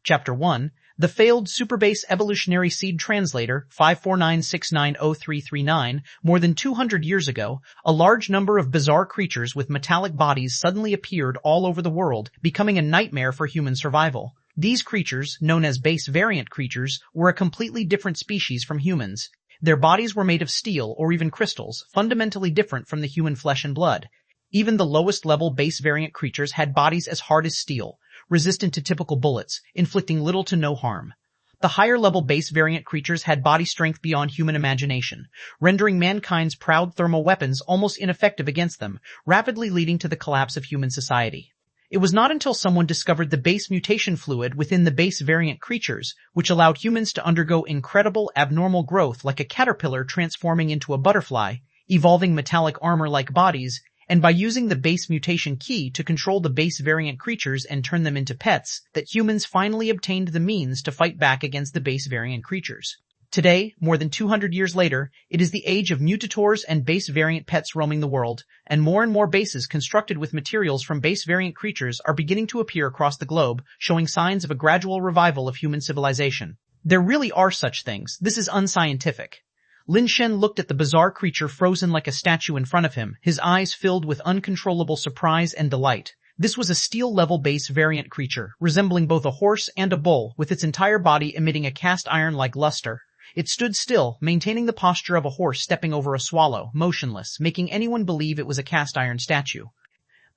Chapter 1, The Failed Superbase Evolutionary Seed Translator 549690339. More than 200 years ago, a large number of bizarre creatures with metallic bodies suddenly appeared all over the world, becoming a nightmare for human survival. These creatures, known as base variant creatures, were a completely different species from humans. Their bodies were made of steel or even crystals, fundamentally different from the human flesh and blood. Even the lowest level base variant creatures had bodies as hard as steel, resistant to typical bullets, inflicting little to no harm. The higher level base variant creatures had body strength beyond human imagination, rendering mankind's proud thermal weapons almost ineffective against them, rapidly leading to the collapse of human society. It was not until someone discovered the base mutation fluid within the base variant creatures, which allowed humans to undergo incredible abnormal growth like a caterpillar transforming into a butterfly, evolving metallic armor-like bodies, and by using the base mutation key to control the base variant creatures and turn them into pets, that humans finally obtained the means to fight back against the base variant creatures. Today, more than 200 years later, it is the age of mutators and base variant pets roaming the world, and more bases constructed with materials from base variant creatures are beginning to appear across the globe, showing signs of a gradual revival of human civilization. There really are such things. This is unscientific. Lin Shen looked at the bizarre creature frozen like a statue in front of him, his eyes filled with uncontrollable surprise and delight. This was a steel-level base variant creature, resembling both a horse and a bull, with its entire body emitting a cast iron-like luster. It stood still, maintaining the posture of a horse stepping over a swallow, motionless, making anyone believe it was a cast-iron statue.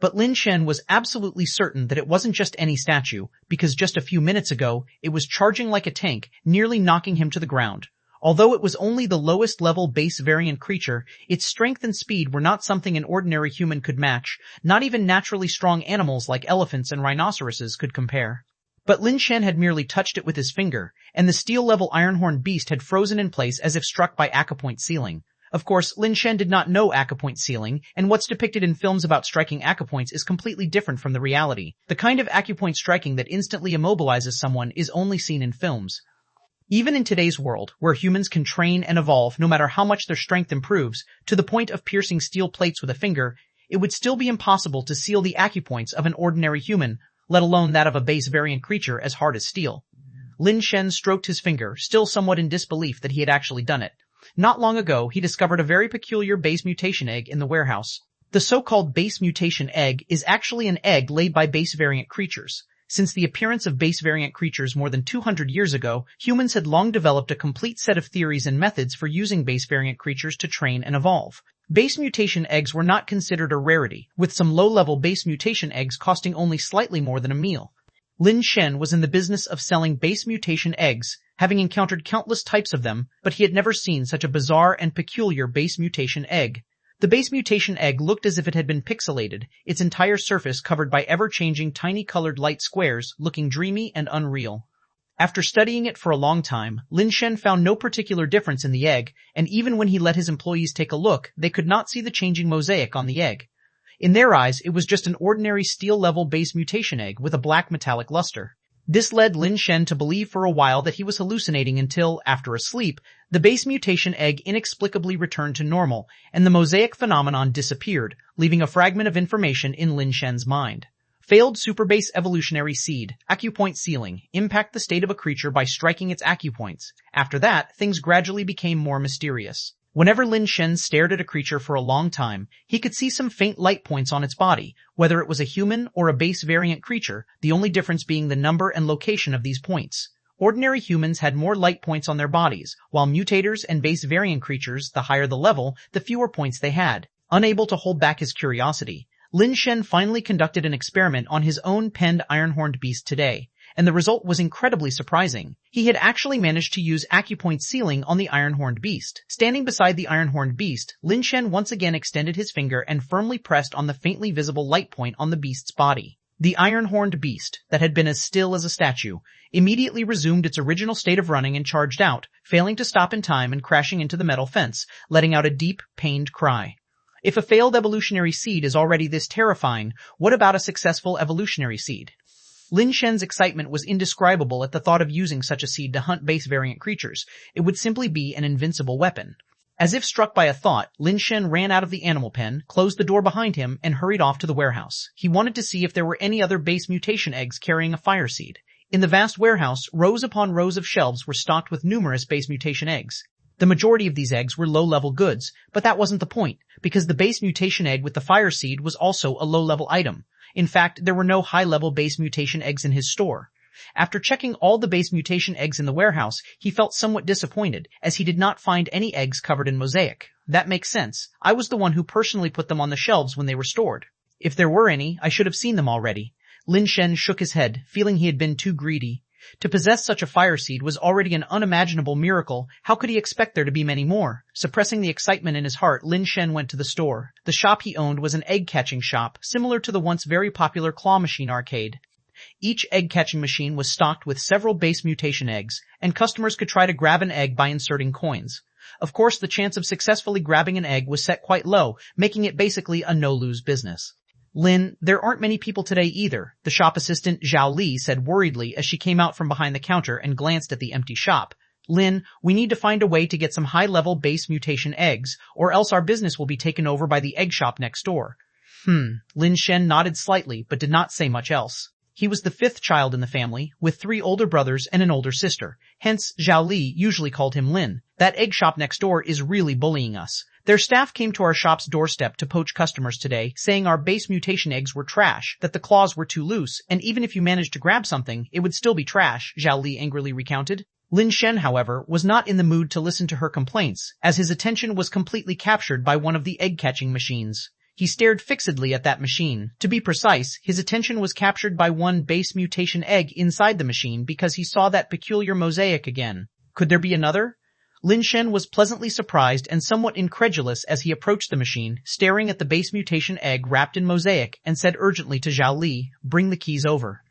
But Lin Shen was absolutely certain that it wasn't just any statue, because just a few minutes ago, it was charging like a tank, nearly knocking him to the ground. Although it was only the lowest level base variant creature, its strength and speed were not something an ordinary human could match, not even naturally strong animals like elephants and rhinoceroses could compare. But Lin Shen had merely touched it with his finger, and the steel-level iron-horned beast had frozen in place as if struck by acupoint sealing. Of course, Lin Shen did not know acupoint sealing, and what's depicted in films about striking acupoints is completely different from the reality. The kind of acupoint striking that instantly immobilizes someone is only seen in films. Even in today's world, where humans can train and evolve no matter how much their strength improves, to the point of piercing steel plates with a finger, it would still be impossible to seal the acupoints of an ordinary human, let alone that of a base variant creature as hard as steel. Lin Shen stroked his finger, still somewhat in disbelief that he had actually done it. Not long ago, he discovered a very peculiar base mutation egg in the warehouse. The so-called base mutation egg is actually an egg laid by base variant creatures. Since the appearance of base variant creatures more than 200 years ago, humans had long developed a complete set of theories and methods for using base variant creatures to train and evolve. Base mutation eggs were not considered a rarity, with some low-level base mutation eggs costing only slightly more than a meal. Lin Shen was in the business of selling base mutation eggs, having encountered countless types of them, but he had never seen such a bizarre and peculiar base mutation egg. The base mutation egg looked as if it had been pixelated, its entire surface covered by ever-changing tiny colored light squares, looking dreamy and unreal. After studying it for a long time, Lin Shen found no particular difference in the egg, and even when he let his employees take a look, they could not see the changing mosaic on the egg. In their eyes, it was just an ordinary steel-level base mutation egg with a black metallic luster. This led Lin Shen to believe for a while that he was hallucinating until, after a sleep, the base mutation egg inexplicably returned to normal, and the mosaic phenomenon disappeared, leaving a fragment of information in Lin Shen's mind. Failed superbase evolutionary seed, acupoint sealing, impact the state of a creature by striking its acupoints. After that, things gradually became more mysterious. Whenever Lin Shen stared at a creature for a long time, he could see some faint light points on its body, whether it was a human or a base variant creature, the only difference being the number and location of these points. Ordinary humans had more light points on their bodies, while mutators and base variant creatures, the higher the level, the fewer points they had. Unable to hold back his curiosity, Lin Shen finally conducted an experiment on his own penned iron-horned beast today, and the result was incredibly surprising. He had actually managed to use acupoint sealing on the iron-horned beast. Standing beside the iron-horned beast, Lin Shen once again extended his finger and firmly pressed on the faintly visible light point on the beast's body. The iron-horned beast, that had been as still as a statue, immediately resumed its original state of running and charged out, failing to stop in time and crashing into the metal fence, letting out a deep, pained cry. If a failed evolutionary seed is already this terrifying, what about a successful evolutionary seed? Lin Shen's excitement was indescribable at the thought of using such a seed to hunt base variant creatures. It would simply be an invincible weapon. As if struck by a thought, Lin Shen ran out of the animal pen, closed the door behind him, and hurried off to the warehouse. He wanted to see if there were any other base mutation eggs carrying a fire seed. In the vast warehouse, rows upon rows of shelves were stocked with numerous base mutation eggs. The majority of these eggs were low-level goods, but that wasn't the point, because the base mutation egg with the fire seed was also a low-level item. In fact, there were no high-level base mutation eggs in his store. After checking all the base mutation eggs in the warehouse, he felt somewhat disappointed, as he did not find any eggs covered in mosaic. That makes sense. I was the one who personally put them on the shelves when they were stored. If there were any, I should have seen them already. Lin Shen shook his head, feeling he had been too greedy. To possess such a fire seed was already an unimaginable miracle. How could he expect there to be many more? Suppressing the excitement in his heart, Lin Shen went to the store. The shop he owned was an egg-catching shop, similar to the once very popular claw machine arcade. Each egg-catching machine was stocked with several base mutation eggs, and customers could try to grab an egg by inserting coins. Of course, the chance of successfully grabbing an egg was set quite low, making it basically a no-lose business. Lin, there aren't many people today either, the shop assistant Zhao Li said worriedly as she came out from behind the counter and glanced at the empty shop. Lin, we need to find a way to get some high-level base mutation eggs, or else our business will be taken over by the egg shop next door. Lin Shen nodded slightly, but did not say much else. He was the fifth child in the family, with 3 older brothers and an older sister. Hence, Zhao Li usually called him Lin. That egg shop next door is really bullying us. Their staff came to our shop's doorstep to poach customers today, saying our base mutation eggs were trash, that the claws were too loose, and even if you managed to grab something, it would still be trash, Zhao Li angrily recounted. Lin Shen, however, was not in the mood to listen to her complaints, as his attention was completely captured by one of the egg-catching machines. He stared fixedly at that machine. To be precise, his attention was captured by one base mutation egg inside the machine because he saw that peculiar mosaic again. Could there be another? Lin Shen was pleasantly surprised and somewhat incredulous as he approached the machine, staring at the base mutation egg wrapped in mosaic, and said urgently to Zhao Li, "Bring the keys over."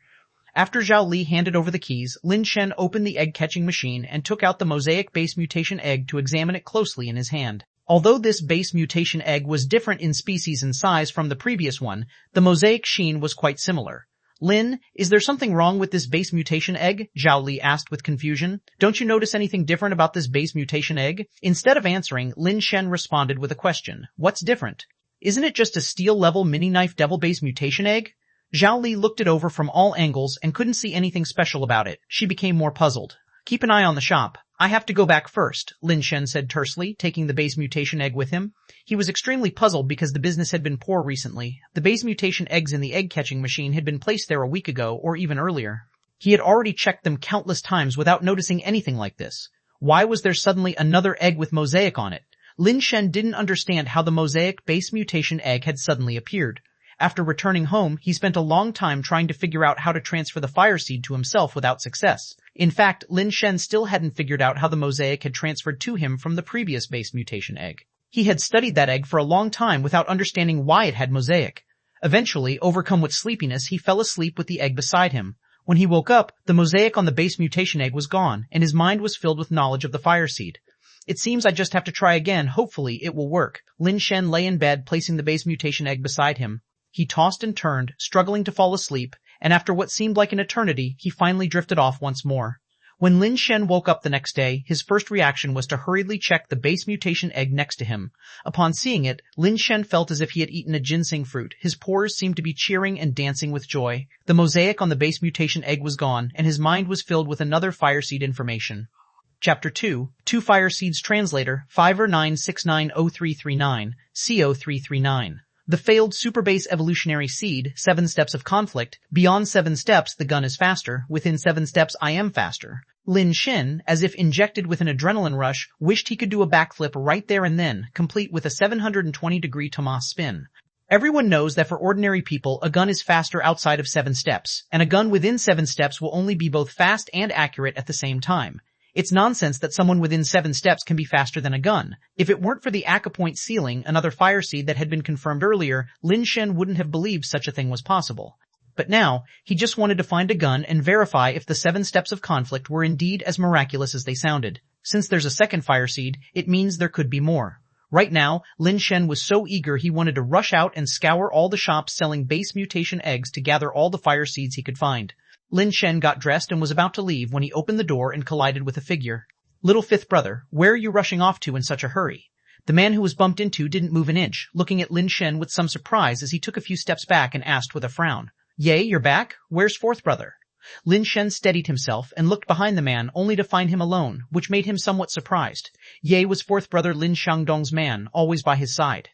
After Zhao Li handed over the keys, Lin Shen opened the egg-catching machine and took out the mosaic base mutation egg to examine it closely in his hand. Although this base mutation egg was different in species and size from the previous one, the mosaic sheen was quite similar. Lin, is there something wrong with this base mutation egg? Zhao Li asked with confusion. Don't you notice anything different about this base mutation egg? Instead of answering, Lin Shen responded with a question. What's different? Isn't it just a steel-level mini-knife devil base mutation egg? Zhao Li looked it over from all angles and couldn't see anything special about it. She became more puzzled. Keep an eye on the shop. I have to go back first, Lin Shen said tersely, taking the base mutation egg with him. He was extremely puzzled because the business had been poor recently. The base mutation eggs in the egg-catching machine had been placed there a week ago or even earlier. He had already checked them countless times without noticing anything like this. Why was there suddenly another egg with mosaic on it? Lin Shen didn't understand how the mosaic base mutation egg had suddenly appeared. After returning home, he spent a long time trying to figure out how to transfer the fire seed to himself without success. In fact, Lin Shen still hadn't figured out how the mosaic had transferred to him from the previous base mutation egg. He had studied that egg for a long time without understanding why it had mosaic. Eventually, overcome with sleepiness, he fell asleep with the egg beside him. When he woke up, the mosaic on the base mutation egg was gone, and his mind was filled with knowledge of the fire seed. It seems I just have to try again. Hopefully, it will work. Lin Shen lay in bed, placing the base mutation egg beside him. He tossed and turned, struggling to fall asleep, and after what seemed like an eternity, he finally drifted off once more. When Lin Shen woke up the next day, his first reaction was to hurriedly check the base mutation egg next to him. Upon seeing it, Lin Shen felt as if he had eaten a ginseng fruit. His pores seemed to be cheering and dancing with joy. The mosaic on the base mutation egg was gone, and his mind was filled with another fire seed information. Chapter 2, 2 Fire Seeds Translator, 5er9690339, CO339. The failed superbase evolutionary seed, 7 steps of conflict. Beyond 7 steps, the gun is faster. Within 7 steps, I am faster. Lin Shen, as if injected with an adrenaline rush, wished he could do a backflip right there and then, complete with a 720-degree Tomas spin. Everyone knows that for ordinary people, a gun is faster outside of 7 steps, and a gun within 7 steps will only be both fast and accurate at the same time. It's nonsense that someone within 7 steps can be faster than a gun. If it weren't for the acupoint ceiling, another fire seed that had been confirmed earlier, Lin Shen wouldn't have believed such a thing was possible. But now, he just wanted to find a gun and verify if the 7 steps of conflict were indeed as miraculous as they sounded. Since there's a second fire seed, it means there could be more. Right now, Lin Shen was so eager he wanted to rush out and scour all the shops selling base mutation eggs to gather all the fire seeds he could find. Lin Shen got dressed and was about to leave when he opened the door and collided with a figure. Little fifth brother, where are you rushing off to in such a hurry? The man who was bumped into didn't move an inch, looking at Lin Shen with some surprise as he took a few steps back and asked with a frown. Yay, you're back? Where's fourth brother? Lin Shen steadied himself and looked behind the man only to find him alone, which made him somewhat surprised. Ye was fourth brother Lin Shangdong's man, always by his side.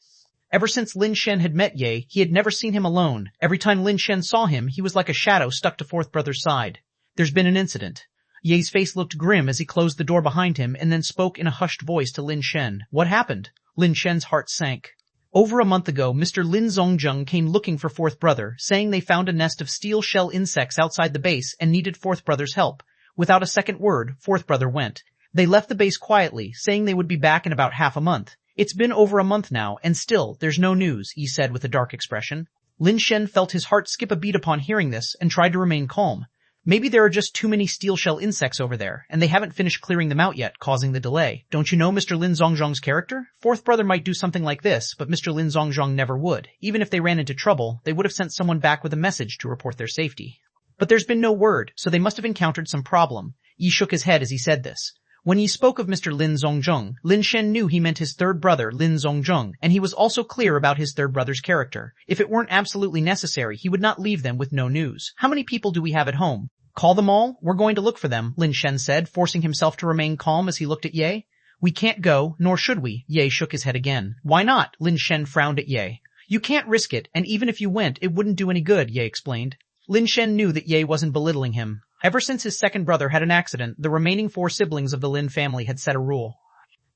Ever since Lin Shen had met Ye, he had never seen him alone. Every time Lin Shen saw him, he was like a shadow stuck to fourth brother's side. There's been an incident. Ye's face looked grim as he closed the door behind him and then spoke in a hushed voice to Lin Shen. What happened? Lin Shen's heart sank. Over a month ago, Mr. Lin Zongjung came looking for fourth brother, saying they found a nest of steel shell insects outside the base and needed fourth brother's help. Without a second word, fourth brother went. They left the base quietly, saying they would be back in about half a month. It's been over a month now, and still, there's no news, he said with a dark expression. Lin Shen felt his heart skip a beat upon hearing this and tried to remain calm. Maybe there are just too many steel shell insects over there, and they haven't finished clearing them out yet, causing the delay. Don't you know Mr. Lin Zongjong's character? Fourth brother might do something like this, but Mr. Lin Zongjong never would. Even if they ran into trouble, they would have sent someone back with a message to report their safety. But there's been no word, so they must have encountered some problem. Yi shook his head as he said this. When he spoke of Mr. Lin Zongjong, Lin Shen knew he meant his third brother, Lin Zongjong, and he was also clear about his third brother's character. If it weren't absolutely necessary, he would not leave them with no news. How many people do we have at home? Call them all? We're going to look for them, Lin Shen said, forcing himself to remain calm as he looked at Ye. We can't go, nor should we. Ye shook his head again. Why not? Lin Shen frowned at Ye. You can't risk it, and even if you went, it wouldn't do any good, Ye explained. Lin Shen knew that Ye wasn't belittling him. Ever since his second brother had an accident, the remaining 4 siblings of the Lin family had set a rule.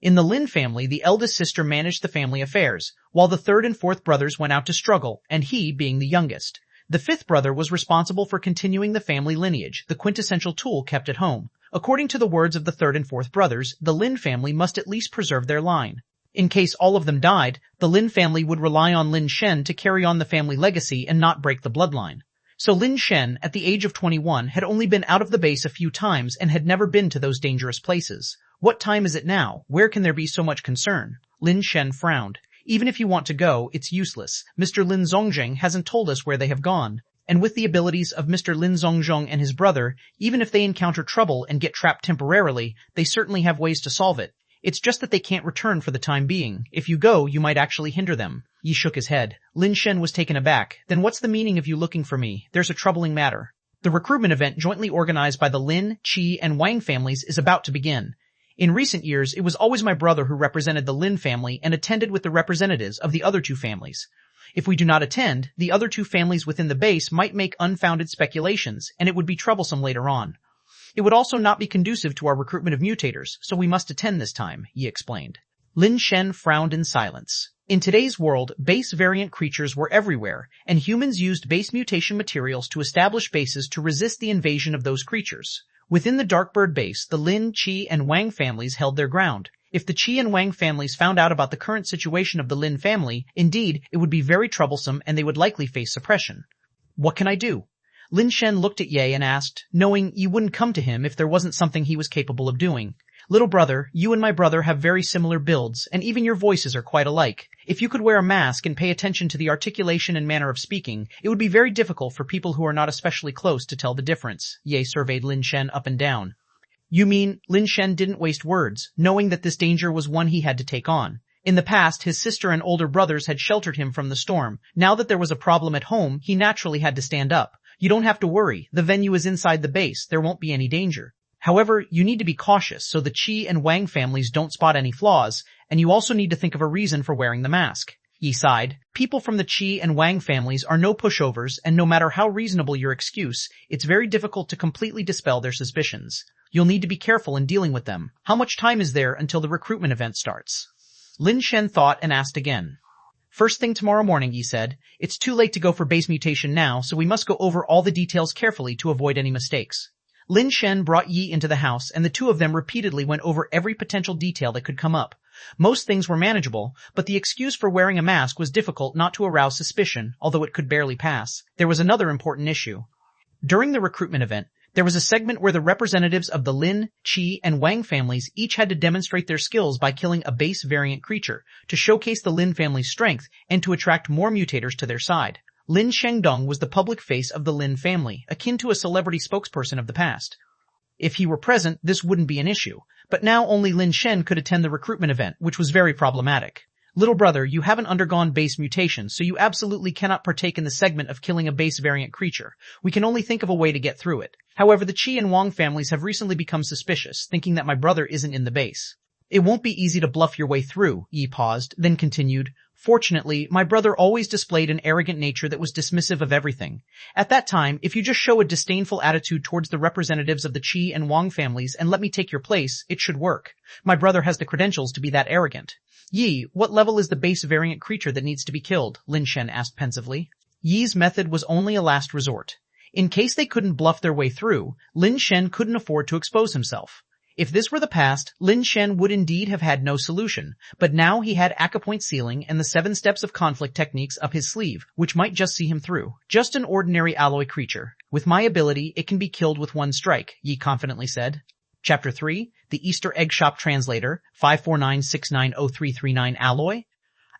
In the Lin family, the eldest sister managed the family affairs, while the third and fourth brothers went out to struggle, and he being the youngest. The fifth brother was responsible for continuing the family lineage, the quintessential tool kept at home. According to the words of the third and fourth brothers, the Lin family must at least preserve their line. In case all of them died, the Lin family would rely on Lin Shen to carry on the family legacy and not break the bloodline. So Lin Shen, at the age of 21, had only been out of the base a few times and had never been to those dangerous places. What time is it now? Where can there be so much concern? Lin Shen frowned. Even if you want to go, it's useless. Mr. Lin Zongjong hasn't told us where they have gone. And with the abilities of Mr. Lin Zongjong and his brother, even if they encounter trouble and get trapped temporarily, they certainly have ways to solve it. It's just that they can't return for the time being. If you go, you might actually hinder them. Yi shook his head. Lin Shen was taken aback. Then what's the meaning of you looking for me? There's a troubling matter. The recruitment event jointly organized by the Lin, Ch1, and Wang families is about to begin. In recent years, it was always my brother who represented the Lin family and attended with the representatives of the other 2 families. If we do not attend, the other 2 families within the base might make unfounded speculations, and it would be troublesome later on. It would also not be conducive to our recruitment of mutators, so we must attend this time, Yi explained. Lin Shen frowned in silence. In today's world, base variant creatures were everywhere, and humans used base mutation materials to establish bases to resist the invasion of those creatures. Within the Darkbird base, the Lin, Ch, and Wang families held their ground. If the Ch and Wang families found out about the current situation of the Lin family, indeed, it would be very troublesome and they would likely face suppression. What can I do? Lin Shen looked at Ye and asked, knowing you wouldn't come to him if there wasn't something he was capable of doing. Little brother, you and my brother have very similar builds, and even your voices are quite alike. If you could wear a mask and pay attention to the articulation and manner of speaking, it would be very difficult for people who are not especially close to tell the difference. Ye surveyed Lin Shen up and down. You mean, Lin Shen didn't waste words, knowing that this danger was one he had to take on. In the past, his sister and older brothers had sheltered him from the storm. Now that there was a problem at home, he naturally had to stand up. You don't have to worry. The venue is inside the base. There won't be any danger. However, you need to be cautious so the Ch and Wang families don't spot any flaws, and you also need to think of a reason for wearing the mask. Yi sighed. People from the Ch and Wang families are no pushovers, and no matter how reasonable your excuse, it's very difficult to completely dispel their suspicions. You'll need to be careful in dealing with them. How much time is there until the recruitment event starts? Lin Shen thought and asked again. First thing tomorrow morning, Yi said. It's too late to go for base mutation now, so we must go over all the details carefully to avoid any mistakes. Lin Shen brought Yi into the house, and the 2 of them repeatedly went over every potential detail that could come up. Most things were manageable, but the excuse for wearing a mask was difficult not to arouse suspicion, although it could barely pass. There was another important issue. During the recruitment event, there was a segment where the representatives of the Lin, Ch, and Wang families each had to demonstrate their skills by killing a base variant creature to showcase the Lin family's strength and to attract more mutators to their side. Lin Shengdong was the public face of the Lin family, akin to a celebrity spokesperson of the past. If he were present, this wouldn't be an issue, but now only Lin Shen could attend the recruitment event, which was very problematic. Little brother, you haven't undergone base mutation, so you absolutely cannot partake in the segment of killing a base variant creature. We can only think of a way to get through it. However, the Ch and Wang families have recently become suspicious, thinking that my brother isn't in the base. It won't be easy to bluff your way through, Yi paused, then continued. Fortunately, my brother always displayed an arrogant nature that was dismissive of everything. At that time, if you just show a disdainful attitude towards the representatives of the Ch and Wang families and let me take your place, it should work. My brother has the credentials to be that arrogant. Yi, what level is the base variant creature that needs to be killed? Lin Shen asked pensively. Yi's method was only a last resort. In case they couldn't bluff their way through, Lin Shen couldn't afford to expose himself. If this were the past, Lin Shen would indeed have had no solution, but now he had acupoint sealing and the 7 steps of conflict techniques up his sleeve, which might just see him through. Just an ordinary alloy creature. With my ability, it can be killed with 1 strike, Yi confidently said. Chapter 3, The Easter Egg Shop Translator, 549690339 Alloy.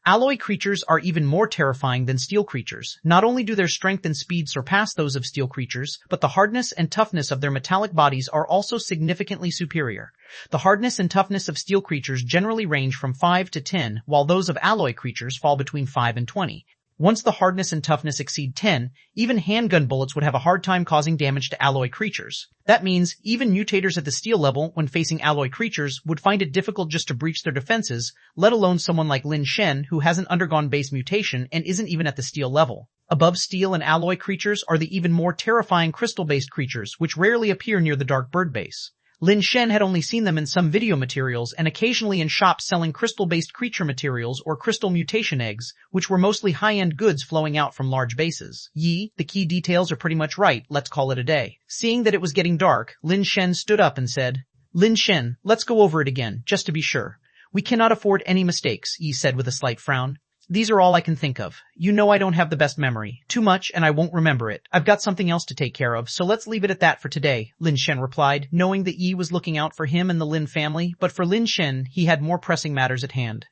Alloy creatures are even more terrifying than steel creatures. Not only do their strength and speed surpass those of steel creatures, but the hardness and toughness of their metallic bodies are also significantly superior. The hardness and toughness of steel creatures generally range from 5 to 10, while those of alloy creatures fall between 5 and 20. Once the hardness and toughness exceed 10, even handgun bullets would have a hard time causing damage to alloy creatures. That means even mutators at the steel level, when facing alloy creatures, would find it difficult just to breach their defenses, let alone someone like Lin Shen who hasn't undergone base mutation and isn't even at the steel level. Above steel and alloy creatures are the even more terrifying crystal-based creatures, which rarely appear near the dark bird base. Lin Shen had only seen them in some video materials and occasionally in shops selling crystal-based creature materials or crystal mutation eggs, which were mostly high-end goods flowing out from large bases. Yi, the key details are pretty much right, let's call it a day. Seeing that it was getting dark, Lin Shen stood up and said, Lin Shen, let's go over it again, just to be sure. We cannot afford any mistakes, Yi said with a slight frown. These are all I can think of. You know I don't have the best memory. Too much and I won't remember it. I've got something else to take care of, so let's leave it at that for today, Lin Shen replied, knowing that Yi was looking out for him and the Lin family, but for Lin Shen, he had more pressing matters at hand.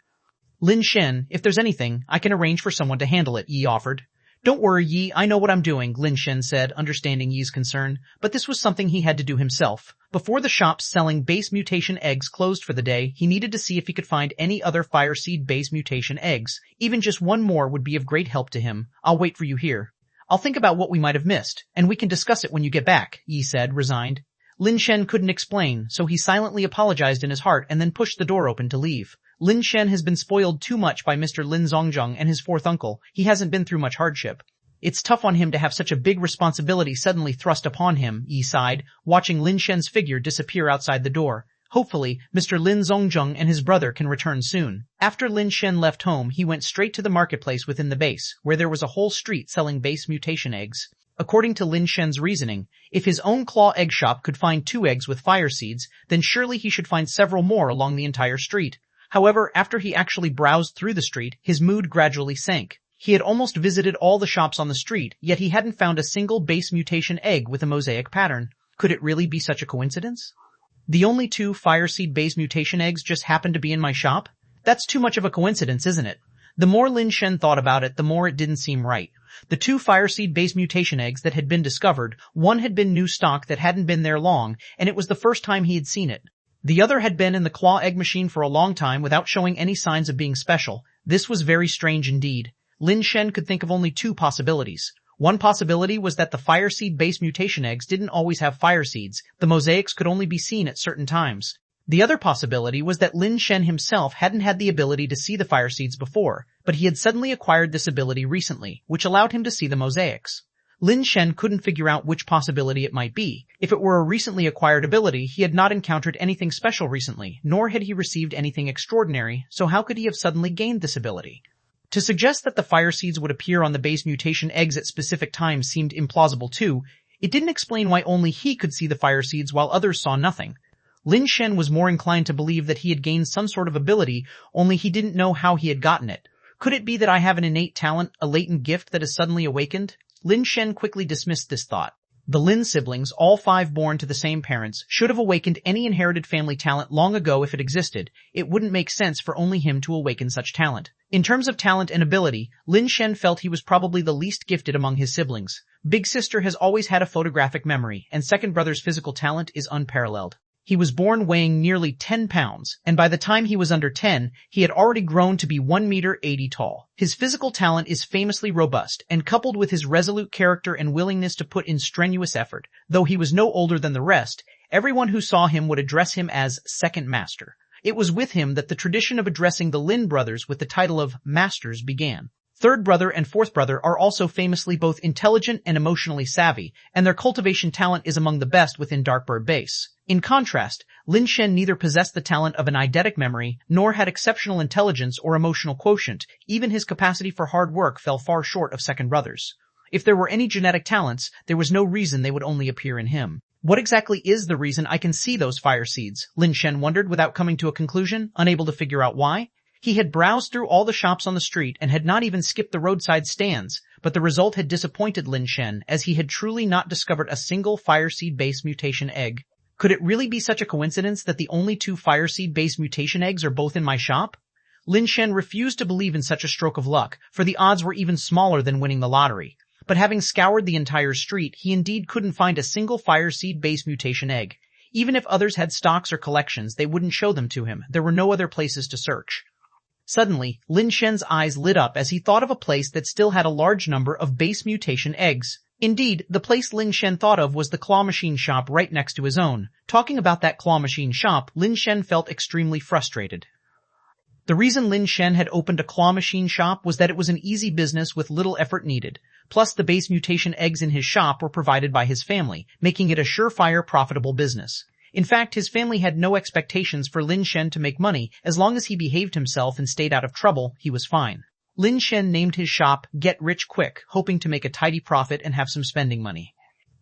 Lin Shen, if there's anything, I can arrange for someone to handle it, Yi offered. Don't worry, Yi, I know what I'm doing, Lin Shen said, understanding Yi's concern, but this was something he had to do himself. Before the shops selling base mutation eggs closed for the day, he needed to see if he could find any other fire seed base mutation eggs. Even just one more would be of great help to him. I'll wait for you here. I'll think about what we might have missed, and we can discuss it when you get back, Yi said, resigned. Lin Shen couldn't explain, so he silently apologized in his heart and then pushed the door open to leave. Lin Shen has been spoiled too much by Mr. Lin Zongjung and his 4th uncle. He hasn't been through much hardship. It's tough on him to have such a big responsibility suddenly thrust upon him, Yi sighed, watching Lin Shen's figure disappear outside the door. Hopefully, Mr. Lin Zongjung and his brother can return soon. After Lin Shen left home, he went straight to the marketplace within the base, where there was a whole street selling base mutation eggs. According to Lin Shen's reasoning, if his own claw egg shop could find 2 eggs with fire seeds, then surely he should find several more along the entire street. However, after he actually browsed through the street, his mood gradually sank. He had almost visited all the shops on the street, yet he hadn't found a single base mutation egg with a mosaic pattern. Could it really be such a coincidence? The only 2 fire seed base mutation eggs just happened to be in my shop? That's too much of a coincidence, isn't it? The more Lin Shen thought about it, the more it didn't seem right. The 2 fire seed base mutation eggs that had been discovered, one had been new stock that hadn't been there long, and it was the first time he had seen it. The other had been in the claw egg machine for a long time without showing any signs of being special. This was very strange indeed. Lin Shen could think of only 2 possibilities. One possibility was that the fire seed base mutation eggs didn't always have fire seeds. The mosaics could only be seen at certain times. The other possibility was that Lin Shen himself hadn't had the ability to see the fire seeds before, but he had suddenly acquired this ability recently, which allowed him to see the mosaics. Lin Shen couldn't figure out which possibility it might be. If it were a recently acquired ability, he had not encountered anything special recently, nor had he received anything extraordinary, so how could he have suddenly gained this ability? To suggest that the fire seeds would appear on the base mutation eggs at specific times seemed implausible too. It didn't explain why only he could see the fire seeds while others saw nothing. Lin Shen was more inclined to believe that he had gained some sort of ability, only he didn't know how he had gotten it. Could it be that I have an innate talent, a latent gift that has suddenly awakened? Lin Shen quickly dismissed this thought. The Lin siblings, all 5 born to the same parents, should have awakened any inherited family talent long ago if it existed. It wouldn't make sense for only him to awaken such talent. In terms of talent and ability, Lin Shen felt he was probably the least gifted among his siblings. Big sister has always had a photographic memory, and second brother's physical talent is unparalleled. He was born weighing nearly 10 pounds, and by the time he was under 10, he had already grown to be 1 meter 80 tall. His physical talent is famously robust, and coupled with his resolute character and willingness to put in strenuous effort, though he was no older than the rest, everyone who saw him would address him as Second Master. It was with him that the tradition of addressing the Lin brothers with the title of Masters began. Third brother and fourth brother are also famously both intelligent and emotionally savvy, and their cultivation talent is among the best within Darkbird base. In contrast, Lin Shen neither possessed the talent of an eidetic memory, nor had exceptional intelligence or emotional quotient. Even his capacity for hard work fell far short of second brother's. If there were any genetic talents, there was no reason they would only appear in him. What exactly is the reason I can see those fire seeds? Lin Shen wondered without coming to a conclusion, unable to figure out why. He had browsed through all the shops on the street and had not even skipped the roadside stands, but the result had disappointed Lin Shen, as he had truly not discovered a single fire seed-based mutation egg. Could it really be such a coincidence that the only 2 fire seed-based mutation eggs are both in my shop? Lin Shen refused to believe in such a stroke of luck, for the odds were even smaller than winning the lottery. But having scoured the entire street, he indeed couldn't find a single fire seed-based mutation egg. Even if others had stocks or collections, they wouldn't show them to him. There were no other places to search. Suddenly, Lin Shen's eyes lit up as he thought of a place that still had a large number of base mutation eggs. Indeed, the place Lin Shen thought of was the claw machine shop right next to his own. Talking about that claw machine shop, Lin Shen felt extremely frustrated. The reason Lin Shen had opened a claw machine shop was that it was an easy business with little effort needed. Plus, the base mutation eggs in his shop were provided by his family, making it a surefire profitable business. In fact, his family had no expectations for Lin Shen to make money. As long as he behaved himself and stayed out of trouble, he was fine. Lin Shen named his shop Get Rich Quick, hoping to make a tidy profit and have some spending money.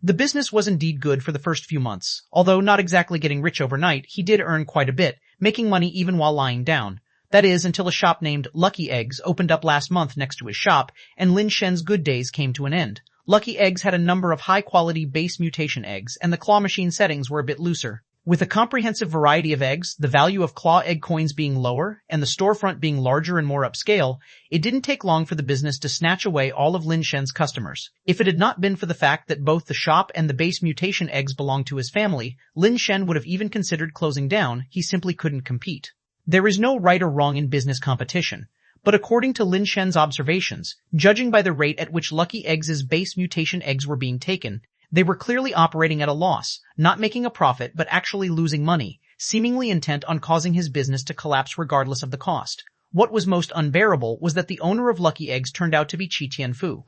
The business was indeed good for the first few months. Although not exactly getting rich overnight, he did earn quite a bit, making money even while lying down. That is, until a shop named Lucky Eggs opened up last month next to his shop, and Lin Shen's good days came to an end. Lucky Eggs had a number of high-quality base mutation eggs, and the claw machine settings were a bit looser. With a comprehensive variety of eggs, the value of claw egg coins being lower, and the storefront being larger and more upscale, it didn't take long for the business to snatch away all of Lin Shen's customers. If it had not been for the fact that both the shop and the base mutation eggs belonged to his family, Lin Shen would have even considered closing down. He simply couldn't compete. There is no right or wrong in business competition. But according to Lin Shen's observations, judging by the rate at which Lucky Eggs' base mutation eggs were being taken, they were clearly operating at a loss, not making a profit but actually losing money, seemingly intent on causing his business to collapse regardless of the cost. What was most unbearable was that the owner of Lucky Eggs turned out to be Ch1.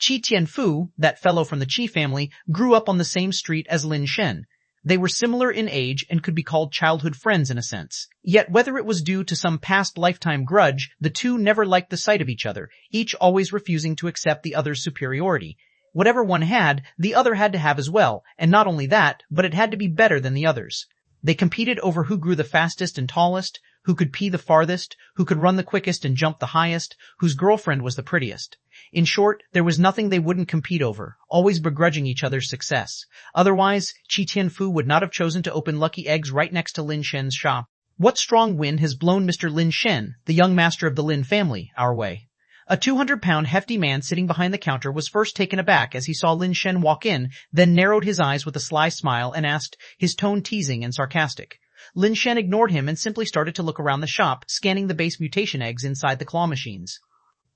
Ch1, that fellow from the Chi family, grew up on the same street as Lin Shen. They were similar in age and could be called childhood friends in a sense. Yet whether it was due to some past lifetime grudge, the two never liked the sight of each other, each always refusing to accept the other's superiority. Whatever one had, the other had to have as well, and not only that, but it had to be better than the others. They competed over who grew the fastest and tallest, who could pee the farthest, who could run the quickest and jump the highest, whose girlfriend was the prettiest. In short, there was nothing they wouldn't compete over, always begrudging each other's success. Otherwise, Ch1 would not have chosen to open Lucky Eggs right next to Lin Shen's shop. What strong wind has blown Mr. Lin Shen, the young master of the Lin family, our way? A 200-pound hefty man sitting behind the counter was first taken aback as he saw Lin Shen walk in, then narrowed his eyes with a sly smile and asked, his tone teasing and sarcastic. Lin Shen ignored him and simply started to look around the shop, scanning the base mutation eggs inside the claw machines.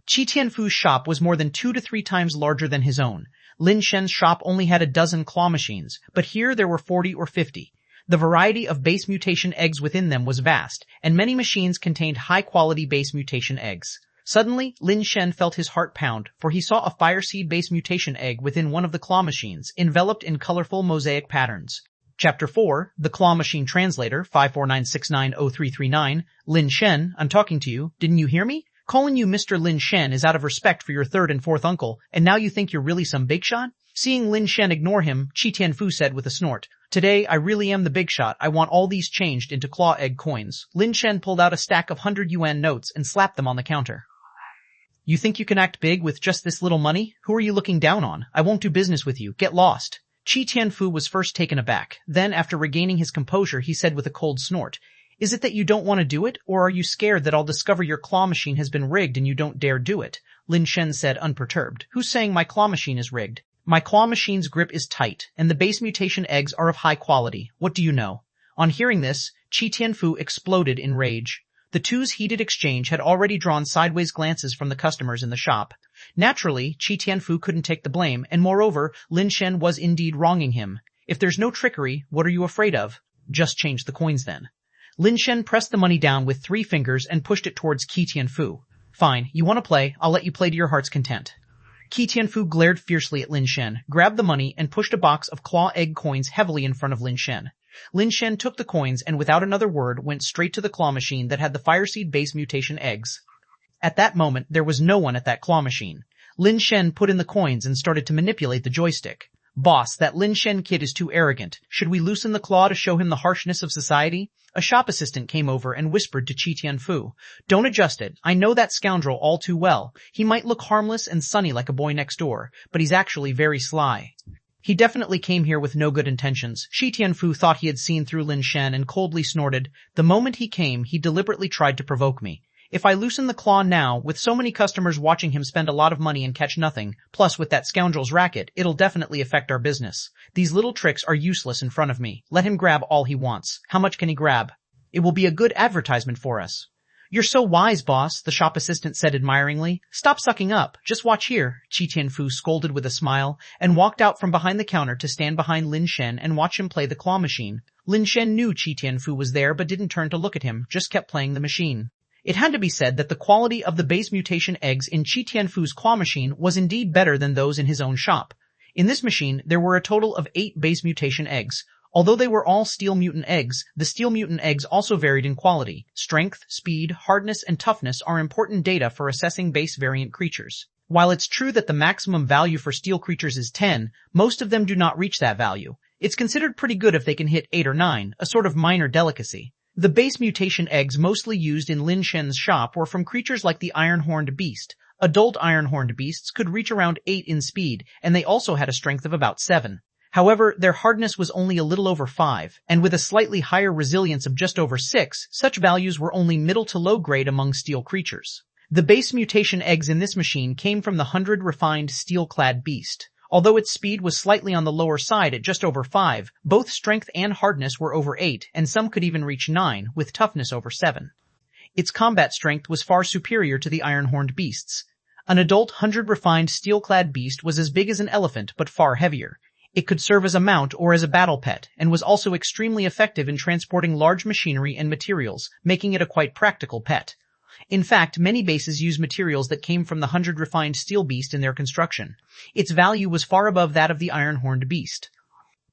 Ch1's shop was more than 2 to 3 times larger than his own. Lin Shen's shop only had a dozen claw machines, but here there were 40 or 50. The variety of base mutation eggs within them was vast, and many machines contained high-quality base mutation eggs. Suddenly, Lin Shen felt his heart pound, for he saw a fire seed base mutation egg within one of the claw machines, enveloped in colorful mosaic patterns. Chapter 4, The Claw Machine Translator, 549690339. Lin Shen, I'm talking to you. Didn't you hear me? Calling you Mr. Lin Shen is out of respect for your third and fourth uncle, and now you think you're really some big shot? Seeing Lin Shen ignore him, Ch1 said with a snort, Today, I really am the big shot. I want all these changed into claw egg coins. Lin Shen pulled out a stack of 100 yuan notes and slapped them on the counter. You think you can act big with just this little money? Who are you looking down on? I won't do business with you. Get lost. Ch1 was first taken aback. Then, after regaining his composure, he said with a cold snort, Is it that you don't want to do it, or are you scared that I'll discover your claw machine has been rigged and you don't dare do it? Lin Shen said unperturbed. Who's saying my claw machine is rigged? My claw machine's grip is tight, and the base mutation eggs are of high quality. What do you know? On hearing this, Ch1 exploded in rage. The two's heated exchange had already drawn sideways glances from the customers in the shop. Naturally, Ch1 couldn't take the blame, and moreover, Lin Shen was indeed wronging him. If there's no trickery, what are you afraid of? Just change the coins then. Lin Shen pressed the money down with 3 fingers and pushed it towards Ch1. Fine, you want to play, I'll let you play to your heart's content. Ch1 glared fiercely at Lin Shen, grabbed the money, and pushed a box of claw egg coins heavily in front of Lin Shen. Lin Shen took the coins and without another word went straight to the claw machine that had the fireseed base mutation eggs. At that moment, there was no one at that claw machine. Lin Shen put in the coins and started to manipulate the joystick. Boss, that Lin Shen kid is too arrogant. Should we loosen the claw to show him the harshness of society? A shop assistant came over and whispered to Ch1. Don't adjust it. I know that scoundrel all too well. He might look harmless and sunny like a boy next door, but he's actually very sly. He definitely came here with no good intentions. Ch1 thought he had seen through Lin Shen and coldly snorted. The moment he came, he deliberately tried to provoke me. If I loosen the claw now, with so many customers watching him spend a lot of money and catch nothing, plus with that scoundrel's racket, it'll definitely affect our business. These little tricks are useless in front of me. Let him grab all he wants. How much can he grab? It will be a good advertisement for us. You're so wise, boss, the shop assistant said admiringly. Stop sucking up. Just watch here. Ch1 scolded with a smile and walked out from behind the counter to stand behind Lin Shen and watch him play the claw machine. Lin Shen knew Ch1 was there but didn't turn to look at him, just kept playing the machine. It had to be said that the quality of the base mutation eggs in Ch1's claw machine was indeed better than those in his own shop. In this machine, there were a total of 8 base mutation eggs. Although they were all steel mutant eggs, the steel mutant eggs also varied in quality. Strength, speed, hardness, and toughness are important data for assessing base variant creatures. While it's true that the maximum value for steel creatures is 10, most of them do not reach that value. It's considered pretty good if they can hit 8 or 9, a sort of minor delicacy. The base mutation eggs mostly used in Lin Shen's shop were from creatures like the iron-horned beast. Adult iron-horned beasts could reach around 8 in speed, and they also had a strength of about 7. However, their hardness was only a little over 5, and with a slightly higher resilience of just over 6, such values were only middle to low grade among steel creatures. The base mutation eggs in this machine came from the 100 refined steel-clad beast. Although its speed was slightly on the lower side at just over 5, both strength and hardness were over 8, and some could even reach 9, with toughness over 7. Its combat strength was far superior to the iron-horned beasts. An adult 100 refined steel-clad beast was as big as an elephant, but far heavier. It could serve as a mount or as a battle pet, and was also extremely effective in transporting large machinery and materials, making it a quite practical pet. In fact, many bases use materials that came from the 100 refined steel beast in their construction. Its value was far above that of the iron-horned beast.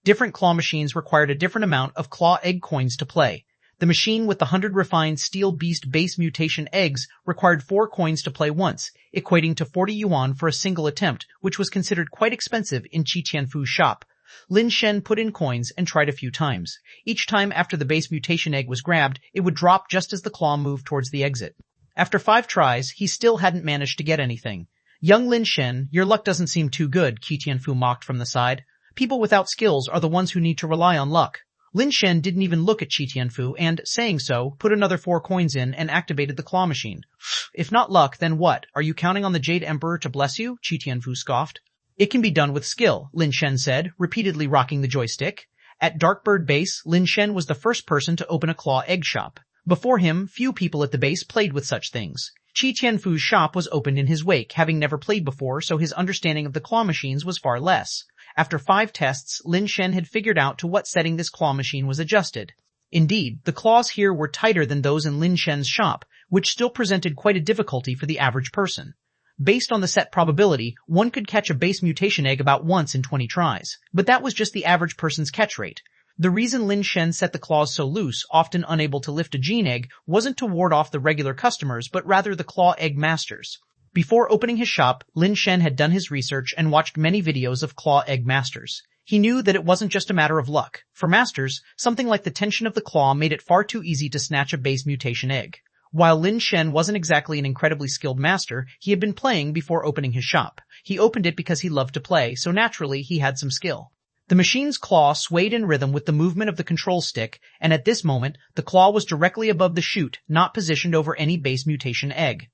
Different claw machines required a different amount of claw egg coins to play. The machine with the 100 refined steel beast base mutation eggs required 4 coins to play once, equating to 40 yuan for a single attempt, which was considered quite expensive in Ch1's shop. Lin Shen put in coins and tried a few times. Each time after the base mutation egg was grabbed, it would drop just as the claw moved towards the exit. After 5 tries, he still hadn't managed to get anything. Young Lin Shen, your luck doesn't seem too good, Ch1 mocked from the side. People without skills are the ones who need to rely on luck. Lin Shen didn't even look at Ch1 and, saying so, put another 4 coins in and activated the claw machine. If not luck, then what? Are you counting on the Jade Emperor to bless you? Ch1 scoffed. It can be done with skill, Lin Shen said, repeatedly rocking the joystick. At Darkbird Base, Lin Shen was the first person to open a claw egg shop. Before him, few people at the base played with such things. Ch1's shop was opened in his wake, having never played before, so his understanding of the claw machines was far less. After 5 tests, Lin Shen had figured out to what setting this claw machine was adjusted. Indeed, the claws here were tighter than those in Lin Shen's shop, which still presented quite a difficulty for the average person. Based on the set probability, one could catch a base mutation egg about once in 20 tries. But that was just the average person's catch rate. The reason Lin Shen set the claws so loose, often unable to lift a gene egg, wasn't to ward off the regular customers, but rather the claw egg masters. Before opening his shop, Lin Shen had done his research and watched many videos of claw egg masters. He knew that it wasn't just a matter of luck. For masters, something like the tension of the claw made it far too easy to snatch a base mutation egg. While Lin Shen wasn't exactly an incredibly skilled master, he had been playing before opening his shop. He opened it because he loved to play, so naturally he had some skill. The machine's claw swayed in rhythm with the movement of the control stick, and at this moment, the claw was directly above the chute, not positioned over any base mutation egg.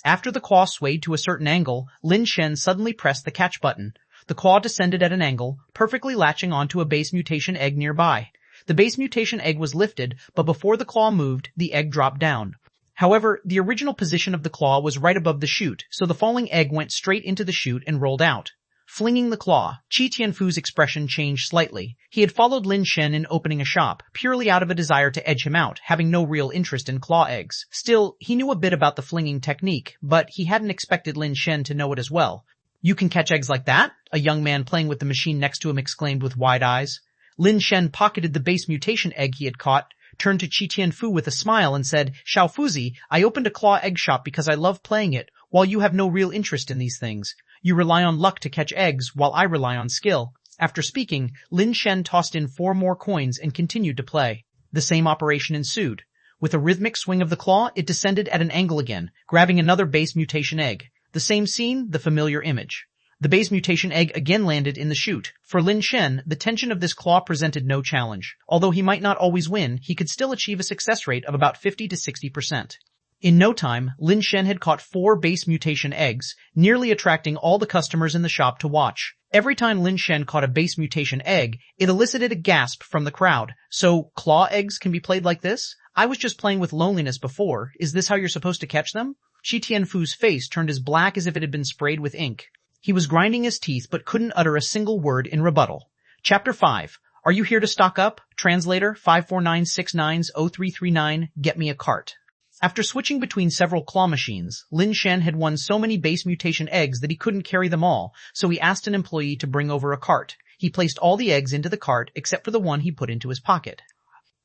After the claw swayed to a certain angle, Lin Shen suddenly pressed the catch button. The claw descended at an angle, perfectly latching onto a base mutation egg nearby. The base mutation egg was lifted, but before the claw moved, the egg dropped down. However, the original position of the claw was right above the chute, so the falling egg went straight into the chute and rolled out. Flinging the claw, Ch1's expression changed slightly. He had followed Lin Shen in opening a shop, purely out of a desire to edge him out, having no real interest in claw eggs. Still, he knew a bit about the flinging technique, but he hadn't expected Lin Shen to know it as well. "You can catch eggs like that?" a young man playing with the machine next to him exclaimed with wide eyes. Lin Shen pocketed the base mutation egg he had caught, turned to Ch1 with a smile and said, "Xiaofuzi, I opened a claw egg shop because I love playing it, while you have no real interest in these things. You rely on luck to catch eggs, while I rely on skill." After speaking, Lin Shen tossed in 4 more coins and continued to play. The same operation ensued. With a rhythmic swing of the claw, it descended at an angle again, grabbing another base mutation egg. The same scene, the familiar image. The base mutation egg again landed in the chute. For Lin Shen, the tension of this claw presented no challenge. Although he might not always win, he could still achieve a success rate of about 50 to 60%. In no time, Lin Shen had caught 4 base mutation eggs, nearly attracting all the customers in the shop to watch. Every time Lin Shen caught a base mutation egg, it elicited a gasp from the crowd. "So, claw eggs can be played like this? I was just playing with loneliness before. Is this how you're supposed to catch them?" Ch1's face turned as black as if it had been sprayed with ink. He was grinding his teeth but couldn't utter a single word in rebuttal. Chapter 5. Are you here to stock up? Translator 549690339, get me a cart. After switching between several claw machines, Lin Shen had won so many base mutation eggs that he couldn't carry them all, so he asked an employee to bring over a cart. He placed all the eggs into the cart except for the one he put into his pocket.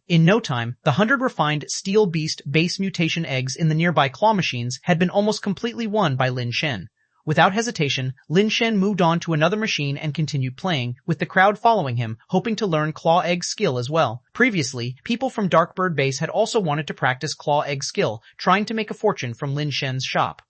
In no time, the 100 refined Steel Beast base mutation eggs in the nearby claw machines had been almost completely won by Lin Shen. Without hesitation, Lin Shen moved on to another machine and continued playing, with the crowd following him, hoping to learn claw egg skill as well. Previously, people from Darkbird Base had also wanted to practice claw egg skill, trying to make a fortune from Lin Shen's shop.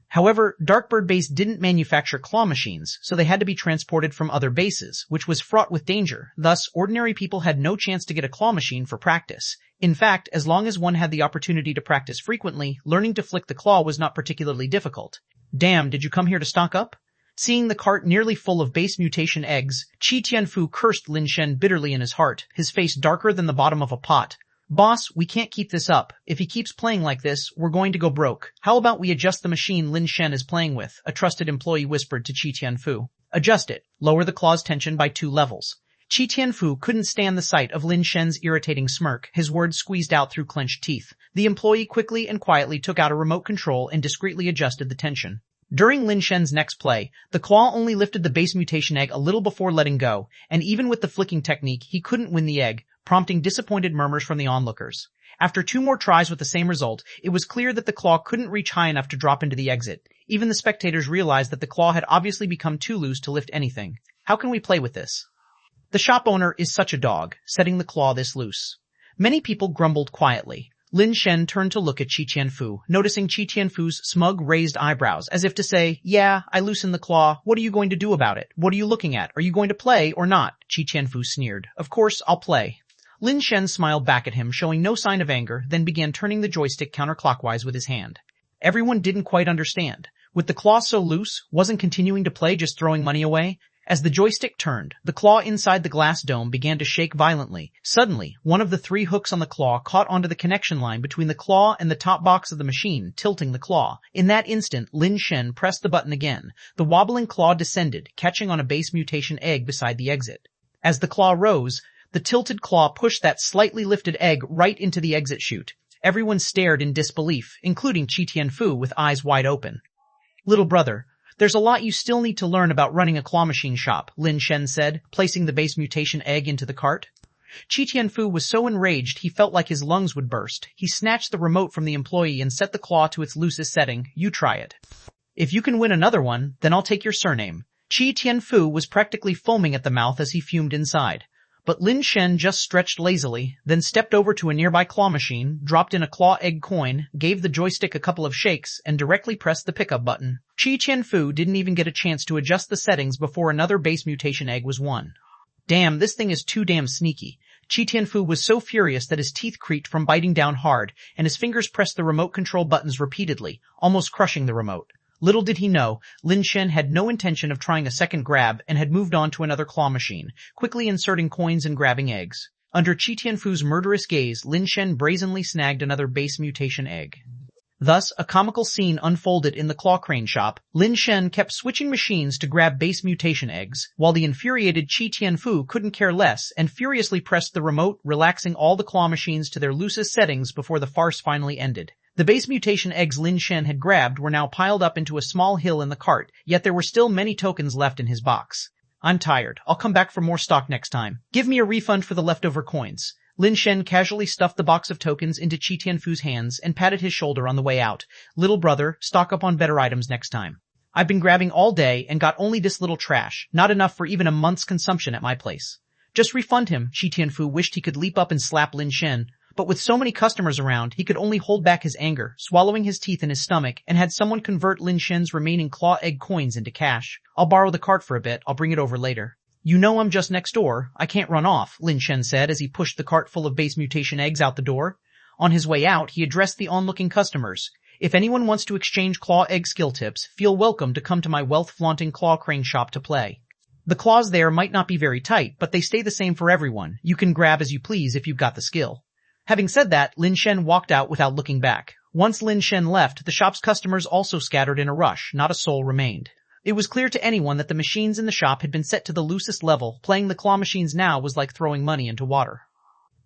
However, Darkbird Base didn't manufacture claw machines, so they had to be transported from other bases, which was fraught with danger. Thus, ordinary people had no chance to get a claw machine for practice. In fact, as long as one had the opportunity to practice frequently, learning to flick the claw was not particularly difficult. "Damn, did you come here to stock up?" Seeing the cart nearly full of base mutation eggs, Ch1 cursed Lin Shen bitterly in his heart, his face darker than the bottom of a pot. "Boss, we can't keep this up. If he keeps playing like this, we're going to go broke. How about we adjust the machine Lin Shen is playing with?" a trusted employee whispered to Ch1. "Adjust it. Lower the claw's tension by 2 levels. Ch1 couldn't stand the sight of Lin Shen's irritating smirk, his words squeezed out through clenched teeth. The employee quickly and quietly took out a remote control and discreetly adjusted the tension. During Lin Shen's next play, the claw only lifted the base mutation egg a little before letting go, and even with the flicking technique, he couldn't win the egg, prompting disappointed murmurs from the onlookers. After 2 more tries with the same result, it was clear that the claw couldn't reach high enough to drop into the exit. Even the spectators realized that the claw had obviously become too loose to lift anything. "How can we play with this?" "The shop owner is such a dog, setting the claw this loose." Many people grumbled quietly. Lin Shen turned to look at Ch1, noticing Ch1's smug raised eyebrows, as if to say, "Yeah, I loosened the claw. What are you going to do about it? What are you looking at? Are you going to play or not?" Ch1 sneered. "Of course, I'll play." Lin Shen smiled back at him, showing no sign of anger, then began turning the joystick counterclockwise with his hand. Everyone didn't quite understand. With the claw so loose, wasn't continuing to play just throwing money away? As the joystick turned, the claw inside the glass dome began to shake violently. Suddenly, one of the 3 hooks on the claw caught onto the connection line between the claw and the top box of the machine, tilting the claw. In that instant, Lin Shen pressed the button again. The wobbling claw descended, catching on a base mutation egg beside the exit. As the claw rose, the tilted claw pushed that slightly lifted egg right into the exit chute. Everyone stared in disbelief, including Ch1 with eyes wide open. "Little brother, there's a lot you still need to learn about running a claw machine shop," Lin Shen said, placing the base mutation egg into the cart. Ch1 was so enraged he felt like his lungs would burst. He snatched the remote from the employee and set the claw to its loosest setting. "You try it. If you can win another one, then I'll take your surname." Ch1 was practically foaming at the mouth as he fumed inside. But Lin Shen just stretched lazily, then stepped over to a nearby claw machine, dropped in a claw egg coin, gave the joystick a couple of shakes, and directly pressed the pickup button. Ch1 didn't even get a chance to adjust the settings before another base mutation egg was won. "Damn, this thing is too damn sneaky." Ch1 was so furious that his teeth creaked from biting down hard, and his fingers pressed the remote control buttons repeatedly, almost crushing the remote. Little did he know, Lin Shen had no intention of trying a second grab and had moved on to another claw machine, quickly inserting coins and grabbing eggs. Under Ch1's murderous gaze, Lin Shen brazenly snagged another base mutation egg. Thus, a comical scene unfolded in the claw crane shop. Lin Shen kept switching machines to grab base mutation eggs, while the infuriated Ch1 couldn't care less and furiously pressed the remote, relaxing all the claw machines to their loosest settings before the farce finally ended. The base mutation eggs Lin Shen had grabbed were now piled up into a small hill in the cart, yet there were still many tokens left in his box. I'm tired. I'll come back for more stock next time. Give me a refund for the leftover coins. Lin Shen casually stuffed the box of tokens into Ch1's hands and patted his shoulder on the way out. Little brother, stock up on better items next time. I've been grabbing all day and got only this little trash, not enough for even a month's consumption at my place. Just refund him. Ch1 wished he could leap up and slap Lin Shen, but with so many customers around, he could only hold back his anger, swallowing his teeth in his stomach, and had someone convert Lin Shen's remaining claw egg coins into cash. I'll borrow the cart for a bit. I'll bring it over later. You know I'm just next door. I can't run off, Lin Shen said as he pushed the cart full of base mutation eggs out the door. On his way out, he addressed the onlooking customers. If anyone wants to exchange claw egg skill tips, feel welcome to come to my wealth-flaunting claw crane shop to play. The claws there might not be very tight, but they stay the same for everyone. You can grab as you please if you've got the skill. Having said that, Lin Shen walked out without looking back. Once Lin Shen left, the shop's customers also scattered in a rush. Not a soul remained. It was clear to anyone that the machines in the shop had been set to the loosest level. Playing the claw machines now was like throwing money into water.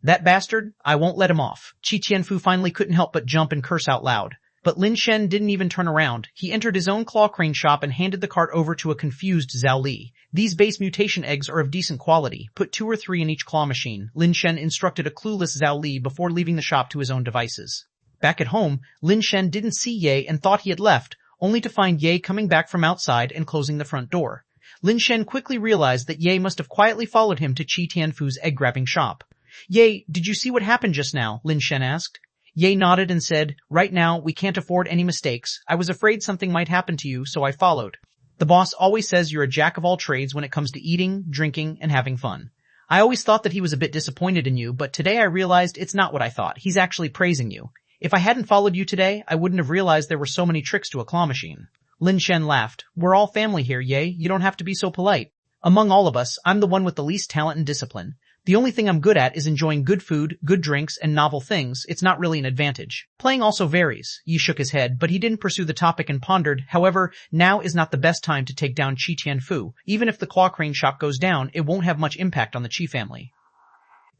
That bastard, I won't let him off. Ch1 finally couldn't help but jump and curse out loud. But Lin Shen didn't even turn around. He entered his own claw crane shop and handed the cart over to a confused Zhao Li. These base mutation eggs are of decent quality. Put 2 or 3 in each claw machine. Lin Shen instructed a clueless Zhao Li before leaving the shop to his own devices. Back at home, Lin Shen didn't see Ye and thought he had left, only to find Ye coming back from outside and closing the front door. Lin Shen quickly realized that Ye must have quietly followed him to Ch1's egg-grabbing shop. Ye, did you see what happened just now? Lin Shen asked. Ye nodded and said, right now, we can't afford any mistakes. I was afraid something might happen to you, so I followed. The boss always says you're a jack of all trades when it comes to eating, drinking, and having fun. I always thought that he was a bit disappointed in you, but today I realized it's not what I thought. He's actually praising you. If I hadn't followed you today, I wouldn't have realized there were so many tricks to a claw machine. Lin Shen laughed. We're all family here, Ye. You don't have to be so polite. Among all of us, I'm the one with the least talent and discipline. The only thing I'm good at is enjoying good food, good drinks, and novel things. It's not really an advantage. Playing also varies. Yi shook his head, but he didn't pursue the topic and pondered. However, now is not the best time to take down Ch1. Even if the claw crane shop goes down, it won't have much impact on the Chi family.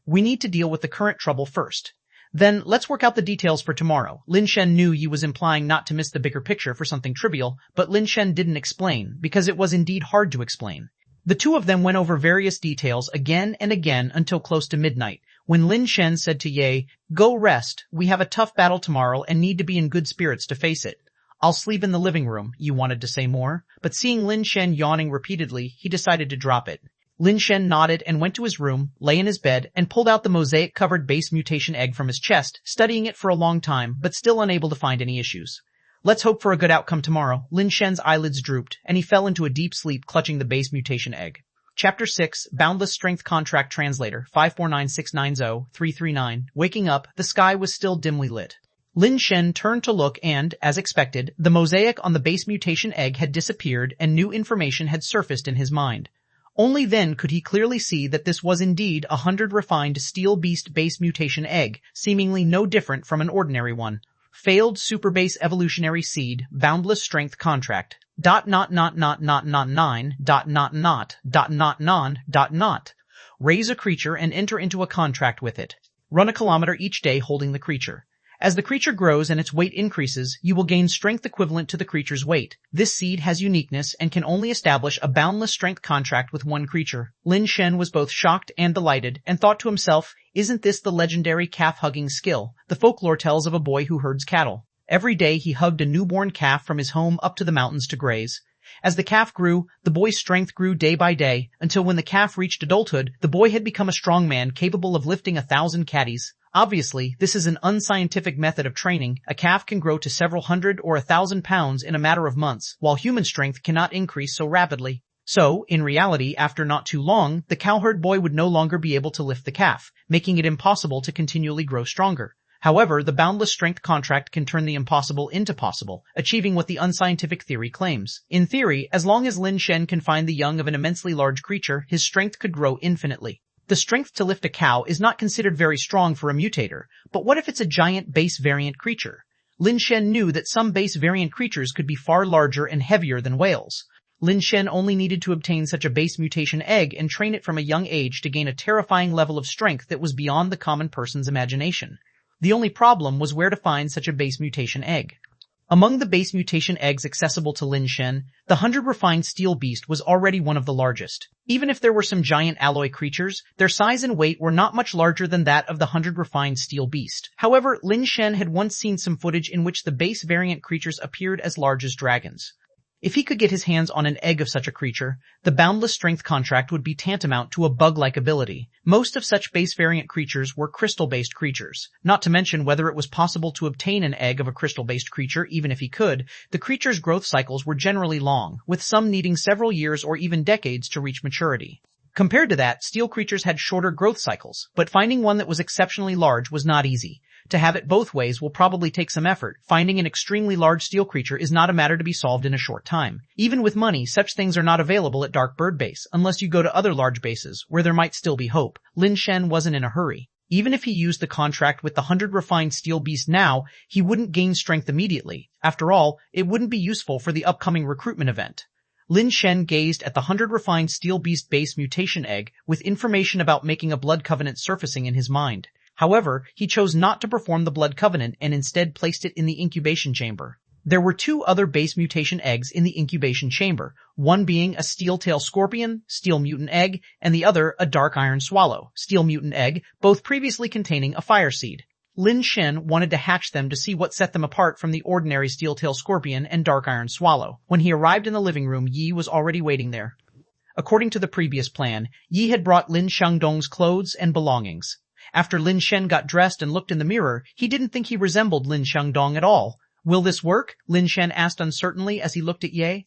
We need to deal with the current trouble first. Then, let's work out the details for tomorrow. Lin Shen knew Yi was implying not to miss the bigger picture for something trivial, but Lin Shen didn't explain, because it was indeed hard to explain. The two of them went over various details again and again until close to midnight, when Lin Shen said to Ye, go rest, we have a tough battle tomorrow and need to be in good spirits to face it. I'll sleep in the living room, Yi wanted to say more, but seeing Lin Shen yawning repeatedly, he decided to drop it. Lin Shen nodded and went to his room, lay in his bed, and pulled out the mosaic-covered base mutation egg from his chest, studying it for a long time, but still unable to find any issues. Let's hope for a good outcome tomorrow. Lin Shen's eyelids drooped, and he fell into a deep sleep clutching the base mutation egg. Chapter 6, Boundless Strength Contract Translator, 549690339. Waking up, the sky was still dimly lit. Lin Shen turned to look and, as expected, the mosaic on the base mutation egg had disappeared and new information had surfaced in his mind. Only then could he clearly see that this was indeed a 100 refined steel beast base mutation egg, seemingly no different from an ordinary one. Failed superbase evolutionary seed, boundless strength contract. Raise a creature and enter into a contract with it. Run a kilometer each day holding the creature. As the creature grows and its weight increases, you will gain strength equivalent to the creature's weight. This seed has uniqueness and can only establish a boundless strength contract with one creature. Lin Shen was both shocked and delighted, and thought to himself, isn't this the legendary calf-hugging skill? The folklore tells of a boy who herds cattle. Every day he hugged a newborn calf from his home up to the mountains to graze. As the calf grew, the boy's strength grew day by day, until when the calf reached adulthood, the boy had become a strong man capable of lifting 1,000 caddies. Obviously, this is an unscientific method of training. A calf can grow to several hundred or 1,000 pounds in a matter of months, while human strength cannot increase so rapidly. So, in reality, after not too long, the cowherd boy would no longer be able to lift the calf, making it impossible to continually grow stronger. However, the boundless strength contract can turn the impossible into possible, achieving what the unscientific theory claims. In theory, as long as Lin Shen can find the young of an immensely large creature, his strength could grow infinitely. The strength to lift a cow is not considered very strong for a mutator, but what if it's a giant base variant creature? Lin Shen knew that some base variant creatures could be far larger and heavier than whales. Lin Shen only needed to obtain such a base mutation egg and train it from a young age to gain a terrifying level of strength that was beyond the common person's imagination. The only problem was where to find such a base mutation egg. Among the base mutation eggs accessible to Lin Shen, the 100 refined steel beast was already one of the largest. Even if there were some giant alloy creatures, their size and weight were not much larger than that of the 100 refined steel beast. However, Lin Shen had once seen some footage in which the base variant creatures appeared as large as dragons. If he could get his hands on an egg of such a creature, the boundless strength contract would be tantamount to a bug-like ability. Most of such base variant creatures were crystal-based creatures. Not to mention whether it was possible to obtain an egg of a crystal-based creature even if he could, the creature's growth cycles were generally long, with some needing several years or even decades to reach maturity. Compared to that, steel creatures had shorter growth cycles, but finding one that was exceptionally large was not easy. To have it both ways will probably take some effort. Finding an extremely large steel creature is not a matter to be solved in a short time. Even with money, such things are not available at Dark Bird Base, unless you go to other large bases, where there might still be hope. Lin Shen wasn't in a hurry. Even if he used the contract with the 100 refined steel beast now, he wouldn't gain strength immediately. After all, it wouldn't be useful for the upcoming recruitment event. Lin Shen gazed at the 100 refined steel beast base mutation egg, with information about making a blood covenant surfacing in his mind. However, he chose not to perform the blood covenant and instead placed it in the incubation chamber. There were two other base mutation eggs in the incubation chamber, one being a steel tail scorpion, steel mutant egg, and the other a dark iron swallow, steel mutant egg, both previously containing a fire seed. Lin Shen wanted to hatch them to see what set them apart from the ordinary steel tail scorpion and dark iron swallow. When he arrived in the living room, Yi was already waiting there. According to the previous plan, Yi had brought Lin Xiangdong's clothes and belongings. After Lin Shen got dressed and looked in the mirror, he didn't think he resembled Lin Xiangdong at all. Will this work? Lin Shen asked uncertainly as he looked at Ye.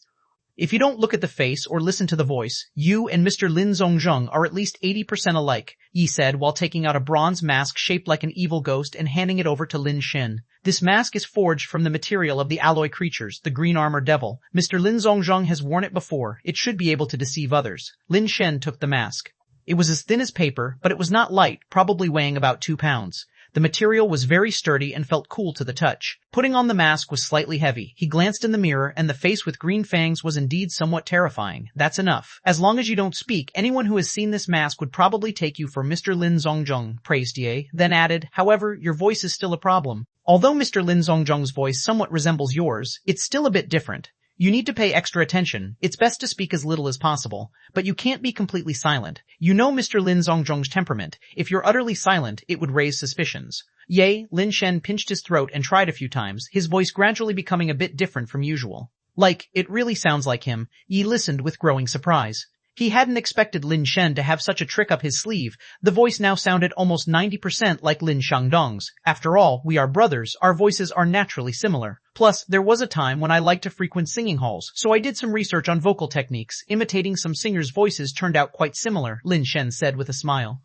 If you don't look at the face or listen to the voice, you and Mr. Lin Zongjung are at least 80% alike, Yi said while taking out a bronze mask shaped like an evil ghost and handing it over to Lin Shen. This mask is forged from the material of the alloy creatures, the green armor devil. Mr. Lin Zongjung has worn it before. It should be able to deceive others. Lin Shen took the mask. It was as thin as paper, but it was not light, probably weighing about 2 pounds. The material was very sturdy and felt cool to the touch. Putting on the mask was slightly heavy. He glanced in the mirror, and the face with green fangs was indeed somewhat terrifying. That's enough. As long as you don't speak, anyone who has seen this mask would probably take you for Mr. Lin Zongjung, praised Ye, then added, however, your voice is still a problem. Although Mr. Lin Zongjung's voice somewhat resembles yours, it's still a bit different. You need to pay extra attention. It's best to speak as little as possible, but you can't be completely silent. You know Mr. Lin Zongjung's temperament. If you're utterly silent, it would raise suspicions. Yea, Lin Shen pinched his throat and tried a few times, his voice gradually becoming a bit different from usual. Like, it really sounds like him. Yi listened with growing surprise. He hadn't expected Lin Shen to have such a trick up his sleeve. The voice now sounded almost 90% like Lin Xiangdong's. After all, we are brothers, our voices are naturally similar. Plus, there was a time when I liked to frequent singing halls, so I did some research on vocal techniques. Imitating some singers' voices turned out quite similar, Lin Shen said with a smile.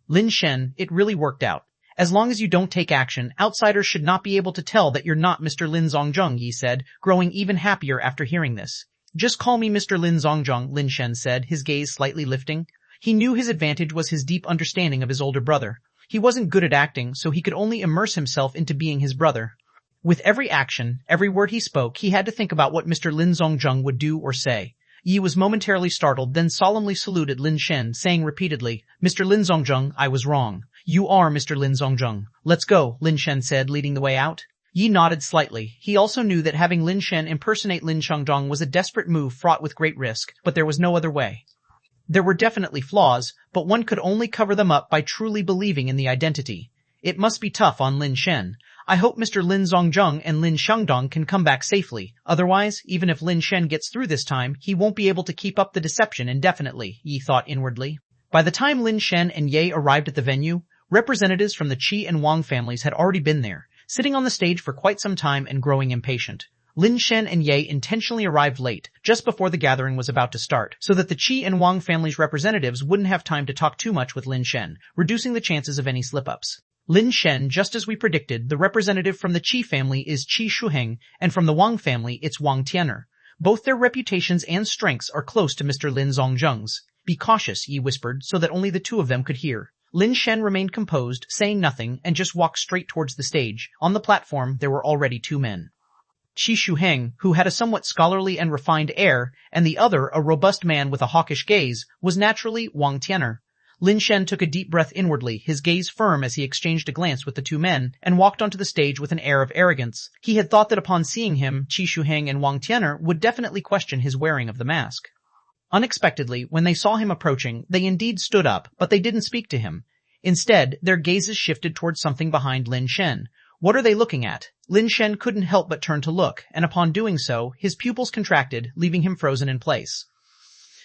Lin Shen, it really worked out. As long as you don't take action, outsiders should not be able to tell that you're not Mr. Lin Zongjung, Yi said, growing even happier after hearing this. Just call me Mr. Lin Zongjung, Lin Shen said, his gaze slightly lifting. He knew his advantage was his deep understanding of his older brother. He wasn't good at acting, so he could only immerse himself into being his brother. With every action, every word he spoke, he had to think about what Mr. Lin Zongjung would do or say. Yi was momentarily startled, then solemnly saluted Lin Shen, saying repeatedly, Mr. Lin Zongjung, I was wrong. You are Mr. Lin Zongjung. Let's go, Lin Shen said, leading the way out. Yi nodded slightly. He also knew that having Lin Shen impersonate Lin Xiangdong was a desperate move fraught with great risk, but there was no other way. There were definitely flaws, but one could only cover them up by truly believing in the identity. It must be tough on Lin Shen. I hope Mr. Lin Zongjung and Lin Xiangdong can come back safely. Otherwise, even if Lin Shen gets through this time, he won't be able to keep up the deception indefinitely, Yi thought inwardly. By the time Lin Shen and Ye arrived at the venue, representatives from the Ch and Wang families had already been there, sitting on the stage for quite some time and growing impatient. Lin Shen and Ye intentionally arrived late, just before the gathering was about to start, so that the Ch and Wang families' representatives wouldn't have time to talk too much with Lin Shen, reducing the chances of any slip-ups. Lin Shen, just as we predicted, the representative from the Ch family is Qi Shuheng, and from the Wang family it's Wang Tian'er. Both their reputations and strengths are close to Mr. Lin Zongjung's. Be cautious, Yi whispered, so that only the two of them could hear. Lin Shen remained composed, saying nothing, and just walked straight towards the stage. On the platform, there were already two men. Ch1, who had a somewhat scholarly and refined air, and the other, a robust man with a hawkish gaze, was naturally Wang Tian'er. Lin Shen took a deep breath inwardly, his gaze firm as he exchanged a glance with the two men, and walked onto the stage with an air of arrogance. He had thought that upon seeing him, Ch1 and Wang Tian'er would definitely question his wearing of the mask. Unexpectedly, when they saw him approaching, they indeed stood up, but they didn't speak to him. Instead, their gazes shifted towards something behind Lin Shen. What are they looking at? Lin Shen couldn't help but turn to look, and upon doing so, his pupils contracted, leaving him frozen in place.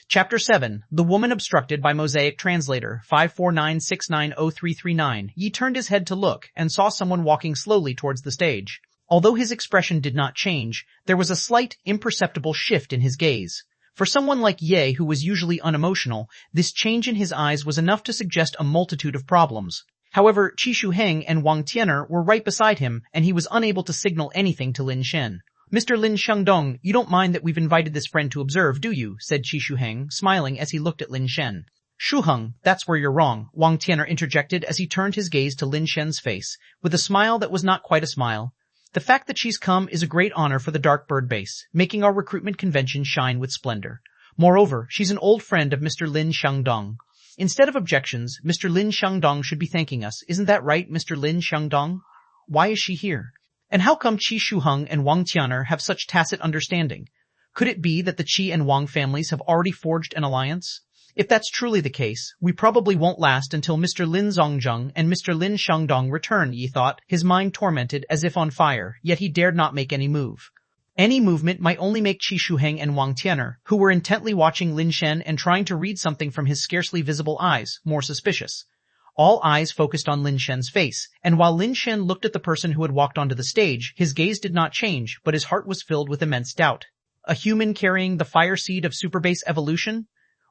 Chapter 7. The Woman Obstructed by Mosaic Translator 549690339. Yi turned his head to look, and saw someone walking slowly towards the stage. Although his expression did not change, there was a slight, imperceptible shift in his gaze. For someone like Ye, who was usually unemotional, this change in his eyes was enough to suggest a multitude of problems. However, Ch1 and Wang Tian'er were right beside him, and he was unable to signal anything to Lin Shen. Mr. Lin Shandong, you don't mind that we've invited this friend to observe, do you? Said Ch1, smiling as he looked at Lin Shen. Shuheng, that's where you're wrong, Wang Tian'er interjected as he turned his gaze to Lin Shen's face, with a smile that was not quite a smile. The fact that she's come is a great honor for the Dark Bird base, making our recruitment convention shine with splendor. Moreover, she's an old friend of Mr. Lin Shandong. Instead of objections, Mr. Lin Shandong should be thanking us. Isn't that right, Mr. Lin Shandong? Why is she here? And how come Ch1 and Wang Tian'er have such tacit understanding? Could it be that the Qi and Wang families have already forged an alliance? If that's truly the case, we probably won't last until Mr. Lin Zongjung and Mr. Lin Shandong return, Yi thought, his mind tormented as if on fire, yet he dared not make any move. Any movement might only make Ch1 and Wang Tian'er, who were intently watching Lin Shen and trying to read something from his scarcely visible eyes, more suspicious. All eyes focused on Lin Shen's face, and while Lin Shen looked at the person who had walked onto the stage, his gaze did not change, but his heart was filled with immense doubt. A human carrying the fire seed of superbase evolution?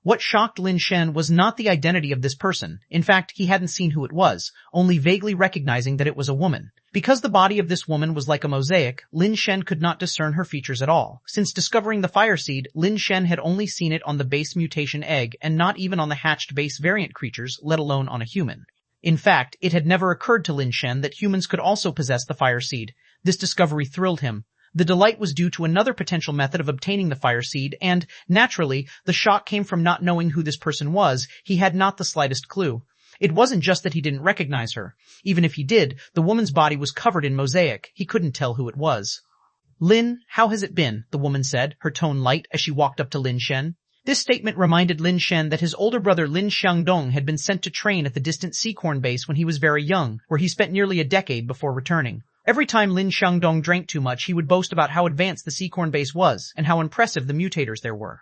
What shocked Lin Shen was not the identity of this person. In fact, he hadn't seen who it was, only vaguely recognizing that it was a woman. Because the body of this woman was like a mosaic, Lin Shen could not discern her features at all. Since discovering the fire seed, Lin Shen had only seen it on the base mutation egg and not even on the hatched base variant creatures, let alone on a human. In fact, it had never occurred to Lin Shen that humans could also possess the fire seed. This discovery thrilled him. The delight was due to another potential method of obtaining the fire seed, and, naturally, the shock came from not knowing who this person was. He had not the slightest clue. It wasn't just that he didn't recognize her. Even if he did, the woman's body was covered in mosaic. He couldn't tell who it was. Lin, how has it been? The woman said, her tone light as she walked up to Lin Shen. This statement reminded Lin Shen that his older brother Lin Xiangdong had been sent to train at the distant Seacorn base when he was very young, where he spent nearly a decade before returning. Every time Lin Xiangdong drank too much, he would boast about how advanced the Seacorn base was and how impressive the mutators there were.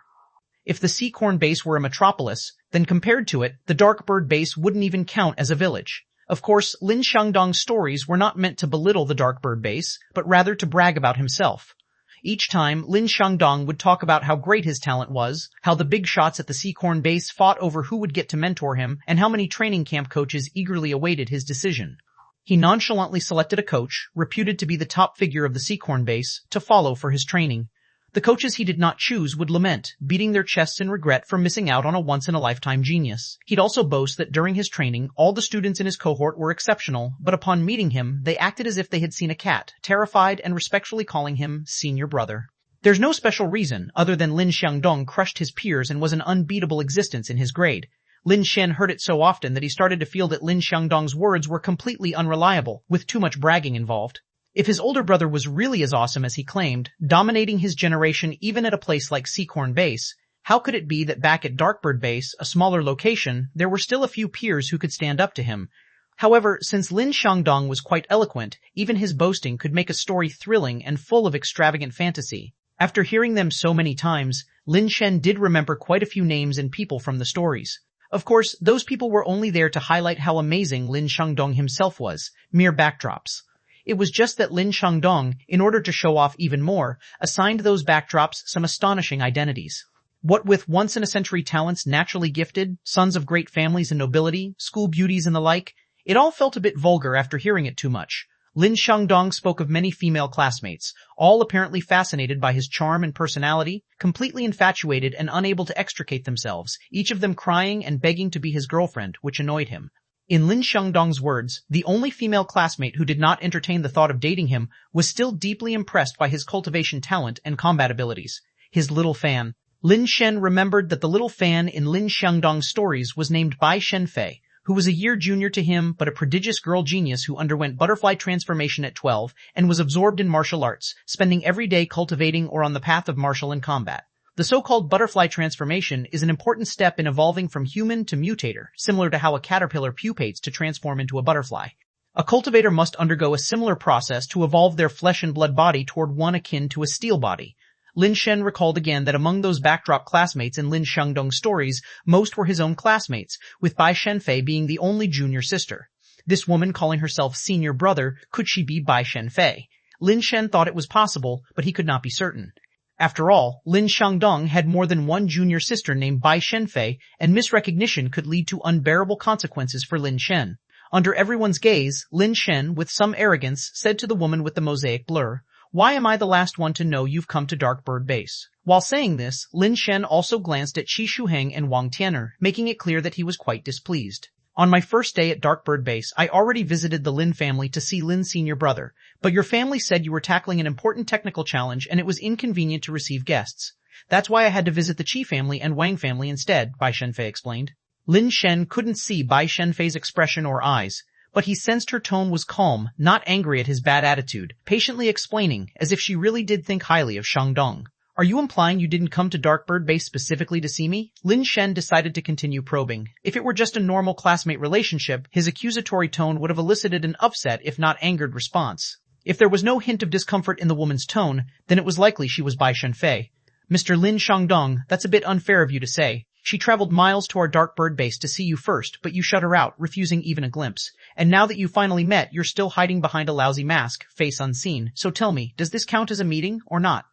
If the Seacorn base were a metropolis, then compared to it, the Dark Bird base wouldn't even count as a village. Of course, Lin Xiangdong's stories were not meant to belittle the Dark Bird base, but rather to brag about himself. Each time, Lin Xiangdong would talk about how great his talent was, how the big shots at the Seacorn base fought over who would get to mentor him, and how many training camp coaches eagerly awaited his decision. He nonchalantly selected a coach, reputed to be the top figure of the Seacorn base, to follow for his training. The coaches he did not choose would lament, beating their chests in regret for missing out on a once-in-a-lifetime genius. He'd also boast that during his training, all the students in his cohort were exceptional, but upon meeting him, they acted as if they had seen a cat, terrified and respectfully calling him senior brother. There's no special reason, other than Lin Xiangdong crushed his peers and was an unbeatable existence in his grade. Lin Shen heard it so often that he started to feel that Lin Xiangdong's words were completely unreliable, with too much bragging involved. If his older brother was really as awesome as he claimed, dominating his generation even at a place like Seacorn Base, how could it be that back at Darkbird Base, a smaller location, there were still a few peers who could stand up to him? However, since Lin Xiangdong was quite eloquent, even his boasting could make a story thrilling and full of extravagant fantasy. After hearing them so many times, Lin Shen did remember quite a few names and people from the stories. Of course, those people were only there to highlight how amazing Lin Xiangdong himself was, mere backdrops. It was just that Lin Xiangdong, in order to show off even more, assigned those backdrops some astonishing identities. What with once-in-a-century talents naturally gifted, sons of great families and nobility, school beauties and the like, it all felt a bit vulgar after hearing it too much. Lin Shen spoke of many female classmates, all apparently fascinated by his charm and personality, completely infatuated and unable to extricate themselves, each of them crying and begging to be his girlfriend, which annoyed him. In Lin Shen's words, the only female classmate who did not entertain the thought of dating him was still deeply impressed by his cultivation talent and combat abilities. His little fan. Lin Shen remembered that the little fan in Lin Shen's stories was named Bai Shenfei, who was a year junior to him but a prodigious girl genius who underwent butterfly transformation at 12 and was absorbed in martial arts, spending every day cultivating or on the path of martial and combat. The so-called butterfly transformation is an important step in evolving from human to mutator, similar to how a caterpillar pupates to transform into a butterfly. A cultivator must undergo a similar process to evolve their flesh and blood body toward one akin to a steel body. Lin Shen recalled again that among those backdrop classmates in Lin Shen's stories, most were his own classmates, with Bai Shenfei being the only junior sister. This woman calling herself senior brother, could she be Bai Shenfei? Lin Shen thought it was possible, but he could not be certain. After all, Lin Shen had more than one junior sister named Bai Shenfei, and misrecognition could lead to unbearable consequences for Lin Shen. Under everyone's gaze, Lin Shen, with some arrogance, said to the woman with the mosaic blur, "Why am I the last one to know you've come to Dark Bird Base?" While saying this, Lin Shen also glanced at Ch1 and Wang Tian'er, making it clear that he was quite displeased. "On my first day at Dark Bird Base, I already visited the Lin family to see Lin's senior brother, but your family said you were tackling an important technical challenge and it was inconvenient to receive guests. That's why I had to visit the Qi family and Wang family instead," Bai Shenfei explained. Lin Shen couldn't see Bai Shenfei's expression or eyes, but he sensed her tone was calm, not angry at his bad attitude, patiently explaining, as if she really did think highly of Shandong. "Are you implying you didn't come to Dark Bird Base specifically to see me?" Lin Shen decided to continue probing. If it were just a normal classmate relationship, his accusatory tone would have elicited an upset if not angered response. If there was no hint of discomfort in the woman's tone, then it was likely she was Bai Shenfei. "Mr. Lin Shandong, that's a bit unfair of you to say. She traveled miles to our Dark Bird Base to see you first, but you shut her out, refusing even a glimpse. And now that you finally met, you're still hiding behind a lousy mask, face unseen. So tell me, does this count as a meeting or not?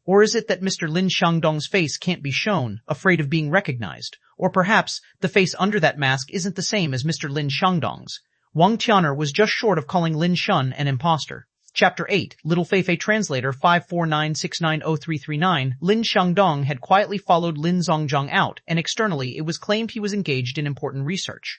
Or is it that Mr. Lin Shandong's face can't be shown, afraid of being recognized? Or perhaps the face under that mask isn't the same as Mr. Lin Shandong's?" Wang Tian'er was just short of calling Lin Shen an imposter. Chapter 8, Little Feifei Translator 549690339. Lin Shandong had quietly followed Lin Zongzhang out, and externally it was claimed he was engaged in important research.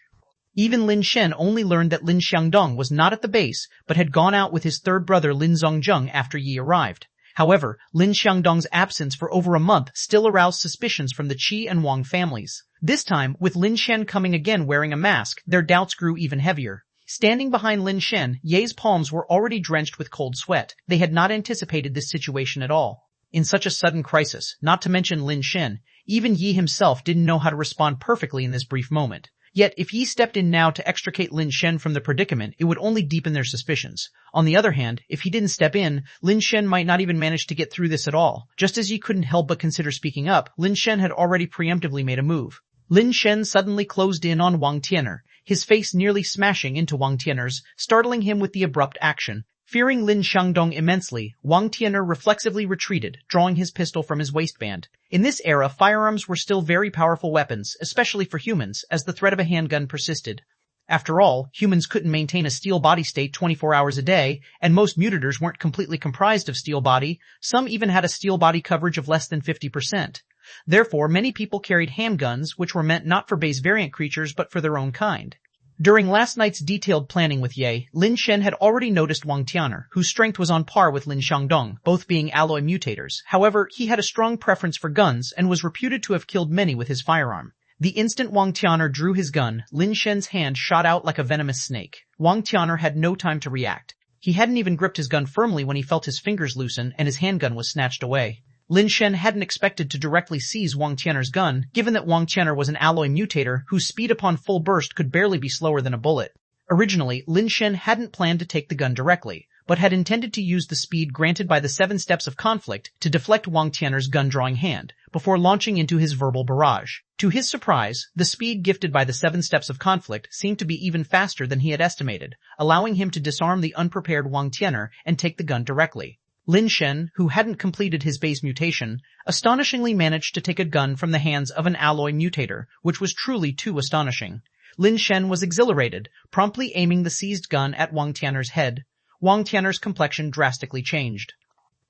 Even Lin Shen only learned that Lin Shandong was not at the base, but had gone out with his third brother Lin Zongzhang after Yi arrived. However, Lin Shandong's absence for over a month still aroused suspicions from the Qi and Wang families. This time, with Lin Shen coming again wearing a mask, their doubts grew even heavier. Standing behind Lin Shen, Ye's palms were already drenched with cold sweat. They had not anticipated this situation at all. In such a sudden crisis, not to mention Lin Shen, even Yi himself didn't know how to respond perfectly in this brief moment. Yet, if Yi stepped in now to extricate Lin Shen from the predicament, it would only deepen their suspicions. On the other hand, if he didn't step in, Lin Shen might not even manage to get through this at all. Just as Yi couldn't help but consider speaking up, Lin Shen had already preemptively made a move. Lin Shen suddenly closed in on Wang Tian'er, his face nearly smashing into Wang Tian'er's, startling him with the abrupt action. Fearing Lin Shandong immensely, Wang Tian'er reflexively retreated, drawing his pistol from his waistband. In this era, firearms were still very powerful weapons, especially for humans, as the threat of a handgun persisted. After all, humans couldn't maintain a steel body state 24 hours a day, and most mutators weren't completely comprised of steel body. Some even had a steel body coverage of less than 50%. Therefore, many people carried handguns, which were meant not for base variant creatures but for their own kind. During last night's detailed planning with Ye, Lin Shen had already noticed Wang Tian'er, whose strength was on par with Lin Shandong, both being alloy mutators. However, he had a strong preference for guns and was reputed to have killed many with his firearm. The instant Wang Tian'er drew his gun, Lin Shen's hand shot out like a venomous snake. Wang Tian'er had no time to react. He hadn't even gripped his gun firmly when he felt his fingers loosen and his handgun was snatched away. Lin Shen hadn't expected to directly seize Wang Tian'er's gun, given that Wang Tian'er was an alloy mutator whose speed upon full burst could barely be slower than a bullet. Originally, Lin Shen hadn't planned to take the gun directly, but had intended to use the speed granted by the 7 steps of conflict to deflect Wang Tian'er's gun-drawing hand, before launching into his verbal barrage. To his surprise, the speed gifted by the 7 steps of conflict seemed to be even faster than he had estimated, allowing him to disarm the unprepared Wang Tian'er and take the gun directly. Lin Shen, who hadn't completed his base mutation, astonishingly managed to take a gun from the hands of an alloy mutator, which was truly too astonishing. Lin Shen was exhilarated, promptly aiming the seized gun at Wang Tian'er's head. Wang Tian'er's complexion drastically changed.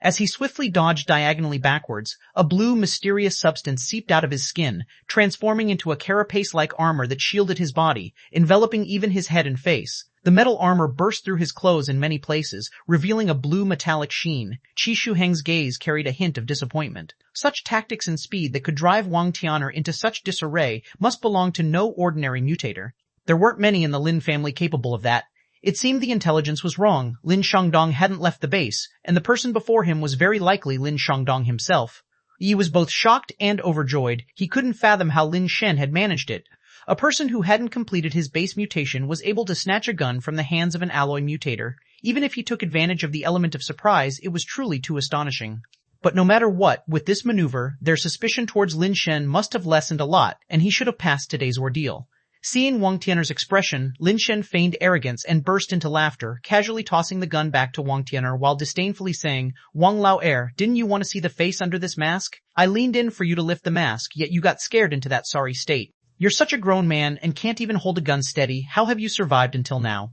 As he swiftly dodged diagonally backwards, a blue, mysterious substance seeped out of his skin, transforming into a carapace-like armor that shielded his body, enveloping even his head and face. The metal armor burst through his clothes in many places, revealing a blue metallic sheen. Ch1's gaze carried a hint of disappointment. Such tactics and speed that could drive Wang Tian'er into such disarray must belong to no ordinary mutator. There weren't many in the Lin family capable of that. It seemed the intelligence was wrong. Lin Shandong hadn't left the base, and the person before him was very likely Lin Shandong himself. He was both shocked and overjoyed. He couldn't fathom how Lin Shen had managed it. A person who hadn't completed his base mutation was able to snatch a gun from the hands of an alloy mutator. Even if he took advantage of the element of surprise, it was truly too astonishing. But no matter what, with this maneuver, their suspicion towards Lin Shen must have lessened a lot, and he should have passed today's ordeal. Seeing Wang Tian'er's expression, Lin Shen feigned arrogance and burst into laughter, casually tossing the gun back to Wang Tian'er while disdainfully saying, "Wang Lao didn't you want to see the face under this mask? I leaned in for you to lift the mask, yet you got scared into that sorry state. You're such a grown man and can't even hold a gun steady. How have you survived until now?"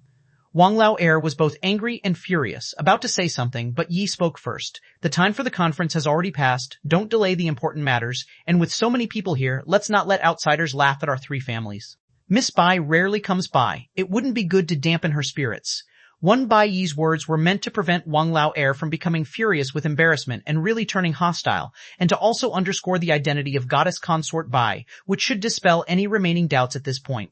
Wang Lao was both angry and furious, about to say something, but Yi spoke first. "The time for the conference has already passed. Don't delay the important matters, and with so many people here, let's not let outsiders laugh at our three families. Miss Bai rarely comes by. It wouldn't be good to dampen her spirits." Bai Yi's words were meant to prevent Wang Lao from becoming furious with embarrassment and really turning hostile, and to also underscore the identity of goddess consort Bai, which should dispel any remaining doubts at this point.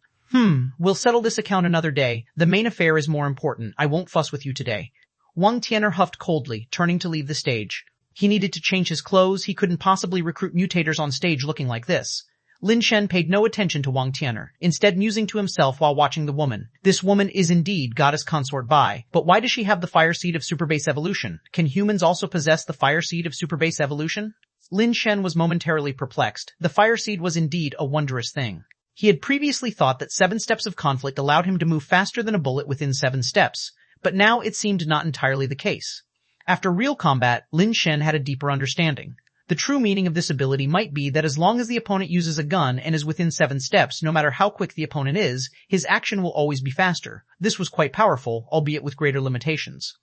We'll settle this account another day. The main affair is more important. I won't fuss with you today." Wang Tian'er huffed coldly, turning to leave the stage. He needed to change his clothes. He couldn't possibly recruit mutators on stage looking like this. Lin Shen paid no attention to Wang Tian'er, instead musing to himself while watching the woman. This woman is indeed goddess consort Bai, but why does she have the fire seed of superbase evolution? Can humans also possess the fire seed of superbase evolution? Lin Shen was momentarily perplexed. The fire seed was indeed a wondrous thing. He had previously thought that 7 steps of conflict allowed him to move faster than a bullet within 7 steps, but now it seemed not entirely the case. After real combat, Lin Shen had a deeper understanding. The true meaning of this ability might be that as long as the opponent uses a gun and is within 7 steps, no matter how quick the opponent is, his action will always be faster. This was quite powerful, albeit with greater limitations.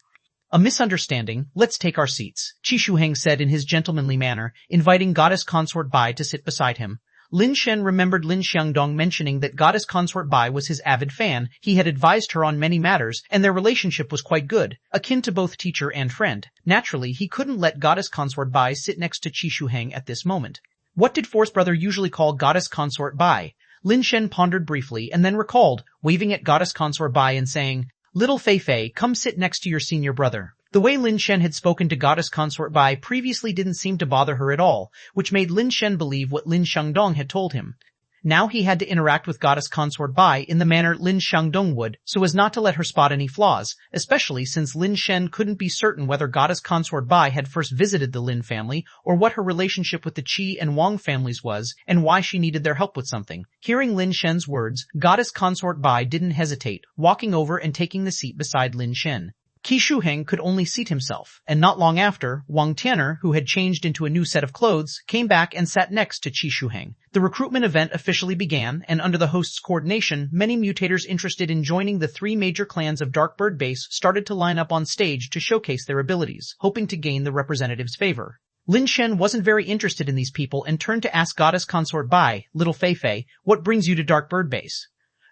"A misunderstanding. Let's take our seats," Ch1 said in his gentlemanly manner, inviting goddess consort Bai to sit beside him. Lin Shen remembered Lin Xiangdong mentioning that goddess consort Bai was his avid fan. He had advised her on many matters, and their relationship was quite good, akin to both teacher and friend. Naturally, he couldn't let goddess consort Bai sit next to Ch1 at this moment. What did fourth brother usually call goddess consort Bai? Lin Shen pondered briefly and then recalled, waving at goddess consort Bai and saying, "Little Fei Fei, come sit next to your senior brother." The way Lin Shen had spoken to goddess consort Bai previously didn't seem to bother her at all, which made Lin Shen believe what Lin Xiangdong had told him. Now he had to interact with goddess consort Bai in the manner Lin Xiangdong would, so as not to let her spot any flaws, especially since Lin Shen couldn't be certain whether goddess consort Bai had first visited the Lin family or what her relationship with the Qi and Wang families was and why she needed their help with something. Hearing Lin Shen's words, goddess consort Bai didn't hesitate, walking over and taking the seat beside Lin Shen. Ch1 could only seat himself, and not long after, Wang Tian'er, who had changed into a new set of clothes, came back and sat next to Ch1. The recruitment event officially began, and under the host's coordination, many mutators interested in joining the 3 major clans of Darkbird Base started to line up on stage to showcase their abilities, hoping to gain the representative's favor. Lin Shen wasn't very interested in these people and turned to ask goddess consort Bai, "Little Fei Fei, what brings you to Darkbird Base?"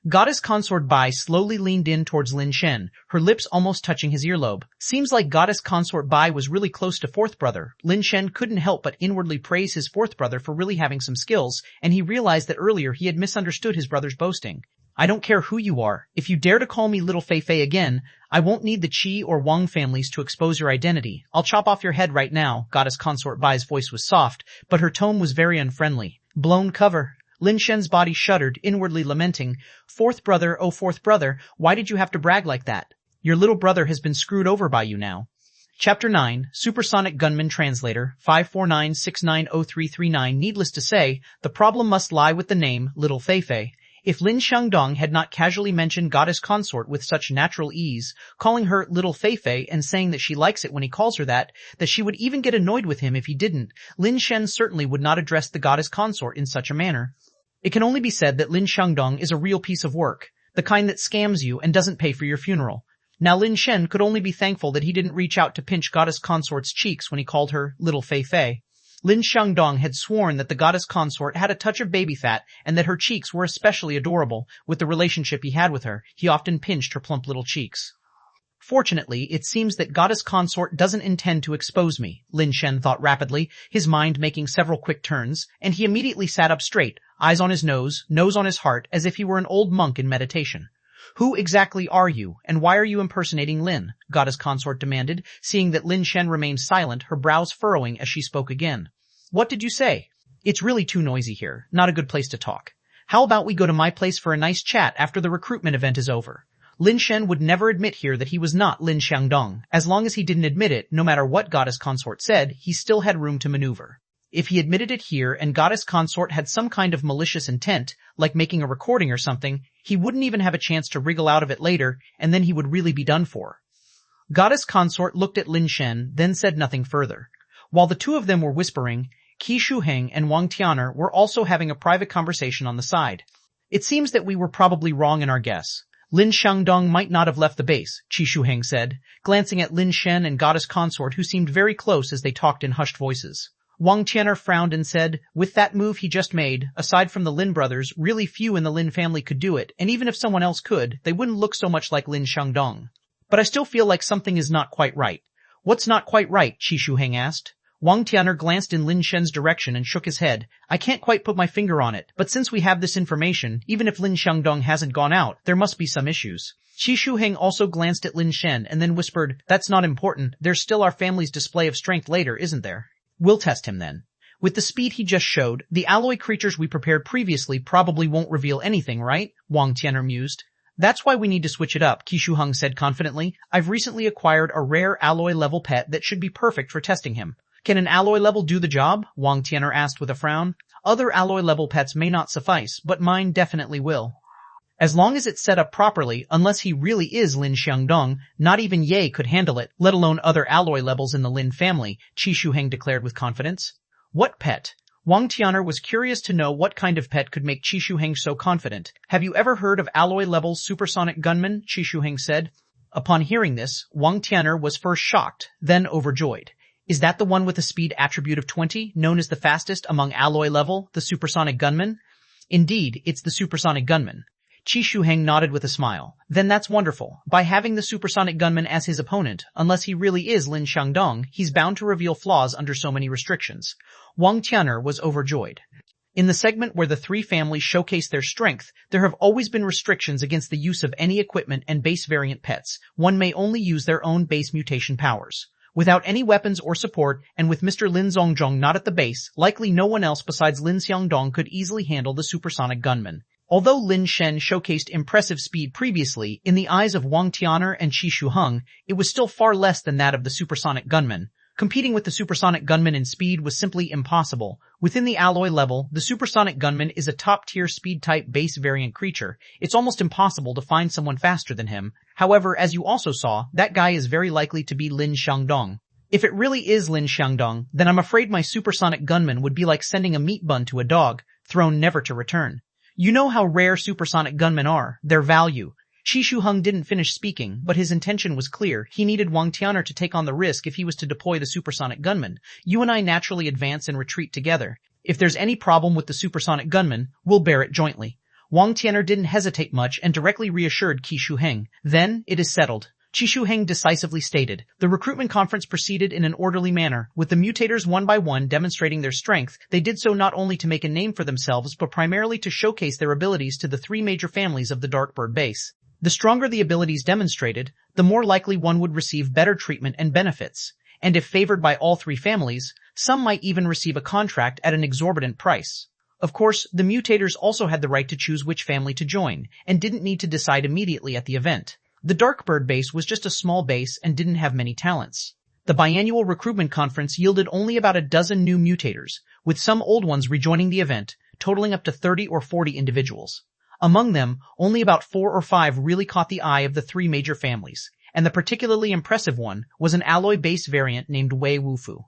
Goddess consort Bai slowly leaned in towards Lin Shen, her lips almost touching his earlobe. Seems like goddess consort Bai was really close to fourth brother. Lin Shen couldn't help but inwardly praise his fourth brother for really having some skills, and he realized that earlier he had misunderstood his brother's boasting. "I don't care who you are. If you dare to call me Little Fei Fei again, I won't need the Qi or Wang families to expose your identity. I'll chop off your head right now." Goddess consort Bai's voice was soft, but her tone was very unfriendly. "Blown cover." Lin Shen's body shuddered, inwardly lamenting, "Fourth brother, oh fourth brother, why did you have to brag like that? Your little brother has been screwed over by you now." Chapter 9, Supersonic Gunman Translator, 549690339. Needless to say, the problem must lie with the name, Little Fei Fei. If Lin Xiangdong had not casually mentioned goddess consort with such natural ease, calling her Little Fei Fei and saying that she likes it when he calls her that she would even get annoyed with him if he didn't, Lin Shen certainly would not address the goddess consort in such a manner. It can only be said that Lin Xiangdong is a real piece of work, the kind that scams you and doesn't pay for your funeral. Now Lin Shen could only be thankful that he didn't reach out to pinch goddess consort's cheeks when he called her little Fei Fei. Lin Xiangdong had sworn that the goddess consort had a touch of baby fat and that her cheeks were especially adorable. With the relationship he had with her, he often pinched her plump little cheeks. Fortunately, it seems that goddess consort doesn't intend to expose me, Lin Shen thought rapidly, his mind making several quick turns, and he immediately sat up straight, eyes on his nose on his heart, as if he were an old monk in meditation. Who exactly are you, and why are you impersonating Lin? Goddess consort demanded, seeing that Lin Shen remained silent, her brows furrowing as she spoke again. What did you say? It's really too noisy here, not a good place to talk. How about we go to my place for a nice chat after the recruitment event is over? Lin Shen would never admit here that he was not Lin Xiangdong. As long as he didn't admit it, no matter what goddess consort said, he still had room to maneuver. If he admitted it here and goddess consort had some kind of malicious intent, like making a recording or something, he wouldn't even have a chance to wriggle out of it later, and then he would really be done for. Goddess consort looked at Lin Shen, then said nothing further. While the two of them were whispering, Qi Shuheng and Wang Tianer were also having a private conversation on the side. It seems that we were probably wrong in our guess. Lin Xiangdong might not have left the base, Qi Shuheng said, glancing at Lin Shen and goddess consort who seemed very close as they talked in hushed voices. Wang Tianer frowned and said, with that move he just made, aside from the Lin brothers, really few in the Lin family could do it, and even if someone else could, they wouldn't look so much like Lin Xiangdong. But I still feel like something is not quite right. What's not quite right? Qi Shuheng asked. Wang Tianer glanced in Lin Shen's direction and shook his head. I can't quite put my finger on it, but since we have this information, even if Lin Xiangdong hasn't gone out, there must be some issues. Qi Shuheng also glanced at Lin Shen and then whispered, that's not important, there's still our family's display of strength later, isn't there? We'll test him then. With the speed he just showed, the alloy creatures we prepared previously probably won't reveal anything, right? Wang Tianer mused. That's why we need to switch it up, Qi Shuheng said confidently. I've recently acquired a rare alloy level pet that should be perfect for testing him. Can an alloy level do the job? Wang Tianer asked with a frown. Other alloy level pets may not suffice, but mine definitely will. As long as it's set up properly, unless he really is Lin Xiangdong, not even Ye could handle it, let alone other alloy levels in the Lin family, Qi Shuheng declared with confidence. What pet? Wang Tianer was curious to know what kind of pet could make Qi Shuheng so confident. Have you ever heard of alloy level supersonic gunman? Qi Shuheng said. Upon hearing this, Wang Tianer was first shocked, then overjoyed. Is that the one with a speed attribute of 20, known as the fastest among alloy level, the supersonic gunman? Indeed, it's the supersonic gunman. Qi Shuheng nodded with a smile. Then that's wonderful. By having the supersonic gunman as his opponent, unless he really is Lin Xiangdong, he's bound to reveal flaws under so many restrictions. Wang Tianer was overjoyed. In the segment where the three families showcase their strength, there have always been restrictions against the use of any equipment and base variant pets. One may only use their own base mutation powers. Without any weapons or support, and with Mr. Lin Zongjong not at the base, likely no one else besides Lin Xiangdong could easily handle the supersonic gunman. Although Lin Shen showcased impressive speed previously, in the eyes of Wang Tianer and Qi Shuheng, it was still far less than that of the supersonic gunman. Competing with the supersonic gunman in speed was simply impossible. Within the alloy level, the supersonic gunman is a top-tier speed-type base variant creature. It's almost impossible to find someone faster than him. However, as you also saw, that guy is very likely to be Lin Xiangdong. If it really is Lin Xiangdong, then I'm afraid my supersonic gunman would be like sending a meat bun to a dog, thrown never to return. You know how rare supersonic gunmen are, their value. Qi Shuheng didn't finish speaking, but his intention was clear. He needed Wang Tianer to take on the risk if he was to deploy the supersonic gunman. You and I naturally advance and retreat together. If there's any problem with the supersonic gunman, we'll bear it jointly. Wang Tianer didn't hesitate much and directly reassured Qi Shuheng. Then, it is settled. Qi Shuheng decisively stated. The recruitment conference proceeded in an orderly manner, with the mutators one by one demonstrating their strength. They did so not only to make a name for themselves, but primarily to showcase their abilities to the three major families of the Darkbird base. The stronger the abilities demonstrated, the more likely one would receive better treatment and benefits. And if favored by all three families, some might even receive a contract at an exorbitant price. Of course, the mutators also had the right to choose which family to join, and didn't need to decide immediately at the event. The Darkbird base was just a small base and didn't have many talents. The biannual recruitment conference yielded only about a dozen new mutators, with some old ones rejoining the event, totaling up to 30 or 40 individuals. Among them, only about 4 or 5 really caught the eye of the three major families, and the particularly impressive one was an alloy base variant named Wei Wufu.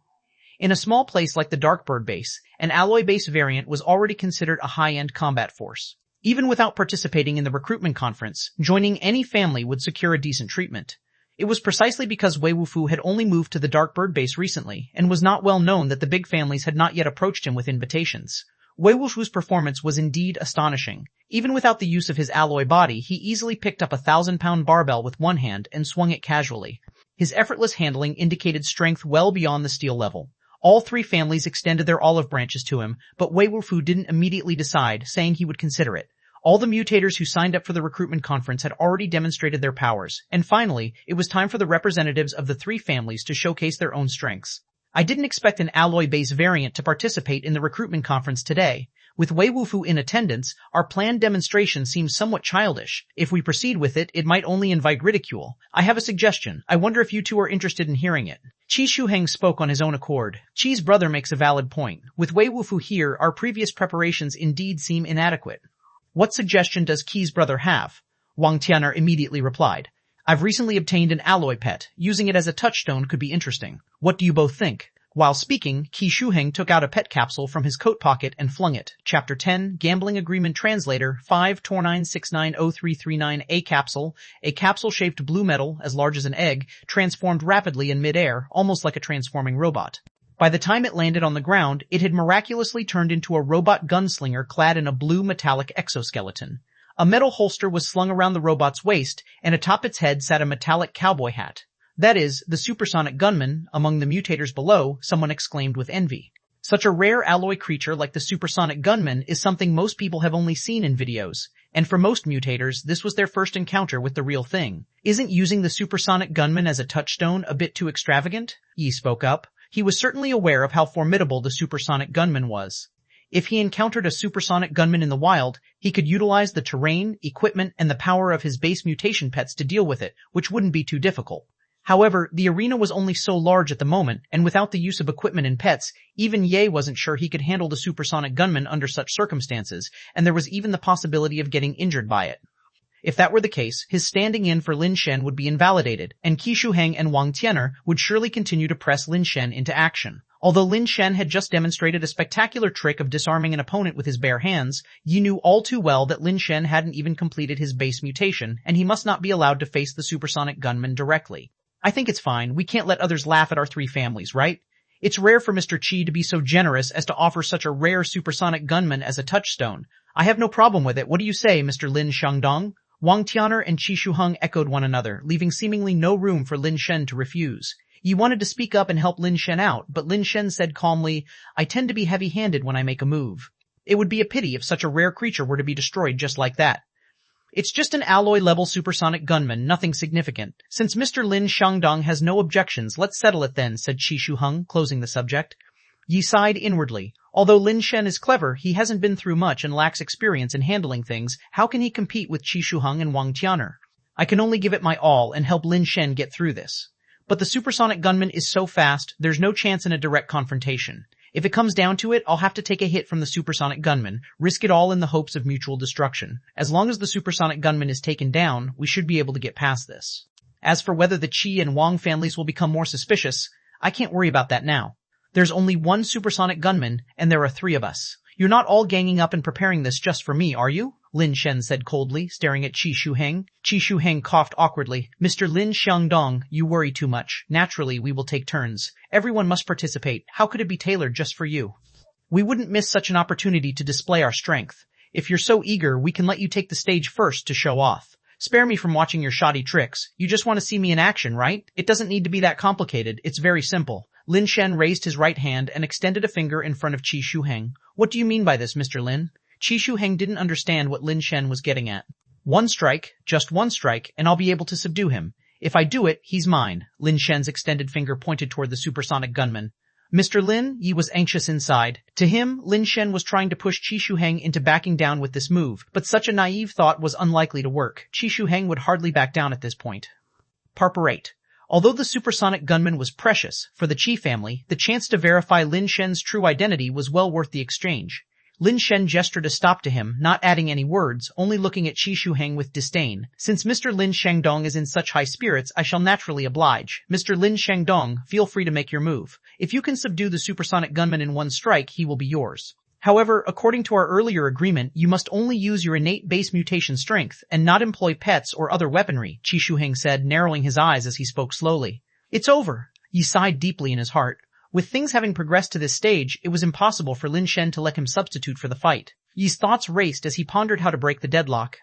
In a small place like the Darkbird base, an alloy base variant was already considered a high-end combat force. Even without participating in the recruitment conference, joining any family would secure a decent treatment. It was precisely because Wei Wufu had only moved to the Dark Bird base recently and was not well known that the big families had not yet approached him with invitations. Wei Wufu's performance was indeed astonishing. Even without the use of his alloy body, he easily picked up a 1,000-pound barbell with one hand and swung it casually. His effortless handling indicated strength well beyond the steel level. All three families extended their olive branches to him, but Wei Wufu didn't immediately decide, saying he would consider it. All the mutators who signed up for the recruitment conference had already demonstrated their powers, and finally, it was time for the representatives of the three families to showcase their own strengths. I didn't expect an alloy-based variant to participate in the recruitment conference today. With Wei Wufu in attendance, our planned demonstration seems somewhat childish. If we proceed with it, it might only invite ridicule. I have a suggestion. I wonder if you two are interested in hearing it. Ch1 spoke on his own accord. Chi's brother makes a valid point. With Wei Wufu here, our previous preparations indeed seem inadequate. What suggestion does Qi's brother have? Wang Tian'er immediately replied. I've recently obtained an alloy pet. Using it as a touchstone could be interesting. What do you both think? While speaking, Qi Shuheng took out a pet capsule from his coat pocket and flung it. Chapter 10, Gambling Agreement Translator, 5-29690339 A capsule, a capsule-shaped blue metal, as large as an egg, transformed rapidly in mid-air, almost like a transforming robot. By the time it landed on the ground, it had miraculously turned into a robot gunslinger clad in a blue metallic exoskeleton. A metal holster was slung around the robot's waist, and atop its head sat a metallic cowboy hat. That is, the supersonic gunman. Among the mutators below, someone exclaimed with envy. Such a rare alloy creature like the supersonic gunman is something most people have only seen in videos, and for most mutators, this was their first encounter with the real thing. Isn't using the supersonic gunman as a touchstone a bit too extravagant? Yi spoke up. He was certainly aware of how formidable the supersonic gunman was. If he encountered a supersonic gunman in the wild, he could utilize the terrain, equipment, and the power of his base mutation pets to deal with it, which wouldn't be too difficult. However, the arena was only so large at the moment, and without the use of equipment and pets, even Ye wasn't sure he could handle the supersonic gunman under such circumstances, and there was even the possibility of getting injured by it. If that were the case, his standing in for Lin Shen would be invalidated, and Qi Shuheng and Wang Tian'er would surely continue to press Lin Shen into action. Although Lin Shen had just demonstrated a spectacular trick of disarming an opponent with his bare hands, Yi knew all too well that Lin Shen hadn't even completed his base mutation, and he must not be allowed to face the supersonic gunman directly. I think it's fine. We can't let others laugh at our three families, right? It's rare for Mr. Qi to be so generous as to offer such a rare supersonic gunman as a touchstone. I have no problem with it. What do you say, Mr. Lin Shangdong? Wang Tian'er and Qi Shuheng echoed one another, leaving seemingly no room for Lin Shen to refuse. Yi wanted to speak up and help Lin Shen out, but Lin Shen said calmly, I tend to be heavy-handed when I make a move. It would be a pity if such a rare creature were to be destroyed just like that. It's just an alloy-level supersonic gunman, nothing significant. Since Mr. Lin Shangdong has no objections, let's settle it then, said Qi Shuheng, closing the subject. Yi sighed inwardly. Although Lin Shen is clever, he hasn't been through much and lacks experience in handling things. How can he compete with Qi Shuheng and Wang Tian'er? I can only give it my all and help Lin Shen get through this. But the supersonic gunman is so fast, there's no chance in a direct confrontation. If it comes down to it, I'll have to take a hit from the supersonic gunman, risk it all in the hopes of mutual destruction. As long as the supersonic gunman is taken down, we should be able to get past this. As for whether the Qi and Wang families will become more suspicious, I can't worry about that now. There's only one supersonic gunman, and there are three of us. You're not all ganging up and preparing this just for me, are you? Lin Shen said coldly, staring at Qi Shuheng. Qi Shuheng coughed awkwardly. Mr. Lin Xiangdong, you worry too much. Naturally, we will take turns. Everyone must participate. How could it be tailored just for you? We wouldn't miss such an opportunity to display our strength. If you're so eager, we can let you take the stage first to show off. Spare me from watching your shoddy tricks. You just want to see me in action, right? It doesn't need to be that complicated. It's very simple. Lin Shen raised his right hand and extended a finger in front of Qi Shuheng. What do you mean by this, Mr. Lin? Qi Shuheng didn't understand what Lin Shen was getting at. One strike, just one strike, and I'll be able to subdue him. If I do it, he's mine. Lin Shen's extended finger pointed toward the supersonic gunman. Mr. Lin, Yi was anxious inside. To him, Lin Shen was trying to push Qi Shuheng into backing down with this move, but such a naive thought was unlikely to work. Qi Shuheng would hardly back down at this point. Parper 8. Although the supersonic gunman was precious, for the Qi family, the chance to verify Lin Shen's true identity was well worth the exchange. Lin Shen gestured a stop to him, not adding any words, only looking at Qi Shuheng with disdain. Since Mr. Lin Shangdong is in such high spirits, I shall naturally oblige. Mr. Lin Shangdong, feel free to make your move. If you can subdue the supersonic gunman in one strike, he will be yours. However, according to our earlier agreement, you must only use your innate base mutation strength and not employ pets or other weaponry, Ch1 said, narrowing his eyes as he spoke slowly. It's over. Yi sighed deeply in his heart. With things having progressed to this stage, it was impossible for Lin Shen to let him substitute for the fight. Yi's thoughts raced as he pondered how to break the deadlock.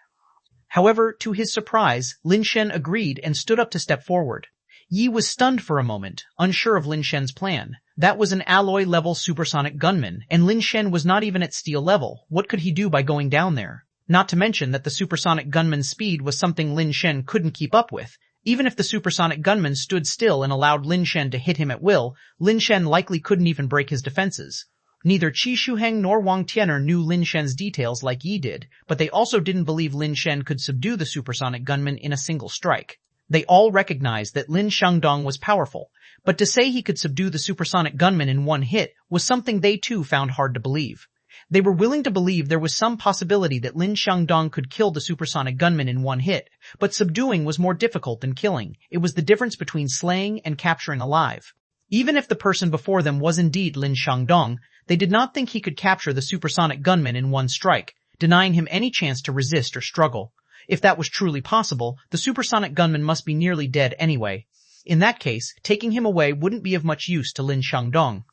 However, to his surprise, Lin Shen agreed and stood up to step forward. Yi was stunned for a moment, unsure of Lin Shen's plan. That was an alloy-level supersonic gunman, and Lin Shen was not even at steel level. What could he do by going down there? Not to mention that the supersonic gunman's speed was something Lin Shen couldn't keep up with. Even if the supersonic gunman stood still and allowed Lin Shen to hit him at will, Lin Shen likely couldn't even break his defenses. Neither Ch1 nor Wang Tian'er knew Lin Shen's details like Yi did, but they also didn't believe Lin Shen could subdue the supersonic gunman in a single strike. They all recognized that Lin Shandong was powerful, but to say he could subdue the supersonic gunman in one hit was something they too found hard to believe. They were willing to believe there was some possibility that Lin Shandong could kill the supersonic gunman in one hit, but subduing was more difficult than killing. It was the difference between slaying and capturing alive. Even if the person before them was indeed Lin Shandong, they did not think he could capture the supersonic gunman in one strike, denying him any chance to resist or struggle. If that was truly possible, the supersonic gunman must be nearly dead anyway. In that case, taking him away wouldn't be of much use to Lin Shandong.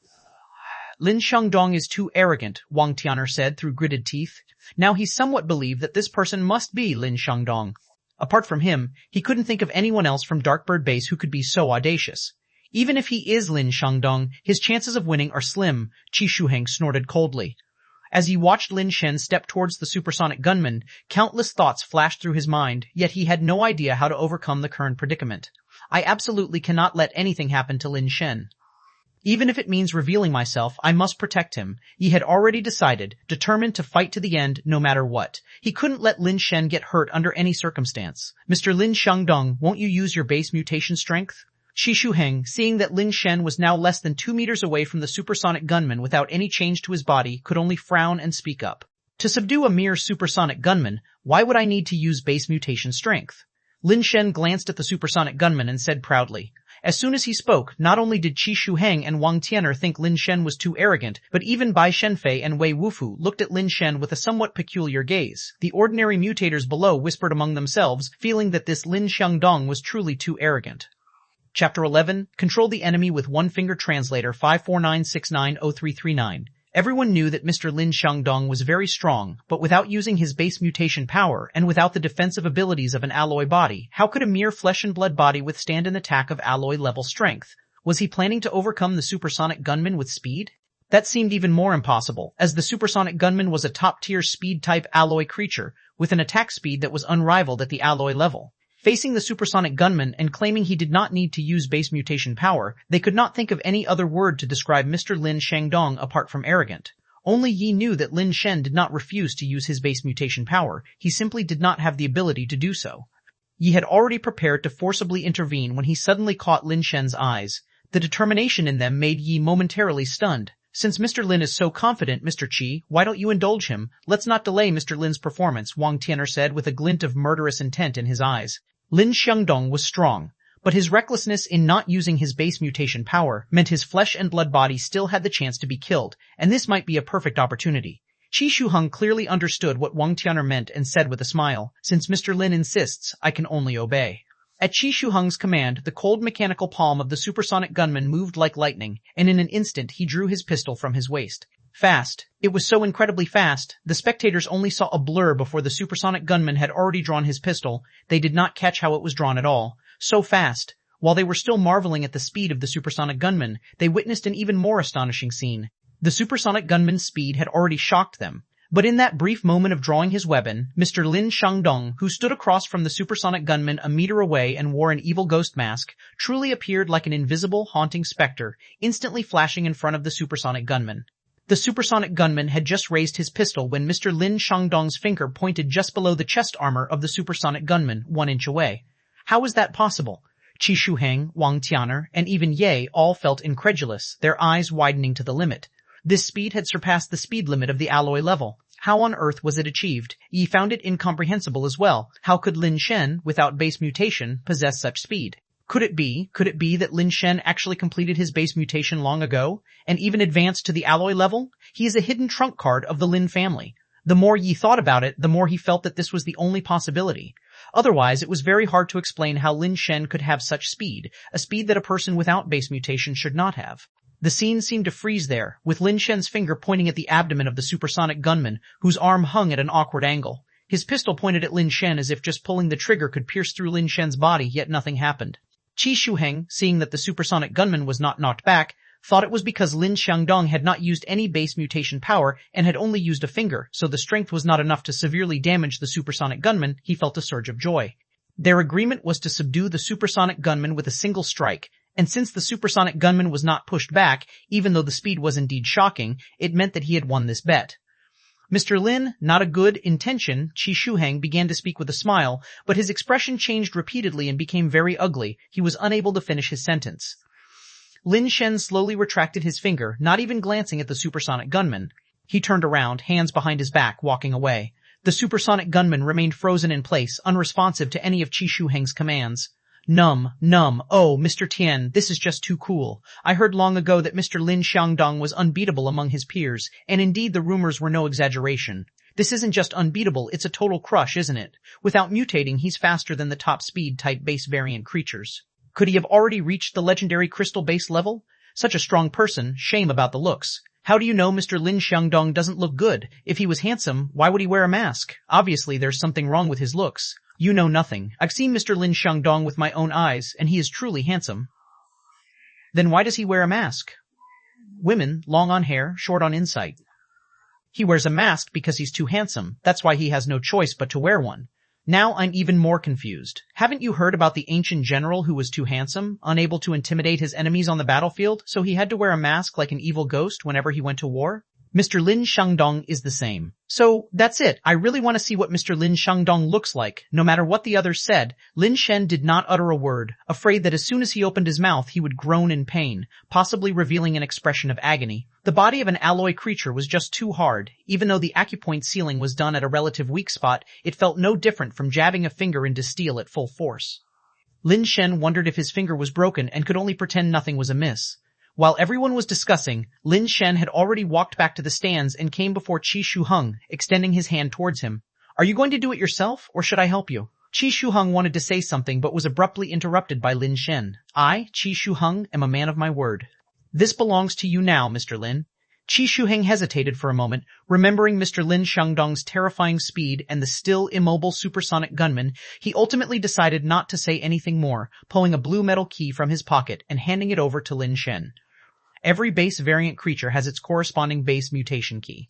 Lin Shandong is too arrogant, Wang Tian'er said through gritted teeth. Now he somewhat believed that this person must be Lin Shandong. Apart from him, he couldn't think of anyone else from Darkbird Base who could be so audacious. Even if he is Lin Shandong, his chances of winning are slim, Ch1 snorted coldly. As he watched Lin Shen step towards the supersonic gunman, countless thoughts flashed through his mind, yet he had no idea how to overcome the current predicament. I absolutely cannot let anything happen to Lin Shen. Even if it means revealing myself, I must protect him. He had already decided, determined to fight to the end no matter what. He couldn't let Lin Shen get hurt under any circumstance. Mr. Lin Shandong, won't you use your base mutation strength? Ch1, seeing that Lin Shen was now less than 2 meters away from the supersonic gunman without any change to his body, could only frown and speak up. To subdue a mere supersonic gunman, why would I need to use base mutation strength? Lin Shen glanced at the supersonic gunman and said proudly. As soon as he spoke, not only did Ch1 and Wang Tian'er think Lin Shen was too arrogant, but even Bai Shenfei and Wei Wufu looked at Lin Shen with a somewhat peculiar gaze. The ordinary mutators below whispered among themselves, feeling that this Lin Shandong was truly too arrogant. Chapter 11, Control the Enemy with One-Finger Translator 549690339. Everyone knew that Mr. Lin Shandong was very strong, but without using his base mutation power and without the defensive abilities of an alloy body, how could a mere flesh-and-blood body withstand an attack of alloy-level strength? Was he planning to overcome the supersonic gunman with speed? That seemed even more impossible, as the supersonic gunman was a top-tier speed-type alloy creature, with an attack speed that was unrivaled at the alloy level. Facing the supersonic gunman and claiming he did not need to use base mutation power, they could not think of any other word to describe Mr. Lin Shandong apart from arrogant. Only Yi knew that Lin Shen did not refuse to use his base mutation power, he simply did not have the ability to do so. Yi had already prepared to forcibly intervene when he suddenly caught Lin Shen's eyes. The determination in them made Yi momentarily stunned. Since Mr. Lin is so confident, Mr. Qi, why don't you indulge him? Let's not delay Mr. Lin's performance, Wang Tian'er said with a glint of murderous intent in his eyes. Lin Shandong was strong, but his recklessness in not using his base mutation power meant his flesh and blood body still had the chance to be killed, and this might be a perfect opportunity. Ch1 clearly understood what Wang Tian'er meant and said with a smile, since Mr. Lin insists, I can only obey. At Ch1's command, the cold mechanical palm of the supersonic gunman moved like lightning, and in an instant he drew his pistol from his waist. Fast. It was so incredibly fast, the spectators only saw a blur before the supersonic gunman had already drawn his pistol. They did not catch how it was drawn at all. So fast. While they were still marveling at the speed of the supersonic gunman, they witnessed an even more astonishing scene. The supersonic gunman's speed had already shocked them. But in that brief moment of drawing his weapon, Mr. Lin Shandong, who stood across from the supersonic gunman a meter away and wore an evil ghost mask, truly appeared like an invisible, haunting specter, instantly flashing in front of the supersonic gunman. The supersonic gunman had just raised his pistol when Mr. Lin Shandong's finger pointed just below the chest armor of the supersonic gunman, 1 inch away. How was that possible? Ch1, Wang Tian'er, and even Ye all felt incredulous, their eyes widening to the limit. This speed had surpassed the speed limit of the alloy level. How on earth was it achieved? Yi found it incomprehensible as well. How could Lin Shen, without base mutation, possess such speed? Could it be that Lin Shen actually completed his base mutation long ago, and even advanced to the alloy level? He is a hidden trump card of the Lin family. The more Yi thought about it, the more he felt that this was the only possibility. Otherwise, it was very hard to explain how Lin Shen could have such speed, a speed that a person without base mutation should not have. The scene seemed to freeze there, with Lin Shen's finger pointing at the abdomen of the supersonic gunman, whose arm hung at an awkward angle. His pistol pointed at Lin Shen as if just pulling the trigger could pierce through Lin Shen's body, yet nothing happened. Ch1, seeing that the supersonic gunman was not knocked back, thought it was because Lin Xiangdong had not used any base mutation power and had only used a finger, so the strength was not enough to severely damage the supersonic gunman. He felt a surge of joy. Their agreement was to subdue the supersonic gunman with a single strike, and since the supersonic gunman was not pushed back, even though the speed was indeed shocking, it meant that he had won this bet. Mr. Lin, not a good intention, Ch1 began to speak with a smile, but his expression changed repeatedly and became very ugly. He was unable to finish his sentence. Lin Shen slowly retracted his finger, not even glancing at the supersonic gunman. He turned around, hands behind his back, walking away. The supersonic gunman remained frozen in place, unresponsive to any of Ch1's commands. Numb. Oh, Mr. Tian, this is just too cool. I heard long ago that Mr. Lin Xiangdong was unbeatable among his peers, and indeed the rumors were no exaggeration. This isn't just unbeatable, it's a total crush, isn't it? Without mutating, he's faster than the top speed type base variant creatures. Could he have already reached the legendary crystal base level? Such a strong person, shame about the looks. How do you know Mr. Lin Xiangdong doesn't look good? If he was handsome, why would he wear a mask? Obviously there's something wrong with his looks. You know nothing. I've seen Mr. Lin Xiangdong with my own eyes, and he is truly handsome. Then why does he wear a mask? Women, long on hair, short on insight. He wears a mask because he's too handsome. That's why he has no choice but to wear one. Now I'm even more confused. Haven't you heard about the ancient general who was too handsome, unable to intimidate his enemies on the battlefield, so he had to wear a mask like an evil ghost whenever he went to war? Mr. Lin Xiangdong is the same. So, that's it. I really want to see what Mr. Lin Xiangdong looks like. No matter what the others said, Lin Shen did not utter a word, afraid that as soon as he opened his mouth he would groan in pain, possibly revealing an expression of agony. The body of an alloy creature was just too hard. Even though the acupoint sealing was done at a relative weak spot, it felt no different from jabbing a finger into steel at full force. Lin Shen wondered if his finger was broken and could only pretend nothing was amiss. While everyone was discussing, Lin Shen had already walked back to the stands and came before Ch1, extending his hand towards him. Are you going to do it yourself, or should I help you? Ch1 wanted to say something but was abruptly interrupted by Lin Shen. I, Ch1, am a man of my word. This belongs to you now, Mr. Lin. Ch1 hesitated for a moment, remembering Mr. Lin Xiangdong's terrifying speed and the still immobile supersonic gunman. He ultimately decided not to say anything more, pulling a blue metal key from his pocket and handing it over to Lin Shen. Every base variant creature has its corresponding base mutation key.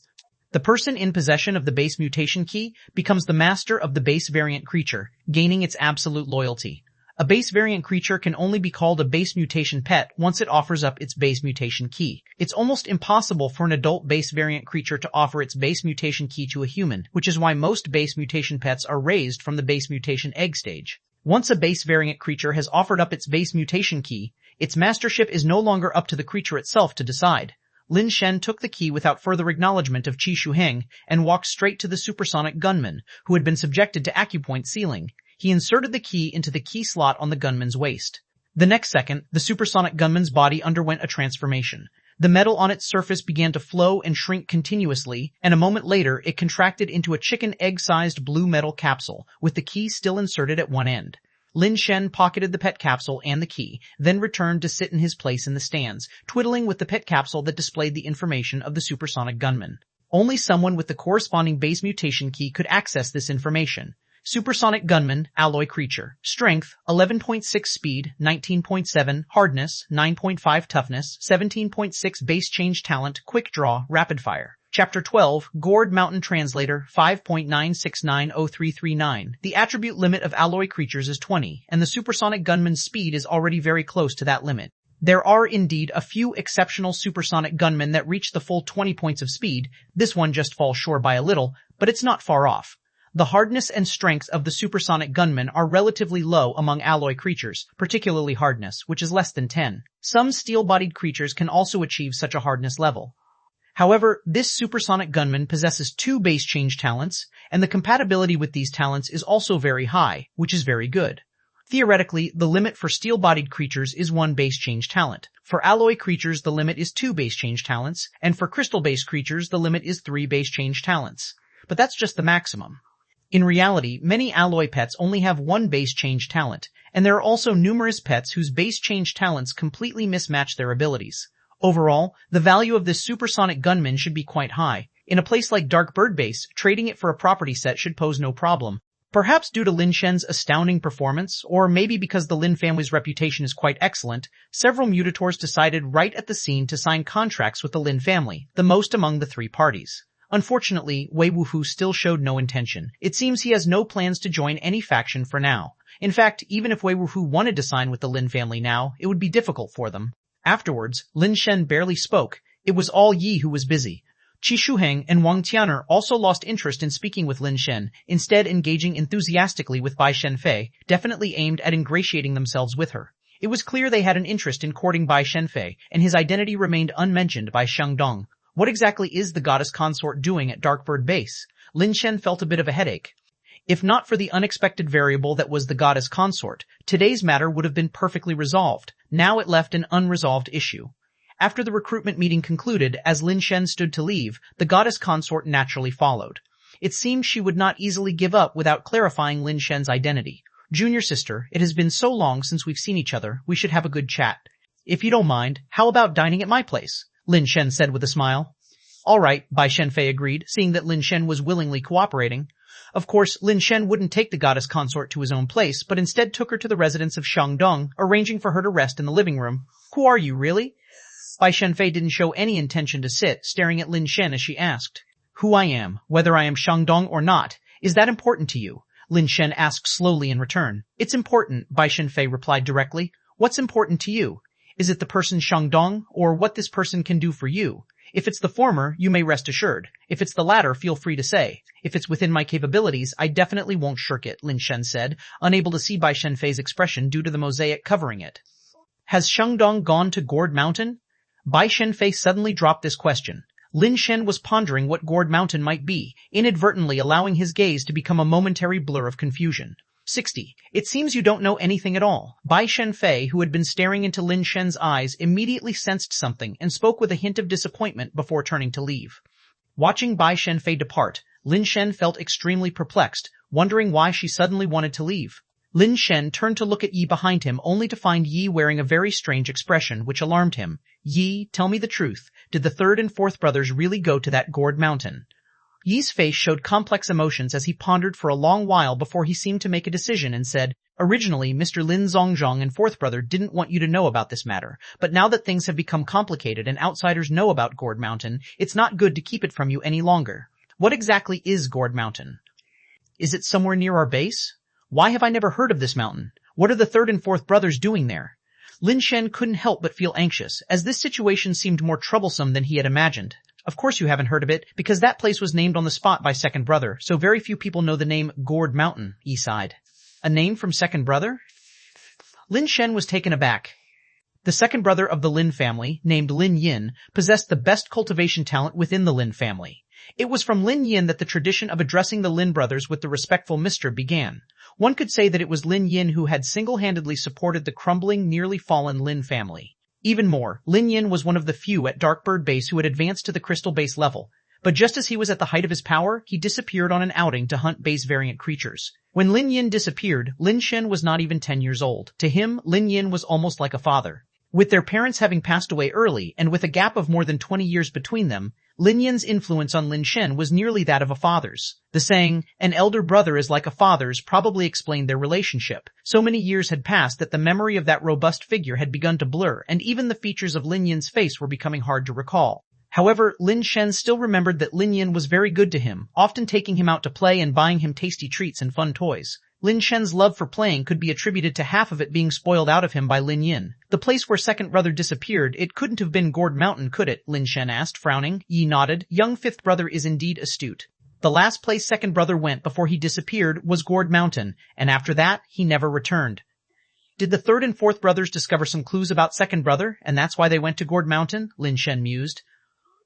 The person in possession of the base mutation key becomes the master of the base variant creature, gaining its absolute loyalty. A base variant creature can only be called a base mutation pet once it offers up its base mutation key. It's almost impossible for an adult base variant creature to offer its base mutation key to a human, which is why most base mutation pets are raised from the base mutation egg stage. Once a base variant creature has offered up its base mutation key, its mastership is no longer up to the creature itself to decide. Lin Shen took the key without further acknowledgement of Ch1 and walked straight to the supersonic gunman, who had been subjected to acupoint sealing. He inserted the key into the key slot on the gunman's waist. The next second, the supersonic gunman's body underwent a transformation. The metal on its surface began to flow and shrink continuously, and a moment later it contracted into a chicken egg-sized blue metal capsule, with the key still inserted at one end. Lin Shen pocketed the pet capsule and the key, then returned to sit in his place in the stands, twiddling with the pet capsule that displayed the information of the supersonic gunman. Only someone with the corresponding base mutation key could access this information. Supersonic gunman, alloy creature. Strength, 11.6 speed, 19.7, hardness, 9.5 toughness, 17.6 base change talent, quick draw, rapid fire. Chapter 12, Gourd Mountain Translator, 5.9690339. The attribute limit of alloy creatures is 20, and the supersonic gunman's speed is already very close to that limit. There are indeed a few exceptional supersonic gunmen that reach the full 20 points of speed. This one just falls short by a little, but it's not far off. The hardness and strength of the supersonic gunmen are relatively low among alloy creatures, particularly hardness, which is less than 10. Some steel-bodied creatures can also achieve such a hardness level. However, this supersonic gunman possesses 2 base change talents, and the compatibility with these talents is also very high, which is very good. Theoretically, the limit for steel-bodied creatures is 1 base change talent. For alloy creatures, the limit is 2 base change talents, and for crystal-based creatures, the limit is 3 base change talents. But that's just the maximum. In reality, many alloy pets only have 1 base change talent, and there are also numerous pets whose base change talents completely mismatch their abilities. Overall, the value of this supersonic gunman should be quite high. In a place like Dark Bird Base, trading it for a property set should pose no problem. Perhaps due to Lin Shen's astounding performance, or maybe because the Lin family's reputation is quite excellent, several mutators decided right at the scene to sign contracts with the Lin family, the most among the 3 parties. Unfortunately, Wei Wufu still showed no intention. It seems he has no plans to join any faction for now. In fact, even if Wei Wufu wanted to sign with the Lin family now, it would be difficult for them. Afterwards, Lin Shen barely spoke. It was all Yi who was busy. Qi Shuheng and Wang Tianer also lost interest in speaking with Lin Shen, instead engaging enthusiastically with Bai Shenfei, definitely aimed at ingratiating themselves with her. It was clear they had an interest in courting Bai Shenfei, and his identity remained unmentioned by Shang Dong. What exactly is the goddess consort doing at Dark Bird Base? Lin Shen felt a bit of a headache. If not for the unexpected variable that was the goddess consort, today's matter would have been perfectly resolved. Now it left an unresolved issue. After the recruitment meeting concluded, as Lin Shen stood to leave, the goddess consort naturally followed. It seemed she would not easily give up without clarifying Lin Shen's identity. Junior sister, it has been so long since we've seen each other, we should have a good chat. If you don't mind, how about dining at my place? Lin Shen said with a smile. All right, Bai Shenfei agreed, seeing that Lin Shen was willingly cooperating. Of course, Lin Shen wouldn't take the goddess consort to his own place, but instead took her to the residence of Shang Dong, arranging for her to rest in the living room. Who are you, really? Bai Shenfei didn't show any intention to sit, staring at Lin Shen as she asked. Who I am, whether I am Shang Dong or not, is that important to you? Lin Shen asked slowly in return. It's important, Bai Shenfei replied directly. What's important to you? Is it the person Shang Dong, or what this person can do for you? If it's the former, you may rest assured. If it's the latter, feel free to say. If it's within my capabilities, I definitely won't shirk it, Lin Shen said, unable to see Bai Shenfei's expression due to the mosaic covering it. Has Shang Dong gone to Gourd Mountain? Bai Shenfei suddenly dropped this question. Lin Shen was pondering what Gourd Mountain might be, inadvertently allowing his gaze to become a momentary blur of confusion. 60. It seems you don't know anything at all. Bai Shenfei, who had been staring into Lin Shen's eyes, immediately sensed something and spoke with a hint of disappointment before turning to leave. Watching Bai Shenfei depart, Lin Shen felt extremely perplexed, wondering why she suddenly wanted to leave. Lin Shen turned to look at Yi behind him only to find Yi wearing a very strange expression, which alarmed him. Yi, tell me the truth. Did the 3rd and 4th brothers really go to that Gourd Mountain? Yi's face showed complex emotions as he pondered for a long while before he seemed to make a decision and said, Originally, Mr. Lin Zongzhong and 4th brother didn't want you to know about this matter, but now that things have become complicated and outsiders know about Gourd Mountain, it's not good to keep it from you any longer. What exactly is Gourd Mountain? Is it somewhere near our base? Why have I never heard of this mountain? What are the 3rd and 4th brothers doing there? Lin Shen couldn't help but feel anxious, as this situation seemed more troublesome than he had imagined. Of course you haven't heard of it, because that place was named on the spot by 2nd brother, so very few people know the name Gourd Mountain, Yi sighed. A name from 2nd brother? Lin Shen was taken aback. The 2nd brother of the Lin family, named Lin Yin, possessed the best cultivation talent within the Lin family. It was from Lin Yin that the tradition of addressing the Lin brothers with the respectful Mr. began. One could say that it was Lin Yin who had single-handedly supported the crumbling, nearly fallen Lin family. Even more, Lin Yin was one of the few at Dark Bird Base who had advanced to the crystal base level. But just as he was at the height of his power, he disappeared on an outing to hunt base variant creatures. When Lin Yin disappeared, Lin Shen was not even 10 years old. To him, Lin Yin was almost like a father. With their parents having passed away early, and with a gap of more than 20 years between them, Lin Yin's influence on Lin Shen was nearly that of a father's. The saying, an elder brother is like a father's, probably explained their relationship. So many years had passed that the memory of that robust figure had begun to blur, and even the features of Lin Yin's face were becoming hard to recall. However, Lin Shen still remembered that Lin Yin was very good to him, often taking him out to play and buying him tasty treats and fun toys. Lin Shen's love for playing could be attributed to half of it being spoiled out of him by Lin Yin. The place where 2nd brother disappeared, it couldn't have been Gourd Mountain, could it? Lin Shen asked, frowning. Yi nodded. Young 5th brother is indeed astute. The last place 2nd brother went before he disappeared was Gourd Mountain, and after that, he never returned. Did the 3rd and 4th brothers discover some clues about 2nd brother, and that's why they went to Gourd Mountain? Lin Shen mused.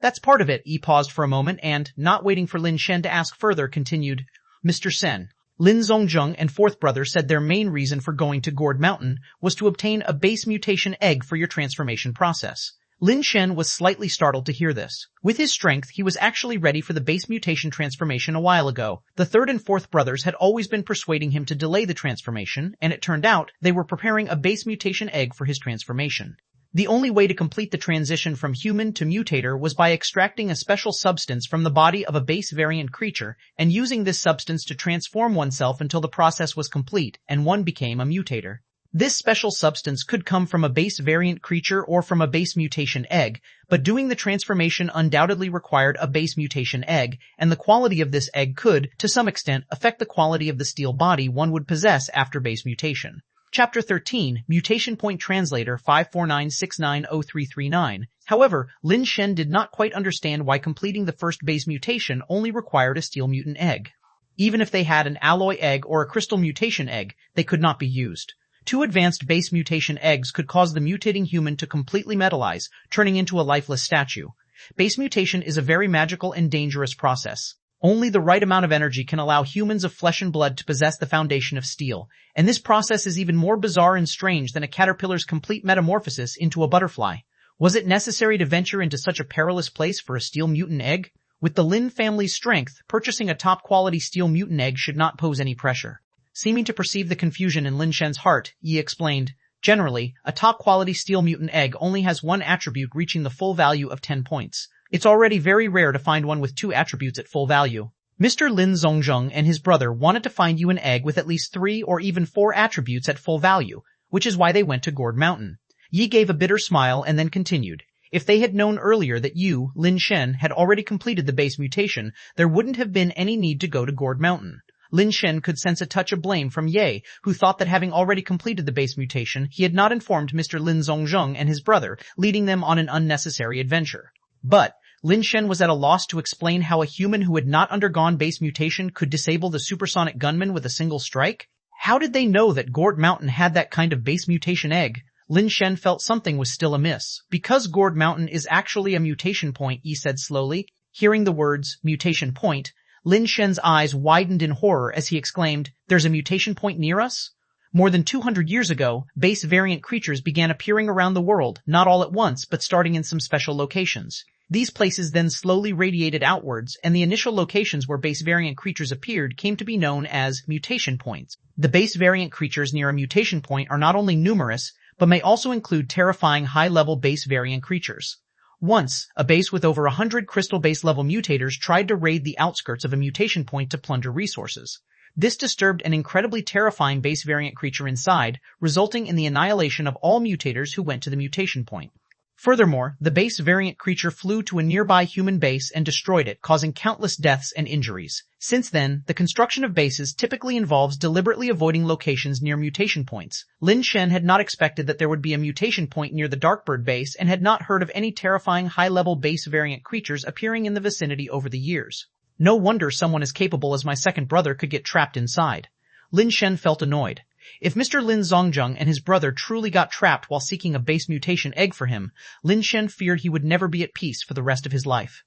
That's part of it. Yi paused for a moment and, not waiting for Lin Shen to ask further, continued, Mr. Sen. Lin Zongjung and fourth brother said their main reason for going to Gourd Mountain was to obtain a base mutation egg for your transformation process. Lin Shen was slightly startled to hear this. With his strength, he was actually ready for the base mutation transformation a while ago. The third and fourth brothers had always been persuading him to delay the transformation, and it turned out they were preparing a base mutation egg for his transformation. The only way to complete the transition from human to mutator was by extracting a special substance from the body of a base variant creature and using this substance to transform oneself until the process was complete and one became a mutator. This special substance could come from a base variant creature or from a base mutation egg, but doing the transformation undoubtedly required a base mutation egg, and the quality of this egg could, to some extent, affect the quality of the steel body one would possess after base mutation. Chapter 13, Mutation Point Translator 549690339. However, Lin Shen did not quite understand why completing the first base mutation only required a steel mutant egg. Even if they had an alloy egg or a crystal mutation egg, they could not be used. 2 advanced base mutation eggs could cause the mutating human to completely metallize, turning into a lifeless statue. Base mutation is a very magical and dangerous process. Only the right amount of energy can allow humans of flesh and blood to possess the foundation of steel, and this process is even more bizarre and strange than a caterpillar's complete metamorphosis into a butterfly. Was it necessary to venture into such a perilous place for a steel mutant egg? With the Lin family's strength, purchasing a top-quality steel mutant egg should not pose any pressure. Seeming to perceive the confusion in Lin Shen's heart, Yi explained, "Generally, a top-quality steel mutant egg only has one attribute reaching the full value of 10 points. It's already very rare to find one with 2 attributes at full value. Mr. Lin Zongjung and his brother wanted to find you an egg with at least 3 or even 4 attributes at full value, which is why they went to Gourd Mountain." Yi gave a bitter smile and then continued, "If they had known earlier that you, Lin Shen, had already completed the base mutation, there wouldn't have been any need to go to Gourd Mountain." Lin Shen could sense a touch of blame from Ye, who thought that having already completed the base mutation, he had not informed Mr. Lin Zongjung and his brother, leading them on an unnecessary adventure. But Lin Shen was at a loss to explain how a human who had not undergone base mutation could disable the supersonic gunman with a single strike. How did they know that Gourd Mountain had that kind of base mutation egg? Lin Shen felt something was still amiss. "Because Gourd Mountain is actually a mutation point," Yi said slowly. Hearing the words, mutation point, Lin Shen's eyes widened in horror as he exclaimed, "There's a mutation point near us?" More than 200 years ago, base variant creatures began appearing around the world, not all at once, but starting in some special locations. These places then slowly radiated outwards, and the initial locations where base variant creatures appeared came to be known as mutation points. The base variant creatures near a mutation point are not only numerous, but may also include terrifying high-level base variant creatures. Once, a base with over 100 crystal base level mutators tried to raid the outskirts of a mutation point to plunder resources. This disturbed an incredibly terrifying base variant creature inside, resulting in the annihilation of all mutators who went to the mutation point. Furthermore, the base variant creature flew to a nearby human base and destroyed it, causing countless deaths and injuries. Since then, the construction of bases typically involves deliberately avoiding locations near mutation points. Lin Shen had not expected that there would be a mutation point near the Darkbird base and had not heard of any terrifying high-level base variant creatures appearing in the vicinity over the years. No wonder someone as capable as my second brother could get trapped inside. Lin Shen felt annoyed. If Mr. Lin Zongjung and his brother truly got trapped while seeking a base mutation egg for him, Lin Shen feared he would never be at peace for the rest of his life.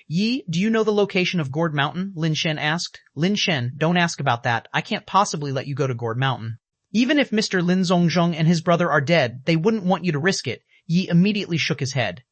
"Yi, do you know the location of Gourd Mountain?" Lin Shen asked. "Lin Shen, don't ask about that. I can't possibly let you go to Gourd Mountain. Even if Mr. Lin Zongjung and his brother are dead, they wouldn't want you to risk it." Yi immediately shook his head.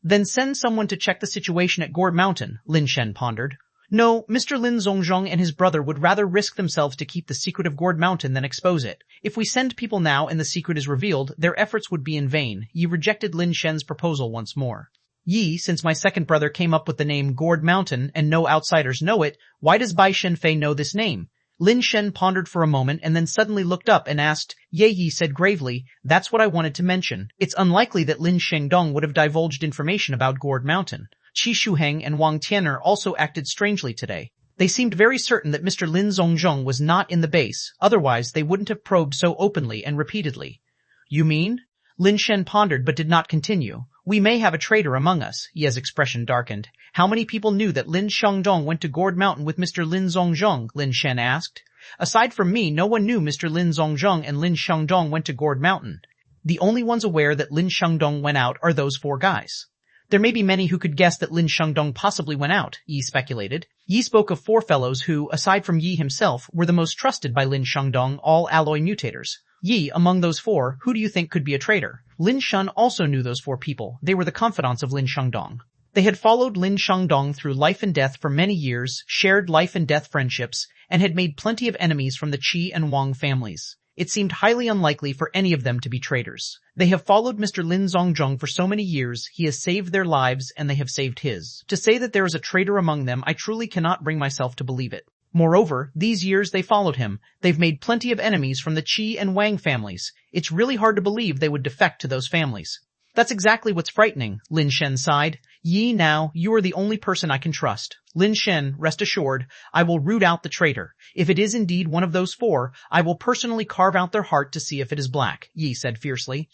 "Then send someone to check the situation at Gourd Mountain," Lin Shen pondered. "No, Mr. Lin Zongjung and his brother would rather risk themselves to keep the secret of Gourd Mountain than expose it. If we send people now and the secret is revealed, their efforts would be in vain." Yi rejected Lin Shen's proposal once more. "Yi, since my second brother came up with the name Gourd Mountain and no outsiders know it, why does Bai Shenfei know this name?" Lin Shen pondered for a moment and then suddenly looked up and asked. Yi said gravely, "That's what I wanted to mention. It's unlikely that Lin Shengdong would have divulged information about Gourd Mountain. Qi Shuheng and Wang Tian'er also acted strangely today. They seemed very certain that Mr. Lin Zongjung was not in the base, otherwise they wouldn't have probed so openly and repeatedly." "You mean?" Lin Shen pondered but did not continue. "We may have a traitor among us." Ye's expression darkened. "How many people knew that Lin Shengdong went to Gourd Mountain with Mr. Lin Zongjung?" Lin Shen asked. "Aside from me, no one knew Mr. Lin Zongjung and Lin Shengdong went to Gourd Mountain. The only ones aware that Lin Shengdong went out are those 4 guys." There may be many who could guess that Lin Shengdong possibly went out, Yi speculated. Yi spoke of 4 fellows who, aside from Yi himself, were the most trusted by Lin Shengdong, all alloy mutators. Yi, among those 4, who do you think could be a traitor? Lin Shen also knew those 4 people. They were the confidants of Lin Shengdong. They had followed Lin Shengdong through life and death for many years, shared life and death friendships, and had made plenty of enemies from the Ch and Wang families. It seemed highly unlikely for any of them to be traitors. They have followed Mr. Lin Zongjong for so many years, he has saved their lives and they have saved his. To say that there is a traitor among them, I truly cannot bring myself to believe it. Moreover, these years they followed him. They've made plenty of enemies from the Ch and Wang families. It's really hard to believe they would defect to those families. That's exactly what's frightening, Lin Shen sighed. Yi, now, you are the only person I can trust. Lin Shen, rest assured, I will root out the traitor. If it is indeed one of those 4, I will personally carve out their heart to see if it is black, Yi said fiercely.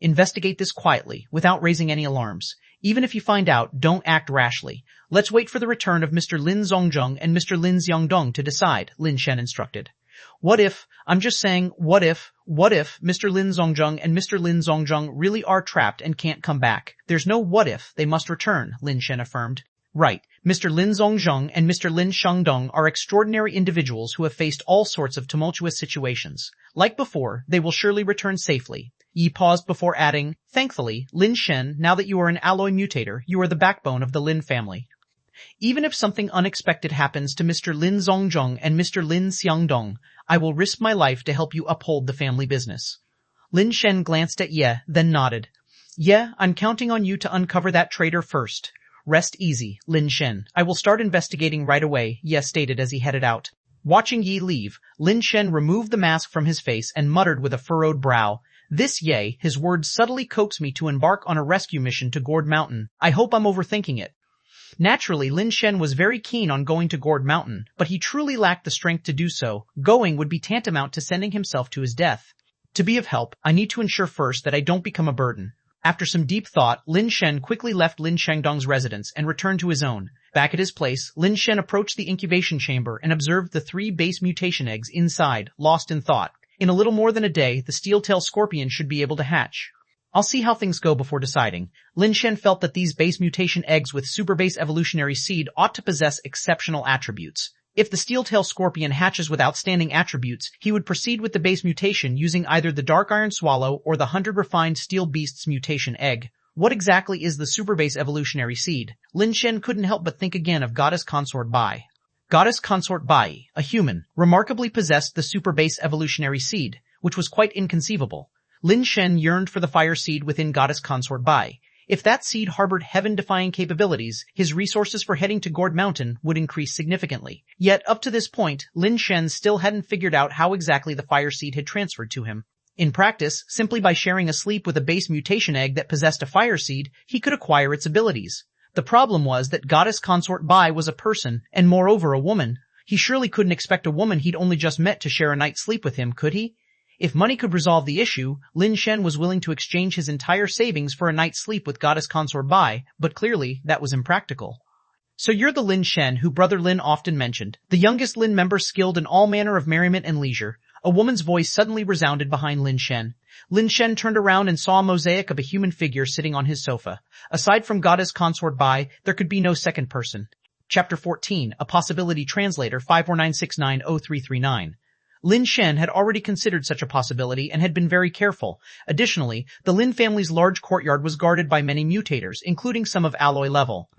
Investigate this quietly, without raising any alarms. Even if you find out, don't act rashly. Let's wait for the return of Mr. Lin Zongjong and Mr. Lin Xiangdong to decide, Lin Shen instructed. What if, I'm just saying, what if Mr. Lin Zongjong and Mr. Lin Zongjong really are trapped and can't come back? There's no what if, they must return, Lin Shen affirmed. Right. Mr. Lin Zongjong and Mr. Lin Shengdong are extraordinary individuals who have faced all sorts of tumultuous situations. Like before, they will surely return safely. Yi paused before adding, thankfully, Lin Shen, now that you are an alloy mutator, you are the backbone of the Lin family. Even if something unexpected happens to Mr. Lin Zongjong and Mr. Lin Xiangdong, I will risk my life to help you uphold the family business. Lin Shen glanced at Ye, then nodded. Ye, I'm counting on you to uncover that traitor first. Rest easy, Lin Shen. I will start investigating right away, Ye stated as he headed out. Watching Yi leave, Lin Shen removed the mask from his face and muttered with a furrowed brow. This Ye, his words subtly coax me to embark on a rescue mission to Gourd Mountain. I hope I'm overthinking it. Naturally, Lin Shen was very keen on going to Gourd Mountain, but he truly lacked the strength to do so. Going would be tantamount to sending himself to his death. To be of help, I need to ensure first that I don't become a burden. After some deep thought, Lin Shen quickly left Lin Shengdong's residence and returned to his own. Back at his place, Lin Shen approached the incubation chamber and observed the 3 base mutation eggs inside, lost in thought. In a little more than a day, the steel-tailed scorpion should be able to hatch. I'll see how things go before deciding. Lin Shen felt that these base mutation eggs with super base evolutionary seed ought to possess exceptional attributes. If the steel-tailed scorpion hatches with outstanding attributes, he would proceed with the base mutation using either the dark iron swallow or the 100 refined steel beast's mutation egg. What exactly is the super base evolutionary seed? Lin Shen couldn't help but think again of Goddess Consort Bai. Goddess Consort Bai, a human, remarkably possessed the super base evolutionary seed, which was quite inconceivable. Lin Shen yearned for the fire seed within Goddess Consort Bai. If that seed harbored heaven-defying capabilities, his resources for heading to Gourd Mountain would increase significantly. Yet, up to this point, Lin Shen still hadn't figured out how exactly the fire seed had transferred to him. In practice, simply by sharing a sleep with a base mutation egg that possessed a fire seed, he could acquire its abilities. The problem was that Goddess Consort Bai was a person, and moreover a woman. He surely couldn't expect a woman he'd only just met to share a night's sleep with him, could he? If money could resolve the issue, Lin Shen was willing to exchange his entire savings for a night's sleep with Goddess Consort Bai, but clearly that was impractical. So you're the Lin Shen who Brother Lin often mentioned, the youngest Lin member skilled in all manner of merriment and leisure. A woman's voice suddenly resounded behind Lin Shen. Lin Shen turned around and saw a mosaic of a human figure sitting on his sofa. Aside from Goddess Consort Bai, there could be no second person. Chapter 14, A Possibility Translator 549690339. Lin Shen had already considered such a possibility and had been very careful. Additionally, the Lin family's large courtyard was guarded by many mutators, including some of alloy level.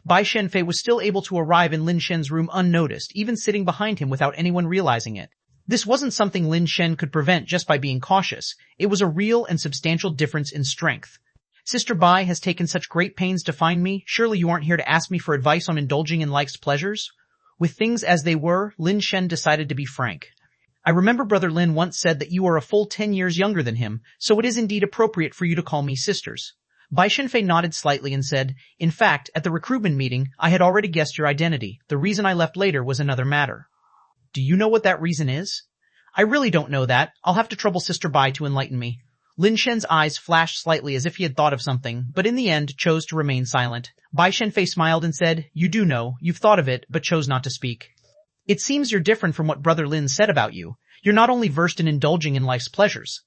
Bai Shenfei was still able to arrive in Lin Shen's room unnoticed, even sitting behind him without anyone realizing it. This wasn't something Lin Shen could prevent just by being cautious. It was a real and substantial difference in strength. Sister Bai has taken such great pains to find me. Surely you aren't here to ask me for advice on indulging in life's pleasures? With things as they were, Lin Shen decided to be frank. I remember Brother Lin once said that you are a full 10 years younger than him, so it is indeed appropriate for you to call me sisters. Bai Shenfei nodded slightly and said, in fact, at the recruitment meeting, I had already guessed your identity. The reason I left later was another matter. Do you know what that reason is? I really don't know that. I'll have to trouble Sister Bai to enlighten me. Lin Shen's eyes flashed slightly as if he had thought of something, but in the end chose to remain silent. Bai Shenfei smiled and said, you do know, you've thought of it, but chose not to speak. It seems you're different from what Brother Lin said about you. You're not only versed in indulging in life's pleasures.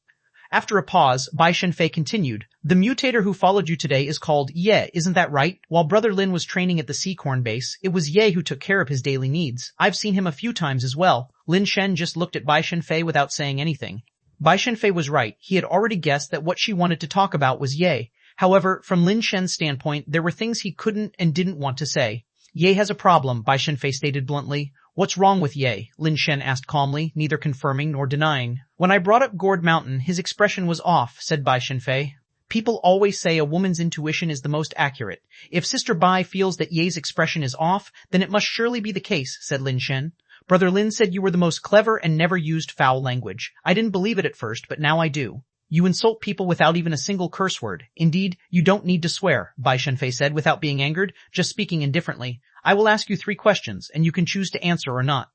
After a pause, Bai Shenfei continued, "The mutator who followed you today is called Ye, isn't that right? While Brother Lin was training at the Seacorn base, it was Ye who took care of his daily needs. I've seen him a few times as well." Lin Shen just looked at Bai Shenfei without saying anything. Bai Shenfei was right. He had already guessed that what she wanted to talk about was Ye. However, from Lin Shen's standpoint, there were things he couldn't and didn't want to say. "Ye has a problem," Bai Shenfei stated bluntly. "What's wrong with Ye?" Lin Shen asked calmly, neither confirming nor denying. "When I brought up Gourd Mountain, his expression was off," said Bai Shenfei. "People always say a woman's intuition is the most accurate. If Sister Bai feels that Ye's expression is off, then it must surely be the case," said Lin Shen. "Brother Lin said you were the most clever and never used foul language. I didn't believe it at first, but now I do. You insult people without even a single curse word. Indeed, you don't need to swear," Bai Shenfei said without being angered, just speaking indifferently. "I will ask you 3 questions, and you can choose to answer or not.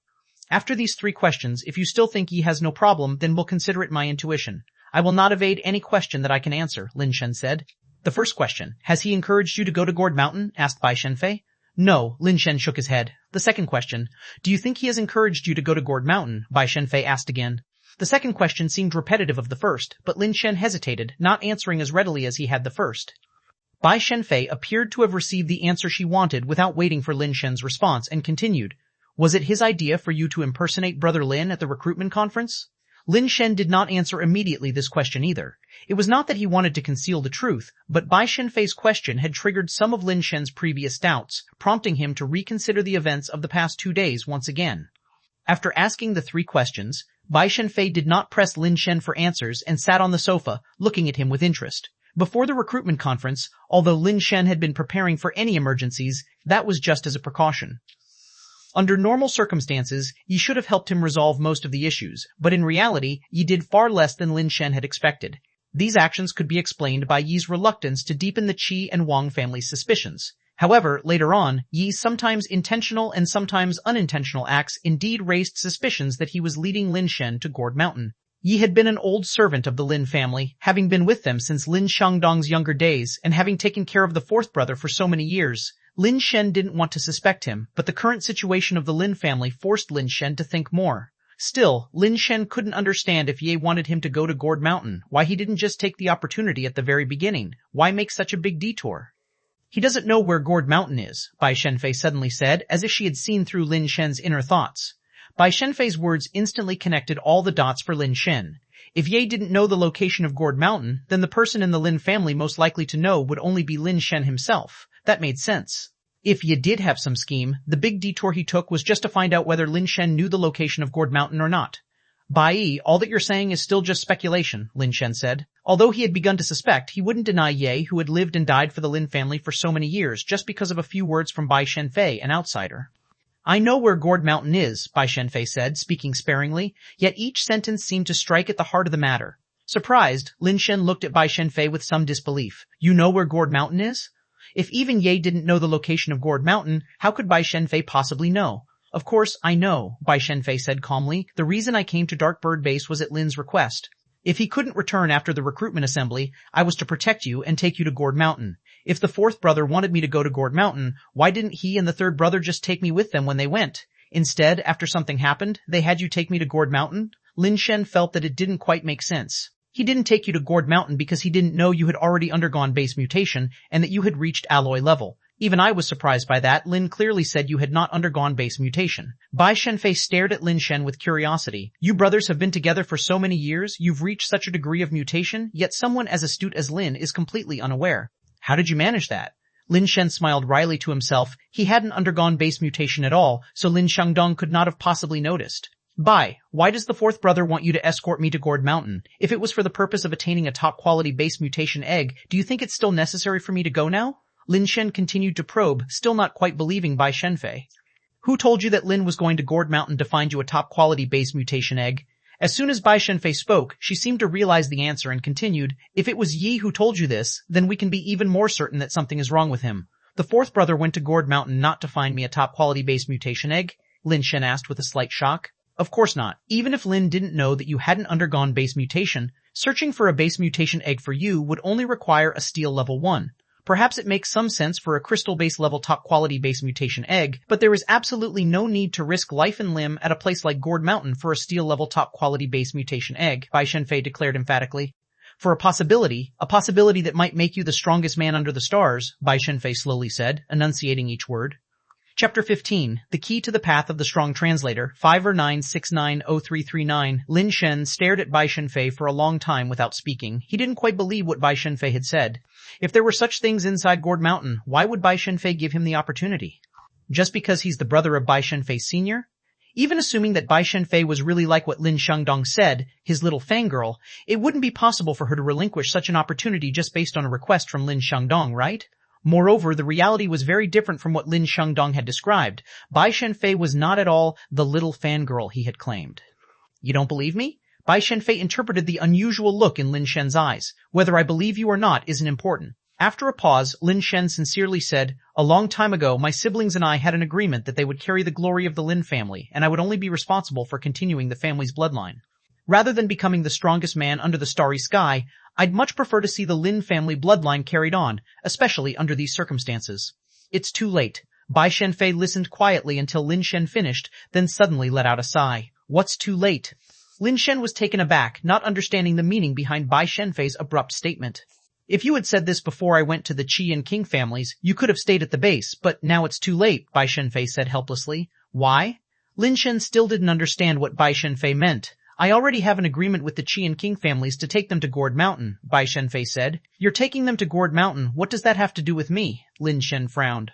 After these 3 questions, if you still think Yi has no problem, then we'll consider it my intuition. I will not evade any question that I can answer," Lin Shen said. "The first question, has he encouraged you to go to Gourd Mountain?" asked Bai Shenfei. "No," Lin Shen shook his head. "The second question, do you think he has encouraged you to go to Gourd Mountain?" Bai Shenfei asked again. The second question seemed repetitive of the first, but Lin Shen hesitated, not answering as readily as he had the first. Bai Shenfei appeared to have received the answer she wanted without waiting for Lin Shen's response, and continued, "Was it his idea for you to impersonate Brother Lin at the recruitment conference?" Lin Shen did not answer immediately this question either. It was not that he wanted to conceal the truth, but Bai Shenfei's question had triggered some of Lin Shen's previous doubts, prompting him to reconsider the events of the past 2 days once again. After asking the 3 questions, Bai Shenfei did not press Lin Shen for answers and sat on the sofa, looking at him with interest. Before the recruitment conference, although Lin Shen had been preparing for any emergencies, that was just as a precaution. Under normal circumstances, Yi should have helped him resolve most of the issues, but in reality, Yi did far less than Lin Shen had expected. These actions could be explained by Yi's reluctance to deepen the Ch and Wang family's suspicions. However, later on, Yi's sometimes intentional and sometimes unintentional acts indeed raised suspicions that he was leading Lin Shen to Gourd Mountain. Yi had been an old servant of the Lin family, having been with them since Lin Shangdong's younger days and having taken care of the 4th brother for so many years. Lin Shen didn't want to suspect him, but the current situation of the Lin family forced Lin Shen to think more. Still, Lin Shen couldn't understand if Ye wanted him to go to Gourd Mountain, why he didn't just take the opportunity at the very beginning. Why make such a big detour? "He doesn't know where Gourd Mountain is," Bai Shenfei suddenly said, as if she had seen through Lin Shen's inner thoughts. Bai Shenfei's words instantly connected all the dots for Lin Shen. If Ye didn't know the location of Gourd Mountain, then the person in the Lin family most likely to know would only be Lin Shen himself. That made sense. If Ye did have some scheme, the big detour he took was just to find out whether Lin Shen knew the location of Gourd Mountain or not. "Bai, all that you're saying is still just speculation," Lin Shen said. Although he had begun to suspect, he wouldn't deny Ye, who had lived and died for the Lin family for so many years, just because of a few words from Bai Shenfei, an outsider. "I know where Gourd Mountain is," Bai Shenfei said, speaking sparingly, yet each sentence seemed to strike at the heart of the matter. Surprised, Lin Shen looked at Bai Shenfei with some disbelief. "You know where Gourd Mountain is?" If even Ye didn't know the location of Gourd Mountain, how could Bai Shenfei possibly know? "Of course, I know," Bai Shenfei said calmly. "The reason I came to Dark Bird Base was at Lin's request. If he couldn't return after the recruitment assembly, I was to protect you and take you to Gourd Mountain. If the 4th brother wanted me to go to Gourd Mountain, why didn't he and the 3rd brother just take me with them when they went? Instead, after something happened, they had you take me to Gourd Mountain?" Lin Shen felt that it didn't quite make sense. He didn't take you to Gourd Mountain because he didn't know you had already undergone base mutation and that you had reached alloy level. Even I was surprised by that. Lin clearly said you had not undergone base mutation. Bai Shenfei stared at Lin Shen with curiosity. "You brothers have been together for so many years, you've reached such a degree of mutation, yet someone as astute as Lin is completely unaware. How did you manage that?" Lin Shen smiled wryly to himself. He hadn't undergone base mutation at all, so Lin Shangdong could not have possibly noticed. "Bai, why does the 4th brother want you to escort me to Gourd Mountain? If it was for the purpose of attaining a top-quality base mutation egg, do you think it's still necessary for me to go now?" Lin Shen continued to probe, still not quite believing Bai Shenfei. "Who told you that Lin was going to Gourd Mountain to find you a top-quality base mutation egg?" As soon as Bai Shenfei spoke, she seemed to realize the answer and continued, "If it was Yi who told you this, then we can be even more certain that something is wrong with him. The 4th brother went to Gourd Mountain not to find me a top-quality base mutation egg?" Lin Shen asked with a slight shock. "Of course not. Even if Lin didn't know that you hadn't undergone base mutation, searching for a base mutation egg for you would only require a steel level 1. Perhaps it makes some sense for a crystal base level top quality base mutation egg, but there is absolutely no need to risk life and limb at a place like Gourd Mountain for a steel level top quality base mutation egg," Bai Shenfei declared emphatically. For a possibility that might make you the strongest man under the stars, Bai Shenfei slowly said, enunciating each word. Chapter 15, The Key to the Path of the Strong Translator, 509690339. Lin Shen stared at Bai Shenfei for a long time without speaking. He didn't quite believe what Bai Shenfei had said. If there were such things inside Gourd Mountain, why would Bai Shenfei give him the opportunity? Just because he's the brother of Bai Shenfei Sr.? Even assuming that Bai Shenfei was really like what Lin Shandong said, his little fangirl, it wouldn't be possible for her to relinquish such an opportunity just based on a request from Lin Shandong, right? Moreover, the reality was very different from what Lin Shandong had described. Bai Shenfei was not at all the little fangirl he had claimed. You don't believe me? Bai Shenfei interpreted the unusual look in Lin Shen's eyes. Whether I believe you or not isn't important. After a pause, Lin Shen sincerely said, "A long time ago, my siblings and I had an agreement that they would carry the glory of the Lin family, and I would only be responsible for continuing the family's bloodline. Rather than becoming the strongest man under the starry sky, I'd much prefer to see the Lin family bloodline carried on, especially under these circumstances." It's too late. Bai Shenfei listened quietly until Lin Shen finished, then suddenly let out a sigh. What's too late? Lin Shen was taken aback, not understanding the meaning behind Bai Shenfei's abrupt statement. If you had said this before I went to the Ch and King families, you could have stayed at the base, but now it's too late, Bai Shenfei said helplessly. Why? Lin Shen still didn't understand what Bai Shenfei meant. I already have an agreement with the Ch and King families to take them to Gourd Mountain, Bai Shenfei said. You're taking them to Gourd Mountain, what does that have to do with me? Lin Shen frowned.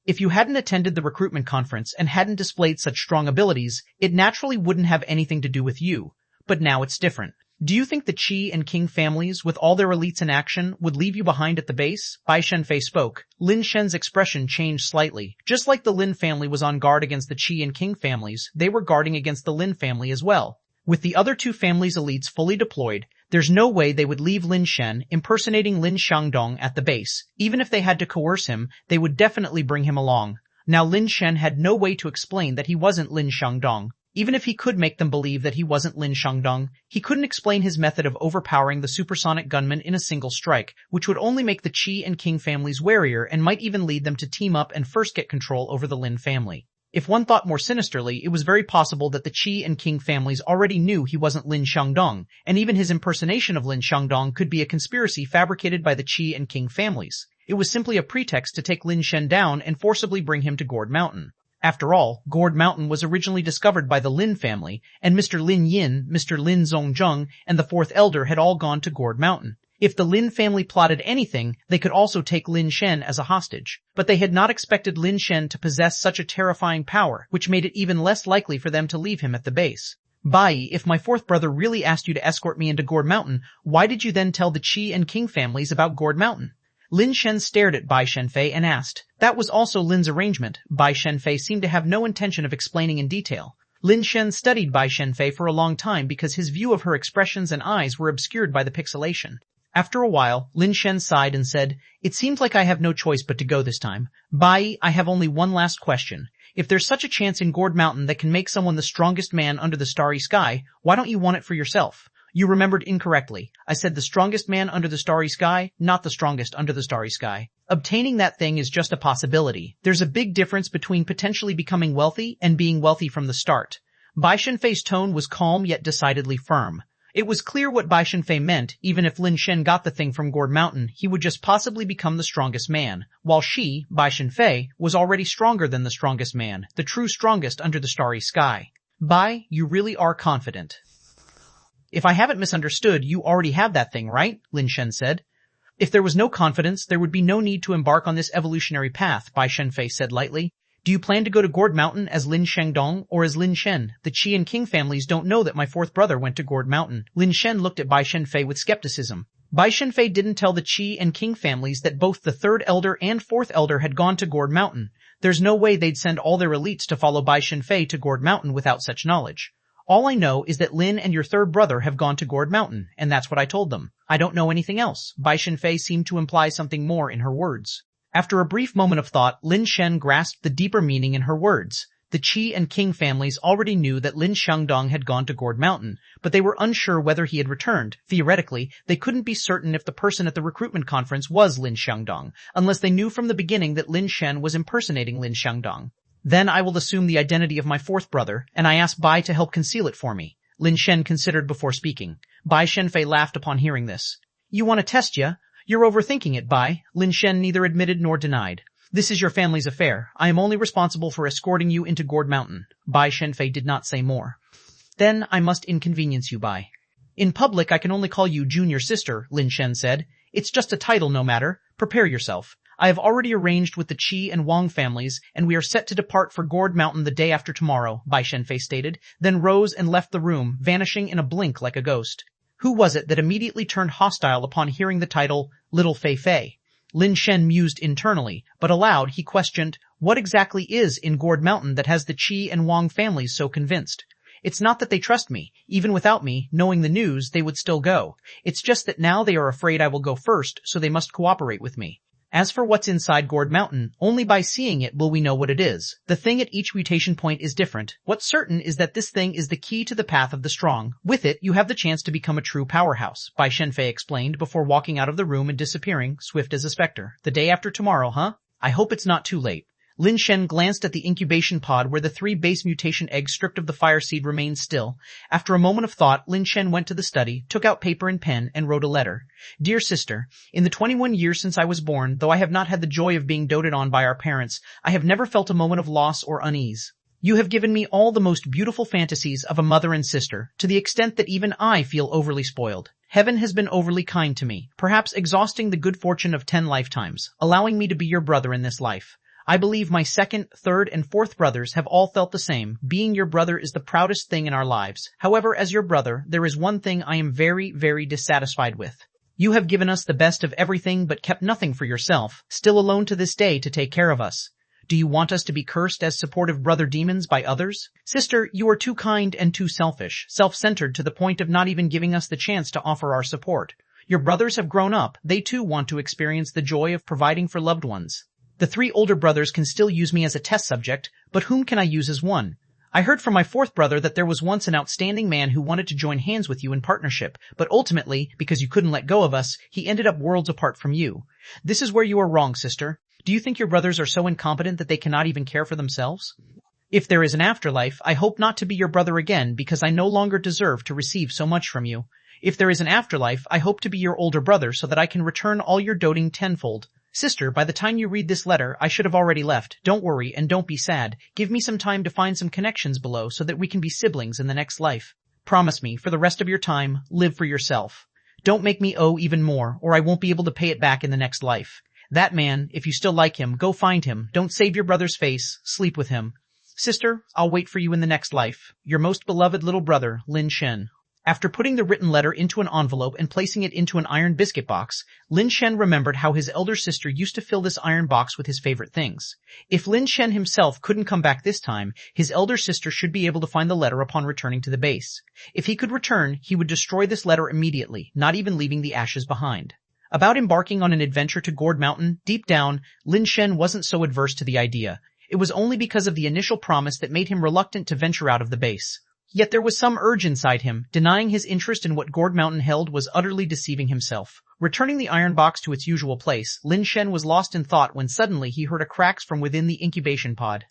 If you hadn't attended the recruitment conference and hadn't displayed such strong abilities, it naturally wouldn't have anything to do with you. But now it's different. Do you think the Ch and King families, with all their elites in action, would leave you behind at the base? Bai Shenfei spoke. Lin Shen's expression changed slightly. Just like the Lin family was on guard against the Ch and King families, they were guarding against the Lin family as well. With the other two families' elites fully deployed, there's no way they would leave Lin Shen impersonating Lin Shandong at the base. Even if they had to coerce him, they would definitely bring him along. Now Lin Shen had no way to explain that he wasn't Lin Shandong. Even if he could make them believe that he wasn't Lin Shandong, he couldn't explain his method of overpowering the supersonic gunman in a single strike, which would only make the Ch and King families warier and might even lead them to team up and first get control over the Lin family. If one thought more sinisterly, it was very possible that the Ch and King families already knew he wasn't Lin Shandong, and even his impersonation of Lin Shandong could be a conspiracy fabricated by the Ch and King families. It was simply a pretext to take Lin Shen down and forcibly bring him to Gourd Mountain. After all, Gourd Mountain was originally discovered by the Lin family, and Mr. Lin Yin, Mr. Lin Zongjung, and the fourth elder had all gone to Gourd Mountain. If the Lin family plotted anything, they could also take Lin Shen as a hostage. But they had not expected Lin Shen to possess such a terrifying power, which made it even less likely for them to leave him at the base. Bai, if my fourth brother really asked you to escort me into Gourd Mountain, why did you then tell the Ch and King families about Gourd Mountain? Lin Shen stared at Bai Shenfei and asked. That was also Lin's arrangement. Bai Shenfei seemed to have no intention of explaining in detail. Lin Shen studied Bai Shenfei for a long time because his view of her expressions and eyes were obscured by the pixelation. After a while, Lin Shen sighed and said, It seems like I have no choice but to go this time. Bai, I have only one last question. If there's such a chance in Gourd Mountain that can make someone the strongest man under the starry sky, why don't you want it for yourself? You remembered incorrectly. I said the strongest man under the starry sky, not the strongest under the starry sky. Obtaining that thing is just a possibility. There's a big difference between potentially becoming wealthy and being wealthy from the start. Bai Shenfei's tone was calm yet decidedly firm. It was clear what Bai Shenfei meant. Even if Lin Shen got the thing from Gourd Mountain, he would just possibly become the strongest man, while she, Bai Shenfei, was already stronger than the strongest man, the true strongest under the starry sky. Bai, you really are confident. If I haven't misunderstood, you already have that thing, right? Lin Shen said. If there was no confidence, there would be no need to embark on this evolutionary path, Bai Shenfei said lightly. Do you plan to go to Gourd Mountain as Lin Shandong or as Lin Shen? The Ch and King families don't know that my fourth brother went to Gourd Mountain. Lin Shen looked at Bai Shenfei with skepticism. Bai Shenfei didn't tell the Ch and King families that both the third elder and fourth elder had gone to Gourd Mountain. There's no way they'd send all their elites to follow Bai Shenfei to Gourd Mountain without such knowledge. All I know is that Lin and your third brother have gone to Gourd Mountain, and that's what I told them. I don't know anything else. Bai Shenfei seemed to imply something more in her words. After a brief moment of thought, Lin Shen grasped the deeper meaning in her words. The Ch and King families already knew that Lin Shandong had gone to Gourd Mountain, but they were unsure whether he had returned. Theoretically, they couldn't be certain if the person at the recruitment conference was Lin Shandong, unless they knew from the beginning that Lin Shen was impersonating Lin Shandong. Then I will assume the identity of my fourth brother, and I ask Bai to help conceal it for me. Lin Shen considered before speaking. Bai Shenfei laughed upon hearing this. You want to test ya? You're overthinking it, Bai. Lin Shen neither admitted nor denied. This is your family's affair. I am only responsible for escorting you into Gourd Mountain. Bai Shenfei did not say more. Then I must inconvenience you, Bai. In public I can only call you junior sister, Lin Shen said. It's just a title no matter. Prepare yourself. I have already arranged with the Ch and Wang families, and we are set to depart for Gourd Mountain the day after tomorrow, Bai Shenfei stated, then rose and left the room, vanishing in a blink like a ghost. Who was it that immediately turned hostile upon hearing the title, Little Fei Fei? Lin Shen mused internally, but aloud he questioned, what exactly is in Gourd Mountain that has the Ch and Wang families so convinced? It's not that they trust me. Even without me, knowing the news, they would still go. It's just that now they are afraid I will go first, so they must cooperate with me. As for what's inside Gourd Mountain, only by seeing it will we know what it is. The thing at each mutation point is different. What's certain is that this thing is the key to the path of the strong. With it, you have the chance to become a true powerhouse, Bai Shenfei explained before walking out of the room and disappearing, swift as a specter. The day after tomorrow, huh? I hope it's not too late. Lin Shen glanced at the incubation pod where the 3 base mutation eggs stripped of the fire seed remained still. After a moment of thought, Lin Shen went to the study, took out paper and pen, and wrote a letter. Dear sister, in the 21 years since I was born, though I have not had the joy of being doted on by our parents, I have never felt a moment of loss or unease. You have given me all the most beautiful fantasies of a mother and sister, to the extent that even I feel overly spoiled. Heaven has been overly kind to me, perhaps exhausting the good fortune of 10 lifetimes, allowing me to be your brother in this life. I believe my 2nd, 3rd, and 4th brothers have all felt the same. Being your brother is the proudest thing in our lives. However, as your brother, there is one thing I am very, very dissatisfied with. You have given us the best of everything but kept nothing for yourself, still alone to this day to take care of us. Do you want us to be cursed as supportive brother demons by others? Sister, you are too kind and too selfish, self-centered to the point of not even giving us the chance to offer our support. Your brothers have grown up. They too want to experience the joy of providing for loved ones. The 3 older brothers can still use me as a test subject, but whom can I use as one? I heard from my 4th brother that there was once an outstanding man who wanted to join hands with you in partnership, but ultimately, because you couldn't let go of us, he ended up worlds apart from you. This is where you are wrong, sister. Do you think your brothers are so incompetent that they cannot even care for themselves? If there is an afterlife, I hope not to be your brother again because I no longer deserve to receive so much from you. If there is an afterlife, I hope to be your older brother so that I can return all your doting tenfold. Sister, by the time you read this letter, I should have already left. Don't worry and don't be sad. Give me some time to find some connections below so that we can be siblings in the next life. Promise me, for the rest of your time, live for yourself. Don't make me owe even more, or I won't be able to pay it back in the next life. That man, if you still like him, go find him. Don't save your brother's face. Sleep with him. Sister, I'll wait for you in the next life. Your most beloved little brother, Lin Shen. After putting the written letter into an envelope and placing it into an iron biscuit box, Lin Shen remembered how his elder sister used to fill this iron box with his favorite things. If Lin Shen himself couldn't come back this time, his elder sister should be able to find the letter upon returning to the base. If he could return, he would destroy this letter immediately, not even leaving the ashes behind. About embarking on an adventure to Gourd Mountain, deep down, Lin Shen wasn't so adverse to the idea. It was only because of the initial promise that made him reluctant to venture out of the base. Yet there was some urge inside him. Denying his interest in what Gourd Mountain held was utterly deceiving himself. Returning the iron box to its usual place, Lin Shen was lost in thought when suddenly he heard a cracks from within the incubation pod.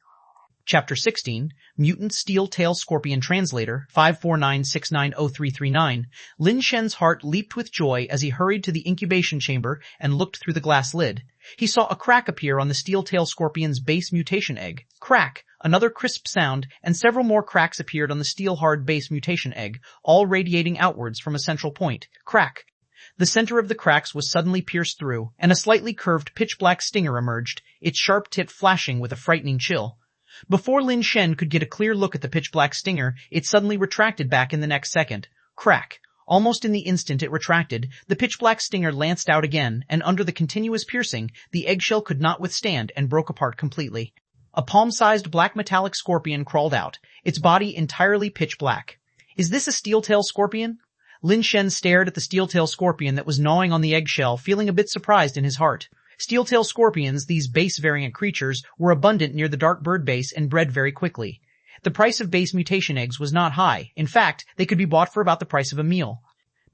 Chapter 16, Mutant Steel-Tail Scorpion Translator, 549690339. Lin Shen's heart leaped with joy as he hurried to the incubation chamber and looked through the glass lid. He saw a crack appear on the steel-tail scorpion's base mutation egg. Crack! Another crisp sound, and several more cracks appeared on the steel-hard base mutation egg, all radiating outwards from a central point. Crack! The center of the cracks was suddenly pierced through, and a slightly curved pitch-black stinger emerged, its sharp tip flashing with a frightening chill. Before Lin Shen could get a clear look at the pitch-black stinger, it suddenly retracted back in the next second. Crack! Almost in the instant it retracted, the pitch-black stinger lanced out again, and under the continuous piercing, the eggshell could not withstand and broke apart completely. A palm-sized black metallic scorpion crawled out, its body entirely pitch black. Is this a steel-tail scorpion? Lin Shen stared at the steel-tail scorpion that was gnawing on the eggshell, feeling a bit surprised in his heart. Steel-tail scorpions, these base-variant creatures, were abundant near the dark bird base and bred very quickly. The price of base mutation eggs was not high. In fact, they could be bought for about the price of a meal.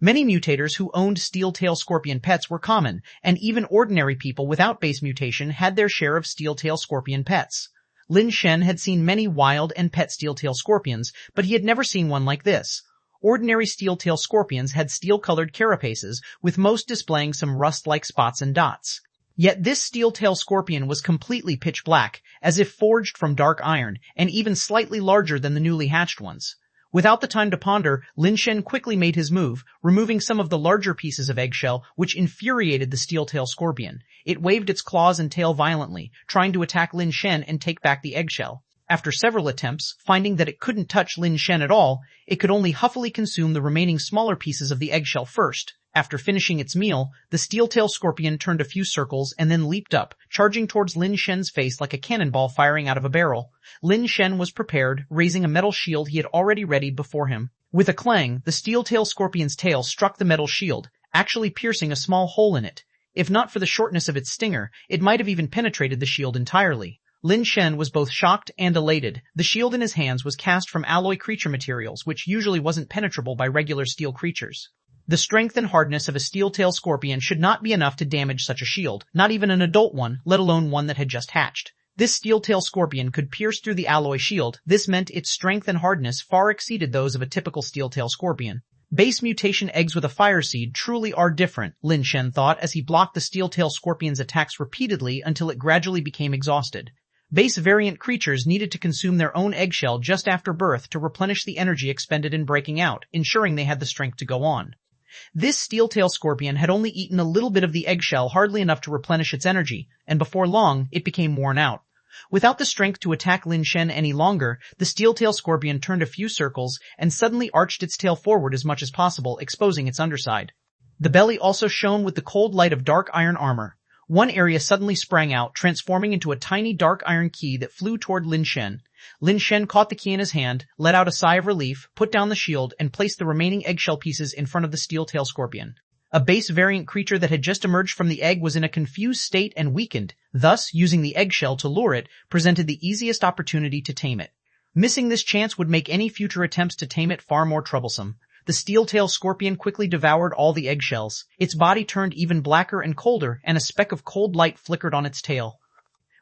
Many mutators who owned steel-tail scorpion pets were common, and even ordinary people without base mutation had their share of steel-tail scorpion pets. Lin Shen had seen many wild and pet steel-tail scorpions, but he had never seen one like this. Ordinary steel-tail scorpions had steel-colored carapaces, with most displaying some rust-like spots and dots. Yet this steel-tail scorpion was completely pitch black, as if forged from dark iron, and even slightly larger than the newly hatched ones. Without the time to ponder, Lin Shen quickly made his move, removing some of the larger pieces of eggshell, which infuriated the steel-tail scorpion. It waved its claws and tail violently, trying to attack Lin Shen and take back the eggshell. After several attempts, finding that it couldn't touch Lin Shen at all, it could only huffily consume the remaining smaller pieces of the eggshell first. After finishing its meal, the steel-tail scorpion turned a few circles and then leaped up, charging towards Lin Shen's face like a cannonball firing out of a barrel. Lin Shen was prepared, raising a metal shield he had already readied before him. With a clang, the steel-tail scorpion's tail struck the metal shield, actually piercing a small hole in it. If not for the shortness of its stinger, it might have even penetrated the shield entirely. Lin Shen was both shocked and elated. The shield in his hands was cast from alloy creature materials, which usually wasn't penetrable by regular steel creatures. The strength and hardness of a steel-tail scorpion should not be enough to damage such a shield, not even an adult one, let alone one that had just hatched. This steel-tail scorpion could pierce through the alloy shield. This meant its strength and hardness far exceeded those of a typical steel-tail scorpion. Base mutation eggs with a fire seed truly are different, Lin Shen thought as he blocked the steel-tail scorpion's attacks repeatedly until it gradually became exhausted. Base variant creatures needed to consume their own eggshell just after birth to replenish the energy expended in breaking out, ensuring they had the strength to go on. This steel-tail scorpion had only eaten a little bit of the eggshell, hardly enough to replenish its energy, and before long, it became worn out. Without the strength to attack Lin Shen any longer, the steel-tail scorpion turned a few circles and suddenly arched its tail forward as much as possible, exposing its underside. The belly also shone with the cold light of dark iron armor. One area suddenly sprang out, transforming into a tiny dark iron key that flew toward Lin Shen. Lin Shen caught the key in his hand, let out a sigh of relief, put down the shield, and placed the remaining eggshell pieces in front of the steel-tail scorpion. A base variant creature that had just emerged from the egg was in a confused state and weakened, thus using the eggshell to lure it presented the easiest opportunity to tame it. Missing this chance would make any future attempts to tame it far more troublesome. The steel-tail scorpion quickly devoured all the eggshells. Its body turned even blacker and colder, and a speck of cold light flickered on its tail.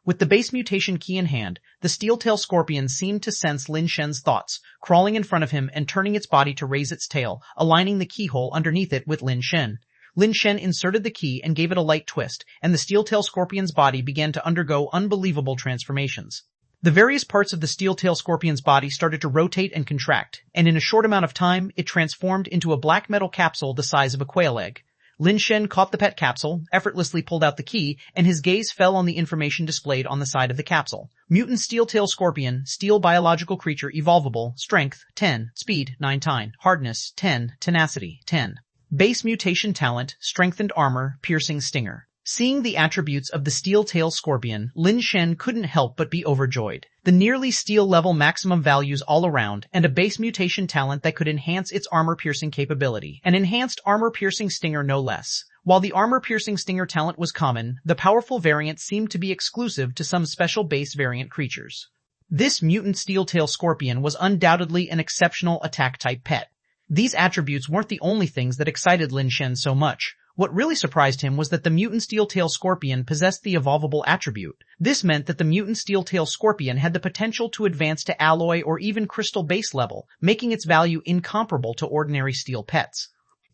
With the base mutation key in hand, the steel-tail scorpion seemed to sense Lin Shen's thoughts, crawling in front of him and turning its body to raise its tail, aligning the keyhole underneath it with Lin Shen. Lin Shen inserted the key and gave it a light twist, and the steel-tail scorpion's body began to undergo unbelievable transformations. The various parts of the steel-tail scorpion's body started to rotate and contract, and in a short amount of time, it transformed into a black metal capsule the size of a quail egg. Lin Shen caught the pet capsule, effortlessly pulled out the key, and his gaze fell on the information displayed on the side of the capsule. Mutant steel-tail scorpion, steel biological creature evolvable, strength 10, speed 9, hardness 10, tenacity 10. Base mutation talent, strengthened armor, piercing stinger. Seeing the attributes of the steel-tail scorpion, Lin Shen couldn't help but be overjoyed. The nearly steel-level maximum values all around, and a base mutation talent that could enhance its armor-piercing capability. An enhanced armor-piercing stinger no less. While the armor-piercing stinger talent was common, the powerful variant seemed to be exclusive to some special base variant creatures. This mutant steel-tail scorpion was undoubtedly an exceptional attack-type pet. These attributes weren't the only things that excited Lin Shen so much. What really surprised him was that the mutant steel-tail scorpion possessed the evolvable attribute. This meant that the mutant steel-tail scorpion had the potential to advance to alloy or even crystal base level, making its value incomparable to ordinary steel pets.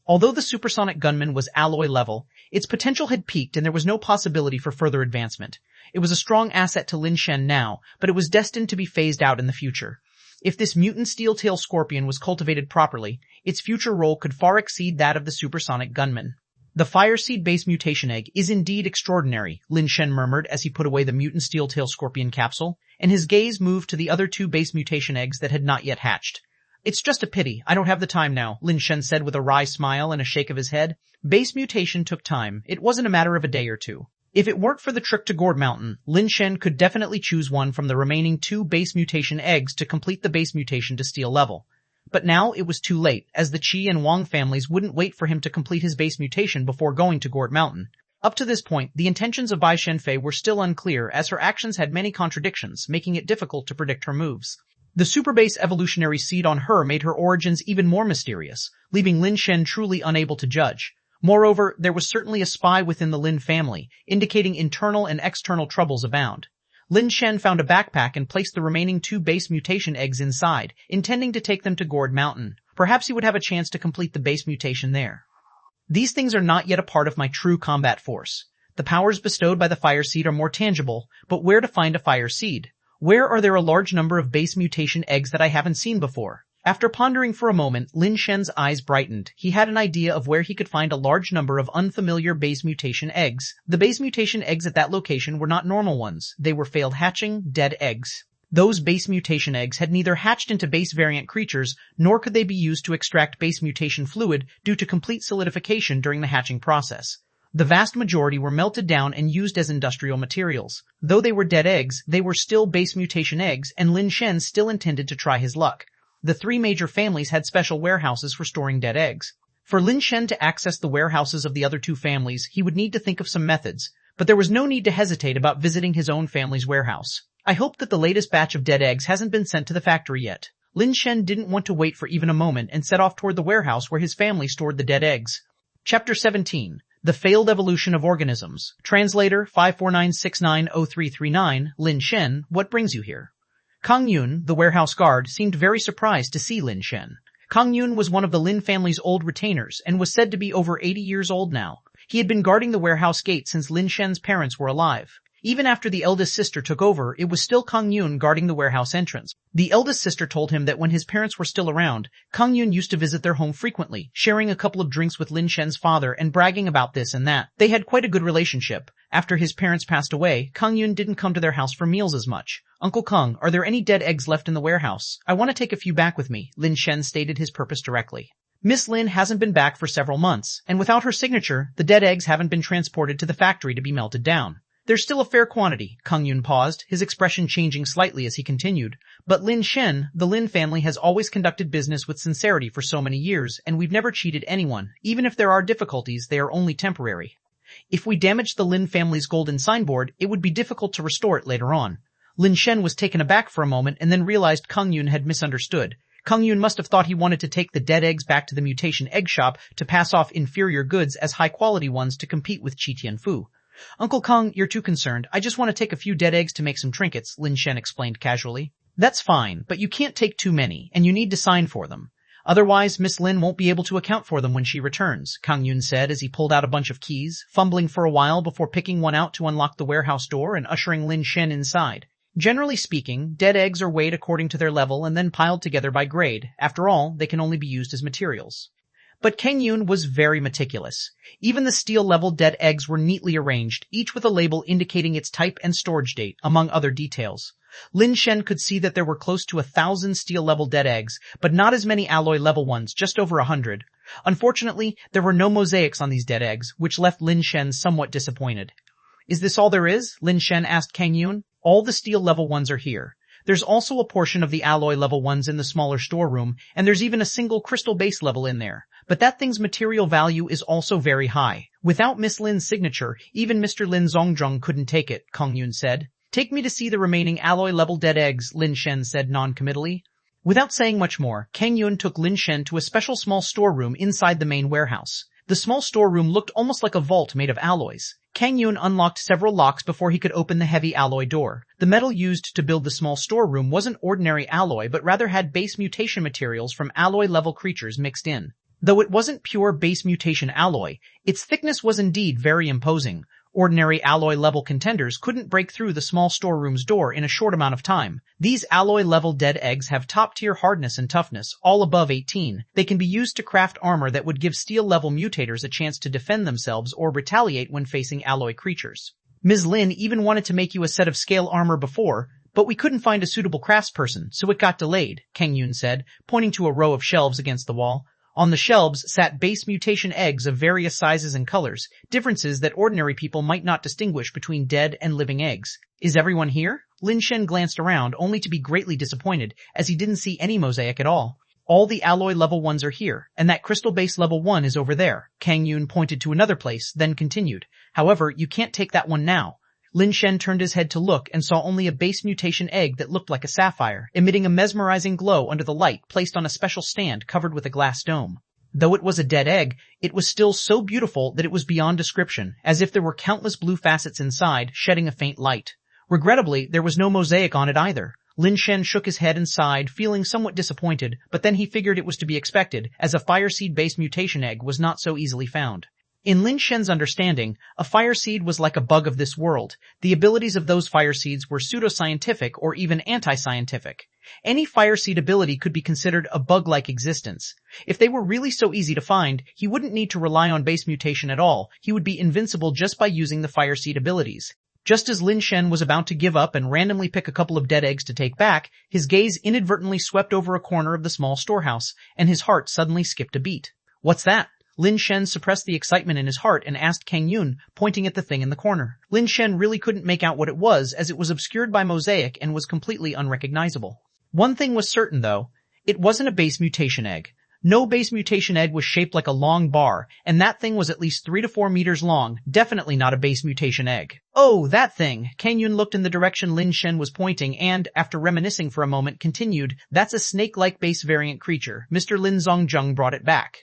Although the supersonic gunman was alloy level, its potential had peaked and there was no possibility for further advancement. It was a strong asset to Lin Shen now, but it was destined to be phased out in the future. If this mutant steel-tail scorpion was cultivated properly, its future role could far exceed that of the supersonic gunman. The fireseed base mutation egg is indeed extraordinary, Lin Shen murmured as he put away the mutant steel-tail scorpion capsule, and his gaze moved to the other two base mutation eggs that had not yet hatched. It's just a pity, I don't have the time now, Lin Shen said with a wry smile and a shake of his head. Base mutation took time, it wasn't a matter of a day or two. If it weren't for the trip to Gourd Mountain, Lin Shen could definitely choose one from the remaining two base mutation eggs to complete the base mutation to steel level. But now it was too late, as the Ch and Wang families wouldn't wait for him to complete his base mutation before going to Gourd Mountain. Up to this point, the intentions of Bai Shenfei were still unclear, as her actions had many contradictions, making it difficult to predict her moves. The superbase evolutionary seed on her made her origins even more mysterious, leaving Lin Shen truly unable to judge. Moreover, there was certainly a spy within the Lin family, indicating internal and external troubles abound. Lin Shen found a backpack and placed the remaining two base mutation eggs inside, intending to take them to Gourd Mountain. Perhaps he would have a chance to complete the base mutation there. These things are not yet a part of my true combat force. The powers bestowed by the fire seed are more tangible, but where to find a fire seed? Where are there a large number of base mutation eggs that I haven't seen before? After pondering for a moment, Lin Shen's eyes brightened. He had an idea of where he could find a large number of unfamiliar base mutation eggs. The base mutation eggs at that location were not normal ones. They were failed hatching, dead eggs. Those base mutation eggs had neither hatched into base variant creatures, nor could they be used to extract base mutation fluid due to complete solidification during the hatching process. The vast majority were melted down and used as industrial materials. Though they were dead eggs, they were still base mutation eggs, and Lin Shen still intended to try his luck. The three major families had special warehouses for storing dead eggs. For Lin Shen to access the warehouses of the other two families, he would need to think of some methods, but there was no need to hesitate about visiting his own family's warehouse. I hope that the latest batch of dead eggs hasn't been sent to the factory yet. Lin Shen didn't want to wait for even a moment and set off toward the warehouse where his family stored the dead eggs. Chapter 17. The Failed Evolution of Organisms. Translator 549690339, Lin Shen, what brings you here? Kang Yun, the warehouse guard, seemed very surprised to see Lin Shen. Kang Yun was one of the Lin family's old retainers and was said to be over 80 years old now. He had been guarding the warehouse gate since Lin Shen's parents were alive. Even after the eldest sister took over, it was still Kang Yun guarding the warehouse entrance. The eldest sister told him that when his parents were still around, Kang Yun used to visit their home frequently, sharing a couple of drinks with Lin Shen's father and bragging about this and that. They had quite a good relationship. After his parents passed away, Kang Yun didn't come to their house for meals as much. Uncle Kang, are there any dead eggs left in the warehouse? I want to take a few back with me, Lin Shen stated his purpose directly. Miss Lin hasn't been back for several months, and without her signature, the dead eggs haven't been transported to the factory to be melted down. There's still a fair quantity. Kang Yun paused, his expression changing slightly as he continued. But Lin Shen, the Lin family has always conducted business with sincerity for so many years, and we've never cheated anyone. Even if there are difficulties, they are only temporary. If we damage the Lin family's golden signboard, it would be difficult to restore it later on. Lin Shen was taken aback for a moment and then realized Kang Yun had misunderstood. Kang Yun must have thought he wanted to take the dead eggs back to the mutation egg shop to pass off inferior goods as high-quality ones to compete with Ch1. Uncle Kang, you're too concerned. I just want to take a few dead eggs to make some trinkets, Lin Shen explained casually. That's fine, but you can't take too many, and you need to sign for them. Otherwise, Miss Lin won't be able to account for them when she returns, Kang Yun said as he pulled out a bunch of keys, fumbling for a while before picking one out to unlock the warehouse door and ushering Lin Shen inside. Generally speaking, dead eggs are weighed according to their level and then piled together by grade. After all, they can only be used as materials. But Kang Yun was very meticulous. Even the steel-level dead eggs were neatly arranged, each with a label indicating its type and storage date, among other details. Lin Shen could see that there were close to 1,000 steel-level dead eggs, but not as many alloy-level ones, just over 100. Unfortunately, there were no mosaics on these dead eggs, which left Lin Shen somewhat disappointed. Is this all there is? Lin Shen asked Kang Yun. All the steel-level ones are here. There's also a portion of the alloy-level ones in the smaller storeroom, and there's even a single crystal base level in there. But that thing's material value is also very high. Without Miss Lin's signature, even Mr. Lin Zongjung couldn't take it, Kang Yun said. Take me to see the remaining alloy-level dead eggs, Lin Shen said non-committally. Without saying much more, Kang Yun took Lin Shen to a special small storeroom inside the main warehouse. The small storeroom looked almost like a vault made of alloys. Kang Yun unlocked several locks before he could open the heavy alloy door. The metal used to build the small storeroom wasn't ordinary alloy, but rather had base mutation materials from alloy-level creatures mixed in. Though it wasn't pure base mutation alloy, its thickness was indeed very imposing. Ordinary alloy-level contenders couldn't break through the small storeroom's door in a short amount of time. These alloy-level dead eggs have top-tier hardness and toughness, all above 18. They can be used to craft armor that would give steel-level mutators a chance to defend themselves or retaliate when facing alloy creatures. Ms. Lin even wanted to make you a set of scale armor before, but we couldn't find a suitable craftsperson, so it got delayed, Kang Yun said, pointing to a row of shelves against the wall. On the shelves sat base mutation eggs of various sizes and colors, differences that ordinary people might not distinguish between dead and living eggs. Is everyone here? Lin Shen glanced around, only to be greatly disappointed, as he didn't see any mosaic at all. All the alloy level ones are here, and that crystal base level 1 is over there. Kang Yun pointed to another place, then continued. However, you can't take that one now. Lin Shen turned his head to look and saw only a base mutation egg that looked like a sapphire, emitting a mesmerizing glow under the light placed on a special stand covered with a glass dome. Though it was a dead egg, it was still so beautiful that it was beyond description, as if there were countless blue facets inside, shedding a faint light. Regrettably, there was no mosaic on it either. Lin Shen shook his head and sighed, feeling somewhat disappointed, but then he figured it was to be expected, as a fire seed-based mutation egg was not so easily found. In Lin Shen's understanding, a fire seed was like a bug of this world. The abilities of those fire seeds were pseudoscientific or even anti-scientific. Any fire seed ability could be considered a bug-like existence. If they were really so easy to find, he wouldn't need to rely on base mutation at all. He would be invincible just by using the fire seed abilities. Just as Lin Shen was about to give up and randomly pick a couple of dead eggs to take back, his gaze inadvertently swept over a corner of the small storehouse, and his heart suddenly skipped a beat. "What's that?" Lin Shen suppressed the excitement in his heart and asked Kang Yun, pointing at the thing in the corner. Lin Shen really couldn't make out what it was, as it was obscured by mosaic and was completely unrecognizable. One thing was certain, though. It wasn't a base mutation egg. No base mutation egg was shaped like a long bar, and that thing was at least 3 to 4 meters long, definitely not a base mutation egg. "Oh, that thing." Kang Yun looked in the direction Lin Shen was pointing and, after reminiscing for a moment, continued, "That's a snake-like base variant creature. Mr. Lin Zongjung brought it back.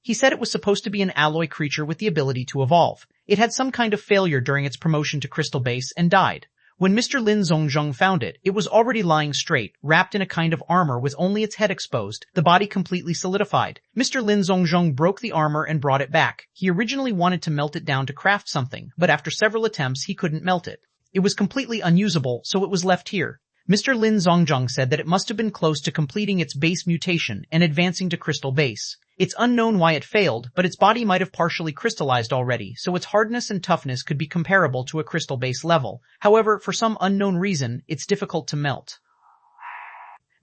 He said it was supposed to be an alloy creature with the ability to evolve. It had some kind of failure during its promotion to crystal base and died. When Mr. Lin Zongjung found it, it was already lying straight, wrapped in a kind of armor with only its head exposed, the body completely solidified. Mr. Lin Zongjung broke the armor and brought it back. He originally wanted to melt it down to craft something, but after several attempts he couldn't melt it. It was completely unusable, so it was left here. Mr. Lin Zongjung said that it must have been close to completing its base mutation and advancing to crystal base. It's unknown why it failed, but its body might have partially crystallized already, so its hardness and toughness could be comparable to a crystal base level. However, for some unknown reason, it's difficult to melt.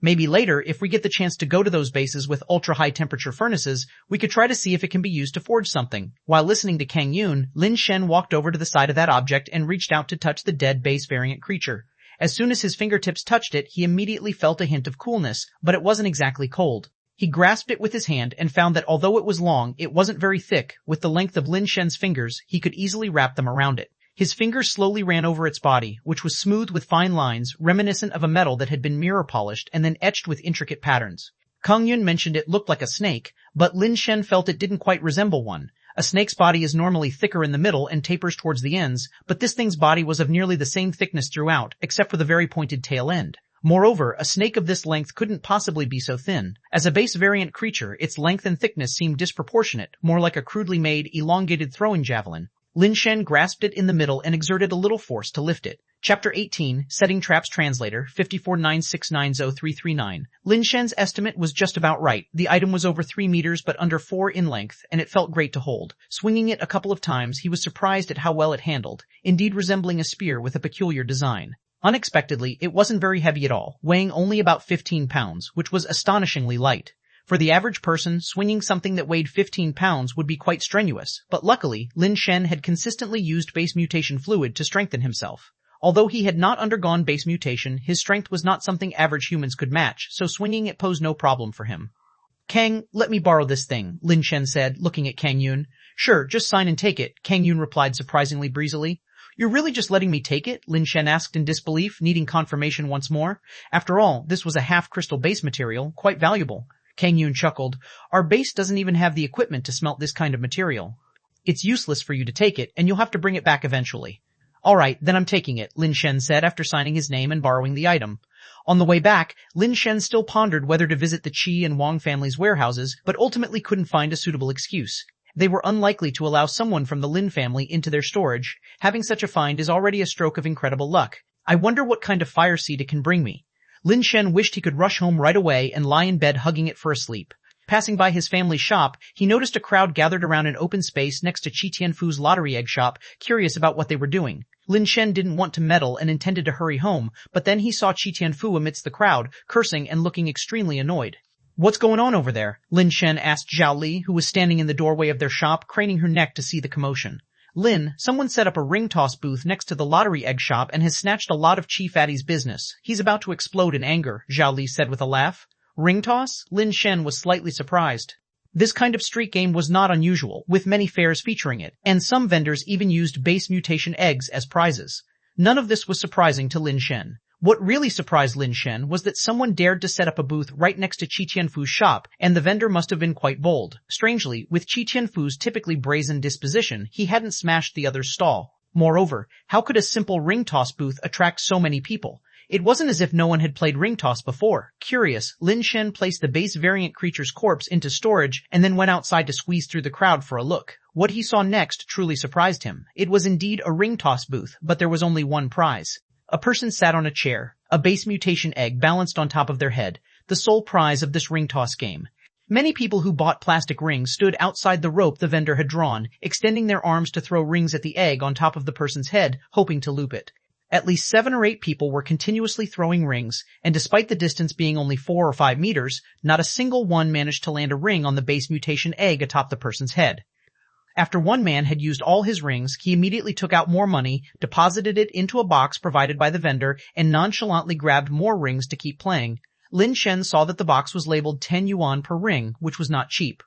Maybe later, if we get the chance to go to those bases with ultra-high temperature furnaces, we could try to see if it can be used to forge something." While listening to Kang Yun, Lin Shen walked over to the side of that object and reached out to touch the dead base variant creature. As soon as his fingertips touched it, he immediately felt a hint of coolness, but it wasn't exactly cold. He grasped it with his hand and found that although it was long, it wasn't very thick. With the length of Lin Shen's fingers, he could easily wrap them around it. His fingers slowly ran over its body, which was smooth with fine lines, reminiscent of a metal that had been mirror polished and then etched with intricate patterns. Kang Yun mentioned it looked like a snake, but Lin Shen felt it didn't quite resemble one. A snake's body is normally thicker in the middle and tapers towards the ends, but this thing's body was of nearly the same thickness throughout, except for the very pointed tail end. Moreover, a snake of this length couldn't possibly be so thin. As a base variant creature, its length and thickness seemed disproportionate, more like a crudely made, elongated throwing javelin. Lin Shen grasped it in the middle and exerted a little force to lift it. Chapter 18, Setting Traps Translator, 549690339. Lin Shen's estimate was just about right. The item was over 3 meters but under 4 in length, and it felt great to hold. Swinging it a couple of times, he was surprised at how well it handled, indeed resembling a spear with a peculiar design. Unexpectedly, it wasn't very heavy at all, weighing only about 15 pounds, which was astonishingly light. For the average person, swinging something that weighed 15 pounds would be quite strenuous, but luckily, Lin Shen had consistently used base mutation fluid to strengthen himself. Although he had not undergone base mutation, his strength was not something average humans could match, so swinging it posed no problem for him. "Kang, let me borrow this thing," Lin Shen said, looking at Kang Yun. "Sure, just sign and take it," Kang Yun replied surprisingly breezily. "You're really just letting me take it?" Lin Shen asked in disbelief, needing confirmation once more. After all, this was a half-crystal base material, quite valuable. Kang Yun chuckled. "Our base doesn't even have the equipment to smelt this kind of material. It's useless for you to take it, and you'll have to bring it back eventually." "All right, then I'm taking it," Lin Shen said after signing his name and borrowing the item. On the way back, Lin Shen still pondered whether to visit the Ch and Wang families' warehouses, but ultimately couldn't find a suitable excuse. They were unlikely to allow someone from the Lin family into their storage. Having such a find is already a stroke of incredible luck. I wonder what kind of fire seed it can bring me. Lin Shen wished he could rush home right away and lie in bed hugging it for a sleep. Passing by his family's shop, he noticed a crowd gathered around an open space next to Chi Tianfu's lottery egg shop, curious about what they were doing. Lin Shen didn't want to meddle and intended to hurry home, but then he saw Chi Tianfu amidst the crowd, cursing and looking extremely annoyed. "What's going on over there?" Lin Shen asked Zhao Li, who was standing in the doorway of their shop, craning her neck to see the commotion. "Lin, someone set up a ring toss booth next to the lottery egg shop and has snatched a lot of Chi Fatty's business. He's about to explode in anger," Zhao Li said with a laugh. "Ring toss?" Lin Shen was slightly surprised. This kind of street game was not unusual, with many fairs featuring it, and some vendors even used base mutation eggs as prizes. None of this was surprising to Lin Shen. What really surprised Lin Shen was that someone dared to set up a booth right next to Chi Tianfu's shop, and the vendor must have been quite bold. Strangely, with Chi Tianfu's typically brazen disposition, he hadn't smashed the other's stall. Moreover, how could a simple ring toss booth attract so many people? It wasn't as if no one had played ring toss before. Curious, Lin Shen placed the base variant creature's corpse into storage and then went outside to squeeze through the crowd for a look. What he saw next truly surprised him. It was indeed a ring toss booth, but there was only one prize. A person sat on a chair, a base mutation egg balanced on top of their head, the sole prize of this ring toss game. Many people who bought plastic rings stood outside the rope the vendor had drawn, extending their arms to throw rings at the egg on top of the person's head, hoping to loop it. At least 7 or 8 people were continuously throwing rings, and despite the distance being only 4 or 5 meters, not a single one managed to land a ring on the base mutation egg atop the person's head. After one man had used all his rings, he immediately took out more money, deposited it into a box provided by the vendor, and nonchalantly grabbed more rings to keep playing. Lin Shen saw that the box was labeled 10 yuan per ring, which was not cheap.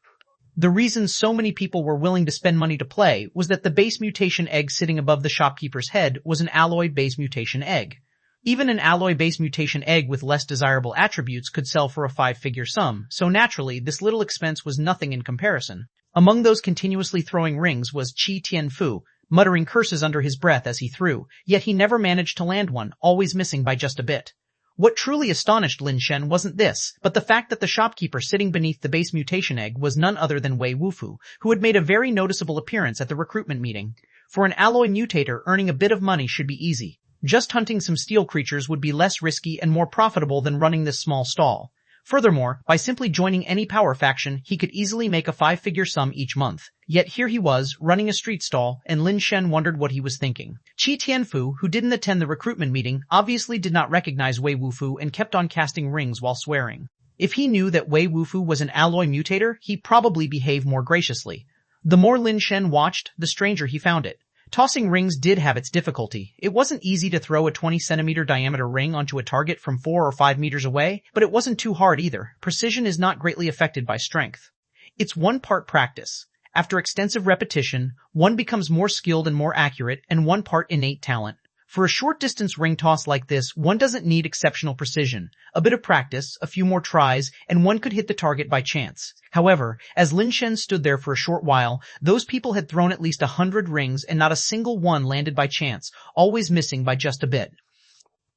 The reason so many people were willing to spend money to play was that the base mutation egg sitting above the shopkeeper's head was an alloy base mutation egg. Even an alloy base mutation egg with less desirable attributes could sell for a 5-figure sum, so naturally this little expense was nothing in comparison. Among those continuously throwing rings was Ch1, muttering curses under his breath as he threw, yet he never managed to land one, always missing by just a bit. What truly astonished Lin Shen wasn't this, but the fact that the shopkeeper sitting beneath the base mutation egg was none other than Wei Wufu, who had made a very noticeable appearance at the recruitment meeting. For an alloy mutator, earning a bit of money should be easy. Just hunting some steel creatures would be less risky and more profitable than running this small stall. Furthermore, by simply joining any power faction, he could easily make a 5-figure sum each month. Yet here he was, running a street stall, and Lin Shen wondered what he was thinking. Ch1, who didn't attend the recruitment meeting, obviously did not recognize Wei Wufu and kept on casting rings while swearing. If he knew that Wei Wufu was an alloy mutator, he probably behaved more graciously. The more Lin Shen watched, the stranger he found it. Tossing rings did have its difficulty. It wasn't easy to throw a 20-centimeter diameter ring onto a target from 4 or 5 meters away, but it wasn't too hard either. Precision is not greatly affected by strength. It's one part practice. After extensive repetition, one becomes more skilled and more accurate, and one part innate talent. For a short-distance ring toss like this, one doesn't need exceptional precision. A bit of practice, a few more tries, and one could hit the target by chance. However, as Lin Shen stood there for a short while, those people had thrown at least 100 rings and not a single one landed by chance, always missing by just a bit.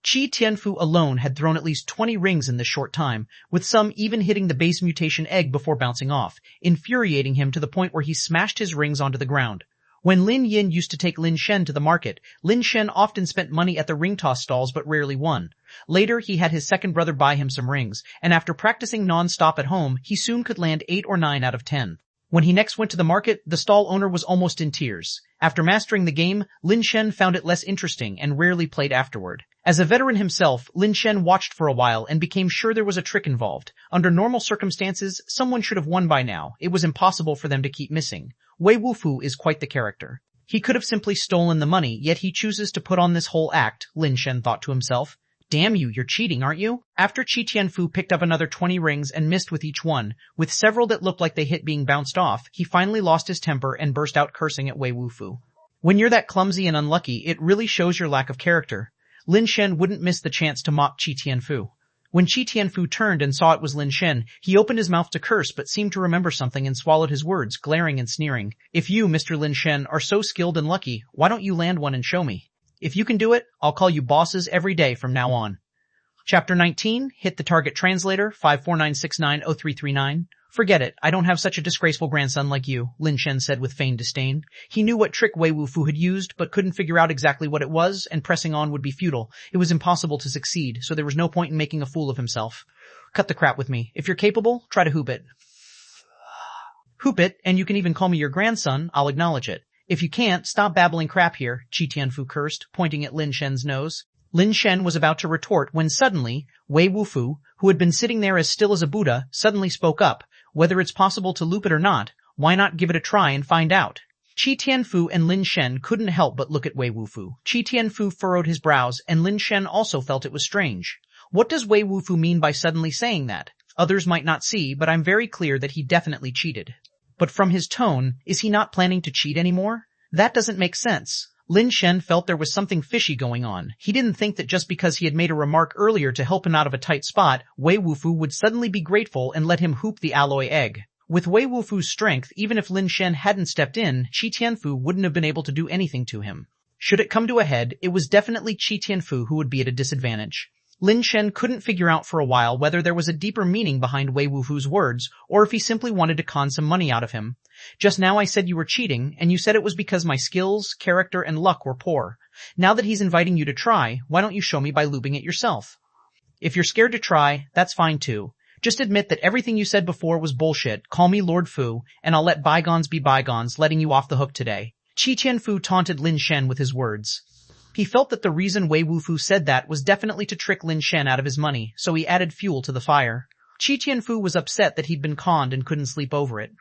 Ch1 alone had thrown at least 20 rings in this short time, with some even hitting the base mutation egg before bouncing off, infuriating him to the point where he smashed his rings onto the ground. When Lin Yin used to take Lin Shen to the market, Lin Shen often spent money at the ring toss stalls but rarely won. Later, he had his second brother buy him some rings, and after practicing non-stop at home, he soon could land 8 or 9 out of 10. When he next went to the market, the stall owner was almost in tears. After mastering the game, Lin Shen found it less interesting and rarely played afterward. As a veteran himself, Lin Shen watched for a while and became sure there was a trick involved. Under normal circumstances, someone should have won by now. It was impossible for them to keep missing. Wei Wufu is quite the character. He could have simply stolen the money, yet he chooses to put on this whole act, Lin Shen thought to himself. Damn you, you're cheating, aren't you? After Ch1 picked up another 20 rings and missed with each one, with several that looked like they hit being bounced off, he finally lost his temper and burst out cursing at Wei Wufu. When you're that clumsy and unlucky, it really shows your lack of character. Lin Shen wouldn't miss the chance to mock Ch1. When Ch1 turned and saw it was Lin Shen, he opened his mouth to curse but seemed to remember something and swallowed his words, glaring and sneering. If you, Mr. Lin Shen, are so skilled and lucky, why don't you land one and show me? If you can do it, I'll call you bosses every day from now on. Chapter 19, Hit the Target Translator, 549690339. Forget it, I don't have such a disgraceful grandson like you, Lin Shen said with feigned disdain. He knew what trick Wei Wufu had used, but couldn't figure out exactly what it was, and pressing on would be futile. It was impossible to succeed, so there was no point in making a fool of himself. Cut the crap with me. If you're capable, try to hoop it. Hoop it, and you can even call me your grandson, I'll acknowledge it. If you can't, stop babbling crap here, Ch1 cursed, pointing at Lin Shen's nose. Lin Shen was about to retort when suddenly, Wei Wufu, who had been sitting there as still as a Buddha, suddenly spoke up. Whether it's possible to loop it or not, why not give it a try and find out? Ch1 and Lin Shen couldn't help but look at Wei Wufu. Ch1 furrowed his brows, and Lin Shen also felt it was strange. What does Wei Wufu mean by suddenly saying that? Others might not see, but I'm very clear that he definitely cheated. But from his tone, is he not planning to cheat anymore? That doesn't make sense. Lin Shen felt there was something fishy going on. He didn't think that just because he had made a remark earlier to help him out of a tight spot, Wei Wufu would suddenly be grateful and let him hoop the alloy egg. With Wei Wufu's strength, even if Lin Shen hadn't stepped in, Ch1 wouldn't have been able to do anything to him. Should it come to a head, it was definitely Ch1 who would be at a disadvantage. Lin Shen couldn't figure out for a while whether there was a deeper meaning behind Wei Wufu's words, or if he simply wanted to con some money out of him. Just now I said you were cheating, and you said it was because my skills, character, and luck were poor. Now that he's inviting you to try, why don't you show me by looping it yourself? If you're scared to try, that's fine too. Just admit that everything you said before was bullshit, call me Lord Fu, and I'll let bygones be bygones, letting you off the hook today. Ch1 taunted Lin Shen with his words. He felt that the reason Wei Wufu said that was definitely to trick Lin Shen out of his money, so he added fuel to the fire. Ch1 was upset that he'd been conned and couldn't sleep over it.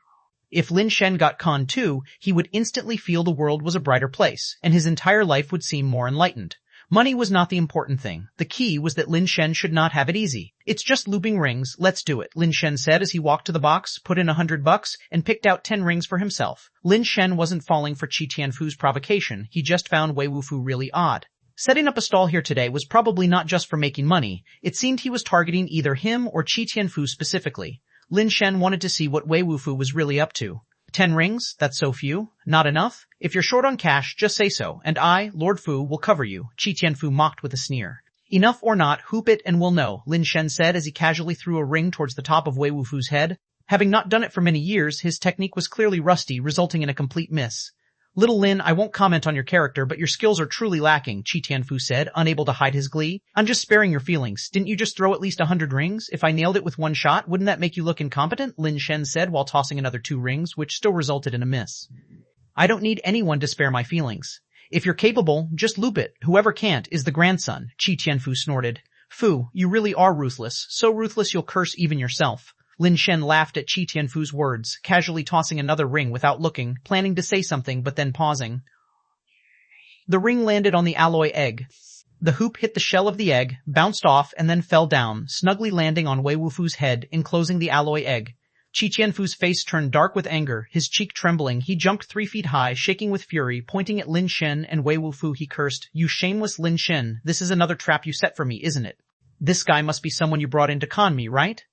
If Lin Shen got conned too, he would instantly feel the world was a brighter place, and his entire life would seem more enlightened. Money was not the important thing. The key was that Lin Shen should not have it easy. It's just looping rings, let's do it, Lin Shen said as he walked to the box, put in $100, and picked out 10 rings for himself. Lin Shen wasn't falling for Ch1's provocation, he just found Wei Wufu really odd. Setting up a stall here today was probably not just for making money. It seemed he was targeting either him or Ch1 specifically. Lin Shen wanted to see what Wei Wufu was really up to. 10 rings? That's so few. Not enough? If you're short on cash, just say so, and I, Lord Fu, will cover you, Ch1 mocked with a sneer. Enough or not, hoop it and we'll know, Lin Shen said as he casually threw a ring towards the top of Wei Wufu's head. Having not done it for many years, his technique was clearly rusty, resulting in a complete miss. Little Lin, I won't comment on your character, but your skills are truly lacking, Ch1 said, unable to hide his glee. I'm just sparing your feelings. Didn't you just throw at least 100 rings? If I nailed it with one shot, wouldn't that make you look incompetent? Lin Shen said while tossing another 2 rings, which still resulted in a miss. I don't need anyone to spare my feelings. If you're capable, just loop it. Whoever can't is the grandson, Ch1 snorted. Fu, you really are ruthless. So ruthless you'll curse even yourself. Lin Shen laughed at Ch1's words, casually tossing another ring without looking, planning to say something but then pausing. The ring landed on the alloy egg. The hoop hit the shell of the egg, bounced off, and then fell down, snugly landing on Wei Wufu's head, enclosing the alloy egg. Ch1's face turned dark with anger, his cheek trembling. He jumped 3 feet high, shaking with fury, pointing at Lin Shen and Wei Wufu. He cursed, "You shameless Lin Shen, this is another trap you set for me, isn't it? This guy must be someone you brought in to con me, right?"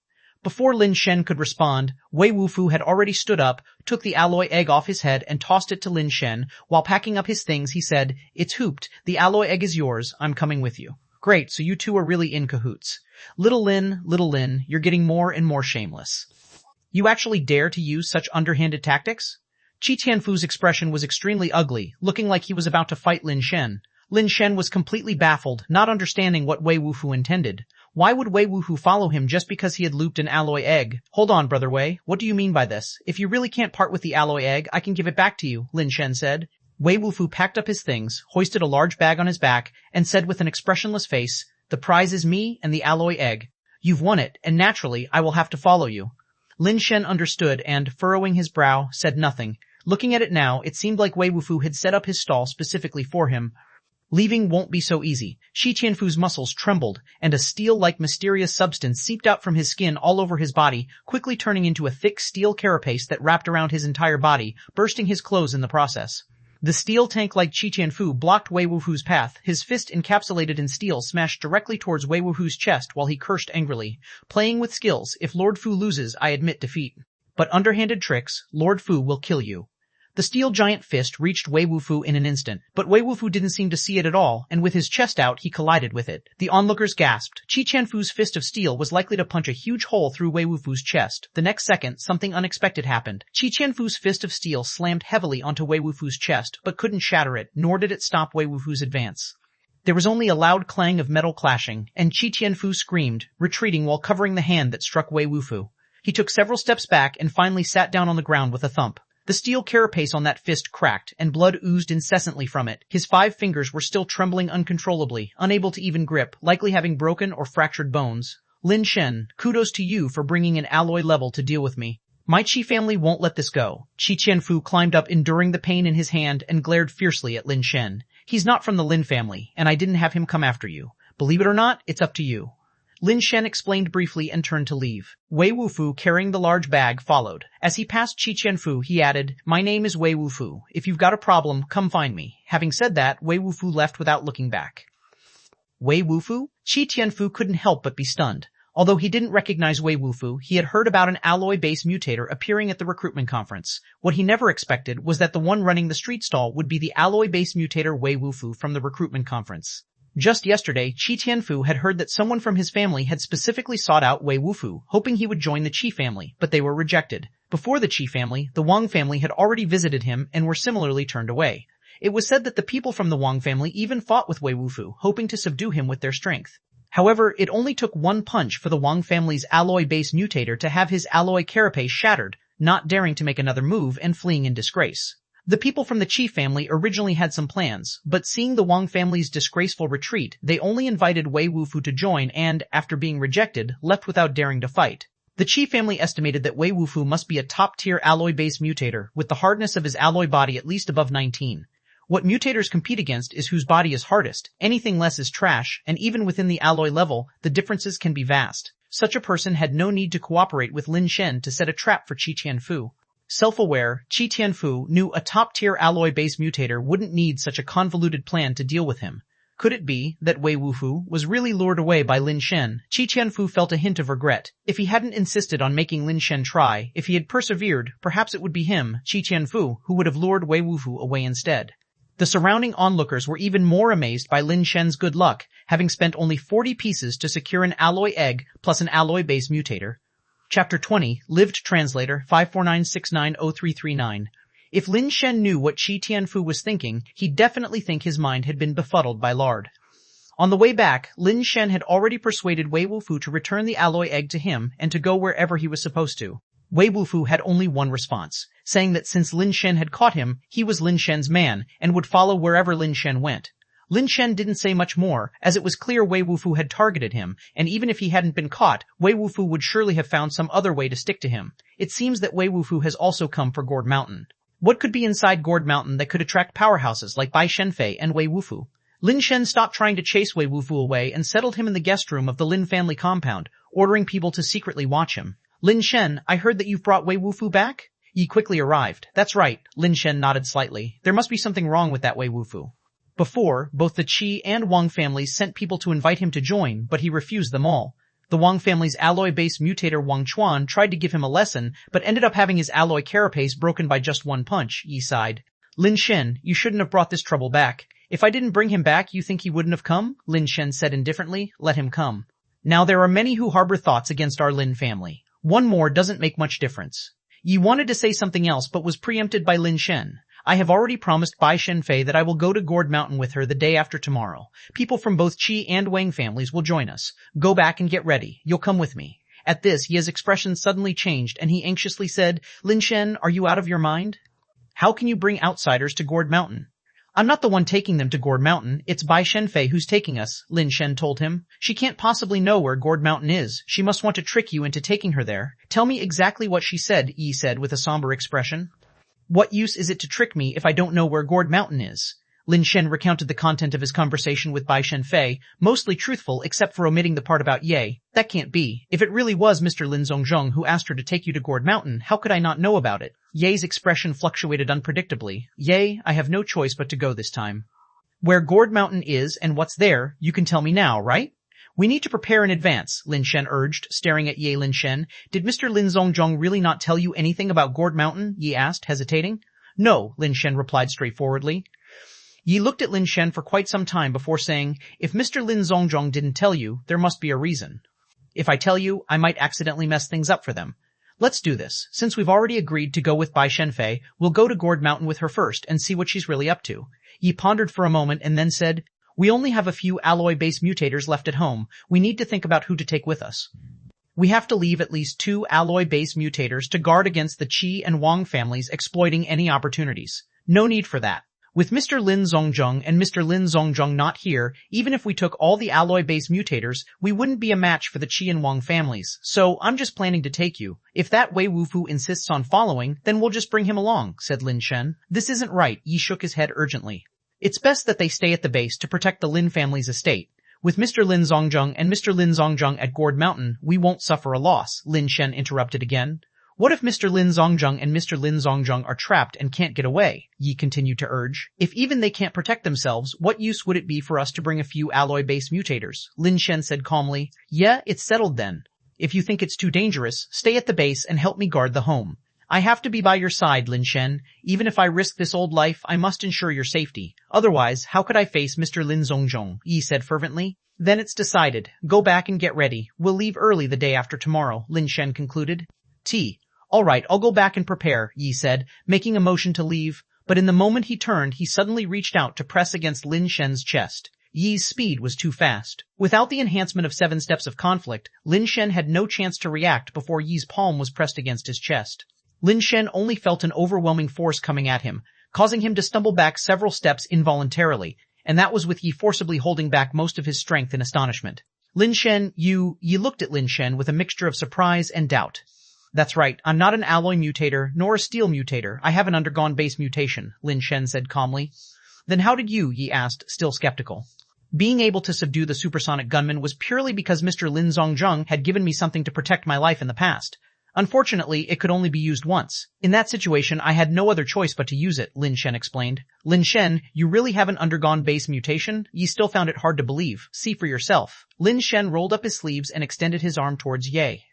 Before Lin Shen could respond, Wei Wufu had already stood up, took the alloy egg off his head, and tossed it to Lin Shen. While packing up his things, he said, "It's hooped. The alloy egg is yours. I'm coming with you." Great, so you two are really in cahoots. Little Lin, you're getting more and more shameless. You actually dare to use such underhanded tactics? Ch1's expression was extremely ugly, looking like he was about to fight Lin Shen. Lin Shen was completely baffled, not understanding what Wei Wufu intended. Why would Wei Wufu follow him just because he had looped an alloy egg? Hold on, Brother Wei, what do you mean by this? If you really can't part with the alloy egg, I can give it back to you, Lin Shen said. Wei Wufu packed up his things, hoisted a large bag on his back, and said with an expressionless face, "The prize is me and the alloy egg. You've won it, and naturally, I will have to follow you." Lin Shen understood and, furrowing his brow, said nothing. Looking at it now, it seemed like Wei Wufu had set up his stall specifically for him. Leaving won't be so easy. Ch1's muscles trembled, and a steel-like mysterious substance seeped out from his skin all over his body, quickly turning into a thick steel carapace that wrapped around his entire body, bursting his clothes in the process. The steel tank like Ch1 blocked Wei Wufu's path, his fist encapsulated in steel smashed directly towards Wei Wufu's chest while he cursed angrily. Playing with skills, if Lord Fu loses, I admit defeat. But underhanded tricks, Lord Fu will kill you. The steel giant fist reached Wei Wufu in an instant, but Wei Wufu didn't seem to see it at all, and with his chest out, he collided with it. The onlookers gasped. Ch1's fist of steel was likely to punch a huge hole through Wei Wufu's chest. The next second, something unexpected happened. Ch1's fist of steel slammed heavily onto Wei Wufu's chest, but couldn't shatter it, nor did it stop Wei Wufu's advance. There was only a loud clang of metal clashing, and Ch1 screamed, retreating while covering the hand that struck Wei Wufu. He took several steps back and finally sat down on the ground with a thump. The steel carapace on that fist cracked, and blood oozed incessantly from it. His 5 fingers were still trembling uncontrollably, unable to even grip, likely having broken or fractured bones. Lin Shen, kudos to you for bringing an alloy level to deal with me. My Chi family won't let this go. Ch1 climbed up, enduring the pain in his hand, and glared fiercely at Lin Shen. He's not from the Lin family, and I didn't have him come after you. Believe it or not, it's up to you. Lin Shen explained briefly and turned to leave. Wei Wufu, carrying the large bag, followed. As he passed Ch1, he added, "My name is Wei Wufu. If you've got a problem, come find me." Having said that, Wei Wufu left without looking back. Wei Wufu? Ch1 couldn't help but be stunned. Although he didn't recognize Wei Wufu, he had heard about an alloy-based mutator appearing at the recruitment conference. What he never expected was that the one running the street stall would be the alloy-based mutator Wei Wufu from the recruitment conference. Just yesterday, Ch1 had heard that someone from his family had specifically sought out Wei Wufu, hoping he would join the Qi family, but they were rejected. Before the Qi family, the Wang family had already visited him and were similarly turned away. It was said that the people from the Wang family even fought with Wei Wufu, hoping to subdue him with their strength. However, it only took one punch for the Wang family's alloy-based mutator to have his alloy carapace shattered, not daring to make another move and fleeing in disgrace. The people from the Qi family originally had some plans, but seeing the Wang family's disgraceful retreat, they only invited Wei Wufu to join and, after being rejected, left without daring to fight. The Qi family estimated that Wei Wufu must be a top-tier alloy-based mutator, with the hardness of his alloy body at least above 19. What mutators compete against is whose body is hardest, anything less is trash, and even within the alloy level, the differences can be vast. Such a person had no need to cooperate with Lin Shen to set a trap for Ch1. Self-aware, Ch1 knew a top-tier alloy-based mutator wouldn't need such a convoluted plan to deal with him. Could it be that Wei Wufu was really lured away by Lin Shen? Ch1 felt a hint of regret. If he hadn't insisted on making Lin Shen try, if he had persevered, perhaps it would be him, Ch1, who would have lured Wei Wufu away instead. The surrounding onlookers were even more amazed by Lin Shen's good luck, having spent only 40 pieces to secure an alloy egg plus an alloy-based mutator. Chapter 20, Lived Translator 549690339. If Lin Shen knew what Ch1 was thinking, he'd definitely think his mind had been befuddled by lard. On the way back, Lin Shen had already persuaded Wei Wufu to return the alloy egg to him and to go wherever he was supposed to. Wei Wufu had only one response, saying that since Lin Shen had caught him, he was Lin Shen's man and would follow wherever Lin Shen went. Lin Shen didn't say much more, as it was clear Wei Wufu had targeted him, and even if he hadn't been caught, Wei Wufu would surely have found some other way to stick to him. It seems that Wei Wufu has also come for Gourd Mountain. What could be inside Gourd Mountain that could attract powerhouses like Bai Shenfei and Wei Wufu? Lin Shen stopped trying to chase Wei Wufu away and settled him in the guest room of the Lin family compound, ordering people to secretly watch him. Lin Shen, I heard that you've brought Wei Wufu back? Yi quickly arrived. That's right, Lin Shen nodded slightly. There must be something wrong with that Wei Wufu. Before, both the Qi and Wang families sent people to invite him to join, but he refused them all. The Wang family's alloy-based mutator Wang Ch1 tried to give him a lesson, but ended up having his alloy carapace broken by just one punch, Yi sighed. Lin Shen, you shouldn't have brought this trouble back. If I didn't bring him back, you think he wouldn't have come? Lin Shen said indifferently. Let him come. Now there are many who harbor thoughts against our Lin family. One more doesn't make much difference. Yi wanted to say something else but was preempted by Lin Shen. I have already promised Bai Shenfei that I will go to Gourd Mountain with her the day after tomorrow. People from both Qi and Wang families will join us. Go back and get ready. You'll come with me. At this, Ye's expression suddenly changed and he anxiously said, Lin Shen, are you out of your mind? How can you bring outsiders to Gourd Mountain? I'm not the one taking them to Gourd Mountain. It's Bai Shenfei who's taking us, Lin Shen told him. She can't possibly know where Gourd Mountain is. She must want to trick you into taking her there. Tell me exactly what she said, Yi said with a somber expression. What use is it to trick me if I don't know where Gourd Mountain is? Lin Shen recounted the content of his conversation with Bai Shenfei, mostly truthful except for omitting the part about Ye. That can't be. If it really was Mr. Lin Zongjong who asked her to take you to Gourd Mountain, how could I not know about it? Ye's expression fluctuated unpredictably. Ye, I have no choice but to go this time. Where Gourd Mountain is and what's there, you can tell me now, right? We need to prepare in advance, Lin Shen urged, staring at Ye Lin Shen. Did Mr. Lin Zongjong really not tell you anything about Gourd Mountain? Yi asked, hesitating. No, Lin Shen replied straightforwardly. Yi looked at Lin Shen for quite some time before saying, if Mr. Lin Zongjong didn't tell you, there must be a reason. If I tell you, I might accidentally mess things up for them. Let's do this. Since we've already agreed to go with Bai Shenfei, we'll go to Gourd Mountain with her first and see what she's really up to. Yi pondered for a moment and then said, we only have a few alloy-based mutators left at home. We need to think about who to take with us. We have to leave at least 2 alloy-based mutators to guard against the Qi and Wang families exploiting any opportunities. No need for that. With Mr. Lin Zongjong and Mr. Lin Zongjong not here, even if we took all the alloy-based mutators, we wouldn't be a match for the Qi and Wang families. So I'm just planning to take you. If that Wei Wufu insists on following, then we'll just bring him along, said Lin Shen. This isn't right, Yi shook his head urgently. It's best that they stay at the base to protect the Lin family's estate. With Mr. Lin Zongjong and Mr. Lin Zongjong at Gourd Mountain, we won't suffer a loss, Lin Shen interrupted again. What if Mr. Lin Zongjong and Mr. Lin Zongjong are trapped and can't get away? Yi continued to urge. If even they can't protect themselves, what use would it be for us to bring a few alloy-based mutators? Lin Shen said calmly. Yeah, it's settled then. If you think it's too dangerous, stay at the base and help me guard the home. I have to be by your side, Lin Shen. Even if I risk this old life, I must ensure your safety. Otherwise, how could I face Mr. Lin Zongjong? Yi said fervently. Then it's decided. Go back and get ready. We'll leave early the day after tomorrow, Lin Shen concluded. All right, I'll go back and prepare, Yi said, making a motion to leave. But in the moment he turned, he suddenly reached out to press against Lin Shen's chest. Yi's speed was too fast. Without the enhancement of 7 steps of conflict, Lin Shen had no chance to react before Yi's palm was pressed against his chest. Lin Shen only felt an overwhelming force coming at him, causing him to stumble back several steps involuntarily, and that was with Yi forcibly holding back most of his strength in astonishment. Lin Shen, Yi looked at Lin Shen with a mixture of surprise and doubt. That's right, I'm not an alloy mutator, nor a steel mutator. I haven't undergone base mutation, Lin Shen said calmly. Then how did you? Yi asked, still skeptical. Being able to subdue the supersonic gunman was purely because Mr. Lin Zongjong had given me something to protect my life in the past. Unfortunately, it could only be used once. In that situation, I had no other choice but to use it, Lin Shen explained. Lin Shen, you really haven't undergone base mutation? Yi still found it hard to believe. See for yourself. Lin Shen rolled up his sleeves and extended his arm towards Ye.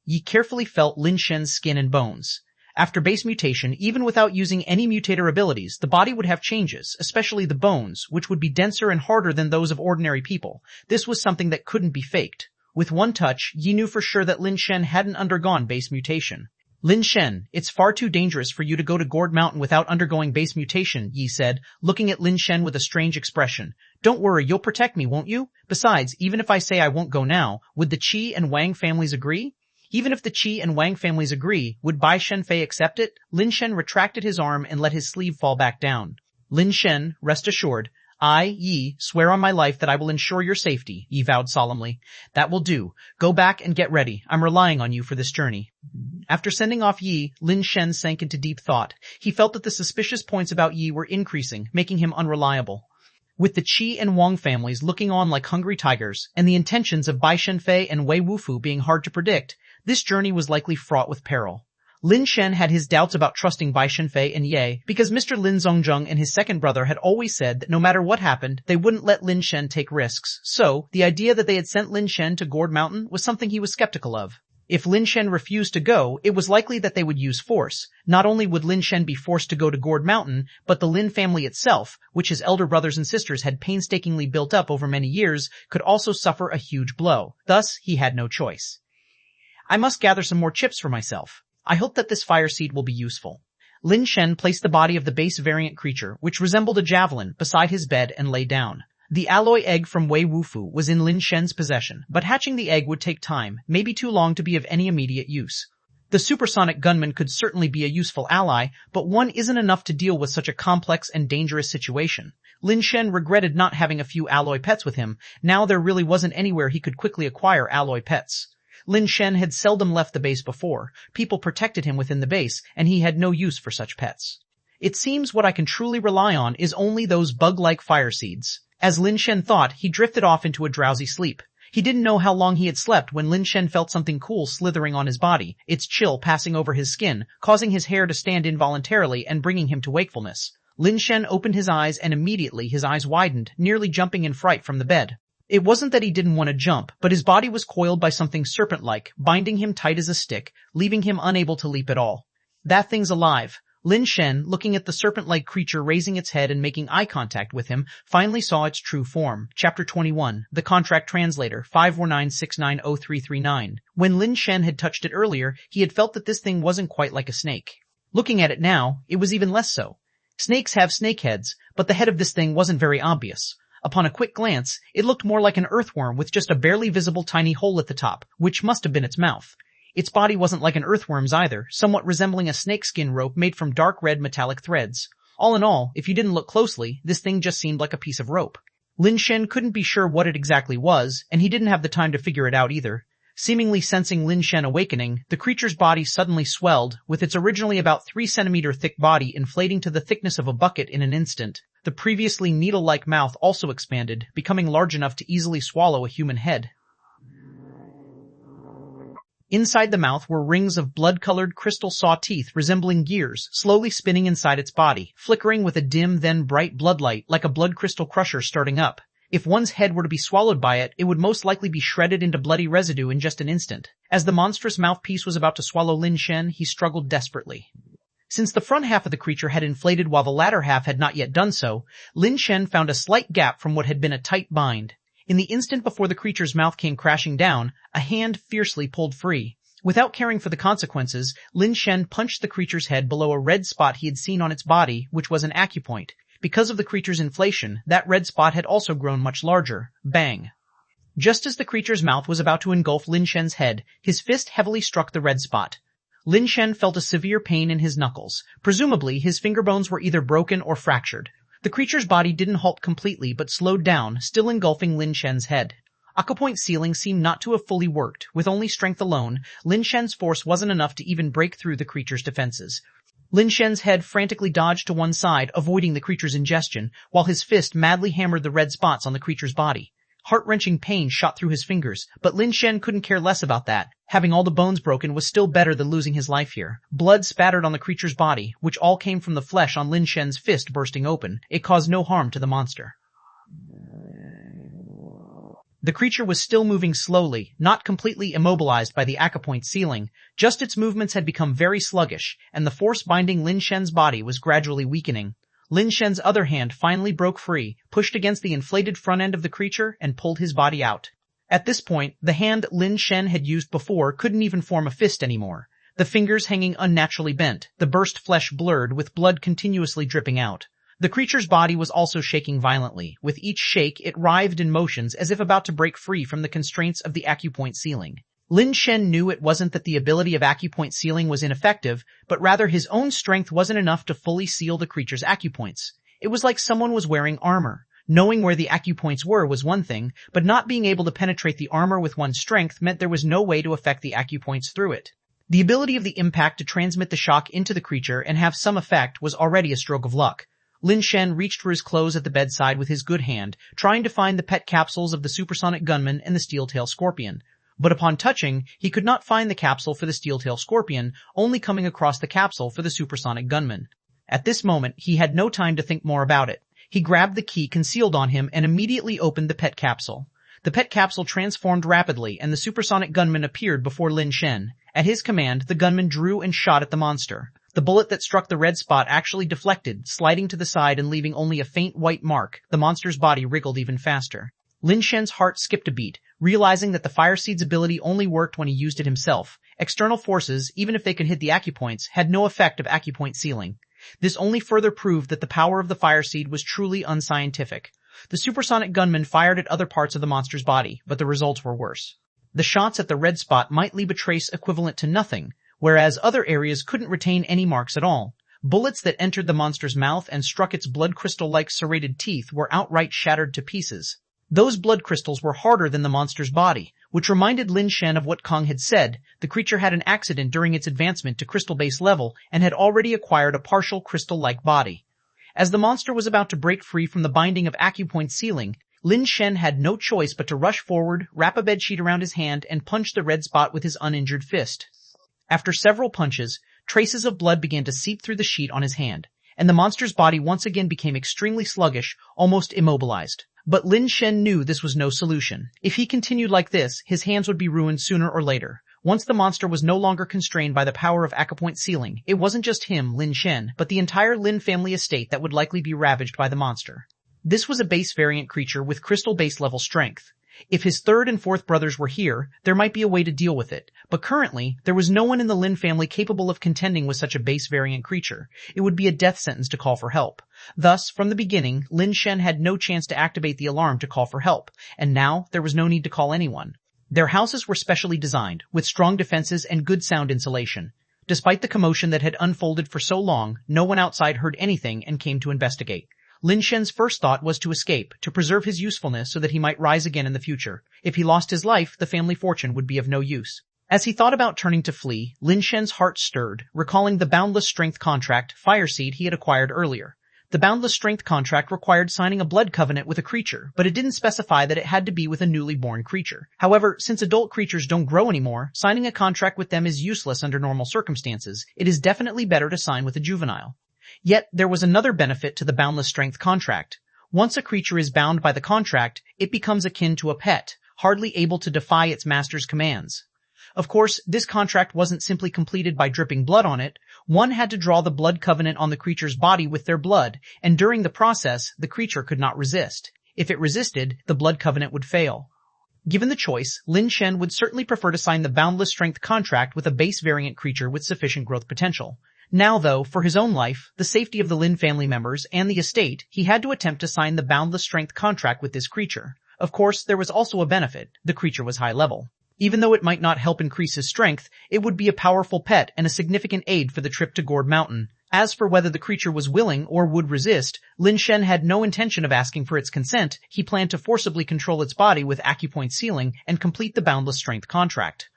Yi carefully felt Lin Shen's skin and bones. After base mutation, even without using any mutator abilities, the body would have changes, especially the bones, which would be denser and harder than those of ordinary people. This was something that couldn't be faked. With one touch, Yi knew for sure that Lin Shen hadn't undergone base mutation. Lin Shen, it's far too dangerous for you to go to Gourd Mountain without undergoing base mutation, Yi said, looking at Lin Shen with a strange expression. Don't worry, you'll protect me, won't you? Besides, even if I say I won't go now, would the Ch and Wang families agree? Even if the Ch and Wang families agree, would Bai Shenfei accept it? Lin Shen retracted his arm and let his sleeve fall back down. Lin Shen, rest assured, I, Yi, swear on my life that I will ensure your safety, Yi vowed solemnly. That will do. Go back and get ready. I'm relying on you for this journey. After sending off Yi, Lin Shen sank into deep thought. He felt that the suspicious points about Yi were increasing, making him unreliable. With the Ch and Wang families looking on like hungry tigers, and the intentions of Bai Shenfei and Wei Wufu being hard to predict, this journey was likely fraught with peril. Lin Shen had his doubts about trusting Bai Shenfei and Ye because Mr. Lin Zongjong and his second brother had always said that no matter what happened, they wouldn't let Lin Shen take risks. So, the idea that they had sent Lin Shen to Gourd Mountain was something he was skeptical of. If Lin Shen refused to go, it was likely that they would use force. Not only would Lin Shen be forced to go to Gourd Mountain, but the Lin family itself, which his elder brothers and sisters had painstakingly built up over many years, could also suffer a huge blow. Thus, he had no choice. I must gather some more chips for myself. I hope that this fire seed will be useful. Lin Shen placed the body of the base variant creature, which resembled a javelin, beside his bed and lay down. The alloy egg from Wei Wufu was in Lin Shen's possession, but hatching the egg would take time, maybe too long to be of any immediate use. The supersonic gunman could certainly be a useful ally, but one isn't enough to deal with such a complex and dangerous situation. Lin Shen regretted not having a few alloy pets with him. Now there really wasn't anywhere he could quickly acquire alloy pets. Lin Shen had seldom left the base before. People protected him within the base, and he had no use for such pets. It seems what I can truly rely on is only those bug-like fire seeds. As Lin Shen thought, he drifted off into a drowsy sleep. He didn't know how long he had slept when Lin Shen felt something cool slithering on his body, its chill passing over his skin, causing his hair to stand involuntarily and bringing him to wakefulness. Lin Shen opened his eyes and immediately his eyes widened, nearly jumping in fright from the bed. It wasn't that he didn't want to jump, but his body was coiled by something serpent-like, binding him tight as a stick, leaving him unable to leap at all. That thing's alive. Lin Shen, looking at the serpent-like creature raising its head and making eye contact with him, finally saw its true form. Chapter 21, The Contract Translator, 519690339. When Lin Shen had touched it earlier, he had felt that this thing wasn't quite like a snake. Looking at it now, it was even less so. Snakes have snake heads, but the head of this thing wasn't very obvious. Upon a quick glance, it looked more like an earthworm with just a barely visible tiny hole at the top, which must have been its mouth. Its body wasn't like an earthworm's either, somewhat resembling a snakeskin rope made from dark red metallic threads. All in all, if you didn't look closely, this thing just seemed like a piece of rope. Lin Shen couldn't be sure what it exactly was, and he didn't have the time to figure it out either. Seemingly sensing Lin Shen awakening, the creature's body suddenly swelled, with its originally about 3-centimeter thick body inflating to the thickness of a bucket in an instant. The previously needle-like mouth also expanded, becoming large enough to easily swallow a human head. Inside the mouth were rings of blood-colored crystal saw teeth resembling gears, slowly spinning inside its body, flickering with a dim then bright bloodlight like a blood crystal crusher starting up. If one's head were to be swallowed by it, it would most likely be shredded into bloody residue in just an instant. As the monstrous mouthpiece was about to swallow Lin Shen, he struggled desperately. Since the front half of the creature had inflated while the latter half had not yet done so, Lin Shen found a slight gap from what had been a tight bind. In the instant before the creature's mouth came crashing down, a hand fiercely pulled free. Without caring for the consequences, Lin Shen punched the creature's head below a red spot he had seen on its body, which was an acupoint. Because of the creature's inflation, that red spot had also grown much larger. Bang. Just as the creature's mouth was about to engulf Lin Shen's head, his fist heavily struck the red spot. Lin Shen felt a severe pain in his knuckles. Presumably, his finger bones were either broken or fractured. The creature's body didn't halt completely but slowed down, still engulfing Lin Shen's head. Acupoint sealing seemed not to have fully worked. With only strength alone, Lin Shen's force wasn't enough to even break through the creature's defenses. Lin Shen's head frantically dodged to one side, avoiding the creature's ingestion, while his fist madly hammered the red spots on the creature's body. Heart-wrenching pain shot through his fingers, but Lin Shen couldn't care less about that. Having all the bones broken was still better than losing his life here. Blood spattered on the creature's body, which all came from the flesh on Lin Shen's fist bursting open. It caused no harm to the monster. The creature was still moving slowly, not completely immobilized by the acupoint sealing. Just its movements had become very sluggish, and the force binding Lin Shen's body was gradually weakening. Lin Shen's other hand finally broke free, pushed against the inflated front end of the creature, and pulled his body out. At this point, the hand Lin Shen had used before couldn't even form a fist anymore. The fingers hanging unnaturally bent, the burst flesh blurred, with blood continuously dripping out. The creature's body was also shaking violently. With each shake, it writhed in motions as if about to break free from the constraints of the acupoint sealing. Lin Shen knew it wasn't that the ability of acupoint sealing was ineffective, but rather his own strength wasn't enough to fully seal the creature's acupoints. It was like someone was wearing armor. Knowing where the acupoints were was one thing, but not being able to penetrate the armor with one's strength meant there was no way to affect the acupoints through it. The ability of the impact to transmit the shock into the creature and have some effect was already a stroke of luck. Lin Shen reached for his clothes at the bedside with his good hand, trying to find the pet capsules of the supersonic gunman and the steel-tail scorpion. But upon touching, he could not find the capsule for the steel-tail scorpion, only coming across the capsule for the supersonic gunman. At this moment, he had no time to think more about it. He grabbed the key concealed on him and immediately opened the pet capsule. The pet capsule transformed rapidly, and the supersonic gunman appeared before Lin Shen. At his command, the gunman drew and shot at the monster. The bullet that struck the red spot actually deflected, sliding to the side and leaving only a faint white mark. The monster's body wriggled even faster. Lin Shen's heart skipped a beat, realizing that the fire seed's ability only worked when he used it himself. External forces, even if they could hit the acupoints, had no effect of acupoint sealing. This only further proved that the power of the fire seed was truly unscientific. The supersonic gunman fired at other parts of the monster's body, but the results were worse. The shots at the red spot might leave a trace equivalent to nothing, whereas other areas couldn't retain any marks at all. Bullets that entered the monster's mouth and struck its blood crystal-like serrated teeth were outright shattered to pieces. Those blood crystals were harder than the monster's body, which reminded Lin Shen of what Kong had said. The creature had an accident during its advancement to crystal-base level and had already acquired a partial crystal-like body. As the monster was about to break free from the binding of acupoint sealing, Lin Shen had no choice but to rush forward, wrap a bedsheet around his hand, and punch the red spot with his uninjured fist. After several punches, traces of blood began to seep through the sheet on his hand, and the monster's body once again became extremely sluggish, almost immobilized. But Lin Shen knew this was no solution. If he continued like this, his hands would be ruined sooner or later. Once the monster was no longer constrained by the power of acupoint sealing, it wasn't just him, Lin Shen, but the entire Lin family estate that would likely be ravaged by the monster. This was a base variant creature with crystal base level strength. If his third and fourth brothers were here, there might be a way to deal with it. But currently, there was no one in the Lin family capable of contending with such a base variant creature. It would be a death sentence to call for help. Thus, from the beginning, Lin Shen had no chance to activate the alarm to call for help, and now there was no need to call anyone. Their houses were specially designed, with strong defenses and good sound insulation. Despite the commotion that had unfolded for so long, no one outside heard anything and came to investigate. Lin Shen's first thought was to escape, to preserve his usefulness so that he might rise again in the future. If he lost his life, the family fortune would be of no use. As he thought about turning to flee, Lin Shen's heart stirred, recalling the boundless strength contract, fire seed, he had acquired earlier. The boundless strength contract required signing a blood covenant with a creature, but it didn't specify that it had to be with a newly born creature. However, since adult creatures don't grow anymore, signing a contract with them is useless under normal circumstances. It is definitely better to sign with a juvenile. Yet, there was another benefit to the boundless strength contract. Once a creature is bound by the contract, it becomes akin to a pet, hardly able to defy its master's commands. Of course, this contract wasn't simply completed by dripping blood on it. One had to draw the blood covenant on the creature's body with their blood, and during the process, the creature could not resist. If it resisted, the blood covenant would fail. Given the choice, Lin Shen would certainly prefer to sign the boundless strength contract with a base variant creature with sufficient growth potential. Now though, for his own life, the safety of the Lin family members, and the estate, he had to attempt to sign the boundless strength contract with this creature. Of course, there was also a benefit. The creature was high level. Even though it might not help increase his strength, it would be a powerful pet and a significant aid for the trip to Gourd Mountain. As for whether the creature was willing or would resist, Lin Shen had no intention of asking for its consent. He planned to forcibly control its body with acupoint sealing and complete the boundless strength contract.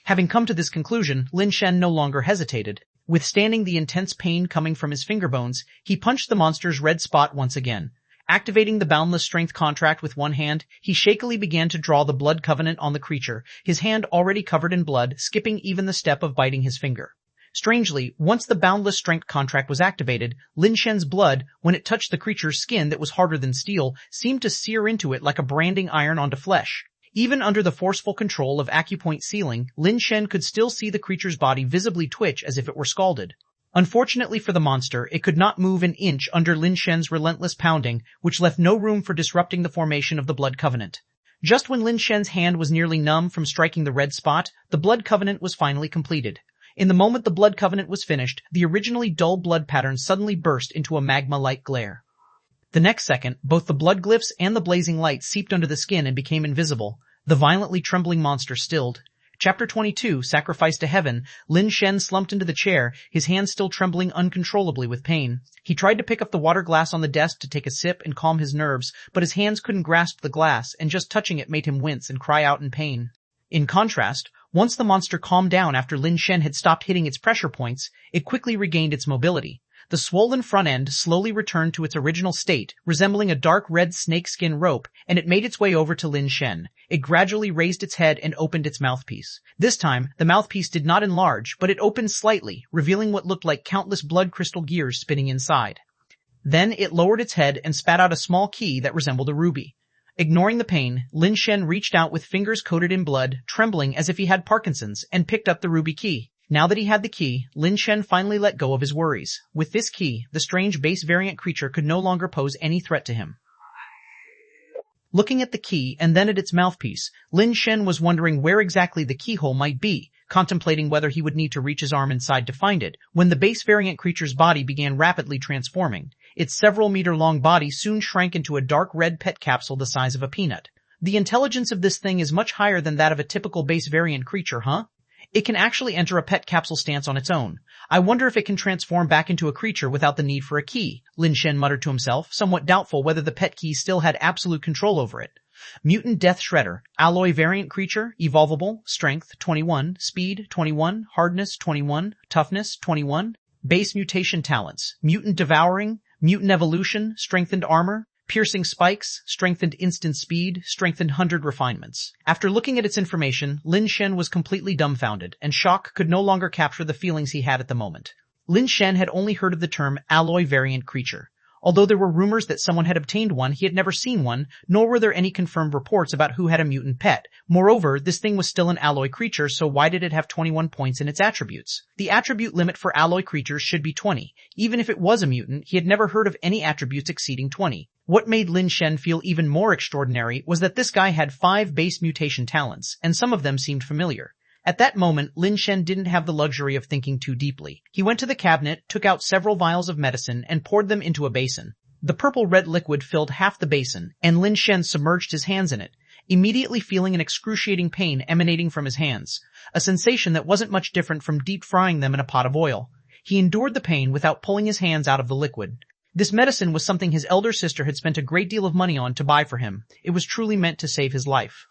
Having come to this conclusion, Lin Shen no longer hesitated. Withstanding the intense pain coming from his finger bones, he punched the monster's red spot once again. Activating the boundless strength contract with one hand, he shakily began to draw the blood covenant on the creature, his hand already covered in blood, skipping even the step of biting his finger. Strangely, once the boundless strength contract was activated, Lin Shen's blood, when it touched the creature's skin that was harder than steel, seemed to sear into it like a branding iron onto flesh. Even under the forceful control of acupoint sealing, Lin Shen could still see the creature's body visibly twitch as if it were scalded. Unfortunately for the monster, it could not move an inch under Lin Shen's relentless pounding, which left no room for disrupting the formation of the blood covenant. Just when Lin Shen's hand was nearly numb from striking the red spot, the blood covenant was finally completed. In the moment the blood covenant was finished, the originally dull blood pattern suddenly burst into a magma-like glare. The next second, both the blood glyphs and the blazing light seeped under the skin and became invisible. The violently trembling monster stilled. Chapter 22, Sacrifice to Heaven. Lin Shen slumped into the chair, his hands still trembling uncontrollably with pain. He tried to pick up the water glass on the desk to take a sip and calm his nerves, but his hands couldn't grasp the glass, and just touching it made him wince and cry out in pain. In contrast, once the monster calmed down after Lin Shen had stopped hitting its pressure points, it quickly regained its mobility. The swollen front end slowly returned to its original state, resembling a dark red snakeskin rope, and it made its way over to Lin Shen. It gradually raised its head and opened its mouthpiece. This time, the mouthpiece did not enlarge, but it opened slightly, revealing what looked like countless blood crystal gears spinning inside. Then it lowered its head and spat out a small key that resembled a ruby. Ignoring the pain, Lin Shen reached out with fingers coated in blood, trembling as if he had Parkinson's, and picked up the ruby key. Now that he had the key, Lin Shen finally let go of his worries. With this key, the strange base variant creature could no longer pose any threat to him. Looking at the key and then at its mouthpiece, Lin Shen was wondering where exactly the keyhole might be, contemplating whether he would need to reach his arm inside to find it, when the base variant creature's body began rapidly transforming. Its several-meter-long body soon shrank into a dark red pet capsule the size of a peanut. The intelligence of this thing is much higher than that of a typical base variant creature, huh? It can actually enter a pet capsule stance on its own. I wonder if it can transform back into a creature without the need for a key, Lin Shen muttered to himself, somewhat doubtful whether the pet key still had absolute control over it. Mutant Death Shredder, alloy variant creature, evolvable, strength 21, speed 21, hardness 21, toughness 21, base mutation talents, mutant devouring, mutant evolution, strengthened armor, piercing spikes, strengthened instant speed, strengthened 100 refinements. After looking at its information, Lin Shen was completely dumbfounded, and shock could no longer capture the feelings he had at the moment. Lin Shen had only heard of the term alloy variant creature. Although there were rumors that someone had obtained one, he had never seen one, nor were there any confirmed reports about who had a mutant pet. Moreover, this thing was still an alloy creature, so why did it have 21 points in its attributes? The attribute limit for alloy creatures should be 20. Even if it was a mutant, he had never heard of any attributes exceeding 20. What made Lin Shen feel even more extraordinary was that this guy had 5 base mutation talents, and some of them seemed familiar. At that moment, Lin Shen didn't have the luxury of thinking too deeply. He went to the cabinet, took out several vials of medicine, and poured them into a basin. The purple-red liquid filled half the basin, and Lin Shen submerged his hands in it, immediately feeling an excruciating pain emanating from his hands, a sensation that wasn't much different from deep frying them in a pot of oil. He endured the pain without pulling his hands out of the liquid. This medicine was something his elder sister had spent a great deal of money on to buy for him. It was truly meant to save his life.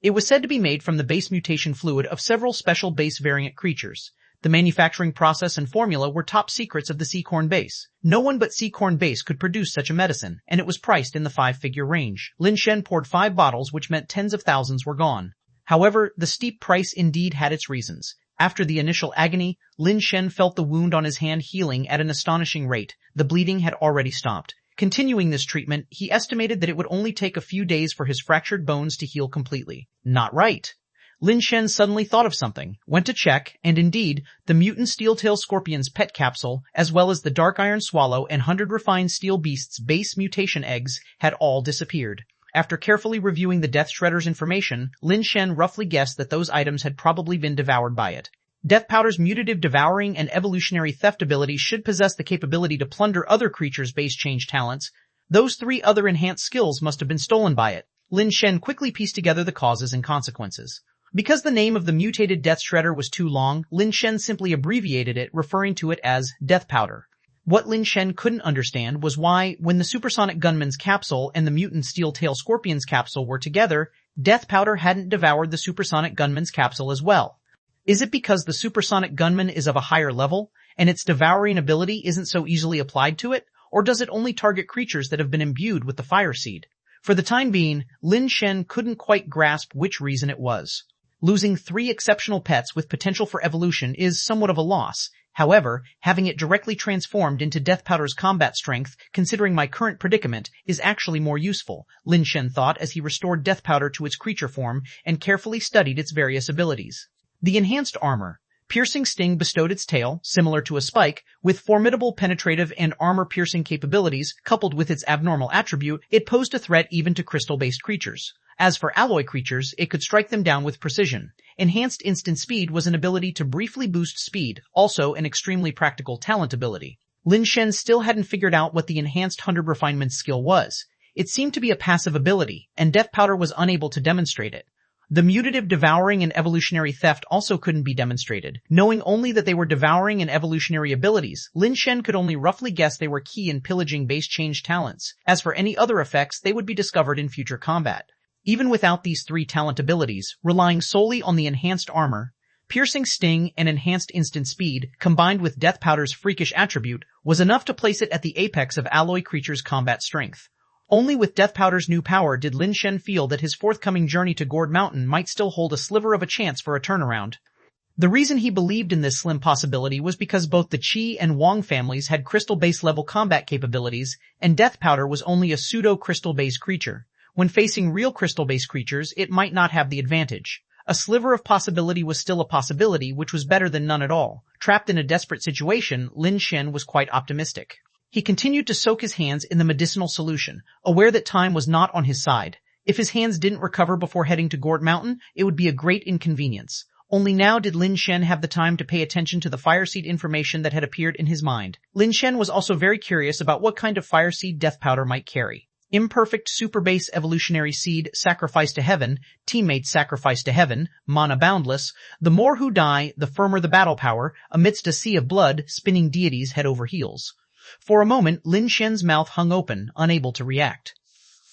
It was said to be made from the base mutation fluid of several special base variant creatures. The manufacturing process and formula were top secrets of the Seacorn base. No one but Seacorn base could produce such a medicine, and it was priced in the 5-figure range. Lin Shen poured 5 bottles, which meant tens of thousands were gone. However, the steep price indeed had its reasons. After the initial agony, Lin Shen felt the wound on his hand healing at an astonishing rate. The bleeding had already stopped. Continuing this treatment, he estimated that it would only take a few days for his fractured bones to heal completely. Not right. Lin Shen suddenly thought of something, went to check, and indeed, the mutant steel-tail scorpion's pet capsule, as well as the dark iron swallow and 100 refined steel beast's base mutation eggs, had all disappeared. After carefully reviewing the Death Shredder's information, Lin Shen roughly guessed that those items had probably been devoured by it. Death Powder's mutative devouring and evolutionary theft abilities should possess the capability to plunder other creatures' base change talents. Those 3 other enhanced skills must have been stolen by it. Lin Shen quickly pieced together the causes and consequences. Because the name of the mutated Death Shredder was too long, Lin Shen simply abbreviated it, referring to it as Death Powder. What Lin Shen couldn't understand was why, when the supersonic gunman's capsule and the mutant steel-tail scorpion's capsule were together, Death Powder hadn't devoured the supersonic gunman's capsule as well. Is it because the supersonic gunman is of a higher level, and its devouring ability isn't so easily applied to it, or does it only target creatures that have been imbued with the fire seed? For the time being, Lin Shen couldn't quite grasp which reason it was. Losing 3 exceptional pets with potential for evolution is somewhat of a loss. However, having it directly transformed into Death Powder's combat strength, considering my current predicament, is actually more useful, Lin Shen thought as he restored Death Powder to its creature form and carefully studied its various abilities. The enhanced armor. Piercing Sting bestowed its tail, similar to a spike, with formidable penetrative and armor-piercing capabilities, coupled with its abnormal attribute, it posed a threat even to crystal-based creatures. As for alloy creatures, it could strike them down with precision. Enhanced Instant Speed was an ability to briefly boost speed, also an extremely practical talent ability. Lin Shen still hadn't figured out what the Enhanced 100 Refinement skill was. It seemed to be a passive ability, and Death Powder was unable to demonstrate it. The mutative devouring and evolutionary theft also couldn't be demonstrated. Knowing only that they were devouring and evolutionary abilities, Lin Shen could only roughly guess they were key in pillaging base change talents. As for any other effects, they would be discovered in future combat. Even without these 3 talent abilities, relying solely on the enhanced armor, Piercing Sting and Enhanced Instant Speed, combined with Death Powder's freakish attribute, was enough to place it at the apex of alloy creatures' combat strength. Only with Death Powder's new power did Lin Shen feel that his forthcoming journey to Gourd Mountain might still hold a sliver of a chance for a turnaround. The reason he believed in this slim possibility was because both the Ch and Wang families had crystal-base level combat capabilities, and Death Powder was only a pseudo-crystal-based creature. When facing real crystal-based creatures, it might not have the advantage. A sliver of possibility was still a possibility, which was better than none at all. Trapped in a desperate situation, Lin Shen was quite optimistic. He continued to soak his hands in the medicinal solution, aware that time was not on his side. If his hands didn't recover before heading to Gourd Mountain, it would be a great inconvenience. Only now did Lin Shen have the time to pay attention to the fire seed information that had appeared in his mind. Lin Shen was also very curious about what kind of fire seed Death Powder might carry. Imperfect Superbase Evolutionary Seed, Sacrifice to Heaven, Teammate Sacrifice to Heaven, Mana Boundless, the more who die, the firmer the battle power, amidst a sea of blood, spinning deities head over heels. For a moment, Lin Shen's mouth hung open, unable to react.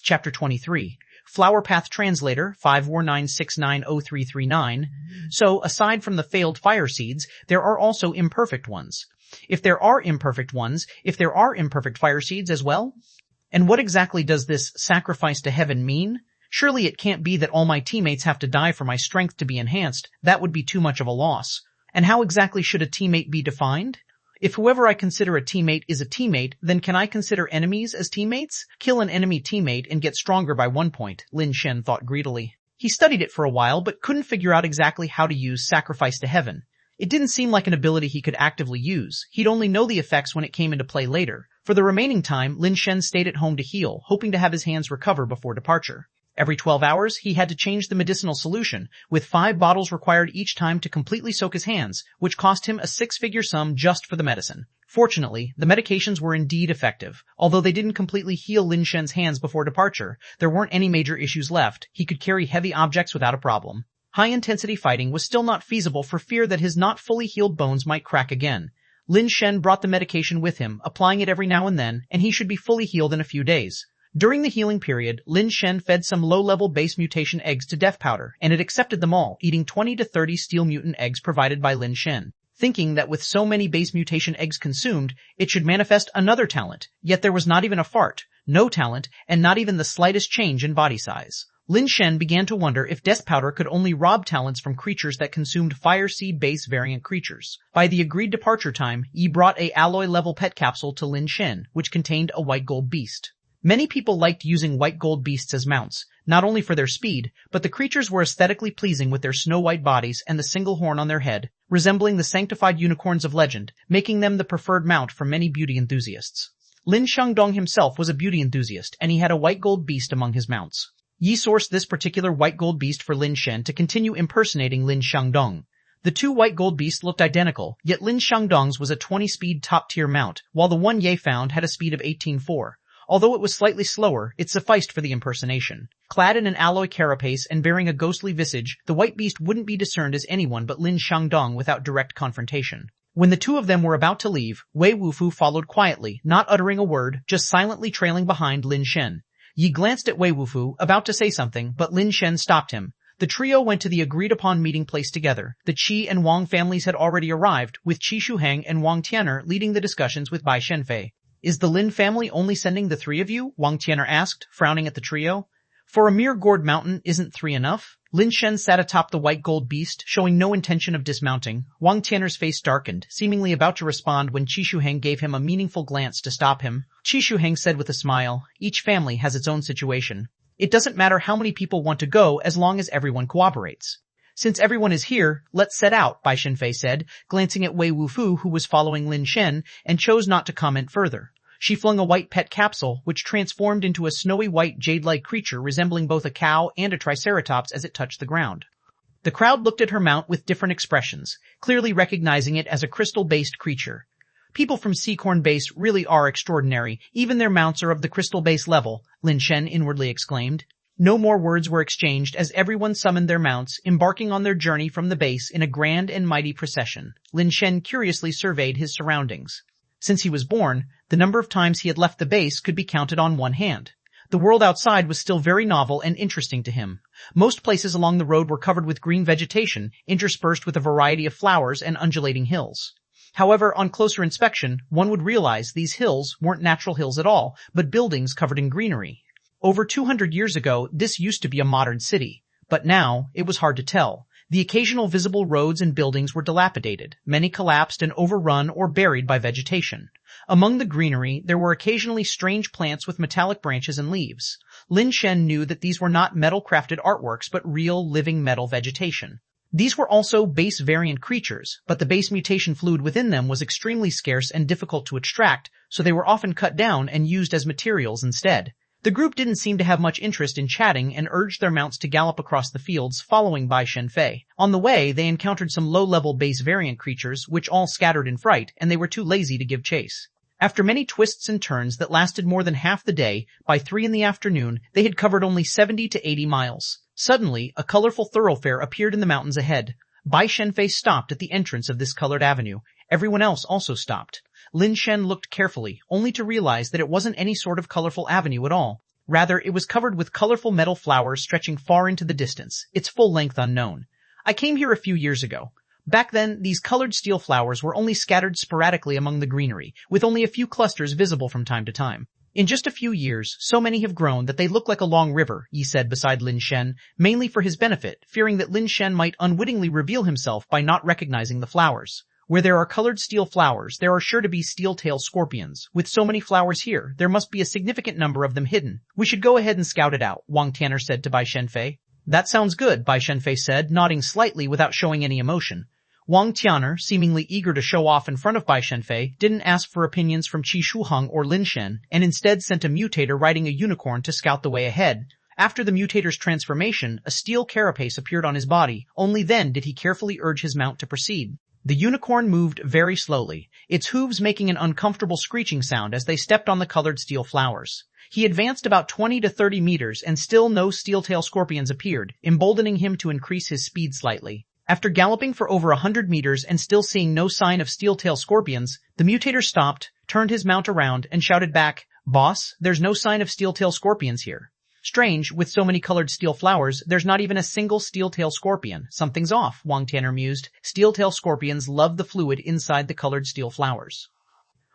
Chapter 23. Flower Path Translator, 549690339. So, aside from the failed fire seeds, there are also imperfect ones. If there are imperfect fire seeds as well? And what exactly does this sacrifice to heaven mean? Surely it can't be that all my teammates have to die for my strength to be enhanced. That would be too much of a loss. And how exactly should a teammate be defined? If whoever I consider a teammate is a teammate, then can I consider enemies as teammates? Kill an enemy teammate and get stronger by 1 point, Lin Shen thought greedily. He studied it for a while, but couldn't figure out exactly how to use Sacrifice to Heaven. It didn't seem like an ability he could actively use. He'd only know the effects when it came into play later. For the remaining time, Lin Shen stayed at home to heal, hoping to have his hands recover before departure. Every 12 hours, he had to change the medicinal solution, with 5 bottles required each time to completely soak his hands, which cost him a 6-figure sum just for the medicine. Fortunately, the medications were indeed effective. Although they didn't completely heal Lin Shen's hands before departure, there weren't any major issues left. He could carry heavy objects without a problem. High-intensity fighting was still not feasible for fear that his not fully healed bones might crack again. Lin Shen brought the medication with him, applying it every now and then, and he should be fully healed in a few days. During the healing period, Lin Shen fed some low-level base mutation eggs to Death Powder, and it accepted them all, eating 20 to 30 steel mutant eggs provided by Lin Shen. Thinking that with so many base mutation eggs consumed, it should manifest another talent, yet there was not even a fart, no talent, and not even the slightest change in body size. Lin Shen began to wonder if death powder could only rob talents from creatures that consumed fire seed base variant creatures. By the agreed departure time, Yi brought a alloy level pet capsule to Lin Shen, which contained a white gold beast. Many people liked using white gold beasts as mounts, not only for their speed, but the creatures were aesthetically pleasing with their snow-white bodies and the single horn on their head, resembling the sanctified unicorns of legend, making them the preferred mount for many beauty enthusiasts. Lin Shandong himself was a beauty enthusiast, and he had a white gold beast among his mounts. Yi sourced this particular white gold beast for Lin Shen to continue impersonating Lin Shandong. The two white gold beasts looked identical, yet Lin Shandong's was a 20-speed top-tier mount, while the one Ye found had a speed of 18.4. Although it was slightly slower, it sufficed for the impersonation. Clad in an alloy carapace and bearing a ghostly visage, the white beast wouldn't be discerned as anyone but Lin Shandong without direct confrontation. When the two of them were about to leave, Wei Wufu followed quietly, not uttering a word, just silently trailing behind Lin Shen. Yi glanced at Wei Wufu, about to say something, but Lin Shen stopped him. The trio went to the agreed-upon meeting place together. The Qi and Wang families had already arrived, with Qi Shuheng and Wang Tian'er leading the discussions with Bai Shenfei. "Is the Lin family only sending the three of you?" Wang Tian'er asked, frowning at the trio. "For a mere gourd mountain, isn't three enough?" Lin Shen sat atop the white gold beast, showing no intention of dismounting. Wang Tian'er's face darkened, seemingly about to respond when Qi Shuheng gave him a meaningful glance to stop him. Qi Shuheng said with a smile, "Each family has its own situation. It doesn't matter how many people want to go as long as everyone cooperates." "Since everyone is here, let's set out," Bai Shenfei said, glancing at Wei Wufu, who was following Lin Shen, and chose not to comment further. She flung a white pet capsule, which transformed into a snowy white jade-like creature resembling both a cow and a triceratops as it touched the ground. The crowd looked at her mount with different expressions, clearly recognizing it as a crystal-based creature. "People from Seacorn Base really are extraordinary. Even their mounts are of the crystal base level," Lin Shen inwardly exclaimed. No more words were exchanged as everyone summoned their mounts, embarking on their journey from the base in a grand and mighty procession. Lin Shen curiously surveyed his surroundings. Since he was born, the number of times he had left the base could be counted on one hand. The world outside was still very novel and interesting to him. Most places along the road were covered with green vegetation, interspersed with a variety of flowers and undulating hills. However, on closer inspection, one would realize these hills weren't natural hills at all, but buildings covered in greenery. Over 200 years ago, this used to be a modern city, but now it was hard to tell. The occasional visible roads and buildings were dilapidated, many collapsed and overrun or buried by vegetation. Among the greenery, there were occasionally strange plants with metallic branches and leaves. Lin Shen knew that these were not metal-crafted artworks, but real, living metal vegetation. These were also base variant creatures, but the base mutation fluid within them was extremely scarce and difficult to extract, so they were often cut down and used as materials instead. The group didn't seem to have much interest in chatting and urged their mounts to gallop across the fields, following Bai Shenfei. On the way, they encountered some low-level base variant creatures, which all scattered in fright, and they were too lazy to give chase. After many twists and turns that lasted more than half the day, by 3 in the afternoon, they had covered only 70 to 80 miles. Suddenly, a colorful thoroughfare appeared in the mountains ahead. Bai Shenfei stopped at the entrance of this colored avenue. Everyone else also stopped. Lin Shen looked carefully, only to realize that it wasn't any sort of colorful avenue at all. Rather, it was covered with colorful metal flowers stretching far into the distance, its full length unknown. "I came here a few years ago. Back then, these colored steel flowers were only scattered sporadically among the greenery, with only a few clusters visible from time to time. In just a few years, so many have grown that they look like a long river," Yi said beside Lin Shen, mainly for his benefit, fearing that Lin Shen might unwittingly reveal himself by not recognizing the flowers. "Where there are colored steel flowers, there are sure to be steel-tailed scorpions. With so many flowers here, there must be a significant number of them hidden. We should go ahead and scout it out," Wang Tian'er said to Bai Shenfei. "That sounds good," Bai Shenfei said, nodding slightly without showing any emotion. Wang Tian'er, seemingly eager to show off in front of Bai Shenfei, didn't ask for opinions from Qi Shuheng or Lin Shen, and instead sent a mutator riding a unicorn to scout the way ahead. After the mutator's transformation, a steel carapace appeared on his body. Only then did he carefully urge his mount to proceed. The unicorn moved very slowly, its hooves making an uncomfortable screeching sound as they stepped on the colored steel flowers. He advanced about 20 to 30 meters and still no steel-tail scorpions appeared, emboldening him to increase his speed slightly. After galloping for over 100 meters and still seeing no sign of steel-tail scorpions, the mutator stopped, turned his mount around, and shouted back, "Boss, there's no sign of steel-tail scorpions here." "Strange, with so many colored steel flowers, there's not even a single steel-tail scorpion. Something's off," Wang Tian'er mused. Steel-tail scorpions love the fluid inside the colored steel flowers.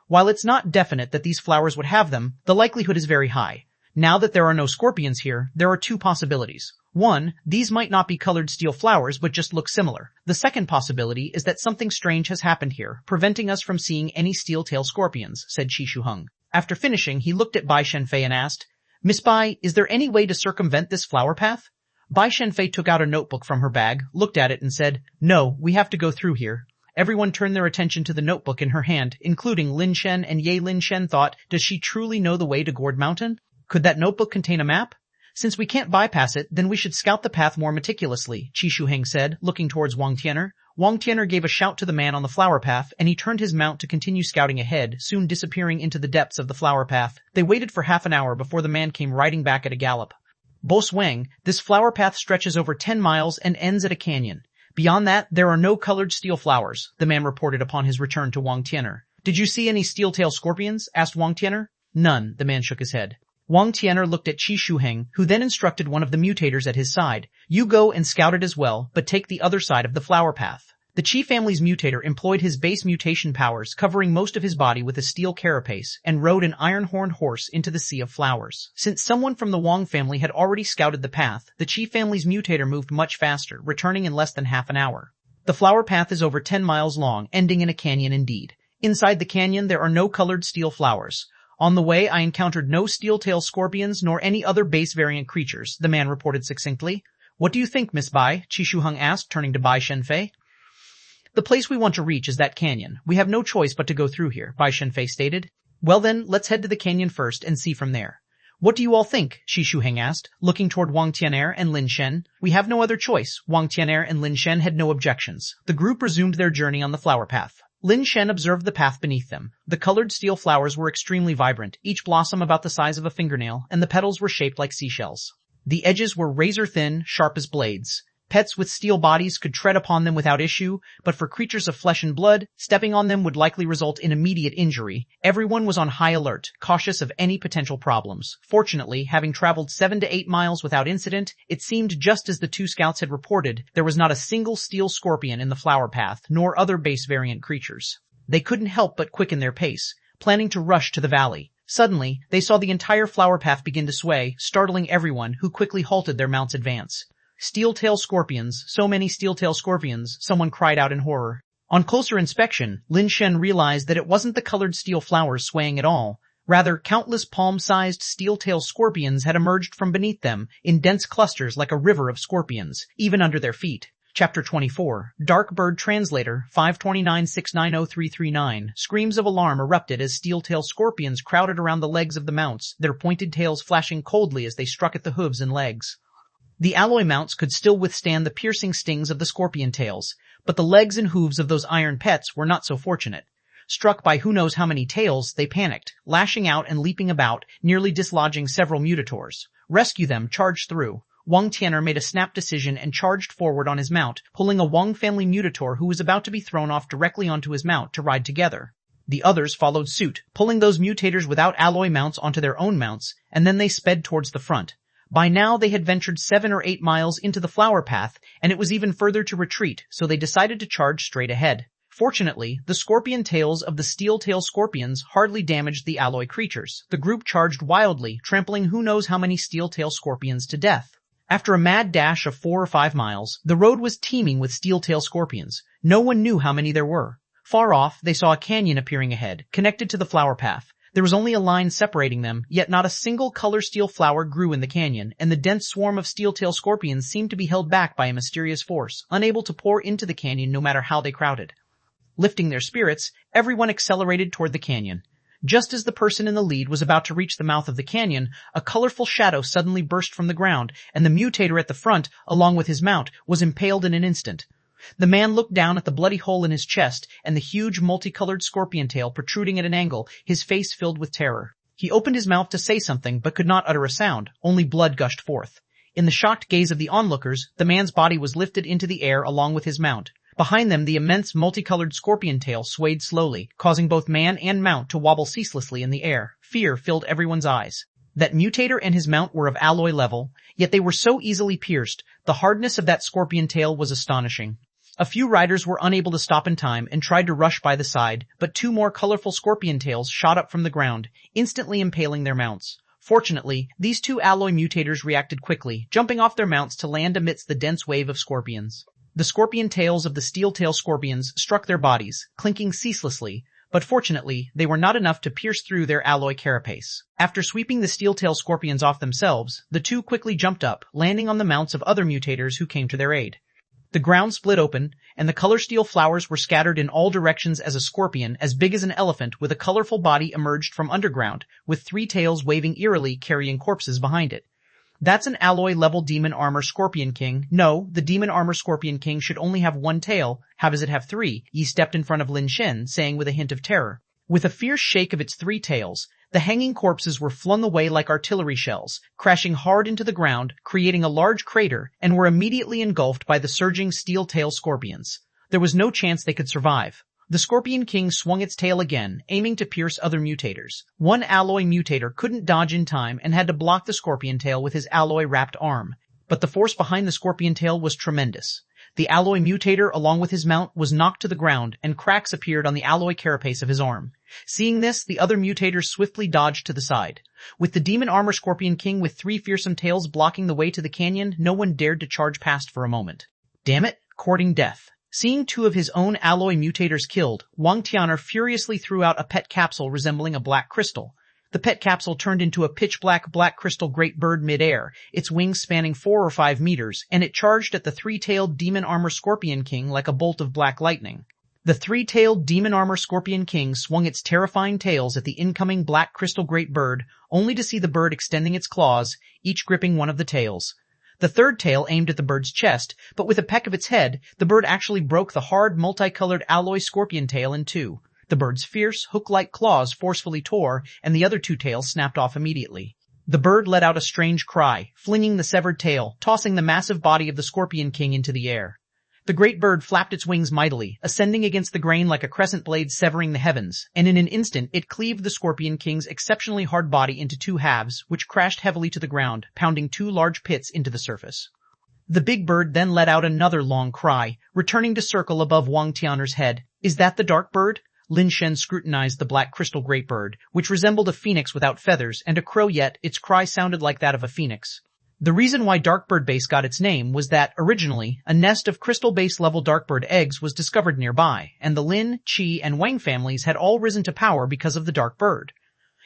While it's not definite that these flowers would have them, the likelihood is very high. Now that there are no scorpions here, there are two possibilities. One, these might not be colored steel flowers but just look similar. The second possibility is that something strange has happened here, preventing us from seeing any steel-tail scorpions, said Qishuheng. After finishing, he looked at Bai Shenfei and asked, Miss Bai, is there any way to circumvent this flower path? Bai Shenfei took out a notebook from her bag, looked at it and said, No, we have to go through here. Everyone turned their attention to the notebook in her hand, including Lin Shen, and Lin Shen thought, does she truly know the way to Gourd Mountain? Could that notebook contain a map? Since we can't bypass it, then we should scout the path more meticulously, Qishuheng said, looking towards Wang Tian'er. Wang Tian'er gave a shout to the man on the flower path, and he turned his mount to continue scouting ahead, soon disappearing into the depths of the flower path. They waited for half an hour before the man came riding back at a gallop. Boss Wang, this flower path stretches over 10 miles and ends at a canyon. Beyond that, there are no colored steel flowers, the man reported upon his return to Wang Tian'er. Did you see any steel-tail scorpions? Asked Wang Tian'er. None, the man shook his head. Wang Tian'er looked at Qishuheng, who then instructed one of the mutators at his side. You go and scout it as well, but take the other side of the flower path. The Qi family's mutator employed his base mutation powers, covering most of his body with a steel carapace, and rode an iron-horned horse into the sea of flowers. Since someone from the Wang family had already scouted the path, the Qi family's mutator moved much faster, returning in less than half an hour. The flower path is over 10 miles long, ending in a canyon indeed. Inside the canyon there are no colored steel flowers. On the way, I encountered no steel-tail scorpions nor any other base variant creatures, the man reported succinctly. What do you think, Miss Bai? Qishuheng asked, turning to Bai Shenfei. The place we want to reach is that canyon. We have no choice but to go through here, Bai Shenfei stated. Well then, let's head to the canyon first and see from there. What do you all think? Qishuheng asked, looking toward Wang Tian'er and Lin Shen. We have no other choice. Wang Tian'er and Lin Shen had no objections. The group resumed their journey on the flower path. Lin Shen observed the path beneath them. The colored steel flowers were extremely vibrant, each blossom about the size of a fingernail, and the petals were shaped like seashells. The edges were razor-thin, sharp as blades. Pets with steel bodies could tread upon them without issue, but for creatures of flesh and blood, stepping on them would likely result in immediate injury. Everyone was on high alert, cautious of any potential problems. Fortunately, having traveled 7 to 8 miles without incident, it seemed just as the two scouts had reported, there was not a single steel scorpion in the flower path, nor other base variant creatures. They couldn't help but quicken their pace, planning to rush to the valley. Suddenly, they saw the entire flower path begin to sway, startling everyone, who quickly halted their mounts' advance. Steel-tail scorpions, so many steel-tail scorpions, someone cried out in horror. On closer inspection, Lin Shen realized that it wasn't the colored steel flowers swaying at all. Rather, countless palm-sized steel-tail scorpions had emerged from beneath them, in dense clusters like a river of scorpions, even under their feet. Chapter 24. Dark Bird Translator, 529690339. Screams of alarm erupted as steel-tail scorpions crowded around the legs of the mounts, their pointed tails flashing coldly as they struck at the hooves and legs. The alloy mounts could still withstand the piercing stings of the scorpion tails, but the legs and hooves of those iron pets were not so fortunate. Struck by who knows how many tails, they panicked, lashing out and leaping about, nearly dislodging several mutators. Rescue them, charge through. Wang Tian'er made a snap decision and charged forward on his mount, pulling a Wang family mutator who was about to be thrown off directly onto his mount to ride together. The others followed suit, pulling those mutators without alloy mounts onto their own mounts, and then they sped towards the front. By now they had ventured 7 or 8 miles into the flower path, and it was even further to retreat, so they decided to charge straight ahead. Fortunately, the scorpion tails of the steel-tail scorpions hardly damaged the alloy creatures. The group charged wildly, trampling who knows how many steel-tail scorpions to death. After a mad dash of 4 or 5 miles, the road was teeming with steel-tail scorpions. No one knew how many there were. Far off, they saw a canyon appearing ahead, connected to the flower path. There was only a line separating them, yet not a single color steel flower grew in the canyon, and the dense swarm of steel-tail scorpions seemed to be held back by a mysterious force, unable to pour into the canyon no matter how they crowded. Lifting their spirits, everyone accelerated toward the canyon. Just as the person in the lead was about to reach the mouth of the canyon, a colorful shadow suddenly burst from the ground, and the mutator at the front, along with his mount, was impaled in an instant. The man looked down at the bloody hole in his chest and the huge multicolored scorpion tail protruding at an angle, his face filled with terror. He opened his mouth to say something but could not utter a sound, only blood gushed forth. In the shocked gaze of the onlookers, the man's body was lifted into the air along with his mount. Behind them, the immense multicolored scorpion tail swayed slowly, causing both man and mount to wobble ceaselessly in the air. Fear filled everyone's eyes. That mutator and his mount were of alloy level, yet they were so easily pierced. The hardness of that scorpion tail was astonishing. A few riders were unable to stop in time and tried to rush by the side, but 2 more colorful scorpion tails shot up from the ground, instantly impaling their mounts. Fortunately, these two alloy mutators reacted quickly, jumping off their mounts to land amidst the dense wave of scorpions. The scorpion tails of the steel-tail scorpions struck their bodies, clinking ceaselessly, but fortunately, they were not enough to pierce through their alloy carapace. After sweeping the steel-tail scorpions off themselves, the two quickly jumped up, landing on the mounts of other mutators who came to their aid. The ground split open, and the color steel flowers were scattered in all directions as a scorpion as big as an elephant with a colorful body emerged from underground, with three tails waving eerily carrying corpses behind it. That's an alloy-level Demon Armor Scorpion King. No, the Demon Armor Scorpion King should only have one tail. How does it have three? Yi stepped in front of Lin Shen, saying with a hint of terror. With a fierce shake of its three tails, the hanging corpses were flung away like artillery shells, crashing hard into the ground, creating a large crater, and were immediately engulfed by the surging steel-tail scorpions. There was no chance they could survive. The Scorpion King swung its tail again, aiming to pierce other mutators. One alloy mutator couldn't dodge in time and had to block the scorpion tail with his alloy-wrapped arm. But the force behind the scorpion tail was tremendous. The alloy mutator, along with his mount, was knocked to the ground, and cracks appeared on the alloy carapace of his arm. Seeing this, the other mutators swiftly dodged to the side. With the Demon Armor Scorpion King with three fearsome tails blocking the way to the canyon, no one dared to charge past for a moment. Damn it, courting death. Seeing two of his own alloy mutators killed, Wang Tian'er furiously threw out a pet capsule resembling a black crystal. The pet capsule turned into a pitch-black black crystal great bird mid-air, its wings spanning 4 or 5 meters, and it charged at the three-tailed Demon Armor Scorpion King like a bolt of black lightning. The three-tailed Demon Armor Scorpion King swung its terrifying tails at the incoming black crystal great bird, only to see the bird extending its claws, each gripping one of the tails. The third tail aimed at the bird's chest, but with a peck of its head, the bird actually broke the hard, multicolored alloy scorpion tail in two. The bird's fierce, hook-like claws forcefully tore, and the other two tails snapped off immediately. The bird let out a strange cry, flinging the severed tail, tossing the massive body of the Scorpion King into the air. The great bird flapped its wings mightily, ascending against the grain like a crescent blade severing the heavens, and in an instant it cleaved the Scorpion King's exceptionally hard body into two halves, which crashed heavily to the ground, pounding two large pits into the surface. The big bird then let out another long cry, returning to circle above Wang Tian'er's head. Is that the dark bird? Lin Shen scrutinized the black crystal great bird, which resembled a phoenix without feathers and a crow, yet its cry sounded like that of a phoenix. The reason why Darkbird Base got its name was that, originally, a nest of crystal base level Darkbird eggs was discovered nearby, and the Lin, Ch, and Wang families had all risen to power because of the dark bird.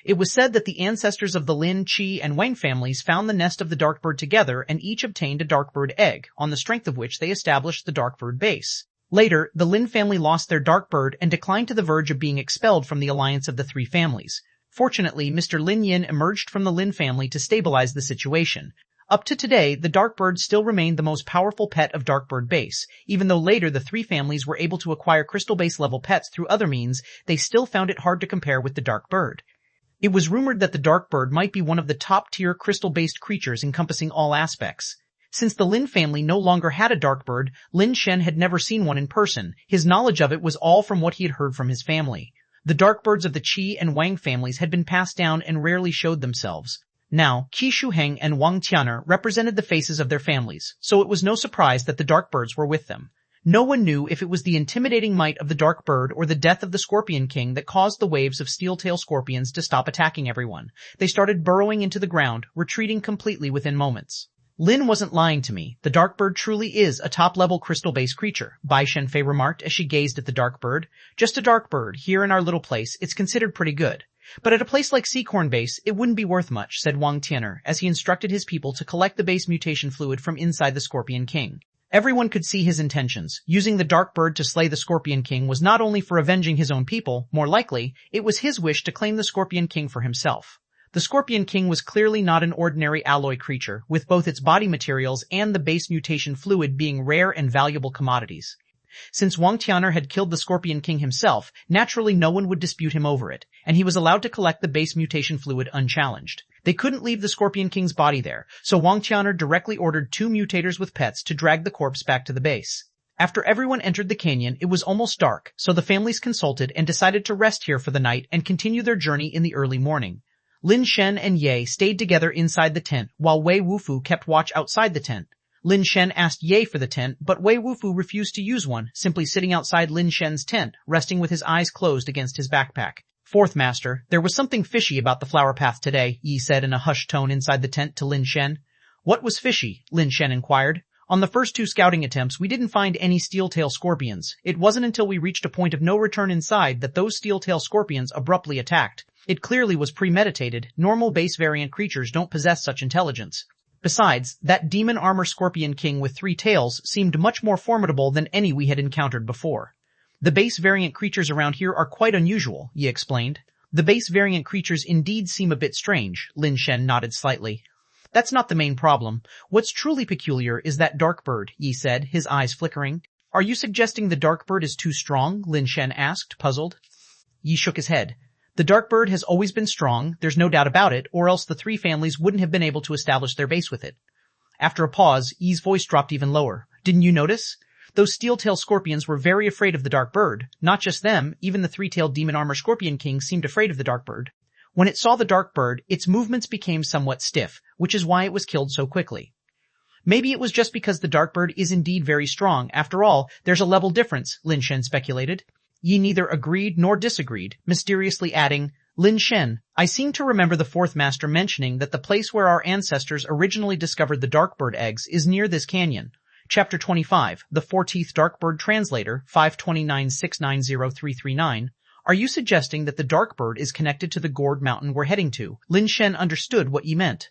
It was said that the ancestors of the Lin, Ch, and Wang families found the nest of the Darkbird together and each obtained a Darkbird egg, on the strength of which they established the Darkbird Base. Later, the Lin family lost their Darkbird and declined to the verge of being expelled from the alliance of the three families. Fortunately, Mr. Lin Yin emerged from the Lin family to stabilize the situation. Up to today, the Darkbird still remained the most powerful pet of Darkbird Base. Even though later the three families were able to acquire crystal base level pets through other means, they still found it hard to compare with the Darkbird. It was rumored that the Darkbird might be one of the top-tier crystal-based creatures encompassing all aspects. Since the Lin family no longer had a Darkbird, Lin Shen had never seen one in person. His knowledge of it was all from what he had heard from his family. The Darkbirds of the Ch and Wang families had been passed down and rarely showed themselves. Now, Qi Shuheng and Wang Tian'er represented the faces of their families, so it was no surprise that the Darkbirds were with them. No one knew if it was the intimidating might of the Darkbird or the death of the Scorpion King that caused the waves of steel-tail scorpions to stop attacking everyone. They started burrowing into the ground, retreating completely within moments. Lin wasn't lying to me. The Darkbird truly is a top-level crystal-based creature, Bai Shenfei remarked as she gazed at the Darkbird. Just a Darkbird, here in our little place, it's considered pretty good. But at a place like Seacorn Base, it wouldn't be worth much, said Wang Tian'er, as he instructed his people to collect the base mutation fluid from inside the Scorpion King. Everyone could see his intentions. Using the Darkbird to slay the Scorpion King was not only for avenging his own people, more likely, it was his wish to claim the Scorpion King for himself. The Scorpion King was clearly not an ordinary alloy creature, with both its body materials and the base mutation fluid being rare and valuable commodities. Since Wang Tian'er had killed the Scorpion King himself, naturally no one would dispute him over it, and he was allowed to collect the base mutation fluid unchallenged. They couldn't leave the Scorpion King's body there, so Wang Tian'er directly ordered 2 mutators with pets to drag the corpse back to the base. After everyone entered the canyon, it was almost dark, so the families consulted and decided to rest here for the night and continue their journey in the early morning. Lin Shen and Ye stayed together inside the tent, while Wei Wufu kept watch outside the tent. Lin Shen asked Ye for the tent, but Wei Wufu refused to use one, simply sitting outside Lin Shen's tent, resting with his eyes closed against his backpack. Fourth Master, there was something fishy about the flower path today, Yi said in a hushed tone inside the tent to Lin Shen. What was fishy? Lin Shen inquired. On the first 2 scouting attempts, we didn't find any steel-tail scorpions. It wasn't until we reached a point of no return inside that those steel-tail scorpions abruptly attacked. It clearly was premeditated. Normal base variant creatures don't possess such intelligence. Besides, that demon armor scorpion king with 3 tails seemed much more formidable than any we had encountered before. The base variant creatures around here are quite unusual, Yi explained. The base variant creatures indeed seem a bit strange, Lin Shen nodded slightly. That's not the main problem. What's truly peculiar is that dark bird, Yi said, his eyes flickering. Are you suggesting the dark bird is too strong? Lin Shen asked, puzzled. Yi shook his head. The dark bird has always been strong, there's no doubt about it, or else the 3 families wouldn't have been able to establish their base with it. After a pause, Yi's voice dropped even lower. Didn't you notice? Those steel-tail scorpions were very afraid of the dark bird. Not just them, even the 3-tailed demon armor scorpion king seemed afraid of the dark bird. When it saw the dark bird, its movements became somewhat stiff, which is why it was killed so quickly. Maybe it was just because the dark bird is indeed very strong. After all, there's a level difference, Lin Shen speculated. Yi neither agreed nor disagreed, mysteriously adding, Lin Shen, I seem to remember the Fourth Master mentioning that the place where our ancestors originally discovered the dark bird eggs is near this canyon. Chapter 25, The Four-Teeth Dark Bird Translator, 529690339. Are you suggesting that the dark bird is connected to the gourd mountain we're heading to? Lin Shen understood what Yi meant.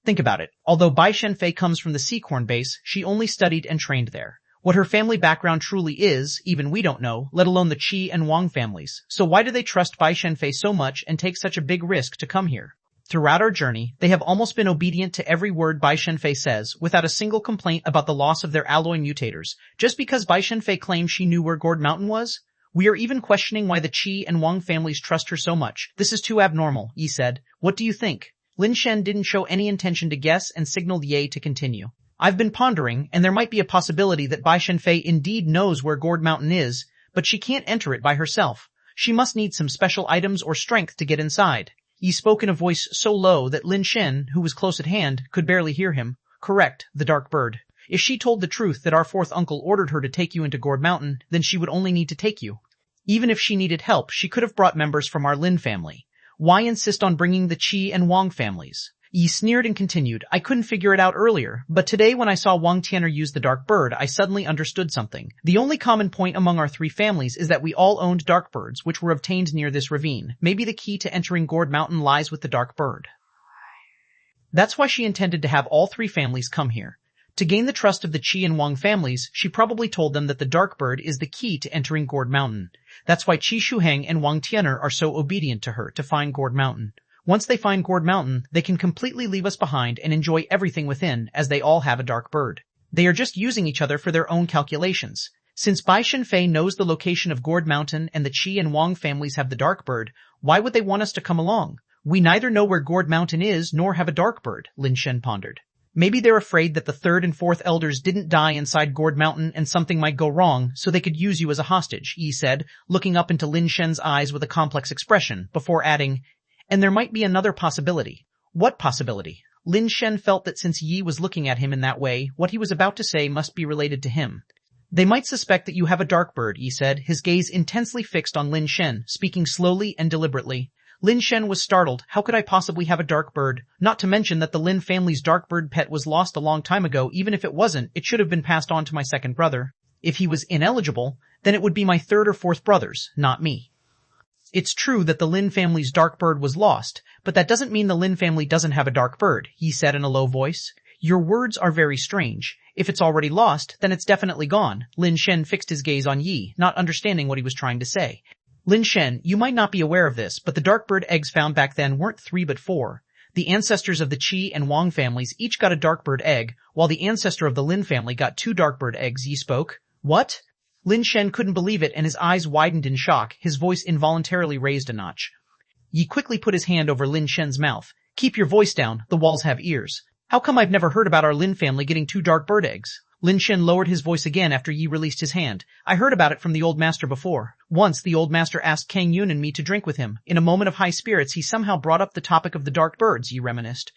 Think about it. Although Bai Shenfei comes from the Seacorn base, she only studied and trained there. What her family background truly is, even we don't know, let alone the Ch and Wang families. So why do they trust Bai Shenfei so much and take such a big risk to come here? Throughout our journey, they have almost been obedient to every word Bai Shenfei says, without a single complaint about the loss of their alloy mutators. Just because Bai Shenfei claimed she knew where Gourd Mountain was? We are even questioning why the Ch and Wang families trust her so much. This is too abnormal, Yi said. What do you think? Lin Shen didn't show any intention to guess and signaled Ye to continue. I've been pondering, and there might be a possibility that Bai Shenfei indeed knows where Gourd Mountain is, but she can't enter it by herself. She must need some special items or strength to get inside. He spoke in a voice so low that Lin Shen, who was close at hand, could barely hear him. Correct, the dark bird. If she told the truth that our fourth uncle ordered her to take you into Gourd Mountain, then she would only need to take you. Even if she needed help, she could have brought members from our Lin family. Why insist on bringing the Ch and Wang families? Yi sneered and continued, I couldn't figure it out earlier, but today when I saw Wang Tian'er use the dark bird, I suddenly understood something. The only common point among our 3 families is that we all owned dark birds, which were obtained near this ravine. Maybe the key to entering Gourd Mountain lies with the dark bird. That's why she intended to have all 3 families come here. To gain the trust of the Ch and Wang families, she probably told them that the dark bird is the key to entering Gourd Mountain. That's why Qi Shuheng and Wang Tian'er are so obedient to her to find Gourd Mountain. Once they find Gourd Mountain, they can completely leave us behind and enjoy everything within, as they all have a dark bird. They are just using each other for their own calculations. Since Bai Shenfei knows the location of Gourd Mountain and the Qi and Wang families have the dark bird, why would they want us to come along? We neither know where Gourd Mountain is nor have a dark bird, Lin Shen pondered. Maybe they're afraid that the 3rd and 4th elders didn't die inside Gourd Mountain and something might go wrong, so they could use you as a hostage, Yi said, looking up into Lin Shen's eyes with a complex expression, before adding, and there might be another possibility. What possibility? Lin Shen felt that since Yi was looking at him in that way, what he was about to say must be related to him. They might suspect that you have a dark bird, Yi said, his gaze intensely fixed on Lin Shen, speaking slowly and deliberately. Lin Shen was startled. How could I possibly have a dark bird? Not to mention that the Lin family's dark bird pet was lost a long time ago. Even if it wasn't, it should have been passed on to my 2nd brother. If he was ineligible, then it would be my 3rd or 4th brothers, not me. It's true that the Lin family's dark bird was lost, but that doesn't mean the Lin family doesn't have a dark bird, he said in a low voice. Your words are very strange. If it's already lost, then it's definitely gone. Lin Shen fixed his gaze on Yi, not understanding what he was trying to say. Lin Shen, you might not be aware of this, but the dark bird eggs found back then weren't 3 but 4. The ancestors of the Qi and Wang families each got a dark bird egg, while the ancestor of the Lin family got 2 dark bird eggs, Yi spoke. What? Lin Shen couldn't believe it and his eyes widened in shock, his voice involuntarily raised a notch. Yi quickly put his hand over Lin Shen's mouth. Keep your voice down, the walls have ears. How come I've never heard about our Lin family getting 2 dark bird eggs? Lin Shen lowered his voice again after Yi released his hand. I heard about it from the old master before. Once the old master asked Kang Yun and me to drink with him. In a moment of high spirits he somehow brought up the topic of the dark birds, Yi reminisced.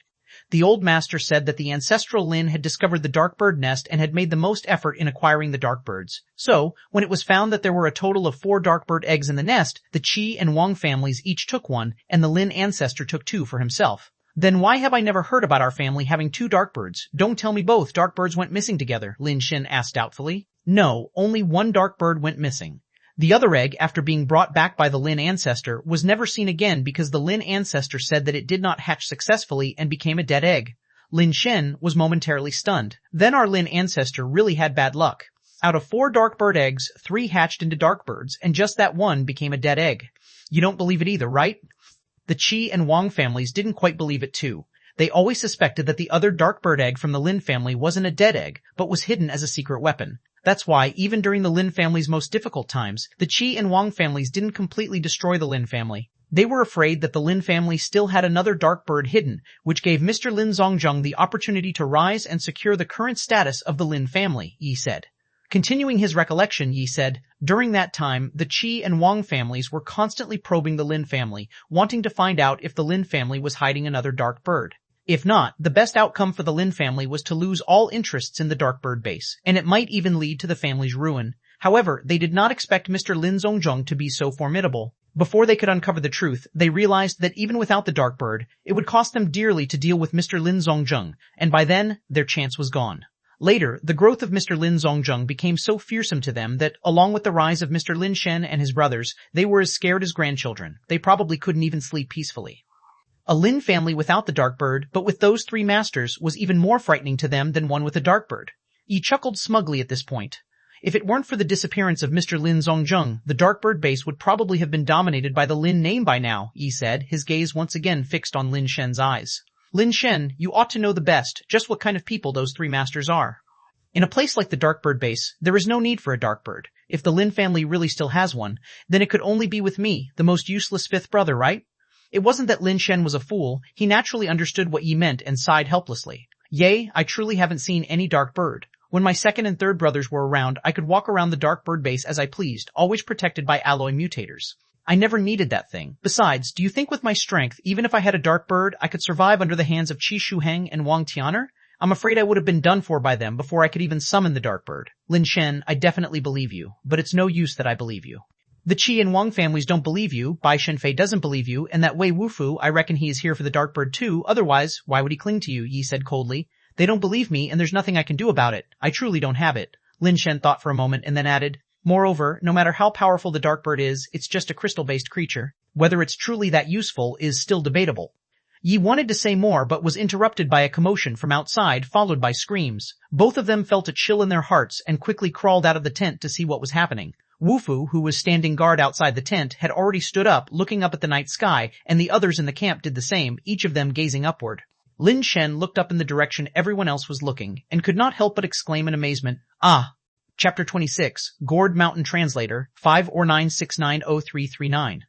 The old master said that the ancestral Lin had discovered the dark bird nest and had made the most effort in acquiring the dark birds. So, when it was found that there were a total of 4 dark bird eggs in the nest, the Ch and Wang families each took one, and the Lin ancestor took 2 for himself. Then why have I never heard about our family having 2 dark birds? Don't tell me both dark birds went missing together, Lin Shen asked doubtfully. No, only 1 dark bird went missing. The other egg, after being brought back by the Lin ancestor, was never seen again because the Lin ancestor said that it did not hatch successfully and became a dead egg. Lin Shen was momentarily stunned. Then our Lin ancestor really had bad luck. Out of 4 dark bird eggs, 3 hatched into dark birds, and just that one became a dead egg. You don't believe it either, right? The Ch and Wang families didn't quite believe it too. They always suspected that the other dark bird egg from the Lin family wasn't a dead egg, but was hidden as a secret weapon. That's why, even during the Lin family's most difficult times, the Ch and Wang families didn't completely destroy the Lin family. They were afraid that the Lin family still had another dark bird hidden, which gave Mr. Lin Zongjung the opportunity to rise and secure the current status of the Lin family, Yi said. Continuing his recollection, Yi said, during that time, the Ch and Wang families were constantly probing the Lin family, wanting to find out if the Lin family was hiding another dark bird. If not, the best outcome for the Lin family was to lose all interests in the dark bird base, and it might even lead to the family's ruin. However, they did not expect Mr. Lin Zongjung to be so formidable. Before they could uncover the truth, they realized that even without the dark bird, it would cost them dearly to deal with Mr. Lin Zongjung, and by then, their chance was gone. Later, the growth of Mr. Lin Zongjung became so fearsome to them that, along with the rise of Mr. Lin Shen and his brothers, they were as scared as grandchildren. They probably couldn't even sleep peacefully. A Lin family without the dark bird, but with those 3 masters, was even more frightening to them than one with a dark bird. Yi chuckled smugly at this point. If it weren't for the disappearance of Mr. Lin Zongjung, the dark bird base would probably have been dominated by the Lin name by now, Yi said, his gaze once again fixed on Lin Shen's eyes. Lin Shen, you ought to know the best, just what kind of people those 3 masters are. In a place like the dark bird base, there is no need for a dark bird. If the Lin family really still has one, then it could only be with me, the most useless 5th brother, right? It wasn't that Lin Shen was a fool, he naturally understood what Yi meant and sighed helplessly. Yea, I truly haven't seen any dark bird. When my 2nd and 3rd brothers were around, I could walk around the dark bird base as I pleased, always protected by alloy mutators. I never needed that thing. Besides, do you think with my strength, even if I had a dark bird, I could survive under the hands of Qi Shuheng and Wang Tianer? I'm afraid I would have been done for by them before I could even summon the dark bird. Lin Shen, I definitely believe you, but it's no use that I believe you. The Qi and Wang families don't believe you, Bai Shenfei doesn't believe you, and that Wei Wufu, I reckon he is here for the dark bird too, otherwise, why would he cling to you, Yi said coldly. They don't believe me, and there's nothing I can do about it. I truly don't have it. Lin Shen thought for a moment and then added, moreover, no matter how powerful the dark bird is, it's just a crystal-based creature. Whether it's truly that useful is still debatable. Yi wanted to say more but was interrupted by a commotion from outside, followed by screams. Both of them felt a chill in their hearts and quickly crawled out of the tent to see what was happening. Wufu, who was standing guard outside the tent, had already stood up, looking up at the night sky, and the others in the camp did the same, each of them gazing upward. Lin Shen looked up in the direction everyone else was looking, and could not help but exclaim in amazement, Ah! Chapter 26, Gourd Mountain Translator, 549690339.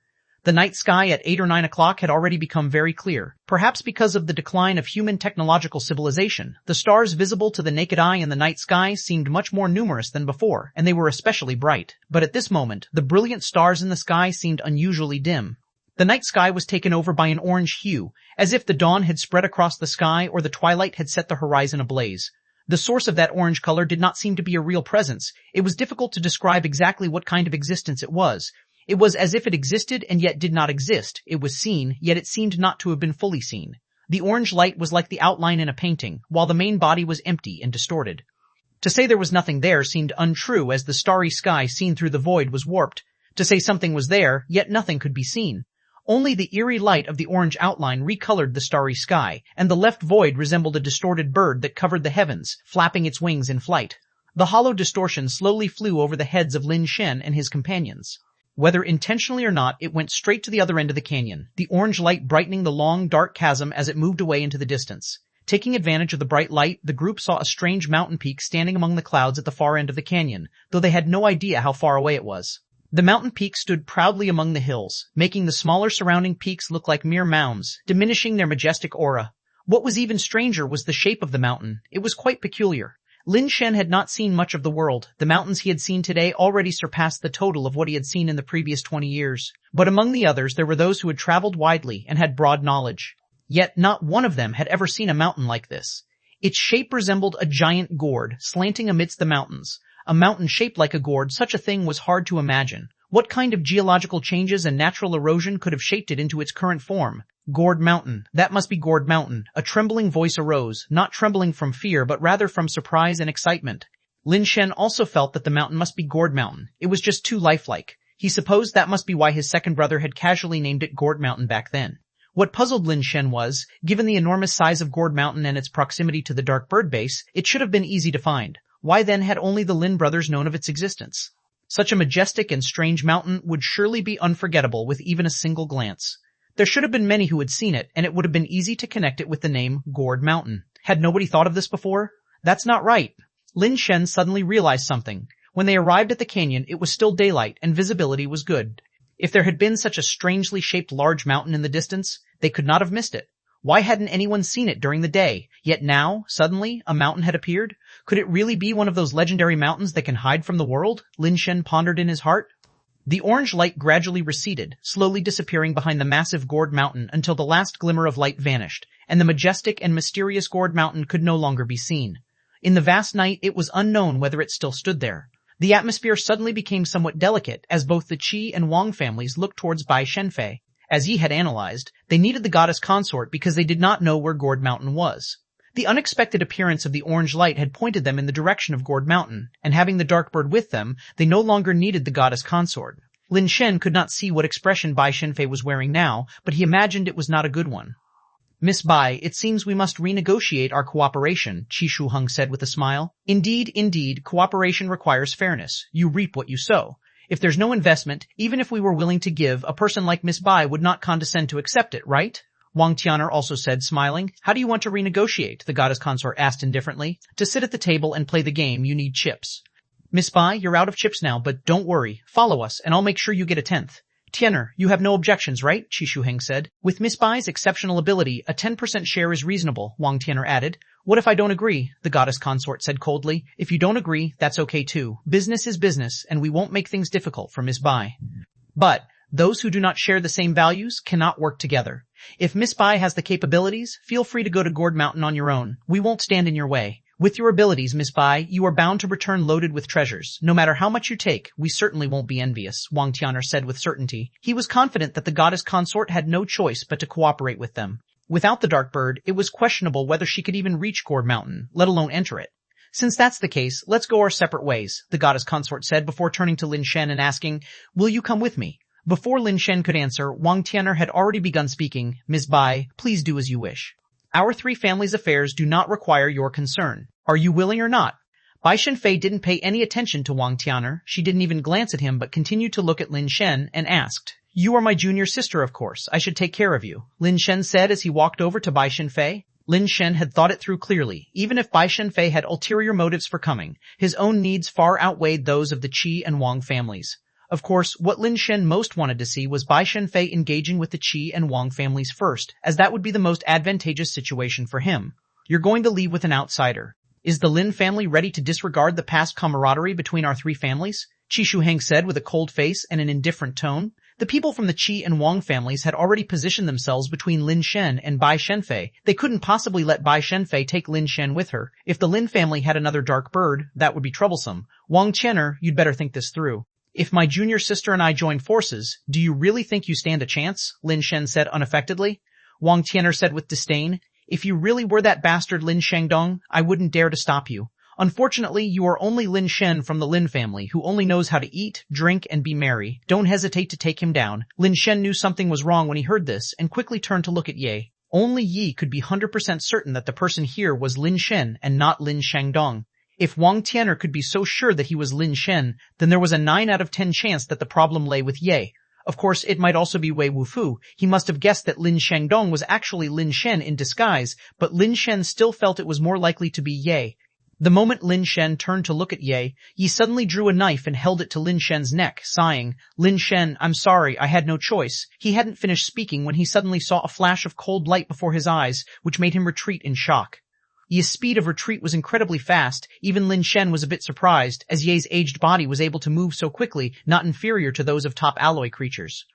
The night sky at 8 or 9 o'clock had already become very clear, perhaps because of the decline of human technological civilization. The stars visible to the naked eye in the night sky seemed much more numerous than before, and they were especially bright. But at this moment, the brilliant stars in the sky seemed unusually dim. The night sky was taken over by an orange hue, as if the dawn had spread across the sky or the twilight had set the horizon ablaze. The source of that orange color did not seem to be a real presence. It was difficult to describe exactly what kind of existence it was. It was as if it existed and yet did not exist. It was seen, yet it seemed not to have been fully seen. The orange light was like the outline in a painting, while the main body was empty and distorted. To say there was nothing there seemed untrue, as the starry sky seen through the void was warped. To say something was there, yet nothing could be seen. Only the eerie light of the orange outline recolored the starry sky, and the left void resembled a distorted bird that covered the heavens, flapping its wings in flight. The hollow distortion slowly flew over the heads of Lin Shen and his companions. Whether intentionally or not, it went straight to the other end of the canyon, the orange light brightening the long, dark chasm as it moved away into the distance. Taking advantage of the bright light, the group saw a strange mountain peak standing among the clouds at the far end of the canyon, though they had no idea how far away it was. The mountain peak stood proudly among the hills, making the smaller surrounding peaks look like mere mounds, diminishing their majestic aura. What was even stranger was the shape of the mountain. It was quite peculiar. Lin Shen had not seen much of the world. The mountains he had seen today already surpassed the total of what he had seen in the previous 20 years. But among the others, there were those who had traveled widely and had broad knowledge. Yet not one of them had ever seen a mountain like this. Its shape resembled a giant gourd, slanting amidst the mountains. A mountain shaped like a gourd, such a thing was hard to imagine. What kind of geological changes and natural erosion could have shaped it into its current form? Gourd Mountain. That must be Gourd Mountain. A trembling voice arose, not trembling from fear, but rather from surprise and excitement. Lin Shen also felt that the mountain must be Gourd Mountain. It was just too lifelike. He supposed that must be why his second brother had casually named it Gourd Mountain back then. What puzzled Lin Shen was, given the enormous size of Gourd Mountain and its proximity to the Dark Bird base, it should have been easy to find. Why then had only the Lin brothers known of its existence? Such a majestic and strange mountain would surely be unforgettable with even a single glance. There should have been many who had seen it, and it would have been easy to connect it with the name Gourd Mountain. Had nobody thought of this before? That's not right. Lin Shen suddenly realized something. When they arrived at the canyon, it was still daylight and visibility was good. If there had been such a strangely shaped large mountain in the distance, they could not have missed it. Why hadn't anyone seen it during the day? Yet now, suddenly, a mountain had appeared? Could it really be one of those legendary mountains that can hide from the world? Lin Shen pondered in his heart. The orange light gradually receded, slowly disappearing behind the massive Gourd Mountain until the last glimmer of light vanished, and the majestic and mysterious Gourd Mountain could no longer be seen. In the vast night, it was unknown whether it still stood there. The atmosphere suddenly became somewhat delicate as both the Ch and Wang families looked towards Bai Shenfei. As Yi had analyzed, they needed the goddess consort because they did not know where Gourd Mountain was. The unexpected appearance of the orange light had pointed them in the direction of Gourd Mountain, and having the dark bird with them, they no longer needed the goddess consort. Lin Shen could not see what expression Bai Shenfei was wearing now, but he imagined it was not a good one. Miss Bai, it seems we must renegotiate our cooperation, Ch1 said with a smile. Indeed, cooperation requires fairness. You reap what you sow. If there's no investment, even if we were willing to give, a person like Miss Bai would not condescend to accept it, right? Wang Tian'er also said, smiling. How do you want to renegotiate? The goddess consort asked indifferently. To sit at the table and play the game, you need chips. Miss Bai, you're out of chips now, but don't worry. Follow us, and I'll make sure you get a 10th. Tian'er, you have no objections, right? Ch1 said. With Miss Bai's exceptional ability, a 10% share is reasonable, Wang Tian'er added. What if I don't agree? The goddess consort said coldly. If you don't agree, that's okay too. Business is business, and we won't make things difficult for Miss Bai. But those who do not share the same values cannot work together. If Miss Bai has the capabilities, feel free to go to Gourd Mountain on your own. We won't stand in your way. With your abilities, Miss Bai, you are bound to return loaded with treasures. No matter how much you take, we certainly won't be envious, Wang Tian'er said with certainty. He was confident that the goddess consort had no choice but to cooperate with them. Without the dark bird, it was questionable whether she could even reach Gourd Mountain, let alone enter it. Since that's the case, let's go our separate ways, the goddess consort said before turning to Lin Shen and asking, will you come with me? Before Lin Shen could answer, Wang Tian'er had already begun speaking. Miss Bai, please do as you wish. Our three families' affairs do not require your concern. Are you willing or not? Bai Shenfei didn't pay any attention to Wang Tian'er. She didn't even glance at him but continued to look at Lin Shen and asked, You are my junior sister, of course. I should take care of you, Lin Shen said as he walked over to Bai Shenfei. Lin Shen had thought it through clearly. Even if Bai Shenfei had ulterior motives for coming, his own needs far outweighed those of the Ch and Wang families. Of course, what Lin Shen most wanted to see was Bai Shenfei engaging with the Ch and Wang families first, as that would be the most advantageous situation for him. You're going to leave with an outsider. Is the Lin family ready to disregard the past camaraderie between our three families? Ch1 said with a cold face and an indifferent tone. The people from the Ch and Wang families had already positioned themselves between Lin Shen and Bai Shenfei. They couldn't possibly let Bai Shenfei take Lin Shen with her. If the Lin family had another dark bird, that would be troublesome. Wang Tian'er, you'd better think this through. If my junior sister and I join forces, do you really think you stand a chance? Lin Shen said unaffectedly. Wang Tian'er said with disdain. If you really were that bastard Lin Shangdong, I wouldn't dare to stop you. Unfortunately, you are only Lin Shen from the Lin family, who only knows how to eat, drink, and be merry. Don't hesitate to take him down. Lin Shen knew something was wrong when he heard this, and quickly turned to look at Ye. Only Yi could be 100% certain that the person here was Lin Shen and not Lin Shangdong. If Wang Tian'er could be so sure that he was Lin Shen, then there was a 9 out of 10 chance that the problem lay with Ye. Of course, it might also be Wei Wufu. He must have guessed that Lin Shangdong was actually Lin Shen in disguise, but Lin Shen still felt it was more likely to be Ye. The moment Lin Shen turned to look at Ye, Yi suddenly drew a knife and held it to Lin Shen's neck, sighing, Lin Shen, I'm sorry, I had no choice. He hadn't finished speaking when he suddenly saw a flash of cold light before his eyes, which made him retreat in shock. Ye's speed of retreat was incredibly fast. Even Lin Shen was a bit surprised, as Ye's aged body was able to move so quickly, not inferior to those of top alloy creatures.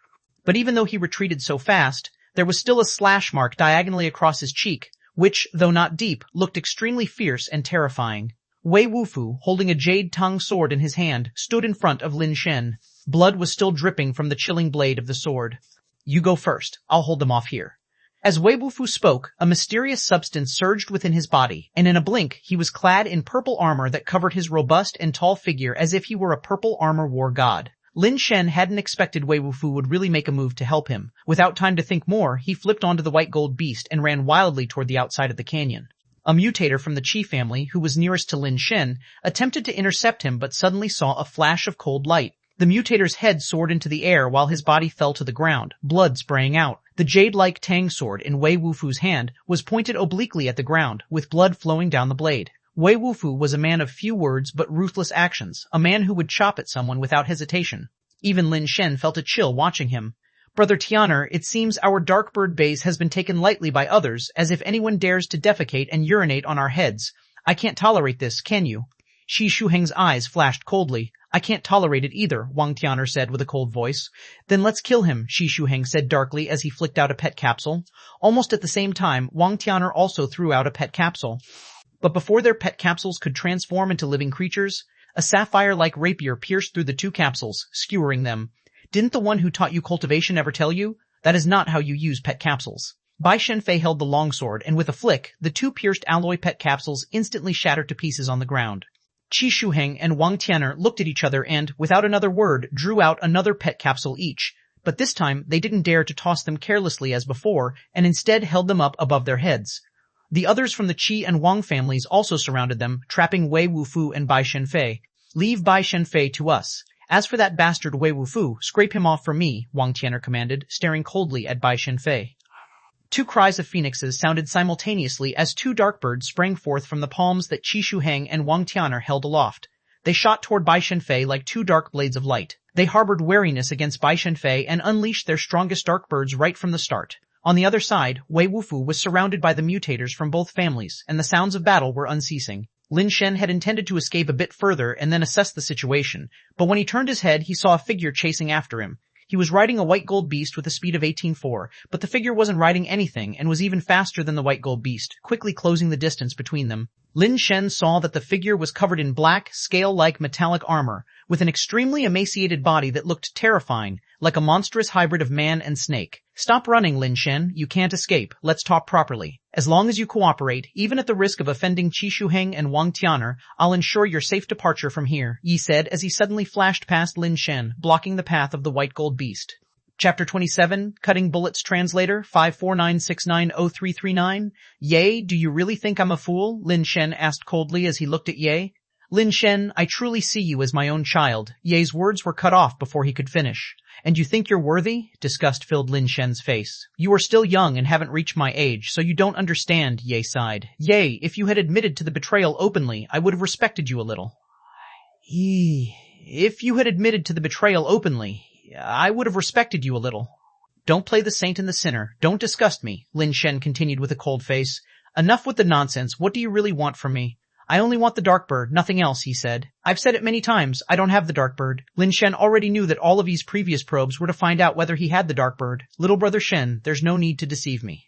But even though he retreated so fast, There was still a slash mark diagonally across his cheek, which, though not deep, looked extremely fierce and terrifying. Wei Wufu, holding a jade tongue sword in his hand, stood in front of Lin Shen. Blood was still dripping from the chilling blade of the sword. You go first. I'll hold them off here. As Wei Wufu spoke, a mysterious substance surged within his body, and in a blink he was clad in purple armor that covered his robust and tall figure as if he were a purple armor war god. Lin Shen hadn't expected Wei Wufu would really make a move to help him. Without time to think more, he flipped onto the white gold beast and ran wildly toward the outside of the canyon. A mutator from the Ch family, who was nearest to Lin Shen, attempted to intercept him but suddenly saw a flash of cold light. The mutator's head soared into the air while his body fell to the ground, blood spraying out. The jade-like tang sword in Wei Wufu's hand was pointed obliquely at the ground, with blood flowing down the blade. Wei Wufu was a man of few words but ruthless actions, a man who would chop at someone without hesitation. Even Lin Shen felt a chill watching him. Brother Tianer, it seems our Darkbird base has been taken lightly by others, as if anyone dares to defecate and urinate on our heads. I can't tolerate this, can you? Shi Shuheng's eyes flashed coldly. I can't tolerate it either, Wang Tianer said with a cold voice. Then let's kill him, Shi Shuheng said darkly as he flicked out a pet capsule. Almost at the same time, Wang Tianer also threw out a pet capsule. But before their pet capsules could transform into living creatures, a sapphire-like rapier pierced through the two capsules, skewering them. Didn't the one who taught you cultivation ever tell you? That is not how you use pet capsules. Bai Shenfei held the longsword, and with a flick, the two pierced alloy pet capsules instantly shattered to pieces on the ground. Qi Shuheng and Wang Tianer looked at each other and, without another word, drew out another pet capsule each. But this time, they didn't dare to toss them carelessly as before, and instead held them up above their heads. The others from the Qi and Wang families also surrounded them, trapping Wei Wufu and Bai Shenfei. Leave Bai Shenfei to us. As for that bastard Wei Wufu, scrape him off for me, Wang Tianer commanded, staring coldly at Bai Shenfei. Two cries of phoenixes sounded simultaneously as two darkbirds sprang forth from the palms that Qi Shuheng and Wang Tianer held aloft. They shot toward Bai Shenfei like two dark blades of light. They harbored wariness against Bai Shenfei and unleashed their strongest darkbirds right from the start. On the other side, Wei Wufu was surrounded by the mutators from both families, and the sounds of battle were unceasing. Lin Shen had intended to escape a bit further and then assess the situation, but when he turned his head, he saw a figure chasing after him. He was riding a white gold beast with a speed of 18.4, but the figure wasn't riding anything and was even faster than the white gold beast, quickly closing the distance between them. Lin Shen saw that the figure was covered in black, scale-like metallic armor, with an extremely emaciated body that looked terrifying, like a monstrous hybrid of man and snake. Stop running, Lin Shen. You can't escape. Let's talk properly. As long as you cooperate, even at the risk of offending Qi Shuheng and Wang Tianer, I'll ensure your safe departure from here, Yi said as he suddenly flashed past Lin Shen, blocking the path of the white gold beast. Chapter 27, Cutting Bullets Translator, 549690339. Ye, do you really think I'm a fool? Lin Shen asked coldly as he looked at Ye. Lin Shen, I truly see you as my own child. Ye's words were cut off before he could finish. And you think you're worthy? Disgust filled Lin Shen's face. You are still young and haven't reached my age, so you don't understand, Ye sighed. Ye, if you had admitted to the betrayal openly, I would have respected you a little. If you had admitted to the betrayal openly, I would have respected you a little. Don't play the saint and the sinner. Don't disgust me, Lin Shen continued with a cold face. Enough with the nonsense. What do you really want from me? I only want the Darkbird, nothing else, he said. I've said it many times, I don't have the Darkbird. Lin Shen already knew that all of Yi's previous probes were to find out whether he had the Darkbird. Little brother Shen, there's no need to deceive me.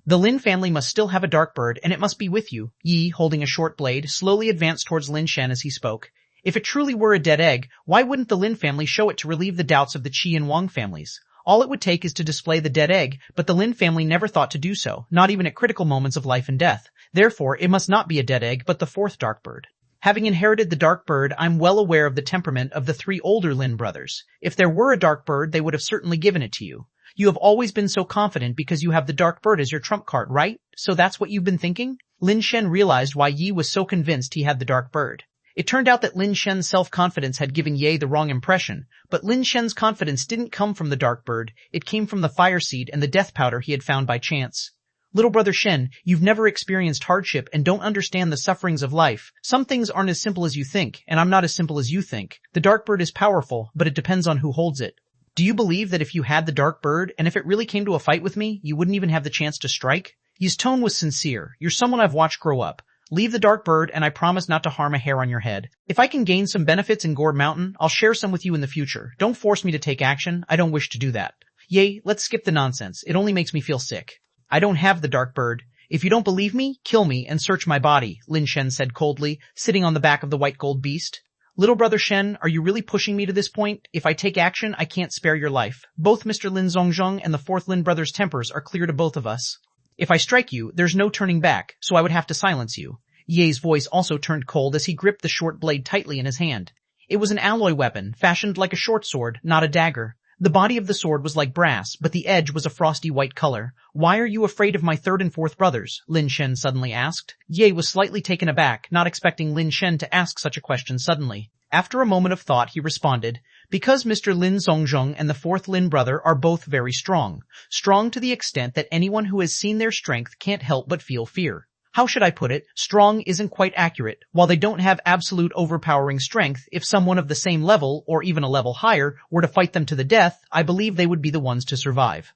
The Lin family must still have a Darkbird, and it must be with you. Yi, holding a short blade, slowly advanced towards Lin Shen as he spoke. If it truly were a dead egg, why wouldn't the Lin family show it to relieve the doubts of the Qi and Wang families? All it would take is to display the dead egg, but the Lin family never thought to do so, not even at critical moments of life and death. Therefore, it must not be a dead egg, but the fourth Darkbird. Having inherited the Darkbird, I'm well aware of the temperament of the three older Lin brothers. If there were a Darkbird, they would have certainly given it to you. You have always been so confident because you have the Darkbird as your trump card, right? So that's what you've been thinking? Lin Shen realized why Yi was so convinced he had the Darkbird. It turned out that Lin Shen's self-confidence had given Ye the wrong impression, but Lin Shen's confidence didn't come from the Darkbird, it came from the fire seed and the death powder he had found by chance. Little brother Shen, you've never experienced hardship and don't understand the sufferings of life. Some things aren't as simple as you think, and I'm not as simple as you think. The Darkbird is powerful, but it depends on who holds it. Do you believe that if you had the Darkbird, and if it really came to a fight with me, you wouldn't even have the chance to strike? His tone was sincere. You're someone I've watched grow up. Leave the Darkbird, and I promise not to harm a hair on your head. If I can gain some benefits in Gourd Mountain, I'll share some with you in the future. Don't force me to take action. I don't wish to do that. Yay, let's skip the nonsense. It only makes me feel sick. I don't have the dark bird. If you don't believe me, kill me and search my body, Lin Shen said coldly, sitting on the back of the white gold beast. Little brother Shen, are you really pushing me to this point? If I take action, I can't spare your life. Both Mr. Lin Zhongzheng and the fourth Lin brother's tempers are clear to both of us. If I strike you, there's no turning back, so I would have to silence you. Ye's voice also turned cold as he gripped the short blade tightly in his hand. It was an alloy weapon, fashioned like a short sword, not a dagger. The body of the sword was like brass, but the edge was a frosty white color. Why are you afraid of my third and fourth brothers? Lin Shen suddenly asked. Ye was slightly taken aback, not expecting Lin Shen to ask such a question suddenly. After a moment of thought, he responded, because Mr. Lin Zhongzheng and the fourth Lin brother are both very strong. Strong to the extent that anyone who has seen their strength can't help but feel fear. How should I put it? Strong isn't quite accurate. While they don't have absolute overpowering strength, if someone of the same level, or even a level higher, were to fight them to the death, I believe they would be the ones to survive.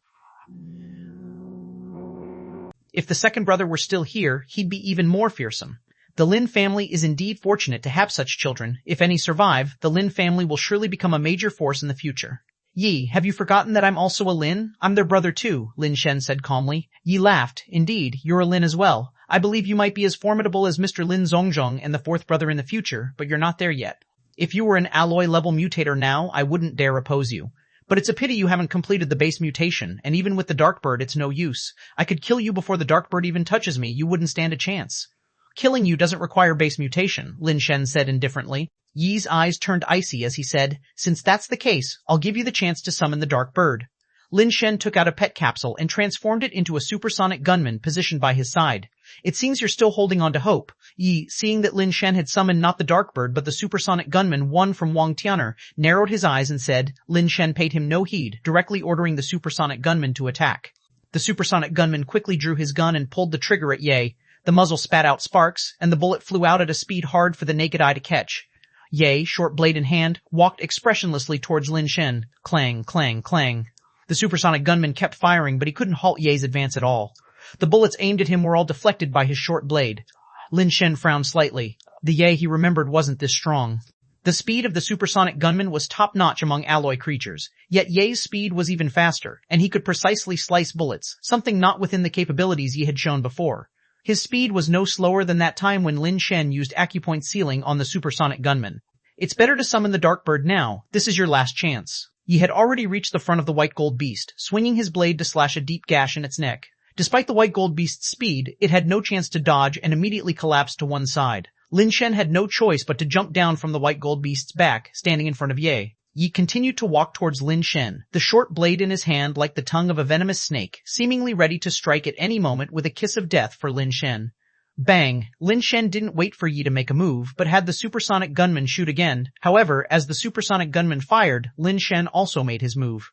If the second brother were still here, he'd be even more fearsome. The Lin family is indeed fortunate to have such children. If any survive, the Lin family will surely become a major force in the future. Yi, have you forgotten that I'm also a Lin? I'm their brother too, Lin Shen said calmly. Yi laughed. Indeed, you're a Lin as well. I believe you might be as formidable as Mr. Lin Zhongzheng and the fourth brother in the future, but you're not there yet. If you were an alloy-level mutator now, I wouldn't dare oppose you. But it's a pity you haven't completed the base mutation, and even with the dark bird it's no use. I could kill you before the dark bird even touches me, you wouldn't stand a chance. Killing you doesn't require base mutation, Lin Shen said indifferently. Yi's eyes turned icy as he said, since that's the case, I'll give you the chance to summon the dark bird. Lin Shen took out a pet capsule and transformed it into a supersonic gunman positioned by his side. It seems you're still holding on to hope. Yi, seeing that Lin Shen had summoned not the dark bird but the supersonic gunman one from Wang Tianer, narrowed his eyes and said. Lin Shen paid him no heed, directly ordering the supersonic gunman to attack. The supersonic gunman quickly drew his gun and pulled the trigger at Ye. The muzzle spat out sparks, and the bullet flew out at a speed hard for the naked eye to catch. Ye, short blade in hand, walked expressionlessly towards Lin Shen. Clang, clang, clang. The supersonic gunman kept firing, but he couldn't halt Ye's advance at all. The bullets aimed at him were all deflected by his short blade. Lin Shen frowned slightly. The Ye he remembered wasn't this strong. The speed of the supersonic gunman was top-notch among alloy creatures, yet Ye's speed was even faster, and he could precisely slice bullets, something not within the capabilities Ye had shown before. His speed was no slower than that time when Lin Shen used acupoint sealing on the supersonic gunman. It's better to summon the dark bird now. This is your last chance. Ye had already reached the front of the white gold beast, swinging his blade to slash a deep gash in its neck. Despite the white gold beast's speed, it had no chance to dodge and immediately collapsed to one side. Lin Shen had no choice but to jump down from the white gold beast's back, standing in front of Ye. Yi continued to walk towards Lin Shen, the short blade in his hand like the tongue of a venomous snake, seemingly ready to strike at any moment with a kiss of death for Lin Shen. Bang! Lin Shen didn't wait for Yi to make a move, but had the supersonic gunman shoot again. However, as the supersonic gunman fired, Lin Shen also made his move.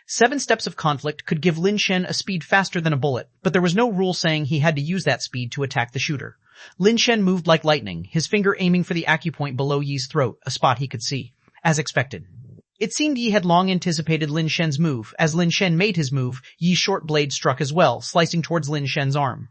7 steps of conflict could give Lin Shen a speed faster than a bullet, but there was no rule saying he had to use that speed to attack the shooter. Lin Shen moved like lightning, his finger aiming for the acupoint below Yi's throat, a spot he could see. As expected. It seemed Yi had long anticipated Lin Shen's move. As Lin Shen made his move, Yi's short blade struck as well, slicing towards Lin Shen's arm.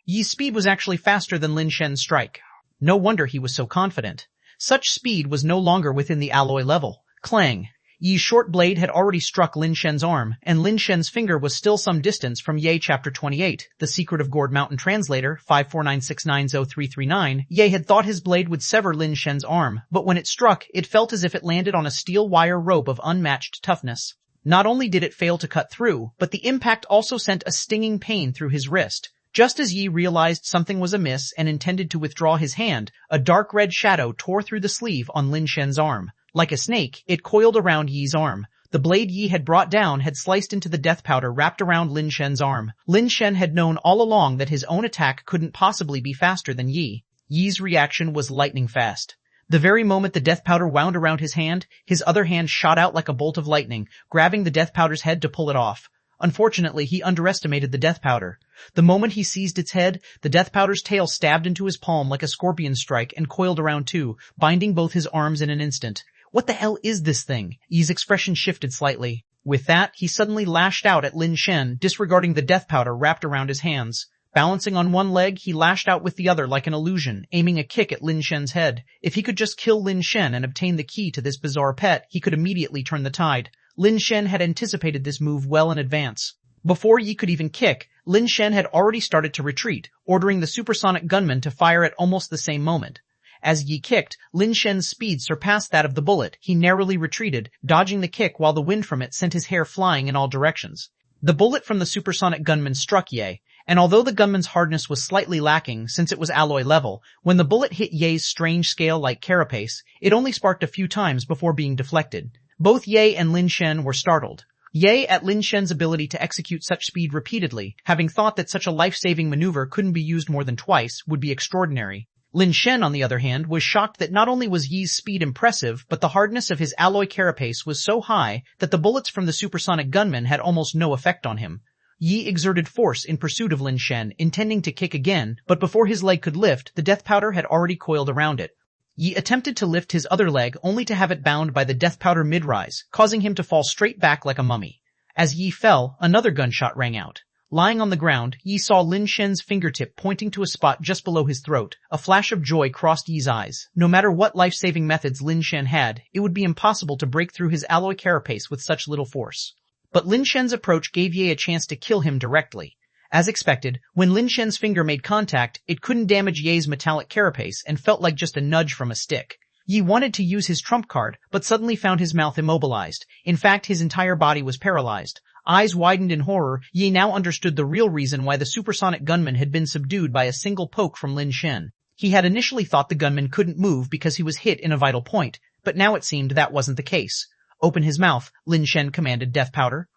Yi's speed was actually faster than Lin Shen's strike. No wonder he was so confident. Such speed was no longer within the alloy level. Clang! Yi's short blade had already struck Lin Shen's arm, and Lin Shen's finger was still some distance from Ye Chapter 28, The Secret of Gourd Mountain Translator, 549690339. Ye had thought his blade would sever Lin Shen's arm, but when it struck, it felt as if it landed on a steel wire rope of unmatched toughness. Not only did it fail to cut through, but the impact also sent a stinging pain through his wrist. Just as Yi realized something was amiss and intended to withdraw his hand, a dark red shadow tore through the sleeve on Lin Shen's arm. Like a snake, it coiled around Yi's arm. The blade Yi had brought down had sliced into the death powder wrapped around Lin Shen's arm. Lin Shen had known all along that his own attack couldn't possibly be faster than Yi. Yi's reaction was lightning fast. The very moment the death powder wound around his hand, his other hand shot out like a bolt of lightning, grabbing the death powder's head to pull it off. Unfortunately, he underestimated the death powder. The moment he seized its head, the death powder's tail stabbed into his palm like a scorpion strike and coiled around too, binding both his arms in an instant. What the hell is this thing? Yi's expression shifted slightly. With that, he suddenly lashed out at Lin Shen, disregarding the death powder wrapped around his hands. Balancing on one leg, he lashed out with the other like an illusion, aiming a kick at Lin Shen's head. If he could just kill Lin Shen and obtain the key to this bizarre pet, he could immediately turn the tide. Lin Shen had anticipated this move well in advance. Before Yi could even kick, Lin Shen had already started to retreat, ordering the supersonic gunman to fire at almost the same moment. As Yi kicked, Lin Shen's speed surpassed that of the bullet. He narrowly retreated, dodging the kick while the wind from it sent his hair flying in all directions. The bullet from the supersonic gunman struck Ye, and although the gunman's hardness was slightly lacking since it was alloy level, when the bullet hit Ye's strange scale-like carapace, it only sparked a few times before being deflected. Both Ye and Lin Shen were startled. Ye at Lin Shen's ability to execute such speed repeatedly, having thought that such a life-saving maneuver couldn't be used more than twice, would be extraordinary. Lin Shen, on the other hand, was shocked that not only was Yi's speed impressive, but the hardness of his alloy carapace was so high that the bullets from the supersonic gunman had almost no effect on him. Yi exerted force in pursuit of Lin Shen, intending to kick again, but before his leg could lift, the death powder had already coiled around it. Yi attempted to lift his other leg only to have it bound by the death powder mid-rise, causing him to fall straight back like a mummy. As Yi fell, another gunshot rang out. Lying on the ground, Yi saw Lin Shen's fingertip pointing to a spot just below his throat. A flash of joy crossed Yi's eyes. No matter what life-saving methods Lin Shen had, it would be impossible to break through his alloy carapace with such little force. But Lin Shen's approach gave Yi a chance to kill him directly. As expected, when Lin Shen's finger made contact, it couldn't damage Ye's metallic carapace and felt like just a nudge from a stick. Yi wanted to use his trump card, but suddenly found his mouth immobilized. In fact, his entire body was paralyzed. Eyes widened in horror, Yi now understood the real reason why the supersonic gunman had been subdued by a single poke from Lin Shen. He had initially thought the gunman couldn't move because he was hit in a vital point, but now it seemed that wasn't the case. Open his mouth, Lin Shen commanded Death Powder.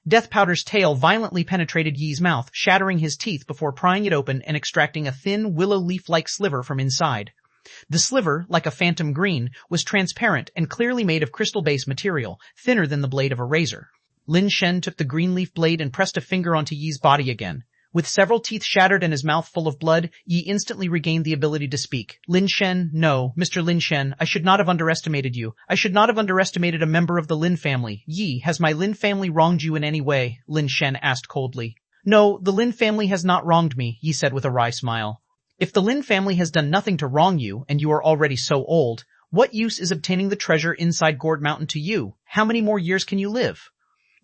Death Powder's tail violently penetrated Yi's mouth, shattering his teeth before prying it open and extracting a thin, willow leaf-like sliver from inside. The sliver, like a phantom green, was transparent and clearly made of crystal-based material, thinner than the blade of a razor. Lin Shen took the green leaf blade and pressed a finger onto Yi's body again. With several teeth shattered and his mouth full of blood, Yi instantly regained the ability to speak. Lin Shen, no, Mr. Lin Shen, I should not have underestimated you. I should not have underestimated a member of the Lin family. Yi, has my Lin family wronged you in any way? Lin Shen asked coldly. No, the Lin family has not wronged me, Yi said with a wry smile. If the Lin family has done nothing to wrong you, and you are already so old, what use is obtaining the treasure inside Gourd Mountain to you? How many more years can you live?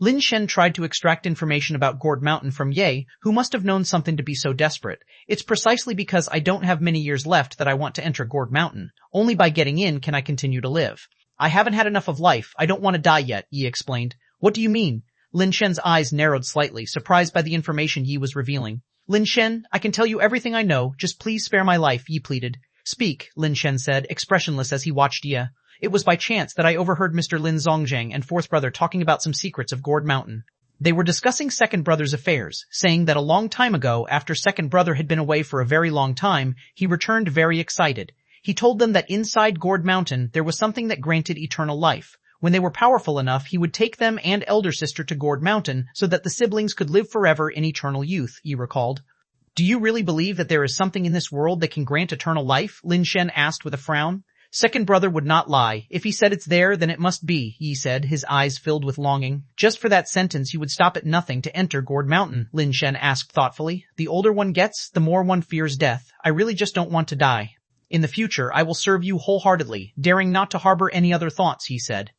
Lin Shen tried to extract information about Gourd Mountain from Ye, who must have known something to be so desperate. It's precisely because I don't have many years left that I want to enter Gourd Mountain. Only by getting in can I continue to live. I haven't had enough of life. I don't want to die yet, Yi explained. What do you mean? Lin Shen's eyes narrowed slightly, surprised by the information Yi was revealing. Lin Shen, I can tell you everything I know. Just please spare my life, Yi pleaded. Speak, Lin Shen said, expressionless as he watched Yi. It was by chance that I overheard Mr. Lin Zongjiang and fourth brother talking about some secrets of Gourd Mountain. They were discussing second brother's affairs, saying that a long time ago, after second brother had been away for a very long time, he returned very excited. He told them that inside Gourd Mountain there was something that granted eternal life. When they were powerful enough, he would take them and elder sister to Gourd Mountain so that the siblings could live forever in eternal youth, Yi recalled. Do you really believe that there is something in this world that can grant eternal life? Lin Shen asked with a frown. Second brother would not lie. If he said it's there, then it must be, Yi said, his eyes filled with longing. Just for that sentence you would stop at nothing to enter Gourd Mountain, Lin Shen asked thoughtfully. The older one gets, the more one fears death. I really just don't want to die. In the future, I will serve you wholeheartedly, daring not to harbor any other thoughts, he said.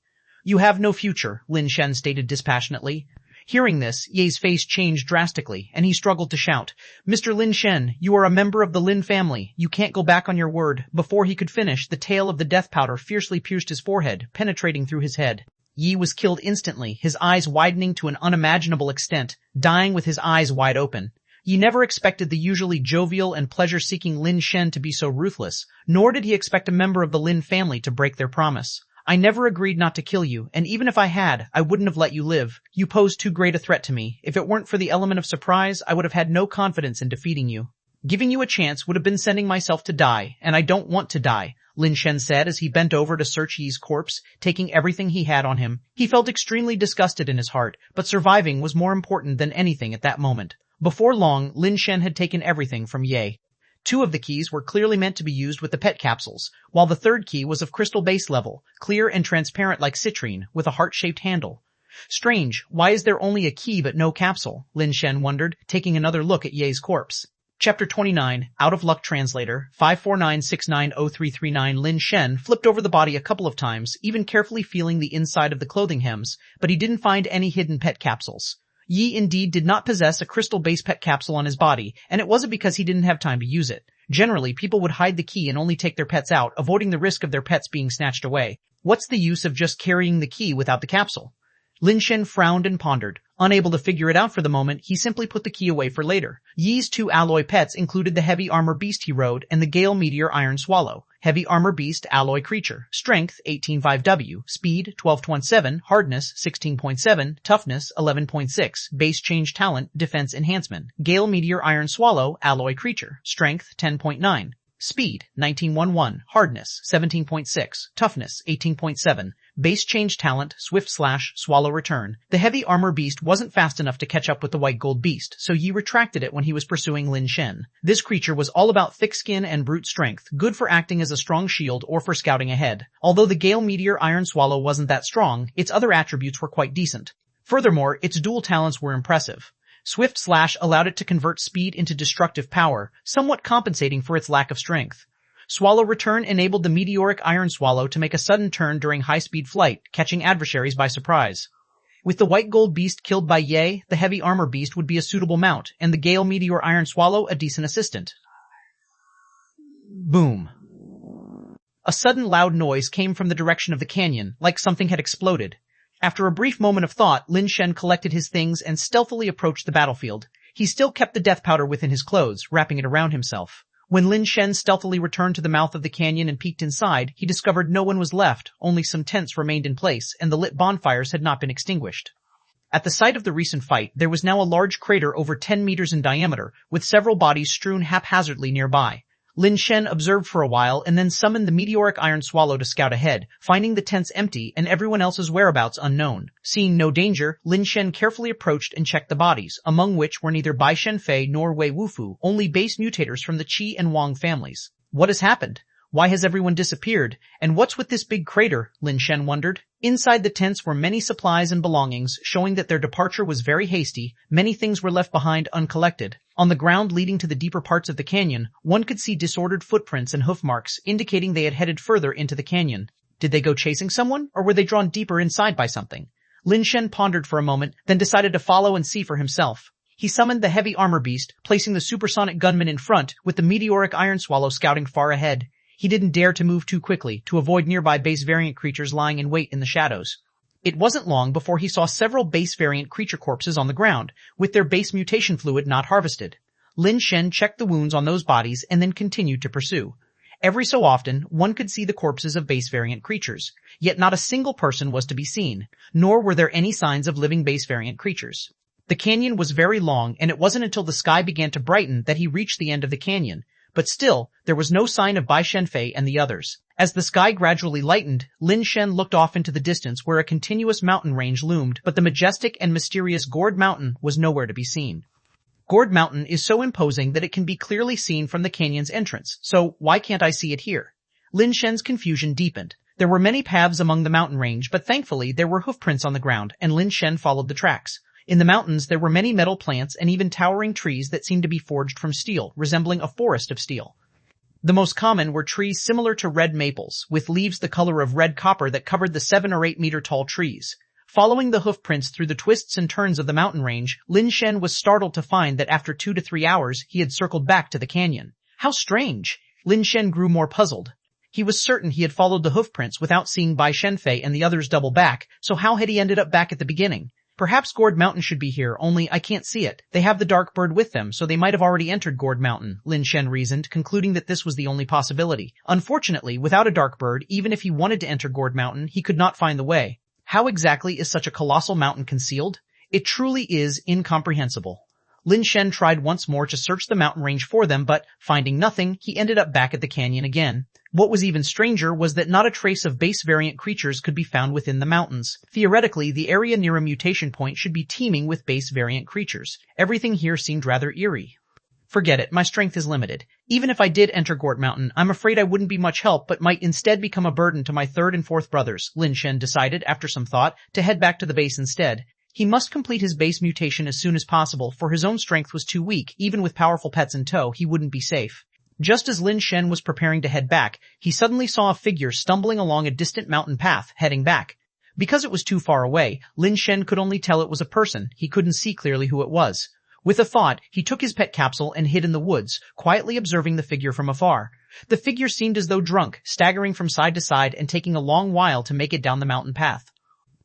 You have no future, Lin Shen stated dispassionately. Hearing this, Ye's face changed drastically, and he struggled to shout, Mr. Lin Shen, you are a member of the Lin family. You can't go back on your word. Before he could finish, the tail of the death powder fiercely pierced his forehead, penetrating through his head. Yi was killed instantly, his eyes widening to an unimaginable extent, dying with his eyes wide open. Yi never expected the usually jovial and pleasure-seeking Lin Shen to be so ruthless, nor did he expect a member of the Lin family to break their promise. I never agreed not to kill you, and even if I had, I wouldn't have let you live. You pose too great a threat to me. If it weren't for the element of surprise, I would have had no confidence in defeating you. Giving you a chance would have been sending myself to die, and I don't want to die, Lin Shen said as he bent over to search Yi's corpse, taking everything he had on him. He felt extremely disgusted in his heart, but surviving was more important than anything at that moment. Before long, Lin Shen had taken everything from Ye. 2 of the keys were clearly meant to be used with the pet capsules, while the third key was of crystal base level, clear and transparent like citrine, with a heart-shaped handle. Strange, why is there only a key but no capsule? Lin Shen wondered, taking another look at Ye's corpse. Chapter 29, Out of Luck Translator, 549690339 Lin Shen flipped over the body a couple of times, even carefully feeling the inside of the clothing hems, but he didn't find any hidden pet capsules. Yi indeed did not possess a crystal-based pet capsule on his body, and it wasn't because he didn't have time to use it. Generally, people would hide the key and only take their pets out, avoiding the risk of their pets being snatched away. What's the use of just carrying the key without the capsule? Lin Shen frowned and pondered. Unable to figure it out for the moment, he simply put the key away for later. Yi's two alloy pets included the heavy armor beast he rode and the Gale Meteor Iron Swallow. Heavy armor beast, alloy creature. Strength, 18.5W. Speed, 12.7. Hardness, 16.7. Toughness, 11.6. Base change talent, defense enhancement. Gale Meteor Iron Swallow, alloy creature. Strength, 10.9. Speed, 19.11. Hardness, 17.6. Toughness, 18.7. Base change talent, swift slash, swallow return. The heavy armor beast wasn't fast enough to catch up with the white gold beast, so Yi retracted it when he was pursuing Lin Shen. This creature was all about thick skin and brute strength, good for acting as a strong shield or for scouting ahead. Although the Gale Meteor Iron Swallow wasn't that strong, its other attributes were quite decent. Furthermore, its dual talents were impressive. Swift slash allowed it to convert speed into destructive power, somewhat compensating for its lack of strength. Swallow return enabled the meteoric Iron Swallow to make a sudden turn during high-speed flight, catching adversaries by surprise. With the white gold beast killed by Ye, the heavy armor beast would be a suitable mount, and the Gale Meteor Iron Swallow a decent assistant. Boom. A sudden loud noise came from the direction of the canyon, like something had exploded. After a brief moment of thought, Lin Shen collected his things and stealthily approached the battlefield. He still kept the death powder within his clothes, wrapping it around himself. When Lin Shen stealthily returned to the mouth of the canyon and peeked inside, he discovered no one was left, only some tents remained in place, and the lit bonfires had not been extinguished. At the site of the recent fight, there was now a large crater over 10 meters in diameter, with several bodies strewn haphazardly nearby. Lin Shen observed for a while and then summoned the meteoric Iron Swallow to scout ahead, finding the tents empty and everyone else's whereabouts unknown. Seeing no danger, Lin Shen carefully approached and checked the bodies, among which were neither Bai Shenfei nor Wei Wufu, only base mutators from the Ch and Wang families. What has happened? Why has everyone disappeared? And what's with this big crater? Lin Shen wondered. Inside the tents were many supplies and belongings, showing that their departure was very hasty. Many things were left behind uncollected. On the ground leading to the deeper parts of the canyon, one could see disordered footprints and hoof marks, indicating they had headed further into the canyon. Did they go chasing someone, or were they drawn deeper inside by something? Lin Shen pondered for a moment, then decided to follow and see for himself. He summoned the heavy armor beast, placing the supersonic gunman in front, with the meteoric Iron Swallow scouting far ahead. He didn't dare to move too quickly, to avoid nearby base variant creatures lying in wait in the shadows. It wasn't long before he saw several base variant creature corpses on the ground, with their base mutation fluid not harvested. Lin Shen checked the wounds on those bodies and then continued to pursue. Every so often, one could see the corpses of base variant creatures, yet not a single person was to be seen, nor were there any signs of living base variant creatures. The canyon was very long, and it wasn't until the sky began to brighten that he reached the end of the canyon. But still, there was no sign of Bai Shenfei and the others. As the sky gradually lightened, Lin Shen looked off into the distance where a continuous mountain range loomed, but the majestic and mysterious Gourd Mountain was nowhere to be seen. Gourd Mountain is so imposing that it can be clearly seen from the canyon's entrance, so why can't I see it here? Lin Shen's confusion deepened. There were many paths among the mountain range, but thankfully there were hoofprints on the ground, and Lin Shen followed the tracks. In the mountains, there were many metal plants and even towering trees that seemed to be forged from steel, resembling a forest of steel. The most common were trees similar to red maples, with leaves the color of red copper that covered the 7 or 8 meter tall trees. Following the hoofprints through the twists and turns of the mountain range, Lin Shen was startled to find that after 2 to 3 hours, he had circled back to the canyon. How strange! Lin Shen grew more puzzled. He was certain he had followed the hoofprints without seeing Bai Shenfei and the others double back, so how had he ended up back at the beginning? Perhaps Gourd Mountain should be here, only I can't see it. They have the dark bird with them, so they might have already entered Gourd Mountain, Lin Shen reasoned, concluding that this was the only possibility. Unfortunately, without a dark bird, even if he wanted to enter Gourd Mountain, he could not find the way. How exactly is such a colossal mountain concealed? It truly is incomprehensible. Lin Shen tried once more to search the mountain range for them, but, finding nothing, he ended up back at the canyon again. What was even stranger was that not a trace of base variant creatures could be found within the mountains. Theoretically, the area near a mutation point should be teeming with base variant creatures. Everything here seemed rather eerie. Forget it, my strength is limited. Even if I did enter Gourd Mountain, I'm afraid I wouldn't be much help but might instead become a burden to my 3rd and 4th brothers, Lin Shen decided, after some thought, to head back to the base instead. He must complete his base mutation as soon as possible, for his own strength was too weak. Even with powerful pets in tow, he wouldn't be safe. Just as Lin Shen was preparing to head back, he suddenly saw a figure stumbling along a distant mountain path, heading back. Because it was too far away, Lin Shen could only tell it was a person. He couldn't see clearly who it was. With a thought, he took his pet capsule and hid in the woods, quietly observing the figure from afar. The figure seemed as though drunk, staggering from side to side and taking a long while to make it down the mountain path.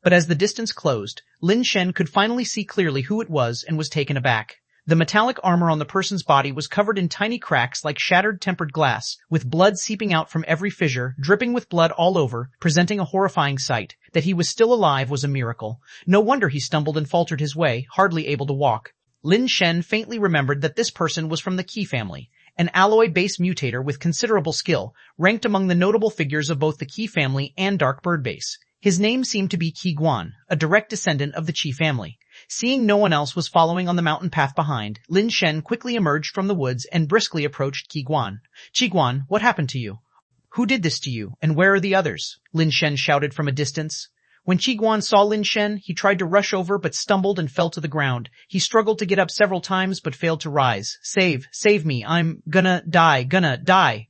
But as the distance closed, Lin Shen could finally see clearly who it was and was taken aback. The metallic armor on the person's body was covered in tiny cracks like shattered tempered glass, with blood seeping out from every fissure, dripping with blood all over, presenting a horrifying sight. That he was still alive was a miracle. No wonder he stumbled and faltered his way, hardly able to walk. Lin Shen faintly remembered that this person was from the Ch family, an alloy-based mutator with considerable skill, ranked among the notable figures of both the Ch family and Dark Bird base. His name seemed to be Ch1, a direct descendant of the Ch family. Seeing no one else was following on the mountain path behind, Lin Shen quickly emerged from the woods and briskly approached Ch1. Ch1, what happened to you? Who did this to you, and where are the others? Lin Shen shouted from a distance. When Ch1 saw Lin Shen, he tried to rush over but stumbled and fell to the ground. He struggled to get up several times but failed to rise. Save me, I'm gonna die. Ch1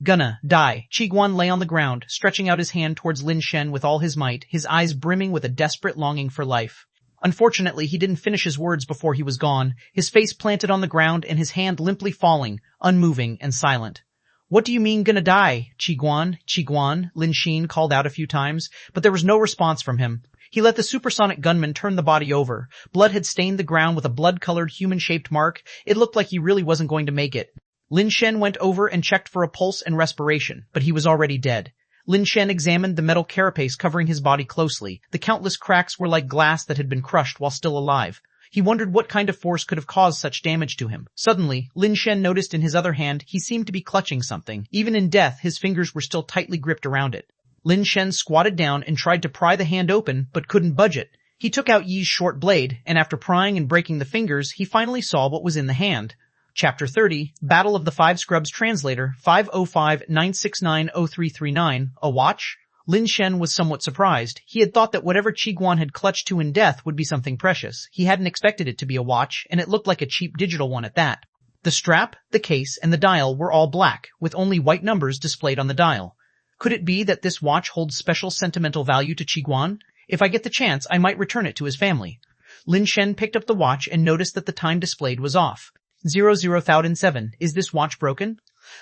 lay on the ground, stretching out his hand towards Lin Shen with all his might, his eyes brimming with a desperate longing for life. Unfortunately, he didn't finish his words before he was gone, his face planted on the ground and his hand limply falling, unmoving and silent. What do you mean gonna die, Ch1? Lin Shen called out a few times, but there was no response from him. He let the supersonic gunman turn the body over. Blood had stained the ground with a blood-colored human-shaped mark. It looked like he really wasn't going to make it. Lin Shen went over and checked for a pulse and respiration, but he was already dead. Lin Shen examined the metal carapace covering his body closely. The countless cracks were like glass that had been crushed while still alive. He wondered what kind of force could have caused such damage to him. Suddenly, Lin Shen noticed in his other hand he seemed to be clutching something. Even in death, his fingers were still tightly gripped around it. Lin Shen squatted down and tried to pry the hand open, but couldn't budge it. He took out Yi's short blade, and after prying and breaking the fingers, he finally saw what was in the hand. Chapter 30, Battle of the Five Scrubs Translator, 505-969-0339, a watch? Lin Shen was somewhat surprised. He had thought that whatever Ch1 had clutched to in death would be something precious. He hadn't expected it to be a watch, and it looked like a cheap digital one at that. The strap, the case, and the dial were all black, with only white numbers displayed on the dial. Could it be that this watch holds special sentimental value to Ch1? If I get the chance, I might return it to his family. Lin Shen picked up the watch and noticed that the time displayed was off. 00,007. Is this watch broken?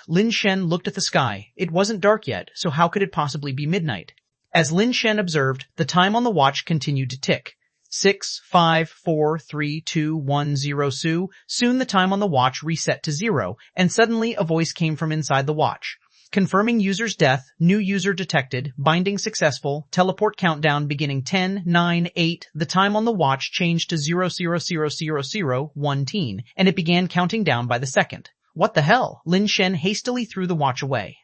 Lin Shen looked at the sky. It wasn't dark yet, so how could it possibly be midnight? As Lin Shen observed, the time on the watch continued to tick. 6, 5, 4, 3, 2, 1, 0. Soon the time on the watch reset to 0, and suddenly a voice came from inside the watch. Confirming user's death, new user detected, binding successful, teleport countdown beginning 10, 9, 8. The time on the watch changed to 00000 and it began counting down by the second. What the hell? Lin Shen hastily threw the watch away.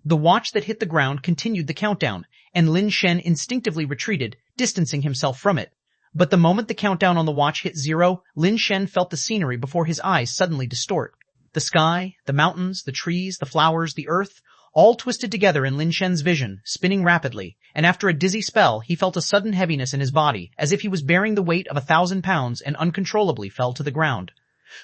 The watch that hit the ground continued the countdown, and Lin Shen instinctively retreated, distancing himself from it. But the moment the countdown on the watch hit 0, Lin Shen felt the scenery before his eyes suddenly distort. The sky, the mountains, the trees, the flowers, the earth, all twisted together in Lin Shen's vision, spinning rapidly, and after a dizzy spell, he felt a sudden heaviness in his body, as if he was bearing the weight of 1,000 pounds and uncontrollably fell to the ground.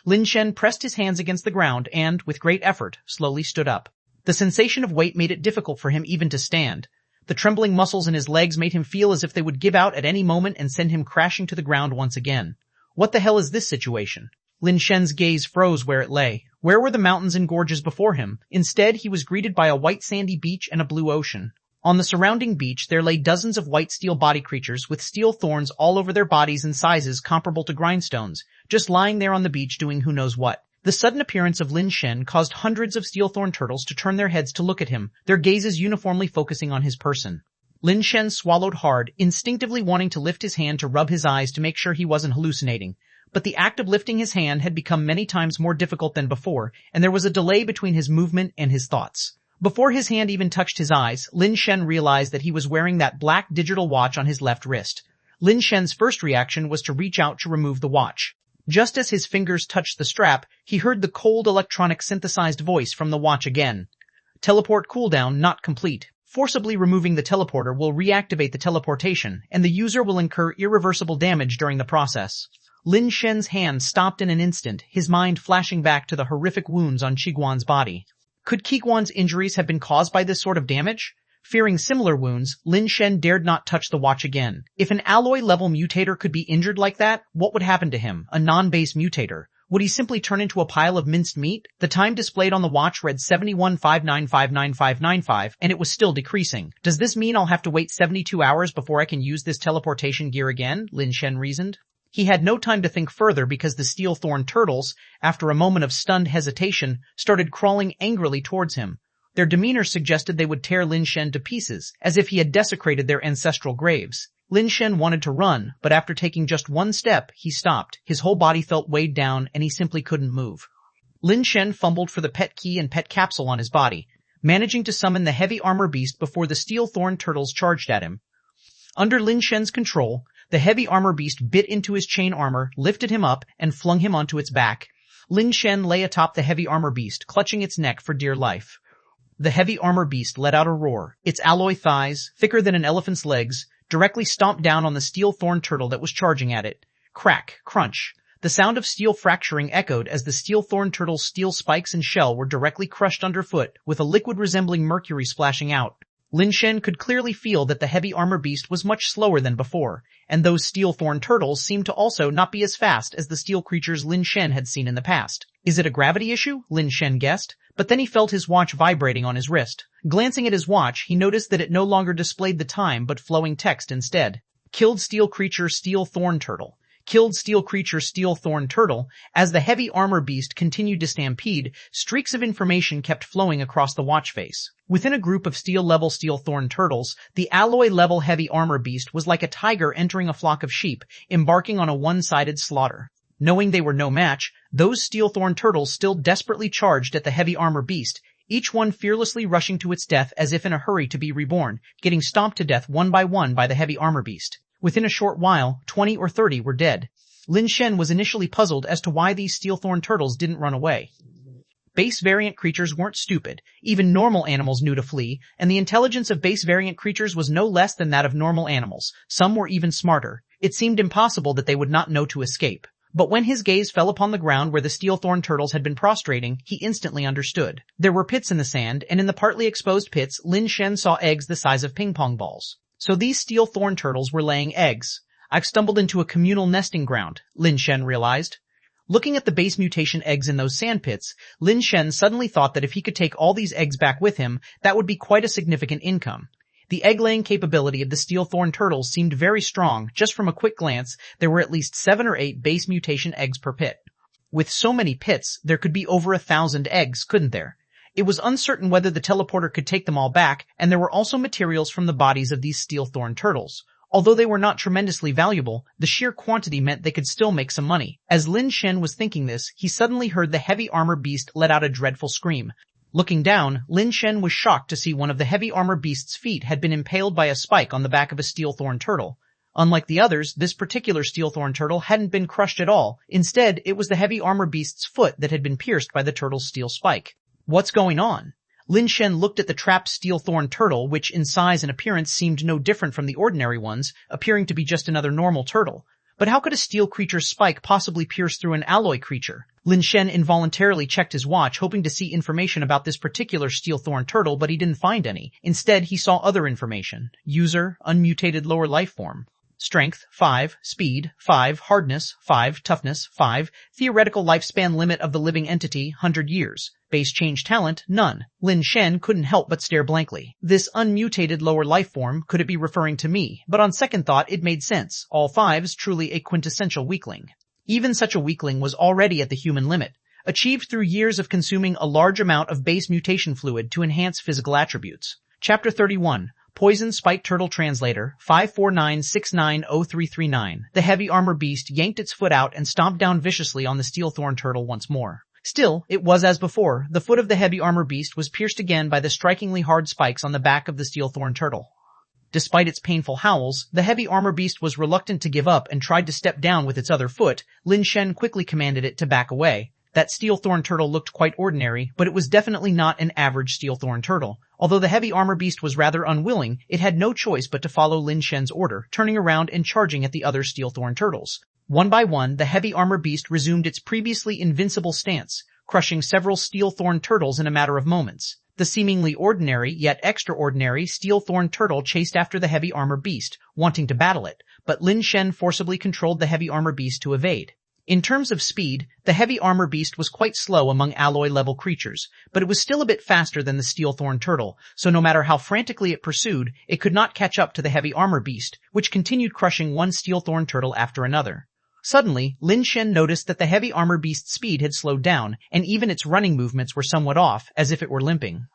Lin Shen pressed his hands against the ground and, with great effort, slowly stood up. The sensation of weight made it difficult for him even to stand. The trembling muscles in his legs made him feel as if they would give out at any moment and send him crashing to the ground once again. What the hell is this situation? Lin Shen's gaze froze where it lay. Where were the mountains and gorges before him? Instead, he was greeted by a white sandy beach and a blue ocean. On the surrounding beach, there lay dozens of white steel body creatures with steel thorns all over their bodies and sizes comparable to grindstones, just lying there on the beach doing who knows what. The sudden appearance of Lin Shen caused hundreds of steel thorn turtles to turn their heads to look at him, their gazes uniformly focusing on his person. Lin Shen swallowed hard, instinctively wanting to lift his hand to rub his eyes to make sure he wasn't hallucinating. But the act of lifting his hand had become many times more difficult than before, and there was a delay between his movement and his thoughts. Before his hand even touched his eyes, Lin Shen realized that he was wearing that black digital watch on his left wrist. Lin Shen's first reaction was to reach out to remove the watch. Just as his fingers touched the strap, he heard the cold electronic synthesized voice from the watch again. Teleport cooldown not complete. Forcibly removing the teleporter will reactivate the teleportation, and the user will incur irreversible damage during the process. Lin Shen's hand stopped in an instant, his mind flashing back to the horrific wounds on Ch1's body. Could Ch1's injuries have been caused by this sort of damage? Fearing similar wounds, Lin Shen dared not touch the watch again. If an alloy-level mutator could be injured like that, what would happen to him, a non-base mutator? Would he simply turn into a pile of minced meat? The time displayed on the watch read 71595995, and it was still decreasing. Does this mean I'll have to wait 72 hours before I can use this teleportation gear again? Lin Shen reasoned. He had no time to think further because the steel thorn turtles, after a moment of stunned hesitation, started crawling angrily towards him. Their demeanor suggested they would tear Lin Shen to pieces, as if he had desecrated their ancestral graves. Lin Shen wanted to run, but after taking just one step, he stopped. His whole body felt weighed down, and he simply couldn't move. Lin Shen fumbled for the pet key and pet capsule on his body, managing to summon the heavy armor beast before the steel thorn turtles charged at him. Under Lin Shen's control, the heavy armor beast bit into his chain armor, lifted him up, and flung him onto its back. Lin Shen lay atop the heavy armor beast, clutching its neck for dear life. The heavy armor beast let out a roar. Its alloy thighs, thicker than an elephant's legs, directly stomped down on the steel thorn turtle that was charging at it. Crack, crunch. The sound of steel fracturing echoed as the steel thorn turtle's steel spikes and shell were directly crushed underfoot, with a liquid resembling mercury splashing out. Lin Shen could clearly feel that the heavy armor beast was much slower than before, and those steel thorn turtles seemed to also not be as fast as the steel creatures Lin Shen had seen in the past. Is it a gravity issue? Lin Shen guessed, but then he felt his watch vibrating on his wrist. Glancing at his watch, he noticed that it no longer displayed the time but flowing text instead. Killed steel creature steel thorn turtle. Killed steel creature steel thorn turtle. As the heavy armor beast continued to stampede, streaks of information kept flowing across the watch face. Within a group of steel-level steel thorn turtles, the alloy-level heavy armor beast was like a tiger entering a flock of sheep, embarking on a one-sided slaughter. Knowing they were no match, those steel thorn turtles still desperately charged at the heavy armor beast, each one fearlessly rushing to its death as if in a hurry to be reborn, getting stomped to death one by one by the heavy armor beast. Within a short while, 20 or 30 were dead. Lin Shen was initially puzzled as to why these steel thorn turtles didn't run away. Base variant creatures weren't stupid. Even normal animals knew to flee, and the intelligence of base variant creatures was no less than that of normal animals. Some were even smarter. It seemed impossible that they would not know to escape. But when his gaze fell upon the ground where the steel thorn turtles had been prostrating, he instantly understood. There were pits in the sand, and in the partly exposed pits, Lin Shen saw eggs the size of ping-pong balls. So these steel thorn turtles were laying eggs. I've stumbled into a communal nesting ground, Lin Shen realized. Looking at the base mutation eggs in those sand pits, Lin Shen suddenly thought that if he could take all these eggs back with him, that would be quite a significant income. The egg-laying capability of the steel thorn turtles seemed very strong. Just from a quick glance, there were at least 7 or 8 base mutation eggs per pit. With so many pits, there could be over 1,000 eggs, couldn't there? It was uncertain whether the teleporter could take them all back, and there were also materials from the bodies of these steel thorn turtles. Although they were not tremendously valuable, the sheer quantity meant they could still make some money. As Lin Shen was thinking this, he suddenly heard the heavy armor beast let out a dreadful scream. Looking down, Lin Shen was shocked to see one of the heavy armor beast's feet had been impaled by a spike on the back of a steel thorn turtle. Unlike the others, this particular steel thorn turtle hadn't been crushed at all. Instead, it was the heavy armor beast's foot that had been pierced by the turtle's steel spike. What's going on? Lin Shen looked at the trapped steel thorn turtle, which in size and appearance seemed no different from the ordinary ones, appearing to be just another normal turtle. But how could a steel creature's spike possibly pierce through an alloy creature? Lin Shen involuntarily checked his watch, hoping to see information about this particular steel thorn turtle, but he didn't find any. Instead, he saw other information. User, unmutated lower life form. Strength, 5. Speed, 5. Hardness, 5. Toughness, 5. Theoretical lifespan limit of the living entity, 100 years. Base change talent, none. Lin Shen couldn't help but stare blankly. This unmutated lower life form, could it be referring to me? But on second thought, it made sense. All 5s, truly a quintessential weakling. Even such a weakling was already at the human limit, achieved through years of consuming a large amount of base mutation fluid to enhance physical attributes. Chapter 31. Poison Spike Turtle Translator, 549690339. The heavy armor beast yanked its foot out and stomped down viciously on the steel thorn turtle once more. Still, it was as before. The foot of the heavy armor beast was pierced again by the strikingly hard spikes on the back of the steel thorn turtle. Despite its painful howls, the heavy armor beast was reluctant to give up and tried to step down with its other foot. Lin Shen quickly commanded it to back away. That steel thorn turtle looked quite ordinary, but it was definitely not an average steel thorn turtle. Although the heavy armor beast was rather unwilling, it had no choice but to follow Lin Shen's order, turning around and charging at the other steel thorn turtles. One by one, the heavy armor beast resumed its previously invincible stance, crushing several steel thorn turtles in a matter of moments. The seemingly ordinary, yet extraordinary, steel thorn turtle chased after the heavy armor beast, wanting to battle it, but Lin Shen forcibly controlled the heavy armor beast to evade. In terms of speed, the heavy armor beast was quite slow among alloy-level creatures, but it was still a bit faster than the steel thorn turtle, so no matter how frantically it pursued, it could not catch up to the heavy armor beast, which continued crushing one steel thorn turtle after another. Suddenly, Lin Shen noticed that the heavy armor beast's speed had slowed down, and even its running movements were somewhat off, as if it were limping.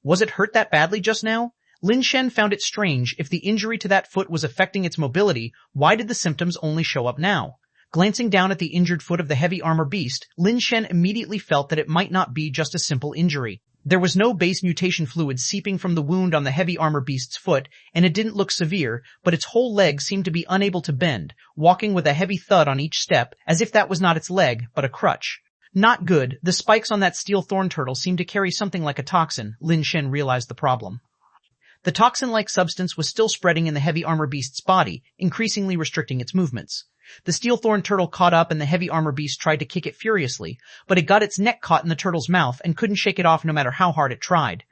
Was it hurt that badly just now? Lin Shen found it strange. If the injury to that foot was affecting its mobility, why did the symptoms only show up now? Glancing down at the injured foot of the heavy armor beast, Lin Shen immediately felt that it might not be just a simple injury. There was no base mutation fluid seeping from the wound on the heavy armor beast's foot, and it didn't look severe, but its whole leg seemed to be unable to bend, walking with a heavy thud on each step, as if that was not its leg, but a crutch. Not good. The spikes on that steel thorn turtle seemed to carry something like a toxin. Lin Shen realized the problem. The toxin-like substance was still spreading in the heavy armor beast's body, increasingly restricting its movements. The steel thorn turtle caught up and the heavy armor beast tried to kick it furiously, but it got its neck caught in the turtle's mouth and couldn't shake it off no matter how hard it tried.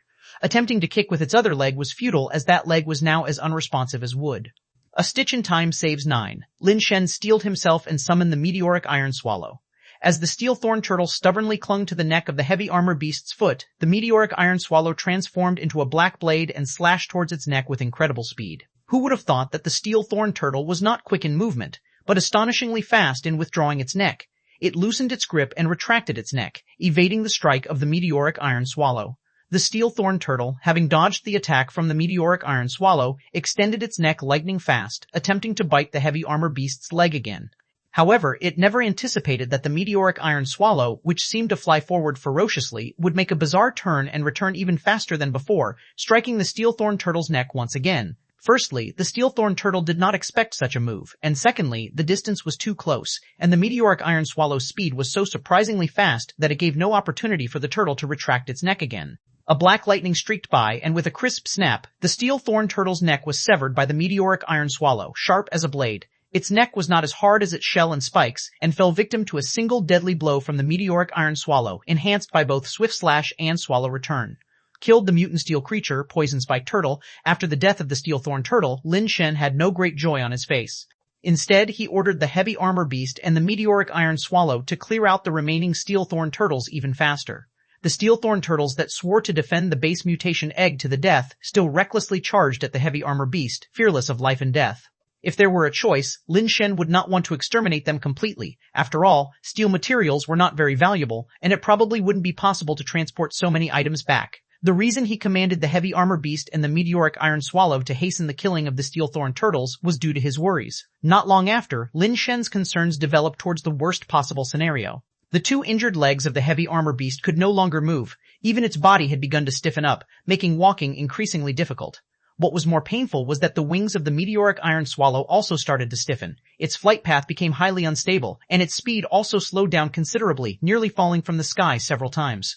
Attempting to kick with its other leg was futile, as that leg was now as unresponsive as wood. A stitch in time saves 9. Lin Shen steeled himself and summoned the meteoric iron swallow. As the steel thorn turtle stubbornly clung to the neck of the heavy armor beast's foot, the meteoric iron swallow transformed into a black blade and slashed towards its neck with incredible speed. Who would have thought that the steel thorn turtle was not quick in movement, but astonishingly fast in withdrawing its neck? It loosened its grip and retracted its neck, evading the strike of the meteoric iron swallow. The steel thorn turtle, having dodged the attack from the meteoric iron swallow, extended its neck lightning fast, attempting to bite the heavy armor beast's leg again. However, it never anticipated that the meteoric iron swallow, which seemed to fly forward ferociously, would make a bizarre turn and return even faster than before, striking the steel thorn turtle's neck once again. Firstly, the steel thorn turtle did not expect such a move, and secondly, the distance was too close, and the meteoric iron swallow's speed was so surprisingly fast that it gave no opportunity for the turtle to retract its neck again. A black lightning streaked by, and with a crisp snap, the steel thorn turtle's neck was severed by the meteoric iron swallow, sharp as a blade. Its neck was not as hard as its shell and spikes, and fell victim to a single deadly blow from the meteoric iron swallow, enhanced by both swift slash and swallow return. Killed the mutant steel creature, poison spike turtle. After the death of the steel thorn turtle, Lin Shen had no great joy on his face. Instead, he ordered the heavy armor beast and the meteoric iron swallow to clear out the remaining steel thorn turtles even faster. The steel thorn turtles that swore to defend the base mutation egg to the death still recklessly charged at the heavy armor beast, fearless of life and death. If there were a choice, Lin Shen would not want to exterminate them completely. After all, steel materials were not very valuable, and it probably wouldn't be possible to transport so many items back. The reason he commanded the heavy armor beast and the meteoric iron swallow to hasten the killing of the steel thorn turtles was due to his worries. Not long after, Lin Shen's concerns developed towards the worst possible scenario. The two injured legs of the heavy armor beast could no longer move. Even its body had begun to stiffen up, making walking increasingly difficult. What was more painful was that the wings of the meteoric iron swallow also started to stiffen. Its flight path became highly unstable, and its speed also slowed down considerably, nearly falling from the sky several times.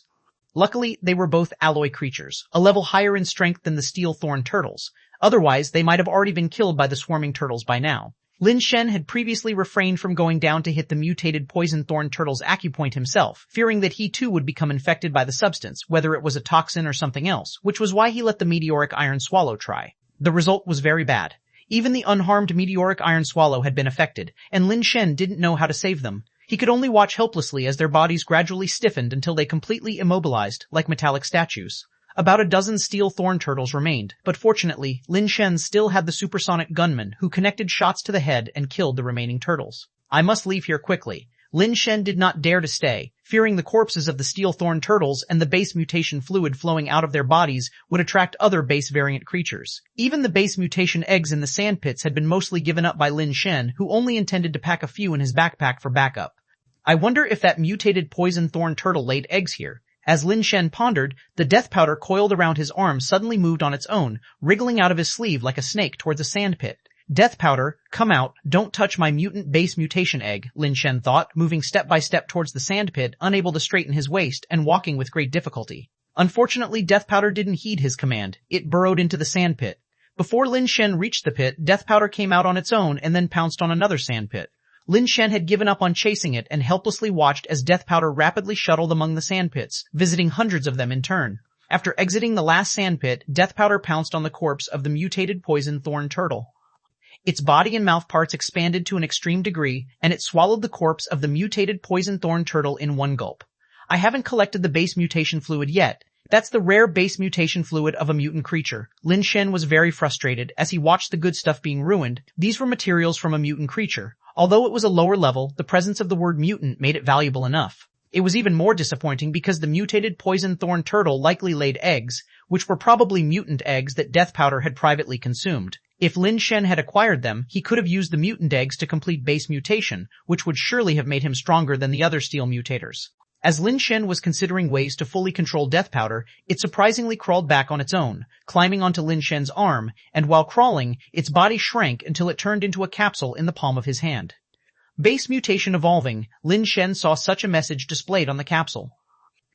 Luckily, they were both alloy creatures, a level higher in strength than the steel thorn turtles. Otherwise, they might have already been killed by the swarming turtles by now. Lin Shen had previously refrained from going down to hit the mutated poison thorn turtle's acupoint himself, fearing that he too would become infected by the substance, whether it was a toxin or something else, which was why he let the meteoric iron swallow try. The result was very bad. Even the unharmed meteoric iron swallow had been affected, and Lin Shen didn't know how to save them. He could only watch helplessly as their bodies gradually stiffened until they completely immobilized, like metallic statues. About a dozen steel thorn turtles remained, but fortunately, Lin Shen still had the supersonic gunman who connected shots to the head and killed the remaining turtles. I must leave here quickly. Lin Shen did not dare to stay, fearing the corpses of the steel thorn turtles and the base mutation fluid flowing out of their bodies would attract other base variant creatures. Even the base mutation eggs in the sand pits had been mostly given up by Lin Shen, who only intended to pack a few in his backpack for backup. I wonder if that mutated poison thorn turtle laid eggs here. As Lin Shen pondered, the death powder coiled around his arm suddenly moved on its own, wriggling out of his sleeve like a snake towards a sand pit. Death powder, come out, don't touch my mutant base mutation egg, Lin Shen thought, moving step by step towards the sand pit, unable to straighten his waist and walking with great difficulty. Unfortunately, Death powder didn't heed his command. It burrowed into the sand pit. Before Lin Shen reached the pit, Death powder came out on its own and then pounced on another sand pit. Lin Shen had given up on chasing it and helplessly watched as Death powder rapidly shuttled among the sand pits, visiting hundreds of them in turn. After exiting the last sand pit, Death powder pounced on the corpse of the mutated poison thorn turtle. Its body and mouth parts expanded to an extreme degree, and it swallowed the corpse of the mutated poison thorn turtle in one gulp. I haven't collected the base mutation fluid yet. That's the rare base mutation fluid of a mutant creature. Lin Shen was very frustrated as he watched the good stuff being ruined. These were materials from a mutant creature. Although it was a lower level, the presence of the word mutant made it valuable enough. It was even more disappointing because the mutated poison thorn turtle likely laid eggs, which were probably mutant eggs that Death powder had privately consumed. If Lin Shen had acquired them, he could have used the mutant eggs to complete base mutation, which would surely have made him stronger than the other steel mutators. As Lin Shen was considering ways to fully control Death powder, it surprisingly crawled back on its own, climbing onto Lin Shen's arm, and while crawling, its body shrank until it turned into a capsule in the palm of his hand. Base mutation evolving, Lin Shen saw such a message displayed on the capsule.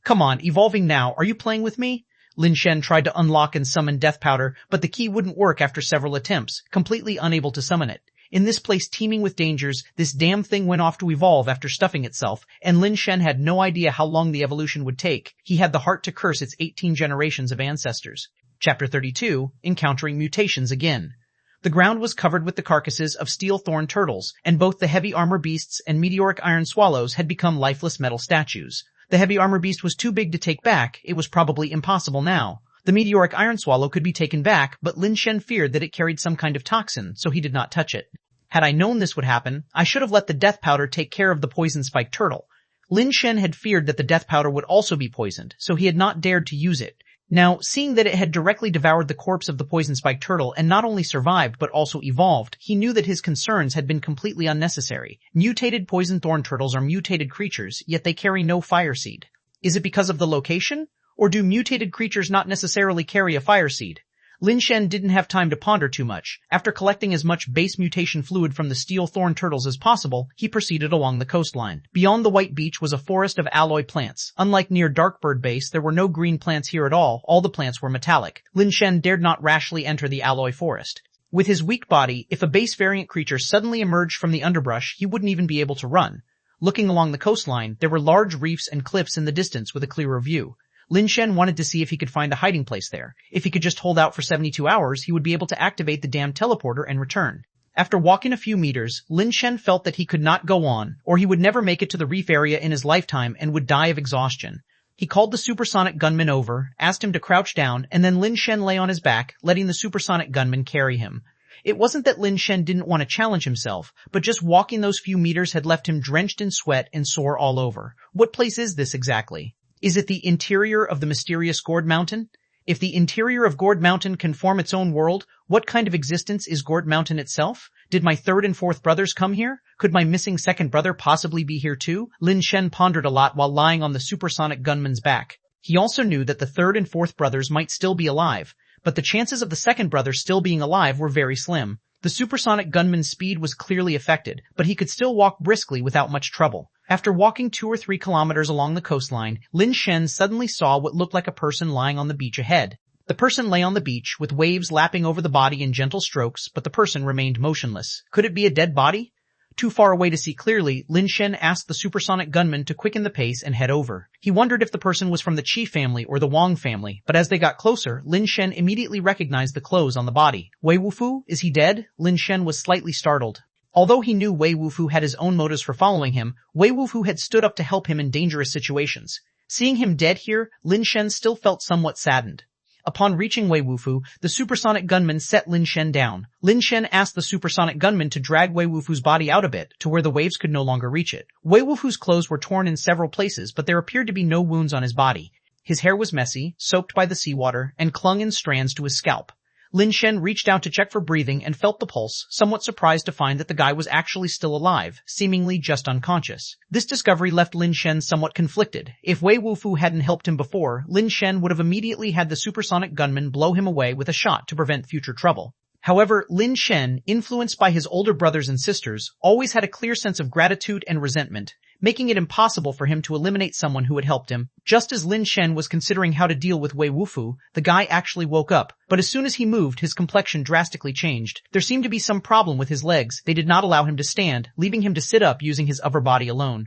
Come on, evolving now, are you playing with me? Lin Shen tried to unlock and summon Death powder, but the key wouldn't work after several attempts, completely unable to summon it. In this place teeming with dangers, this damn thing went off to evolve after stuffing itself, and Lin Shen had no idea how long the evolution would take. He had the heart to curse its 18 generations of ancestors. Chapter 32, Encountering Mutations Again. The ground was covered with the carcasses of steel thorn turtles, and both the heavy armor beasts and meteoric iron swallows had become lifeless metal statues. The heavy armor beast was too big to take back. It was probably impossible now. The meteoric iron swallow could be taken back, but Lin Shen feared that it carried some kind of toxin, so he did not touch it. Had I known this would happen, I should have let the Death powder take care of the poison-spiked turtle. Lin Shen had feared that the Death powder would also be poisoned, so he had not dared to use it. Now, seeing that it had directly devoured the corpse of the poison-spiked turtle and not only survived but also evolved, he knew that his concerns had been completely unnecessary. Mutated poison thorn turtles are mutated creatures, yet they carry no fire seed. Is it because of the location? Or do mutated creatures not necessarily carry a fire seed? Lin Shen didn't have time to ponder too much. After collecting as much base mutation fluid from the steel thorn turtles as possible, he proceeded along the coastline. Beyond the white beach was a forest of alloy plants. Unlike near Darkbird Base, there were no green plants here at all the plants were metallic. Lin Shen dared not rashly enter the alloy forest. With his weak body, if a base variant creature suddenly emerged from the underbrush, he wouldn't even be able to run. Looking along the coastline, there were large reefs and cliffs in the distance with a clearer view. Lin Shen wanted to see if he could find a hiding place there. If he could just hold out for 72 hours, he would be able to activate the damn teleporter and return. After walking a few meters, Lin Shen felt that he could not go on, or he would never make it to the reef area in his lifetime and would die of exhaustion. He called the supersonic gunman over, asked him to crouch down, and then Lin Shen lay on his back, letting the supersonic gunman carry him. It wasn't that Lin Shen didn't want to challenge himself, but just walking those few meters had left him drenched in sweat and sore all over. What place is this exactly? Is it the interior of the mysterious Gourd Mountain? If the interior of Gourd Mountain can form its own world, what kind of existence is Gourd Mountain itself? Did my third and fourth brothers come here? Could my missing second brother possibly be here too? Lin Shen pondered a lot while lying on the supersonic gunman's back. He also knew that the third and fourth brothers might still be alive, but the chances of the second brother still being alive were very slim. The supersonic gunman's speed was clearly affected, but he could still walk briskly without much trouble. After walking 2 or 3 kilometers along the coastline, Lin Shen suddenly saw what looked like a person lying on the beach ahead. The person lay on the beach, with waves lapping over the body in gentle strokes, but the person remained motionless. Could it be a dead body? Too far away to see clearly, Lin Shen asked the supersonic gunman to quicken the pace and head over. He wondered if the person was from the Ch family or the Wang family, but as they got closer, Lin Shen immediately recognized the clothes on the body. Wei Wufu, is he dead? Lin Shen was slightly startled. Although he knew Wei Wufu had his own motives for following him, Wei Wufu had stood up to help him in dangerous situations. Seeing him dead here, Lin Shen still felt somewhat saddened. Upon reaching Wei Wufu, the supersonic gunman set Lin Shen down. Lin Shen asked the supersonic gunman to drag Wei Wufu's body out a bit, to where the waves could no longer reach it. Wei Wufu's clothes were torn in several places, but there appeared to be no wounds on his body. His hair was messy, soaked by the seawater, and clung in strands to his scalp. Lin Shen reached out to check for breathing and felt the pulse, somewhat surprised to find that the guy was actually still alive, seemingly just unconscious. This discovery left Lin Shen somewhat conflicted. If Wei Wufu hadn't helped him before, Lin Shen would have immediately had the supersonic gunman blow him away with a shot to prevent future trouble. However, Lin Shen, influenced by his older brothers and sisters, always had a clear sense of gratitude and resentment, making it impossible for him to eliminate someone who had helped him. Just as Lin Shen was considering how to deal with Wei Wufu, the guy actually woke up, but as soon as he moved, his complexion drastically changed. There seemed to be some problem with his legs. They did not allow him to stand, leaving him to sit up using his upper body alone.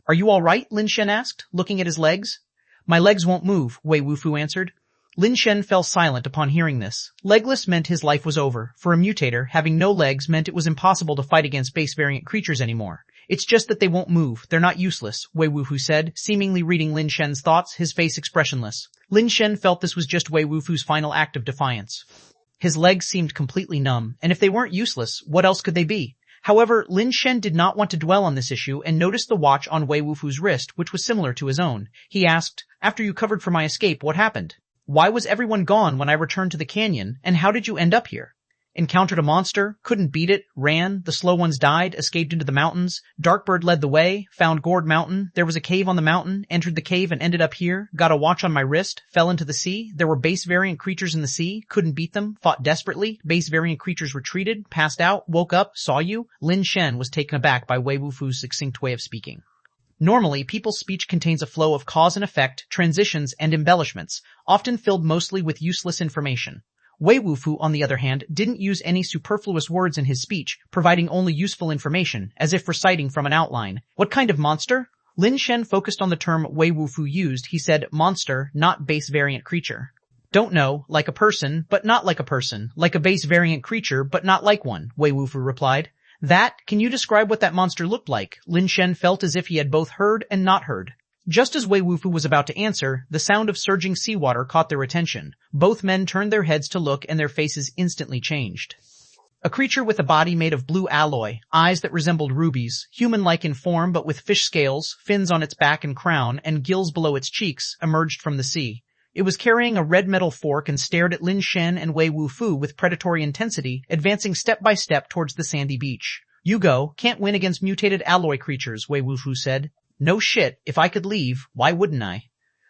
"Are you all right?" Lin Shen asked, looking at his legs. "My legs won't move," Wei Wufu answered. Lin Shen fell silent upon hearing this. Legless meant his life was over. For a mutator, having no legs meant it was impossible to fight against base variant creatures anymore. "It's just that they won't move. They're not useless," Wei Wufu said, seemingly reading Lin Shen's thoughts, his face expressionless. Lin Shen felt this was just Wei Wufu's final act of defiance. His legs seemed completely numb, and if they weren't useless, what else could they be? However, Lin Shen did not want to dwell on this issue and noticed the watch on Wei Wufu's wrist, which was similar to his own. He asked, "After you covered for my escape, what happened? Why was everyone gone when I returned to the canyon, and how did you end up here?" "Encountered a monster, couldn't beat it, ran, the slow ones died, escaped into the mountains, Darkbird led the way, found Gourd Mountain, there was a cave on the mountain, entered the cave and ended up here, got a watch on my wrist, fell into the sea, there were base variant creatures in the sea, couldn't beat them, fought desperately, base variant creatures retreated, passed out, woke up, saw you." Lin Shen was taken aback by Wei Wufu's succinct way of speaking. Normally, people's speech contains a flow of cause and effect, transitions, and embellishments, often filled mostly with useless information. Wei Wufu, on the other hand, didn't use any superfluous words in his speech, providing only useful information, as if reciting from an outline. "What kind of monster?" Lin Shen focused on the term Wei Wufu used. He said, "Monster, not base variant creature." "Don't know, like a person, but not like a person, like a base variant creature, but not like one," Wei Wufu replied. Can you describe what that monster looked like?" Lin Shen felt as if he had both heard and not heard. Just as Wei Wufu was about to answer, the sound of surging seawater caught their attention. Both men turned their heads to look and their faces instantly changed. A creature with a body made of blue alloy, eyes that resembled rubies, human-like in form but with fish scales, fins on its back and crown, and gills below its cheeks, emerged from the sea. It was carrying a red metal fork and stared at Lin Shen and Wei Wufu with predatory intensity, advancing step by step towards the sandy beach. "You go, can't win against mutated alloy creatures," Wei Wufu said. "No shit, if I could leave, why wouldn't I?"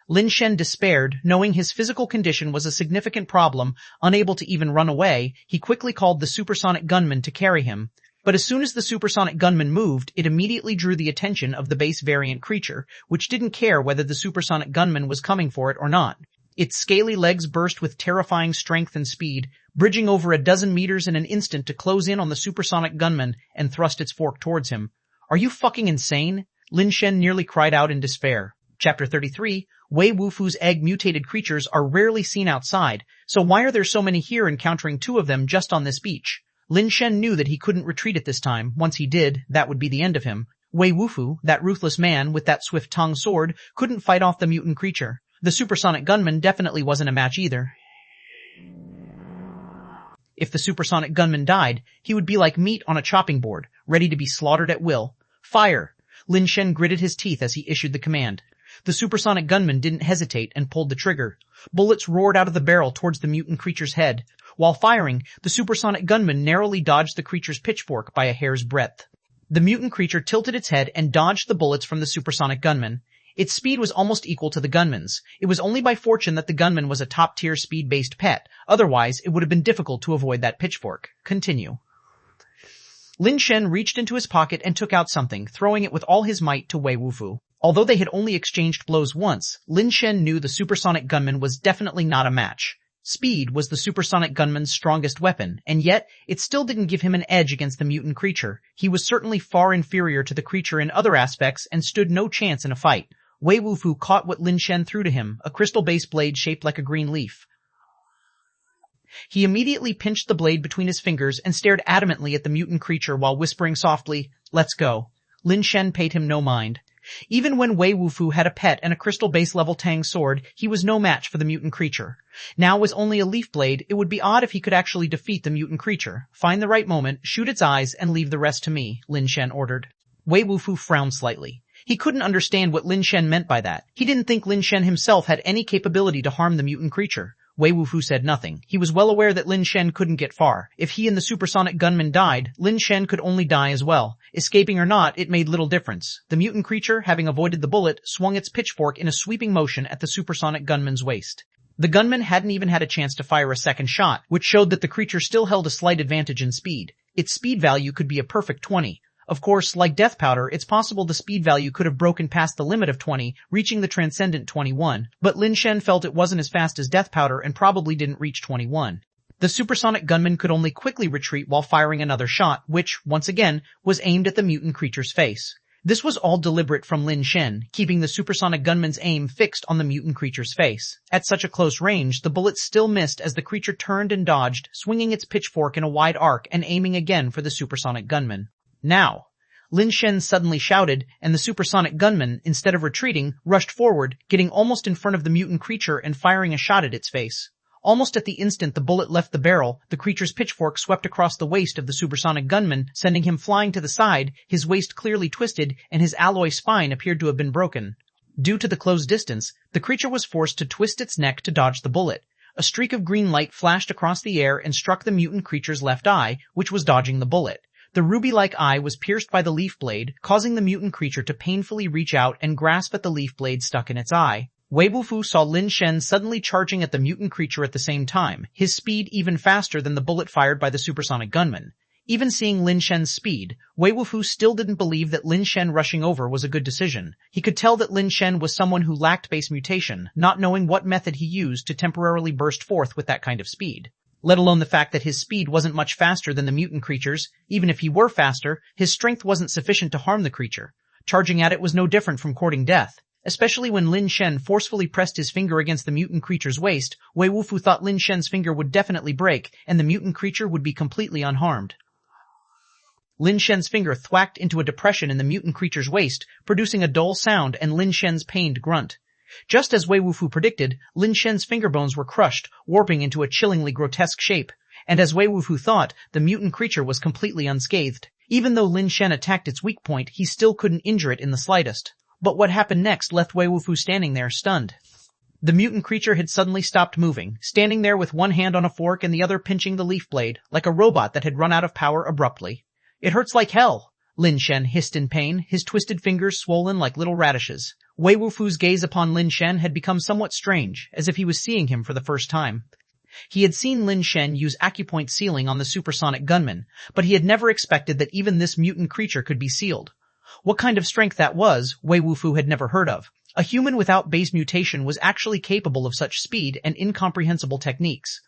Lin Shen despaired, knowing his physical condition was a significant problem. Unable to even run away, he quickly called the supersonic gunman to carry him. But as soon as the supersonic gunman moved, it immediately drew the attention of the base variant creature, which didn't care whether the supersonic gunman was coming for it or not. Its scaly legs burst with terrifying strength and speed, bridging over a dozen meters in an instant to close in on the supersonic gunman and thrust its fork towards him. "Are you fucking insane?" Lin Shen nearly cried out in despair. Chapter 33, Wei Wufu's egg-mutated creatures are rarely seen outside, so why are there so many here encountering two of them just on this beach? Lin Shen knew that he couldn't retreat at this time. Once he did, that would be the end of him. Wei Wufu, that ruthless man with that swift tongue sword, couldn't fight off the mutant creature. The supersonic gunman definitely wasn't a match either. If the supersonic gunman died, he would be like meat on a chopping board, ready to be slaughtered at will. "Fire!" Lin Shen gritted his teeth as he issued the command. The supersonic gunman didn't hesitate and pulled the trigger. Bullets roared out of the barrel towards the mutant creature's head. While firing, the supersonic gunman narrowly dodged the creature's pitchfork by a hair's breadth. The mutant creature tilted its head and dodged the bullets from the supersonic gunman. Its speed was almost equal to the gunman's. It was only by fortune that the gunman was a top-tier speed-based pet. Otherwise, it would have been difficult to avoid that pitchfork. Continue. Lin Shen reached into his pocket and took out something, throwing it with all his might to Wei Wufu. Although they had only exchanged blows once, Lin Shen knew the supersonic gunman was definitely not a match. Speed was the supersonic gunman's strongest weapon, and yet it still didn't give him an edge against the mutant creature. He was certainly far inferior to the creature in other aspects and stood no chance in a fight. Wei Wufu caught what Lin Shen threw to him, a crystal-based blade shaped like a green leaf. He immediately pinched the blade between his fingers and stared adamantly at the mutant creature while whispering softly, "Let's go." Lin Shen paid him no mind. Even when Wei Wufu had a pet and a crystal base level Tang sword, he was no match for the mutant creature. Now as only a leaf blade, it would be odd if he could actually defeat the mutant creature. "Find the right moment, shoot its eyes, and leave the rest to me," Lin Shen ordered. Wei Wufu frowned slightly. He couldn't understand what Lin Shen meant by that. He didn't think Lin Shen himself had any capability to harm the mutant creature. Wei Wufu said nothing. He was well aware that Lin Shen couldn't get far. If he and the supersonic gunman died, Lin Shen could only die as well. Escaping or not, it made little difference. The mutant creature, having avoided the bullet, swung its pitchfork in a sweeping motion at the supersonic gunman's waist. The gunman hadn't even had a chance to fire a second shot, which showed that the creature still held a slight advantage in speed. Its speed value could be a perfect 20. Of course, like death powder, it's possible the speed value could have broken past the limit of 20, reaching the transcendent 21, but Lin Shen felt it wasn't as fast as death powder and probably didn't reach 21. The supersonic gunman could only quickly retreat while firing another shot, which, once again, was aimed at the mutant creature's face. This was all deliberate from Lin Shen, keeping the supersonic gunman's aim fixed on the mutant creature's face. At such a close range, the bullet still missed as the creature turned and dodged, swinging its pitchfork in a wide arc and aiming again for the supersonic gunman. Now! Lin Shen suddenly shouted, and the supersonic gunman, instead of retreating, rushed forward, getting almost in front of the mutant creature and firing a shot at its face. Almost at the instant the bullet left the barrel, the creature's pitchfork swept across the waist of the supersonic gunman, sending him flying to the side, his waist clearly twisted, and his alloy spine appeared to have been broken. Due to the close distance, the creature was forced to twist its neck to dodge the bullet. A streak of green light flashed across the air and struck the mutant creature's left eye, which was dodging the bullet. The ruby-like eye was pierced by the leaf blade, causing the mutant creature to painfully reach out and grasp at the leaf blade stuck in its eye. Wei Wufu saw Lin Shen suddenly charging at the mutant creature at the same time, his speed even faster than the bullet fired by the supersonic gunman. Even seeing Lin Shen's speed, Wei Wufu still didn't believe that Lin Shen rushing over was a good decision. He could tell that Lin Shen was someone who lacked base mutation, not knowing what method he used to temporarily burst forth with that kind of speed. Let alone the fact that his speed wasn't much faster than the mutant creature's. Even if he were faster, his strength wasn't sufficient to harm the creature. Charging at it was no different from courting death. Especially when Lin Shen forcefully pressed his finger against the mutant creature's waist, Wei Wufu thought Lin Shen's finger would definitely break, and the mutant creature would be completely unharmed. Lin Shen's finger thwacked into a depression in the mutant creature's waist, producing a dull sound and Lin Shen's pained grunt. Just as Wei Wufu predicted, Lin Shen's finger bones were crushed, warping into a chillingly grotesque shape. And as Wei Wufu thought, the mutant creature was completely unscathed. Even though Lin Shen attacked its weak point, he still couldn't injure it in the slightest. But what happened next left Wei Wufu standing there stunned. The mutant creature had suddenly stopped moving, standing there with one hand on a fork and the other pinching the leaf blade, like a robot that had run out of power abruptly. "It hurts like hell," Lin Shen hissed in pain, his twisted fingers swollen like little radishes. Wei Wufu's gaze upon Lin Shen had become somewhat strange, as if he was seeing him for the first time. He had seen Lin Shen use acupoint sealing on the supersonic gunman, but he had never expected that even this mutant creature could be sealed. What kind of strength that was, Wei Wufu had never heard of. A human without base mutation was actually capable of such speed and incomprehensible techniques.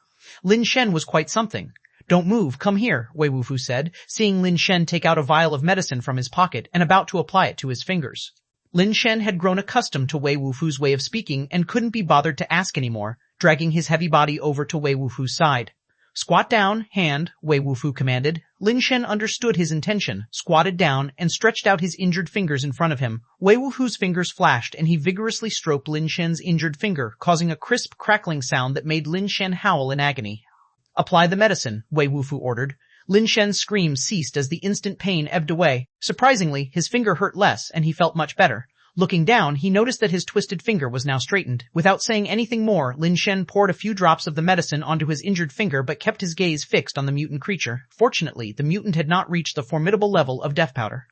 Lin Shen was quite something. "Don't move, come here," Wei Wufu said, seeing Lin Shen take out a vial of medicine from his pocket and about to apply it to his fingers. Lin Shen had grown accustomed to Wei Wufu's way of speaking and couldn't be bothered to ask anymore, dragging his heavy body over to Wei Wufu's side. "Squat down, hand," Wei Wufu commanded. Lin Shen understood his intention, squatted down, and stretched out his injured fingers in front of him. Wei Wufu's fingers flashed, and he vigorously stroked Lin Shen's injured finger, causing a crisp, crackling sound that made Lin Shen howl in agony. "Apply the medicine," Wei Wufu ordered. Lin Shen's screams ceased as the instant pain ebbed away. Surprisingly, his finger hurt less, and he felt much better. Looking down, he noticed that his twisted finger was now straightened. Without saying anything more, Lin Shen poured a few drops of the medicine onto his injured finger but kept his gaze fixed on the mutant creature. Fortunately, the mutant had not reached the formidable level of death powder.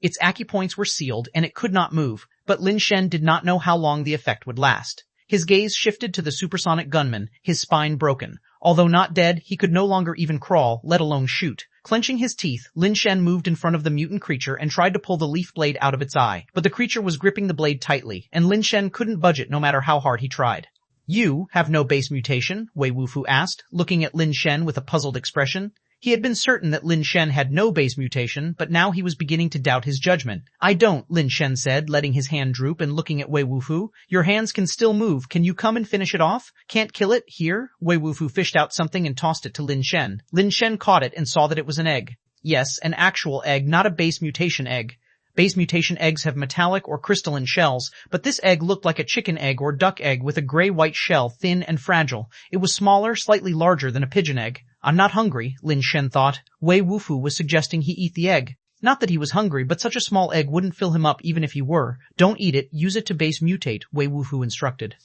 Its acupoints were sealed, and it could not move, but Lin Shen did not know how long the effect would last. His gaze shifted to the supersonic gunman, his spine broken. Although not dead, he could no longer even crawl, let alone shoot. Clenching his teeth, Lin Shen moved in front of the mutant creature and tried to pull the leaf blade out of its eye, but the creature was gripping the blade tightly, and Lin Shen couldn't budge it no matter how hard he tried. "You have no base mutation?" Wei Wufu asked, looking at Lin Shen with a puzzled expression. He had been certain that Lin Shen had no base mutation, but now he was beginning to doubt his judgment. "I don't," Lin Shen said, letting his hand droop and looking at Wei Wufu. "Your hands can still move. Can you come and finish it off? Can't kill it? Here?" Wei Wufu fished out something and tossed it to Lin Shen. Lin Shen caught it and saw that it was an egg. Yes, an actual egg, not a base mutation egg. Base mutation eggs have metallic or crystalline shells, but this egg looked like a chicken egg or duck egg with a gray-white shell, thin and fragile. It was smaller, slightly larger than a pigeon egg. "I'm not hungry," Lin Shen thought. Wei Wufu was suggesting he eat the egg. Not that he was hungry, but such a small egg wouldn't fill him up even if he were. "Don't eat it, use it to base mutate," Wei Wufu instructed.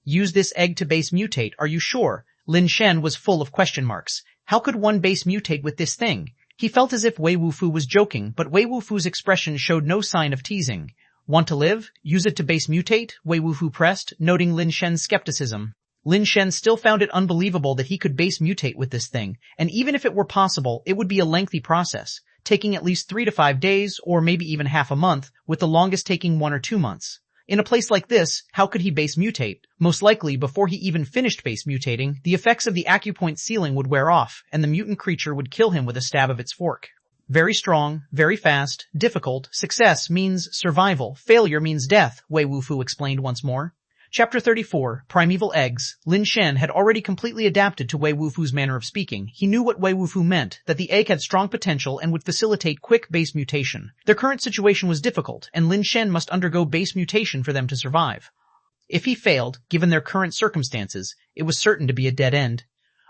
"Use this egg to base mutate, are you sure?" Lin Shen was full of question marks. How could one base mutate with this thing? He felt as if Wei Wufu was joking, but Wei Wufu's expression showed no sign of teasing. Want to live? Use it to base mutate? Wei Wufu pressed, noting Lin Shen's skepticism. Lin Shen still found it unbelievable that he could base mutate with this thing, and even if it were possible, it would be a lengthy process, taking at least 3 to 5 days, or maybe even half a month, with the longest taking 1 or 2 months. In a place like this, how could he base mutate? Most likely, before he even finished base mutating, the effects of the acupoint sealing would wear off, and the mutant creature would kill him with a stab of its fork. Very strong, very fast, difficult, success means survival, failure means death, Wei Wufu explained once more. Chapter 34, Primeval Eggs. Lin Shen had already completely adapted to Wei Wufu's manner of speaking. He knew what Wei Wufu meant, that the egg had strong potential and would facilitate quick base mutation. Their current situation was difficult, and Lin Shen must undergo base mutation for them to survive. If he failed, given their current circumstances, it was certain to be a dead end.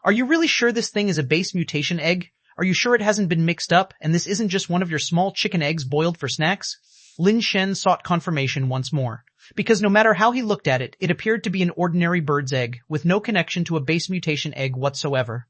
Are you really sure this thing is a base mutation egg? Are you sure it hasn't been mixed up, and this isn't just one of your small chicken eggs boiled for snacks? Lin Shen sought confirmation once more. Because no matter how he looked at it, it appeared to be an ordinary bird's egg, with no connection to a base mutation egg whatsoever.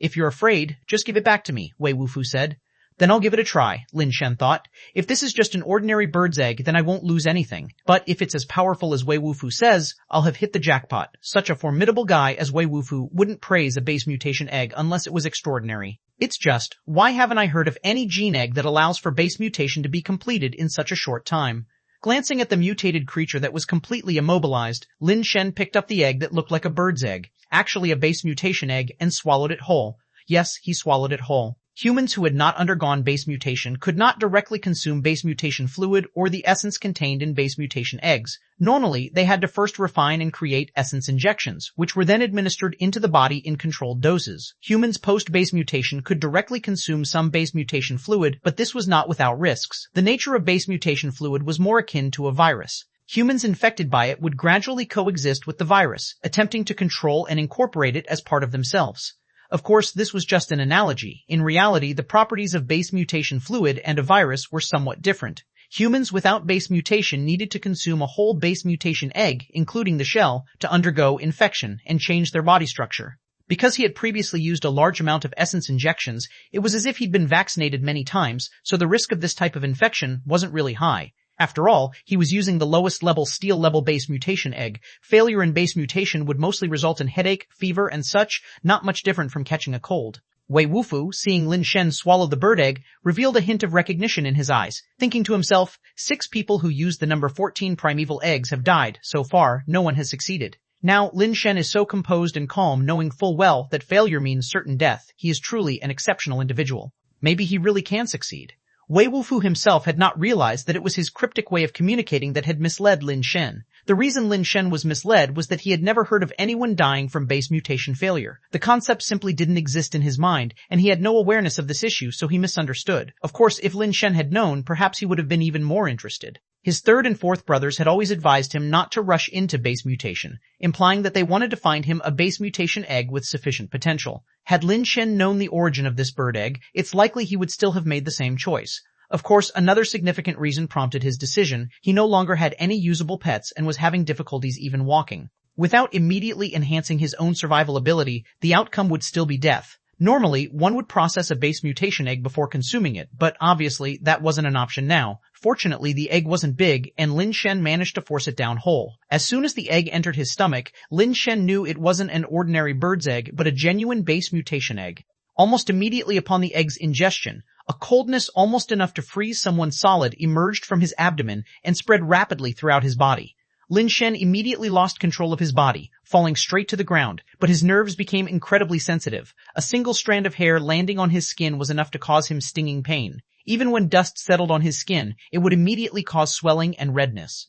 If you're afraid, just give it back to me, Wei Wufu said. Then I'll give it a try, Lin Shen thought. If this is just an ordinary bird's egg, then I won't lose anything. But if it's as powerful as Wei Wufu says, I'll have hit the jackpot. Such a formidable guy as Wei Wufu wouldn't praise a base mutation egg unless it was extraordinary. It's just, why haven't I heard of any gene egg that allows for base mutation to be completed in such a short time? Glancing at the mutated creature that was completely immobilized, Lin Shen picked up the egg that looked like a bird's egg, actually a base mutation egg, and swallowed it whole. Yes, he swallowed it whole. Humans who had not undergone base mutation could not directly consume base mutation fluid or the essence contained in base mutation eggs. Normally, they had to first refine and create essence injections, which were then administered into the body in controlled doses. Humans post-base mutation could directly consume some base mutation fluid, but this was not without risks. The nature of base mutation fluid was more akin to a virus. Humans infected by it would gradually coexist with the virus, attempting to control and incorporate it as part of themselves. Of course, this was just an analogy. In reality, the properties of base mutation fluid and a virus were somewhat different. Humans without base mutation needed to consume a whole base mutation egg, including the shell, to undergo infection and change their body structure. Because he had previously used a large amount of essence injections, it was as if he'd been vaccinated many times, so the risk of this type of infection wasn't really high. After all, he was using the lowest level steel level base mutation egg. Failure in base mutation would mostly result in headache, fever, and such, not much different from catching a cold. Wei Wufu, seeing Lin Shen swallow the bird egg, revealed a hint of recognition in his eyes, thinking to himself, 6 people who used the number 14 primeval eggs have died. So far, no one has succeeded. Now, Lin Shen is so composed and calm, knowing full well that failure means certain death. He is truly an exceptional individual. Maybe he really can succeed. Wei Wufu himself had not realized that it was his cryptic way of communicating that had misled Lin Shen. The reason Lin Shen was misled was that he had never heard of anyone dying from base mutation failure. The concept simply didn't exist in his mind, and he had no awareness of this issue, so he misunderstood. Of course, if Lin Shen had known, perhaps he would have been even more interested. His third and fourth brothers had always advised him not to rush into base mutation, implying that they wanted to find him a base mutation egg with sufficient potential. Had Lin Shen known the origin of this bird egg, it's likely he would still have made the same choice. Of course, another significant reason prompted his decision. He no longer had any usable pets and was having difficulties even walking. Without immediately enhancing his own survival ability, the outcome would still be death. Normally, one would process a base mutation egg before consuming it, but obviously that wasn't an option now. Fortunately, the egg wasn't big, and Lin Shen managed to force it down whole. As soon as the egg entered his stomach, Lin Shen knew it wasn't an ordinary bird's egg, but a genuine base mutation egg. Almost immediately upon the egg's ingestion, a coldness almost enough to freeze someone solid emerged from his abdomen and spread rapidly throughout his body. Lin Shen immediately lost control of his body, falling straight to the ground, but his nerves became incredibly sensitive. A single strand of hair landing on his skin was enough to cause him stinging pain. Even when dust settled on his skin, it would immediately cause swelling and redness.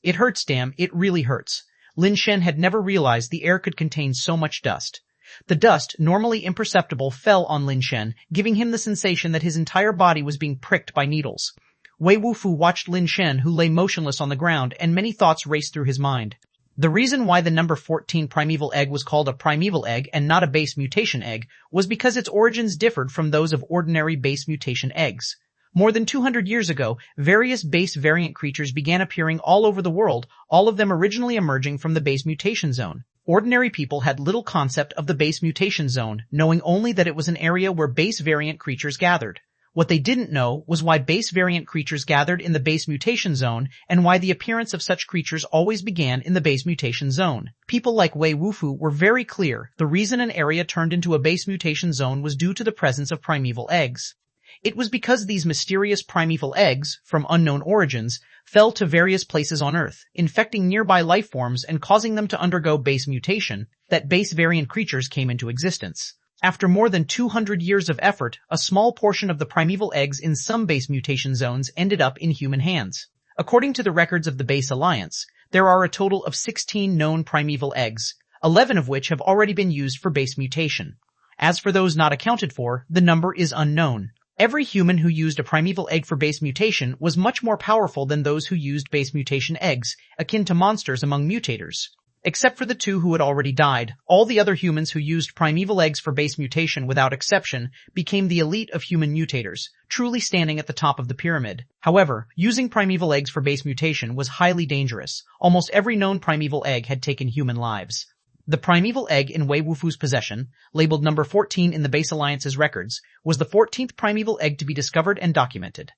It hurts, damn, it really hurts. Lin Shen had never realized the air could contain so much dust. The dust, normally imperceptible, fell on Lin Shen, giving him the sensation that his entire body was being pricked by needles. Wei Wufu watched Lin Shen, who lay motionless on the ground, and many thoughts raced through his mind. The reason why the number 14 primeval egg was called a primeval egg and not a base mutation egg was because its origins differed from those of ordinary base mutation eggs. More than 200 years ago, various base variant creatures began appearing all over the world, all of them originally emerging from the base mutation zone. Ordinary people had little concept of the base mutation zone, knowing only that it was an area where base variant creatures gathered. What they didn't know was why base variant creatures gathered in the base mutation zone and why the appearance of such creatures always began in the base mutation zone. People like Wei Wufu were very clear the reason an area turned into a base mutation zone was due to the presence of primeval eggs. It was because these mysterious primeval eggs, from unknown origins, fell to various places on Earth, infecting nearby life forms and causing them to undergo base mutation, that base variant creatures came into existence. After more than 200 years of effort, a small portion of the primeval eggs in some base mutation zones ended up in human hands. According to the records of the Base Alliance, there are a total of 16 known primeval eggs, 11 of which have already been used for base mutation. As for those not accounted for, the number is unknown. Every human who used a primeval egg for base mutation was much more powerful than those who used base mutation eggs, akin to monsters among mutators. Except for the two who had already died, all the other humans who used primeval eggs for base mutation without exception became the elite of human mutators, truly standing at the top of the pyramid. However, using primeval eggs for base mutation was highly dangerous. Almost every known primeval egg had taken human lives. The primeval egg in Wei Wufu's possession, labeled number 14 in the Base Alliance's records, was the 14th primeval egg to be discovered and documented.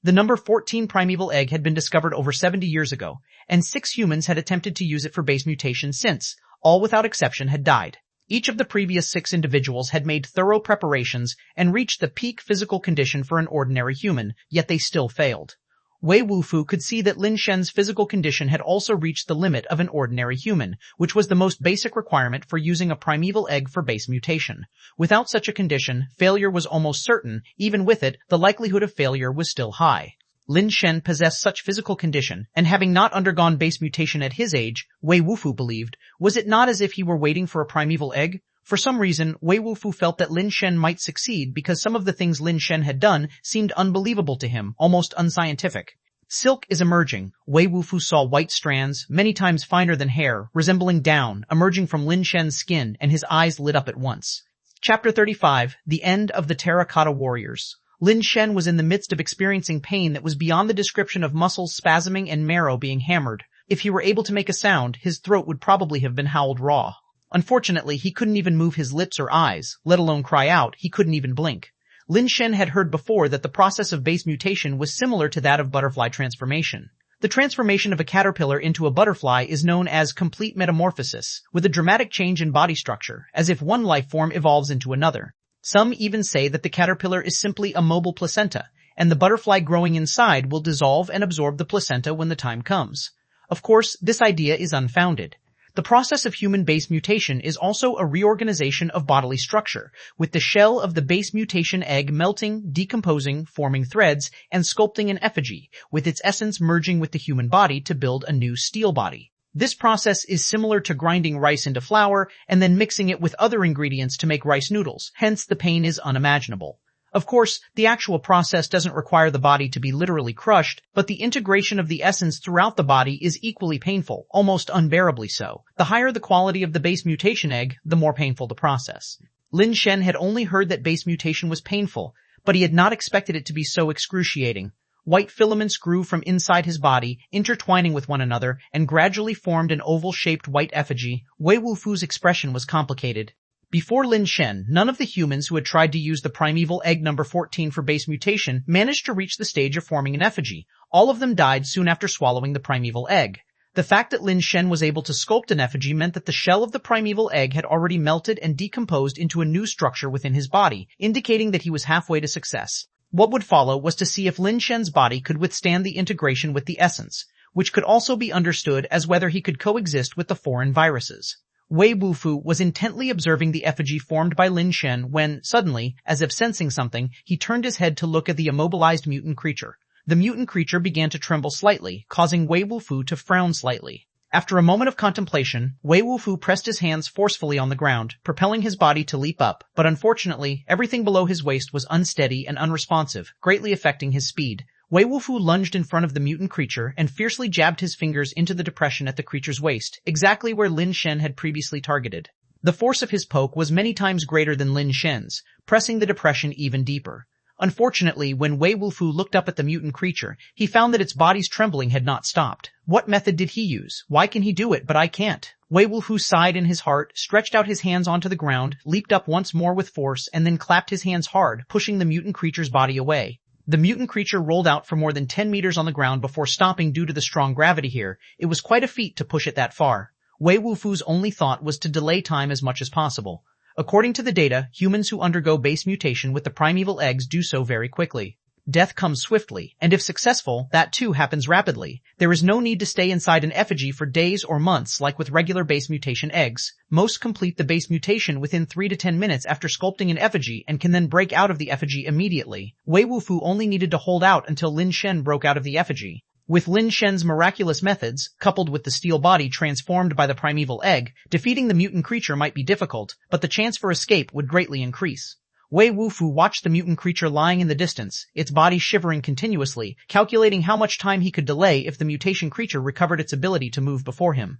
The number 14 primeval egg had been discovered over 70 years ago, and 6 humans had attempted to use it for base mutation since, all without exception had died. Each of the previous 6 individuals had made thorough preparations and reached the peak physical condition for an ordinary human, yet they still failed. Wei Wufu could see that Lin Shen's physical condition had also reached the limit of an ordinary human, which was the most basic requirement for using a primeval egg for base mutation. Without such a condition, failure was almost certain. Even with it, the likelihood of failure was still high. Lin Shen possessed such physical condition, and having not undergone base mutation at his age, Wei Wufu believed, was it not as if he were waiting for a primeval egg? For some reason, Wei Wufu felt that Lin Shen might succeed because some of the things Lin Shen had done seemed unbelievable to him, almost unscientific. Silk is emerging. Wei Wufu saw white strands, many times finer than hair, resembling down, emerging from Lin Shen's skin, and his eyes lit up at once. Chapter 35, The End of the Terracotta Warriors. Lin Shen was in the midst of experiencing pain that was beyond the description of muscles spasming and marrow being hammered. If he were able to make a sound, his throat would probably have been howled raw. Unfortunately, he couldn't even move his lips or eyes, let alone cry out. He couldn't even blink. Lin Shen had heard before that the process of base mutation was similar to that of butterfly transformation. The transformation of a caterpillar into a butterfly is known as complete metamorphosis, with a dramatic change in body structure, as if one life form evolves into another. Some even say that the caterpillar is simply a mobile placenta, and the butterfly growing inside will dissolve and absorb the placenta when the time comes. Of course, this idea is unfounded. The process of human base mutation is also a reorganization of bodily structure, with the shell of the base mutation egg melting, decomposing, forming threads, and sculpting an effigy, with its essence merging with the human body to build a new steel body. This process is similar to grinding rice into flour and then mixing it with other ingredients to make rice noodles, hence the pain is unimaginable. Of course, the actual process doesn't require the body to be literally crushed, but the integration of the essence throughout the body is equally painful, almost unbearably so. The higher the quality of the base mutation egg, the more painful the process. Lin Shen had only heard that base mutation was painful, but he had not expected it to be so excruciating. White filaments grew from inside his body, intertwining with one another, and gradually formed an oval-shaped white effigy. Wei Wufu's expression was complicated. Before Lin Shen, none of the humans who had tried to use the primeval egg number 14 for base mutation managed to reach the stage of forming an effigy. All of them died soon after swallowing the primeval egg. The fact that Lin Shen was able to sculpt an effigy meant that the shell of the primeval egg had already melted and decomposed into a new structure within his body, indicating that he was halfway to success. What would follow was to see if Lin Shen's body could withstand the integration with the essence, which could also be understood as whether he could coexist with the foreign viruses. Wei Wufu was intently observing the effigy formed by Lin Shen when, suddenly, as if sensing something, he turned his head to look at the immobilized mutant creature. The mutant creature began to tremble slightly, causing Wei Wufu to frown slightly. After a moment of contemplation, Wei Wufu pressed his hands forcefully on the ground, propelling his body to leap up, but unfortunately, everything below his waist was unsteady and unresponsive, greatly affecting his speed. Wei Wufu lunged in front of the mutant creature and fiercely jabbed his fingers into the depression at the creature's waist, exactly where Lin Shen had previously targeted. The force of his poke was many times greater than Lin Shen's, pressing the depression even deeper. Unfortunately, when Wei Wufu looked up at the mutant creature, he found that its body's trembling had not stopped. What method did he use? Why can he do it, but I can't? Wei Wufu sighed in his heart, stretched out his hands onto the ground, leaped up once more with force, and then clapped his hands hard, pushing the mutant creature's body away. The mutant creature rolled out for more than 10 meters on the ground before stopping due to the strong gravity here. It was quite a feat to push it that far. Wei Wufu's only thought was to delay time as much as possible. According to the data, humans who undergo base mutation with the primeval eggs do so very quickly. Death comes swiftly, and if successful, that too happens rapidly. There is no need to stay inside an effigy for days or months like with regular base mutation eggs. Most complete the base mutation within 3 to 10 minutes after sculpting an effigy and can then break out of the effigy immediately. Wei Wufu only needed to hold out until Lin Shen broke out of the effigy. With Lin Shen's miraculous methods, coupled with the steel body transformed by the primeval egg, defeating the mutant creature might be difficult, but the chance for escape would greatly increase. Wei Wufu watched the mutant creature lying in the distance, its body shivering continuously, calculating how much time he could delay if the mutation creature recovered its ability to move before him.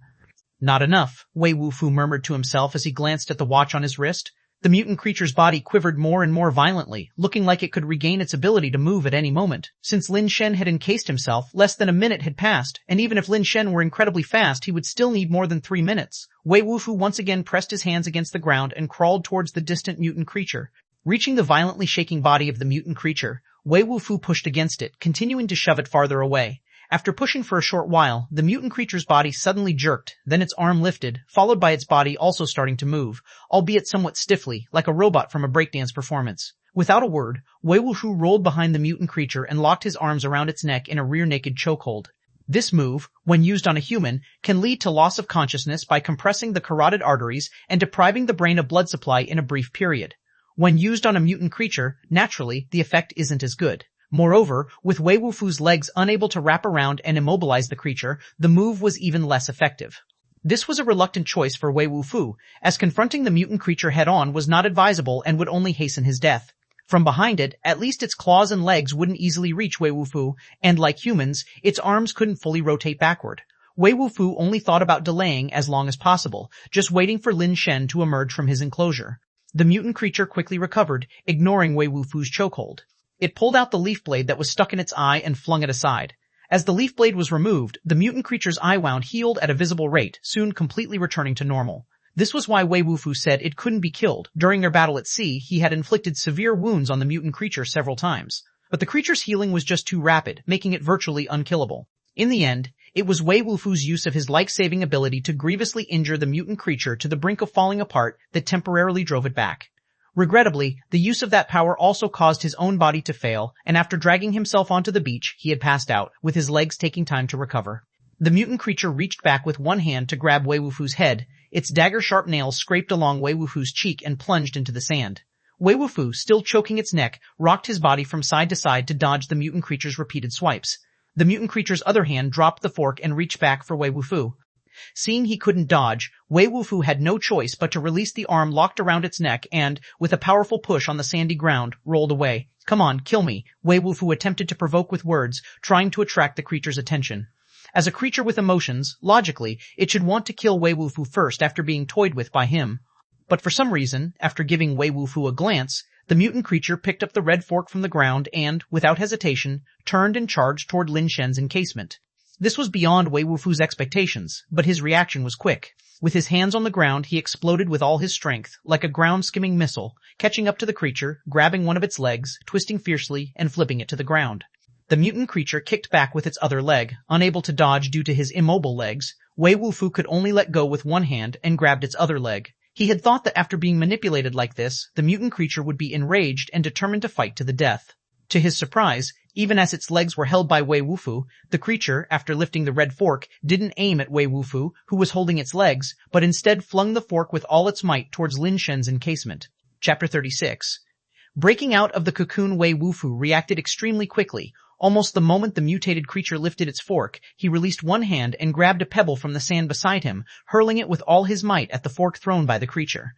Not enough, Wei Wufu murmured to himself as he glanced at the watch on his wrist. The mutant creature's body quivered more and more violently, looking like it could regain its ability to move at any moment. Since Lin Shen had encased himself, less than a minute had passed, and even if Lin Shen were incredibly fast, he would still need more than 3 minutes. Wei Wufu once again pressed his hands against the ground and crawled towards the distant mutant creature. Reaching the violently shaking body of the mutant creature, Wei Wufu pushed against it, continuing to shove it farther away. After pushing for a short while, the mutant creature's body suddenly jerked, then its arm lifted, followed by its body also starting to move, albeit somewhat stiffly, like a robot from a breakdance performance. Without a word, Wei Wufu rolled behind the mutant creature and locked his arms around its neck in a rear-naked chokehold. This move, when used on a human, can lead to loss of consciousness by compressing the carotid arteries and depriving the brain of blood supply in a brief period. When used on a mutant creature, naturally, the effect isn't as good. Moreover, with Wei Wufu's legs unable to wrap around and immobilize the creature, the move was even less effective. This was a reluctant choice for Wei Wufu, as confronting the mutant creature head-on was not advisable and would only hasten his death. From behind it, at least its claws and legs wouldn't easily reach Wei Wufu, and like humans, its arms couldn't fully rotate backward. Wei Wufu only thought about delaying as long as possible, just waiting for Lin Shen to emerge from his enclosure. The mutant creature quickly recovered, ignoring Wei Wufu's chokehold. It pulled out the leaf blade that was stuck in its eye and flung it aside. As the leaf blade was removed, the mutant creature's eye wound healed at a visible rate, soon completely returning to normal. This was why Wei Wufu said it couldn't be killed. During their battle at sea, he had inflicted severe wounds on the mutant creature several times. But the creature's healing was just too rapid, making it virtually unkillable. In the end, it was Wei Wufu's use of his life-saving ability to grievously injure the mutant creature to the brink of falling apart that temporarily drove it back. Regrettably, the use of that power also caused his own body to fail, and after dragging himself onto the beach, he had passed out, with his legs taking time to recover. The mutant creature reached back with one hand to grab Wei Wufu's head. Its dagger-sharp nails scraped along Wei Wufu's cheek and plunged into the sand. Wei Wufu, still choking its neck, rocked his body from side to side to dodge the mutant creature's repeated swipes. The mutant creature's other hand dropped the fork and reached back for Wei Wufu. Seeing he couldn't dodge, Wei Wufu had no choice but to release the arm locked around its neck and, with a powerful push on the sandy ground, rolled away. "Come on, kill me," Wei Wufu attempted to provoke with words, trying to attract the creature's attention. As a creature with emotions, logically, it should want to kill Wei Wufu first after being toyed with by him. But for some reason, after giving Wei Wufu a glance, the mutant creature picked up the red fork from the ground and, without hesitation, turned and charged toward Lin Shen's encasement. This was beyond Wei Wufu's expectations, but his reaction was quick. With his hands on the ground, he exploded with all his strength, like a ground-skimming missile, catching up to the creature, grabbing one of its legs, twisting fiercely, and flipping it to the ground. The mutant creature kicked back with its other leg, unable to dodge due to his immobile legs. Wei Wufu could only let go with one hand and grabbed its other leg. He had thought that after being manipulated like this, the mutant creature would be enraged and determined to fight to the death. To his surprise, even as its legs were held by Wei Wufu, the creature, after lifting the red fork, didn't aim at Wei Wufu, who was holding its legs, but instead flung the fork with all its might towards Lin Shen's encasement. Chapter 36. Breaking out of the cocoon, Wei Wufu reacted extremely quickly. Almost the moment the mutated creature lifted its fork, he released one hand and grabbed a pebble from the sand beside him, hurling it with all his might at the fork thrown by the creature.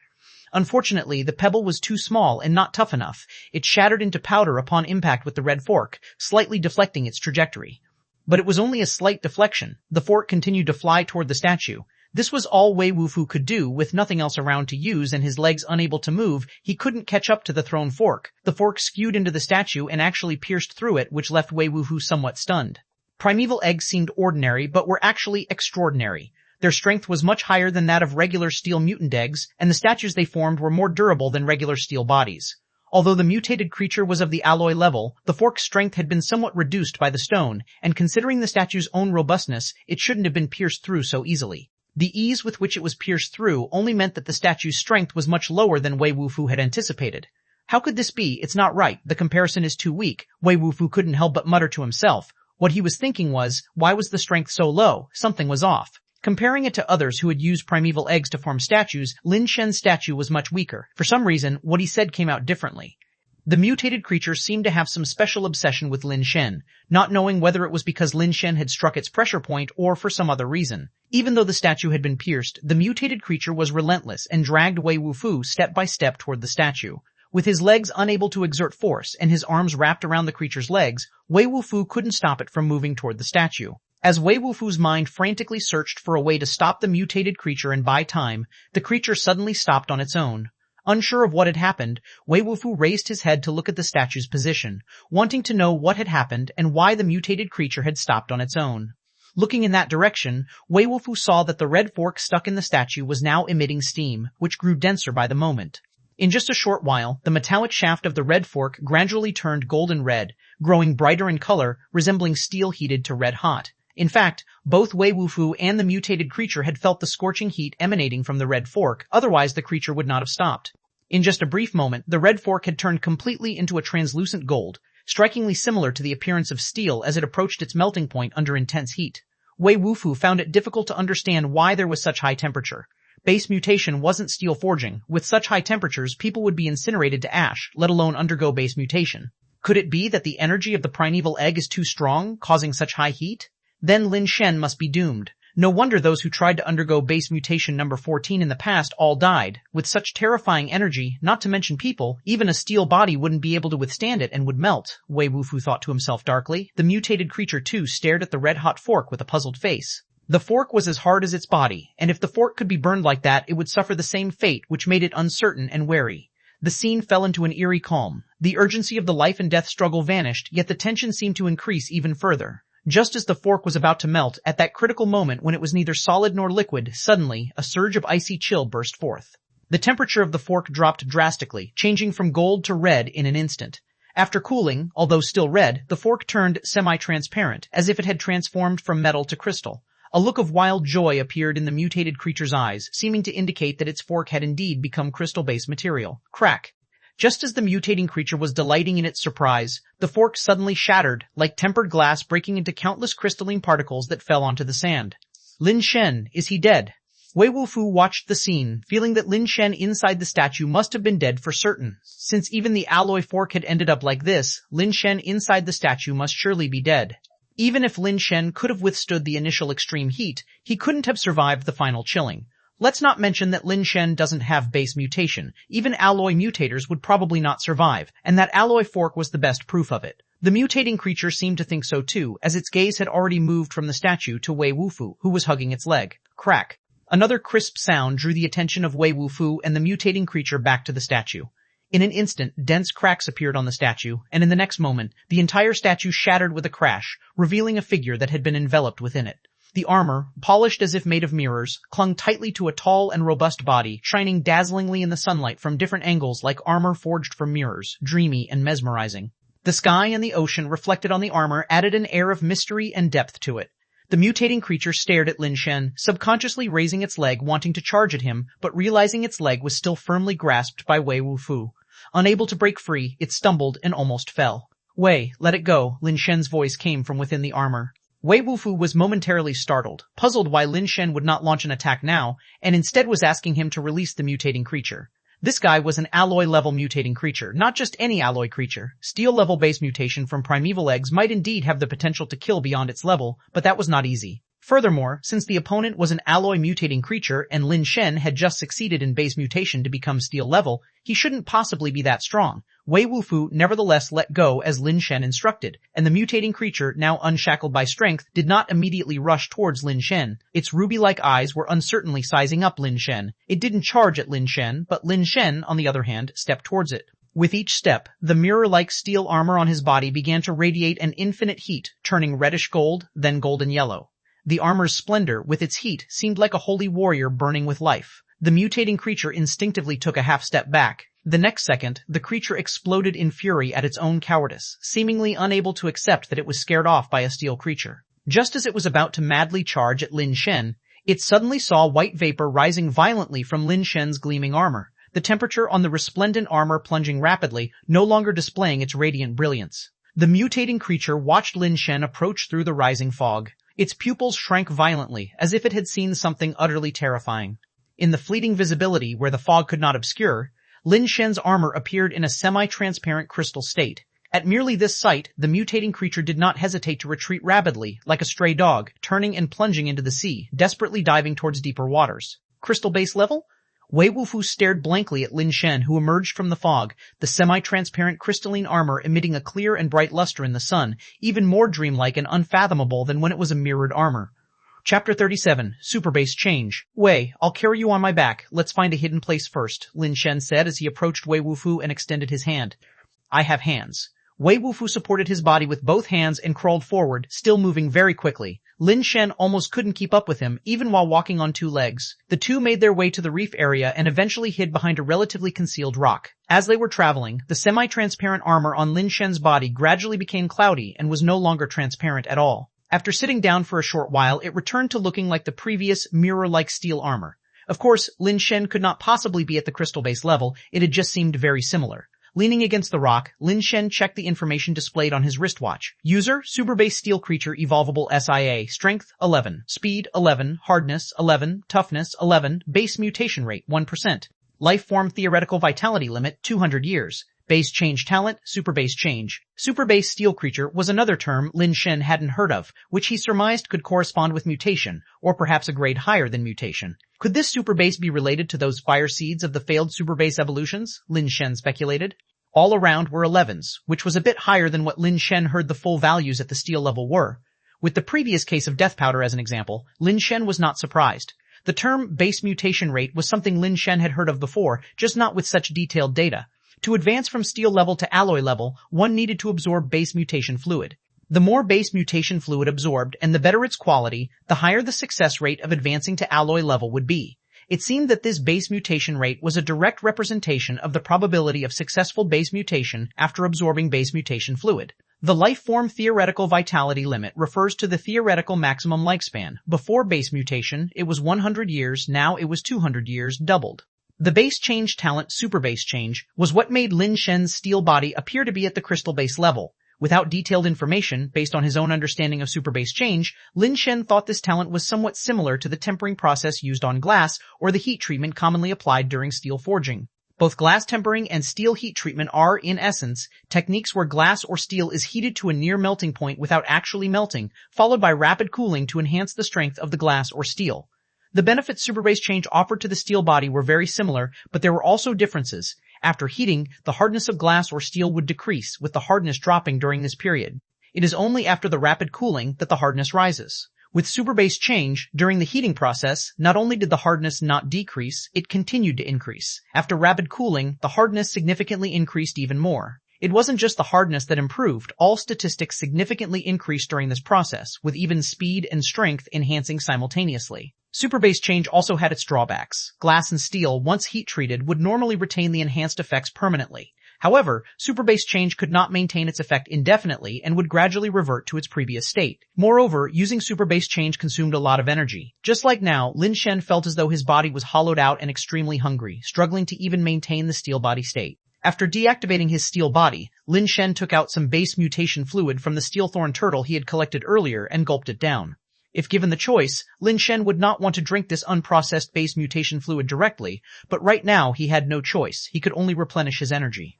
Unfortunately, the pebble was too small and not tough enough. It shattered into powder upon impact with the red fork, slightly deflecting its trajectory. But it was only a slight deflection. The fork continued to fly toward the statue. This was all Wei Wufu could do, with nothing else around to use and his legs unable to move. He couldn't catch up to the thrown fork. The fork skewed into the statue and actually pierced through it, which left Wei Wufu somewhat stunned. Primeval eggs seemed ordinary, but were actually extraordinary. Their strength was much higher than that of regular steel mutant eggs, and the statues they formed were more durable than regular steel bodies. Although the mutated creature was of the alloy level, the fork's strength had been somewhat reduced by the stone, and considering the statue's own robustness, it shouldn't have been pierced through so easily. The ease with which it was pierced through only meant that the statue's strength was much lower than Wei Wufu had anticipated. How could this be? It's not right. The comparison is too weak. Wei Wufu couldn't help but mutter to himself. What he was thinking was, why was the strength so low? Something was off. Comparing it to others who had used primeval eggs to form statues, Lin Shen's statue was much weaker. For some reason, what he said came out differently. The mutated creature seemed to have some special obsession with Lin Shen, not knowing whether it was because Lin Shen had struck its pressure point or for some other reason. Even though the statue had been pierced, the mutated creature was relentless and dragged Wei Wufu step by step toward the statue. With his legs unable to exert force and his arms wrapped around the creature's legs, Wei Wufu couldn't stop it from moving toward the statue. As Wei Wufu's mind frantically searched for a way to stop the mutated creature and buy time, the creature suddenly stopped on its own. Unsure of what had happened, Wei Wufu raised his head to look at the statue's position, wanting to know what had happened and why the mutated creature had stopped on its own. Looking in that direction, Wei Wufu saw that the red fork stuck in the statue was now emitting steam, which grew denser by the moment. In just a short while, the metallic shaft of the red fork gradually turned golden red, growing brighter in color, resembling steel heated to red hot. In fact, both Wei Wufu and the mutated creature had felt the scorching heat emanating from the red fork, otherwise the creature would not have stopped. In just a brief moment, the red fork had turned completely into a translucent gold, strikingly similar to the appearance of steel as it approached its melting point under intense heat. Wei Wufu found it difficult to understand why there was such high temperature. Base mutation wasn't steel forging. With such high temperatures, people would be incinerated to ash, let alone undergo base mutation. Could it be that the energy of the primeval egg is too strong, causing such high heat? Then Lin Shen must be doomed. No wonder those who tried to undergo base mutation number 14 in the past all died. With such terrifying energy, not to mention people, even a steel body wouldn't be able to withstand it and would melt, Wei Wufu thought to himself darkly. The mutated creature too stared at the red-hot fork with a puzzled face. The fork was as hard as its body, and if the fork could be burned like that, it would suffer the same fate, which made it uncertain and wary. The scene fell into an eerie calm. The urgency of the life and death struggle vanished, yet the tension seemed to increase even further. Just as the fork was about to melt, at that critical moment when it was neither solid nor liquid, suddenly, a surge of icy chill burst forth. The temperature of the fork dropped drastically, changing from gold to red in an instant. After cooling, although still red, the fork turned semi-transparent, as if it had transformed from metal to crystal. A look of wild joy appeared in the mutated creature's eyes, seeming to indicate that its fork had indeed become crystal-based material. Crack! Just as the mutating creature was delighting in its surprise, the fork suddenly shattered, like tempered glass breaking into countless crystalline particles that fell onto the sand. Lin Shen, is he dead? Wei Wufu watched the scene, feeling that Lin Shen inside the statue must have been dead for certain. Since even the alloy fork had ended up like this, Lin Shen inside the statue must surely be dead. Even if Lin Shen could have withstood the initial extreme heat, he couldn't have survived the final chilling. Let's not mention that Lin Shen doesn't have base mutation. Even alloy mutators would probably not survive, and that alloy fork was the best proof of it. The mutating creature seemed to think so too, as its gaze had already moved from the statue to Wei Wufu, who was hugging its leg. Crack. Another crisp sound drew the attention of Wei Wufu and the mutating creature back to the statue. In an instant, dense cracks appeared on the statue, and in the next moment, the entire statue shattered with a crash, revealing a figure that had been enveloped within it. The armor, polished as if made of mirrors, clung tightly to a tall and robust body, shining dazzlingly in the sunlight from different angles like armor forged from mirrors, dreamy and mesmerizing. The sky and the ocean reflected on the armor added an air of mystery and depth to it. The mutating creature stared at Lin Shen, subconsciously raising its leg wanting to charge at him, but realizing its leg was still firmly grasped by Wei Wufu. Unable to break free, it stumbled and almost fell. Wei, let it go, Lin Shen's voice came from within the armor. Wei Wufu was momentarily startled, puzzled why Lin Shen would not launch an attack now, and instead was asking him to release the mutating creature. This guy was an alloy-level mutating creature, not just any alloy creature. Steel-level base mutation from primeval eggs might indeed have the potential to kill beyond its level, but that was not easy. Furthermore, since the opponent was an alloy mutating creature and Lin Shen had just succeeded in base mutation to become steel level, he shouldn't possibly be that strong. Wei Wufu nevertheless let go as Lin Shen instructed, and the mutating creature, now unshackled by strength, did not immediately rush towards Lin Shen. Its ruby-like eyes were uncertainly sizing up Lin Shen. It didn't charge at Lin Shen, but Lin Shen, on the other hand, stepped towards it. With each step, the mirror-like steel armor on his body began to radiate an infinite heat, turning reddish gold, then golden yellow. The armor's splendor, with its heat, seemed like a holy warrior burning with life. The mutating creature instinctively took a half step back. The next second, the creature exploded in fury at its own cowardice, seemingly unable to accept that it was scared off by a steel creature. Just as it was about to madly charge at Lin Shen, it suddenly saw white vapor rising violently from Lin Shen's gleaming armor, the temperature on the resplendent armor plunging rapidly, no longer displaying its radiant brilliance. The mutating creature watched Lin Shen approach through the rising fog. Its pupils shrank violently, as if it had seen something utterly terrifying. In the fleeting visibility where the fog could not obscure, Lin Shen's armor appeared in a semi-transparent crystal state. At merely this sight, the mutating creature did not hesitate to retreat rapidly, like a stray dog, turning and plunging into the sea, desperately diving towards deeper waters. Crystal base level? Wei Wufu stared blankly at Lin Shen, who emerged from the fog, the semi-transparent crystalline armor emitting a clear and bright luster in the sun, even more dreamlike and unfathomable than when it was a mirrored armor. Chapter 37, Superbase Change. Wei, I'll carry you on my back. Let's find a hidden place first, Lin Shen said as he approached Wei Wufu and extended his hand. I have hands. Wei Wufu supported his body with both hands and crawled forward, still moving very quickly. Lin Shen almost couldn't keep up with him, even while walking on two legs. The two made their way to the reef area and eventually hid behind a relatively concealed rock. As they were traveling, the semi-transparent armor on Lin Shen's body gradually became cloudy and was no longer transparent at all. After sitting down for a short while, it returned to looking like the previous mirror-like steel armor. Of course, Lin Shen could not possibly be at the crystal base level, it had just seemed very similar. Leaning against the rock, Lin Shen checked the information displayed on his wristwatch. User, Superbase Steel Creature Evolvable SIA, Strength 11, Speed 11, Hardness 11, Toughness 11, Base Mutation Rate 1%. Life Form Theoretical Vitality Limit 200 years. Base Change Talent, Superbase Change. Superbase Steel Creature was another term Lin Shen hadn't heard of, which he surmised could correspond with mutation, or perhaps a grade higher than mutation. Could this superbase be related to those fire seeds of the failed superbase evolutions? Lin Shen speculated. All around were 11s, which was a bit higher than what Lin Shen heard the full values at the steel level were. With the previous case of death powder as an example, Lin Shen was not surprised. The term base mutation rate was something Lin Shen had heard of before, just not with such detailed data. To advance from steel level to alloy level, one needed to absorb base mutation fluid. The more base mutation fluid absorbed and the better its quality, the higher the success rate of advancing to alloy level would be. It seemed that this base mutation rate was a direct representation of the probability of successful base mutation after absorbing base mutation fluid. The life form theoretical vitality limit refers to the theoretical maximum lifespan. Before base mutation, it was 100 years, now it was 200 years, doubled. The base change talent superbase change was what made Lin Shen's steel body appear to be at the crystal base level. Without detailed information, based on his own understanding of superbase change, Lin Shen thought this talent was somewhat similar to the tempering process used on glass or the heat treatment commonly applied during steel forging. Both glass tempering and steel heat treatment are, in essence, techniques where glass or steel is heated to a near melting point without actually melting, followed by rapid cooling to enhance the strength of the glass or steel. The benefits superbase change offered to the steel body were very similar, but there were also differences. After heating, the hardness of glass or steel would decrease, with the hardness dropping during this period. It is only after the rapid cooling that the hardness rises. With superbase change, during the heating process, not only did the hardness not decrease, it continued to increase. After rapid cooling, the hardness significantly increased even more. It wasn't just the hardness that improved, all statistics significantly increased during this process, with even speed and strength enhancing simultaneously. Superbase change also had its drawbacks. Glass and steel, once heat-treated, would normally retain the enhanced effects permanently. However, superbase change could not maintain its effect indefinitely and would gradually revert to its previous state. Moreover, using superbase change consumed a lot of energy. Just like now, Lin Shen felt as though his body was hollowed out and extremely hungry, struggling to even maintain the steel body state. After deactivating his steel body, Lin Shen took out some base mutation fluid from the steel thorn turtle he had collected earlier and gulped it down. If given the choice, Lin Shen would not want to drink this unprocessed base mutation fluid directly, but right now he had no choice. He could only replenish his energy.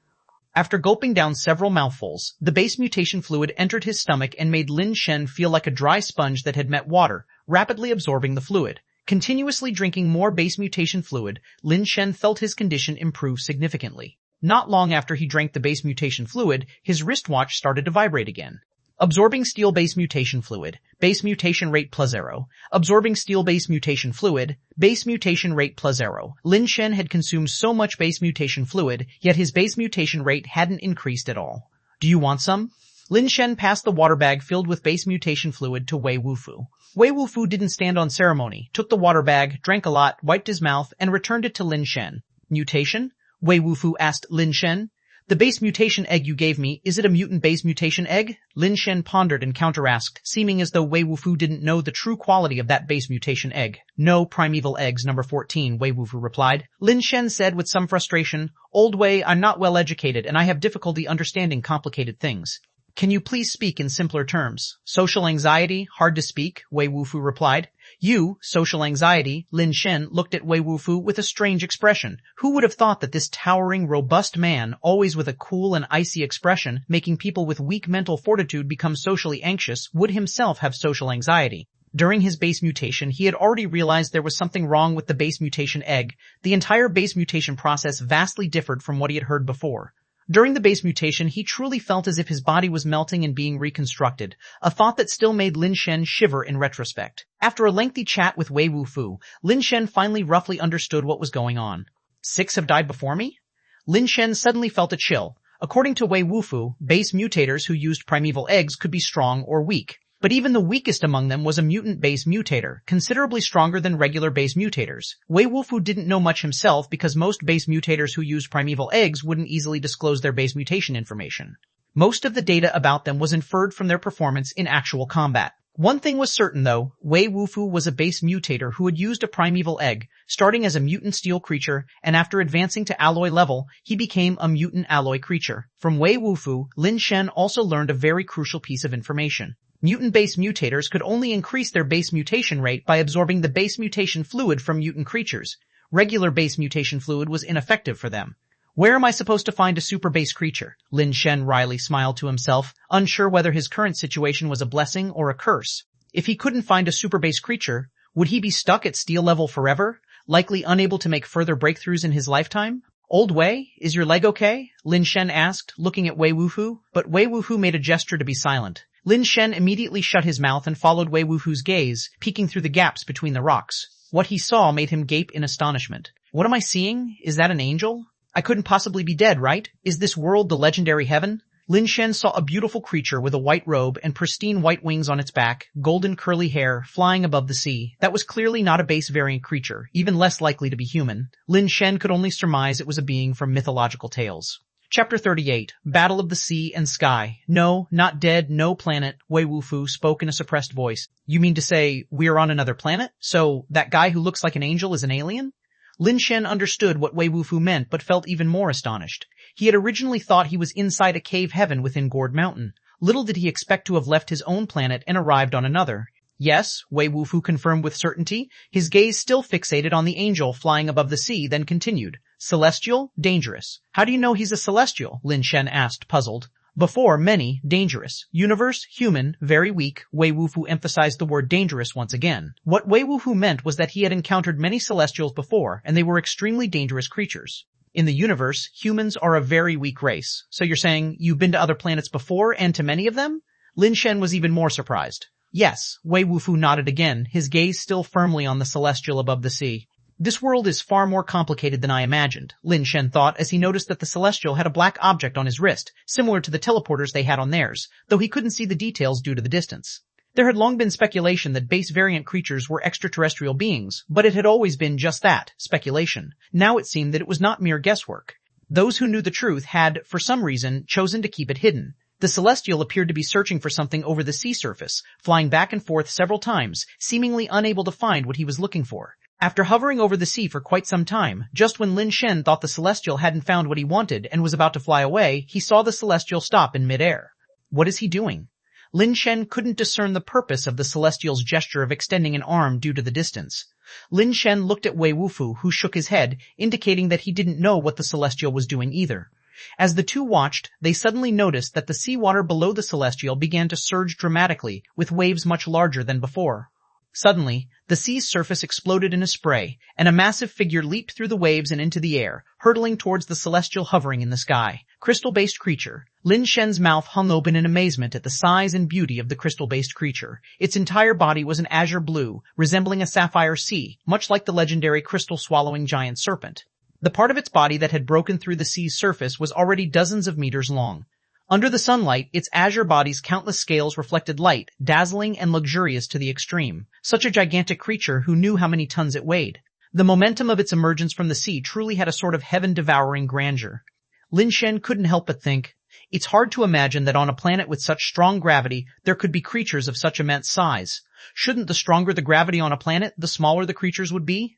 After gulping down several mouthfuls, the base mutation fluid entered his stomach and made Lin Shen feel like a dry sponge that had met water, rapidly absorbing the fluid. Continuously drinking more base mutation fluid, Lin Shen felt his condition improve significantly. Not long after he drank the base mutation fluid, his wristwatch started to vibrate again. Absorbing steel base mutation fluid, base mutation rate +0. Absorbing steel base mutation fluid, base mutation rate +0. Lin Shen had consumed so much base mutation fluid, yet his base mutation rate hadn't increased at all. Do you want some? Lin Shen passed the water bag filled with base mutation fluid to Wei Wufu. Wei Wufu didn't stand on ceremony, took the water bag, drank a lot, wiped his mouth, and returned it to Lin Shen. Mutation? Wei Wufu asked Lin Shen. The base mutation egg you gave me, is it a mutant base mutation egg? Lin Shen pondered and counter-asked, seeming as though Wei Wufu didn't know the true quality of that base mutation egg. No, primeval eggs, number 14, Wei Wufu replied. Lin Shen said with some frustration, Old Wei, I'm not well educated and I have difficulty understanding complicated things. Can you please speak in simpler terms? Social anxiety, hard to speak, Wei Wufu replied. You, social anxiety, Lin Shen looked at Wei Wufu with a strange expression. Who would have thought that this towering, robust man, always with a cool and icy expression, making people with weak mental fortitude become socially anxious, would himself have social anxiety? During his base mutation, he had already realized there was something wrong with the base mutation egg. The entire base mutation process vastly differed from what he had heard before. During the base mutation, he truly felt as if his body was melting and being reconstructed, a thought that still made Lin Shen shiver in retrospect. After a lengthy chat with Wei Wufu, Lin Shen finally roughly understood what was going on. 6 have died before me? Lin Shen suddenly felt a chill. According to Wei Wufu, base mutators who used primeval eggs could be strong or weak. But even the weakest among them was a mutant base mutator, considerably stronger than regular base mutators. Wei Wufu didn't know much himself because most base mutators who used primeval eggs wouldn't easily disclose their base mutation information. Most of the data about them was inferred from their performance in actual combat. One thing was certain though, Wei Wufu was a base mutator who had used a primeval egg, starting as a mutant steel creature, and after advancing to alloy level, he became a mutant alloy creature. From Wei Wufu, Lin Shen also learned a very crucial piece of information. Mutant-base mutators could only increase their base mutation rate by absorbing the base mutation fluid from mutant creatures. Regular base mutation fluid was ineffective for them. Where am I supposed to find a super base creature? Lin Shen wryly smiled to himself, unsure whether his current situation was a blessing or a curse. If he couldn't find a super base creature, would he be stuck at steel level forever, likely unable to make further breakthroughs in his lifetime? Old Wei, is your leg okay? Lin Shen asked, looking at Wei Wufu, but Wei Wufu made a gesture to be silent. Lin Shen immediately shut his mouth and followed Wei Wufu's gaze, peeking through the gaps between the rocks. What he saw made him gape in astonishment. What am I seeing? Is that an angel? I couldn't possibly be dead, right? Is this world the legendary heaven? Lin Shen saw a beautiful creature with a white robe and pristine white wings on its back, golden curly hair, flying above the sea. That was clearly not a base variant creature, even less likely to be human. Lin Shen could only surmise it was a being from mythological tales. Chapter 38, Battle of the Sea and Sky. No, not dead, no planet, Wei Wufu spoke in a suppressed voice. You mean to say, we're on another planet? So, that guy who looks like an angel is an alien? Lin Shen understood what Wei Wufu meant, but felt even more astonished. He had originally thought he was inside a cave heaven within Gourd Mountain. Little did he expect to have left his own planet and arrived on another. Yes, Wei Wufu confirmed with certainty, his gaze still fixated on the angel flying above the sea, then continued. Celestial, dangerous. How do you know he's a celestial? Lin Shen asked, puzzled. Before, many, dangerous. Universe, human, very weak. Wei Wufu emphasized the word dangerous once again. What Wei Wufu meant was that he had encountered many celestials before, and they were extremely dangerous creatures. In the universe, humans are a very weak race. So you're saying you've been to other planets before and to many of them? Lin Shen was even more surprised. Yes, Wei Wufu nodded again, his gaze still firmly on the celestial above the sea. This world is far more complicated than I imagined, Lin Shen thought as he noticed that the celestial had a black object on his wrist, similar to the teleporters they had on theirs, though he couldn't see the details due to the distance. There had long been speculation that base variant creatures were extraterrestrial beings, but it had always been just that, speculation. Now it seemed that it was not mere guesswork. Those who knew the truth had, for some reason, chosen to keep it hidden. The celestial appeared to be searching for something over the sea surface, flying back and forth several times, seemingly unable to find what he was looking for. After hovering over the sea for quite some time, just when Lin Shen thought the celestial hadn't found what he wanted and was about to fly away, he saw the celestial stop in midair. What is he doing? Lin Shen couldn't discern the purpose of the celestial's gesture of extending an arm due to the distance. Lin Shen looked at Wei Wufu, who shook his head, indicating that he didn't know what the celestial was doing either. As the two watched, they suddenly noticed that the seawater below the celestial began to surge dramatically, with waves much larger than before. Suddenly, the sea's surface exploded in a spray, and a massive figure leaped through the waves and into the air, hurtling towards the celestial hovering in the sky. Crystal-based creature. Lin Shen's mouth hung open in amazement at the size and beauty of the crystal-based creature. Its entire body was an azure blue, resembling a sapphire sea, much like the legendary crystal-swallowing giant serpent. The part of its body that had broken through the sea's surface was already dozens of meters long. Under the sunlight, its azure body's countless scales reflected light, dazzling and luxurious to the extreme. Such a gigantic creature who knew how many tons it weighed. The momentum of its emergence from the sea truly had a sort of heaven-devouring grandeur. Lin Shen couldn't help but think, it's hard to imagine that on a planet with such strong gravity, there could be creatures of such immense size. Shouldn't the stronger the gravity on a planet, the smaller the creatures would be?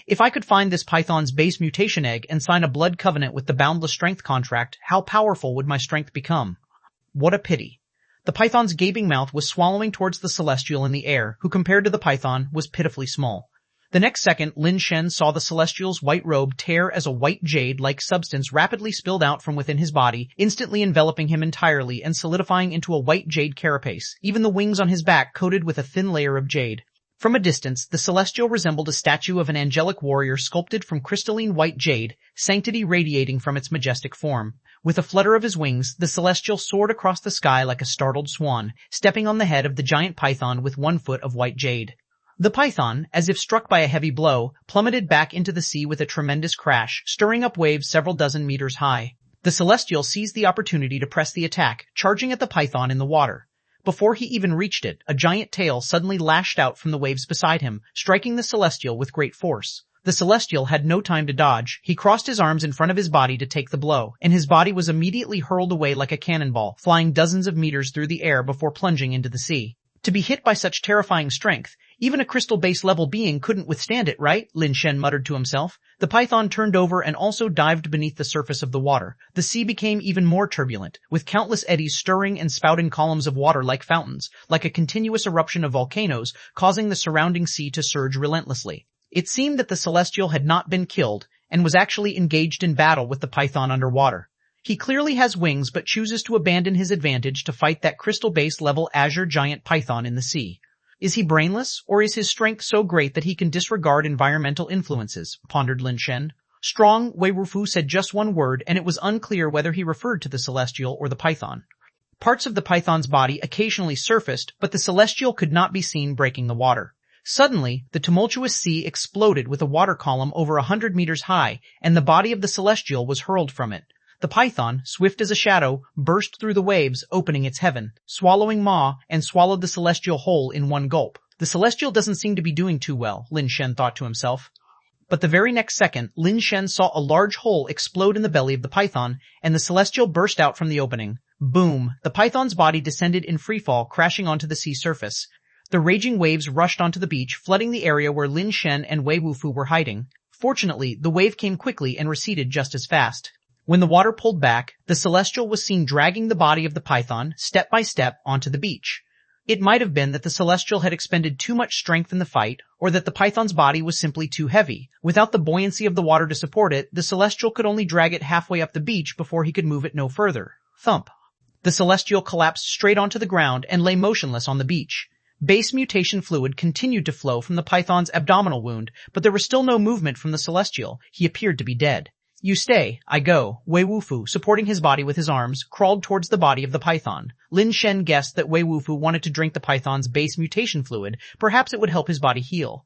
If I could find this python's base mutation egg and sign a blood covenant with the boundless strength contract, how powerful would my strength become? What a pity. The python's gaping mouth was swallowing towards the celestial in the air, who compared to the python was pitifully small. The next second, Lin Shen saw the celestial's white robe tear as a white jade-like substance rapidly spilled out from within his body, instantly enveloping him entirely and solidifying into a white jade carapace, even the wings on his back coated with a thin layer of jade. From a distance, the celestial resembled a statue of an angelic warrior sculpted from crystalline white jade, sanctity radiating from its majestic form. With a flutter of his wings, the celestial soared across the sky like a startled swan, stepping on the head of the giant python with 1 foot of white jade. The python, as if struck by a heavy blow, plummeted back into the sea with a tremendous crash, stirring up waves several dozen meters high. The celestial seized the opportunity to press the attack, charging at the python in the water. Before he even reached it, a giant tail suddenly lashed out from the waves beside him, striking the celestial with great force. The celestial had no time to dodge. He crossed his arms in front of his body to take the blow, and his body was immediately hurled away like a cannonball, flying dozens of meters through the air before plunging into the sea. To be hit by such terrifying strength, even a crystal-base level being couldn't withstand it, right? Lin Shen muttered to himself. The python turned over and also dived beneath the surface of the water. The sea became even more turbulent, with countless eddies stirring and spouting columns of water like fountains, like a continuous eruption of volcanoes, causing the surrounding sea to surge relentlessly. It seemed that the celestial had not been killed, and was actually engaged in battle with the python underwater. He clearly has wings but chooses to abandon his advantage to fight that crystal-base level azure giant python in the sea. Is he brainless, or is his strength so great that he can disregard environmental influences? Pondered Lin Shen. Strong, Wei Wufu said just one word, and it was unclear whether he referred to the celestial or the python. Parts of the python's body occasionally surfaced, but the celestial could not be seen breaking the water. Suddenly, the tumultuous sea exploded with a water column over 100 meters high, and the body of the celestial was hurled from it. The python, swift as a shadow, burst through the waves, opening its heaven, swallowing Ma, and swallowed the celestial whole in one gulp. The celestial doesn't seem to be doing too well, Lin Shen thought to himself. But the very next second, Lin Shen saw a large hole explode in the belly of the python, and the celestial burst out from the opening. Boom! The python's body descended in freefall, crashing onto the sea surface. The raging waves rushed onto the beach, flooding the area where Lin Shen and Wei Wufu were hiding. Fortunately, the wave came quickly and receded just as fast. When the water pulled back, the celestial was seen dragging the body of the python, step by step, onto the beach. It might have been that the celestial had expended too much strength in the fight, or that the python's body was simply too heavy. Without the buoyancy of the water to support it, the celestial could only drag it halfway up the beach before he could move it no further. Thump. The celestial collapsed straight onto the ground and lay motionless on the beach. Base mutation fluid continued to flow from the python's abdominal wound, but there was still no movement from the celestial. He appeared to be dead. You stay, I go. Wei Wufu, supporting his body with his arms, crawled towards the body of the python. Lin Shen guessed that Wei Wufu wanted to drink the python's base mutation fluid. Perhaps it would help his body heal.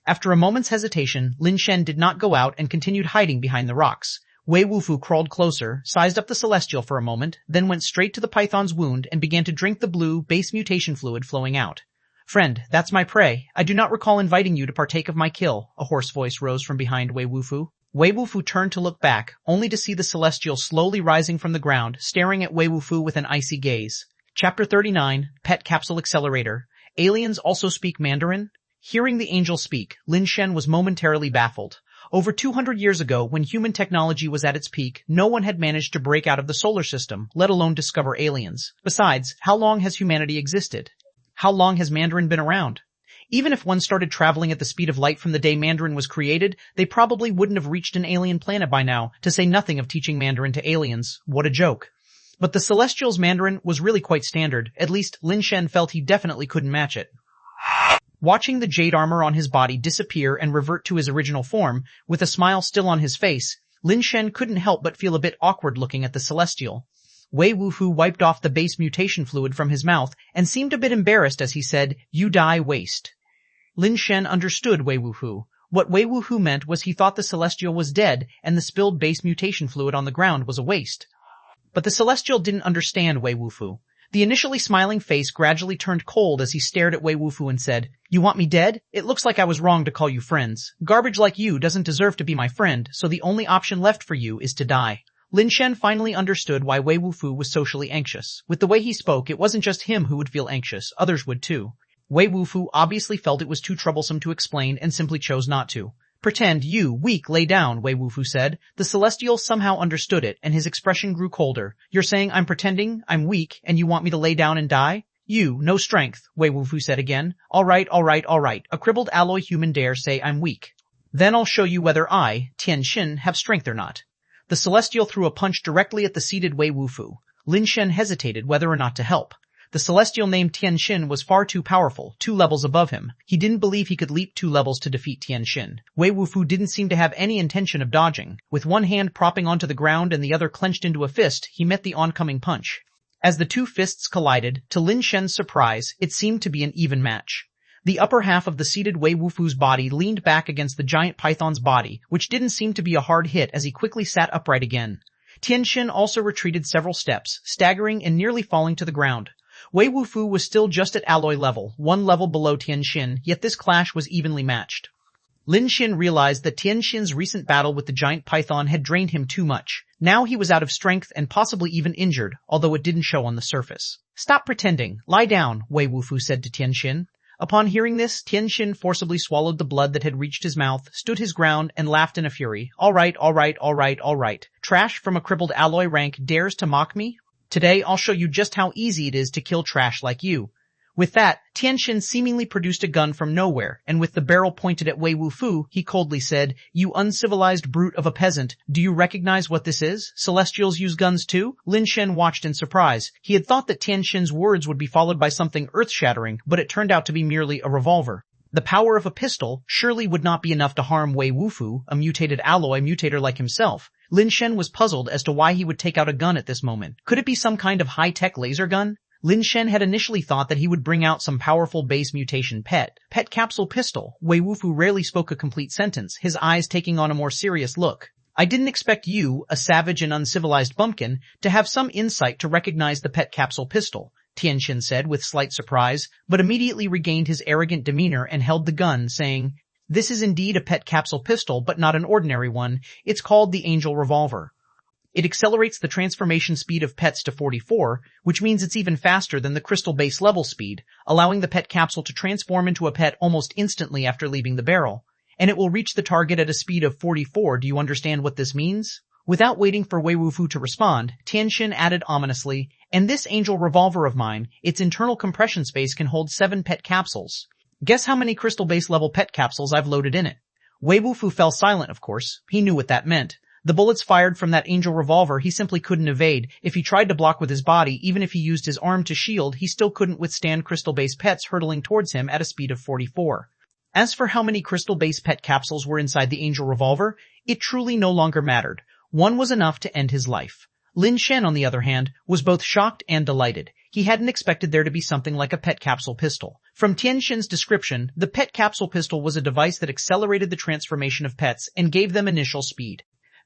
After a moment's hesitation, Lin Shen did not go out and continued hiding behind the rocks. Wei Wufu crawled closer, sized up the celestial for a moment, then went straight to the python's wound and began to drink the blue base mutation fluid flowing out. Friend, that's my prey. I do not recall inviting you to partake of my kill. A hoarse voice rose from behind Wei Wufu. Wei Wufu turned to look back, only to see the celestial slowly rising from the ground, staring at Wei Wufu with an icy gaze. Chapter 39, Pet Capsule Accelerator. Aliens also speak Mandarin? Hearing the angel speak, Lin Shen was momentarily baffled. Over 200 years ago, when human technology was at its peak, no one had managed to break out of the solar system, let alone discover aliens. Besides, how long has humanity existed? How long has Mandarin been around? Even if one started traveling at the speed of light from the day Mandarin was created, they probably wouldn't have reached an alien planet by now, to say nothing of teaching Mandarin to aliens. What a joke. But the Celestial's Mandarin was really quite standard. At least, Lin Shen felt he definitely couldn't match it. Watching the jade armor on his body disappear and revert to his original form, with a smile still on his face, Lin Shen couldn't help but feel a bit awkward looking at the Celestial. Wei Wufu wiped off the base mutation fluid from his mouth and seemed a bit embarrassed as he said, "You die, waste." Lin Shen understood Wei Wufu. What Wei Wufu meant was he thought the Celestial was dead and the spilled base mutation fluid on the ground was a waste. But the Celestial didn't understand Wei Wufu. The initially smiling face gradually turned cold as he stared at Wei Wufu and said, "You want me dead? It looks like I was wrong to call you friends. Garbage like you doesn't deserve to be my friend, so the only option left for you is to die." Lin Shen finally understood why Wei Wufu was socially anxious. With the way he spoke, it wasn't just him who would feel anxious, others would too. Wei Wufu obviously felt it was too troublesome to explain and simply chose not to. "Pretend, you, weak, lay down," Wei Wufu said. The Celestial somehow understood it, and his expression grew colder. "You're saying I'm pretending, I'm weak, and you want me to lay down and die?" "You, no strength," Wei Wufu said again. All right. A crippled alloy human dare say I'm weak. Then I'll show you whether I, Ch1, have strength or not." The Celestial threw a punch directly at the seated Wei Wufu. Lin Shen hesitated whether or not to help. The Celestial named Ch1 was far too powerful, 2 levels above him. He didn't believe he could leap 2 levels to defeat Ch1. Wei Wufu didn't seem to have any intention of dodging. With one hand propping onto the ground and the other clenched into a fist, he met the oncoming punch. As the 2 fists collided, to Lin Shen's surprise, it seemed to be an even match. The upper half of the seated Wei Wufu's body leaned back against the giant python's body, which didn't seem to be a hard hit as he quickly sat upright again. Ch1 also retreated several steps, staggering and nearly falling to the ground. Wei Wufu was still just at alloy level, 1 level below Ch1, yet this clash was evenly matched. Lin Shen realized that Ch1's recent battle with the giant python had drained him too much. Now he was out of strength and possibly even injured, although it didn't show on the surface. "Stop pretending. Lie down," Wei Wufu said to Ch1. Upon hearing this, Ch1 forcibly swallowed the blood that had reached his mouth, stood his ground, and laughed in a fury. All right. Trash from a crippled alloy rank dares to mock me? Today I'll show you just how easy it is to kill trash like you." With that, Ch1 seemingly produced a gun from nowhere, and with the barrel pointed at Wei Wufu, he coldly said, "You uncivilized brute of a peasant, do you recognize what this is? Celestials use guns too?" Lin Shen watched in surprise. He had thought that Ch1's words would be followed by something earth-shattering, but it turned out to be merely a revolver. The power of a pistol surely would not be enough to harm Wei Wufu, a mutated alloy mutator like himself. Lin Shen was puzzled as to why he would take out a gun at this moment. Could it be some kind of high-tech laser gun? Lin Shen had initially thought that he would bring out some powerful base mutation pet capsule pistol. Wei Wufu rarely spoke a complete sentence, his eyes taking on a more serious look. "I didn't expect you, a savage and uncivilized bumpkin, to have some insight to recognize the pet capsule pistol," Ch1 said with slight surprise, but immediately regained his arrogant demeanor and held the gun, saying, "This is indeed a pet capsule pistol, but not an ordinary one. It's called the Angel Revolver. It accelerates the transformation speed of pets to 44, which means it's even faster than the crystal base level speed, allowing the pet capsule to transform into a pet almost instantly after leaving the barrel. And it will reach the target at a speed of 44. Do you understand what this means?" Without waiting for Wei Wufu to respond, Ch1 added ominously, "And this Angel Revolver of mine, its internal compression space can hold 7 pet capsules. Guess how many crystal base level pet capsules I've loaded in it?" Wei Wufu fell silent, of course. He knew what that meant. The bullets fired from that Angel Revolver he simply couldn't evade. If he tried to block with his body, even if he used his arm to shield, he still couldn't withstand crystal-based pets hurtling towards him at a speed of 44. As for how many crystal-based pet capsules were inside the Angel Revolver, it truly no longer mattered. One was enough to end his life. Lin Shen, on the other hand, was both shocked and delighted. He hadn't expected there to be something like a pet capsule pistol. From Ch1's description, the pet capsule pistol was a device that accelerated the transformation of pets and gave them initial speed.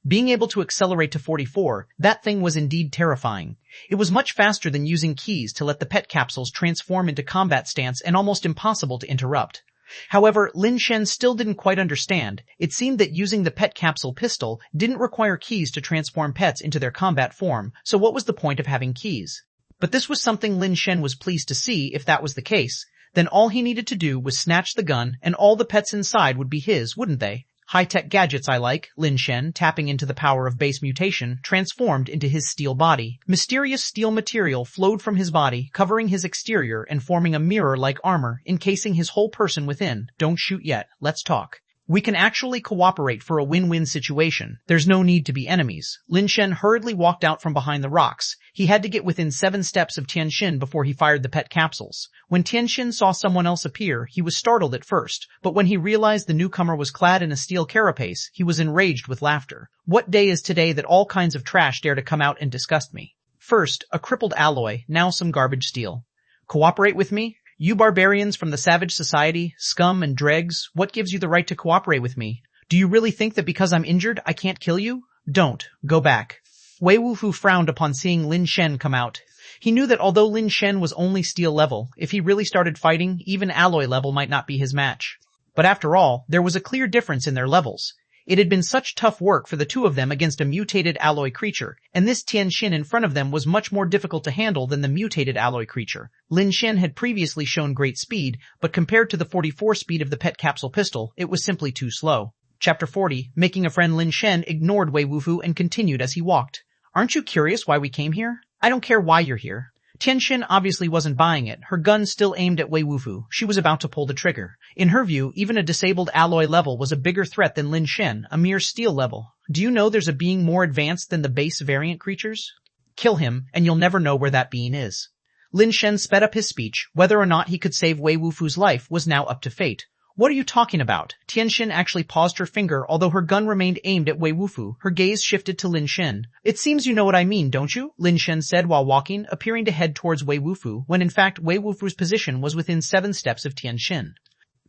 Being able to accelerate to 44, that thing was indeed terrifying. It was much faster than using keys to let the pet capsules transform into combat stance and almost impossible to interrupt. However, Lin Shen still didn't quite understand. It seemed that using the pet capsule pistol didn't require keys to transform pets into their combat form, so what was the point of having keys? But this was something Lin Shen was pleased to see. If that was the case, then all he needed to do was snatch the gun and all the pets inside would be his, wouldn't they? "High-tech gadgets I like," Lin Shen, tapping into the power of base mutation, transformed into his steel body. Mysterious steel material flowed from his body, covering his exterior and forming a mirror-like armor, encasing his whole person within. "Don't shoot yet. Let's talk." We can actually cooperate for a win-win situation. There's no need to be enemies. Lin Shen hurriedly walked out from behind the rocks. He had to get within 7 steps of Ch1 before he fired the pet capsules. When Ch1 saw someone else appear, he was startled at first, but when he realized the newcomer was clad in a steel carapace, he was enraged with laughter. What day is today that all kinds of trash dare to come out and disgust me? First, a crippled alloy, now some garbage steel. Cooperate with me? You barbarians from the savage society, scum and dregs, what gives you the right to cooperate with me? Do you really think that because I'm injured, I can't kill you? Don't. Go back. Wei Wufu frowned upon seeing Lin Shen come out. He knew that although Lin Shen was only steel level, if he really started fighting, even alloy level might not be his match. But after all, there was a clear difference in their levels. It had been such tough work for the two of them against a mutated alloy creature, and this Ch1 in front of them was much more difficult to handle than the mutated alloy creature. Lin Shen had previously shown great speed, but compared to the 44 speed of the pet capsule pistol, it was simply too slow. Chapter 40, Making a Friend. Lin Shen ignored Wei Wufu and continued as he walked. Aren't you curious why we came here? I don't care why you're here. Ch1 obviously wasn't buying it, her gun still aimed at Wei Wufu. She was about to pull the trigger. In her view, even a disabled alloy level was a bigger threat than Lin Shen, a mere steel level. Do you know there's a being more advanced than the base variant creatures? Kill him, and you'll never know where that being is. Lin Shen sped up his speech. Whether or not he could save Wei Wufu's life was now up to fate. What are you talking about? Ch1 actually paused her finger, although her gun remained aimed at Wei Wufu. Her gaze shifted to Lin Shen. It seems you know what I mean, don't you? Lin Shen said while walking, appearing to head towards Wei Wufu, when in fact Wei Wufu's position was within 7 steps of Ch1.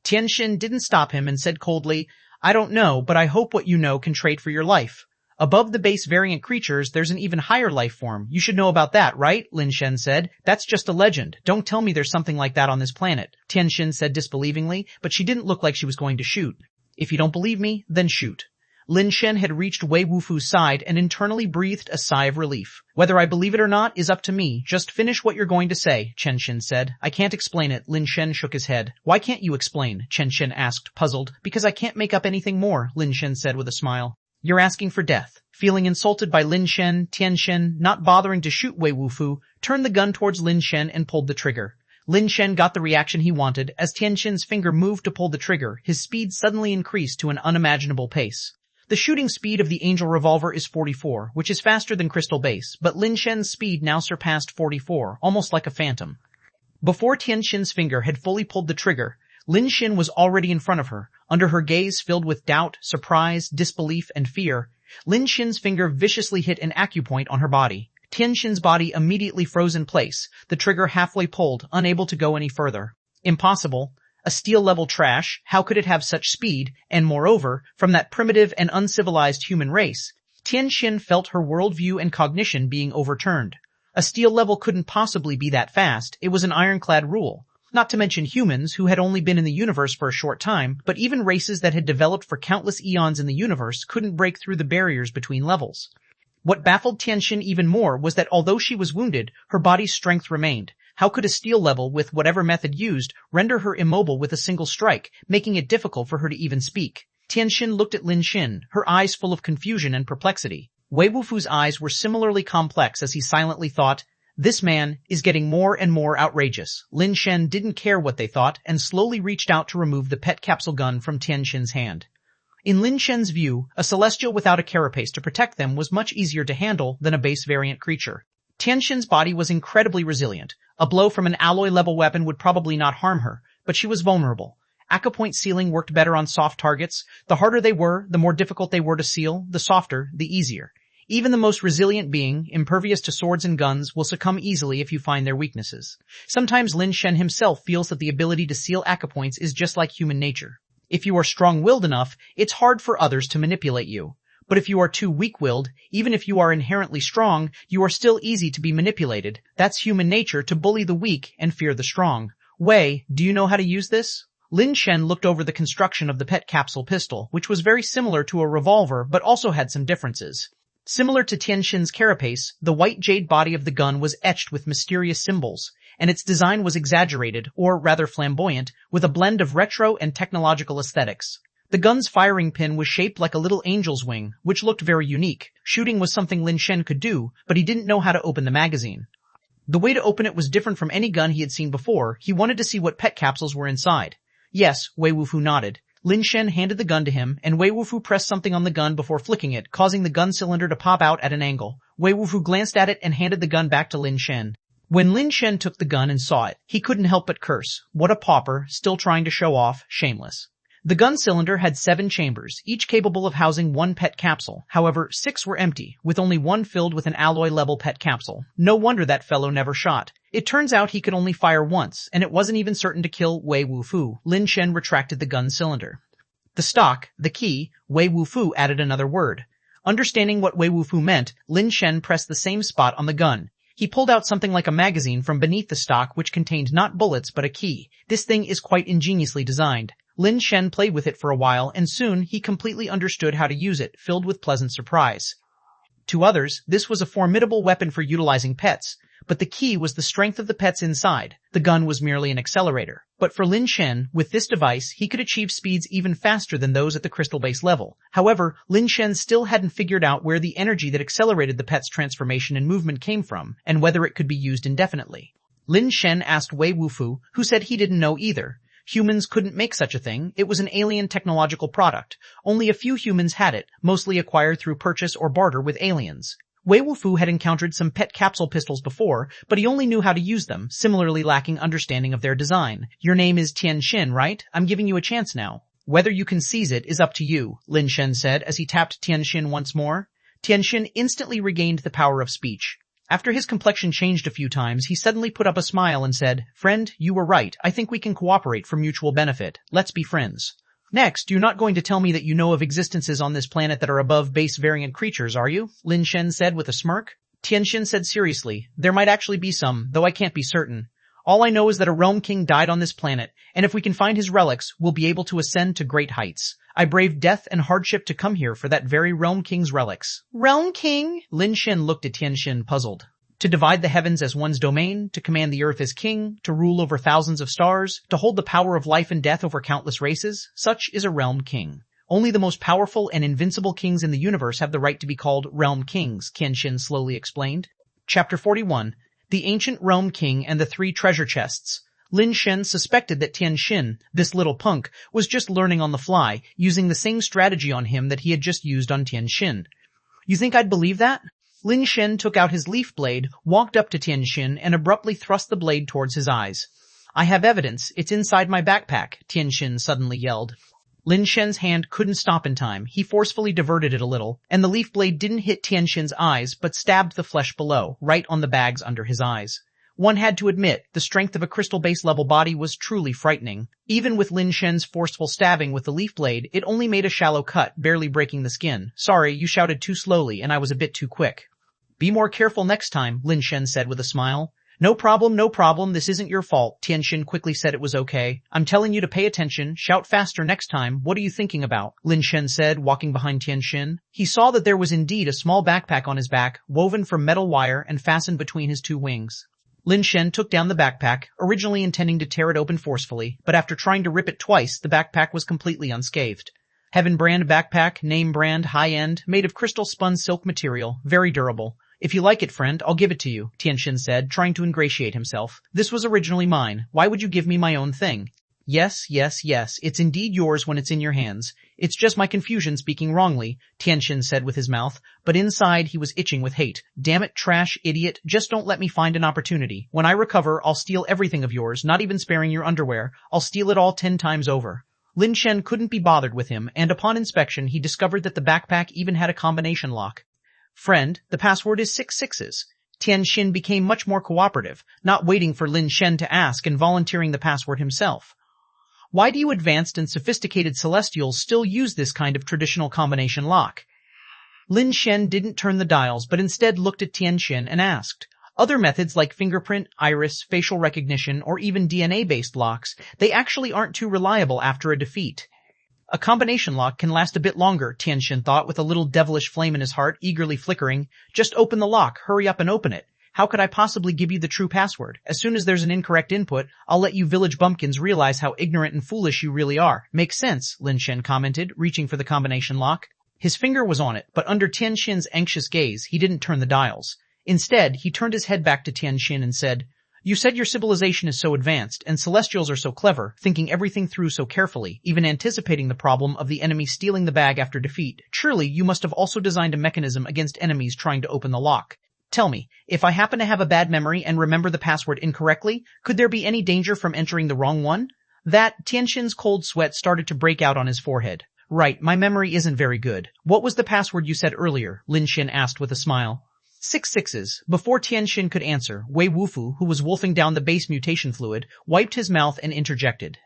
Ch1 didn't stop him and said coldly, I don't know, but I hope what you know can trade for your life. Above the base variant creatures, there's an even higher life form. You should know about that, right? Lin Shen said. That's just a legend. Don't tell me there's something like that on this planet. Ch1 said disbelievingly, but she didn't look like she was going to shoot. If you don't believe me, then shoot. Lin Shen had reached Wei Wufu's side and internally breathed a sigh of relief. Whether I believe it or not is up to me. Just finish what you're going to say, Ch1 said. I can't explain it. Lin Shen shook his head. Why can't you explain? Ch1 asked, puzzled. Because I can't make up anything more, Lin Shen said with a smile. You're asking for death. Feeling insulted by Lin Shen, Ch1, not bothering to shoot Wei Wufu, turned the gun towards Lin Shen and pulled the trigger. Lin Shen got the reaction he wanted. As Ch1's finger moved to pull the trigger, his speed suddenly increased to an unimaginable pace. The shooting speed of the Angel revolver is 44, which is faster than Crystal Base, but Lin Shen's speed now surpassed 44, almost like a phantom. Before Ch1's finger had fully pulled the trigger, Lin Shen was already in front of her. Under her gaze filled with doubt, surprise, disbelief, and fear, Lin Shen's finger viciously hit an acupoint on her body. Ch1's body immediately froze in place, the trigger halfway pulled, unable to go any further. Impossible. A steel-level trash, how could it have such speed? And moreover, from that primitive and uncivilized human race, Ch1 felt her worldview and cognition being overturned. A steel level couldn't possibly be that fast. It was an ironclad rule. Not to mention humans, who had only been in the universe for a short time, but even races that had developed for countless eons in the universe couldn't break through the barriers between levels. What baffled Ch1 even more was that although she was wounded, her body's strength remained. How could a steel level, with whatever method used, render her immobile with a single strike, making it difficult for her to even speak? Ch1 looked at Lin Shen, her eyes full of confusion and perplexity. Wei Wufu's eyes were similarly complex as he silently thought, this man is getting more and more outrageous. Lin Shen didn't care what they thought and slowly reached out to remove the pet capsule gun from Ch1's hand. In Lin Shen's view, a celestial without a carapace to protect them was much easier to handle than a base variant creature. Ch1's body was incredibly resilient. A blow from an alloy-level weapon would probably not harm her, but she was vulnerable. Acupoint sealing worked better on soft targets. The harder they were, the more difficult they were to seal, the softer, the easier. Even the most resilient being, impervious to swords and guns, will succumb easily if you find their weaknesses. Sometimes Lin Shen himself feels that the ability to seal acupoints is just like human nature. If you are strong-willed enough, it's hard for others to manipulate you. But if you are too weak-willed, even if you are inherently strong, you are still easy to be manipulated. That's human nature, to bully the weak and fear the strong. Wei, do you know how to use this? Lin Shen looked over the construction of the pet capsule pistol, which was very similar to a revolver but also had some differences. Similar to Ch1's carapace, the white jade body of the gun was etched with mysterious symbols, and its design was exaggerated, or rather flamboyant, with a blend of retro and technological aesthetics. The gun's firing pin was shaped like a little angel's wing, which looked very unique. Shooting was something Lin Shen could do, but he didn't know how to open the magazine. The way to open it was different from any gun he had seen before. He wanted to see what pet capsules were inside. Yes, Wei Wufu nodded. Lin Shen handed the gun to him, and Wei Wufu pressed something on the gun before flicking it, causing the gun cylinder to pop out at an angle. Wei Wufu glanced at it and handed the gun back to Lin Shen. When Lin Shen took the gun and saw it, he couldn't help but curse. What a pauper, still trying to show off, shameless. The gun cylinder had 7 chambers, each capable of housing 1 PET capsule. However, 6 were empty, with only 1 filled with an alloy-level PET capsule. No wonder that fellow never shot. It turns out he could only fire once, and it wasn't even certain to kill Wei Wufu. Lin Shen retracted the gun cylinder. The stock, the key, Wei Wufu added another word. Understanding what Wei Wufu meant, Lin Shen pressed the same spot on the gun. He pulled out something like a magazine from beneath the stock which contained not bullets but a key. This thing is quite ingeniously designed. Lin Shen played with it for a while, and soon he completely understood how to use it, filled with pleasant surprise. To others, this was a formidable weapon for utilizing pets, but the key was the strength of the pets inside. The gun was merely an accelerator. But for Lin Shen, with this device, he could achieve speeds even faster than those at the crystal base level. However, Lin Shen still hadn't figured out where the energy that accelerated the pet's transformation and movement came from, and whether it could be used indefinitely. Lin Shen asked Wei Wufu, who said he didn't know either. Humans couldn't make such a thing. It was an alien technological product. Only a few humans had it, mostly acquired through purchase or barter with aliens. Wei Wufu had encountered some PET capsule pistols before, but he only knew how to use them, similarly lacking understanding of their design. Your name is Ch1, right? I'm giving you a chance now. Whether you can seize it is up to you, Lin Shen said as he tapped Ch1 once more. Ch1 instantly regained the power of speech. After his complexion changed a few times, he suddenly put up a smile and said, "Friend, you were right. I think we can cooperate for mutual benefit. Let's be friends." Next, you're not going to tell me that you know of existences on this planet that are above base variant creatures, are you? Lin Shen said with a smirk. Ch1 said seriously, "There might actually be some, though I can't be certain. All I know is that a realm king died on this planet, and if we can find his relics, we'll be able to ascend to great heights. I braved death and hardship to come here for that very realm king's relics." Realm king? Lin Shen looked at Ch1 puzzled. To divide the heavens as one's domain, to command the earth as king, to rule over thousands of stars, to hold the power of life and death over countless races, such is a realm king. Only the most powerful and invincible kings in the universe have the right to be called realm kings, Ch1 slowly explained. Chapter 41. The Ancient Realm King and the 3 Treasure Chests. Lin Shen suspected that Ch1, this little punk, was just learning on the fly, using the same strategy on him that he had just used on Ch1. You think I'd believe that? Lin Shen took out his leaf blade, walked up to Ch1, and abruptly thrust the blade towards his eyes. "I have evidence. It's inside my backpack," Ch1 suddenly yelled. Lin Shen's hand couldn't stop in time. He forcefully diverted it a little, and the leaf blade didn't hit Ch1's eyes, but stabbed the flesh below, right on the bags under his eyes. One had to admit, the strength of a crystal base level body was truly frightening. Even with Lin Shen's forceful stabbing with the leaf blade, it only made a shallow cut, barely breaking the skin. "Sorry, you shouted too slowly, and I was a bit too quick." "Be more careful next time," Lin Shen said with a smile. No problem, this isn't your fault," Ch1 quickly said it was okay. "I'm telling you to pay attention, shout faster next time, what are you thinking about?" Lin Shen said, walking behind Ch1. He saw that there was indeed a small backpack on his back, woven from metal wire and fastened between his 2 wings. Lin Shen took down the backpack, originally intending to tear it open forcefully, but after trying to rip it twice, the backpack was completely unscathed. Heaven brand backpack, name brand, high-end, made of crystal spun silk material, very durable. "If you like it, friend, I'll give it to you," Ch1 said, trying to ingratiate himself. "This was originally mine. Why would you give me my own thing?" Yes, it's indeed yours when it's in your hands. It's just my confusion speaking wrongly," Ch1 said with his mouth, but inside he was itching with hate. "Damn it, trash, idiot, just don't let me find an opportunity. When I recover, I'll steal everything of yours, not even sparing your underwear. I'll steal it all 10 times over." Lin Shen couldn't be bothered with him, and upon inspection he discovered that the backpack even had a combination lock. "Friend, the password is 6 6s. Ch1 became much more cooperative, not waiting for Lin Shen to ask and volunteering the password himself. "Why do you advanced and sophisticated celestials still use this kind of traditional combination lock?" Lin Shen didn't turn the dials, but instead looked at Ch1 and asked. "Other methods like fingerprint, iris, facial recognition, or even DNA-based locks, they actually aren't too reliable after a defeat. A combination lock can last a bit longer," Ch1 thought with a little devilish flame in his heart, eagerly flickering. "Just open the lock, hurry up and open it. How could I possibly give you the true password? As soon as there's an incorrect input, I'll let you village bumpkins realize how ignorant and foolish you really are." "Makes sense," Lin Shen commented, reaching for the combination lock. His finger was on it, but under Ch1's anxious gaze, he didn't turn the dials. Instead, he turned his head back to Ch1 and said, You said your civilization is so advanced, and Celestials are so clever, thinking everything through so carefully, even anticipating the problem of the enemy stealing the bag after defeat. Surely you must have also designed a mechanism against enemies trying to open the lock. Tell me, if I happen to have a bad memory and remember the password incorrectly, could there be any danger from entering the wrong one? Tianxin's cold sweat started to break out on his forehead. Right, my memory isn't very good. What was the password you said earlier? Lin Shen asked with a smile. 6 sixes. Before Tianxin could answer, Wei Wufu, who was wolfing down the base mutation fluid, wiped his mouth and interjected.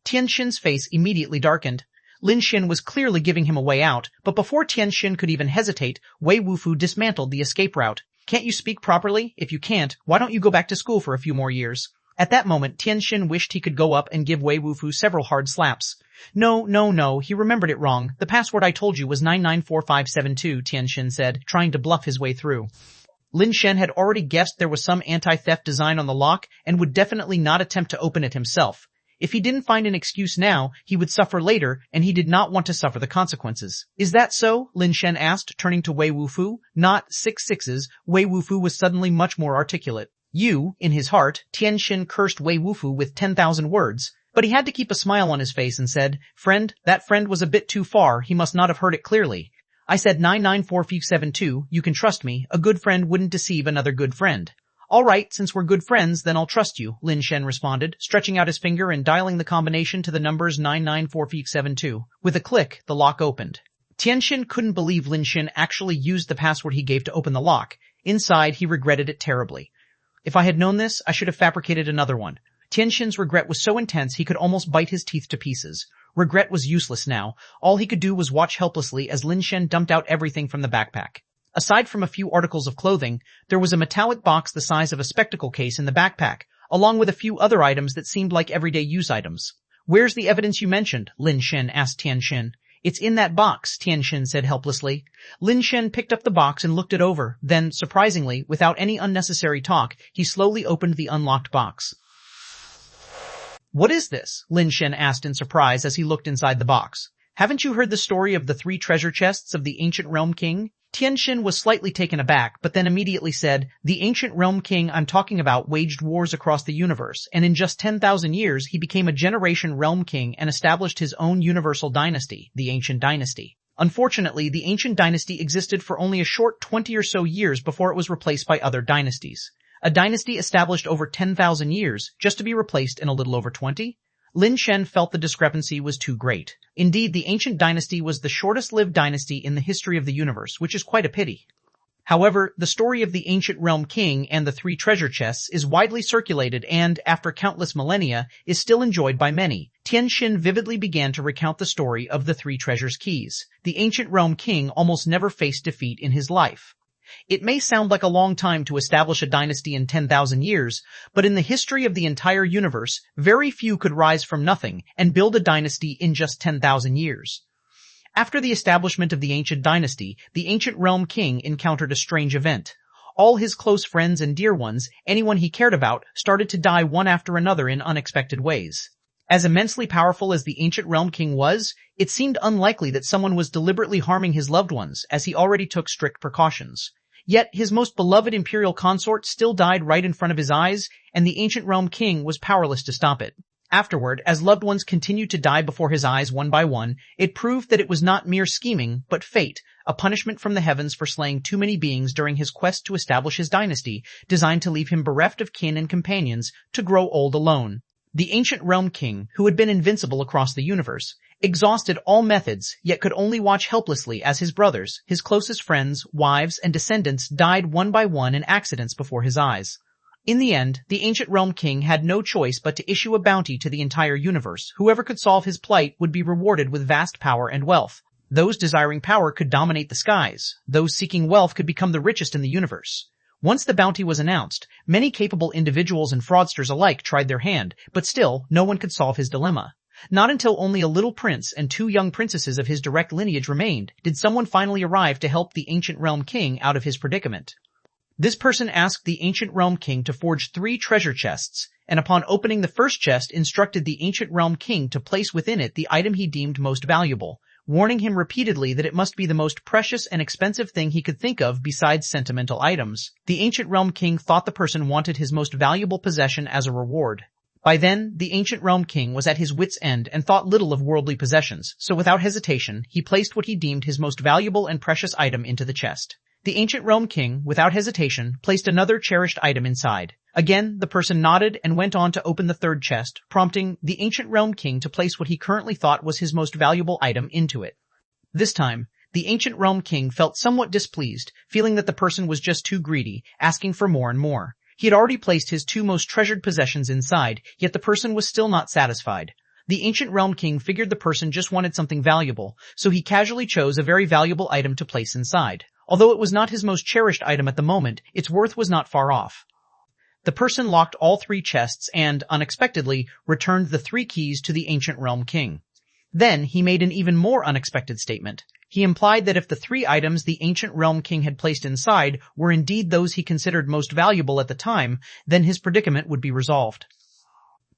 Tianxin's face immediately darkened. Lin Shen was clearly giving him a way out, but before Tianxin could even hesitate, Wei Wufu dismantled the escape route. Can't you speak properly? If you can't, why don't you go back to school for a few more years? At that moment, Tianxin wished he could go up and give Wei Wufu several hard slaps. No, he remembered it wrong. The password I told you was 994572, Tianxin said, trying to bluff his way through. Lin Shen had already guessed there was some anti-theft design on the lock and would definitely not attempt to open it himself. If he didn't find an excuse now, he would suffer later, and he did not want to suffer the consequences. Is that so? Lin Shen asked, turning to Wei Wufu. Not 6 sixes. Wei Wufu was suddenly much more articulate. In his heart, Tianxin cursed Wei Wufu with 10,000 words. But he had to keep a smile on his face and said, Friend, that friend was a bit too far, he must not have heard it clearly. I said 994572, you can trust me, a good friend wouldn't deceive another good friend. All right, since we're good friends, then I'll trust you, Lin Shen responded, stretching out his finger and dialing the combination to the numbers 994572. With a click, the lock opened. Tianxin couldn't believe Lin Shen actually used the password he gave to open the lock. Inside, he regretted it terribly. If I had known this, I should have fabricated another one. Tianxin's regret was so intense he could almost bite his teeth to pieces. Regret was useless now. All he could do was watch helplessly as Lin Shen dumped out everything from the backpack. Aside from a few articles of clothing, there was a metallic box the size of a spectacle case in the backpack, along with a few other items that seemed like everyday use items. Where's the evidence you mentioned? Lin Shen asked Tianxin. It's in that box, Tianxin said helplessly. Lin Shen picked up the box and looked it over. Then, surprisingly, without any unnecessary talk, he slowly opened the unlocked box. What is this? Lin Shen asked in surprise as he looked inside the box. Haven't you heard the story of the 3 treasure chests of the ancient realm king? Tianxin was slightly taken aback, but then immediately said, the ancient realm king I'm talking about waged wars across the universe, and in just 10,000 years he became a generation realm king and established his own universal dynasty, the ancient dynasty. Unfortunately, the ancient dynasty existed for only a short 20 or so years before it was replaced by other dynasties. A dynasty established over 10,000 years, just to be replaced in a little over 20? Lin Shen felt the discrepancy was too great. Indeed, the ancient dynasty was the shortest-lived dynasty in the history of the universe, which is quite a pity. However, the story of the ancient realm king and the 3 treasure chests is widely circulated and, after countless millennia, is still enjoyed by many. Tianxin vividly began to recount the story of the 3 treasures keys. The ancient realm king almost never faced defeat in his life. It may sound like a long time to establish a dynasty in 10,000 years, but in the history of the entire universe, very few could rise from nothing and build a dynasty in just 10,000 years. After the establishment of the ancient dynasty, the ancient realm king encountered a strange event. All his close friends and dear ones, anyone he cared about, started to die one after another in unexpected ways. As immensely powerful as the ancient realm king was, it seemed unlikely that someone was deliberately harming his loved ones, as he already took strict precautions. Yet his most beloved imperial consort still died right in front of his eyes, and the ancient realm king was powerless to stop it. Afterward, as loved ones continued to die before his eyes one by one, it proved that it was not mere scheming, but fate, a punishment from the heavens for slaying too many beings during his quest to establish his dynasty, designed to leave him bereft of kin and companions, to grow old alone. The ancient realm king, who had been invincible across the universe, exhausted all methods, yet could only watch helplessly as his brothers, his closest friends, wives, and descendants died one by one in accidents before his eyes. In the end, the ancient realm king had no choice but to issue a bounty to the entire universe. Whoever could solve his plight would be rewarded with vast power and wealth. Those desiring power could dominate the skies. Those seeking wealth could become the richest in the universe. Once the bounty was announced, many capable individuals and fraudsters alike tried their hand, but still, no one could solve his dilemma. Not until only a little prince and 2 young princesses of his direct lineage remained, did someone finally arrive to help the ancient realm king out of his predicament. This person asked the ancient realm king to forge 3 treasure chests, and upon opening the first chest instructed the ancient realm king to place within it the item he deemed most valuable. warning him repeatedly that it must be the most precious and expensive thing he could think of besides sentimental items. The ancient realm king thought the person wanted his most valuable possession as a reward. By then, the ancient realm king was at his wit's end and thought little of worldly possessions, so without hesitation, he placed what he deemed his most valuable and precious item into the chest. The ancient realm king, without hesitation, placed another cherished item inside. Again, the person nodded and went on to open the third chest, prompting the ancient realm king to place what he currently thought was his most valuable item into it. This time, the ancient realm king felt somewhat displeased, feeling that the person was just too greedy, asking for more and more. He had already placed his two most treasured possessions inside, yet the person was still not satisfied. The ancient realm king figured the person just wanted something valuable, so he casually chose a very valuable item to place inside. Although it was not his most cherished item at the moment, its worth was not far off. The person locked all three chests and, unexpectedly, returned the 3 keys to the ancient realm king. Then he made an even more unexpected statement. He implied that if the 3 items the ancient realm king had placed inside were indeed those he considered most valuable at the time, then his predicament would be resolved.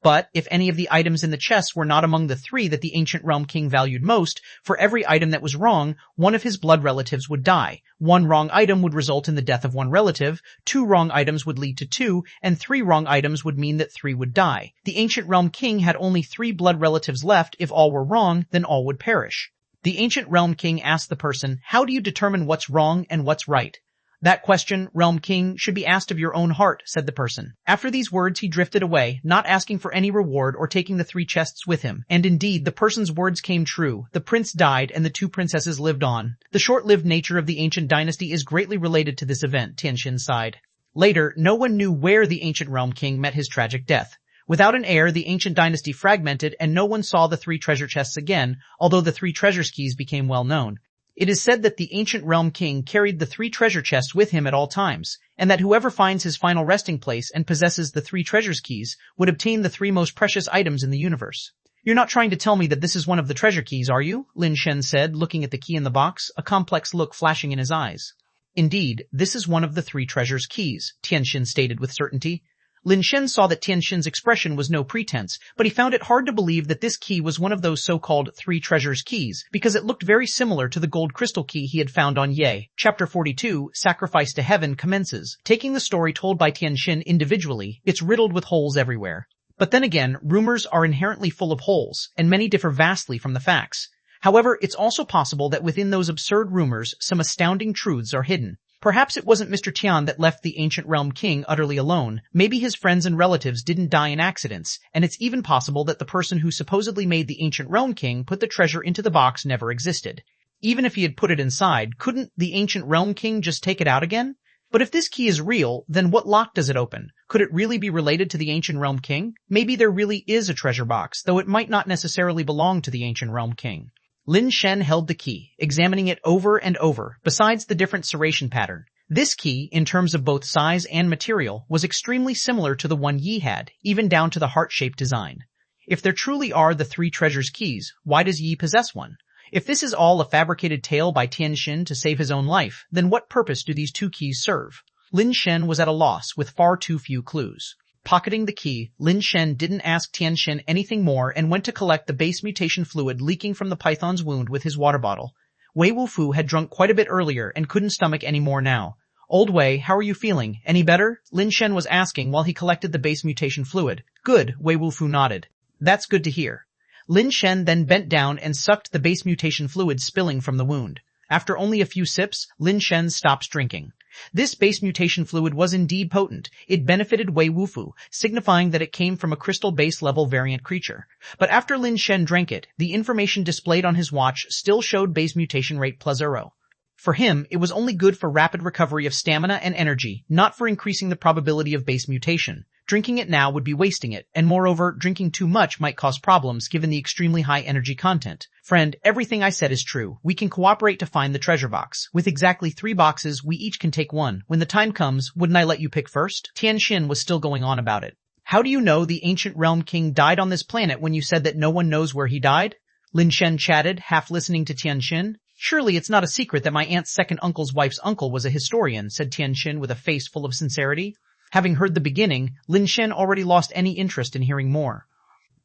But if any of the items in the chests were not among the 3 that the ancient realm king valued most, for every item that was wrong, one of his blood relatives would die. 1 wrong item would result in the death of 1 relative, 2 wrong items would lead to 2, and 3 wrong items would mean that 3 would die. The ancient realm king had only 3 blood relatives left. If all were wrong, then all would perish. The ancient realm king asked the person, "How do you determine what's wrong and what's right?" "That question, realm king, should be asked of your own heart," said the person. After these words he drifted away, not asking for any reward or taking the 3 chests with him. And indeed, the person's words came true. The prince died and the 2 princesses lived on. The short-lived nature of the ancient dynasty is greatly related to this event, Ch1 sighed. Later, no one knew where the ancient realm king met his tragic death. Without an heir, the ancient dynasty fragmented and no one saw the 3 treasure chests again, although the 3 treasure keys became well known. It is said that the ancient realm king carried the 3 treasure chests with him at all times, and that whoever finds his final resting place and possesses the 3 treasures keys would obtain the 3 most precious items in the universe. "You're not trying to tell me that this is one of the treasure keys, are you?" Lin Shen said, looking at the key in the box, a complex look flashing in his eyes. "Indeed, this is one of the 3 treasures keys," Ch1 stated with certainty. Lin Shen saw that Ch1's expression was no pretense, but he found it hard to believe that this key was one of those so-called 3 treasures keys, because it looked very similar to the gold crystal key he had found on Ye. Chapter 42, Sacrifice to Heaven, commences. Taking the story told by Ch1 individually, it's riddled with holes everywhere. But then again, rumors are inherently full of holes, and many differ vastly from the facts. However, it's also possible that within those absurd rumors, some astounding truths are hidden. Perhaps it wasn't Mr. Ch1 that left the ancient realm king utterly alone. Maybe his friends and relatives didn't die in accidents, and it's even possible that the person who supposedly made the ancient realm king put the treasure into the box never existed. Even if he had put it inside, couldn't the ancient realm king just take it out again? But if this key is real, then what lock does it open? Could it really be related to the ancient realm king? Maybe there really is a treasure box, though it might not necessarily belong to the ancient realm king. Lin Shen held the key, examining it over and over, besides the different serration pattern. This key, in terms of both size and material, was extremely similar to the one Yi had, even down to the heart-shaped design. If there truly are the 3 treasures keys, why does Yi possess one? If this is all a fabricated tale by Ch1 to save his own life, then what purpose do these 2 keys serve? Lin Shen was at a loss with far too few clues. Pocketing the key, Lin Shen didn't ask Ch1 anything more and went to collect the base mutation fluid leaking from the python's wound with his water bottle. Wei Wufu had drunk quite a bit earlier and couldn't stomach any more now. "Old Wei, how are you feeling? Any better?" Lin Shen was asking while he collected the base mutation fluid. "Good," Wei Wufu nodded. "That's good to hear." Lin Shen then bent down and sucked the base mutation fluid spilling from the wound. After only a few sips, Lin Shen stopped drinking. This base mutation fluid was indeed potent. It benefited Wei Wufu, signifying that it came from a crystal base level variant creature. But after Lin Shen drank it, the information displayed on his watch still showed base mutation rate +0. For him, it was only good for rapid recovery of stamina and energy, not for increasing the probability of base mutation. Drinking it now would be wasting it, and moreover, drinking too much might cause problems given the extremely high energy content. "Friend, everything I said is true. We can cooperate to find the treasure box. With exactly 3 boxes, we each can take one. When the time comes, wouldn't I let you pick first?" Ch1 was still going on about it. "How do you know the ancient realm king died on this planet when you said that no one knows where he died?" Lin Shen chatted, half listening to Ch1. "Surely it's not a secret that my aunt's second uncle's wife's uncle was a historian," said Ch1 with a face full of sincerity. Having heard the beginning, Lin Shen already lost any interest in hearing more.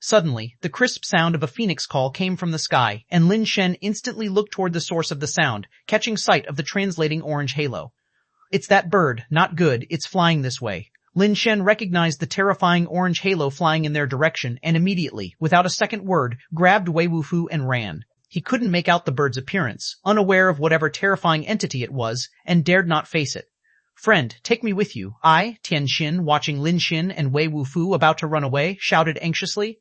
Suddenly, the crisp sound of a phoenix call came from the sky, and Lin Shen instantly looked toward the source of the sound, catching sight of the translating orange halo. It's that bird, not good, it's flying this way. Lin Shen recognized the terrifying orange halo flying in their direction and immediately, without a second word, grabbed Wei Wufu and ran. He couldn't make out the bird's appearance, unaware of whatever terrifying entity it was, and dared not face it. Friend, take me with you. Tian Xin, watching Lin Shen and Wei Wufu about to run away, shouted anxiously.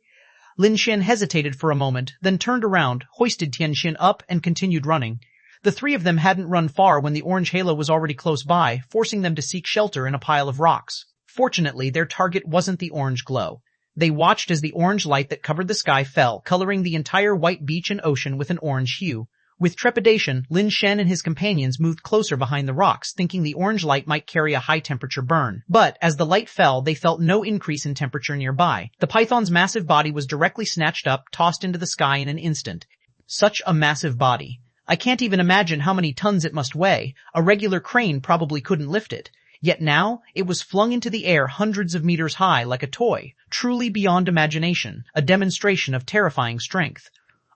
Lin Shen hesitated for a moment, then turned around, hoisted Tian Xin up, and continued running. The three of them hadn't run far when the orange halo was already close by, forcing them to seek shelter in a pile of rocks. Fortunately, their target wasn't the orange glow. They watched as the orange light that covered the sky fell, coloring the entire white beach and ocean with an orange hue. With trepidation, Lin Shen and his companions moved closer behind the rocks, thinking the orange light might carry a high-temperature burn. But, as the light fell, they felt no increase in temperature nearby. The python's massive body was directly snatched up, tossed into the sky in an instant. Such a massive body. I can't even imagine how many tons it must weigh. A regular crane probably couldn't lift it. Yet now, it was flung into the air hundreds of meters high like a toy, truly beyond imagination, a demonstration of terrifying strength.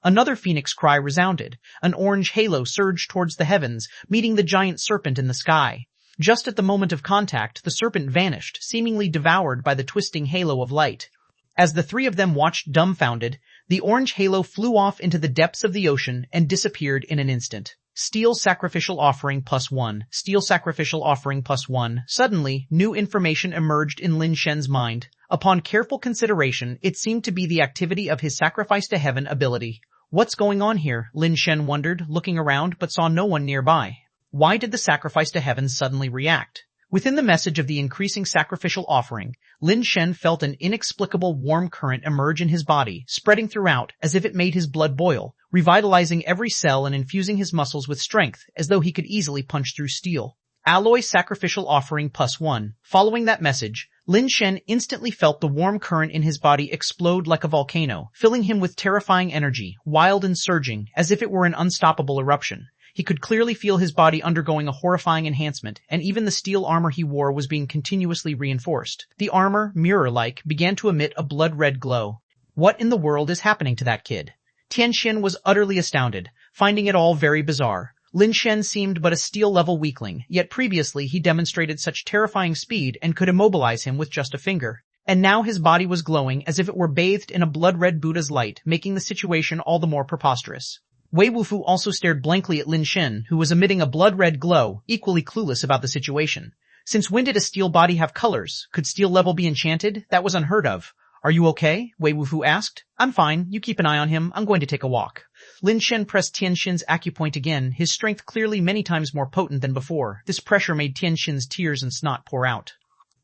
Another phoenix cry resounded. An orange halo surged towards the heavens, meeting the giant serpent in the sky. Just at the moment of contact, the serpent vanished, seemingly devoured by the twisting halo of light. As the three of them watched dumbfounded, the orange halo flew off into the depths of the ocean and disappeared in an instant. Steel sacrificial offering +1. Steel sacrificial offering +1. Suddenly, new information emerged in Lin Shen's mind. Upon careful consideration, it seemed to be the activity of his sacrifice to heaven ability. What's going on here? Lin Shen wondered, looking around but saw no one nearby. Why did the sacrifice to heaven suddenly react? Within the message of the increasing sacrificial offering, Lin Shen felt an inexplicable warm current emerge in his body, spreading throughout as if it made his blood boil, revitalizing every cell and infusing his muscles with strength, as though he could easily punch through steel. Alloy sacrificial offering +1. Following that message, Lin Shen instantly felt the warm current in his body explode like a volcano, filling him with terrifying energy, wild and surging, as if it were an unstoppable eruption. He could clearly feel his body undergoing a horrifying enhancement, and even the steel armor he wore was being continuously reinforced. The armor, mirror-like, began to emit a blood-red glow. What in the world is happening to that kid? Tian Xin was utterly astounded, finding it all very bizarre. Lin Shen seemed but a steel-level weakling, yet previously he demonstrated such terrifying speed and could immobilize him with just a finger. And now his body was glowing as if it were bathed in a blood-red Buddha's light, making the situation all the more preposterous. Wei Wufu also stared blankly at Lin Shen, who was emitting a blood-red glow, equally clueless about the situation. Since when did a steel body have colors? Could steel level be enchanted? That was unheard of. Are you okay? Wei Wufu asked. I'm fine. You keep an eye on him. I'm going to take a walk. Lin Shen pressed Tian Xin's acupoint again, his strength clearly many times more potent than before. This pressure made Tian Xin's tears and snot pour out.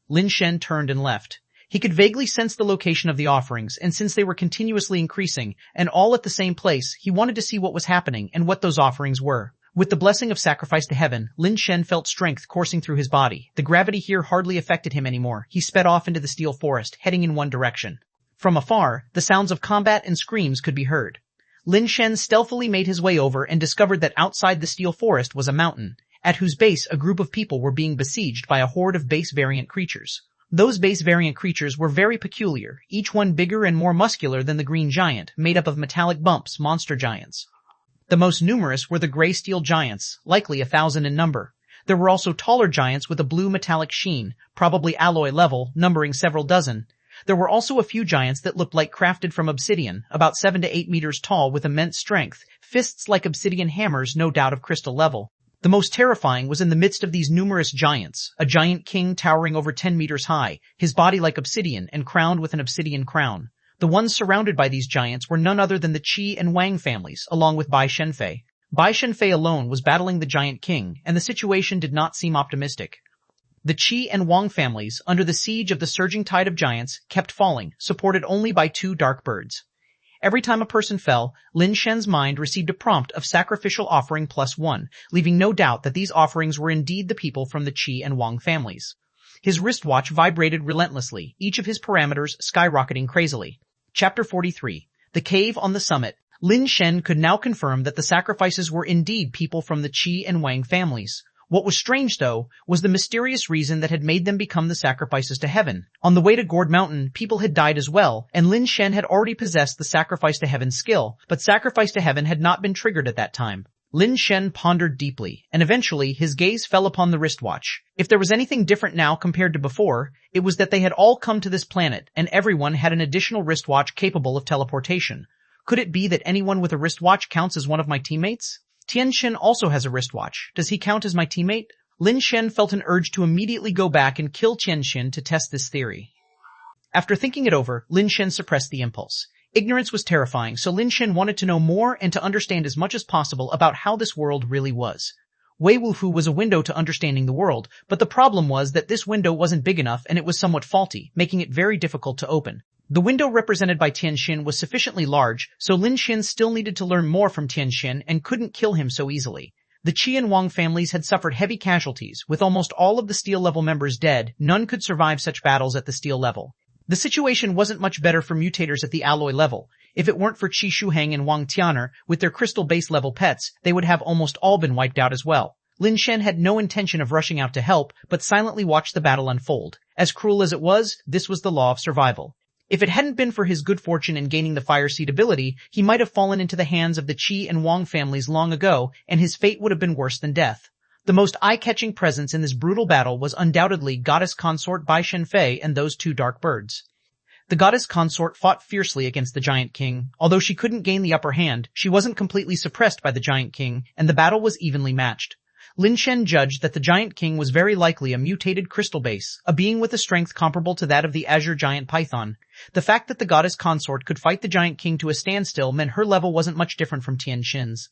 Lin Shen turned and left. He could vaguely sense the location of the offerings, and since they were continuously increasing, and all at the same place, he wanted to see what was happening and what those offerings were. With the blessing of sacrifice to heaven, Lin Shen felt strength coursing through his body. The gravity here hardly affected him anymore. He sped off into the steel forest, heading in one direction. From afar, the sounds of combat and screams could be heard. Lin Shen stealthily made his way over and discovered that outside the steel forest was a mountain, at whose base a group of people were being besieged by a horde of base variant creatures. Those base variant creatures were very peculiar, each one bigger and more muscular than the green giant, made up of metallic bumps, monster giants. The most numerous were the gray steel giants, likely 1,000 in number. There were also taller giants with a blue metallic sheen, probably alloy level, numbering several dozen. There were also a few giants that looked like crafted from obsidian, about 7 to 8 meters tall with immense strength, fists like obsidian hammers, no doubt of crystal level. The most terrifying was in the midst of these numerous giants, a giant king towering over 10 meters high, his body like obsidian and crowned with an obsidian crown. The ones surrounded by these giants were none other than the Ch and Wang families, along with Bai Shenfei. Bai Shenfei alone was battling the giant king, and the situation did not seem optimistic. The Ch and Wang families, under the siege of the surging tide of giants, kept falling, supported only by 2 dark birds. Every time a person fell, Lin Shen's mind received a prompt of sacrificial offering +1, leaving no doubt that these offerings were indeed the people from the Ch and Wang families. His wristwatch vibrated relentlessly, each of his parameters skyrocketing crazily. Chapter 43. The Cave on the Summit. Lin Shen could now confirm that the sacrifices were indeed people from the Ch and Wang families. What was strange, though, was the mysterious reason that had made them become the sacrifices to heaven. On the way to Gourd Mountain, people had died as well, and Lin Shen had already possessed the sacrifice to heaven skill, but sacrifice to heaven had not been triggered at that time. Lin Shen pondered deeply, and eventually his gaze fell upon the wristwatch. If there was anything different now compared to before, it was that they had all come to this planet, and everyone had an additional wristwatch capable of teleportation. Could it be that anyone with a wristwatch counts as one of my teammates? Tian Shen also has a wristwatch. Does he count as my teammate? Lin Shen felt an urge to immediately go back and kill Tian Shen to test this theory. After thinking it over, Lin Shen suppressed the impulse. Ignorance was terrifying, so Lin Shen wanted to know more and to understand as much as possible about how this world really was. Wei Wufu was a window to understanding the world, but the problem was that this window wasn't big enough and it was somewhat faulty, making it very difficult to open. The window represented by Tian Shen was sufficiently large, so Lin Shen still needed to learn more from Tian Shen and couldn't kill him so easily. The Ch and Wang families had suffered heavy casualties, with almost all of the steel level members dead. None could survive such battles at the steel level. The situation wasn't much better for mutators at the alloy level. If it weren't for Qi Shuheng and Wang Tianer, with their crystal base level pets, they would have almost all been wiped out as well. Lin Shen had no intention of rushing out to help, but silently watched the battle unfold. As cruel as it was, this was the law of survival. If it hadn't been for his good fortune in gaining the fire seed ability, he might have fallen into the hands of the Qi and Wang families long ago, and his fate would have been worse than death. The most eye-catching presence in this brutal battle was undoubtedly goddess consort Bai Shenfei and those two dark birds. The goddess consort fought fiercely against the giant king. Although she couldn't gain the upper hand, she wasn't completely suppressed by the giant king, and the battle was evenly matched. Lin Shen judged that the giant king was very likely a mutated crystal base, a being with a strength comparable to that of the azure giant python. The fact that the goddess consort could fight the giant king to a standstill meant her level wasn't much different from Tian Shen's.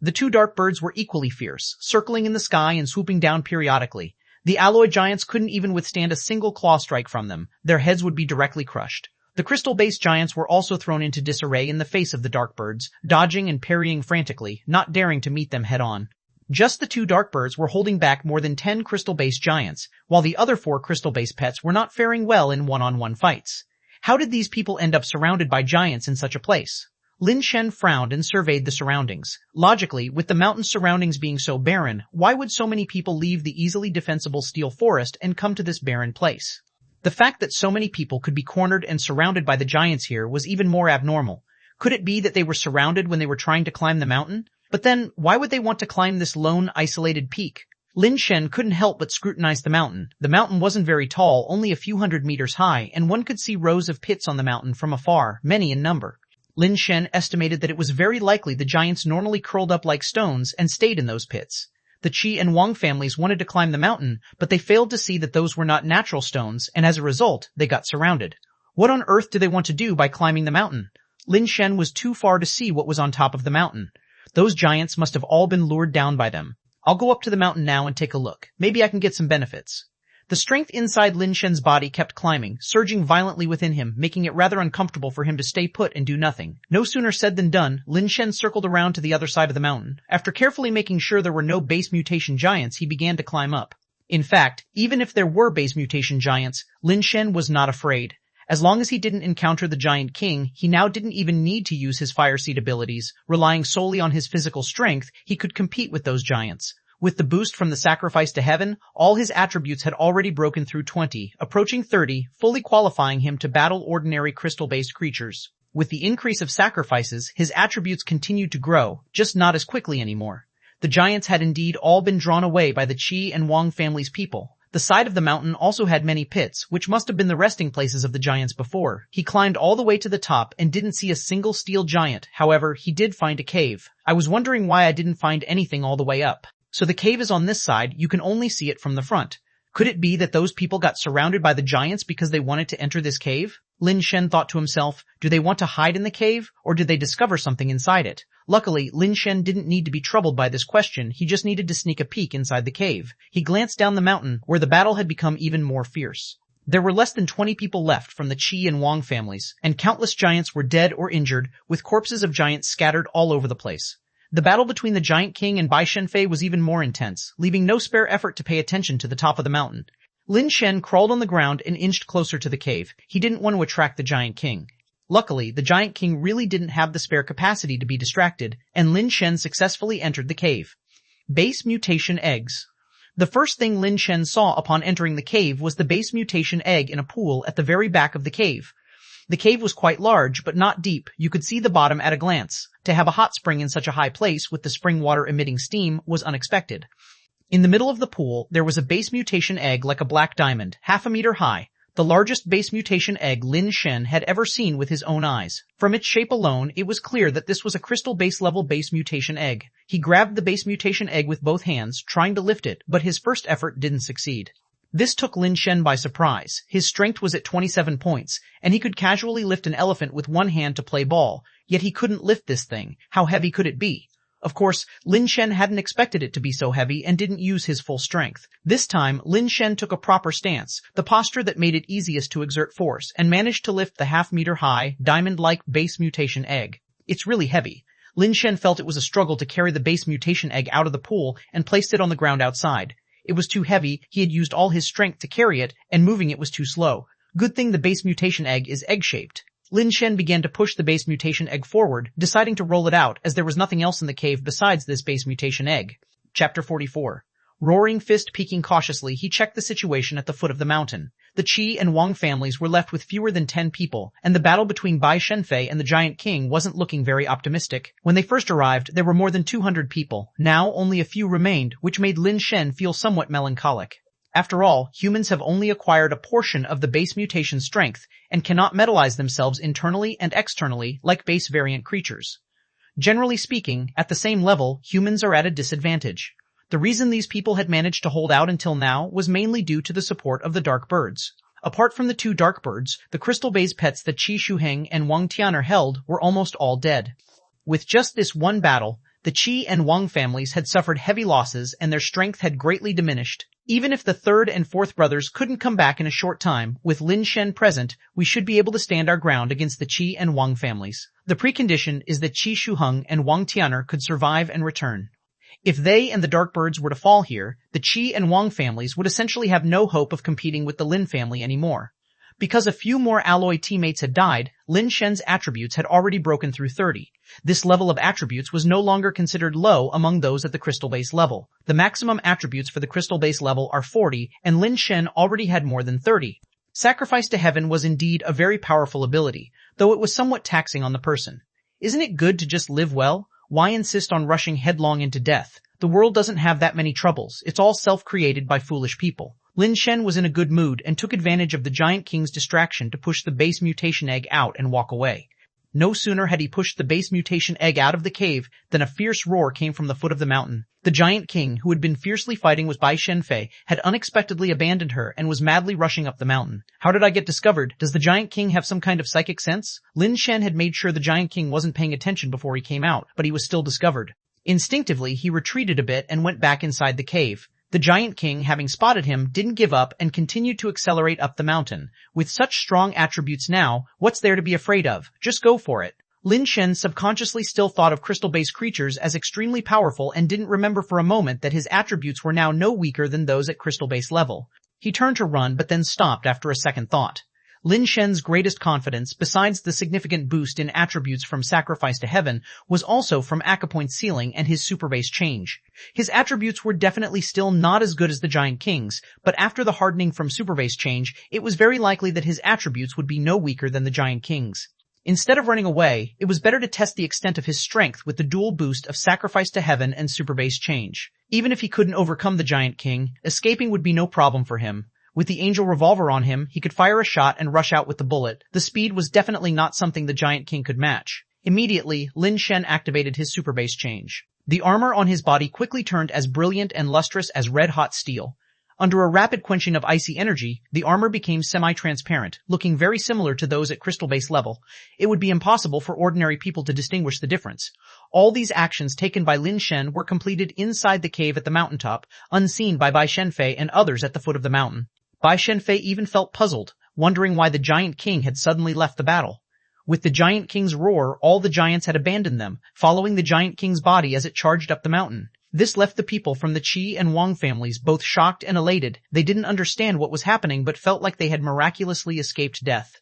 The two dark birds were equally fierce, circling in the sky and swooping down periodically. The alloy giants couldn't even withstand a single claw strike from them. Their heads would be directly crushed. The crystal-based giants were also thrown into disarray in the face of the dark birds, dodging and parrying frantically, not daring to meet them head-on. Just the two dark birds were holding back more than 10 crystal-based giants, while the other 4 crystal-based pets were not faring well in one-on-one fights. How did these people end up surrounded by giants in such a place? Lin Shen frowned and surveyed the surroundings. Logically, with the mountain's surroundings being so barren, why would so many people leave the easily defensible steel forest and come to this barren place? The fact that so many people could be cornered and surrounded by the giants here was even more abnormal. Could it be that they were surrounded when they were trying to climb the mountain? But then, why would they want to climb this lone, isolated peak? Lin Shen couldn't help but scrutinize the mountain. The mountain wasn't very tall, only a few hundred meters high, and one could see rows of pits on the mountain from afar, many in number. Lin Shen estimated that it was very likely the giants normally curled up like stones and stayed in those pits. The Qi and Wang families wanted to climb the mountain, but they failed to see that those were not natural stones, and as a result, they got surrounded. What on earth do they want to do by climbing the mountain? Lin Shen was too far to see what was on top of the mountain. Those giants must have all been lured down by them. I'll go up to the mountain now and take a look. Maybe I can get some benefits. The strength inside Lin Shen's body kept climbing, surging violently within him, making it rather uncomfortable for him to stay put and do nothing. No sooner said than done, Lin Shen circled around to the other side of the mountain. After carefully making sure there were no base mutation giants, he began to climb up. In fact, even if there were base mutation giants, Lin Shen was not afraid. As long as he didn't encounter the giant king, he now didn't even need to use his fire seed abilities. Relying solely on his physical strength, he could compete with those giants. With the boost from the sacrifice to heaven, all his attributes had already broken through 20, approaching 30, fully qualifying him to battle ordinary crystal-based creatures. With the increase of sacrifices, his attributes continued to grow, just not as quickly anymore. The giants had indeed all been drawn away by the Qi and Wang family's people. The side of the mountain also had many pits, which must have been the resting places of the giants before. He climbed all the way to the top and didn't see a single steel giant. However, he did find a cave. I was wondering why I didn't find anything all the way up. So the cave is on this side, you can only see it from the front. Could it be that those people got surrounded by the giants because they wanted to enter this cave? Lin Shen thought to himself, do they want to hide in the cave, or did they discover something inside it? Luckily, Lin Shen didn't need to be troubled by this question, he just needed to sneak a peek inside the cave. He glanced down the mountain, where the battle had become even more fierce. There were less than 20 people left from the Qi and Wang families, and countless giants were dead or injured, with corpses of giants scattered all over the place. The battle between the Giant King and Bai Shenfei was even more intense, leaving no spare effort to pay attention to the top of the mountain. Lin Shen crawled on the ground and inched closer to the cave. He didn't want to attract the Giant King. Luckily, the Giant King really didn't have the spare capacity to be distracted, and Lin Shen successfully entered the cave. Base mutation eggs. The first thing Lin Shen saw upon entering the cave was the base mutation egg in a pool at the very back of the cave. The cave was quite large, but not deep. You could see the bottom at a glance. To have a hot spring in such a high place with the spring water emitting steam was unexpected. In the middle of the pool, there was a base mutation egg like a black diamond, half a meter high. The largest base mutation egg Lin Shen had ever seen with his own eyes. From its shape alone, it was clear that this was a crystal base level base mutation egg. He grabbed the base mutation egg with both hands, trying to lift it, but his first effort didn't succeed. This took Lin Shen by surprise. His strength was at 27 points, and he could casually lift an elephant with one hand to play ball, yet he couldn't lift this thing. How heavy could it be? Of course, Lin Shen hadn't expected it to be so heavy and didn't use his full strength. This time, Lin Shen took a proper stance, the posture that made it easiest to exert force, and managed to lift the half-meter-high, diamond-like base mutation egg. It's really heavy. Lin Shen felt it was a struggle to carry the base mutation egg out of the pool and placed it on the ground outside. It was too heavy, he had used all his strength to carry it, and moving it was too slow. Good thing the base mutation egg is egg-shaped. Lin Shen began to push the base mutation egg forward, deciding to roll it out as there was nothing else in the cave besides this base mutation egg. Chapter 44. Roaring Fist peeking cautiously, he checked the situation at the foot of the mountain. The Ch and Wang families were left with fewer than 10 people, and the battle between Bai Shenfei and the Giant King wasn't looking very optimistic. When they first arrived, there were more than 200 people. Now only a few remained, which made Lin Shen feel somewhat melancholic. After all, humans have only acquired a portion of the base mutation strength and cannot metallize themselves internally and externally like base variant creatures. Generally speaking, at the same level, humans are at a disadvantage. The reason these people had managed to hold out until now was mainly due to the support of the dark birds. Apart from the two dark birds, the crystal base pets that Qi Shuheng and Wang Tian'er held were almost all dead. With just this one battle, the Qi and Wang families had suffered heavy losses and their strength had greatly diminished. Even if the third and fourth brothers couldn't come back in a short time, with Lin Shen present, we should be able to stand our ground against the Qi and Wang families. The precondition is that Qi Shuheng and Wang Tian'er could survive and return. If they and the dark birds were to fall here, the Qi and Wang families would essentially have no hope of competing with the Lin family anymore. Because a few more alloy teammates had died, Lin Shen's attributes had already broken through 30. This level of attributes was no longer considered low among those at the crystal base level. The maximum attributes for the crystal base level are 40, and Lin Shen already had more than 30. Sacrifice to Heaven was indeed a very powerful ability, though it was somewhat taxing on the person. Isn't it good to just live well? Why insist on rushing headlong into death? The world doesn't have that many troubles. It's all self-created by foolish people. Lin Shen was in a good mood and took advantage of the Giant King's distraction to push the base mutation egg out and walk away. No sooner had he pushed the base mutation egg out of the cave than a fierce roar came from the foot of the mountain. The Giant King, who had been fiercely fighting with Bai Shenfei, had unexpectedly abandoned her and was madly rushing up the mountain. How did I get discovered? Does the Giant King have some kind of psychic sense? Lin Shen had made sure the Giant King wasn't paying attention before he came out, but he was still discovered. Instinctively, he retreated a bit and went back inside the cave. The Giant King, having spotted him, didn't give up and continued to accelerate up the mountain. With such strong attributes now, what's there to be afraid of? Just go for it. Lin Shen subconsciously still thought of crystal-based creatures as extremely powerful and didn't remember for a moment that his attributes were now no weaker than those at crystal-base level. He turned to run but then stopped after a second thought. Lin Shen's greatest confidence, besides the significant boost in attributes from Sacrifice to Heaven, was also from Acapoint's ceiling and his superbase change. His attributes were definitely still not as good as the Giant King's, but after the hardening from superbase change, it was very likely that his attributes would be no weaker than the Giant King's. Instead of running away, it was better to test the extent of his strength with the dual boost of Sacrifice to Heaven and superbase change. Even if he couldn't overcome the Giant King, escaping would be no problem for him. With the Angel revolver on him, he could fire a shot and rush out with the bullet. The speed was definitely not something the Giant King could match. Immediately, Lin Shen activated his superbase change. The armor on his body quickly turned as brilliant and lustrous as red-hot steel. Under a rapid quenching of icy energy, the armor became semi-transparent, looking very similar to those at crystal base level. It would be impossible for ordinary people to distinguish the difference. All these actions taken by Lin Shen were completed inside the cave at the mountaintop, unseen by Bai Shenfei and others at the foot of the mountain. Bai Shenfei even felt puzzled, wondering why the Giant King had suddenly left the battle. With the Giant King's roar, all the giants had abandoned them, following the Giant King's body as it charged up the mountain. This left the people from the Qi and Wang families both shocked and elated. They didn't understand what was happening but felt like they had miraculously escaped death.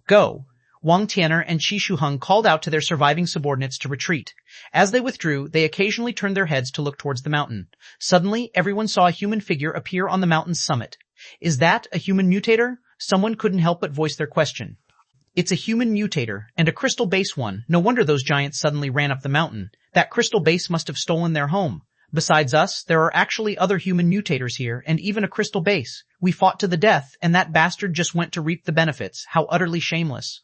Go! Wang Tian'er and Ch1 called out to their surviving subordinates to retreat. As they withdrew, they occasionally turned their heads to look towards the mountain. Suddenly, everyone saw a human figure appear on the mountain's summit. Is that a human mutator? Someone couldn't help but voice their question. It's a human mutator, and a crystal base one. No wonder those giants suddenly ran up the mountain. That crystal base must have stolen their home. Besides us, there are actually other human mutators here, and even a crystal base. We fought to the death, and that bastard just went to reap the benefits. How utterly shameless.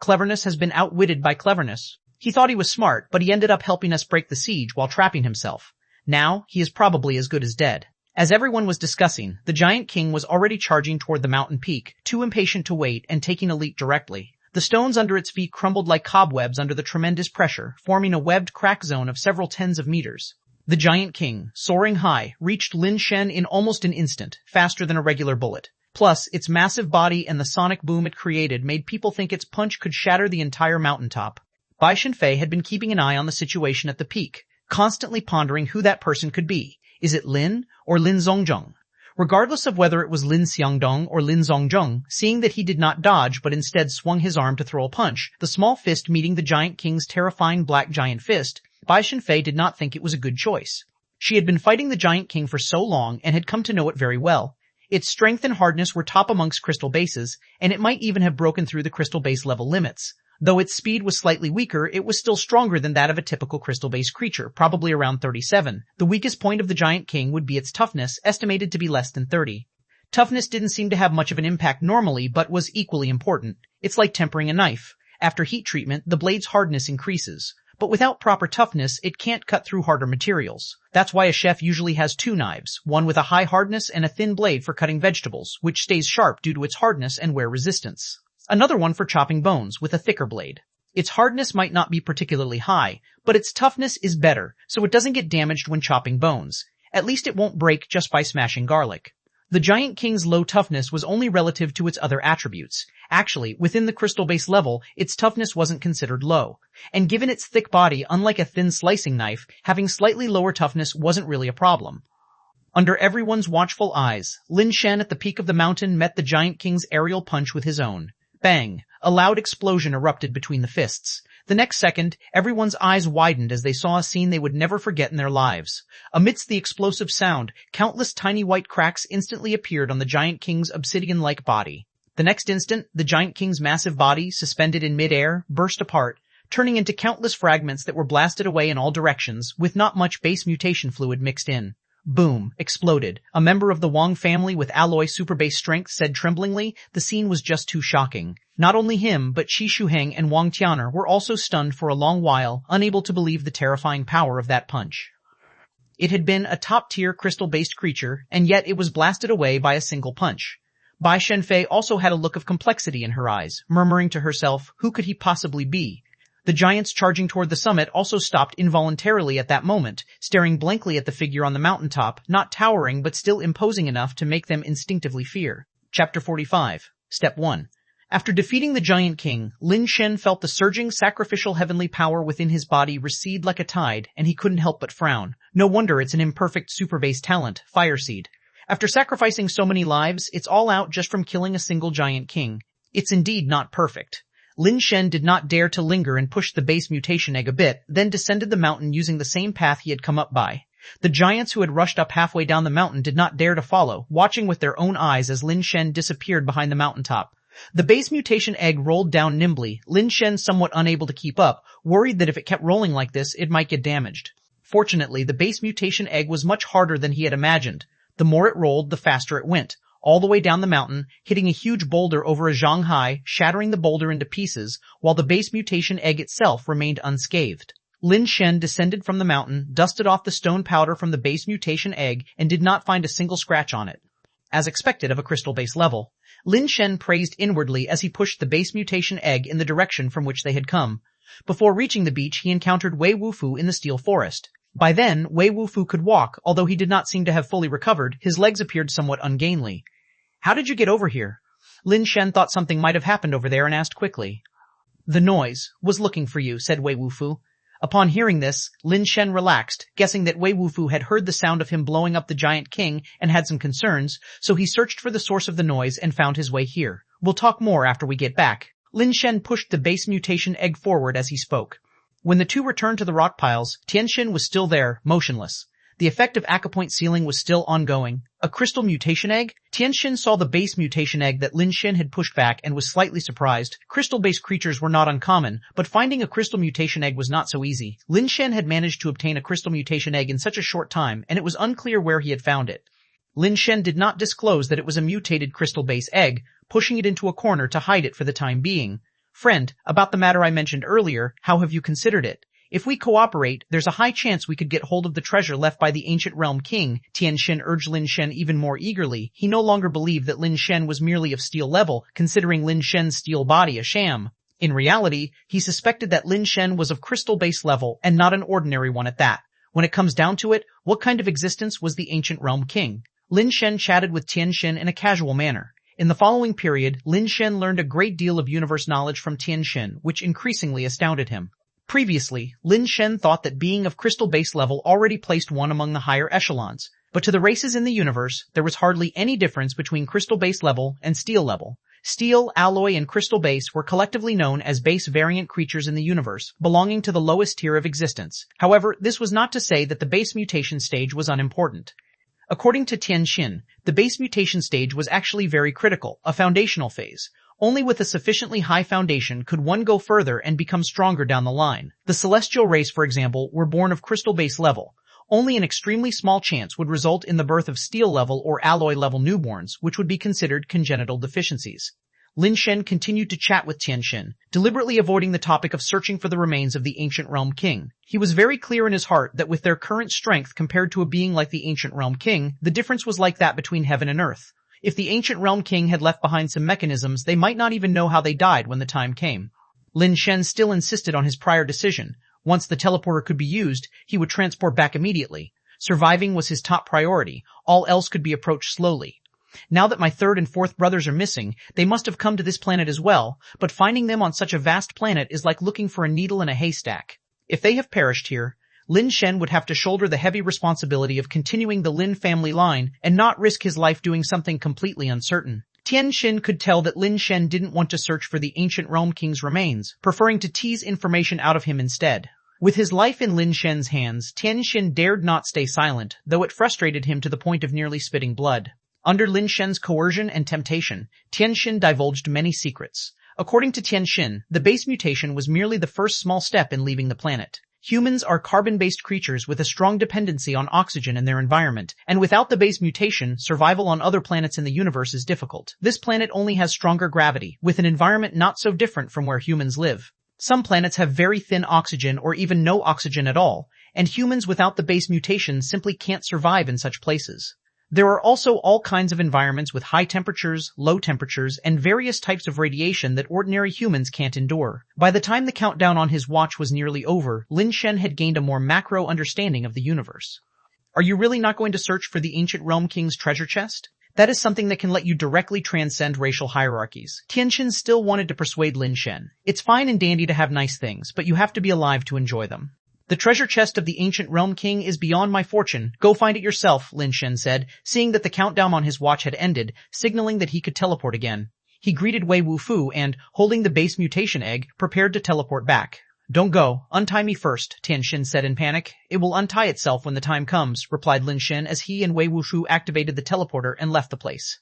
Cleverness has been outwitted by cleverness. He thought he was smart, but he ended up helping us break the siege while trapping himself. Now, he is probably as good as dead. As everyone was discussing, the giant king was already charging toward the mountain peak, too impatient to wait and taking a leap directly. The stones under its feet crumbled like cobwebs under the tremendous pressure, forming a webbed crack zone of several tens of meters. The giant king, soaring high, reached Lin Shen in almost an instant, faster than a regular bullet. Plus, its massive body and the sonic boom it created made people think its punch could shatter the entire mountaintop. Bai Shenfei had been keeping an eye on the situation at the peak, constantly pondering who that person could be. Is it Lin or Lin Zongjong? Regardless of whether it was Lin Xiangdong or Lin Zongjong, seeing that he did not dodge but instead swung his arm to throw a punch, the small fist meeting the giant king's terrifying black giant fist, Bai Shenfei did not think it was a good choice. She had been fighting the giant king for so long and had come to know it very well. Its strength and hardness were top amongst crystal bases, and it might even have broken through the crystal base level limits. Though its speed was slightly weaker, it was still stronger than that of a typical crystal-based creature, probably around 37. The weakest point of the giant king would be its toughness, estimated to be less than 30. Toughness didn't seem to have much of an impact normally, but was equally important. It's like tempering a knife. After heat treatment, the blade's hardness increases. But without proper toughness, it can't cut through harder materials. That's why a chef usually has two knives, one with a high hardness and a thin blade for cutting vegetables, which stays sharp due to its hardness and wear resistance. Another one for chopping bones, with a thicker blade. Its hardness might not be particularly high, but its toughness is better, so it doesn't get damaged when chopping bones. At least it won't break just by smashing garlic. The giant king's low toughness was only relative to its other attributes. Actually, within the crystal base level, its toughness wasn't considered low. And given its thick body, unlike a thin slicing knife, having slightly lower toughness wasn't really a problem. Under everyone's watchful eyes, Lin Shen at the peak of the mountain met the giant king's aerial punch with his own. Bang! A loud explosion erupted between the fists. The next second, everyone's eyes widened as they saw a scene they would never forget in their lives. Amidst the explosive sound, countless tiny white cracks instantly appeared on the giant king's obsidian-like body. The next instant, the giant king's massive body, suspended in mid-air, burst apart, turning into countless fragments that were blasted away in all directions, with not much base mutation fluid mixed in. Boom, exploded. A member of the Wang family with alloy super-base strength said tremblingly, the scene was just too shocking. Not only him, but Ch1 and Wang Tian'er were also stunned for a long while, unable to believe the terrifying power of that punch. It had been a top-tier crystal-based creature, and yet it was blasted away by a single punch. Bai Shenfei also had a look of complexity in her eyes, murmuring to herself, who could he possibly be? The giants charging toward the summit also stopped involuntarily at that moment, staring blankly at the figure on the mountaintop, not towering but still imposing enough to make them instinctively fear. Chapter 45. Step 1. After defeating the giant king, Lin Shen felt the surging sacrificial heavenly power within his body recede like a tide, and he couldn't help but frown. No wonder it's an imperfect super-base talent, Fire Seed. After sacrificing so many lives, it's all out just from killing a single giant king. It's indeed not perfect. Lin Shen did not dare to linger and push the base mutation egg a bit, then descended the mountain using the same path he had come up by. The giants who had rushed up halfway down the mountain did not dare to follow, watching with their own eyes as Lin Shen disappeared behind the mountaintop. The base mutation egg rolled down nimbly, Lin Shen somewhat unable to keep up, worried that if it kept rolling like this, it might get damaged. Fortunately, the base mutation egg was much harder than he had imagined. The more it rolled, the faster it went. All the way down the mountain, hitting a huge boulder over a zhang high, shattering the boulder into pieces, while the base mutation egg itself remained unscathed. Lin Shen descended from the mountain, dusted off the stone powder from the base mutation egg, and did not find a single scratch on it. As expected of a crystal-base level, Lin Shen praised inwardly as he pushed the base mutation egg in the direction from which they had come. Before reaching the beach, he encountered Wei Wufu in the steel forest. By then, Wei Wufu could walk, although he did not seem to have fully recovered, his legs appeared somewhat ungainly. How did you get over here? Lin Shen thought something might have happened over there and asked quickly. The noise was looking for you, said Wei Wufu. Upon hearing this, Lin Shen relaxed, guessing that Wei Wufu had heard the sound of him blowing up the giant king and had some concerns, so he searched for the source of the noise and found his way here. We'll talk more after we get back. Lin Shen pushed the base mutation egg forward as he spoke. When the two returned to the rock piles, Ch1 was still there, motionless. The effect of acupoint sealing was still ongoing. A crystal mutation egg? Ch1 saw the base mutation egg that Lin Shen had pushed back and was slightly surprised. Crystal-based creatures were not uncommon, but finding a crystal mutation egg was not so easy. Lin Shen had managed to obtain a crystal mutation egg in such a short time, and it was unclear where he had found it. Lin Shen did not disclose that it was a mutated crystal-based egg, pushing it into a corner to hide it for the time being. Friend, about the matter I mentioned earlier, how have you considered it? If we cooperate, there's a high chance we could get hold of the treasure left by the ancient realm king. Ch1 urged Lin Shen even more eagerly. He no longer believed that Lin Shen was merely of steel level, considering Lin Shen's steel body a sham. In reality, he suspected that Lin Shen was of crystal-based level and not an ordinary one at that. When it comes down to it, what kind of existence was the ancient realm king? Lin Shen chatted with Ch1 in a casual manner. In the following period, Lin Shen learned a great deal of universe knowledge from Ch1, which increasingly astounded him. Previously, Lin Shen thought that being of crystal-based level already placed one among the higher echelons, but to the races in the universe, there was hardly any difference between crystal-based level and steel level. Steel, alloy, and crystal base were collectively known as base variant creatures in the universe, belonging to the lowest tier of existence. However, this was not to say that the base mutation stage was unimportant. According to Ch1, the base mutation stage was actually very critical, a foundational phase. Only with a sufficiently high foundation could one go further and become stronger down the line. The celestial race, for example, were born of crystal-based level. Only an extremely small chance would result in the birth of steel-level or alloy-level newborns, which would be considered congenital deficiencies. Lin Shen continued to chat with Ch1, deliberately avoiding the topic of searching for the remains of the ancient realm king. He was very clear in his heart that with their current strength compared to a being like the ancient realm king, the difference was like that between heaven and earth. If the ancient realm king had left behind some mechanisms, they might not even know how they died when the time came. Lin Shen still insisted on his prior decision. Once the teleporter could be used, he would transport back immediately. Surviving was his top priority. All else could be approached slowly. Now that my third and fourth brothers are missing, they must have come to this planet as well, but finding them on such a vast planet is like looking for a needle in a haystack. If they have perished here, Lin Shen would have to shoulder the heavy responsibility of continuing the Lin family line and not risk his life doing something completely uncertain. Ch1 could tell that Lin Shen didn't want to search for the ancient realm king's remains, preferring to tease information out of him instead. With his life in Lin Shen's hands, Ch1 dared not stay silent, though it frustrated him to the point of nearly spitting blood. Under Lin Shen's coercion and temptation, Ch1 divulged many secrets. According to Ch1, the base mutation was merely the first small step in leaving the planet. Humans are carbon-based creatures with a strong dependency on oxygen in their environment, and without the base mutation, survival on other planets in the universe is difficult. This planet only has stronger gravity, with an environment not so different from where humans live. Some planets have very thin oxygen or even no oxygen at all, and humans without the base mutation simply can't survive in such places. There are also all kinds of environments with high temperatures, low temperatures, and various types of radiation that ordinary humans can't endure. By the time the countdown on his watch was nearly over, Lin Shen had gained a more macro understanding of the universe. Are you really not going to search for the ancient realm king's treasure chest? That is something that can let you directly transcend racial hierarchies. Ch1 still wanted to persuade Lin Shen. It's fine and dandy to have nice things, but you have to be alive to enjoy them. The treasure chest of the ancient realm king is beyond my fortune. Go find it yourself, Lin Shen said, seeing that the countdown on his watch had ended, signaling that he could teleport again. He greeted Wei Wufu and, holding the base mutation egg, prepared to teleport back. Don't go. Untie me first, Ch1 said in panic. It will untie itself when the time comes, replied Lin Shen as he and Wei Wufu activated the teleporter and left the place.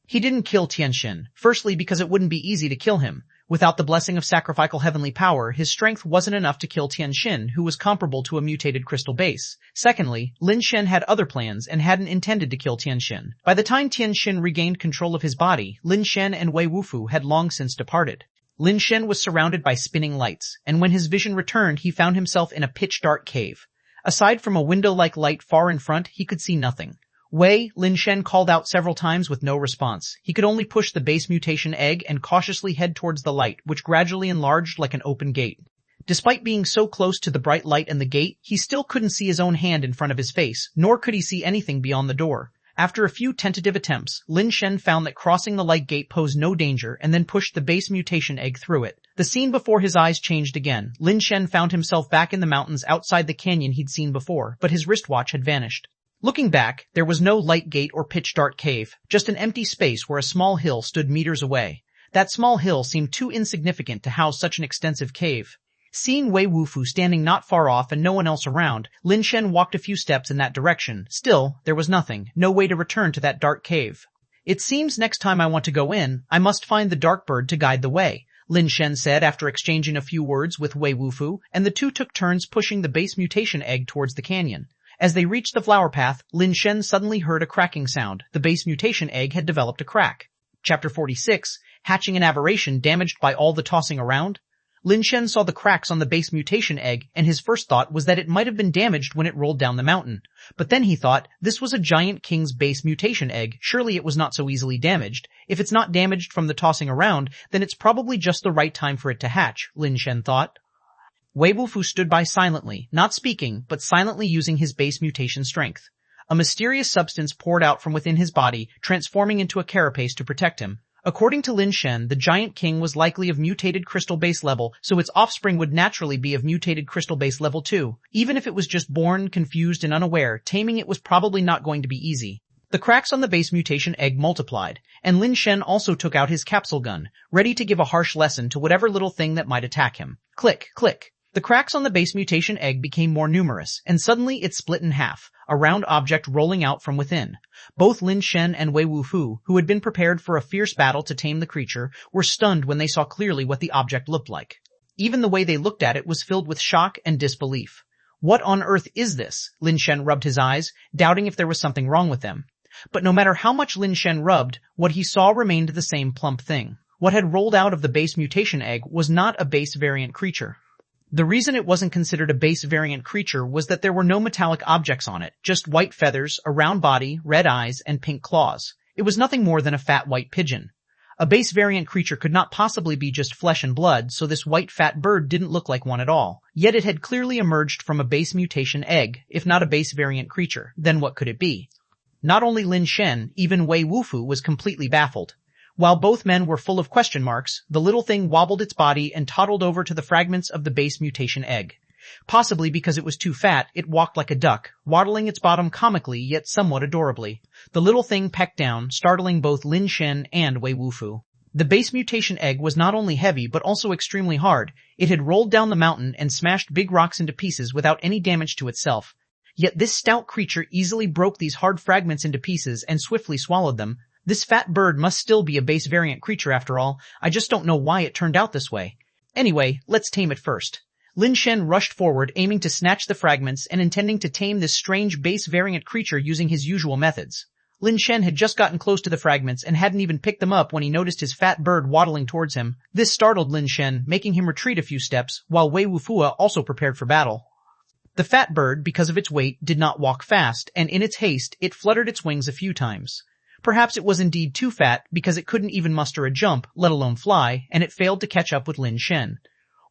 He didn't kill Ch1, firstly because it wouldn't be easy to kill him. Without the blessing of sacrificial heavenly power, his strength wasn't enough to kill Ch1, who was comparable to a mutated crystal base. Secondly, Lin Shen had other plans and hadn't intended to kill Ch1. By the time Ch1 regained control of his body, Lin Shen and Wei Wufu had long since departed. Lin Shen was surrounded by spinning lights, and when his vision returned, he found himself in a pitch-dark cave. Aside from a window-like light far in front, he could see nothing. Wei, Lin Shen called out several times with no response. He could only push the base mutation egg and cautiously head towards the light, which gradually enlarged like an open gate. Despite being so close to the bright light and the gate, he still couldn't see his own hand in front of his face, nor could he see anything beyond the door. After a few tentative attempts, Lin Shen found that crossing the light gate posed no danger and then pushed the base mutation egg through it. The scene before his eyes changed again. Lin Shen found himself back in the mountains outside the canyon he'd seen before, but his wristwatch had vanished. Looking back, there was no light gate or pitch-dark cave, just an empty space where a small hill stood meters away. That small hill seemed too insignificant to house such an extensive cave. Seeing Wei Wufu standing not far off and no one else around, Lin Shen walked a few steps in that direction. Still, there was nothing, no way to return to that dark cave. It seems next time I want to go in, I must find the dark bird to guide the way, Lin Shen said after exchanging a few words with Wei Wufu, and the two took turns pushing the base mutation egg towards the canyon. As they reached the flower path, Lin Shen suddenly heard a cracking sound. The base mutation egg had developed a crack. Chapter 46, Hatching an Aberration Damaged by All the Tossing Around? Lin Shen saw the cracks on the base mutation egg, and his first thought was that it might have been damaged when it rolled down the mountain. But then he thought, this was a giant king's base mutation egg, surely it was not so easily damaged. If it's not damaged from the tossing around, then it's probably just the right time for it to hatch, Lin Shen thought. Wei Wufu stood by silently, not speaking, but silently using his base mutation strength. A mysterious substance poured out from within his body, transforming into a carapace to protect him. According to Lin Shen, the giant king was likely of mutated crystal base level, so its offspring would naturally be of mutated crystal base level too. Even if it was just born, confused, and unaware, taming it was probably not going to be easy. The cracks on the base mutation egg multiplied, and Lin Shen also took out his capsule gun, ready to give a harsh lesson to whatever little thing that might attack him. Click, click. The cracks on the base mutation egg became more numerous, and suddenly it split in half, a round object rolling out from within. Both Lin Shen and Wei Wufu, who had been prepared for a fierce battle to tame the creature, were stunned when they saw clearly what the object looked like. Even the way they looked at it was filled with shock and disbelief. What on earth is this? Lin Shen rubbed his eyes, doubting if there was something wrong with them. But no matter how much Lin Shen rubbed, what he saw remained the same plump thing. What had rolled out of the base mutation egg was not a base variant creature. The reason it wasn't considered a base variant creature was that there were no metallic objects on it, just white feathers, a round body, red eyes, and pink claws. It was nothing more than a fat white pigeon. A base variant creature could not possibly be just flesh and blood, so this white fat bird didn't look like one at all. Yet it had clearly emerged from a base mutation egg, if not a base variant creature. Then what could it be? Not only Lin Shen, even Wei Wufu was completely baffled. While both men were full of question marks, the little thing wobbled its body and toddled over to the fragments of the base mutation egg. Possibly because it was too fat, it walked like a duck, waddling its bottom comically yet somewhat adorably. The little thing pecked down, startling both Lin Shen and Wei Wufu. The base mutation egg was not only heavy but also extremely hard. It had rolled down the mountain and smashed big rocks into pieces without any damage to itself. Yet this stout creature easily broke these hard fragments into pieces and swiftly swallowed them. This fat bird must still be a base variant creature after all. I just don't know why it turned out this way. Anyway, let's tame it first. Lin Shen rushed forward, aiming to snatch the fragments and intending to tame this strange base variant creature using his usual methods. Lin Shen had just gotten close to the fragments and hadn't even picked them up when he noticed his fat bird waddling towards him. This startled Lin Shen, making him retreat a few steps, while Wei Wufu also prepared for battle. The fat bird, because of its weight, did not walk fast, and in its haste, it fluttered its wings a few times. Perhaps it was indeed too fat, because it couldn't even muster a jump, let alone fly, and it failed to catch up with Lin Shen.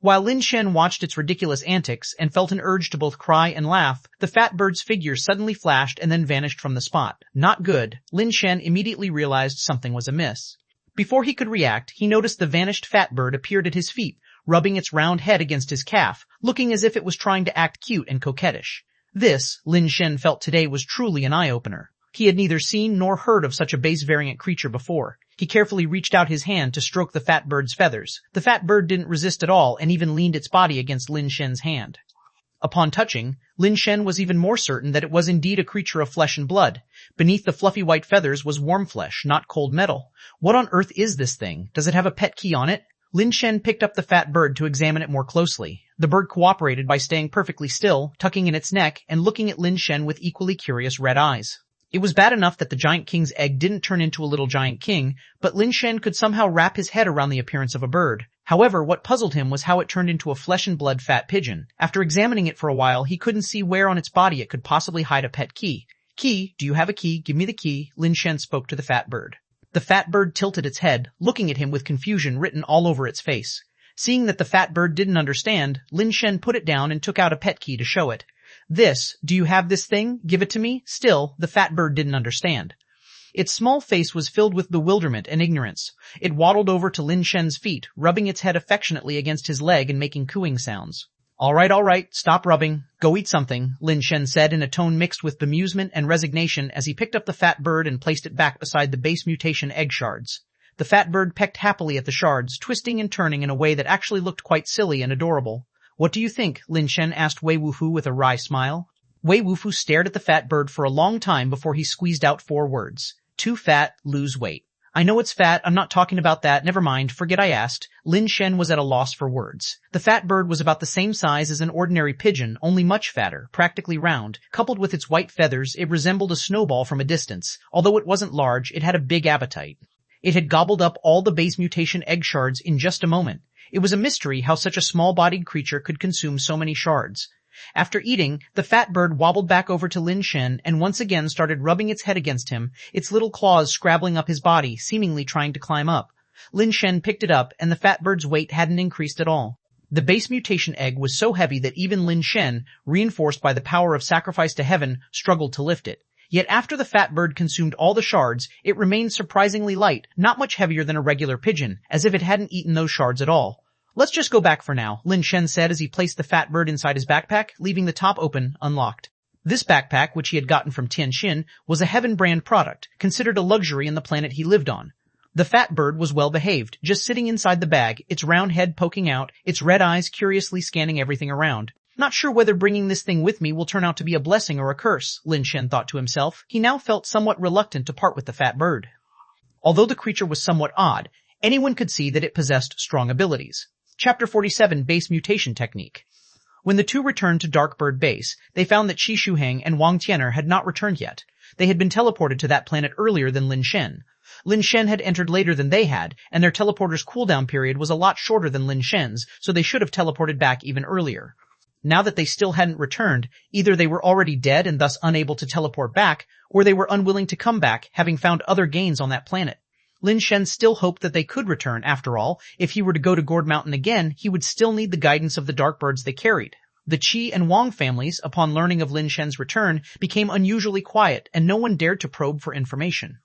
While Lin Shen watched its ridiculous antics and felt an urge to both cry and laugh, the fat bird's figure suddenly flashed and then vanished from the spot. Not good. Lin Shen immediately realized something was amiss. Before he could react, he noticed the vanished fat bird appeared at his feet, rubbing its round head against his calf, looking as if it was trying to act cute and coquettish. This, Lin Shen felt today, was truly an eye-opener. He had neither seen nor heard of such a base variant creature before. He carefully reached out his hand to stroke the fat bird's feathers. The fat bird didn't resist at all and even leaned its body against Lin Shen's hand. Upon touching, Lin Shen was even more certain that it was indeed a creature of flesh and blood. Beneath the fluffy white feathers was warm flesh, not cold metal. What on earth is this thing? Does it have a pet key on it? Lin Shen picked up the fat bird to examine it more closely. The bird cooperated by staying perfectly still, tucking in its neck, and looking at Lin Shen with equally curious red eyes. It was bad enough that the giant king's egg didn't turn into a little giant king, but Lin Shen could somehow wrap his head around the appearance of a bird. However, what puzzled him was how it turned into a flesh and blood fat pigeon. After examining it for a while, he couldn't see where on its body it could possibly hide a pet key. Key, do you have a key? Give me the key, Lin Shen spoke to the fat bird. The fat bird tilted its head, looking at him with confusion written all over its face. Seeing that the fat bird didn't understand, Lin Shen put it down and took out a pet key to show it. This, do you have this thing? Give it to me? Still, the fat bird didn't understand. Its small face was filled with bewilderment and ignorance. It waddled over to Lin Shen's feet, rubbing its head affectionately against his leg and making cooing sounds. All right, stop rubbing. Go eat something, Lin Shen said in a tone mixed with bemusement and resignation as he picked up the fat bird and placed it back beside the base mutation egg shards. The fat bird pecked happily at the shards, twisting and turning in a way that actually looked quite silly and adorable. What do you think? Lin Shen asked Wei Wufu with a wry smile. Wei Wufu stared at the fat bird for a long time before he squeezed out 4 words. Too fat, lose weight. I know it's fat, I'm not talking about that, never mind, forget I asked. Lin Shen was at a loss for words. The fat bird was about the same size as an ordinary pigeon, only much fatter, practically round. Coupled with its white feathers, it resembled a snowball from a distance. Although it wasn't large, it had a big appetite. It had gobbled up all the base mutation egg shards in just a moment. It was a mystery how such a small-bodied creature could consume so many shards. After eating, the fat bird wobbled back over to Lin Shen and once again started rubbing its head against him, its little claws scrabbling up his body, seemingly trying to climb up. Lin Shen picked it up, and the fat bird's weight hadn't increased at all. The base mutation egg was so heavy that even Lin Shen, reinforced by the power of sacrifice to heaven, struggled to lift it. Yet after the fat bird consumed all the shards, it remained surprisingly light, not much heavier than a regular pigeon, as if it hadn't eaten those shards at all. Let's just go back for now, Lin Shen said as he placed the fat bird inside his backpack, leaving the top open, unlocked. This backpack, which he had gotten from Ch1, was a Heaven brand product, considered a luxury in the planet he lived on. The fat bird was well behaved, just sitting inside the bag, its round head poking out, its red eyes curiously scanning everything around. Not sure whether bringing this thing with me will turn out to be a blessing or a curse, Lin Shen thought to himself. He now felt somewhat reluctant to part with the fat bird. Although the creature was somewhat odd, anyone could see that it possessed strong abilities. Chapter 47, Base Mutation Technique. When the two returned to Darkbird Base, they found that Qi Shuheng and Wang Tian'er had not returned yet. They had been teleported to that planet earlier than Lin Shen. Lin Shen had entered later than they had, and their teleporter's cooldown period was a lot shorter than Lin Shen's, so they should have teleported back even earlier. Now that they still hadn't returned, either they were already dead and thus unable to teleport back, or they were unwilling to come back, having found other gains on that planet. Lin Shen still hoped that they could return. After all, if he were to go to Gourd Mountain again, he would still need the guidance of the dark birds they carried. The Qi and Wang families, upon learning of Lin Shen's return, became unusually quiet, and no one dared to probe for information.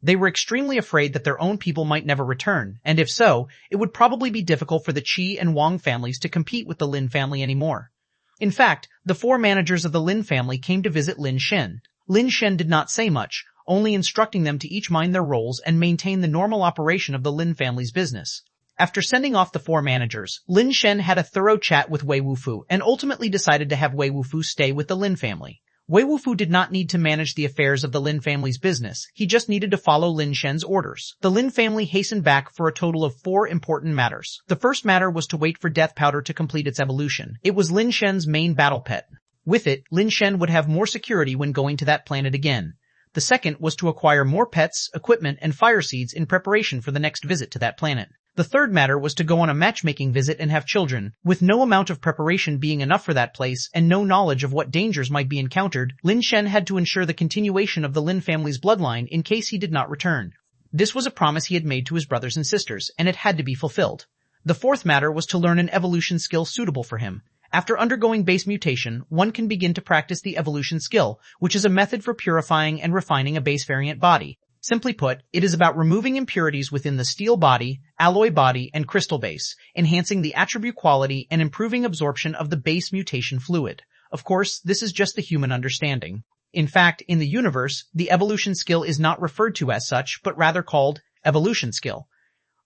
They were extremely afraid that their own people might never return, and if so, it would probably be difficult for the Qi and Wang families to compete with the Lin family anymore. In fact, the 4 managers of the Lin family came to visit Lin Shen. Lin Shen did not say much, only instructing them to each mind their roles and maintain the normal operation of the Lin family's business. After sending off the 4 managers, Lin Shen had a thorough chat with Wei Wufu and ultimately decided to have Wei Wufu stay with the Lin family. Wei Wufu did not need to manage the affairs of the Lin family's business, he just needed to follow Lin Shen's orders. The Lin family hastened back for a total of 4 important matters. The first matter was to wait for Death Powder to complete its evolution. It was Lin Shen's main battle pet. With it, Lin Shen would have more security when going to that planet again. The second was to acquire more pets, equipment, and fire seeds in preparation for the next visit to that planet. The third matter was to go on a matchmaking visit and have children. With no amount of preparation being enough for that place and no knowledge of what dangers might be encountered, Lin Shen had to ensure the continuation of the Lin family's bloodline in case he did not return. This was a promise he had made to his brothers and sisters, and it had to be fulfilled. The fourth matter was to learn an evolution skill suitable for him. After undergoing base mutation, one can begin to practice the evolution skill, which is a method for purifying and refining a base variant body. Simply put, it is about removing impurities within the steel body, alloy body, and crystal base, enhancing the attribute quality and improving absorption of the base mutation fluid. Of course, this is just the human understanding. In fact, in the universe, the evolution skill is not referred to as such, but rather called evolution skill.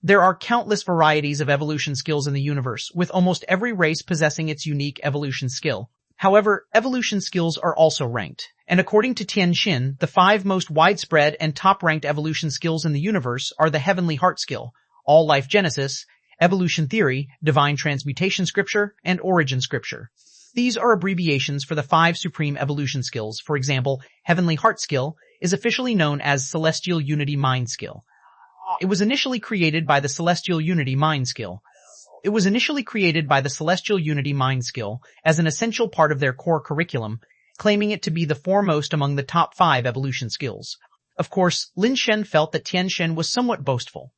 There are countless varieties of evolution skills in the universe, with almost every race possessing its unique evolution skill. However, evolution skills are also ranked, and according to Ch1, the 5 most widespread and top-ranked evolution skills in the universe are the Heavenly Heart skill, All Life Genesis, Evolution Theory, Divine Transmutation Scripture, and Origin Scripture. These are abbreviations for the 5 supreme evolution skills. For example, Heavenly Heart skill is officially known as Celestial Unity Mind skill. It was initially created by the Celestial Unity Mind skill. as an essential part of their core curriculum, claiming it to be the foremost among the top 5 evolution skills. Of course, Lin Shen felt that Ch1 was somewhat boastful.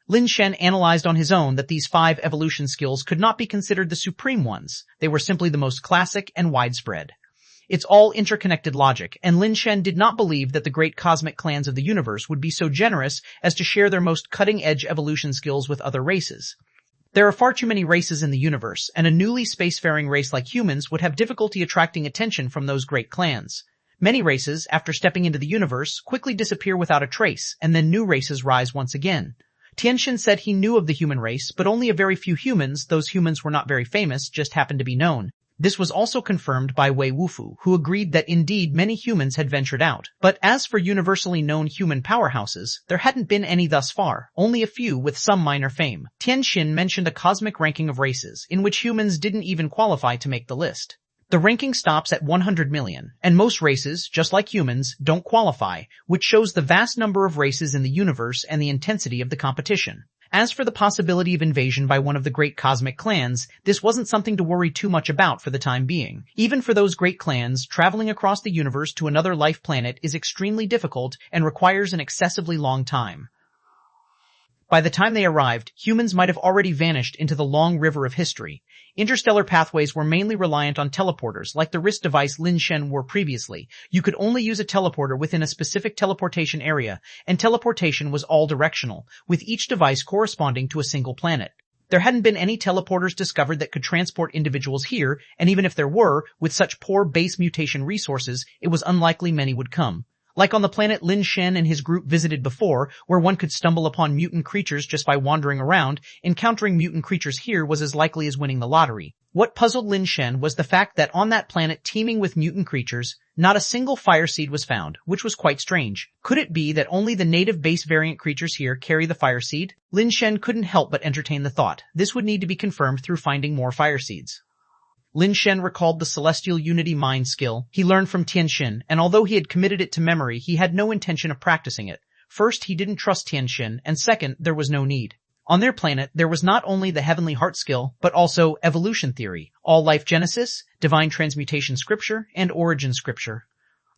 Lin Shen analyzed on his own that these 5 evolution skills could not be considered the supreme ones. They were simply the most classic and widespread. It's all interconnected logic, and Lin Shen did not believe that the great cosmic clans of the universe would be so generous as to share their most cutting-edge evolution skills with other races. There are far too many races in the universe, and a newly spacefaring race like humans would have difficulty attracting attention from those great clans. Many races, after stepping into the universe, quickly disappear without a trace, and then new races rise once again. Shen said he knew of the human race, but only a very few humans. Those humans were not very famous, just happened to be known. This was also confirmed by Wei Wufu, who agreed that indeed many humans had ventured out. But as for universally known human powerhouses, there hadn't been any thus far, only a few with some minor fame. Shen mentioned a cosmic ranking of races, in which humans didn't even qualify to make the list. The ranking stops at 100 million, and most races, just like humans, don't qualify, which shows the vast number of races in the universe and the intensity of the competition. As for the possibility of invasion by one of the great cosmic clans, this wasn't something to worry too much about for the time being. Even for those great clans, traveling across the universe to another life planet is extremely difficult and requires an excessively long time. By the time they arrived, humans might have already vanished into the long river of history. Interstellar pathways were mainly reliant on teleporters, like the wrist device Lin Shen wore previously. You could only use a teleporter within a specific teleportation area, and teleportation was all directional, with each device corresponding to a single planet. There hadn't been any teleporters discovered that could transport individuals here, and even if there were, with such poor base mutation resources, it was unlikely many would come. Like on the planet Lin Shen and his group visited before, where one could stumble upon mutant creatures just by wandering around, encountering mutant creatures here was as likely as winning the lottery. What puzzled Lin Shen was the fact that on that planet teeming with mutant creatures, not a single fire seed was found, which was quite strange. Could it be that only the native base variant creatures here carry the fire seed? Lin Shen couldn't help but entertain the thought. This would need to be confirmed through finding more fire seeds. Lin Shen recalled the Celestial Unity Mind skill he learned from Shen, and although he had committed it to memory, he had no intention of practicing it. First, he didn't trust Shen, and second, there was no need. On their planet, there was not only the Heavenly Heart skill, but also evolution theory, all-life genesis, divine transmutation scripture, and origin scripture.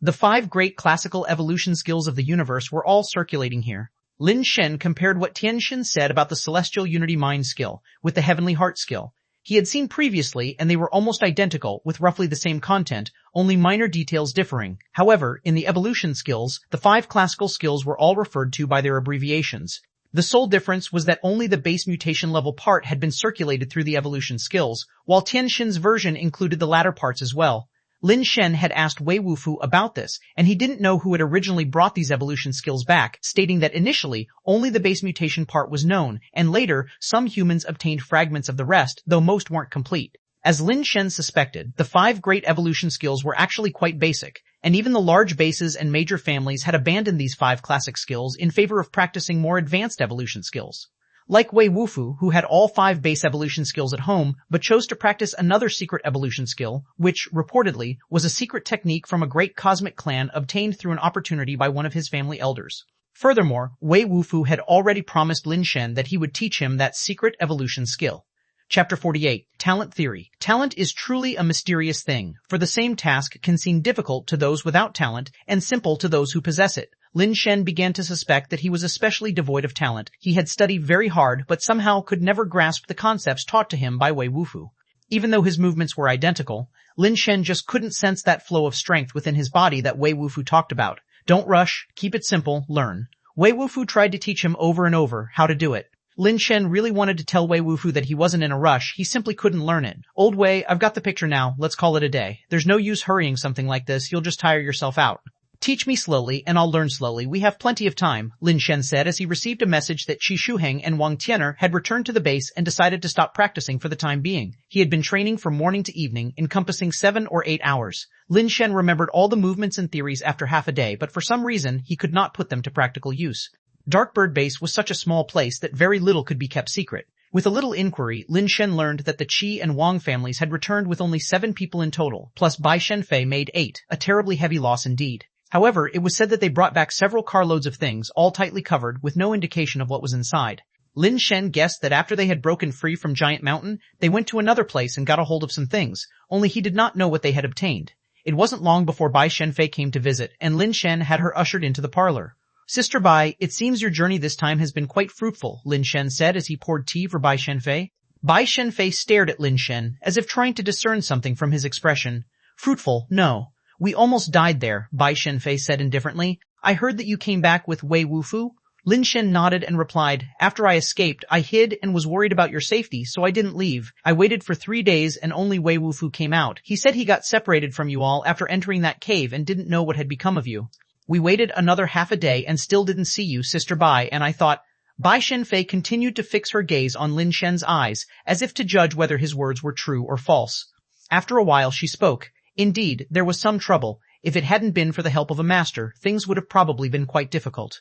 The 5 great classical evolution skills of the universe were all circulating here. Lin Shen compared what Shen said about the Celestial Unity Mind skill with the Heavenly Heart skill. He had seen previously, and they were almost identical, with roughly the same content, only minor details differing. However, in the evolution skills, the 5 classical skills were all referred to by their abbreviations. The sole difference was that only the base mutation level part had been circulated through the evolution skills, while Shen's version included the latter parts as well. Lin Shen had asked Wei Wufu about this, and he didn't know who had originally brought these evolution skills back, stating that initially, only the base mutation part was known, and later, some humans obtained fragments of the rest, though most weren't complete. As Lin Shen suspected, the 5 great evolution skills were actually quite basic, and even the large bases and major families had abandoned these 5 classic skills in favor of practicing more advanced evolution skills. Like Wei Wufu, who had all 5 base evolution skills at home, but chose to practice another secret evolution skill, which, reportedly, was a secret technique from a great cosmic clan obtained through an opportunity by one of his family elders. Furthermore, Wei Wufu had already promised Lin Shen that he would teach him that secret evolution skill. Chapter 48. Talent Theory. Talent is truly a mysterious thing, for the same task can seem difficult to those without talent and simple to those who possess it. Lin Shen began to suspect that he was especially devoid of talent. He had studied very hard, but somehow could never grasp the concepts taught to him by Wei Wufu. Even though his movements were identical, Lin Shen just couldn't sense that flow of strength within his body that Wei Wufu talked about. Don't rush, keep it simple, learn. Wei Wufu tried to teach him over and over how to do it. Lin Shen really wanted to tell Wei Wufu that he wasn't in a rush, he simply couldn't learn it. Old Wei, I've got the picture now, let's call it a day. There's no use hurrying something like this, you'll just tire yourself out. Teach me slowly, and I'll learn slowly. We have plenty of time, Lin Shen said as he received a message that Qi Shuheng and Wang Tian'er had returned to the base and decided to stop practicing for the time being. He had been training from morning to evening, encompassing 7 or 8 hours. Lin Shen remembered all the movements and theories after half a day, but for some reason, he could not put them to practical use. Darkbird Base was such a small place that very little could be kept secret. With a little inquiry, Lin Shen learned that the Qi and Wang families had returned with only 7 people in total, plus Bai Shenfei made 8, a terribly heavy loss indeed. However, it was said that they brought back several carloads of things, all tightly covered, with no indication of what was inside. Lin Shen guessed that after they had broken free from Giant Mountain, they went to another place and got a hold of some things, only he did not know what they had obtained. It wasn't long before Bai Shenfei came to visit, and Lin Shen had her ushered into the parlor. Sister Bai, it seems your journey this time has been quite fruitful, Lin Shen said as he poured tea for Bai Shenfei. Bai Shenfei stared at Lin Shen, as if trying to discern something from his expression. Fruitful, no. We almost died there, Bai Shenfei said indifferently. I heard that you came back with Wei Wufu. Lin Shen nodded and replied, after I escaped, I hid and was worried about your safety, so I didn't leave. I waited for 3 days and only Wei Wufu came out. He said he got separated from you all after entering that cave and didn't know what had become of you. We waited another half a day and still didn't see you, Sister Bai, and I thought, Bai Shenfei continued to fix her gaze on Lin Shen's eyes, as if to judge whether his words were true or false. After a while she spoke. Indeed, there was some trouble. If it hadn't been for the help of a master, things would have probably been quite difficult.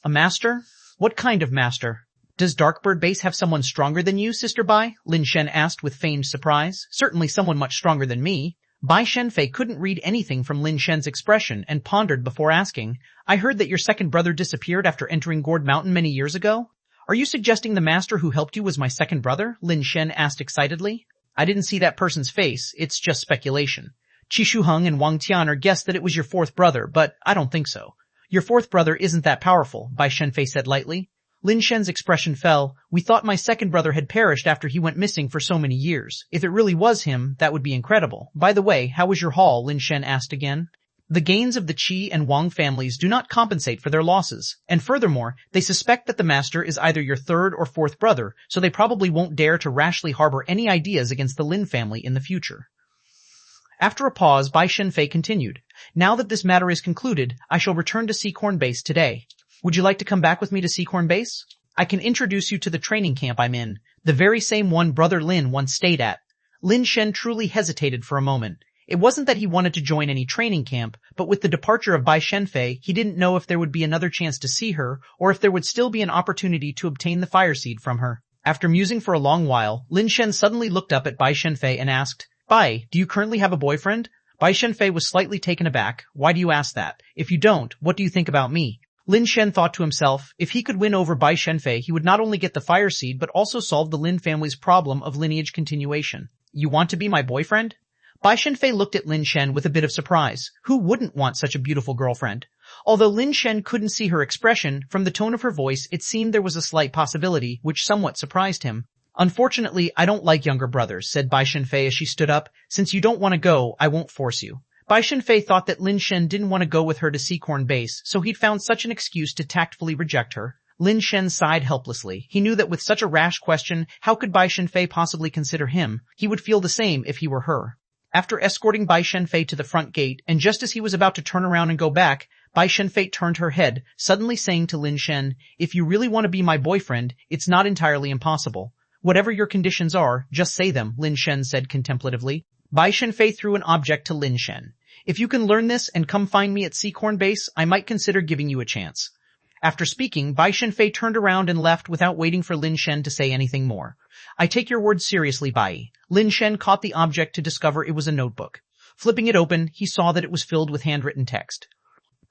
A master? What kind of master? Does Darkbird Base have someone stronger than you, Sister Bai? Lin Shen asked with feigned surprise. Certainly someone much stronger than me. Bai Shenfei couldn't read anything from Lin Shen's expression and pondered before asking, I heard that your second brother disappeared after entering Gourd Mountain many years ago? Are you suggesting the master who helped you was my second brother? Lin Shen asked excitedly. I didn't see that person's face, it's just speculation. Qi Shuheng and Wang Tianer guessed that it was your fourth brother, but I don't think so. Your fourth brother isn't that powerful, Bai Shenfei said lightly. Lin Shen's expression fell. We thought my second brother had perished after he went missing for so many years. If it really was him, that would be incredible. By the way, how was your haul? Lin Shen asked again. The gains of the Qi and Wang families do not compensate for their losses. And furthermore, they suspect that the master is either your third or fourth brother, so they probably won't dare to rashly harbor any ideas against the Lin family in the future. After a pause, Bai Shenfei continued. Now that this matter is concluded, I shall return to Seacorn Base today. Would you like to come back with me to Seacorn Base? I can introduce you to the training camp I'm in, the very same one Brother Lin once stayed at. Lin Shen truly hesitated for a moment. It wasn't that he wanted to join any training camp, but with the departure of Bai Shenfei, he didn't know if there would be another chance to see her, or if there would still be an opportunity to obtain the fire seed from her. After musing for a long while, Lin Shen suddenly looked up at Bai Shenfei and asked, Bai, do you currently have a boyfriend? Bai Shenfei was slightly taken aback. Why do you ask that? If you don't, what do you think about me? Lin Shen thought to himself, if he could win over Bai Shenfei, he would not only get the fire seed, but also solve the Lin family's problem of lineage continuation. You want to be my boyfriend? Bai Shenfei looked at Lin Shen with a bit of surprise. Who wouldn't want such a beautiful girlfriend? Although Lin Shen couldn't see her expression, from the tone of her voice, it seemed there was a slight possibility, which somewhat surprised him. Unfortunately, I don't like younger brothers, said Bai Shenfei as she stood up. Since you don't want to go, I won't force you. Bai Shenfei thought that Lin Shen didn't want to go with her to Seacorn Base, so he'd found such an excuse to tactfully reject her. Lin Shen sighed helplessly. He knew that with such a rash question, how could Bai Shenfei possibly consider him? He would feel the same if he were her. After escorting Bai Shenfei to the front gate, and just as he was about to turn around and go back, Bai Shenfei turned her head, suddenly saying to Lin Shen, if you really want to be my boyfriend, it's not entirely impossible. Whatever your conditions are, just say them, Lin Shen said contemplatively. Bai Shenfei threw an object to Lin Shen. If you can learn this and come find me at Seacorn Base, I might consider giving you a chance. After speaking, Bai Shenfei turned around and left without waiting for Lin Shen to say anything more. I take your words seriously, Bai. Lin Shen caught the object to discover it was a notebook. Flipping it open, he saw that it was filled with handwritten text.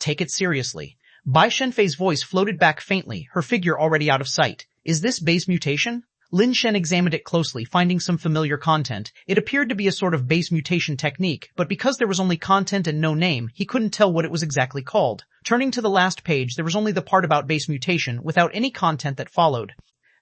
Take it seriously. Bai Shenfei's voice floated back faintly, her figure already out of sight. Is this base mutation? Lin Shen examined it closely, finding some familiar content. It appeared to be a sort of base mutation technique, but because there was only content and no name, he couldn't tell what it was exactly called. Turning to the last page, there was only the part about base mutation, without any content that followed.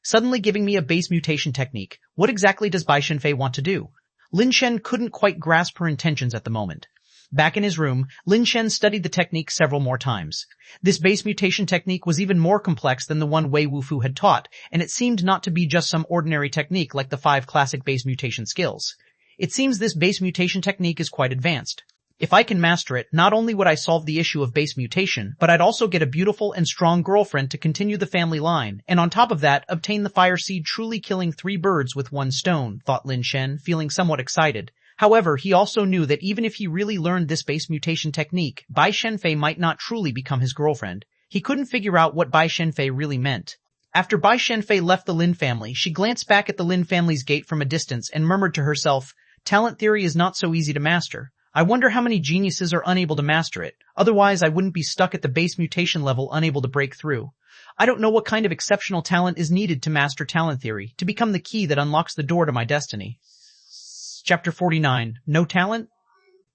Suddenly giving me a base mutation technique. What exactly does Bai Shenfei want to do? Lin Shen couldn't quite grasp her intentions at the moment. Back in his room, Lin Shen studied the technique several more times. This base mutation technique was even more complex than the one Wei Wufu had taught, and it seemed not to be just some ordinary technique like the 5 classic base mutation skills. It seems this base mutation technique is quite advanced. If I can master it, not only would I solve the issue of base mutation, but I'd also get a beautiful and strong girlfriend to continue the family line, and on top of that, obtain the fire seed, truly killing 3 birds with 1 stone, thought Lin Shen, feeling somewhat excited. However, he also knew that even if he really learned this base mutation technique, Bai Shenfei might not truly become his girlfriend. He couldn't figure out what Bai Shenfei really meant. After Bai Shenfei left the Lin family, she glanced back at the Lin family's gate from a distance and murmured to herself, talent theory is not so easy to master. I wonder how many geniuses are unable to master it. Otherwise, I wouldn't be stuck at the base mutation level unable to break through. I don't know what kind of exceptional talent is needed to master talent theory, to become the key that unlocks the door to my destiny. Chapter 49. No talent?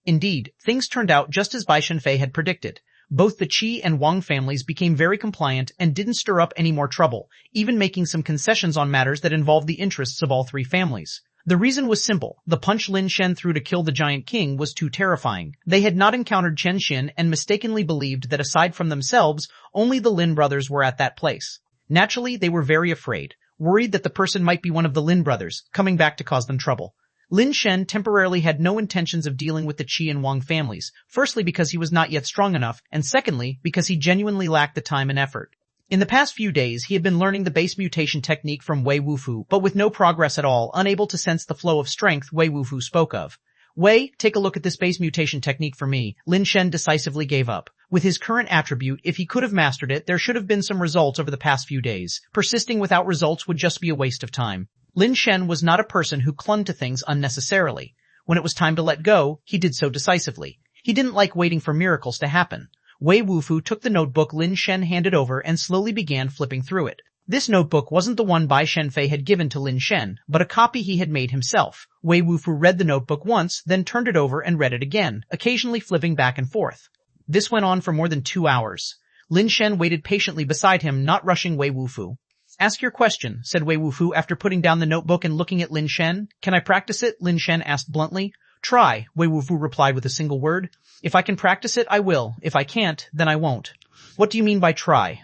Indeed, things turned out just as Bai Shenfei had predicted. Both the Qi and Wang families became very compliant and didn't stir up any more trouble, even making some concessions on matters that involved the interests of all 3 families. The reason was simple. The punch Lin Shen threw to kill the Giant King was too terrifying. They had not encountered Chen Xin and mistakenly believed that aside from themselves, only the Lin brothers were at that place. Naturally, they were very afraid, worried that the person might be one of the Lin brothers, coming back to cause them trouble. Lin Shen temporarily had no intentions of dealing with the Qi and Wang families, firstly because he was not yet strong enough, and secondly because he genuinely lacked the time and effort. In the past few days, he had been learning the base mutation technique from Wei Wufu, but with no progress at all, unable to sense the flow of strength Wei Wufu spoke of. Wei, take a look at this base mutation technique for me. Lin Shen decisively gave up. With his current attribute, if he could have mastered it, there should have been some results over the past few days. Persisting without results would just be a waste of time. Lin Shen was not a person who clung to things unnecessarily. When it was time to let go, he did so decisively. He didn't like waiting for miracles to happen. Wei Wufu took the notebook Lin Shen handed over and slowly began flipping through it. This notebook wasn't the one Bai Shenfei had given to Lin Shen, but a copy he had made himself. Wei Wufu read the notebook once, then turned it over and read it again, occasionally flipping back and forth. This went on for more than 2 hours. Lin Shen waited patiently beside him, not rushing Wei Wufu. Ask your question, said Wei Wufu after putting down the notebook and looking at Lin Shen. Can I practice it? Lin Shen asked bluntly. Try, Wei Wufu replied with a single word. If I can practice it, I will. If I can't, then I won't. What do you mean by try?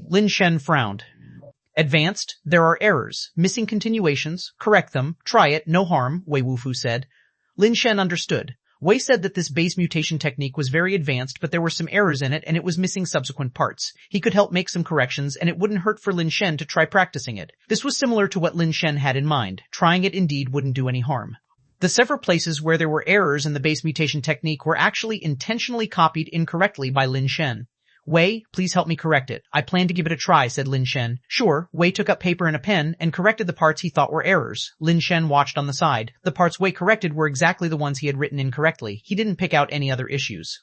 Lin Shen frowned. Advanced, there are errors, missing continuations, correct them, try it, no harm, Wei Wufu said. Lin Shen understood. Wei said that this base mutation technique was very advanced, but there were some errors in it and it was missing subsequent parts. He could help make some corrections and it wouldn't hurt for Lin Shen to try practicing it. This was similar to what Lin Shen had in mind. Trying it indeed wouldn't do any harm. The several places where there were errors in the base mutation technique were actually intentionally copied incorrectly by Lin Shen. Wei, please help me correct it. I plan to give it a try, said Lin Shen. Sure, Wei took up paper and a pen and corrected the parts he thought were errors. Lin Shen watched on the side. The parts Wei corrected were exactly the ones he had written incorrectly. He didn't pick out any other issues.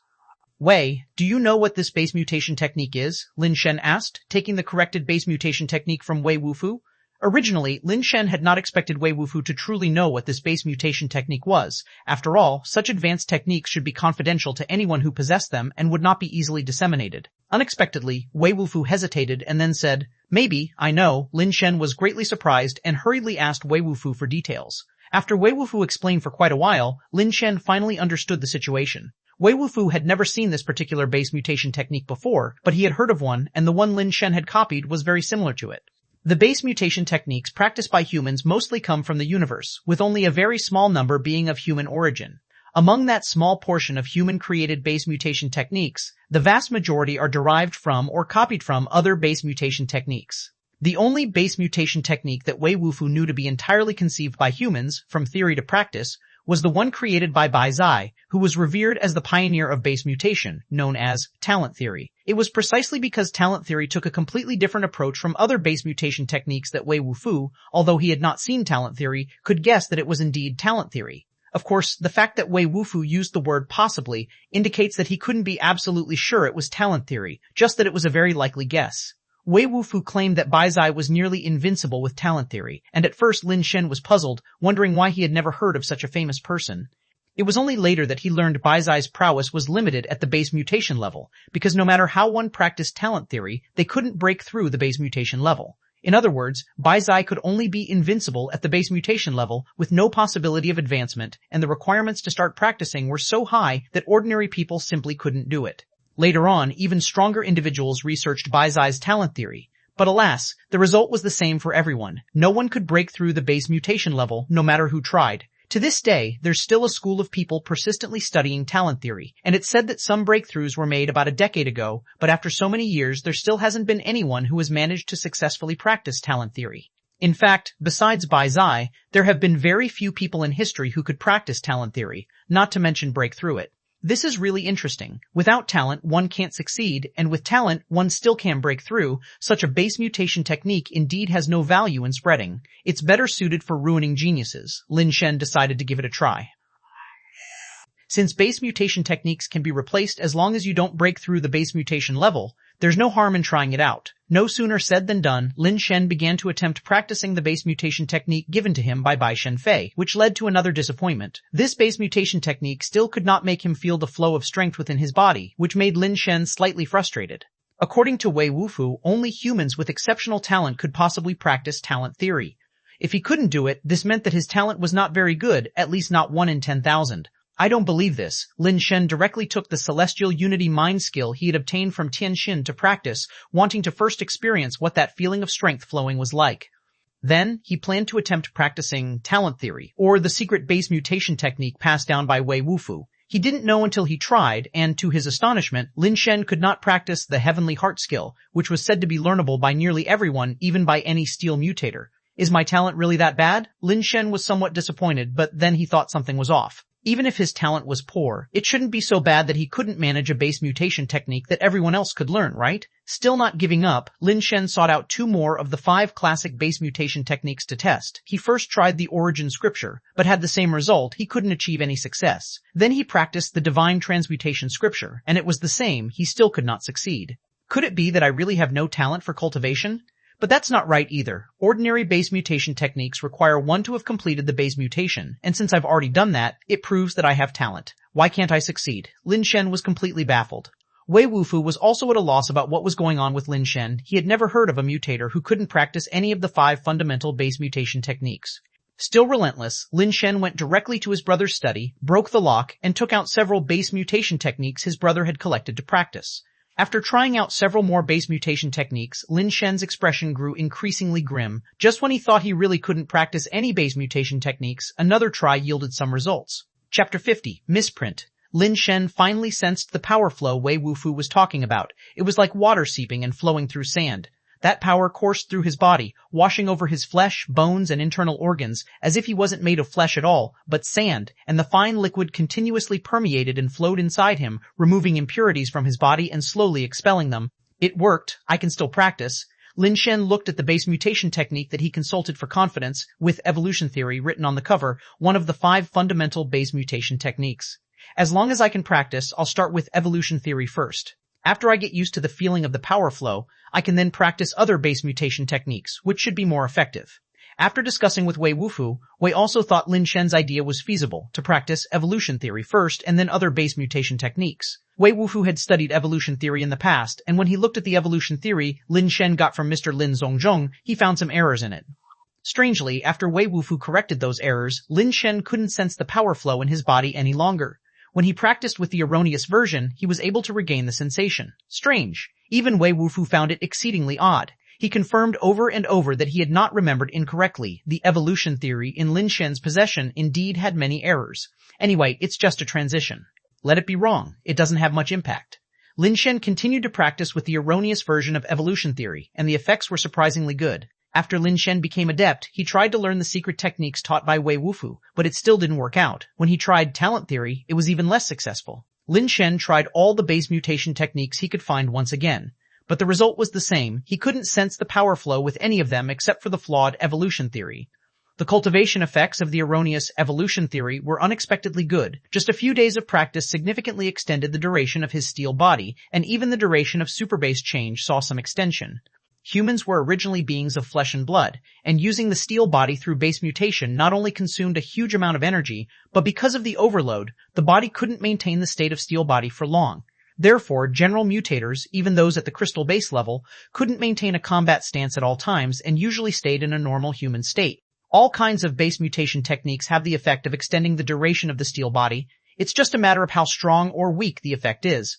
Wei, do you know what this base mutation technique is? Lin Shen asked, taking the corrected base mutation technique from Wei Wufu. Originally, Lin Shen had not expected Wei Wufu to truly know what this base mutation technique was. After all, such advanced techniques should be confidential to anyone who possessed them and would not be easily disseminated. Unexpectedly, Wei Wufu hesitated and then said, Maybe, I know. Lin Shen was greatly surprised and hurriedly asked Wei Wufu for details. After Wei Wufu explained for quite a while, Lin Shen finally understood the situation. Wei Wufu had never seen this particular base mutation technique before, but he had heard of one, and the one Lin Shen had copied was very similar to it. The base mutation techniques practiced by humans mostly come from the universe, with only a very small number being of human origin. Among that small portion of human-created base mutation techniques, the vast majority are derived from or copied from other base mutation techniques. The only base mutation technique that Wei Wufu knew to be entirely conceived by humans, from theory to practice, was the one created by Bai Zai, who was revered as the pioneer of base mutation, known as talent theory. It was precisely because talent theory took a completely different approach from other base mutation techniques that Wei Wufu, although he had not seen talent theory, could guess that it was indeed talent theory. Of course, the fact that Wei Wufu used the word possibly indicates that he couldn't be absolutely sure it was talent theory, just that it was a very likely guess. Wei Wufu claimed that Bai Zai was nearly invincible with talent theory, and at first Lin Shen was puzzled, wondering why he had never heard of such a famous person. It was only later that he learned Bai Zai's prowess was limited at the base mutation level, because no matter how one practiced talent theory, they couldn't break through the base mutation level. In other words, Bai Zai could only be invincible at the base mutation level with no possibility of advancement, and the requirements to start practicing were so high that ordinary people simply couldn't do it. Later on, even stronger individuals researched Bai Zai's talent theory. But alas, the result was the same for everyone. No one could break through the base mutation level, no matter who tried. To this day, there's still a school of people persistently studying talent theory, and it's said that some breakthroughs were made about a decade ago, but after so many years, there still hasn't been anyone who has managed to successfully practice talent theory. In fact, besides Bai Zai, there have been very few people in history who could practice talent theory, not to mention break through it. This is really interesting. Without talent, one can't succeed, and with talent, one still can break through. Such a base mutation technique indeed has no value in spreading. It's better suited for ruining geniuses. Lin Shen decided to give it a try. Since base mutation techniques can be replaced as long as you don't break through the base mutation level, there's no harm in trying it out. No sooner said than done, Lin Shen began to attempt practicing the base mutation technique given to him by Bai Shenfei, which led to another disappointment. This base mutation technique still could not make him feel the flow of strength within his body, which made Lin Shen slightly frustrated. According to Wei Wufu, only humans with exceptional talent could possibly practice talent theory. If he couldn't do it, this meant that his talent was not very good, at least not 1 in 10,000. I don't believe this. Lin Shen directly took the celestial unity mind skill he had obtained from Tianxin to practice, wanting to first experience what that feeling of strength flowing was like. Then, he planned to attempt practicing talent theory, or the secret base mutation technique passed down by Wei Wufu. He didn't know until he tried, and to his astonishment, Lin Shen could not practice the heavenly heart skill, which was said to be learnable by nearly everyone, even by any steel mutator. Is my talent really that bad? Lin Shen was somewhat disappointed, but then he thought something was off. Even if his talent was poor, it shouldn't be so bad that he couldn't manage a base mutation technique that everyone else could learn, right? Still not giving up, Lin Shen sought out 2 more of the 5 classic base mutation techniques to test. He first tried the origin scripture, but had the same result. He couldn't achieve any success. Then he practiced the divine transmutation scripture, and it was the same. He still could not succeed. Could it be that I really have no talent for cultivation? But that's not right either. Ordinary base mutation techniques require one to have completed the base mutation, and since I've already done that, it proves that I have talent. Why can't I succeed? Lin Shen was completely baffled. Wei Wufu was also at a loss about what was going on with Lin Shen. He had never heard of a mutator who couldn't practice any of the 5 fundamental base mutation techniques. Still relentless, Lin Shen went directly to his brother's study, broke the lock, and took out several base mutation techniques his brother had collected to practice. After trying out several more base mutation techniques, Lin Shen's expression grew increasingly grim. Just when he thought he really couldn't practice any base mutation techniques, another try yielded some results. Chapter 50. Misprint. Lin Shen finally sensed the power flow Wei Wufu was talking about. It was like water seeping and flowing through sand. That power coursed through his body, washing over his flesh, bones, and internal organs, as if he wasn't made of flesh at all, but sand, and the fine liquid continuously permeated and flowed inside him, removing impurities from his body and slowly expelling them. It worked. I can still practice. Lin Shen looked at the base mutation technique that he consulted for confidence, with evolution theory written on the cover, one of the 5 fundamental base mutation techniques. As long as I can practice, I'll start with evolution theory first. After I get used to the feeling of the power flow, I can then practice other base mutation techniques, which should be more effective. After discussing with Wei Wufu, Wei also thought Lin Shen's idea was feasible, to practice evolution theory first and then other base mutation techniques. Wei Wufu had studied evolution theory in the past, and when he looked at the evolution theory Lin Shen got from Mr. Lin Zhongzhong, he found some errors in it. Strangely, after Wei Wufu corrected those errors, Lin Shen couldn't sense the power flow in his body any longer. When he practiced with the erroneous version, he was able to regain the sensation. Strange. Even Wei Wufu found it exceedingly odd. He confirmed over and over that he had not remembered incorrectly. The evolution theory in Lin Shen's possession indeed had many errors. Anyway, it's just a transition. Let it be wrong. It doesn't have much impact. Lin Shen continued to practice with the erroneous version of evolution theory, and the effects were surprisingly good. After Lin Shen became adept, he tried to learn the secret techniques taught by Wei Wufu, but it still didn't work out. When he tried talent theory, it was even less successful. Lin Shen tried all the base mutation techniques he could find once again, but the result was the same. He couldn't sense the power flow with any of them except for the flawed evolution theory. The cultivation effects of the erroneous evolution theory were unexpectedly good. Just a few days of practice significantly extended the duration of his steel body, and even the duration of superbase change saw some extension. Humans were originally beings of flesh and blood, and using the steel body through base mutation not only consumed a huge amount of energy, but because of the overload, the body couldn't maintain the state of steel body for long. Therefore, general mutators, even those at the crystal base level, couldn't maintain a combat stance at all times and usually stayed in a normal human state. All kinds of base mutation techniques have the effect of extending the duration of the steel body. It's just a matter of how strong or weak the effect is.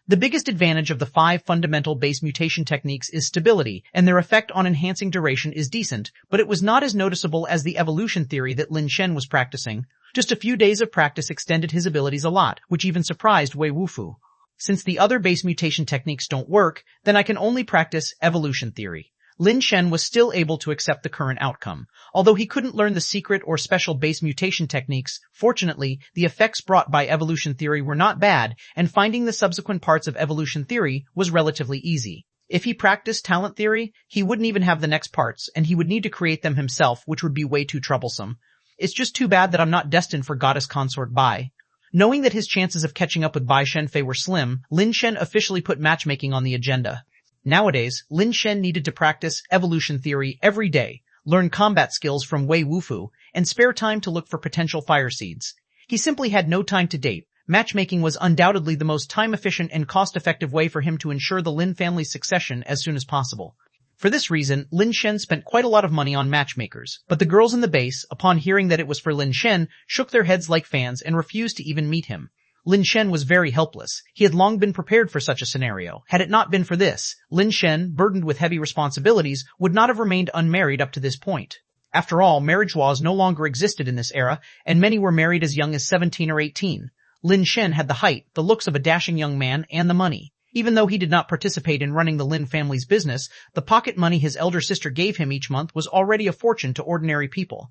The biggest advantage of the 5 fundamental base mutation techniques is stability, and their effect on enhancing duration is decent, but it was not as noticeable as the evolution theory that Lin Shen was practicing. Just a few days of practice extended his abilities a lot, which even surprised Wei Wufu. Since the other base mutation techniques don't work, then I can only practice evolution theory. Lin Shen was still able to accept the current outcome. Although he couldn't learn the secret or special base mutation techniques, fortunately, the effects brought by evolution theory were not bad, and finding the subsequent parts of evolution theory was relatively easy. If he practiced talent theory, he wouldn't even have the next parts, and he would need to create them himself, which would be way too troublesome. It's just too bad that I'm not destined for goddess consort Bai. Knowing that his chances of catching up with Bai Shenfei were slim, Lin Shen officially put matchmaking on the agenda. Nowadays, Lin Shen needed to practice evolution theory every day, learn combat skills from Wei Wufu, and spare time to look for potential fire seeds. He simply had no time to date. Matchmaking was undoubtedly the most time-efficient and cost-effective way for him to ensure the Lin family's succession as soon as possible. For this reason, Lin Shen spent quite a lot of money on matchmakers, but the girls in the base, upon hearing that it was for Lin Shen, shook their heads like fans and refused to even meet him. Lin Shen was very helpless. He had long been prepared for such a scenario. Had it not been for this, Lin Shen, burdened with heavy responsibilities, would not have remained unmarried up to this point. After all, marriage laws no longer existed in this era, and many were married as young as 17 or 18. Lin Shen had the height, the looks of a dashing young man, and the money. Even though he did not participate in running the Lin family's business, the pocket money his elder sister gave him each month was already a fortune to ordinary people.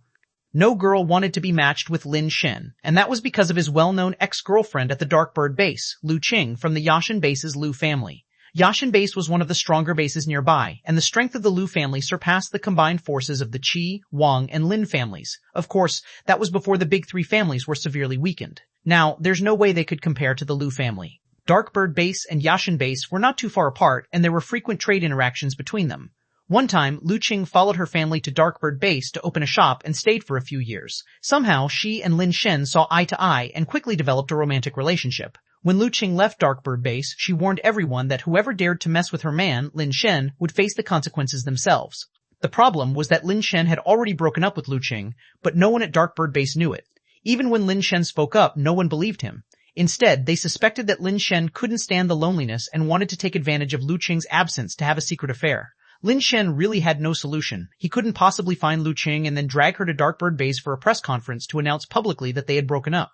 No girl wanted to be matched with Lin Shen, and that was because of his well-known ex-girlfriend at the Darkbird base, Lu Qing from the Yashin base's Lu family. Yashin base was one of the stronger bases nearby, and the strength of the Lu family surpassed the combined forces of the Qi, Wang, and Lin families. Of course, that was before the big three families were severely weakened. Now, there's no way they could compare to the Lu family. Darkbird base and Yashin base were not too far apart, and there were frequent trade interactions between them. One time, Lu Qing followed her family to Darkbird base to open a shop and stayed for a few years. Somehow, she and Lin Shen saw eye to eye and quickly developed a romantic relationship. When Lu Qing left Darkbird base, she warned everyone that whoever dared to mess with her man, Lin Shen, would face the consequences themselves. The problem was that Lin Shen had already broken up with Lu Qing, but no one at Darkbird base knew it. Even when Lin Shen spoke up, no one believed him. Instead, they suspected that Lin Shen couldn't stand the loneliness and wanted to take advantage of Lu Qing's absence to have a secret affair. Lin Shen really had no solution. He couldn't possibly find Lu Qing and then drag her to Darkbird base for a press conference to announce publicly that they had broken up.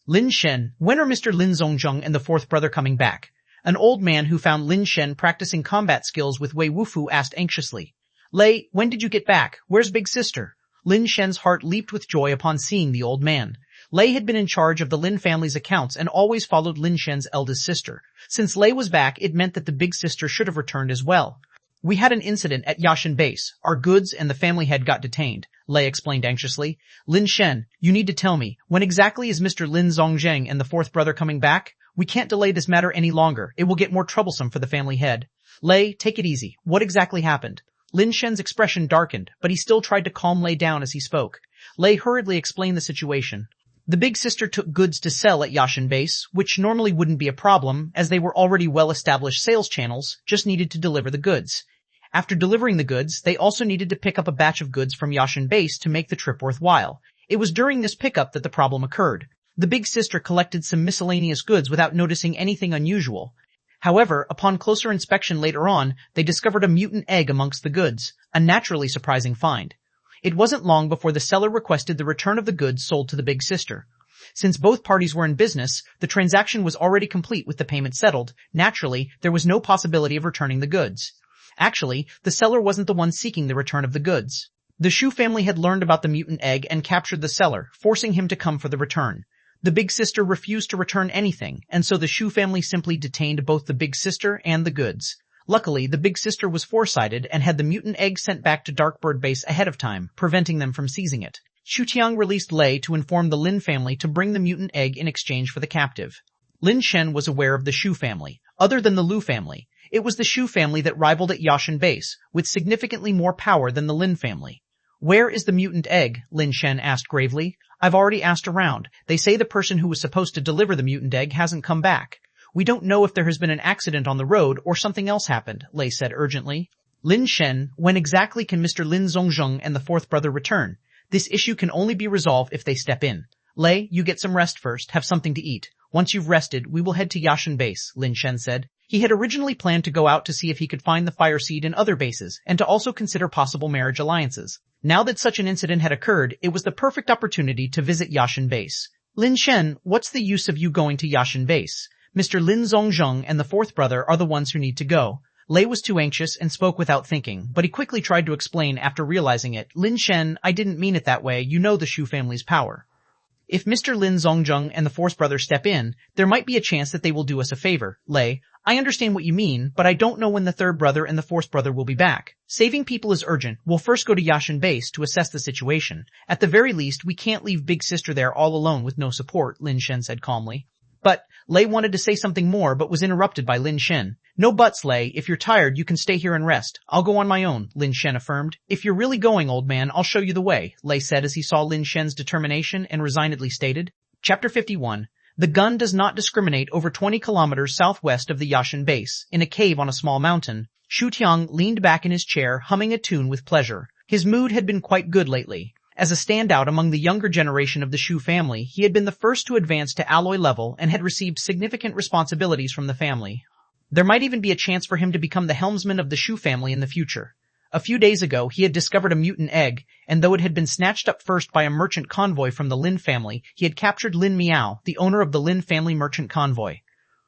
Lin Shen, when are Mr. Lin Zongjung and the fourth brother coming back? An old man who found Lin Shen practicing combat skills with Wei Wufu asked anxiously. Lei, when did you get back? Where's big sister? Lin Shen's heart leaped with joy upon seeing the old man. Lei had been in charge of the Lin family's accounts and always followed Lin Shen's eldest sister. Since Lei was back, it meant that the big sister should have returned as well. We had an incident at Yashin base. Our goods and the family head got detained, Lei explained anxiously. Lin Shen, you need to tell me, when exactly is Mr. Lin Zongjeng and the fourth brother coming back? We can't delay this matter any longer. It will get more troublesome for the family head. Lei, take it easy. What exactly happened? Lin Shen's expression darkened, but he still tried to calm Lei down as he spoke. Lei hurriedly explained the situation. The big sister took goods to sell at Yashin base, which normally wouldn't be a problem, as they were already well-established sales channels, just needed to deliver the goods. After delivering the goods, they also needed to pick up a batch of goods from Yashin base to make the trip worthwhile. It was during this pickup that the problem occurred. The big sister collected some miscellaneous goods without noticing anything unusual. However, upon closer inspection later on, they discovered a mutant egg amongst the goods, a naturally surprising find. It wasn't long before the seller requested the return of the goods sold to the big sister. Since both parties were in business, the transaction was already complete with the payment settled. Naturally, there was no possibility of returning the goods. Actually, the seller wasn't the one seeking the return of the goods. The Shu family had learned about the mutant egg and captured the seller, forcing him to come for the return. The big sister refused to return anything, and so the Shu family simply detained both the big sister and the goods. Luckily, the big sister was foresighted and had the mutant egg sent back to Darkbird base ahead of time, preventing them from seizing it. Ch1 released Lei to inform the Lin family to bring the mutant egg in exchange for the captive. Lin Shen was aware of the Shu family, other than the Lu family. It was the Shu family that rivaled at Yashin base, with significantly more power than the Lin family. Where is the mutant egg? Lin Shen asked gravely. I've already asked around. They say the person who was supposed to deliver the mutant egg hasn't come back. We don't know if there has been an accident on the road or something else happened, Lei said urgently. Lin Shen, when exactly can Mr. Lin Zongjung and the fourth brother return? This issue can only be resolved if they step in. Lei, you get some rest first, have something to eat. Once you've rested, we will head to Yashin base, Lin Shen said. He had originally planned to go out to see if he could find the fire seed in other bases, and to also consider possible marriage alliances. Now that such an incident had occurred, it was the perfect opportunity to visit Yashin base. Lin Shen, what's the use of you going to Yashin base? Mr. Lin Zongjung and the fourth brother are the ones who need to go. Lei was too anxious and spoke without thinking, but he quickly tried to explain after realizing it. Lin Shen, I didn't mean it that way. You know the Shu family's power. If Mr. Lin Zongjung and the fourth brother step in, there might be a chance that they will do us a favor. Lei, I understand what you mean, but I don't know when the third brother and the fourth brother will be back. Saving people is urgent. We'll first go to Yashin base to assess the situation. At the very least, we can't leave big sister there all alone with no support, Lin Shen said calmly. But Lei wanted to say something more but was interrupted by Lin Shen. No buts, Lei. If you're tired, you can stay here and rest. I'll go on my own, Lin Shen affirmed. If you're really going, old man, I'll show you the way, Lei said as he saw Lin Shen's determination and resignedly stated. Chapter 51. The gun does not discriminate. Over 20 kilometers southwest of the Yashin base, in a cave on a small mountain, Shu Tiang leaned back in his chair, humming a tune with pleasure. His mood had been quite good lately. As a standout among the younger generation of the Shu family, he had been the first to advance to alloy level and had received significant responsibilities from the family. There might even be a chance for him to become the helmsman of the Shu family in the future. A few days ago, he had discovered a mutant egg, and though it had been snatched up first by a merchant convoy from the Lin family, he had captured Lin Miao, the owner of the Lin family merchant convoy.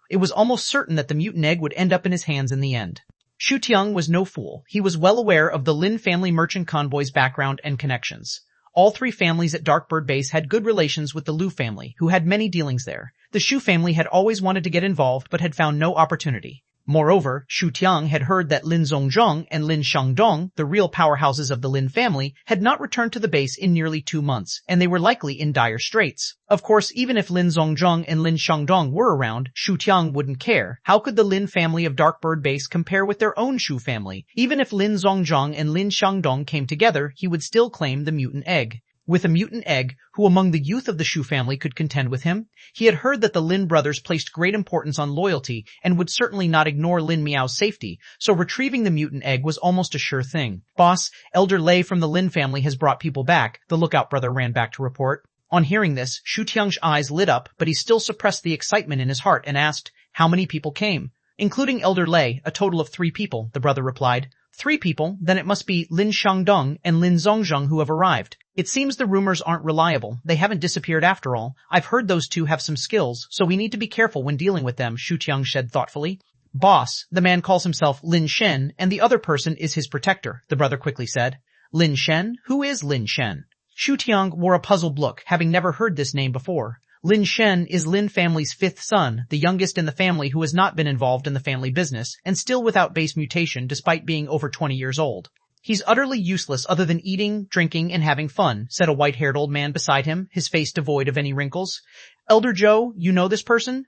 It was almost certain that the mutant egg would end up in his hands in the end. Ch1 was no fool. He was well aware of the Lin family merchant convoy's background and connections. All three families at Darkbird Base had good relations with the Lu family, who had many dealings there. The Shu family had always wanted to get involved but had found no opportunity. Moreover, Ch1 had heard that Lin Zongjong and Lin Shangdong, the real powerhouses of the Lin family, had not returned to the base in nearly 2 months, and they were likely in dire straits. Of course, even if Lin Zongjong and Lin Shangdong were around, Ch1 wouldn't care. How could the Lin family of Darkbird Base compare with their own Shu family? Even if Lin Zongjong and Lin Shangdong came together, he would still claim the mutant egg. With a mutant egg, who among the youth of the Shu family could contend with him? He had heard that the Lin brothers placed great importance on loyalty and would certainly not ignore Lin Miao's safety, so retrieving the mutant egg was almost a sure thing. "Boss, Elder Lei from the Lin family has brought people back," the lookout brother ran back to report. On hearing this, Ch1's eyes lit up, but he still suppressed the excitement in his heart and asked, "How many people came?" "Including Elder Lei, a total of 3 people, the brother replied. 3 people? Then it must be Lin Shangdong and Lin Zongjong who have arrived. It seems the rumors aren't reliable. They haven't disappeared after all. I've heard those 2 have some skills, so we need to be careful when dealing with them," Ch1 said thoughtfully. "Boss, the man calls himself Lin Shen, and the other person is his protector," the brother quickly said. "Lin Shen? Who is Lin Shen?" Ch1 wore a puzzled look, having never heard this name before. Lin Shen is Lin family's 5th son, the youngest in the family who has not been involved in the family business, and still without base mutation despite being over 20 years old. "He's utterly useless other than eating, drinking, and having fun," said a white-haired old man beside him, his face devoid of any wrinkles. "Elder Zhou, you know this person?"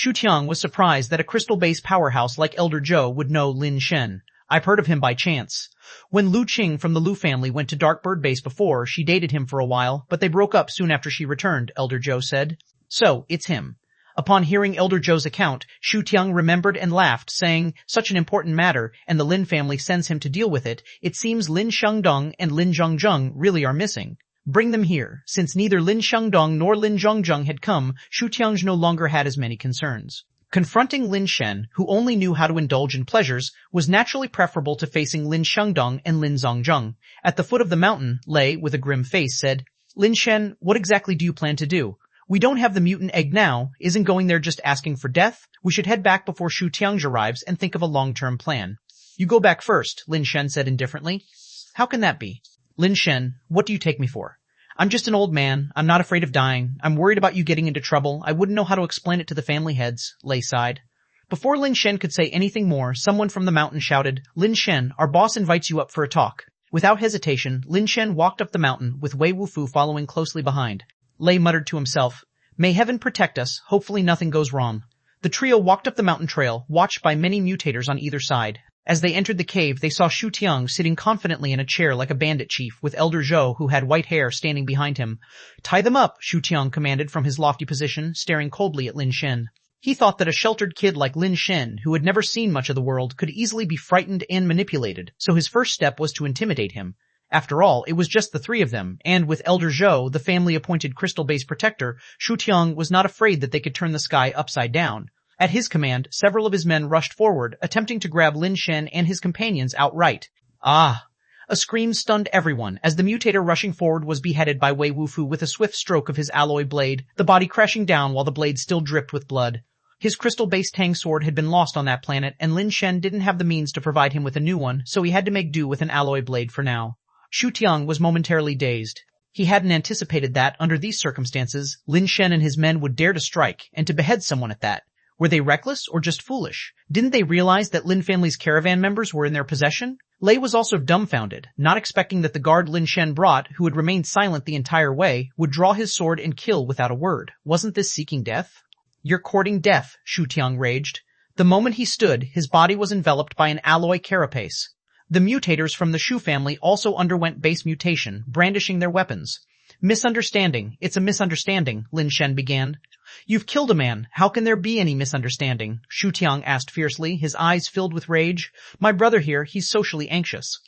Ch1 was surprised that a crystal-based powerhouse like Elder Zhou would know Lin Shen. "I've heard of him by chance. When Lu Qing from the Lu family went to Darkbird Base before, she dated him for a while, but they broke up soon after she returned," Elder Zhou said. "So, it's him." Upon hearing Elder Zhou's account, Ch1 remembered and laughed, saying, "Such an important matter, and the Lin family sends him to deal with it. It seems Lin Shangdong and Lin Zongjong really are missing. Bring them here." Since neither Lin Shangdong nor Lin Zongjong had come, Ch1 no longer had as many concerns. Confronting Lin Shen, who only knew how to indulge in pleasures, was naturally preferable to facing Lin Shangdong and Lin Zongjong. At the foot of the mountain, Lei, with a grim face, said, "Lin Shen, what exactly do you plan to do? We don't have the mutant egg now. Isn't going there just asking for death? We should head back before Ch1 arrives and think of a long-term plan." "You go back first," Lin Shen said indifferently. "How can that be?" "Lin Shen, what do you take me for?" "I'm just an old man. I'm not afraid of dying. I'm worried about you getting into trouble. I wouldn't know how to explain it to the family heads," Lei sighed. Before Lin Shen could say anything more, someone from the mountain shouted, "Lin Shen, our boss invites you up for a talk." Without hesitation, Lin Shen walked up the mountain, with Wei Wufu following closely behind. Lei muttered to himself, "May heaven protect us. Hopefully nothing goes wrong." The trio walked up the mountain trail, watched by many mutators on either side. As they entered the cave, they saw Ch1 sitting confidently in a chair like a bandit chief, with Elder Zhou, who had white hair, standing behind him. "Tie them up," Ch1 commanded from his lofty position, staring coldly at Lin Shen. He thought that a sheltered kid like Lin Shen, who had never seen much of the world, could easily be frightened and manipulated, so his first step was to intimidate him. After all, it was just the 3 of them, and with Elder Zhou, the family-appointed crystal-based protector, Ch1 was not afraid that they could turn the sky upside down. At his command, several of his men rushed forward, attempting to grab Lin Shen and his companions outright. "Ah!" A scream stunned everyone as the mutator rushing forward was beheaded by Wei Wufu with a swift stroke of his alloy blade, the body crashing down while the blade still dripped with blood. His crystal-based Tang sword had been lost on that planet, and Lin Shen didn't have the means to provide him with a new one, so he had to make do with an alloy blade for now. Ch1 was momentarily dazed. He hadn't anticipated that, under these circumstances, Lin Shen and his men would dare to strike, and to behead someone at that. Were they reckless or just foolish? Didn't they realize that Lin family's caravan members were in their possession? Lei was also dumbfounded, not expecting that the guard Lin Shen brought, who had remained silent the entire way, would draw his sword and kill without a word. Wasn't this seeking death? "You're courting death," Ch1 raged. The moment he stood, his body was enveloped by an alloy carapace. The mutators from the Shu family also underwent base mutation, brandishing their weapons. "Misunderstanding. It's a misunderstanding," Lin Shen began. "You've killed a man. How can there be any misunderstanding?" Ch1 asked fiercely, his eyes filled with rage. "My brother here, he's socially anxious."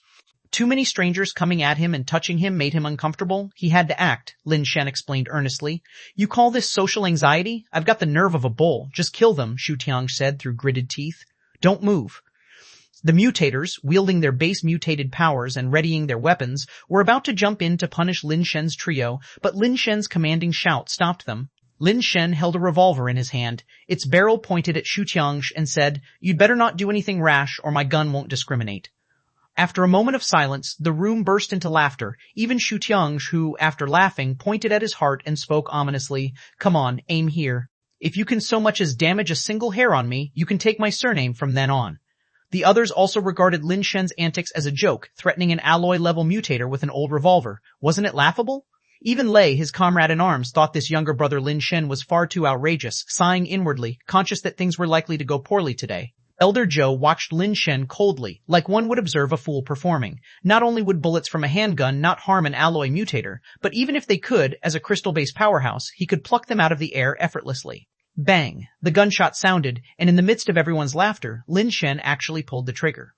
Too many strangers coming at him and touching him made him uncomfortable. He had to act, Lin Shen explained earnestly. "You call this social anxiety? I've got the nerve of a bull. Just kill them," Ch1 said through gritted teeth. "Don't move." The mutators, wielding their base mutated powers and readying their weapons, were about to jump in to punish Lin Shen's trio, but Lin Shen's commanding shout stopped them. Lin Shen held a revolver in his hand, its barrel pointed at Ch1 and said, "You'd better not do anything rash or my gun won't discriminate." After a moment of silence, the room burst into laughter, even Ch1 who, after laughing, pointed at his heart and spoke ominously, "Come on, aim here. If you can so much as damage a single hair on me, you can take my surname from then on." The others also regarded Lin Shen's antics as a joke, threatening an alloy-level mutator with an old revolver. Wasn't it laughable? Even Lei, his comrade-in-arms, thought this younger brother Lin Shen was far too outrageous, sighing inwardly, conscious that things were likely to go poorly today. Elder Zhou watched Lin Shen coldly, like one would observe a fool performing. Not only would bullets from a handgun not harm an alloy mutator, but even if they could, as a crystal-based powerhouse, he could pluck them out of the air effortlessly. Bang! The gunshot sounded, and in the midst of everyone's laughter, Lin Shen actually pulled the trigger.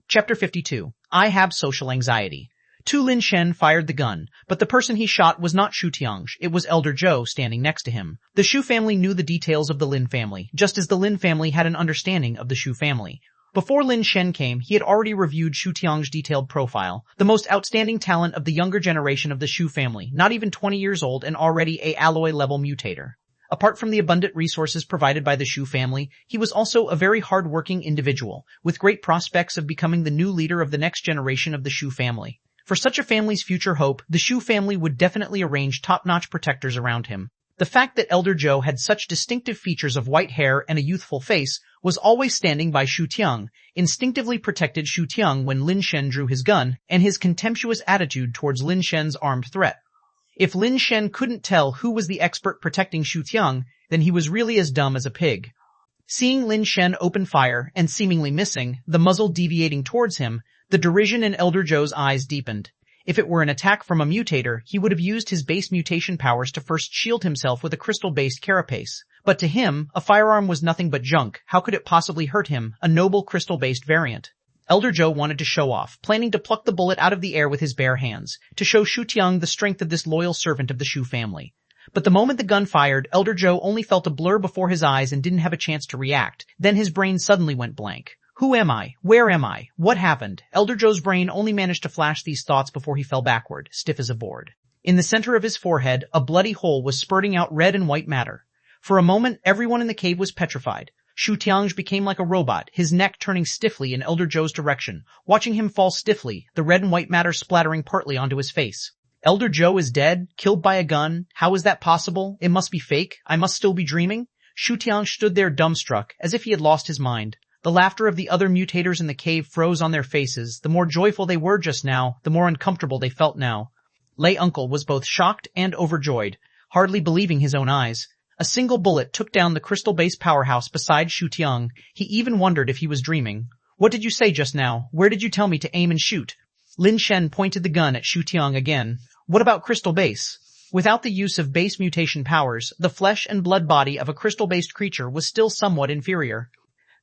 Chapter 52. I have social anxiety. Lin Shen fired the gun, but the person he shot was not Ch1, it was Elder Zhou standing next to him. The Shu family knew the details of the Lin family, just as the Lin family had an understanding of the Shu family. Before Lin Shen came, he had already reviewed Ch1's detailed profile, the most outstanding talent of the younger generation of the Shu family, not even 20 years old and already a alloy-level mutator. Apart from the abundant resources provided by the Shu family, he was also a very hard-working individual, with great prospects of becoming the new leader of the next generation of the Shu family. For such a family's future hope, the Shu family would definitely arrange top-notch protectors around him. The fact that Elder Zhou had such distinctive features of white hair and a youthful face was always standing by Ch1, instinctively protected Ch1 when Lin Shen drew his gun, and his contemptuous attitude towards Lin Shen's armed threat. If Lin Shen couldn't tell who was the expert protecting Ch1, then he was really as dumb as a pig. Seeing Lin Shen open fire and seemingly missing, the muzzle deviating towards him, the derision in Elder Zhou's eyes deepened. If it were an attack from a mutator, he would have used his base mutation powers to first shield himself with a crystal-based carapace. But to him, a firearm was nothing but junk. How could it possibly hurt him, a noble crystal-based variant? Elder Zhou wanted to show off, planning to pluck the bullet out of the air with his bare hands, to show Ch1 the strength of this loyal servant of the Shu family. But the moment the gun fired, Elder Zhou only felt a blur before his eyes and didn't have a chance to react. Then his brain suddenly went blank. Who am I? Where am I? What happened? Elder Zhou's brain only managed to flash these thoughts before he fell backward, stiff as a board. In the center of his forehead, a bloody hole was spurting out red and white matter. For a moment, everyone in the cave was petrified. Ch1 became like a robot, his neck turning stiffly in Elder Zhou's direction, watching him fall stiffly, the red and white matter splattering partly onto his face. Elder Zhou is dead, killed by a gun. How is that possible? It must be fake. I must still be dreaming. Ch1 stood there dumbstruck, as if he had lost his mind. The laughter of the other mutators in the cave froze on their faces. The more joyful they were just now, the more uncomfortable they felt now. Lei Uncle was both shocked and overjoyed, hardly believing his own eyes. A single bullet took down the crystal-based powerhouse beside Ch1. He even wondered if he was dreaming. What did you say just now? Where did you tell me to aim and shoot? Lin Shen pointed the gun at Ch1 again. What about crystal base? Without the use of base mutation powers, the flesh and blood body of a crystal-based creature was still somewhat inferior.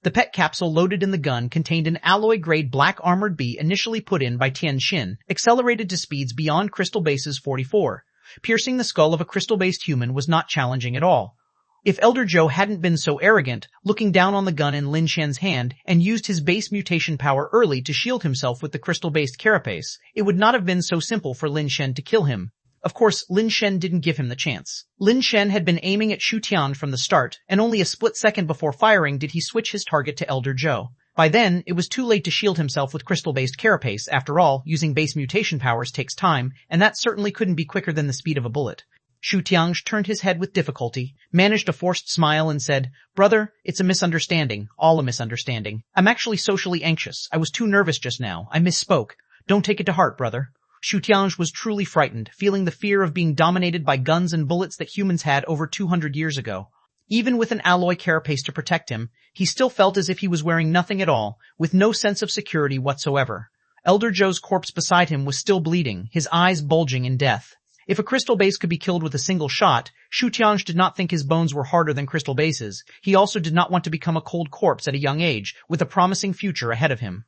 The pet capsule loaded in the gun contained an alloy-grade black armored bee initially put in by Lin Shen, accelerated to speeds beyond crystal base's 44. Piercing the skull of a crystal-based human was not challenging at all. If Elder Zhou hadn't been so arrogant, looking down on the gun in Lin Shen's hand, and used his base mutation power early to shield himself with the crystal-based carapace, it would not have been so simple for Lin Shen to kill him. Of course, Lin Shen didn't give him the chance. Lin Shen had been aiming at Ch1 from the start, and only a split second before firing did he switch his target to Elder Zhou. By then, it was too late to shield himself with crystal-based carapace. After all, using base mutation powers takes time, and that certainly couldn't be quicker than the speed of a bullet. Ch1 turned his head with difficulty, managed a forced smile and said, "Brother, it's a misunderstanding, all a misunderstanding. I'm actually socially anxious. I was too nervous just now. I misspoke. Don't take it to heart, brother." Ch1 was truly frightened, feeling the fear of being dominated by guns and bullets that humans had over 200 years ago. Even with an alloy carapace to protect him, he still felt as if he was wearing nothing at all, with no sense of security whatsoever. Elder Zhou's corpse beside him was still bleeding, his eyes bulging in death. If a crystal base could be killed with a single shot, Ch1 did not think his bones were harder than crystal bases. He also did not want to become a cold corpse at a young age, with a promising future ahead of him.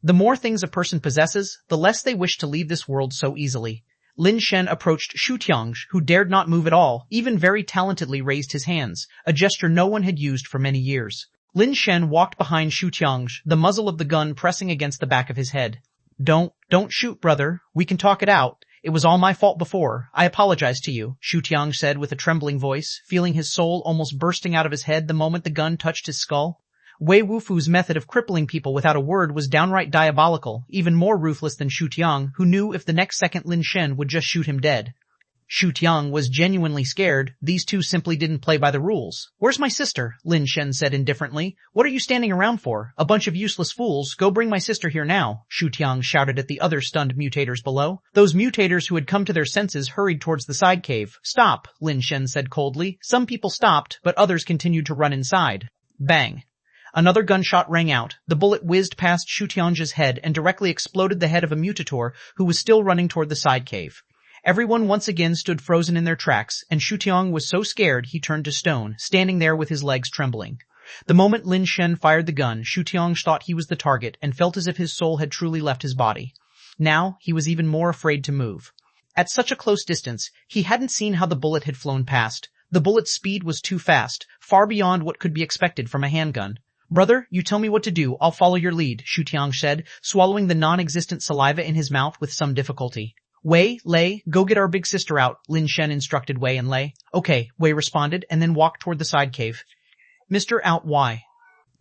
The more things a person possesses, the less they wish to leave this world so easily. Lin Shen approached Ch1, who dared not move at all, even very talentedly raised his hands, a gesture no one had used for many years. Lin Shen walked behind Ch1, the muzzle of the gun pressing against the back of his head. Don't shoot, brother. We can talk it out. It was all my fault before. I apologize to you, Ch1 said with a trembling voice, feeling his soul almost bursting out of his head the moment the gun touched his skull. Wei Wufu's method of crippling people without a word was downright diabolical, even more ruthless than Ch1, who knew if the next second Lin Shen would just shoot him dead. Ch1 was genuinely scared. These two simply didn't play by the rules. Where's my sister? Lin Shen said indifferently. What are you standing around for? A bunch of useless fools. Go bring my sister here now, Ch1 shouted at the other stunned mutators below. Those mutators who had come to their senses hurried towards the side cave. Stop, Lin Shen said coldly. Some people stopped, but others continued to run inside. Bang. Another gunshot rang out. The bullet whizzed past Ch1's head and directly exploded the head of a mutator who was still running toward the side cave. Everyone once again stood frozen in their tracks, and Ch1 was so scared he turned to stone, standing there with his legs trembling. The moment Lin Shen fired the gun, Ch1 thought he was the target and felt as if his soul had truly left his body. Now, he was even more afraid to move. At such a close distance, he hadn't seen how the bullet had flown past. The bullet's speed was too fast, far beyond what could be expected from a handgun. Brother, you tell me what to do, I'll follow your lead, Ch1 said, swallowing the non-existent saliva in his mouth with some difficulty. Wei, Lei, go get our big sister out, Lin Shen instructed Wei and Lei. Okay, Wei responded, and then walked toward the side cave. Mr. Out, why?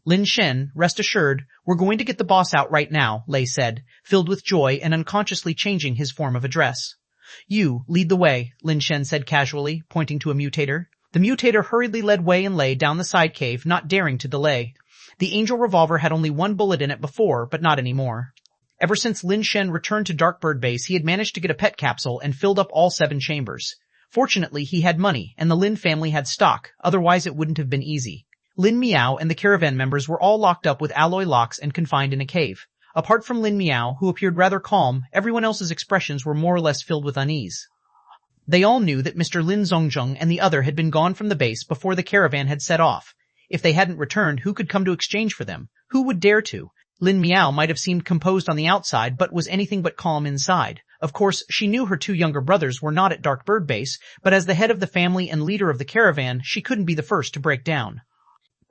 Lin Shen, rest assured, we're going to get the boss out right now, Lei said, filled with joy and unconsciously changing his form of address. You, lead the way, Lin Shen said casually, pointing to a mutator. The mutator hurriedly led Wei and Lei down the side cave, not daring to delay. The Angel revolver had only one bullet in it before, but not anymore. Ever since Lin Shen returned to Darkbird Base, he had managed to get a pet capsule and filled up all 7 chambers. Fortunately, he had money, and the Lin family had stock, otherwise it wouldn't have been easy. Lin Miao and the caravan members were all locked up with alloy locks and confined in a cave. Apart from Lin Miao, who appeared rather calm, everyone else's expressions were more or less filled with unease. They all knew that Mr. Lin Zongjung and the other had been gone from the base before the caravan had set off. If they hadn't returned, who could come to exchange for them? Who would dare to? Lin Miao might have seemed composed on the outside, but was anything but calm inside. Of course, she knew her 2 younger brothers were not at Dark Bird Base, but as the head of the family and leader of the caravan, she couldn't be the first to break down.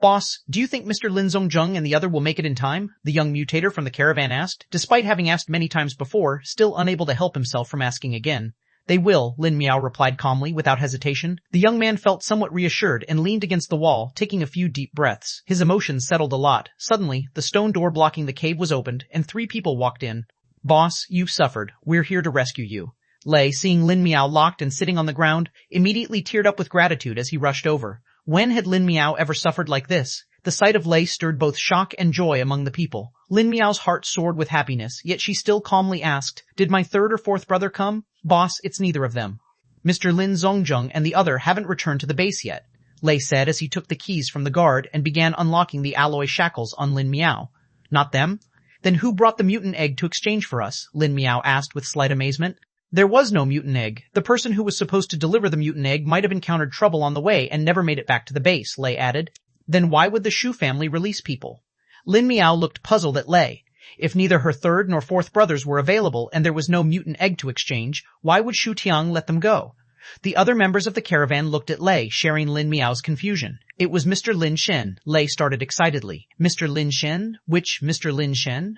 Boss, do you think Mr. Lin Zongjung and the other will make it in time? The young mutator from the caravan asked, despite having asked many times before, still unable to help himself from asking again. They will, Lin Miao replied calmly, without hesitation. The young man felt somewhat reassured and leaned against the wall, taking a few deep breaths. His emotions settled a lot. Suddenly, the stone door blocking the cave was opened, and 3 people walked in. Boss, you've suffered. We're here to rescue you. Lei, seeing Lin Miao locked and sitting on the ground, immediately teared up with gratitude as he rushed over. When had Lin Miao ever suffered like this? The sight of Lei stirred both shock and joy among the people. Lin Miao's heart soared with happiness, yet she still calmly asked, did my 3rd or 4th brother come? Boss, it's neither of them. Mr. Lin Zongjung and the other haven't returned to the base yet, Lei said as he took the keys from the guard and began unlocking the alloy shackles on Lin Miao. Not them? Then who brought the mutant egg to exchange for us? Lin Miao asked with slight amazement. There was no mutant egg. The person who was supposed to deliver the mutant egg might have encountered trouble on the way and never made it back to the base, Lei added. Then why would the Shu family release people? Lin Miao looked puzzled at Lei. If neither her 3rd nor 4th brothers were available and there was no mutant egg to exchange, why would Shu Tiang let them go? The other members of the caravan looked at Lei, sharing Lin Miao's confusion. It was Mr. Lin Shen, Lei started excitedly. Mr. Lin Shen? Which Mr. Lin Shen?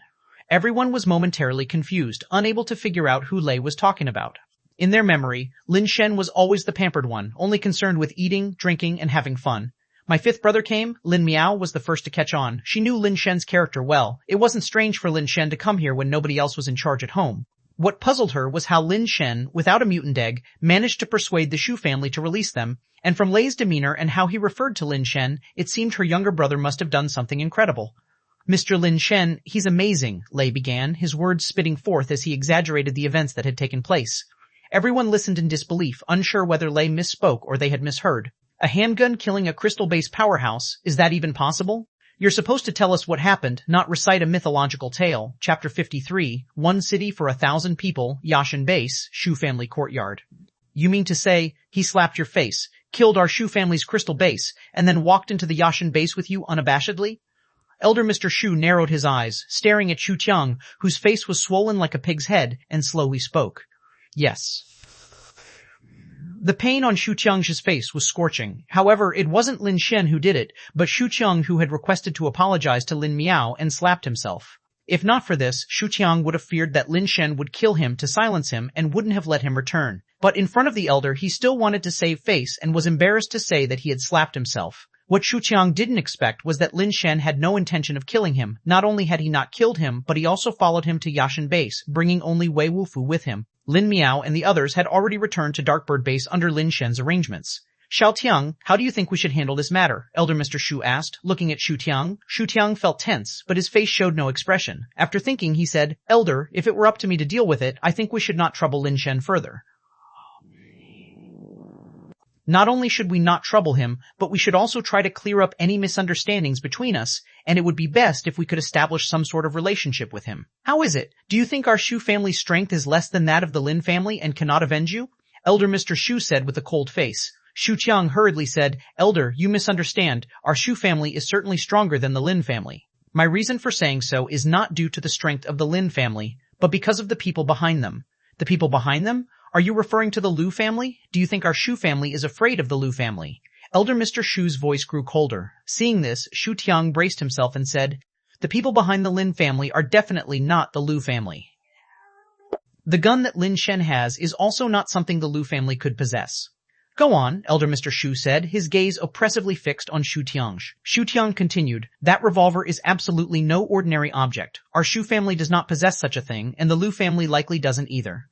Everyone was momentarily confused, unable to figure out who Lei was talking about. In their memory, Lin Shen was always the pampered one, only concerned with eating, drinking, and having fun. My 5th brother came, Lin Miao was the first to catch on. She knew Lin Shen's character well. It wasn't strange for Lin Shen to come here when nobody else was in charge at home. What puzzled her was how Lin Shen, without a mutant egg, managed to persuade the Shu family to release them, and from Lei's demeanor and how he referred to Lin Shen, it seemed her younger brother must have done something incredible. Mr. Lin Shen, he's amazing, Lei began, his words spitting forth as he exaggerated the events that had taken place. Everyone listened in disbelief, unsure whether Lei misspoke or they had misheard. A handgun killing a crystal-based powerhouse, is that even possible? You're supposed to tell us what happened, not recite a mythological tale. Chapter 53, 1 city for 1,000 people, Yashin Base, Shu family courtyard. You mean to say, he slapped your face, killed our Shu family's crystal base, and then walked into the Yashin Base with you unabashedly? Elder Mr. Shu narrowed his eyes, staring at Ch1, whose face was swollen like a pig's head, and slowly spoke. Yes. The pain on Ch1's face was scorching. However, it wasn't Lin Shen who did it, but Ch1 who had requested to apologize to Lin Miao and slapped himself. If not for this, Ch1 would have feared that Lin Shen would kill him to silence him and wouldn't have let him return. But in front of the elder, he still wanted to save face and was embarrassed to say that he had slapped himself. What Ch1 didn't expect was that Lin Shen had no intention of killing him. Not only had he not killed him, but he also followed him to Yashin Base, bringing only Wei Wufu with him. Lin Miao and the others had already returned to Darkbird Base under Lin Shen's arrangements. Xiaotiang, how do you think we should handle this matter? Elder Mr. Shu asked, looking at Xiaotiang. Xiaotiang felt tense, but his face showed no expression. After thinking, he said, Elder, if it were up to me to deal with it, I think we should not trouble Lin Shen further. Not only should we not trouble him, but we should also try to clear up any misunderstandings between us, and it would be best if we could establish some sort of relationship with him. How is it? Do you think our Shu family's strength is less than that of the Lin family and cannot avenge you? Elder Mr. Shu said with a cold face. Xiaotiang hurriedly said, Elder, you misunderstand. Our Shu family is certainly stronger than the Lin family. My reason for saying so is not due to the strength of the Lin family, but because of the people behind them. The people behind them? Are you referring to the Lu family? Do you think our Shu family is afraid of the Lu family? Elder Mr. Shu's voice grew colder. Seeing this, Xiaotiang braced himself and said, The people behind the Lin family are definitely not the Lu family. The gun that Lin Shen has is also not something the Lu family could possess. Go on, Elder Mr. Shu said, his gaze oppressively fixed on Xiaotiang. Xiaotiang continued, That revolver is absolutely no ordinary object. Our Shu family does not possess such a thing, and the Lu family likely doesn't either.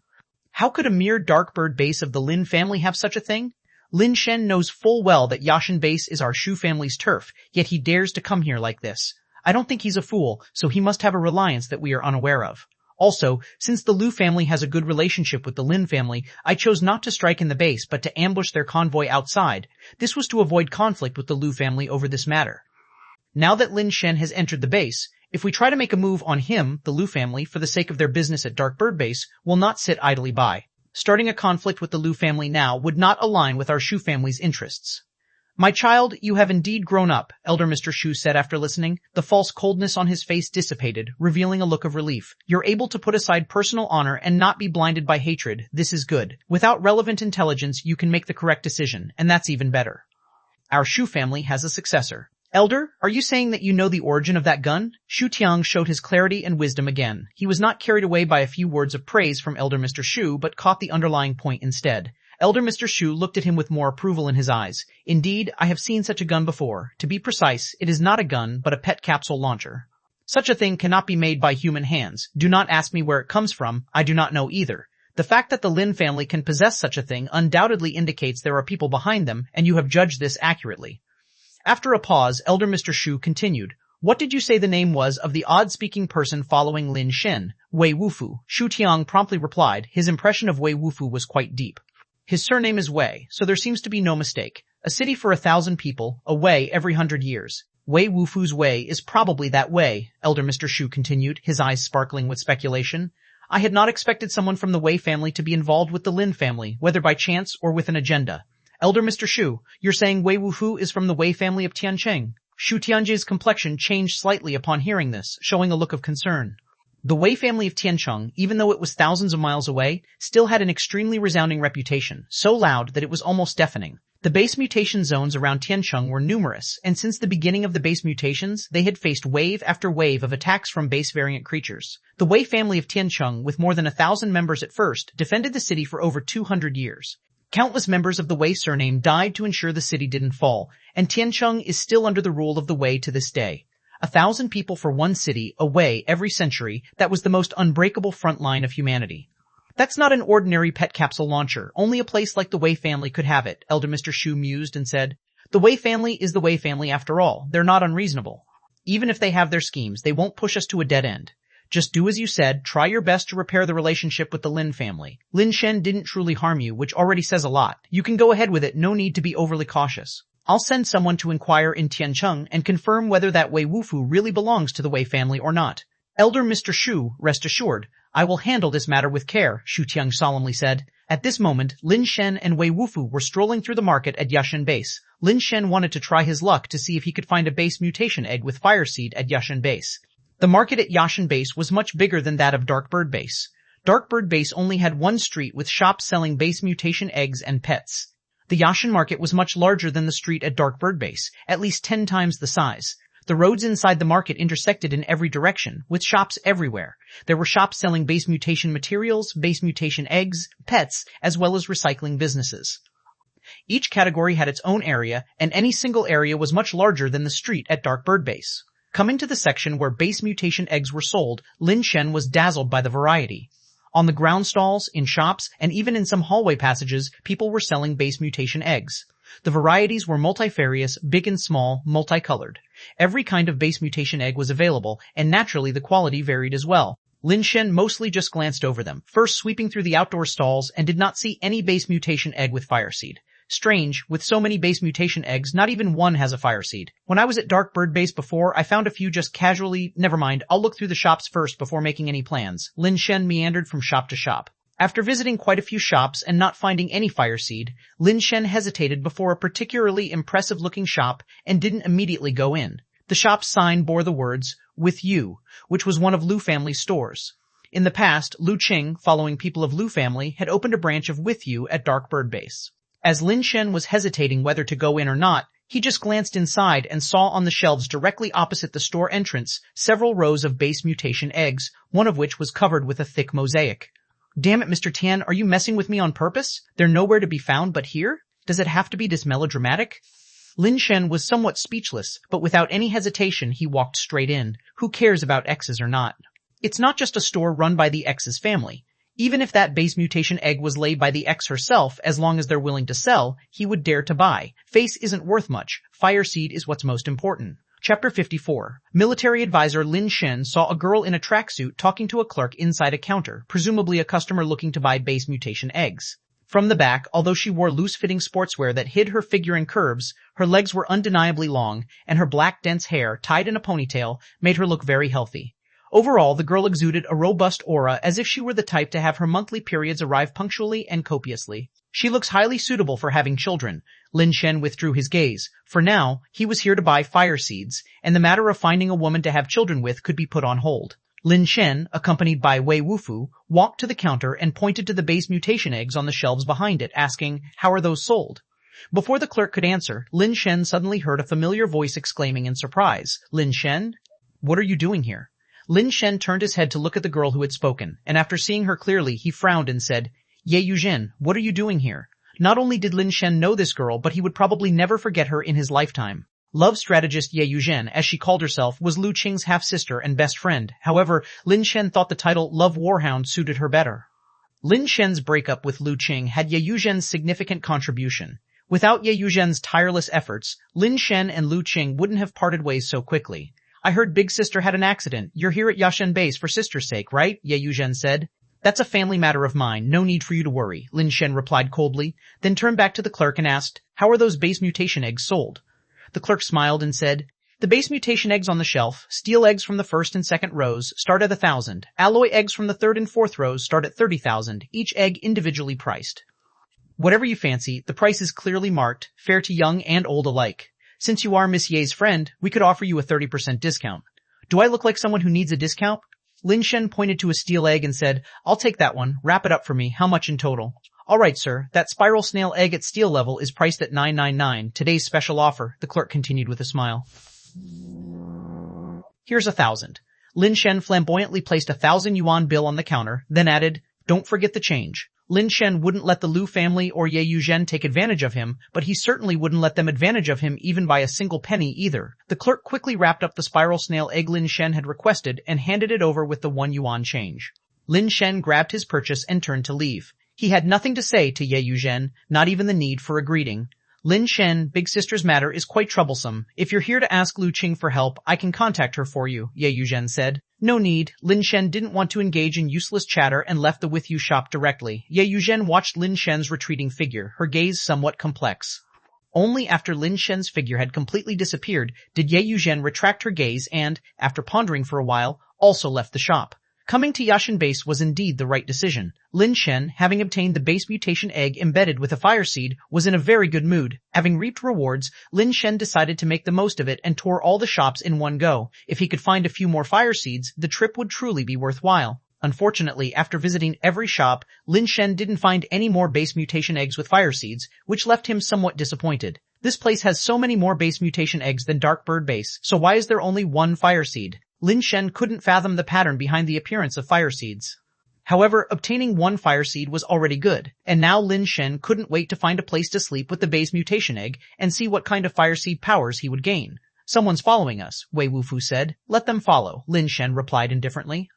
How could a mere Darkbird base of the Lin family have such a thing? Lin Shen knows full well that Yashin Base is our Shu family's turf, yet he dares to come here like this. I don't think he's a fool, so he must have a reliance that we are unaware of. Also, since the Lu family has a good relationship with the Lin family, I chose not to strike in the base but to ambush their convoy outside. This was to avoid conflict with the Lu family over this matter. Now that Lin Shen has entered the base, if we try to make a move on him, the Lu family, for the sake of their business at Darkbird Base, will not sit idly by. Starting a conflict with the Lu family now would not align with our Shu family's interests. My child, you have indeed grown up, Elder Mr. Shu said after listening. The false coldness on his face dissipated, revealing a look of relief. You're able to put aside personal honor and not be blinded by hatred. This is good. Without relevant intelligence, you can make the correct decision, and that's even better. Our Shu family has a successor. Elder, are you saying that you know the origin of that gun? Xiaotiang showed his clarity and wisdom again. He was not carried away by a few words of praise from Elder Mr. Shu, but caught the underlying point instead. Elder Mr. Shu looked at him with more approval in his eyes. Indeed, I have seen such a gun before. To be precise, it is not a gun, but a pet capsule launcher. Such a thing cannot be made by human hands. Do not ask me where it comes from. I do not know either. The fact that the Lin family can possess such a thing undoubtedly indicates there are people behind them, and you have judged this accurately. After a pause, Elder Mr. Shu continued, What did you say the name was of the odd-speaking person following Lin Shen? Wei Wufu. Xiaotiang promptly replied. His impression of Wei Wufu was quite deep. His surname is Wei, so there seems to be no mistake. A city for 1,000 people, a Wei every 100 years. Wei Wufu's Wei is probably that Wei, Elder Mr. Shu continued, his eyes sparkling with speculation. I had not expected someone from the Wei family to be involved with the Lin family, whether by chance or with an agenda. Elder Mr. Shu, you're saying Wei Wufu is from the Wei family of Tiancheng? Xiaotiang's complexion changed slightly upon hearing this, showing a look of concern. The Wei family of Tiancheng, even though it was thousands of miles away, still had an extremely resounding reputation, so loud that it was almost deafening. The base mutation zones around Tiancheng were numerous, and since the beginning of the base mutations, they had faced wave after wave of attacks from base variant creatures. The Wei family of Tiancheng, with more than 1,000 members at first, defended the city for over 200 years. Countless members of the Wei surname died to ensure the city didn't fall, and Tiancheng is still under the rule of the Wei to this day. 1,000 people for one city, a Wei every century, that was the most unbreakable front line of humanity. That's not an ordinary pet capsule launcher. Only a place like the Wei family could have it, Elder Mr. Shu mused and said. The Wei family is the Wei family after all. They're not unreasonable. Even if they have their schemes, they won't push us to a dead end. Just do as you said, try your best to repair the relationship with the Lin family. Lin Shen didn't truly harm you, which already says a lot. You can go ahead with it, no need to be overly cautious. I'll send someone to inquire in Tiancheng and confirm whether that Wei Wufu really belongs to the Wei family or not. Elder Mr. Shu, rest assured, I will handle this matter with care, Xiaotiang solemnly said. At this moment, Lin Shen and Wei Wufu were strolling through the market at Yashin Base. Lin Shen wanted to try his luck to see if he could find a base mutation egg with fire seed at Yashin Base. The market at Yashin Base was much bigger than that of Darkbird Base. Darkbird Base only had one street with shops selling base mutation eggs and pets. The Yashin market was much larger than the street at Darkbird Base, at least 10 times the size. The roads inside the market intersected in every direction, with shops everywhere. There were shops selling base mutation materials, base mutation eggs, pets, as well as recycling businesses. Each category had its own area, and any single area was much larger than the street at Darkbird Base. Coming to the section where base mutation eggs were sold, Lin Shen was dazzled by the variety. On the ground stalls, in shops, and even in some hallway passages, people were selling base mutation eggs. The varieties were multifarious, big and small, multicolored. Every kind of base mutation egg was available, and naturally the quality varied as well. Lin Shen mostly just glanced over them, first sweeping through the outdoor stalls, and did not see any base mutation egg with fire seed. Strange, with so many base mutation eggs, not even one has a fire seed. When I was at Darkbird Base before, I found a few just casually. Never mind, I'll look through the shops first before making any plans. Lin Shen meandered from shop to shop. After visiting quite a few shops and not finding any fire seed, Lin Shen hesitated before a particularly impressive-looking shop and didn't immediately go in. The shop's sign bore the words, "With You," which was one of Lu family's stores. In the past, Lu Qing, following people of Lu family, had opened a branch of With You at Darkbird Base. As Lin Shen was hesitating whether to go in or not, he just glanced inside and saw on the shelves directly opposite the store entrance several rows of base mutation eggs, one of which was covered with a thick mosaic. Damn it, Mr. Tian, are you messing with me on purpose? They're nowhere to be found but here? Does it have to be this melodramatic? Lin Shen was somewhat speechless, but without any hesitation he walked straight in. Who cares about X's or not? It's not just a store run by the X's family. Even if that base mutation egg was laid by the X herself, as long as they're willing to sell, he would dare to buy. Face isn't worth much. Fire seed is what's most important. Chapter 54. Military advisor Lin Shen saw a girl in a tracksuit talking to a clerk inside a counter, presumably a customer looking to buy base mutation eggs. From the back, although she wore loose-fitting sportswear that hid her figure and curves, her legs were undeniably long, and her black dense hair, tied in a ponytail, made her look very healthy. Overall, the girl exuded a robust aura as if she were the type to have her monthly periods arrive punctually and copiously. She looks highly suitable for having children. Lin Shen withdrew his gaze. For now, he was here to buy fire seeds, and the matter of finding a woman to have children with could be put on hold. Lin Shen, accompanied by Wei Wufu, walked to the counter and pointed to the base mutation eggs on the shelves behind it, asking, "How are those sold?" Before the clerk could answer, Lin Shen suddenly heard a familiar voice exclaiming in surprise, "Lin Shen? What are you doing here?" Lin Shen turned his head to look at the girl who had spoken, and after seeing her clearly, he frowned and said, "Ye Yuzhen, what are you doing here?" Not only did Lin Shen know this girl, but he would probably never forget her in his lifetime. Love strategist Ye Yuzhen, as she called herself, was Lu Qing's half-sister and best friend. However, Lin Shen thought the title Love Warhound suited her better. Lin Shen's breakup with Lu Qing had Ye Yuzhen's significant contribution. Without Ye Yuzhen's tireless efforts, Lin Shen and Lu Qing wouldn't have parted ways so quickly. "I heard Big Sister had an accident. You're here at Yashin Base for sister's sake, right?" Ye Yuzhen said. "That's a family matter of mine. No need for you to worry," Lin Shen replied coldly, then turned back to the clerk and asked, "How are those base mutation eggs sold?" The clerk smiled and said, "The base mutation eggs on the shelf, steel eggs from the first and second rows, start at 1,000. Alloy eggs from the third and fourth rows start at 30,000, each egg individually priced. Whatever you fancy, the price is clearly marked, fair to young and old alike. Since you are Miss Ye's friend, we could offer you a 30% discount. Do I look like someone who needs a discount?" Lin Shen pointed to a steel egg and said, "I'll take that one. Wrap it up for me. How much in total?" "All right, sir. That spiral snail egg at steel level is priced at 999. Today's special offer," the clerk continued with a smile. "Here's 1,000. Lin Shen flamboyantly placed a 1,000 yuan bill on the counter, then added, "Don't forget the change." Lin Shen wouldn't let the Lu family or Ye Yuzhen take advantage of him, but he certainly wouldn't let them advantage of him even by a single penny either. The clerk quickly wrapped up the spiral snail egg Lin Shen had requested and handed it over with the 1 yuan change. Lin Shen grabbed his purchase and turned to leave. He had nothing to say to Ye Yuzhen, not even the need for a greeting. "Lin Shen, Big Sister's matter is quite troublesome. If you're here to ask Lu Qing for help, I can contact her for you," Ye Yuzhen said. "No need." Lin Shen didn't want to engage in useless chatter and left the With You shop directly. Ye Yuzhen watched Lin Shen's retreating figure, her gaze somewhat complex. Only after Lin Shen's figure had completely disappeared did Ye Yuzhen retract her gaze and, after pondering for a while, also left the shop. Coming to Yashin Base was indeed the right decision. Lin Shen, having obtained the base mutation egg embedded with a fire seed, was in a very good mood. Having reaped rewards, Lin Shen decided to make the most of it and tour all the shops in one go. If he could find a few more fire seeds, the trip would truly be worthwhile. Unfortunately, after visiting every shop, Lin Shen didn't find any more base mutation eggs with fire seeds, which left him somewhat disappointed. This place has so many more base mutation eggs than dark bird base, so why is there only one fire seed? Lin Shen couldn't fathom the pattern behind the appearance of fire seeds. However, obtaining one fire seed was already good, and now Lin Shen couldn't wait to find a place to sleep with the base mutation egg and see what kind of fire seed powers he would gain. Someone's following us, Wei Wufu said. Let them follow, Lin Shen replied indifferently.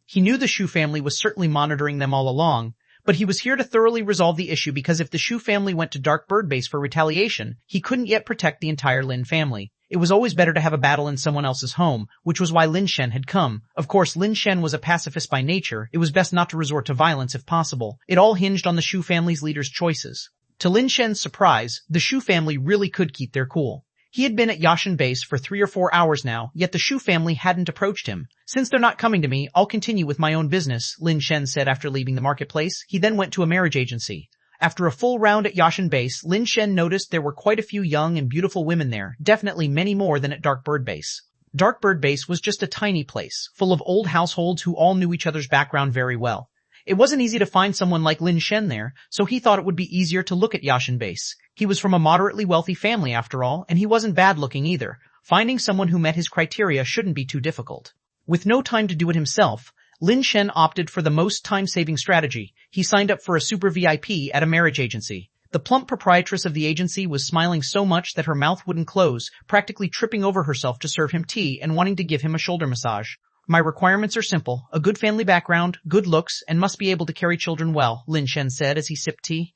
He knew the Shu family was certainly monitoring them all along, but he was here to thoroughly resolve the issue because if the Shu family went to Dark Bird Base for retaliation, he couldn't yet protect the entire Lin family. It was always better to have a battle in someone else's home, which was why Lin Shen had come. Of course, Lin Shen was a pacifist by nature. It was best not to resort to violence if possible. It all hinged on the Shu family's leader's choices. To Lin Shen's surprise, the Shu family really could keep their cool. He had been at Yashin Base for 3 or 4 hours now, yet the Shu family hadn't approached him. Since they're not coming to me, I'll continue with my own business, Lin Shen said after leaving the marketplace. He then went to a marriage agency. After a full round at Yashin Base, Lin Shen noticed there were quite a few young and beautiful women there, definitely many more than at Dark Bird Base. Dark Bird Base was just a tiny place, full of old households who all knew each other's background very well. It wasn't easy to find someone like Lin Shen there, so he thought it would be easier to look at Yashin Base. He was from a moderately wealthy family after all, and he wasn't bad looking either. Finding someone who met his criteria shouldn't be too difficult. With no time to do it himself, Lin Shen opted for the most time-saving strategy. He signed up for a super VIP at a marriage agency. The plump proprietress of the agency was smiling so much that her mouth wouldn't close, practically tripping over herself to serve him tea and wanting to give him a shoulder massage. My requirements are simple, a good family background, good looks, and must be able to carry children well, Lin Shen said as he sipped tea.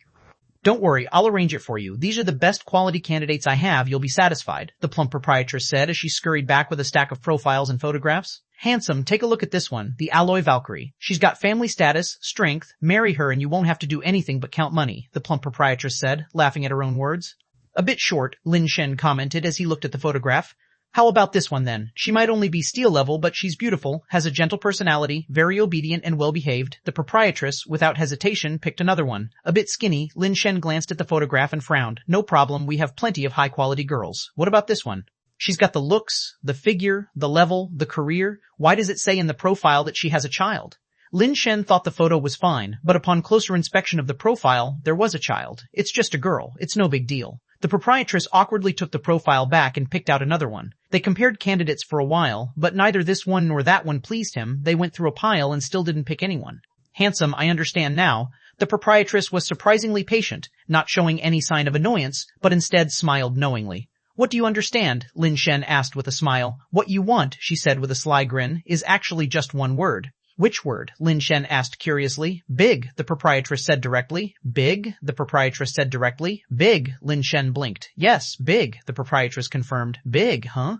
Don't worry, I'll arrange it for you. These are the best quality candidates I have, you'll be satisfied, the plump proprietress said as she scurried back with a stack of profiles and photographs. Handsome, take a look at this one, the Alloy Valkyrie. She's got family status, strength, marry her and you won't have to do anything but count money, the plump proprietress said, laughing at her own words. A bit short, Lin Shen commented as he looked at the photograph. How about this one then? She might only be steel level, but she's beautiful, has a gentle personality, very obedient and well-behaved. The proprietress, without hesitation, picked another one. A bit skinny, Lin Shen glanced at the photograph and frowned. No problem, we have plenty of high-quality girls. What about this one? She's got the looks, the figure, the level, the career. Why does it say in the profile that she has a child? Lin Shen thought the photo was fine, but upon closer inspection of the profile, there was a child. It's just a girl. It's no big deal. The proprietress awkwardly took the profile back and picked out another one. They compared candidates for a while, but neither this one nor that one pleased him. They went through a pile and still didn't pick anyone. Handsome, I understand now. The proprietress was surprisingly patient, not showing any sign of annoyance, but instead smiled knowingly. What do you understand? Lin Shen asked with a smile. What you want, she said with a sly grin, is actually just one word. Which word? Lin Shen asked curiously. Big, the proprietress said directly. Big, the proprietress said directly. Big, Lin Shen blinked. Yes, big, the proprietress confirmed. Big, huh?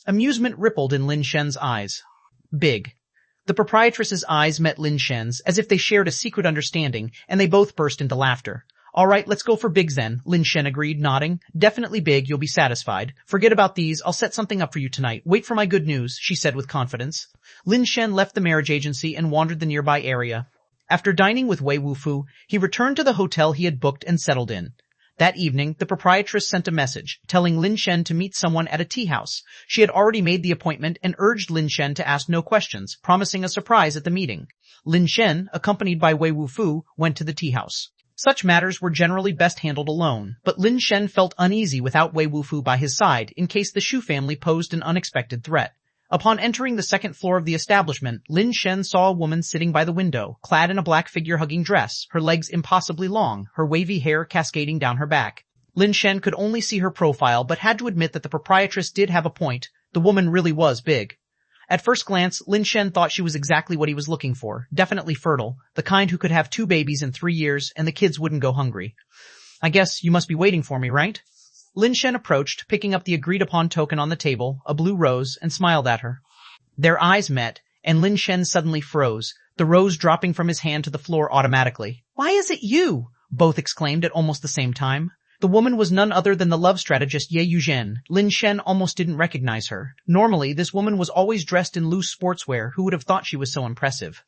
Amusement rippled in Lin Shen's eyes. Big. The proprietress's eyes met Lin Shen's as if they shared a secret understanding, and they both burst into laughter. All right, let's go for bigs then, Lin Shen agreed, nodding. Definitely big, you'll be satisfied. Forget about these, I'll set something up for you tonight. Wait for my good news, she said with confidence. Lin Shen left the marriage agency and wandered the nearby area. After dining with Wei Wufu, he returned to the hotel he had booked and settled in. That evening, the proprietress sent a message, telling Lin Shen to meet someone at a tea house. She had already made the appointment and urged Lin Shen to ask no questions, promising a surprise at the meeting. Lin Shen, accompanied by Wei Wufu, went to the tea house. Such matters were generally best handled alone, but Lin Shen felt uneasy without Wei Wufu by his side in case the Shu family posed an unexpected threat. Upon entering the second floor of the establishment, Lin Shen saw a woman sitting by the window, clad in a black figure-hugging dress, her legs impossibly long, her wavy hair cascading down her back. Lin Shen could only see her profile but had to admit that the proprietress did have a point. The woman really was big. At first glance, Lin Shen thought she was exactly what he was looking for, definitely fertile, the kind who could have 2 babies in 3 years and the kids wouldn't go hungry. I guess you must be waiting for me, right? Lin Shen approached, picking up the agreed-upon token on the table, a blue rose, and smiled at her. Their eyes met, and Lin Shen suddenly froze, the rose dropping from his hand to the floor automatically. Why is it you? Both exclaimed at almost the same time. The woman was none other than the love strategist Ye Yuzhen. Lin Shen almost didn't recognize her. Normally, this woman was always dressed in loose sportswear. Who would have thought she was so impressive?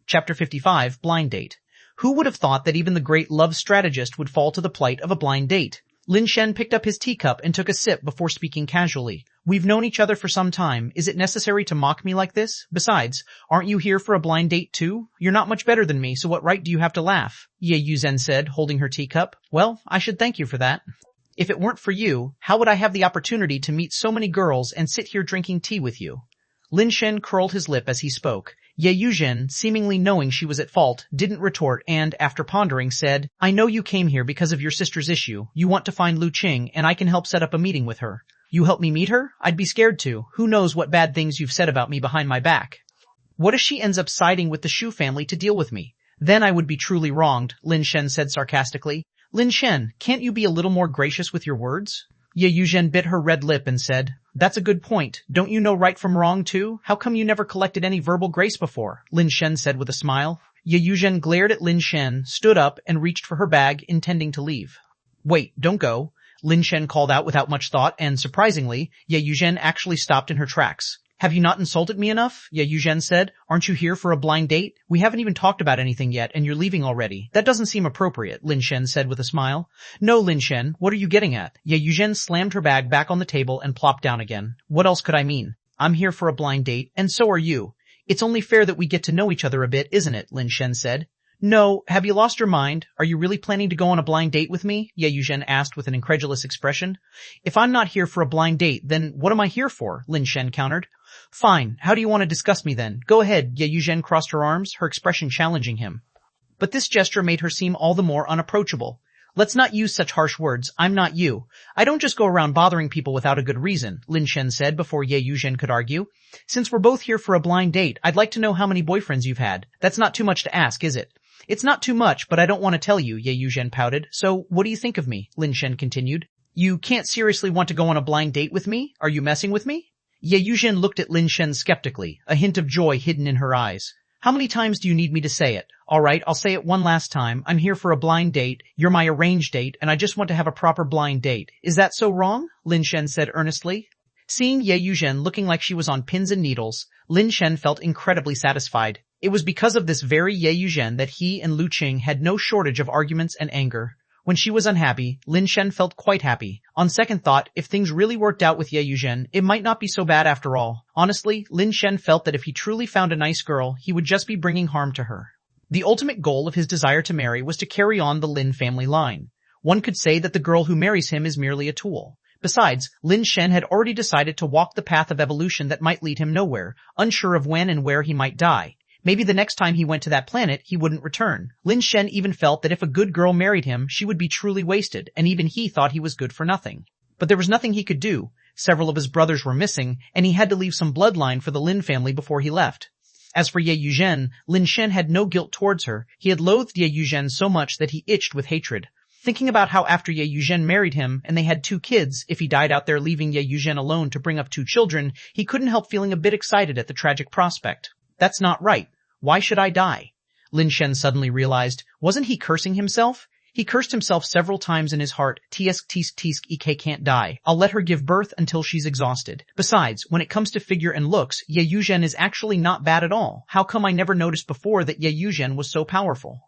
Chapter 55, Blind Date. Who would have thought that even the great love strategist would fall to the plight of a blind date? Lin Shen picked up his teacup and took a sip before speaking casually. We've known each other for some time. Is it necessary to mock me like this? Besides, aren't you here for a blind date too? You're not much better than me, so what right do you have to laugh? Ye Yuzhen said, holding her teacup. Well, I should thank you for that. If it weren't for you, how would I have the opportunity to meet so many girls and sit here drinking tea with you? Lin Shen curled his lip as he spoke. Ye Yuzhen, seemingly knowing she was at fault, didn't retort and, after pondering, said, I know you came here because of your sister's issue. You want to find Lu Qing, and I can help set up a meeting with her. You help me meet her? I'd be scared to. Who knows what bad things you've said about me behind my back. What if she ends up siding with the Shu family to deal with me? Then I would be truly wronged, Lin Shen said sarcastically. Lin Shen, can't you be a little more gracious with your words? Ye Yuzhen bit her red lip and said, That's a good point. Don't you know right from wrong too? How come you never collected any verbal grace before? Lin Shen said with a smile. Ye Yuzhen glared at Lin Shen, stood up, and reached for her bag, intending to leave. Wait, don't go. Lin Shen called out without much thought, and surprisingly, Ye Yuzhen actually stopped in her tracks. Have you not insulted me enough? Ye Yuzhen said. Aren't you here for a blind date? We haven't even talked about anything yet, and you're leaving already. That doesn't seem appropriate, Lin Shen said with a smile. No, Lin Shen, what are you getting at? Ye Yuzhen slammed her bag back on the table and plopped down again. What else could I mean? I'm here for a blind date, and so are you. It's only fair that we get to know each other a bit, isn't it? Lin Shen said. No, have you lost your mind? Are you really planning to go on a blind date with me? Ye Yuzhen asked with an incredulous expression. If I'm not here for a blind date, then what am I here for? Lin Shen countered. Fine, how do you want to discuss me then? Go ahead. Ye Yuzhen crossed her arms, her expression challenging him. But this gesture made her seem all the more unapproachable. Let's not use such harsh words. I'm not you. I don't just go around bothering people without a good reason, Lin Shen said before Ye Yuzhen could argue. Since we're both here for a blind date, I'd like to know how many boyfriends you've had. That's not too much to ask, is it? It's not too much, but I don't want to tell you, Ye Yuzhen pouted. So, what do you think of me? Lin Shen continued. You can't seriously want to go on a blind date with me? Are you messing with me? Ye Yuzhen looked at Lin Shen skeptically, a hint of joy hidden in her eyes. How many times do you need me to say it? All right, I'll say it one last time. I'm here for a blind date. You're my arranged date, and I just want to have a proper blind date. Is that so wrong? Lin Shen said earnestly. Seeing Ye Yuzhen looking like she was on pins and needles, Lin Shen felt incredibly satisfied. It was because of this very Ye Yuzhen that he and Lu Qing had no shortage of arguments and anger. When she was unhappy, Lin Shen felt quite happy. On second thought, if things really worked out with Ye Yuzhen, it might not be so bad after all. Honestly, Lin Shen felt that if he truly found a nice girl, he would just be bringing harm to her. The ultimate goal of his desire to marry was to carry on the Lin family line. One could say that the girl who marries him is merely a tool. Besides, Lin Shen had already decided to walk the path of evolution that might lead him nowhere, unsure of when and where he might die. Maybe the next time he went to that planet, he wouldn't return. Lin Shen even felt that if a good girl married him, she would be truly wasted, and even he thought he was good for nothing. But there was nothing he could do. Several of his brothers were missing, and he had to leave some bloodline for the Lin family before he left. As for Ye Yuzhen, Lin Shen had no guilt towards her. He had loathed Ye Yuzhen so much that he itched with hatred. Thinking about how after Ye Yuzhen married him, and they had 2 kids, if he died out there leaving Ye Yuzhen alone to bring up 2 children, he couldn't help feeling a bit excited at the tragic prospect. That's not right. Why should I die? Lin Shen suddenly realized, wasn't he cursing himself? He cursed himself several times in his heart. Tisk tisk tisk ek can't die. I'll let her give birth until she's exhausted. Besides, when it comes to figure and looks, Ye Yuzhen is actually not bad at all. How come I never noticed before that Ye Yuzhen was so powerful?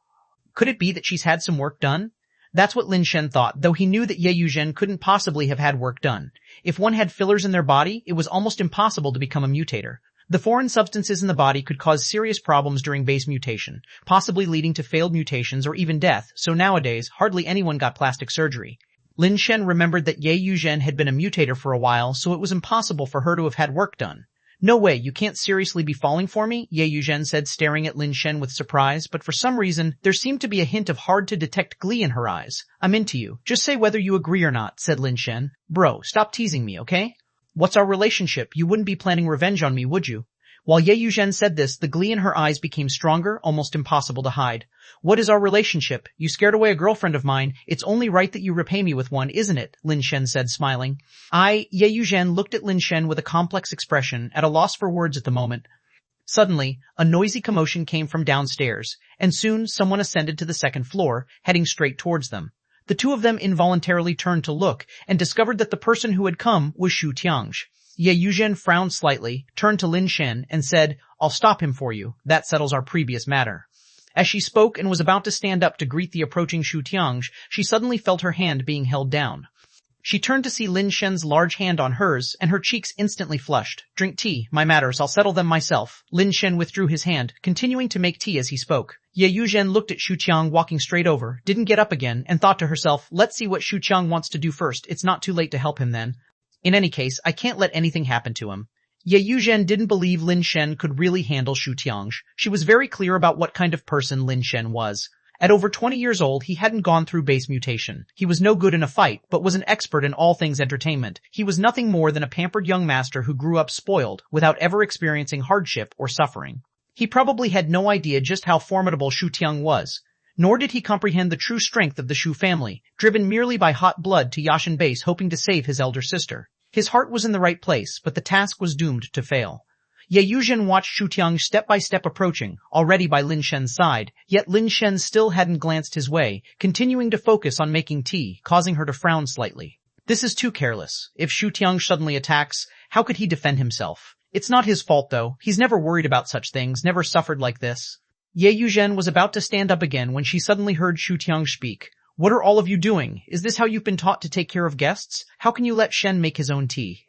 Could it be that she's had some work done? That's what Lin Shen thought, though he knew that Ye Yuzhen couldn't possibly have had work done. If one had fillers in their body, it was almost impossible to become a mutator. The foreign substances in the body could cause serious problems during base mutation, possibly leading to failed mutations or even death, so nowadays, hardly anyone got plastic surgery. Lin Shen remembered that Ye Yuzhen had been a mutator for a while, so it was impossible for her to have had work done. No way, you can't seriously be falling for me? Ye Yuzhen said, staring at Lin Shen with surprise, but for some reason, there seemed to be a hint of hard-to-detect glee in her eyes. I'm into you. Just say whether you agree or not, said Lin Shen. Bro, stop teasing me, okay? What's our relationship? You wouldn't be planning revenge on me, would you? While Ye Yuzhen said this, the glee in her eyes became stronger, almost impossible to hide. What is our relationship? You scared away a girlfriend of mine. It's only right that you repay me with one, isn't it? Lin Shen said, smiling. Ye Yuzhen looked at Lin Shen with a complex expression, at a loss for words at the moment. Suddenly, a noisy commotion came from downstairs, and soon someone ascended to the second floor, heading straight towards them. The two of them involuntarily turned to look, and discovered that the person who had come was Shu Tiangj. Ye Yuzhen frowned slightly, turned to Lin Shen, and said, I'll stop him for you. That settles our previous matter. As she spoke and was about to stand up to greet the approaching Shu Tiangj, she suddenly felt her hand being held down. She turned to see Lin Shen's large hand on hers, and her cheeks instantly flushed. "Drink tea. My matters, I'll settle them myself." Lin Shen withdrew his hand, continuing to make tea as he spoke. Ye Yuzhen looked at Shu Qiang walking straight over, didn't get up again, and thought to herself, let's see what Shu Qiang wants to do first. It's not too late to help him then. In any case, I can't let anything happen to him. Ye Yuzhen didn't believe Lin Shen could really handle Shu Qiang. She was very clear about what kind of person Lin Shen was. At over 20 years old, he hadn't gone through base mutation. He was no good in a fight, but was an expert in all things entertainment. He was nothing more than a pampered young master who grew up spoiled, without ever experiencing hardship or suffering. He probably had no idea just how formidable Shu Qiang was. Nor did he comprehend the true strength of the Shu family, driven merely by hot blood to Yashin base hoping to save his elder sister. His heart was in the right place, but the task was doomed to fail. Ye Yuzhen watched Shu Qiang step by step approaching, already by Lin Shen's side, yet Lin Shen still hadn't glanced his way, continuing to focus on making tea, causing her to frown slightly. This is too careless. If Shu Qiang suddenly attacks, how could he defend himself? It's not his fault though, he's never worried about such things, never suffered like this. Ye Yuzhen was about to stand up again when she suddenly heard Shu Qiang speak. What are all of you doing? Is this how you've been taught to take care of guests? How can you let Shen make his own tea?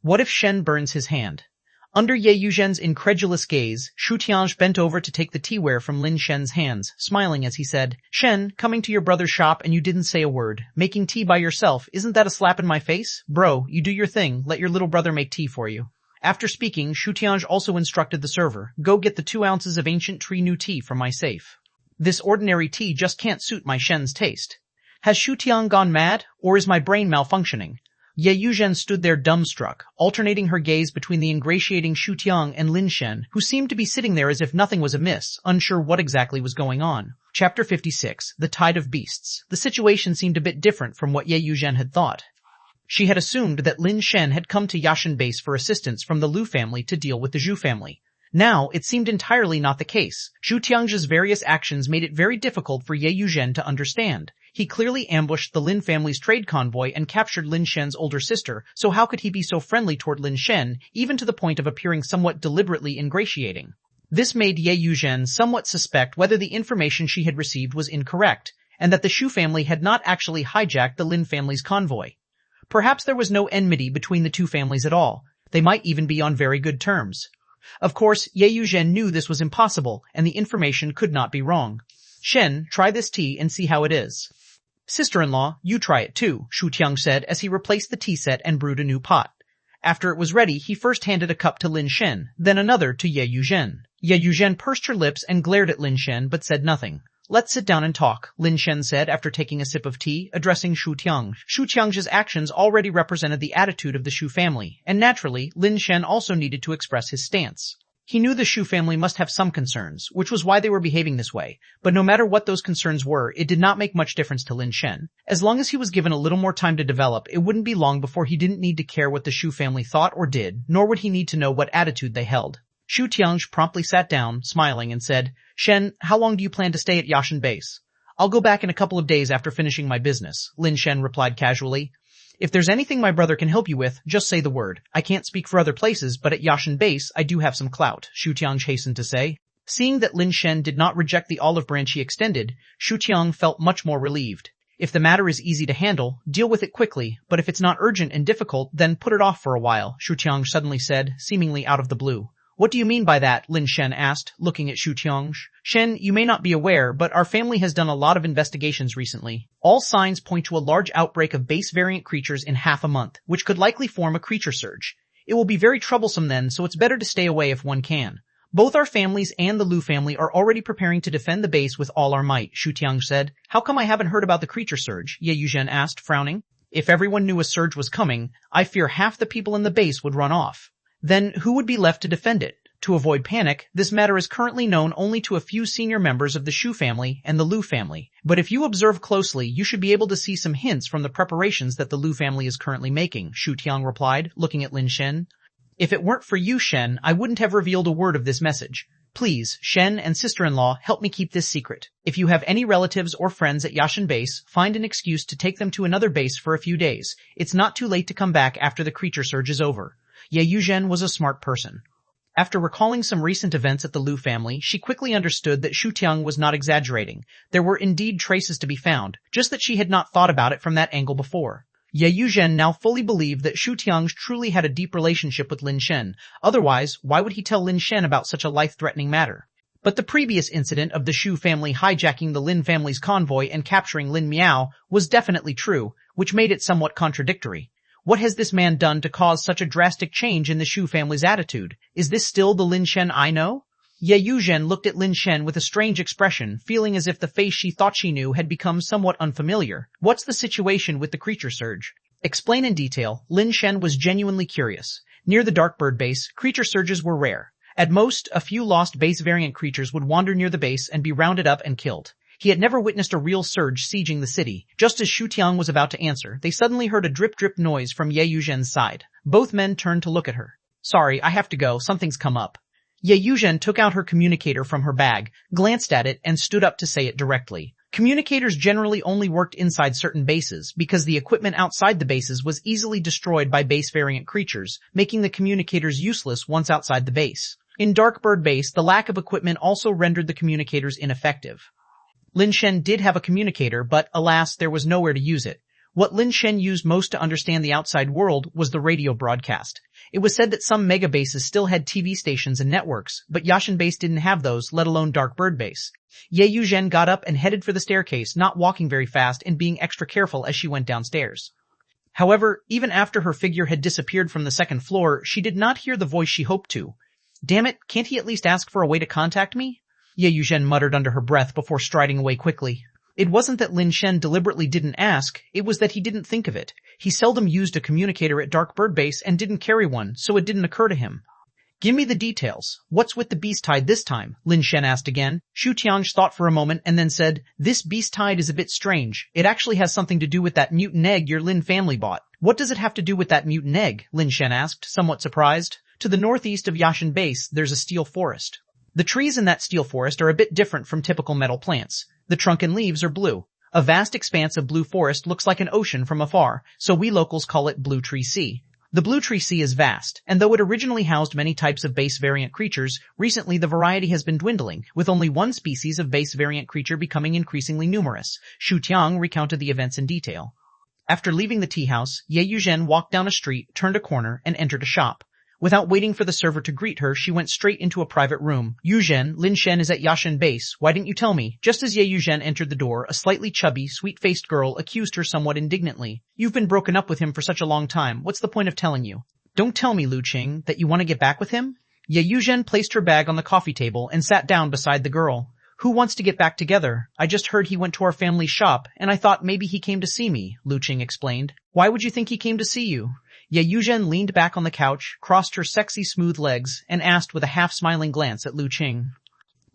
What if Shen burns his hand? Under Ye Yuzhen's incredulous gaze, Shu Qiang bent over to take the teaware from Lin Shen's hands, smiling as he said, Shen, coming to your brother's shop and you didn't say a word. Making tea by yourself, isn't that a slap in my face? Bro, you do your thing, let your little brother make tea for you. After speaking, Shu Qiang also instructed the server, go get the 2 ounces of ancient tree new tea from my safe. This ordinary tea just can't suit my Shen's taste. Has Shu Qiang gone mad, or is my brain malfunctioning? Ye Yuzhen stood there dumbstruck, alternating her gaze between the ingratiating Shu Qiang and Lin Shen, who seemed to be sitting there as if nothing was amiss, unsure what exactly was going on. Chapter 56, The Tide of Beasts. The situation seemed a bit different from what Ye Yuzhen had thought. She had assumed that Lin Shen had come to Yashin base for assistance from the Lu family to deal with the Zhu family. Now, it seemed entirely not the case. Shu Tiang's various actions made it very difficult for Ye Yuzhen to understand. He clearly ambushed the Lin family's trade convoy and captured Lin Shen's older sister, so how could he be so friendly toward Lin Shen, even to the point of appearing somewhat deliberately ingratiating? This made Ye Yuzhen somewhat suspect whether the information she had received was incorrect, and that the Shu family had not actually hijacked the Lin family's convoy. Perhaps there was no enmity between the two families at all. They might even be on very good terms. Of course, Ye Yuzhen knew this was impossible, and the information could not be wrong. Shen, try this tea and see how it is. Sister-in-law, you try it too, Shu Qiang said as he replaced the tea set and brewed a new pot. After it was ready, he first handed a cup to Lin Shen, then another to Ye Yuzhen. Ye Yuzhen pursed her lips and glared at Lin Shen but said nothing. Let's sit down and talk, Lin Shen said after taking a sip of tea, addressing Shu Qiang. Shu Qiang's actions already represented the attitude of the Shu family, and naturally, Lin Shen also needed to express his stance. He knew the Shu family must have some concerns, which was why they were behaving this way, but no matter what those concerns were, it did not make much difference to Lin Shen. As long as he was given a little more time to develop, it wouldn't be long before he didn't need to care what the Shu family thought or did, nor would he need to know what attitude they held. Shu Tiang promptly sat down, smiling, and said, Shen, how long do you plan to stay at Yashin base? I'll go back in a couple of days after finishing my business, Lin Shen replied casually. If there's anything my brother can help you with, just say the word. I can't speak for other places, but at Yashin base, I do have some clout, Shu Tiang hastened to say. Seeing that Lin Shen did not reject the olive branch he extended, Shu Tiang felt much more relieved. If the matter is easy to handle, deal with it quickly, but if it's not urgent and difficult, then put it off for a while, Shu Tiang suddenly said, seemingly out of the blue. What do you mean by that? Lin Shen asked, looking at Shu Tiang. Shen, you may not be aware, but our family has done a lot of investigations recently. All signs point to a large outbreak of base variant creatures in half a month, which could likely form a creature surge. It will be very troublesome then, so it's better to stay away if one can. Both our families and the Lu family are already preparing to defend the base with all our might, Shu Tiang said. How come I haven't heard about the creature surge? Ye Yuzhen asked, frowning. If everyone knew a surge was coming, I fear half the people in the base would run off. Then who would be left to defend it? To avoid panic, this matter is currently known only to a few senior members of the Shu family and the Lu family. But if you observe closely, you should be able to see some hints from the preparations that the Lu family is currently making, Shu Tiang replied, looking at Lin Shen. If it weren't for you, Shen, I wouldn't have revealed a word of this message. Please, Shen and sister-in-law, help me keep this secret. If you have any relatives or friends at Yashin base, find an excuse to take them to another base for a few days. It's not too late to come back after the creature surge is over. Ye Yuzhen was a smart person. After recalling some recent events at the Lu family, she quickly understood that Shu Tiang was not exaggerating. There were indeed traces to be found, just that she had not thought about it from that angle before. Ye Yuzhen now fully believed that Ch1 truly had a deep relationship with Lin Shen. Otherwise, why would he tell Lin Shen about such a life-threatening matter? But the previous incident of the Shu family hijacking the Lin family's convoy and capturing Lin Miao was definitely true, which made it somewhat contradictory. What has this man done to cause such a drastic change in the Shu family's attitude? Is this still the Lin Shen I know? Ye Yuzhen looked at Lin Shen with a strange expression, feeling as if the face she thought she knew had become somewhat unfamiliar. What's the situation with the creature surge? Explain in detail. Lin Shen was genuinely curious. Near the Darkbird base, creature surges were rare. At most, a few lost base variant creatures would wander near the base and be rounded up and killed. He had never witnessed a real surge sieging the city. Just as Ch1 was about to answer, they suddenly heard a drip-drip noise from Ye Yuzhen's side. Both men turned to look at her. Sorry, I have to go. Something's come up. Ye Yuzhen took out her communicator from her bag, glanced at it, and stood up to say it directly. Communicators generally only worked inside certain bases, because the equipment outside the bases was easily destroyed by base variant creatures, making the communicators useless once outside the base. In Darkbird base, the lack of equipment also rendered the communicators ineffective. Lin Shen did have a communicator, but alas, there was nowhere to use it. What Lin Shen used most to understand the outside world was the radio broadcast. It was said that some mega bases still had TV stations and networks, but Yashin base didn't have those, let alone Darkbird base. Ye Yuzhen got up and headed for the staircase, not walking very fast and being extra careful as she went downstairs. However, even after her figure had disappeared from the second floor, she did not hear the voice she hoped to. Damn it, can't he at least ask for a way to contact me? Ye Yuzhen muttered under her breath before striding away quickly. It wasn't that Lin Shen deliberately didn't ask, it was that he didn't think of it. He seldom used a communicator at Darkbird base and didn't carry one, so it didn't occur to him. Give me the details. What's with the beast tide this time? Lin Shen asked again. Ch1 thought for a moment and then said, This beast tide is a bit strange. It actually has something to do with that mutant egg your Lin family bought. What does it have to do with that mutant egg? Lin Shen asked, somewhat surprised. To the northeast of Yashin base, there's a steel forest. The trees in that steel forest are a bit different from typical metal plants. The trunk and leaves are blue. A vast expanse of blue forest looks like an ocean from afar, so we locals call it Blue Tree Sea. The Blue Tree Sea is vast, and though it originally housed many types of base variant creatures, recently the variety has been dwindling, with only one species of base variant creature becoming increasingly numerous. Ch1 recounted the events in detail. After leaving the tea house, Ye Yuzhen walked down a street, turned a corner, and entered a shop. Without waiting for the server to greet her, she went straight into a private room. Yuzhen, Lin Shen is at Yashin base. Why didn't you tell me? Just as Ye Yuzhen entered the door, a slightly chubby, sweet-faced girl accused her somewhat indignantly. You've been broken up with him for such a long time. What's the point of telling you? Don't tell me, Lu Qing, that you want to get back with him? Ye Yuzhen placed her bag on the coffee table and sat down beside the girl. Who wants to get back together? I just heard he went to our family shop, and I thought maybe he came to see me, Lu Qing explained. Why would you think he came to see you? Ye Yuzhen leaned back on the couch, crossed her sexy smooth legs, and asked with a half-smiling glance at Lu Qing.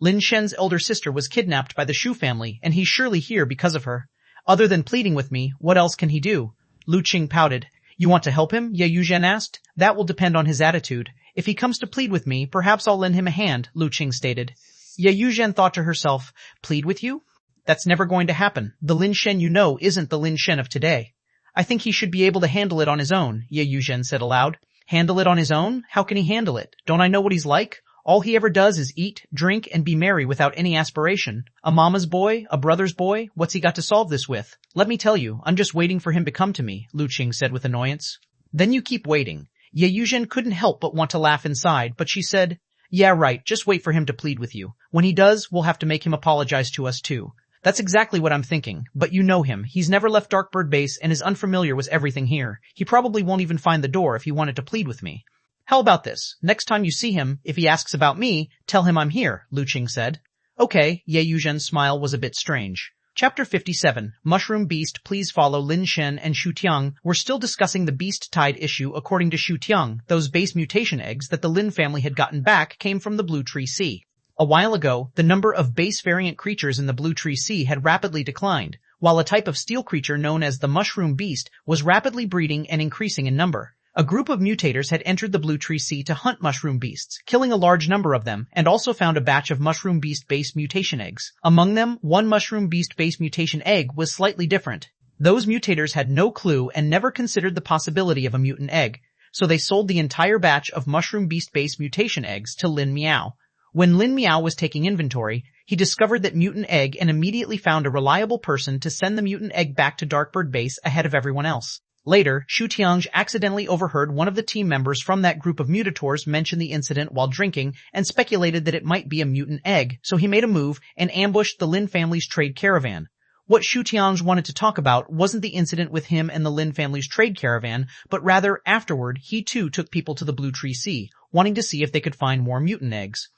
Lin Shen's elder sister was kidnapped by the Shu family, and he's surely here because of her. Other than pleading with me, what else can he do? Lu Qing pouted. You want to help him? Ye Yuzhen asked. That will depend on his attitude. If he comes to plead with me, perhaps I'll lend him a hand, Lu Qing stated. Ye Yuzhen thought to herself, plead with you? That's never going to happen. The Lin Shen you know isn't the Lin Shen of today. I think he should be able to handle it on his own, Ye Yuzhen said aloud. Handle it on his own? How can he handle it? Don't I know what he's like? All he ever does is eat, drink, and be merry without any aspiration. A mama's boy? A brother's boy? What's he got to solve this with? Let me tell you, I'm just waiting for him to come to me, Lu Qing said with annoyance. Then you keep waiting. Ye Yuzhen couldn't help but want to laugh inside, but she said, Yeah, right, just wait for him to plead with you. When he does, we'll have to make him apologize to us too. That's exactly what I'm thinking, but you know him. He's never left Darkbird base and is unfamiliar with everything here. He probably won't even find the door if he wanted to plead with me. How about this? Next time you see him, if he asks about me, tell him I'm here, Lu Qing said. Okay, Ye Yuzhen's smile was a bit strange. Chapter 57, Mushroom Beast. Please follow Lin Shen and Ch1 were still discussing the beast tide issue. According to Ch1, those base mutation eggs that the Lin family had gotten back came from the Blue Tree Sea. A while ago, the number of base variant creatures in the Blue Tree Sea had rapidly declined, while a type of steel creature known as the Mushroom Beast was rapidly breeding and increasing in number. A group of mutators had entered the Blue Tree Sea to hunt mushroom beasts, killing a large number of them, and also found a batch of mushroom beast base mutation eggs. Among them, one mushroom beast base mutation egg was slightly different. Those mutators had no clue and never considered the possibility of a mutant egg, so they sold the entire batch of mushroom beast base mutation eggs to Lin Miao. When Lin Miao was taking inventory, he discovered that mutant egg and immediately found a reliable person to send the mutant egg back to Darkbird base ahead of everyone else. Later, Ch1 accidentally overheard one of the team members from that group of mutators mention the incident while drinking and speculated that it might be a mutant egg, so he made a move and ambushed the Lin family's trade caravan. What Ch1 wanted to talk about wasn't the incident with him and the Lin family's trade caravan, but rather, afterward, he too took people to the Blue Tree Sea, wanting to see if they could find more mutant eggs.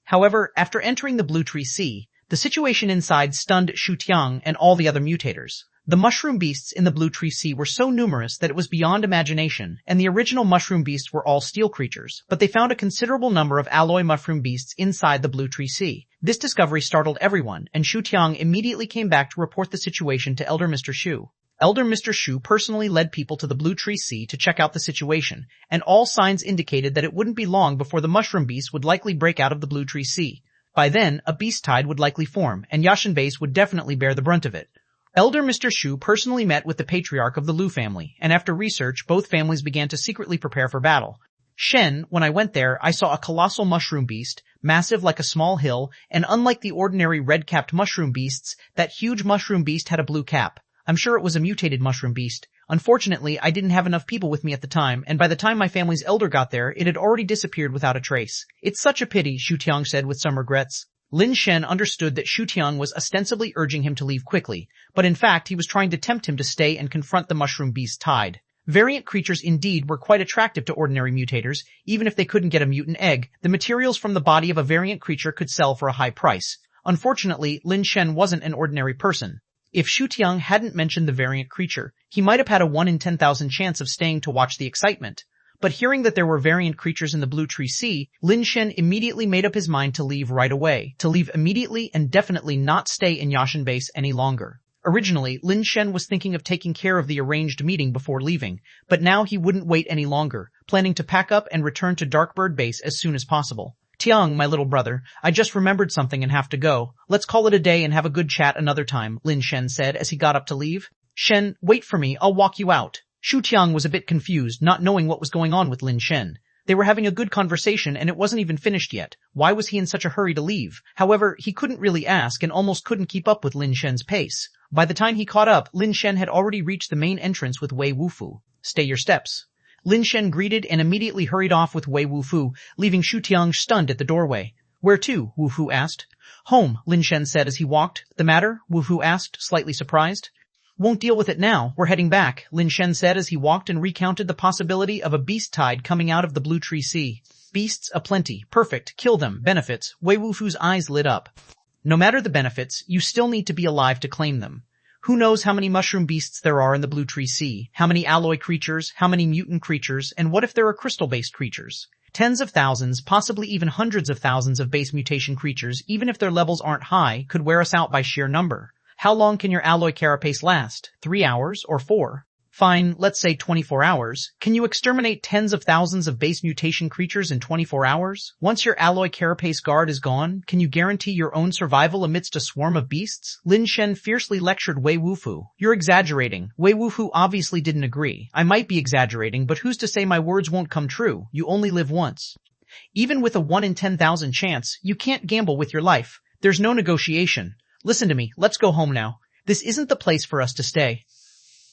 However, after entering the Blue Tree Sea, the situation inside stunned Ch1 and all the other mutators. The mushroom beasts in the Blue Tree Sea were so numerous that it was beyond imagination, and the original mushroom beasts were all steel creatures, but they found a considerable number of alloy mushroom beasts inside the Blue Tree Sea. This discovery startled everyone, and Ch1 immediately came back to report the situation to Elder Mr. Shu. Elder Mr. Shu personally led people to the Blue Tree Sea to check out the situation, and all signs indicated that it wouldn't be long before the mushroom beasts would likely break out of the Blue Tree Sea. By then, a beast tide would likely form, and Yashin Base would definitely bear the brunt of it. Elder Mr. Shu personally met with the patriarch of the Lu family, and after research, both families began to secretly prepare for battle. Shen, when I went there, I saw a colossal mushroom beast, massive like a small hill, and unlike the ordinary red-capped mushroom beasts, that huge mushroom beast had a blue cap. I'm sure it was a mutated mushroom beast. Unfortunately, I didn't have enough people with me at the time, and by the time my family's elder got there, it had already disappeared without a trace. It's such a pity, Ch1 said with some regrets. Lin Shen understood that Ch1 was ostensibly urging him to leave quickly, but in fact he was trying to tempt him to stay and confront the mushroom beast tide. Variant creatures indeed were quite attractive to ordinary mutators, even if they couldn't get a mutant egg. The materials from the body of a variant creature could sell for a high price. Unfortunately, Lin Shen wasn't an ordinary person. If Ch1 hadn't mentioned the variant creature, he might have had a 1 in 10,000 chance of staying to watch the excitement. But hearing that there were variant creatures in the Blue Tree Sea, Lin Shen immediately made up his mind to leave right away, to leave immediately and definitely not stay in Yashin Base any longer. Originally, Lin Shen was thinking of taking care of the arranged meeting before leaving, but now he wouldn't wait any longer, planning to pack up and return to Darkbird Base as soon as possible. Tiang, my little brother, I just remembered something and have to go. Let's call it a day and have a good chat another time, Lin Shen said as he got up to leave. Shen, wait for me, I'll walk you out. Ch1 was a bit confused, not knowing what was going on with Lin Shen. They were having a good conversation and it wasn't even finished yet. Why was he in such a hurry to leave? However, he couldn't really ask and almost couldn't keep up with Lin Shen's pace. By the time he caught up, Lin Shen had already reached the main entrance with Wei Wufu. Stay your steps. Lin Shen greeted and immediately hurried off with Wei Wufu, leaving Ch1 stunned at the doorway. Where to? Wufu asked. Home, Lin Shen said as he walked. The matter? Wufu asked, slightly surprised. Won't deal with it now, we're heading back, Lin Shen said as he walked and recounted the possibility of a beast tide coming out of the Blue Tree Sea. Beasts aplenty, perfect, kill them, benefits, Wei Wufu's eyes lit up. No matter the benefits, you still need to be alive to claim them. Who knows how many mushroom beasts there are in the Blue Tree Sea, how many alloy creatures, how many mutant creatures, and what if there are crystal-based creatures? Tens of thousands, possibly even hundreds of thousands of base mutation creatures, even if their levels aren't high, could wear us out by sheer number. How long can your alloy carapace last? 3 hours or 4? Fine, let's say 24 hours. Can you exterminate tens of thousands of base mutation creatures in 24 hours? Once your alloy carapace guard is gone, can you guarantee your own survival amidst a swarm of beasts? Lin Shen fiercely lectured Wei Wufu. You're exaggerating. Wei Wufu obviously didn't agree. I might be exaggerating, but who's to say my words won't come true? You only live once. Even with a 1 in 10,000 chance, you can't gamble with your life. There's no negotiation. Listen to me, let's go home now. This isn't the place for us to stay.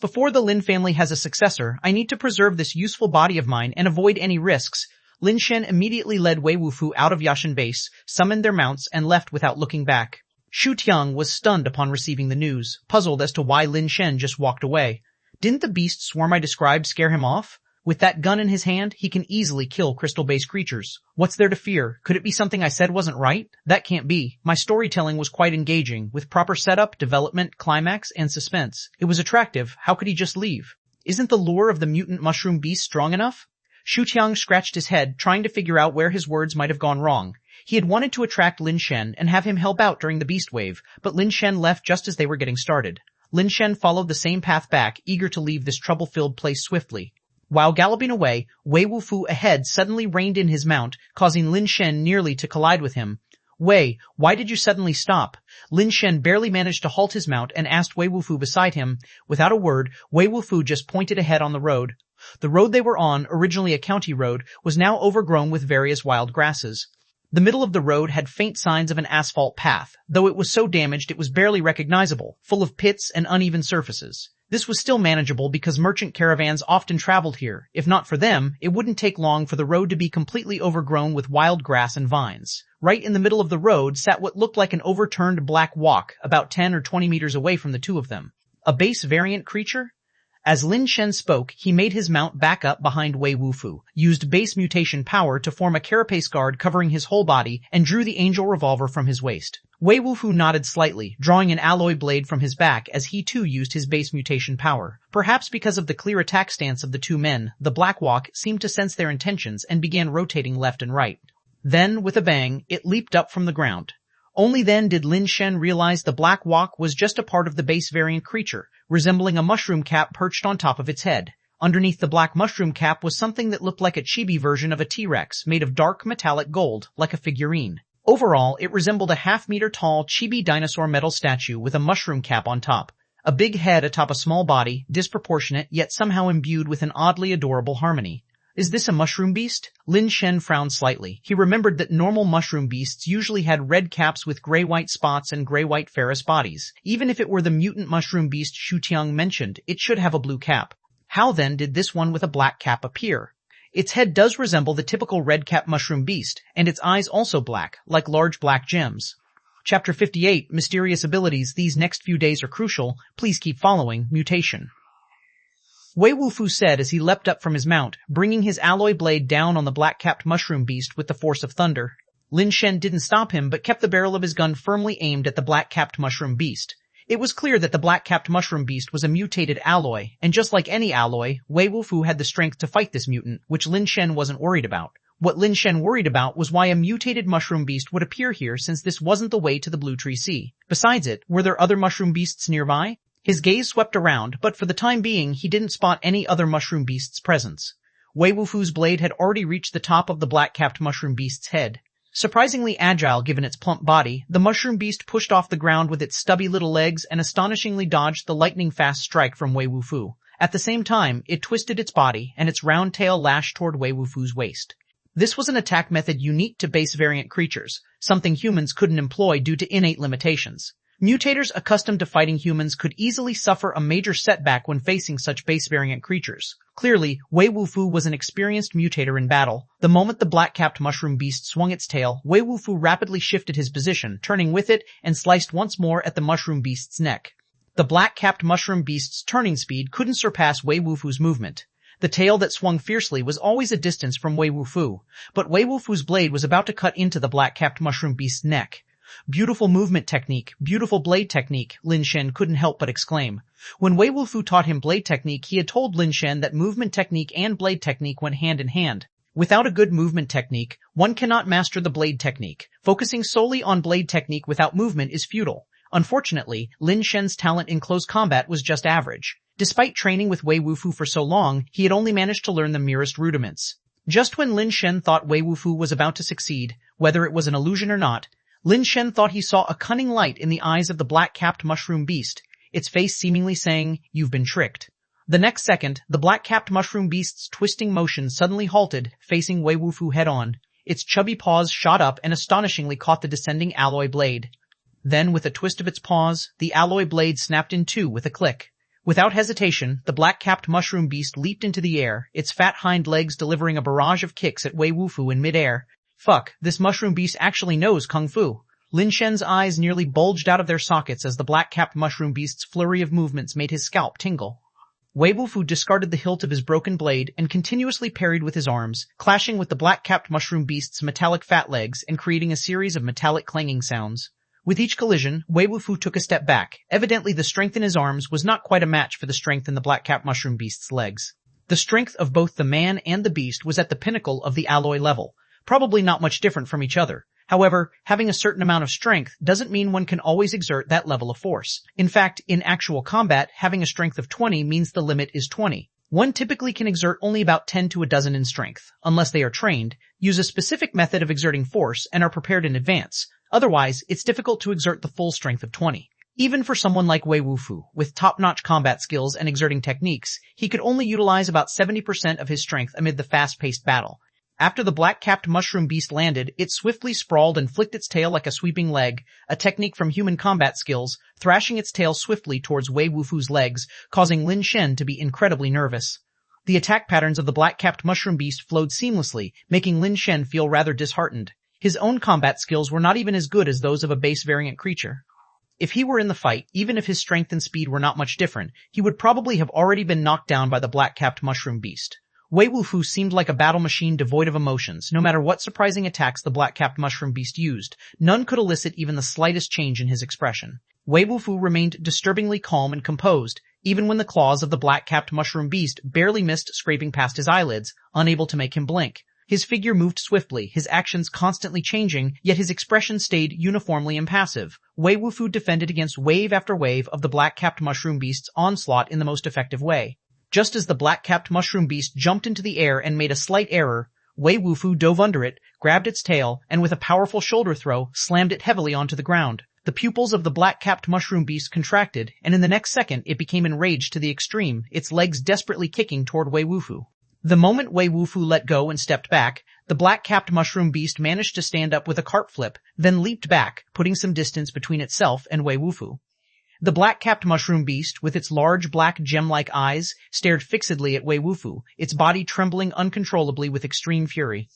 Before the Lin family has a successor, I need to preserve this useful body of mine and avoid any risks. Lin Shen immediately led Wei Wufu out of Yashin Base, summoned their mounts, and left without looking back. Ch1 was stunned upon receiving the news, puzzled as to why Lin Shen just walked away. Didn't the beast swarm I described scare him off? With that gun in his hand, he can easily kill crystal-based creatures. What's there to fear? Could it be something I said wasn't right? That can't be. My storytelling was quite engaging, with proper setup, development, climax, and suspense. It was attractive. How could he just leave? Isn't the lure of the mutant mushroom beast strong enough? Ch1 scratched his head, trying to figure out where his words might have gone wrong. He had wanted to attract Lin Shen and have him help out during the beast wave, but Lin Shen left just as they were getting started. Lin Shen followed the same path back, eager to leave this trouble-filled place swiftly. While galloping away, Wei Wufu ahead suddenly reined in his mount, causing Lin Shen nearly to collide with him. Wei, why did you suddenly stop? Lin Shen barely managed to halt his mount and asked Wei Wufu beside him. Without a word, Wei Wufu just pointed ahead on the road. The road they were on, originally a county road, was now overgrown with various wild grasses. The middle of the road had faint signs of an asphalt path, though it was so damaged it was barely recognizable, full of pits and uneven surfaces. This was still manageable because merchant caravans often traveled here. If not for them, it wouldn't take long for the road to be completely overgrown with wild grass and vines. Right in the middle of the road sat what looked like an overturned black wok, about 10 or 20 meters away from the two of them. A base variant creature? As Lin Shen spoke, he made his mount back up behind Wei Wufu, used base mutation power to form a carapace guard covering his whole body, and drew the angel revolver from his waist. Wei Wufu nodded slightly, drawing an alloy blade from his back as he too used his base mutation power. Perhaps because of the clear attack stance of the two men, the Black Walk seemed to sense their intentions and began rotating left and right. Then, with a bang, it leaped up from the ground. Only then did Lin Shen realize the Black Walk was just a part of the base variant creature, resembling a mushroom cap perched on top of its head. Underneath the black mushroom cap was something that looked like a chibi version of a T-Rex, made of dark metallic gold, like a figurine. Overall, it resembled a half-meter-tall chibi dinosaur metal statue with a mushroom cap on top. A big head atop a small body, disproportionate yet somehow imbued with an oddly adorable harmony. Is this a mushroom beast? Lin Shen frowned slightly. He remembered that normal mushroom beasts usually had red caps with gray-white spots and gray-white ferrous bodies. Even if it were the mutant mushroom beast Ch1 mentioned, it should have a blue cap. How then did this one with a black cap appear? Its head does resemble the typical red-cap mushroom beast, and its eyes also black, like large black gems. Chapter 58, Mysterious Abilities. These next few days are crucial. Please keep following. Mutation. Wei Wufu said as he leapt up from his mount, bringing his alloy blade down on the black-capped mushroom beast with the force of thunder. Lin Shen didn't stop him but kept the barrel of his gun firmly aimed at the black-capped mushroom beast. It was clear that the black-capped mushroom beast was a mutated alloy, and just like any alloy, Wei Wufu had the strength to fight this mutant, which Lin Shen wasn't worried about. What Lin Shen worried about was why a mutated mushroom beast would appear here since this wasn't the way to the Blue Tree Sea. Besides it, were there other mushroom beasts nearby? His gaze swept around, but for the time being he didn't spot any other mushroom beast's presence. Wei Wufu's blade had already reached the top of the black-capped mushroom beast's head. Surprisingly agile given its plump body, the mushroom beast pushed off the ground with its stubby little legs and astonishingly dodged the lightning-fast strike from Wei Wufu. At the same time, it twisted its body, and its round tail lashed toward Wei Wufu's waist. This was an attack method unique to base variant creatures, something humans couldn't employ due to innate limitations. Mutators accustomed to fighting humans could easily suffer a major setback when facing such base variant creatures. Clearly, Wei Wufu was an experienced mutator in battle. The moment the black-capped mushroom beast swung its tail, Wei Wufu rapidly shifted his position, turning with it, and sliced once more at the mushroom beast's neck. The black-capped mushroom beast's turning speed couldn't surpass Wei Wufu's movement. The tail that swung fiercely was always a distance from Wei Wufu, but Wei Wufu's blade was about to cut into the black-capped mushroom beast's neck. Beautiful movement technique, beautiful blade technique, Lin Shen couldn't help but exclaim. When Wei Wufu taught him blade technique, he had told Lin Shen that movement technique and blade technique went hand in hand. Without a good movement technique, one cannot master the blade technique. Focusing solely on blade technique without movement is futile. Unfortunately, Lin Shen's talent in close combat was just average. Despite training with Wei Wufu for so long, he had only managed to learn the merest rudiments. Just when Lin Shen thought Wei Wufu was about to succeed, whether it was an illusion or not, Lin Shen thought he saw a cunning light in the eyes of the black-capped mushroom beast, its face seemingly saying, "You've been tricked." The next second, the black-capped mushroom beast's twisting motion suddenly halted, facing Wei Wufu head-on. Its chubby paws shot up and astonishingly caught the descending alloy blade. Then, with a twist of its paws, the alloy blade snapped in two with a click. Without hesitation, the black-capped mushroom beast leaped into the air, its fat hind legs delivering a barrage of kicks at Wei Wufu in mid-air. Fuck, this mushroom beast actually knows kung fu. Lin Shen's eyes nearly bulged out of their sockets as the black-capped mushroom beast's flurry of movements made his scalp tingle. Wei Wufu discarded the hilt of his broken blade and continuously parried with his arms, clashing with the black-capped mushroom beast's metallic fat legs and creating a series of metallic clanging sounds. With each collision, Wei Wufu took a step back. Evidently the strength in his arms was not quite a match for the strength in the black-capped mushroom beast's legs. The strength of both the man and the beast was at the pinnacle of the alloy level. Probably not much different from each other. However, having a certain amount of strength doesn't mean one can always exert that level of force. In fact, in actual combat, having a strength of 20 means the limit is 20. One typically can exert only about 10 to a dozen in strength, unless they are trained, use a specific method of exerting force, and are prepared in advance. Otherwise, it's difficult to exert the full strength of 20. Even for someone like Wei Wufu, with top-notch combat skills and exerting techniques, he could only utilize about 70% of his strength amid the fast-paced battle. After the black-capped mushroom beast landed, it swiftly sprawled and flicked its tail like a sweeping leg, a technique from human combat skills, thrashing its tail swiftly towards Wei Wufu's legs, causing Lin Shen to be incredibly nervous. The attack patterns of the black-capped mushroom beast flowed seamlessly, making Lin Shen feel rather disheartened. His own combat skills were not even as good as those of a base variant creature. If he were in the fight, even if his strength and speed were not much different, he would probably have already been knocked down by the black-capped mushroom beast. Wei Wufu seemed like a battle machine devoid of emotions. No matter what surprising attacks the black-capped mushroom beast used, none could elicit even the slightest change in his expression. Wei Wufu remained disturbingly calm and composed, even when the claws of the black-capped mushroom beast barely missed scraping past his eyelids, unable to make him blink. His figure moved swiftly, his actions constantly changing, yet his expression stayed uniformly impassive. Wei Wufu defended against wave after wave of the black-capped mushroom beast's onslaught in the most effective way. Just as the black-capped mushroom beast jumped into the air and made a slight error, Wei Wufu dove under it, grabbed its tail, and with a powerful shoulder throw, slammed it heavily onto the ground. The pupils of the black-capped mushroom beast contracted, and in the next second it became enraged to the extreme, its legs desperately kicking toward Wei Wufu. The moment Wei Wufu let go and stepped back, the black-capped mushroom beast managed to stand up with a cart flip, then leaped back, putting some distance between itself and Wei Wufu. The black-capped mushroom beast, with its large black gem-like eyes, stared fixedly at Wei Wufu, its body trembling uncontrollably with extreme fury.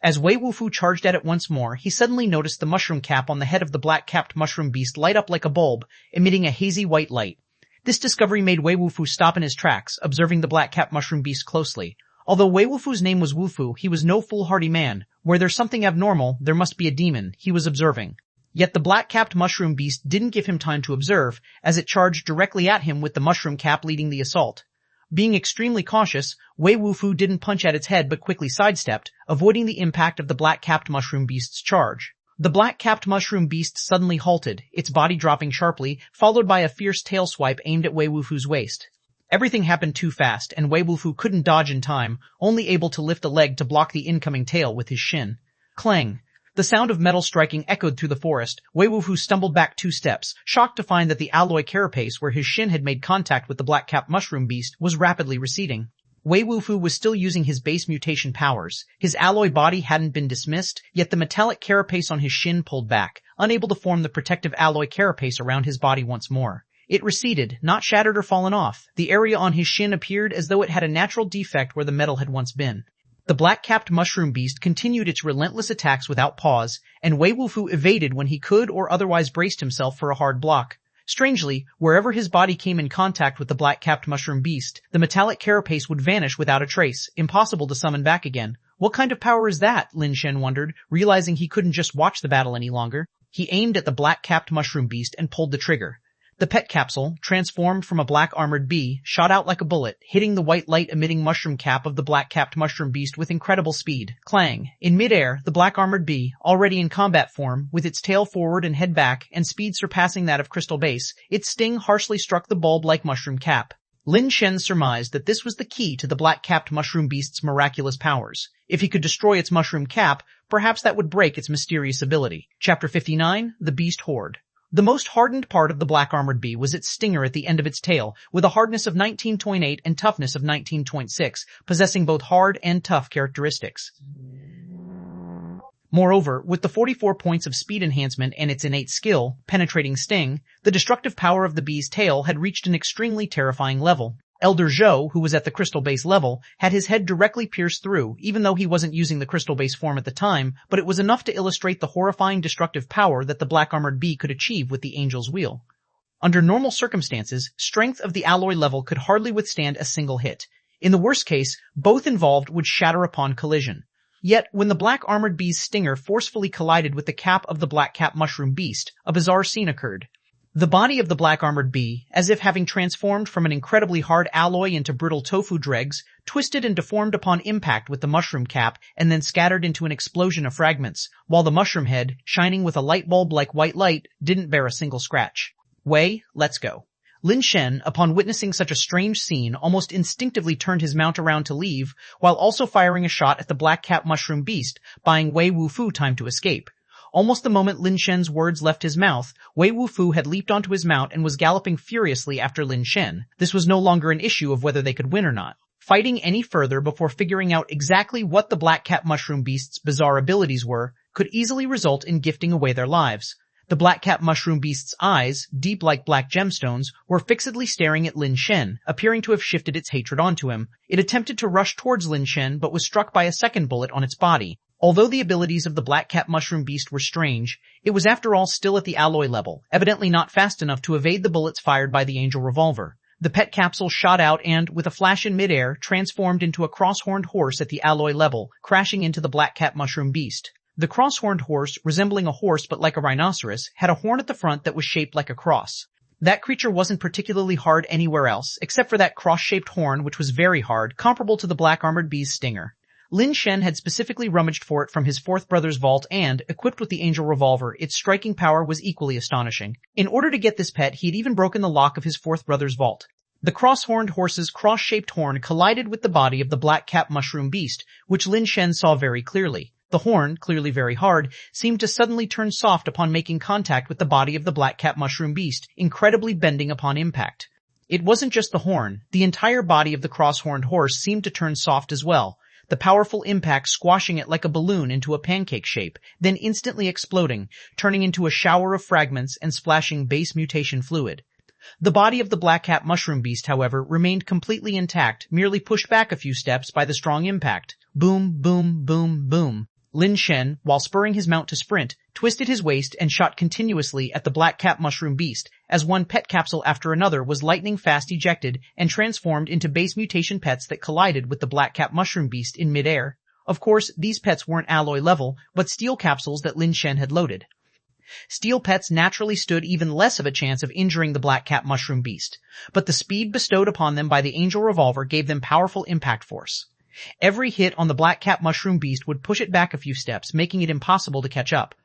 As Wei Wufu charged at it once more, he suddenly noticed the mushroom cap on the head of the black-capped mushroom beast light up like a bulb, emitting a hazy white light. This discovery made Wei Wufu stop in his tracks, observing the black-capped mushroom beast closely. Although Wei Wufu's name was Wufu, he was no foolhardy man. Where there's something abnormal, there must be a demon, he was observing. Yet the black-capped mushroom beast didn't give him time to observe, as it charged directly at him with the mushroom cap leading the assault. Being extremely cautious, Wei Wufu didn't punch at its head but quickly sidestepped, avoiding the impact of the black-capped mushroom beast's charge. The black-capped mushroom beast suddenly halted, its body dropping sharply, followed by a fierce tail swipe aimed at Wei Wufu's waist. Everything happened too fast, and Wei Wufu couldn't dodge in time, only able to lift a leg to block the incoming tail with his shin. Clang! The sound of metal striking echoed through the forest. Wei Wufu stumbled back 2 steps, shocked to find that the alloy carapace where his shin had made contact with the black-capped mushroom beast was rapidly receding. Wei Wufu was still using his base mutation powers. His alloy body hadn't been dismissed, yet the metallic carapace on his shin pulled back, unable to form the protective alloy carapace around his body once more. It receded, not shattered or fallen off. The area on his shin appeared as though it had a natural defect where the metal had once been. The black-capped mushroom beast continued its relentless attacks without pause, and Wei Wufu evaded when he could or otherwise braced himself for a hard block. Strangely, wherever his body came in contact with the black-capped mushroom beast, the metallic carapace would vanish without a trace, impossible to summon back again. What kind of power is that? Lin Shen wondered, realizing he couldn't just watch the battle any longer. He aimed at the black-capped mushroom beast and pulled the trigger. The pet capsule, transformed from a black armored bee, shot out like a bullet, hitting the white light-emitting mushroom cap of the black-capped mushroom beast with incredible speed. Clang! In midair, the black armored bee, already in combat form, with its tail forward and head back, and speed surpassing that of Crystal Base, its sting harshly struck the bulb-like mushroom cap. Lin Shen surmised that this was the key to the black-capped mushroom beast's miraculous powers. If he could destroy its mushroom cap, perhaps that would break its mysterious ability. Chapter 59, The Beast Horde. The most hardened part of the black armored bee was its stinger at the end of its tail, with a hardness of 19.8 and toughness of 19.6, possessing both hard and tough characteristics. Moreover, with the 44 points of speed enhancement and its innate skill, penetrating sting, the destructive power of the bee's tail had reached an extremely terrifying level. Elder Zhou, who was at the crystal base level, had his head directly pierced through, even though he wasn't using the crystal base form at the time, but it was enough to illustrate the horrifying destructive power that the black armored bee could achieve with the Angel's Wheel. Under normal circumstances, strength of the alloy level could hardly withstand a single hit. In the worst case, both involved would shatter upon collision. Yet, when the black armored bee's stinger forcefully collided with the cap of the black-capped mushroom beast, a bizarre scene occurred. The body of the black armored bee, as if having transformed from an incredibly hard alloy into brittle tofu dregs, twisted and deformed upon impact with the mushroom cap and then scattered into an explosion of fragments, while the mushroom head, shining with a light bulb-like white light, didn't bear a single scratch. Wei, let's go. Lin Shen, upon witnessing such a strange scene, almost instinctively turned his mount around to leave, while also firing a shot at the black-capped mushroom beast, buying Wei Wufu time to escape. Almost the moment Lin Shen's words left his mouth, Wei Wufu had leaped onto his mount and was galloping furiously after Lin Shen. This was no longer an issue of whether they could win or not. Fighting any further before figuring out exactly what the black cap mushroom beast's bizarre abilities were could easily result in gifting away their lives. The black cap mushroom beast's eyes, deep like black gemstones, were fixedly staring at Lin Shen, appearing to have shifted its hatred onto him. It attempted to rush towards Lin Shen but was struck by a second bullet on its body. Although the abilities of the black cap mushroom beast were strange, it was after all still at the alloy level, evidently not fast enough to evade the bullets fired by the angel revolver. The pet capsule shot out and, with a flash in midair, transformed into a cross-horned horse at the alloy level, crashing into the black cap mushroom beast. The cross-horned horse, resembling a horse but like a rhinoceros, had a horn at the front that was shaped like a cross. That creature wasn't particularly hard anywhere else, except for that cross-shaped horn which was very hard, comparable to the black armored bee's stinger. Lin Shen had specifically rummaged for it from his fourth brother's vault and, equipped with the angel revolver, its striking power was equally astonishing. In order to get this pet, he had even broken the lock of his fourth brother's vault. The cross-horned horse's cross-shaped horn collided with the body of the black cap mushroom beast, which Lin Shen saw very clearly. The horn, clearly very hard, seemed to suddenly turn soft upon making contact with the body of the black cap mushroom beast, incredibly bending upon impact. It wasn't just the horn. The entire body of the cross-horned horse seemed to turn soft as well, the powerful impact squashing it like a balloon into a pancake shape, then instantly exploding, turning into a shower of fragments and splashing base mutation fluid. The body of the black cap mushroom beast, however, remained completely intact, merely pushed back a few steps by the strong impact. Boom, boom, boom, boom. Lin Shen, while spurring his mount to sprint, twisted his waist and shot continuously at the black cap mushroom beast, as one pet capsule after another was lightning fast ejected and transformed into base mutation pets that collided with the black cap mushroom beast in midair. Of course, these pets weren't alloy level, but steel capsules that Lin Shen had loaded. Steel pets naturally stood even less of a chance of injuring the black cap mushroom beast, but the speed bestowed upon them by the angel revolver gave them powerful impact force. Every hit on the black cap mushroom beast would push it back a few steps, making it impossible to catch up.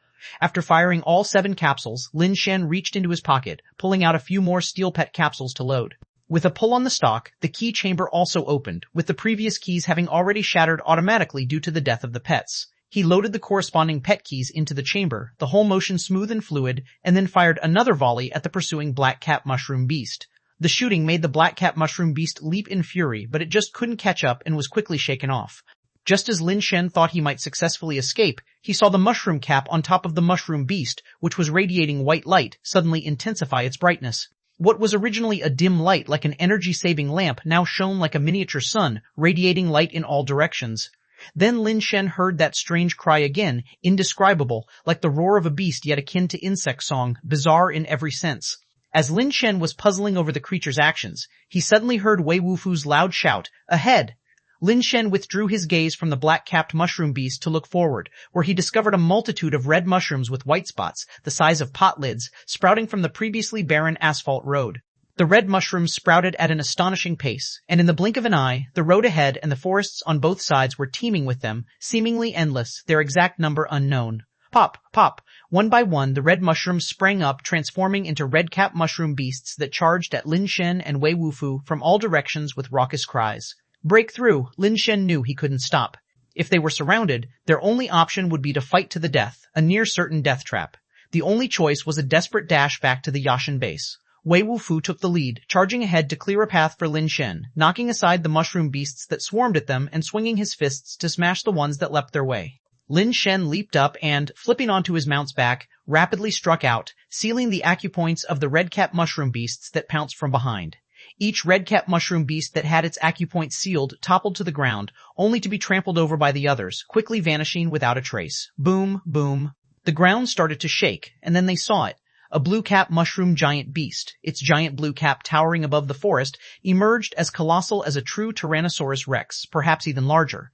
After firing all 7 capsules, Lin Shen reached into his pocket, pulling out a few more steel pet capsules to load. With a pull on the stock, the key chamber also opened, with the previous keys having already shattered automatically due to the death of the pets. He loaded the corresponding pet keys into the chamber, the whole motion smooth and fluid, and then fired another volley at the pursuing black cap mushroom beast. The shooting made the black cap mushroom beast leap in fury, but it just couldn't catch up and was quickly shaken off. Just as Lin Shen thought he might successfully escape, he saw the mushroom cap on top of the mushroom beast, which was radiating white light, suddenly intensify its brightness. What was originally a dim light like an energy-saving lamp now shone like a miniature sun, radiating light in all directions. Then Lin Shen heard that strange cry again, indescribable, like the roar of a beast yet akin to insect song, bizarre in every sense. As Lin Shen was puzzling over the creature's actions, he suddenly heard Wei Wufu's loud shout, "Ahead!" Lin Shen withdrew his gaze from the black-capped mushroom beast to look forward, where he discovered a multitude of red mushrooms with white spots, the size of pot lids, sprouting from the previously barren asphalt road. The red mushrooms sprouted at an astonishing pace, and in the blink of an eye, the road ahead and the forests on both sides were teeming with them, seemingly endless, their exact number unknown. Pop, pop. One by one, the red mushrooms sprang up, transforming into red-capped mushroom beasts that charged at Lin Shen and Wei Wufu from all directions with raucous cries. Break through. Lin Shen knew he couldn't stop. If they were surrounded, their only option would be to fight to the death, a near-certain death trap. The only choice was a desperate dash back to the Yashin base. Wei Wufu took the lead, charging ahead to clear a path for Lin Shen, knocking aside the mushroom beasts that swarmed at them and swinging his fists to smash the ones that leapt their way. Lin Shen leaped up and, flipping onto his mount's back, rapidly struck out, sealing the acupoints of the red-capped mushroom beasts that pounced from behind. Each red-capped mushroom beast that had its acupoint sealed toppled to the ground, only to be trampled over by the others, quickly vanishing without a trace. Boom, boom. The ground started to shake, and then they saw it. A blue-capped mushroom giant beast, its giant blue cap towering above the forest, emerged as colossal as a true Tyrannosaurus rex, perhaps even larger.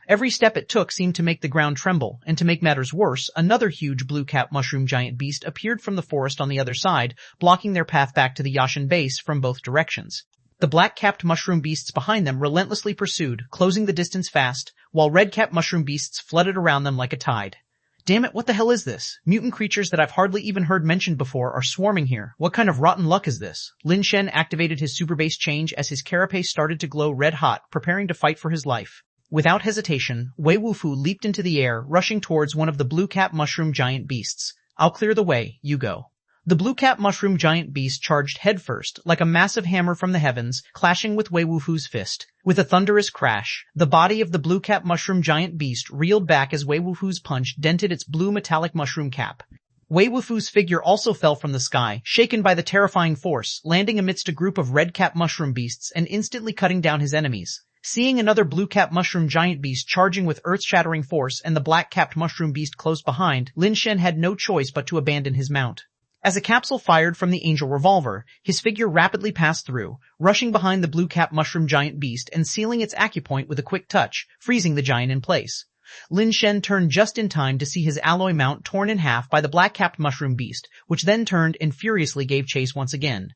Every step it took seemed to make the ground tremble, and to make matters worse, another huge blue-capped mushroom giant beast appeared from the forest on the other side, blocking their path back to the Yashin base from both directions. The black-capped mushroom beasts behind them relentlessly pursued, closing the distance fast, while red-capped mushroom beasts flooded around them like a tide. Damn it, what the hell is this? Mutant creatures that I've hardly even heard mentioned before are swarming here. What kind of rotten luck is this? Lin Shen activated his super base change as his carapace started to glow red-hot, preparing to fight for his life. Without hesitation, Wei Wufu leaped into the air, rushing towards one of the blue-capped mushroom giant beasts. I'll clear the way, you go. The blue-cap mushroom giant beast charged headfirst, like a massive hammer from the heavens, clashing with Wei Wufu's fist. With a thunderous crash, the body of the blue-cap mushroom giant beast reeled back as Wei Wufu's punch dented its blue metallic mushroom cap. Wei Wufu's figure also fell from the sky, shaken by the terrifying force, landing amidst a group of red-cap mushroom beasts and instantly cutting down his enemies. Seeing another blue-capped mushroom giant beast charging with earth-shattering force and the black-capped mushroom beast close behind, Lin Shen had no choice but to abandon his mount. As a capsule fired from the angel revolver, his figure rapidly passed through, rushing behind the blue-capped mushroom giant beast and sealing its acupoint with a quick touch, freezing the giant in place. Lin Shen turned just in time to see his alloy mount torn in half by the black-capped mushroom beast, which then turned and furiously gave chase once again.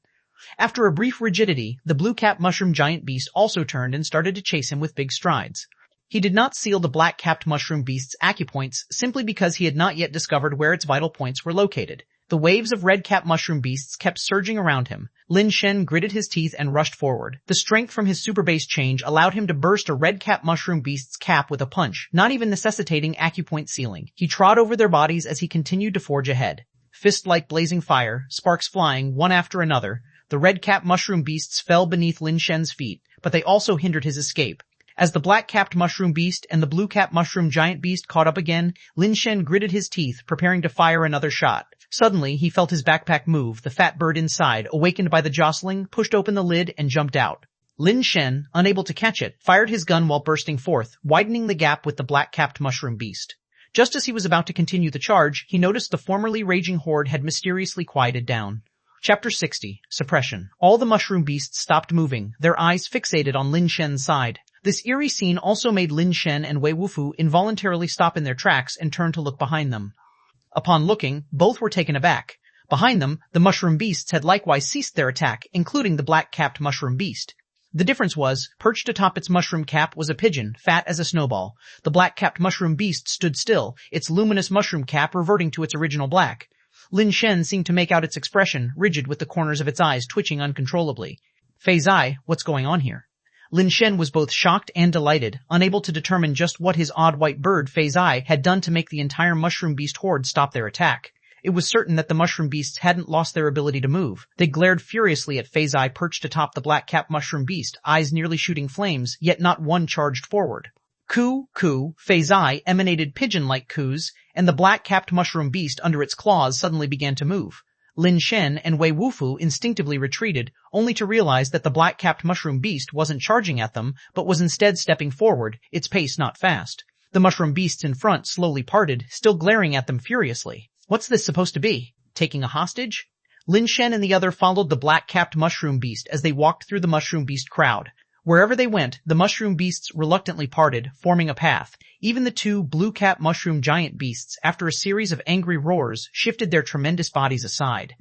After a brief rigidity, the blue-capped mushroom giant beast also turned and started to chase him with big strides. He did not seal the black-capped mushroom beast's acupoints simply because he had not yet discovered where its vital points were located. The waves of red-capped mushroom beasts kept surging around him. Lin Shen gritted his teeth and rushed forward. The strength from his super base change allowed him to burst a red-capped mushroom beast's cap with a punch, not even necessitating acupoint sealing. He trod over their bodies as he continued to forge ahead. Fist-like blazing fire, sparks flying one after another, the red-capped mushroom beasts fell beneath Lin Shen's feet, but they also hindered his escape. As the black-capped mushroom beast and the blue-capped mushroom giant beast caught up again, Lin Shen gritted his teeth, preparing to fire another shot. Suddenly, he felt his backpack move. The fat bird inside, awakened by the jostling, pushed open the lid and jumped out. Lin Shen, unable to catch it, fired his gun while bursting forth, widening the gap with the black-capped mushroom beast. Just as he was about to continue the charge, he noticed the formerly raging horde had mysteriously quieted down. Chapter 60. Suppression. All the mushroom beasts stopped moving, their eyes fixated on Lin Shen's side. This eerie scene also made Lin Shen and Wei Wufu involuntarily stop in their tracks and turn to look behind them. Upon looking, both were taken aback. Behind them, the mushroom beasts had likewise ceased their attack, including the black-capped mushroom beast. The difference was, perched atop its mushroom cap was a pigeon, fat as a snowball. The black-capped mushroom beast stood still, its luminous mushroom cap reverting to its original black. Lin Shen seemed to make out its expression, rigid with the corners of its eyes twitching uncontrollably. Fei Zai, what's going on here? Lin Shen was both shocked and delighted, unable to determine just what his odd white bird, Fei Zai, had done to make the entire mushroom beast horde stop their attack. It was certain that the mushroom beasts hadn't lost their ability to move. They glared furiously at Fei Zai perched atop the black-capped mushroom beast, eyes nearly shooting flames, yet not one charged forward. Coo, coo, Fei Zai emanated pigeon-like coos, and the black-capped mushroom beast under its claws suddenly began to move. Lin Shen and Wei Wufu instinctively retreated, only to realize that the black-capped mushroom beast wasn't charging at them, but was instead stepping forward, its pace not fast. The mushroom beasts in front slowly parted, still glaring at them furiously. What's this supposed to be? Taking a hostage? Lin Shen and the other followed the black-capped mushroom beast as they walked through the mushroom beast crowd. Wherever they went, the mushroom beasts reluctantly parted, forming a path. Even the two blue-capped mushroom giant beasts, after a series of angry roars, shifted their tremendous bodies aside.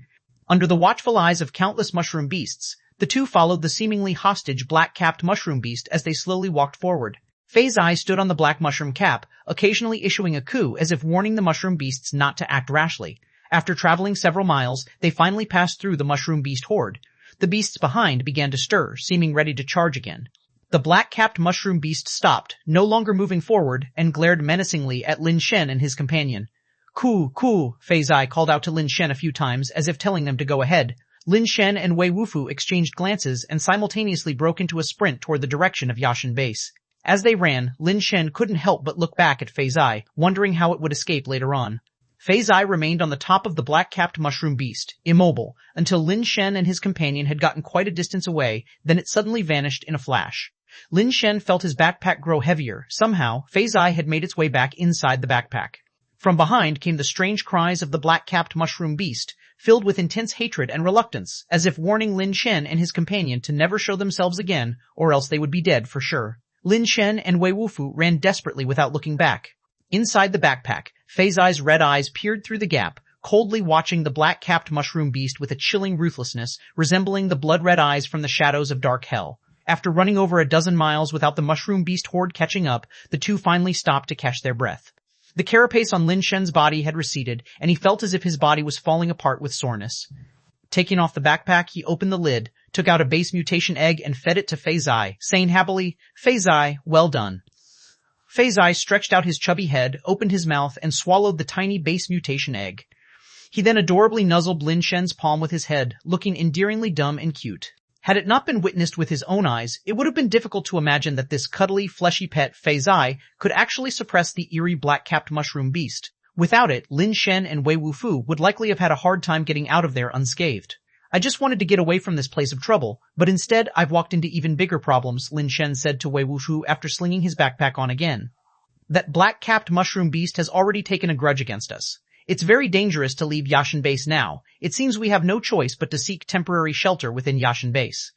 Under the watchful eyes of countless mushroom beasts, the two followed the seemingly hostage black-capped mushroom beast as they slowly walked forward. Fei Zai stood on the black mushroom cap, occasionally issuing a coo as if warning the mushroom beasts not to act rashly. After traveling several miles, they finally passed through the mushroom beast horde. The beasts behind began to stir, seeming ready to charge again. The black-capped mushroom beast stopped, no longer moving forward, and glared menacingly at Lin Shen and his companion. Coo, coo, Fei Zai called out to Lin Shen a few times as if telling them to go ahead. Lin Shen and Wei Wufu exchanged glances and simultaneously broke into a sprint toward the direction of Yashin base. As they ran, Lin Shen couldn't help but look back at Fei Zai, wondering how it would escape later on. Fei Zai remained on the top of the black-capped mushroom beast, immobile, until Lin Shen and his companion had gotten quite a distance away, then it suddenly vanished in a flash. Lin Shen felt his backpack grow heavier. Somehow, Fei Zai had made its way back inside the backpack. From behind came the strange cries of the black-capped mushroom beast, filled with intense hatred and reluctance, as if warning Lin Shen and his companion to never show themselves again, or else they would be dead for sure. Lin Shen and Wei Wufu ran desperately without looking back. Inside the backpack, Fei Zai's red eyes peered through the gap, coldly watching the black-capped mushroom beast with a chilling ruthlessness, resembling the blood-red eyes from the shadows of dark hell. After running over a dozen miles without the mushroom beast horde catching up, the two finally stopped to catch their breath. The carapace on Lin Shen's body had receded, and he felt as if his body was falling apart with soreness. Taking off the backpack, he opened the lid, took out a base mutation egg and fed it to Fei Zai, saying happily, "Fei Zai, well done." Fei Zai stretched out his chubby head, opened his mouth, and swallowed the tiny base mutation egg. He then adorably nuzzled Lin Shen's palm with his head, looking endearingly dumb and cute. Had it not been witnessed with his own eyes, it would have been difficult to imagine that this cuddly, fleshy pet, Fei Zai, could actually suppress the eerie black-capped mushroom beast. Without it, Lin Shen and Wei Wufu would likely have had a hard time getting out of there unscathed. I just wanted to get away from this place of trouble, but instead I've walked into even bigger problems, Lin Shen said to Wei Wufu after slinging his backpack on again. That black-capped mushroom beast has already taken a grudge against us. It's very dangerous to leave Yashin Base now. It seems we have no choice but to seek temporary shelter within Yashin Base.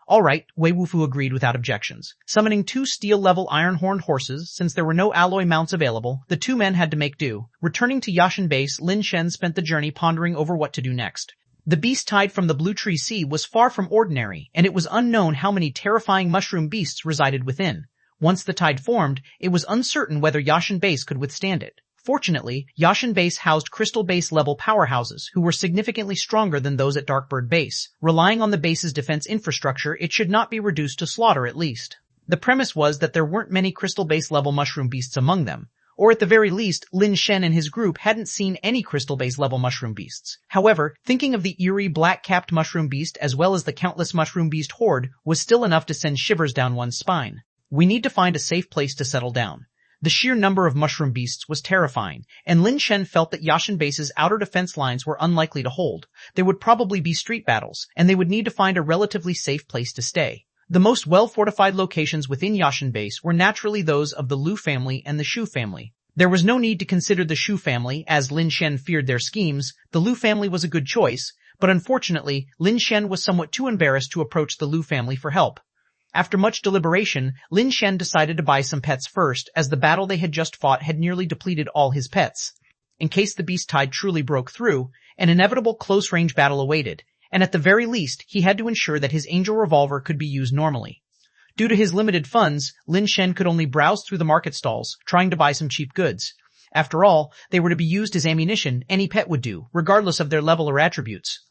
All right, Wei Wufu agreed without objections. Summoning 2 steel-level iron-horned horses, since there were no alloy mounts available, the 2 men had to make do. Returning to Yashin Base, Lin Shen spent the journey pondering over what to do next. The beast tide from the Blue Tree Sea was far from ordinary, and it was unknown how many terrifying mushroom beasts resided within. Once the tide formed, it was uncertain whether Yashin Base could withstand it. Fortunately, Yashin Base housed Crystal Base level powerhouses who were significantly stronger than those at Darkbird Base. Relying on the base's defense infrastructure, it should not be reduced to slaughter at least. The premise was that there weren't many Crystal Base level mushroom beasts among them. Or at the very least, Lin Shen and his group hadn't seen any Crystal Base level mushroom beasts. However, thinking of the eerie black-capped mushroom beast as well as the countless mushroom beast horde was still enough to send shivers down one's spine. We need to find a safe place to settle down. The sheer number of mushroom beasts was terrifying, and Lin Shen felt that Yashin Base's outer defense lines were unlikely to hold. There would probably be street battles, and they would need to find a relatively safe place to stay. The most well-fortified locations within Yashin Base were naturally those of the Liu family and the Shu family. There was no need to consider the Shu family, as Lin Shen feared their schemes. The Liu family was a good choice, but unfortunately, Lin Shen was somewhat too embarrassed to approach the Liu family for help. After much deliberation, Lin Shen decided to buy some pets first, as the battle they had just fought had nearly depleted all his pets. In case the beast tide truly broke through, an inevitable close-range battle awaited, and at the very least, he had to ensure that his Angel Revolver could be used normally. Due to his limited funds, Lin Shen could only browse through the market stalls, trying to buy some cheap goods. After all, they were to be used as ammunition any pet would do, regardless of their level or attributes.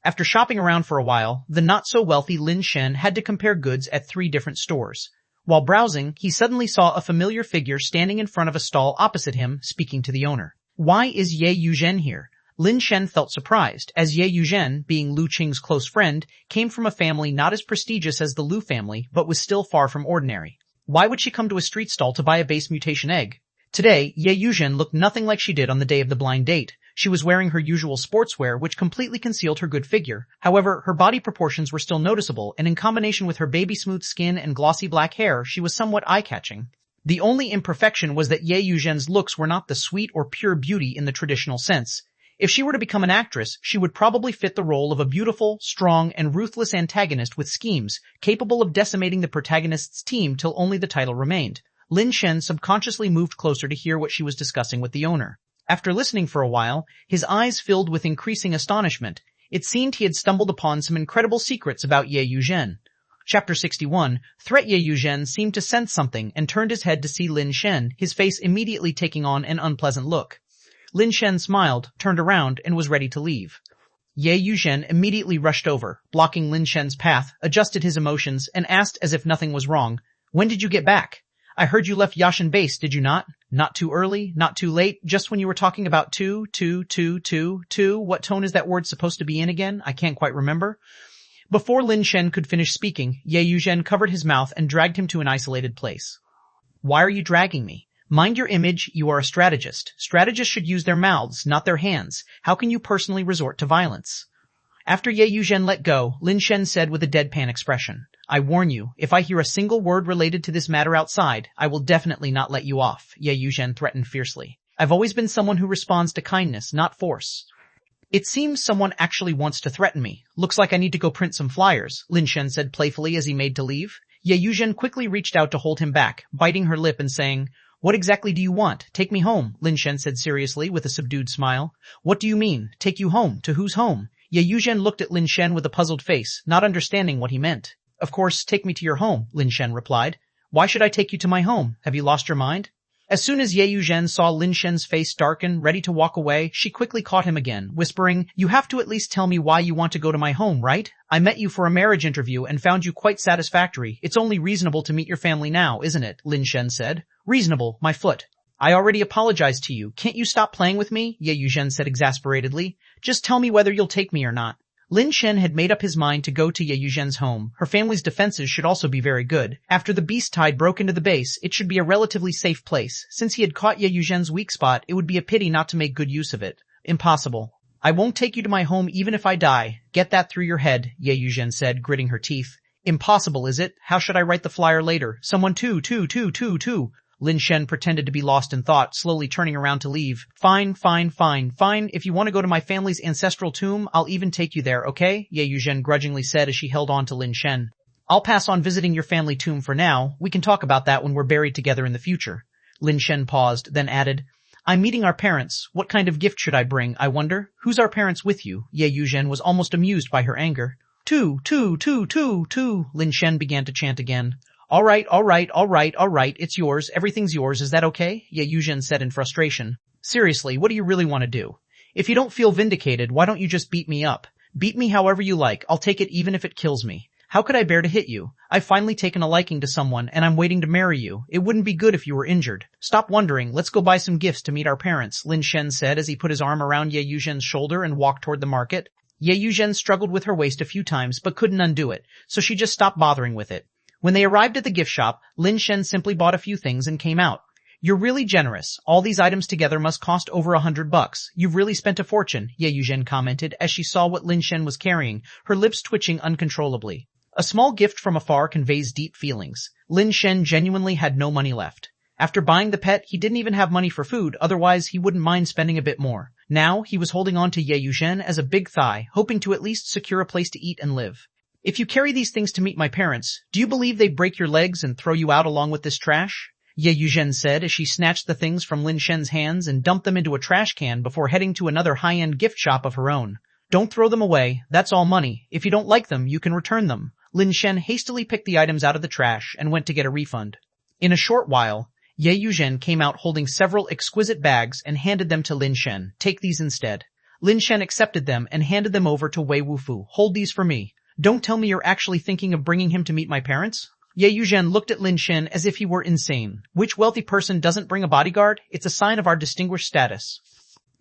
After shopping around for a while, the not-so-wealthy Lin Shen had to compare goods at 3 different stores. While browsing, he suddenly saw a familiar figure standing in front of a stall opposite him, speaking to the owner. Why is Ye Yuzhen here? Lin Shen felt surprised, as Ye Yuzhen, being Lu Qing's close friend, came from a family not as prestigious as the Lu family, but was still far from ordinary. Why would she come to a street stall to buy a base mutation egg? Today, Ye Yuzhen looked nothing like she did on the day of the blind date. She was wearing her usual sportswear, which completely concealed her good figure. However, her body proportions were still noticeable, and in combination with her baby-smooth skin and glossy black hair, she was somewhat eye-catching. The only imperfection was that Ye Yuzhen's looks were not the sweet or pure beauty in the traditional sense. If she were to become an actress, she would probably fit the role of a beautiful, strong, and ruthless antagonist with schemes, capable of decimating the protagonist's team till only the title remained. Lin Shen subconsciously moved closer to hear what she was discussing with the owner. After listening for a while, his eyes filled with increasing astonishment. It seemed he had stumbled upon some incredible secrets about Ye Yuzhen. Chapter 61. Threat. Ye Yuzhen seemed to sense something and turned his head to see Lin Shen, his face immediately taking on an unpleasant look. Lin Shen smiled, turned around, and was ready to leave. Ye Yuzhen immediately rushed over, blocking Lin Shen's path, adjusted his emotions, and asked as if nothing was wrong, "When did you get back? I heard you left Yashin Base, did you not? Not too early, not too late, just when you were talking about two. What tone is that word supposed to be in again? I can't quite remember." Before Lin Shen could finish speaking, Ye Yuzhen covered his mouth and dragged him to an isolated place. "Why are you dragging me? Mind your image, you are a strategist. Strategists should use their mouths, not their hands. How can you personally resort to violence?" After Ye Yuzhen let go, Lin Shen said with a deadpan expression, "I warn you, if I hear a single word related to this matter outside, I will definitely not let you off," Ye Yuzhen threatened fiercely. "I've always been someone who responds to kindness, not force." "It seems someone actually wants to threaten me. Looks like I need to go print some flyers," Lin Shen said playfully as he made to leave. Ye Yuzhen quickly reached out to hold him back, biting her lip and saying, "What exactly do you want? Take me home," Lin Shen said seriously with a subdued smile. "What do you mean? Take you home? To whose home?" Ye Yuzhen looked at Lin Shen with a puzzled face, not understanding what he meant. "Of course, take me to your home," Lin Shen replied. "Why should I take you to my home? Have you lost your mind?" As soon as Ye Yuzhen saw Lin Shen's face darken, ready to walk away, she quickly caught him again, whispering, "You have to at least tell me why you want to go to my home, right? I met you for a marriage interview and found you quite satisfactory. It's only reasonable to meet your family now, isn't it?" Lin Shen said. "Reasonable, my foot." I already apologized to you. Can't you stop playing with me? Ye Yuzhen said exasperatedly. Just tell me whether you'll take me or not. Lin Shen had made up his mind to go to Ye Yuzhen's home. Her family's defenses should also be very good. After the beast tide broke into the base, it should be a relatively safe place. Since he had caught Ye Yuzhen's weak spot, it would be a pity not to make good use of it. Impossible. I won't take you to my home even if I die. Get that through your head, Ye Yuzhen said, gritting her teeth. Impossible, is it? How should I write the flyer later? Someone two. Lin Shen pretended to be lost in thought, slowly turning around to leave. Fine. If you want to go to my family's ancestral tomb, I'll even take you there, okay? Ye Yuzhen grudgingly said as she held on to Lin Shen. I'll pass on visiting your family tomb for now. We can talk about that when we're buried together in the future. Lin Shen paused, then added, I'm meeting our parents. What kind of gift should I bring, I wonder? Who's our parents with you? Ye Yuzhen was almost amused by her anger. Two. Lin Shen began to chant again. All right, it's yours, everything's yours, is that okay? Ye Yuzhen said in frustration. Seriously, what do you really want to do? If you don't feel vindicated, why don't you just beat me up? Beat me however you like, I'll take it even if it kills me. How could I bear to hit you? I've finally taken a liking to someone, and I'm waiting to marry you. It wouldn't be good if you were injured. Stop wondering, let's go buy some gifts to meet our parents, Lin Shen said as he put his arm around Ye Yuzhen's shoulder and walked toward the market. Ye Yuzhen struggled with her waist a few times, but couldn't undo it, so she just stopped bothering with it. When they arrived at the gift shop, Lin Shen simply bought a few things and came out. You're really generous. All these items together must cost over $100. You've really spent a fortune, Ye Yuzhen commented as she saw what Lin Shen was carrying, her lips twitching uncontrollably. A small gift from afar conveys deep feelings. Lin Shen genuinely had no money left. After buying the pet, he didn't even have money for food, otherwise he wouldn't mind spending a bit more. Now, he was holding on to Ye Yuzhen as a big thigh, hoping to at least secure a place to eat and live. If you carry these things to meet my parents, do you believe they'd break your legs and throw you out along with this trash? Ye Yuzhen said as she snatched the things from Lin Shen's hands and dumped them into a trash can before heading to another high-end gift shop of her own. Don't throw them away, that's all money. If you don't like them, you can return them. Lin Shen hastily picked the items out of the trash and went to get a refund. In a short while, Ye Yuzhen came out holding several exquisite bags and handed them to Lin Shen. Take these instead. Lin Shen accepted them and handed them over to Wei Wufu. Hold these for me. Don't tell me you're actually thinking of bringing him to meet my parents? Ye Yuzhen looked at Lin Shen as if he were insane. Which wealthy person doesn't bring a bodyguard? It's a sign of our distinguished status.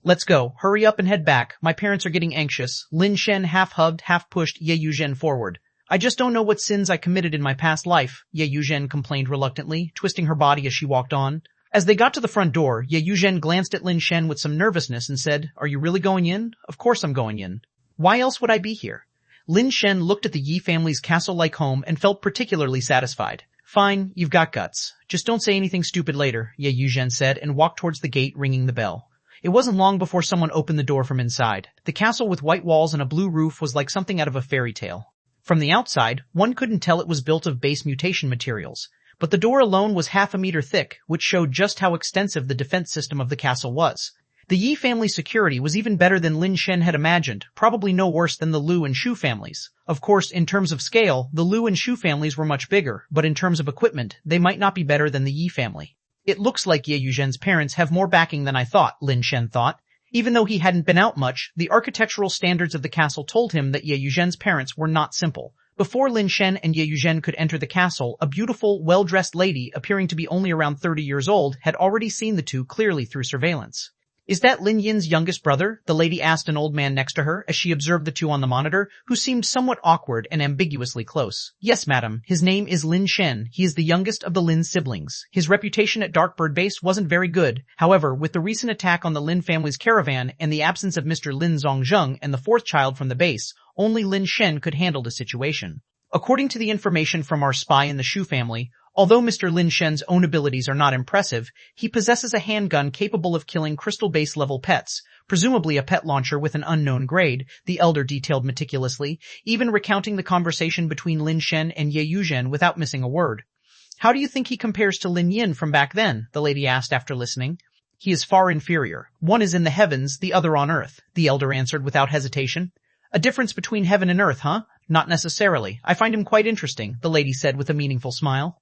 Let's go. Hurry up and head back. My parents are getting anxious. Lin Shen half-hugged, half-pushed Ye Yuzhen forward. I just don't know what sins I committed in my past life, Ye Yuzhen complained reluctantly, twisting her body as she walked on. As they got to the front door, Ye Yuzhen glanced at Lin Shen with some nervousness and said, Are you really going in? Of course I'm going in. Why else would I be here? Lin Shen looked at the Yi family's castle-like home and felt particularly satisfied. Fine, you've got guts. Just don't say anything stupid later, Ye Yuzhen said and walked towards the gate, ringing the bell. It wasn't long before someone opened the door from inside. The castle with white walls and a blue roof was like something out of a fairy tale. From the outside, one couldn't tell it was built of base mutation materials, but the door alone was half a meter thick, which showed just how extensive the defense system of the castle was. The Yi family's security was even better than Lin Shen had imagined, probably no worse than the Liu and Shu families. Of course, in terms of scale, the Liu and Shu families were much bigger, but in terms of equipment, they might not be better than the Yi family. It looks like Ye Yuzhen's parents have more backing than I thought, Lin Shen thought. Even though he hadn't been out much, the architectural standards of the castle told him that Ye Yuzhen's parents were not simple. Before Lin Shen and Ye Yuzhen could enter the castle, a beautiful, well-dressed lady, appearing to be only around 30 years old, had already seen the two clearly through surveillance. Is that Lin Yin's youngest brother? The lady asked an old man next to her as she observed the two on the monitor, who seemed somewhat awkward and ambiguously close. Yes, madam. His name is Lin Shen. He is the youngest of the Lin siblings. His reputation at Darkbird Base wasn't very good. However, with the recent attack on the Lin family's caravan and the absence of Mr. Lin Zhongzheng and the fourth child from the base, only Lin Shen could handle the situation. According to the information from our spy in the Shu family, although Mr. Lin Shen's own abilities are not impressive, he possesses a handgun capable of killing crystal base level pets, presumably a pet launcher with an unknown grade, the elder detailed meticulously, even recounting the conversation between Lin Shen and Ye Yuzhen without missing a word. How do you think he compares to Lin Yin from back then? The lady asked after listening. He is far inferior. One is in the heavens, the other on earth, the elder answered without hesitation. A difference between heaven and earth, huh? Not necessarily. I find him quite interesting, the lady said with a meaningful smile.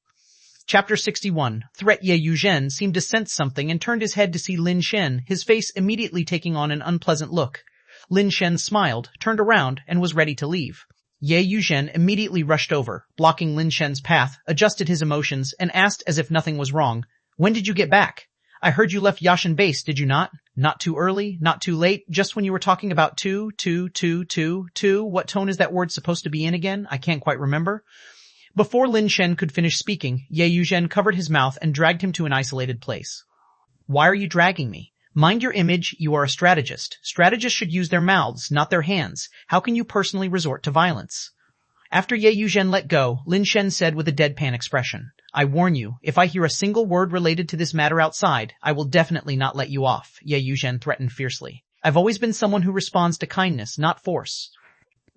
Chapter 61. Threat. Ye Yuzhen seemed to sense something and turned his head to see Lin Shen, his face immediately taking on an unpleasant look. Lin Shen smiled, turned around, and was ready to leave. Ye Yuzhen immediately rushed over, blocking Lin Shen's path, adjusted his emotions, and asked as if nothing was wrong, When did you get back? I heard you left Yashin base, did you not? Not too early, not too late, just when you were talking about two. What tone is that word supposed to be in again? I can't quite remember. Before Lin Shen could finish speaking, Ye Yuzhen covered his mouth and dragged him to an isolated place. Why are you dragging me? Mind your image, you are a strategist. Strategists should use their mouths, not their hands. How can you personally resort to violence? After Ye Yuzhen let go, Lin Shen said with a deadpan expression, I warn you, if I hear a single word related to this matter outside, I will definitely not let you off, Ye Yuzhen threatened fiercely. I've always been someone who responds to kindness, not force.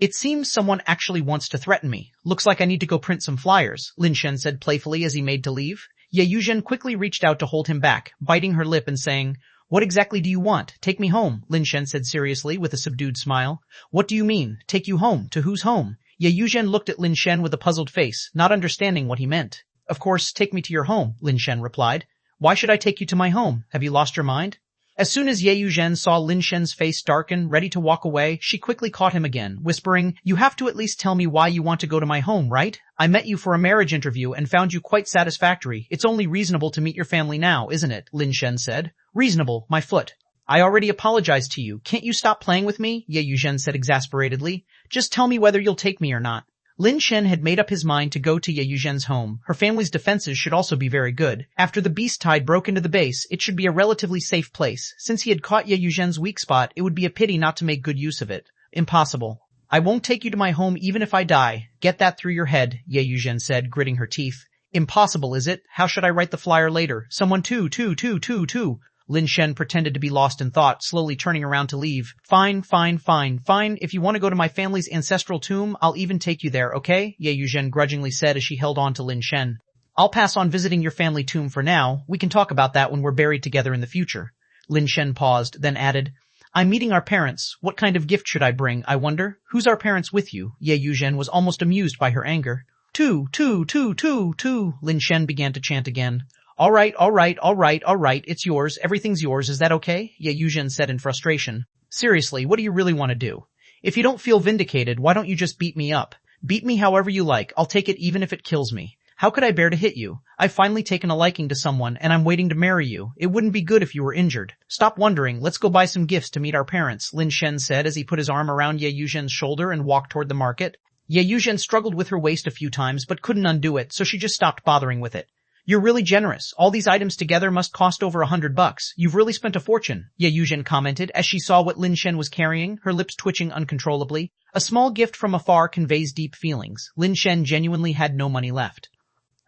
It seems someone actually wants to threaten me. Looks like I need to go print some flyers, Lin Shen said playfully as he made to leave. Ye Yuzhen quickly reached out to hold him back, biting her lip and saying, What exactly do you want? Take me home, Lin Shen said seriously with a subdued smile. What do you mean? Take you home? To whose home? Ye Yuzhen looked at Lin Shen with a puzzled face, not understanding what he meant. Of course, take me to your home, Lin Shen replied. Why should I take you to my home? Have you lost your mind? As soon as Ye Yuzhen saw Lin Shen's face darken, ready to walk away, she quickly caught him again, whispering, You have to at least tell me why you want to go to my home, right? I met you for a marriage interview and found you quite satisfactory. It's only reasonable to meet your family now, isn't it? Lin Shen said. Reasonable, my foot. I already apologized to you. Can't you stop playing with me? Ye Yuzhen said exasperatedly. Just tell me whether you'll take me or not. Lin Shen had made up his mind to go to Ye Yuzhen's home. Her family's defenses should also be very good. After the beast tide broke into the base, it should be a relatively safe place. Since he had caught Ye Yuzhen's weak spot, it would be a pity not to make good use of it. Impossible. I won't take you to my home even if I die. Get that through your head, Ye Yuzhen said, gritting her teeth. Impossible, is it? How should I write the flyer later? Someone two. Lin Shen pretended to be lost in thought, slowly turning around to leave. Fine. If you want to go to my family's ancestral tomb, I'll even take you there, okay? Ye Yuzhen grudgingly said as she held on to Lin Shen. I'll pass on visiting your family tomb for now. We can talk about that when we're buried together in the future. Lin Shen paused, then added, I'm meeting our parents. What kind of gift should I bring, I wonder? Who's our parents with you? Ye Yuzhen was almost amused by her anger. Two. Lin Shen began to chant again. All right, it's yours, everything's yours, is that okay? Ye Yuzhen said in frustration. Seriously, what do you really want to do? If you don't feel vindicated, why don't you just beat me up? Beat me however you like, I'll take it even if it kills me. How could I bear to hit you? I've finally taken a liking to someone, and I'm waiting to marry you. It wouldn't be good if you were injured. Stop wondering, let's go buy some gifts to meet our parents, Lin Shen said as he put his arm around Ye Yuzhen's shoulder and walked toward the market. Ye Yuzhen struggled with her waist a few times, but couldn't undo it, so she just stopped bothering with it. You're really generous. All these items together must cost over $100. You've really spent a fortune, Ye Yuzhen commented as she saw what Lin Shen was carrying, her lips twitching uncontrollably. A small gift from afar conveys deep feelings. Lin Shen genuinely had no money left.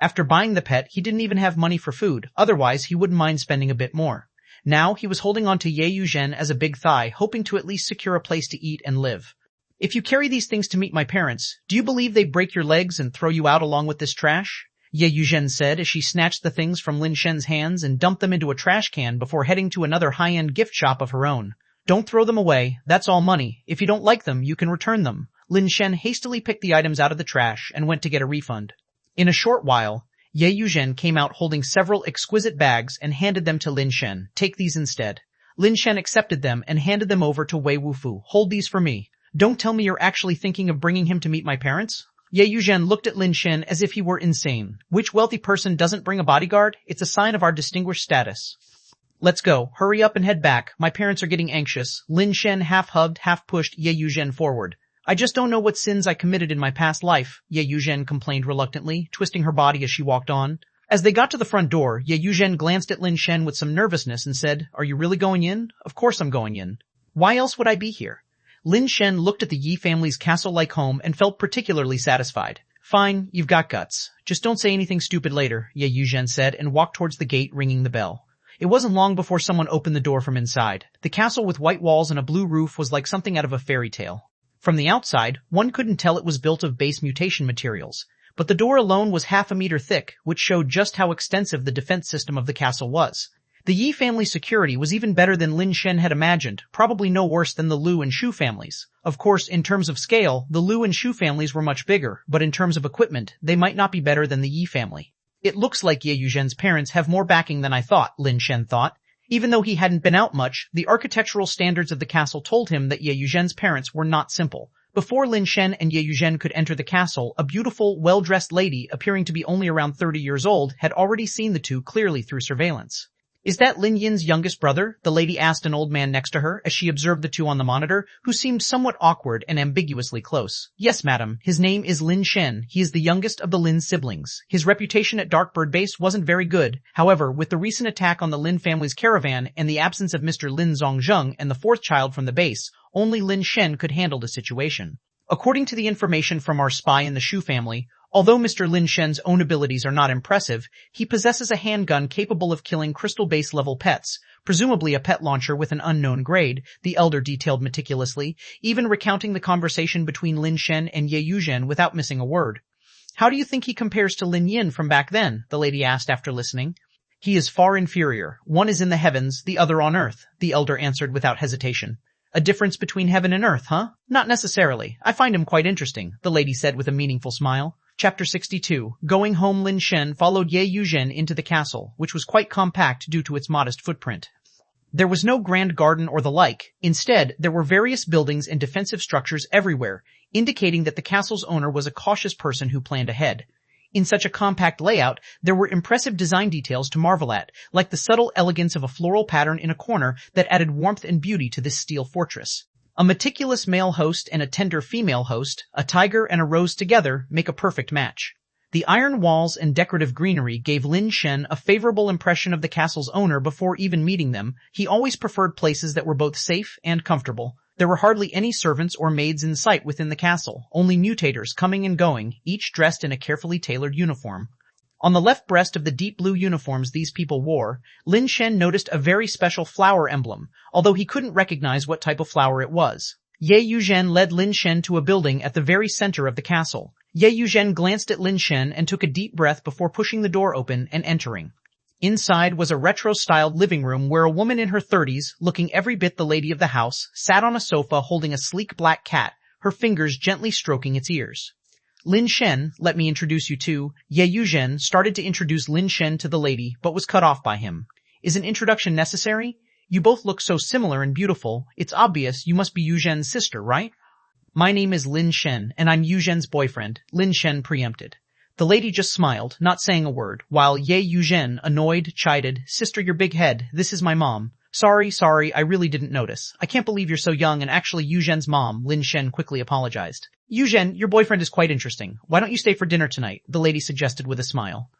After buying the pet, he didn't even have money for food. Otherwise, he wouldn't mind spending a bit more. Now, he was holding on to Ye Yuzhen as a big thigh, hoping to at least secure a place to eat and live. If you carry these things to meet my parents, do you believe they break your legs and throw you out along with this trash? Ye Yuzhen said as she snatched the things from Lin Shen's hands and dumped them into a trash can before heading to another high-end gift shop of her own. Don't throw them away. That's all money. If you don't like them, you can return them. Lin Shen hastily picked the items out of the trash and went to get a refund. In a short while, Ye Yuzhen came out holding several exquisite bags and handed them to Lin Shen. Take these instead. Lin Shen accepted them and handed them over to Wei Wufu. Hold these for me. Don't tell me you're actually thinking of bringing him to meet my parents? Ye Yuzhen looked at Lin Shen as if he were insane. Which wealthy person doesn't bring a bodyguard? It's a sign of our distinguished status. Let's go. Hurry up and head back. My parents are getting anxious. Lin Shen half-hugged, half-pushed Ye Yuzhen forward. I just don't know what sins I committed in my past life, Ye Yuzhen complained reluctantly, twisting her body as she walked on. As they got to the front door, Ye Yuzhen glanced at Lin Shen with some nervousness and said, Are you really going in? Of course I'm going in. Why else would I be here? Lin Shen looked at the Yi family's castle-like home and felt particularly satisfied. Fine, you've got guts. Just don't say anything stupid later, Ye Yuzhen said and walked towards the gate, ringing the bell. It wasn't long before someone opened the door from inside. The castle with white walls and a blue roof was like something out of a fairy tale. From the outside, one couldn't tell it was built of base mutation materials, but the door alone was half a meter thick, which showed just how extensive the defense system of the castle was. The Yi family's security was even better than Lin Shen had imagined, probably no worse than the Liu and Shu families. Of course, in terms of scale, the Liu and Shu families were much bigger, but in terms of equipment, they might not be better than the Yi family. It looks like Ye Yuzhen's parents have more backing than I thought, Lin Shen thought. Even though he hadn't been out much, the architectural standards of the castle told him that Ye Yuzhen's parents were not simple. Before Lin Shen and Ye Yuzhen could enter the castle, a beautiful, well-dressed lady, appearing to be only around 30 years old, had already seen the two clearly through surveillance. Is that Lin Yin's youngest brother? The lady asked an old man next to her as she observed the two on the monitor, who seemed somewhat awkward and ambiguously close. Yes, madam. His name is Lin Shen. He is the youngest of the Lin siblings. His reputation at Darkbird Base wasn't very good. However, with the recent attack on the Lin family's caravan and the absence of Mr. Lin Zhongzheng and the fourth child from the base, only Lin Shen could handle the situation. According to the information from our spy in the Shu family, although Mr. Lin Shen's own abilities are not impressive, he possesses a handgun capable of killing crystal base level pets, presumably a pet launcher with an unknown grade, the elder detailed meticulously, even recounting the conversation between Lin Shen and Ye Yuzhen without missing a word. How do you think he compares to Lin Yin from back then? The lady asked after listening. He is far inferior. One is in the heavens, the other on earth, the elder answered without hesitation. A difference between heaven and earth, huh? Not necessarily. I find him quite interesting, the lady said with a meaningful smile. Chapter 62. Going home, Lin Shen followed Ye Yuzhen into the castle, which was quite compact due to its modest footprint. There was no grand garden or the like. Instead, there were various buildings and defensive structures everywhere, indicating that the castle's owner was a cautious person who planned ahead. In such a compact layout, there were impressive design details to marvel at, like the subtle elegance of a floral pattern in a corner that added warmth and beauty to this steel fortress. A meticulous male host and a tender female host, a tiger and a rose together, make a perfect match. The iron walls and decorative greenery gave Lin Shen a favorable impression of the castle's owner before even meeting them. He always preferred places that were both safe and comfortable. There were hardly any servants or maids in sight within the castle, only mutators coming and going, each dressed in a carefully tailored uniform. On the left breast of the deep blue uniforms these people wore, Lin Shen noticed a very special flower emblem, although he couldn't recognize what type of flower it was. Ye Yuzhen led Lin Shen to a building at the very center of the castle. Ye Yuzhen glanced at Lin Shen and took a deep breath before pushing the door open and entering. Inside was a retro-styled living room where a woman in her 30s, looking every bit the lady of the house, sat on a sofa holding a sleek black cat, her fingers gently stroking its ears. Lin Shen, let me introduce you to, Ye Yuzhen started to introduce Lin Shen to the lady, but was cut off by him. Is an introduction necessary? You both look so similar and beautiful, it's obvious you must be Yuzhen's sister, right? My name is Lin Shen, and I'm Yuzhen's boyfriend, Lin Shen preempted. The lady just smiled, not saying a word, while Ye Yuzhen, annoyed, chided, Sister, your big head, this is my mom. Sorry, I really didn't notice. I can't believe you're so young and actually Yuzhen's mom, Lin Shen quickly apologized. Yuzhen, your boyfriend is quite interesting. Why don't you stay for dinner tonight? The lady suggested with a smile.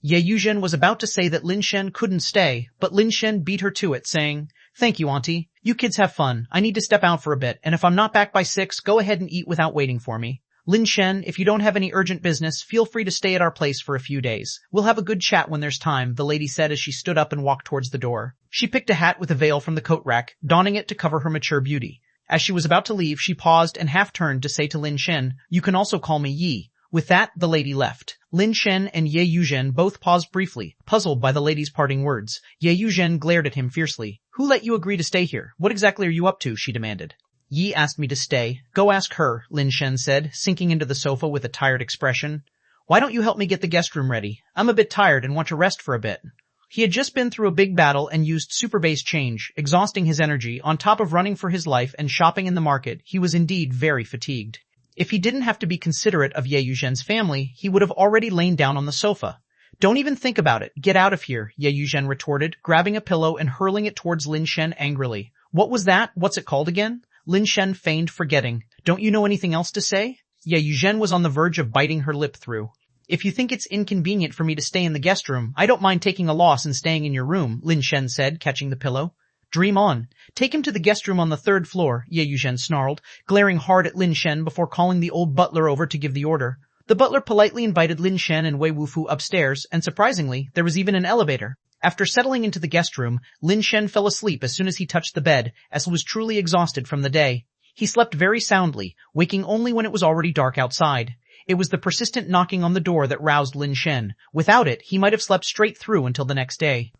Ye Yuzhen was about to say that Lin Shen couldn't stay, but Lin Shen beat her to it, saying, Thank you, auntie. You kids have fun. I need to step out for a bit, and if I'm not back by 6, go ahead and eat without waiting for me. Lin Shen, if you don't have any urgent business, feel free to stay at our place for a few days. We'll have a good chat when there's time, the lady said as she stood up and walked towards the door. She picked a hat with a veil from the coat rack, donning it to cover her mature beauty. As she was about to leave, she paused and half-turned to say to Lin Shen, You can also call me Yi. With that, the lady left. Lin Shen and Ye Yuzhen both paused briefly, puzzled by the lady's parting words. Ye Yuzhen glared at him fiercely. Who let you agree to stay here? What exactly are you up to? She demanded. Yi asked me to stay. Go ask her, Lin Shen said, sinking into the sofa with a tired expression. Why don't you help me get the guest room ready? I'm a bit tired and want to rest for a bit. He had just been through a big battle and used super base change, exhausting his energy. On top of running for his life and shopping in the market, he was indeed very fatigued. If he didn't have to be considerate of Ye Yuzhen's family, he would have already lain down on the sofa. Don't even think about it. Get out of here, Ye Yuzhen retorted, grabbing a pillow and hurling it towards Lin Shen angrily. What was that? What's it called again? Lin Shen feigned forgetting. Don't you know anything else to say? Ye Yuzhen was on the verge of biting her lip through. If you think it's inconvenient for me to stay in the guest room, I don't mind taking a loss and staying in your room, Lin Shen said, catching the pillow. Dream on. Take him to the guest room on the 3rd floor, Ye Yuzhen snarled, glaring hard at Lin Shen before calling the old butler over to give the order. The butler politely invited Lin Shen and Wei Wufu upstairs, and surprisingly, there was even an elevator. After settling into the guest room, Lin Shen fell asleep as soon as he touched the bed, as he was truly exhausted from the day. He slept very soundly, waking only when it was already dark outside. It was the persistent knocking on the door that roused Lin Shen. Without it, he might have slept straight through until the next day.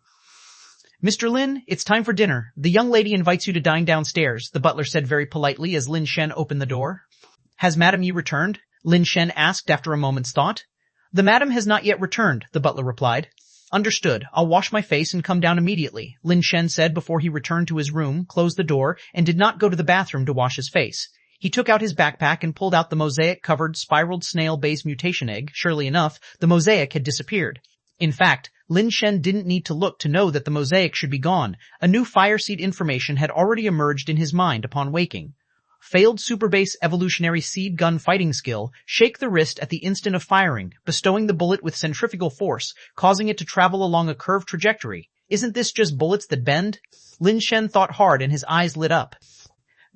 Mr. Lin, it's time for dinner. The young lady invites you to dine downstairs, the butler said very politely as Lin Shen opened the door. Has Madame Yi returned? Lin Shen asked after a moment's thought. The madam has not yet returned, the butler replied. Understood. I'll wash my face and come down immediately, Lin Shen said before he returned to his room, closed the door, and did not go to the bathroom to wash his face. He took out his backpack and pulled out the mosaic-covered spiraled snail base mutation egg. Surely enough, the mosaic had disappeared. In fact, Lin Shen didn't need to look to know that the mosaic should be gone. A new fire seed information had already emerged in his mind upon waking. Failed superbase evolutionary seed gun fighting skill, shake the wrist at the instant of firing, bestowing the bullet with centrifugal force, causing it to travel along a curved trajectory. Isn't this just bullets that bend? Lin Shen thought hard and his eyes lit up.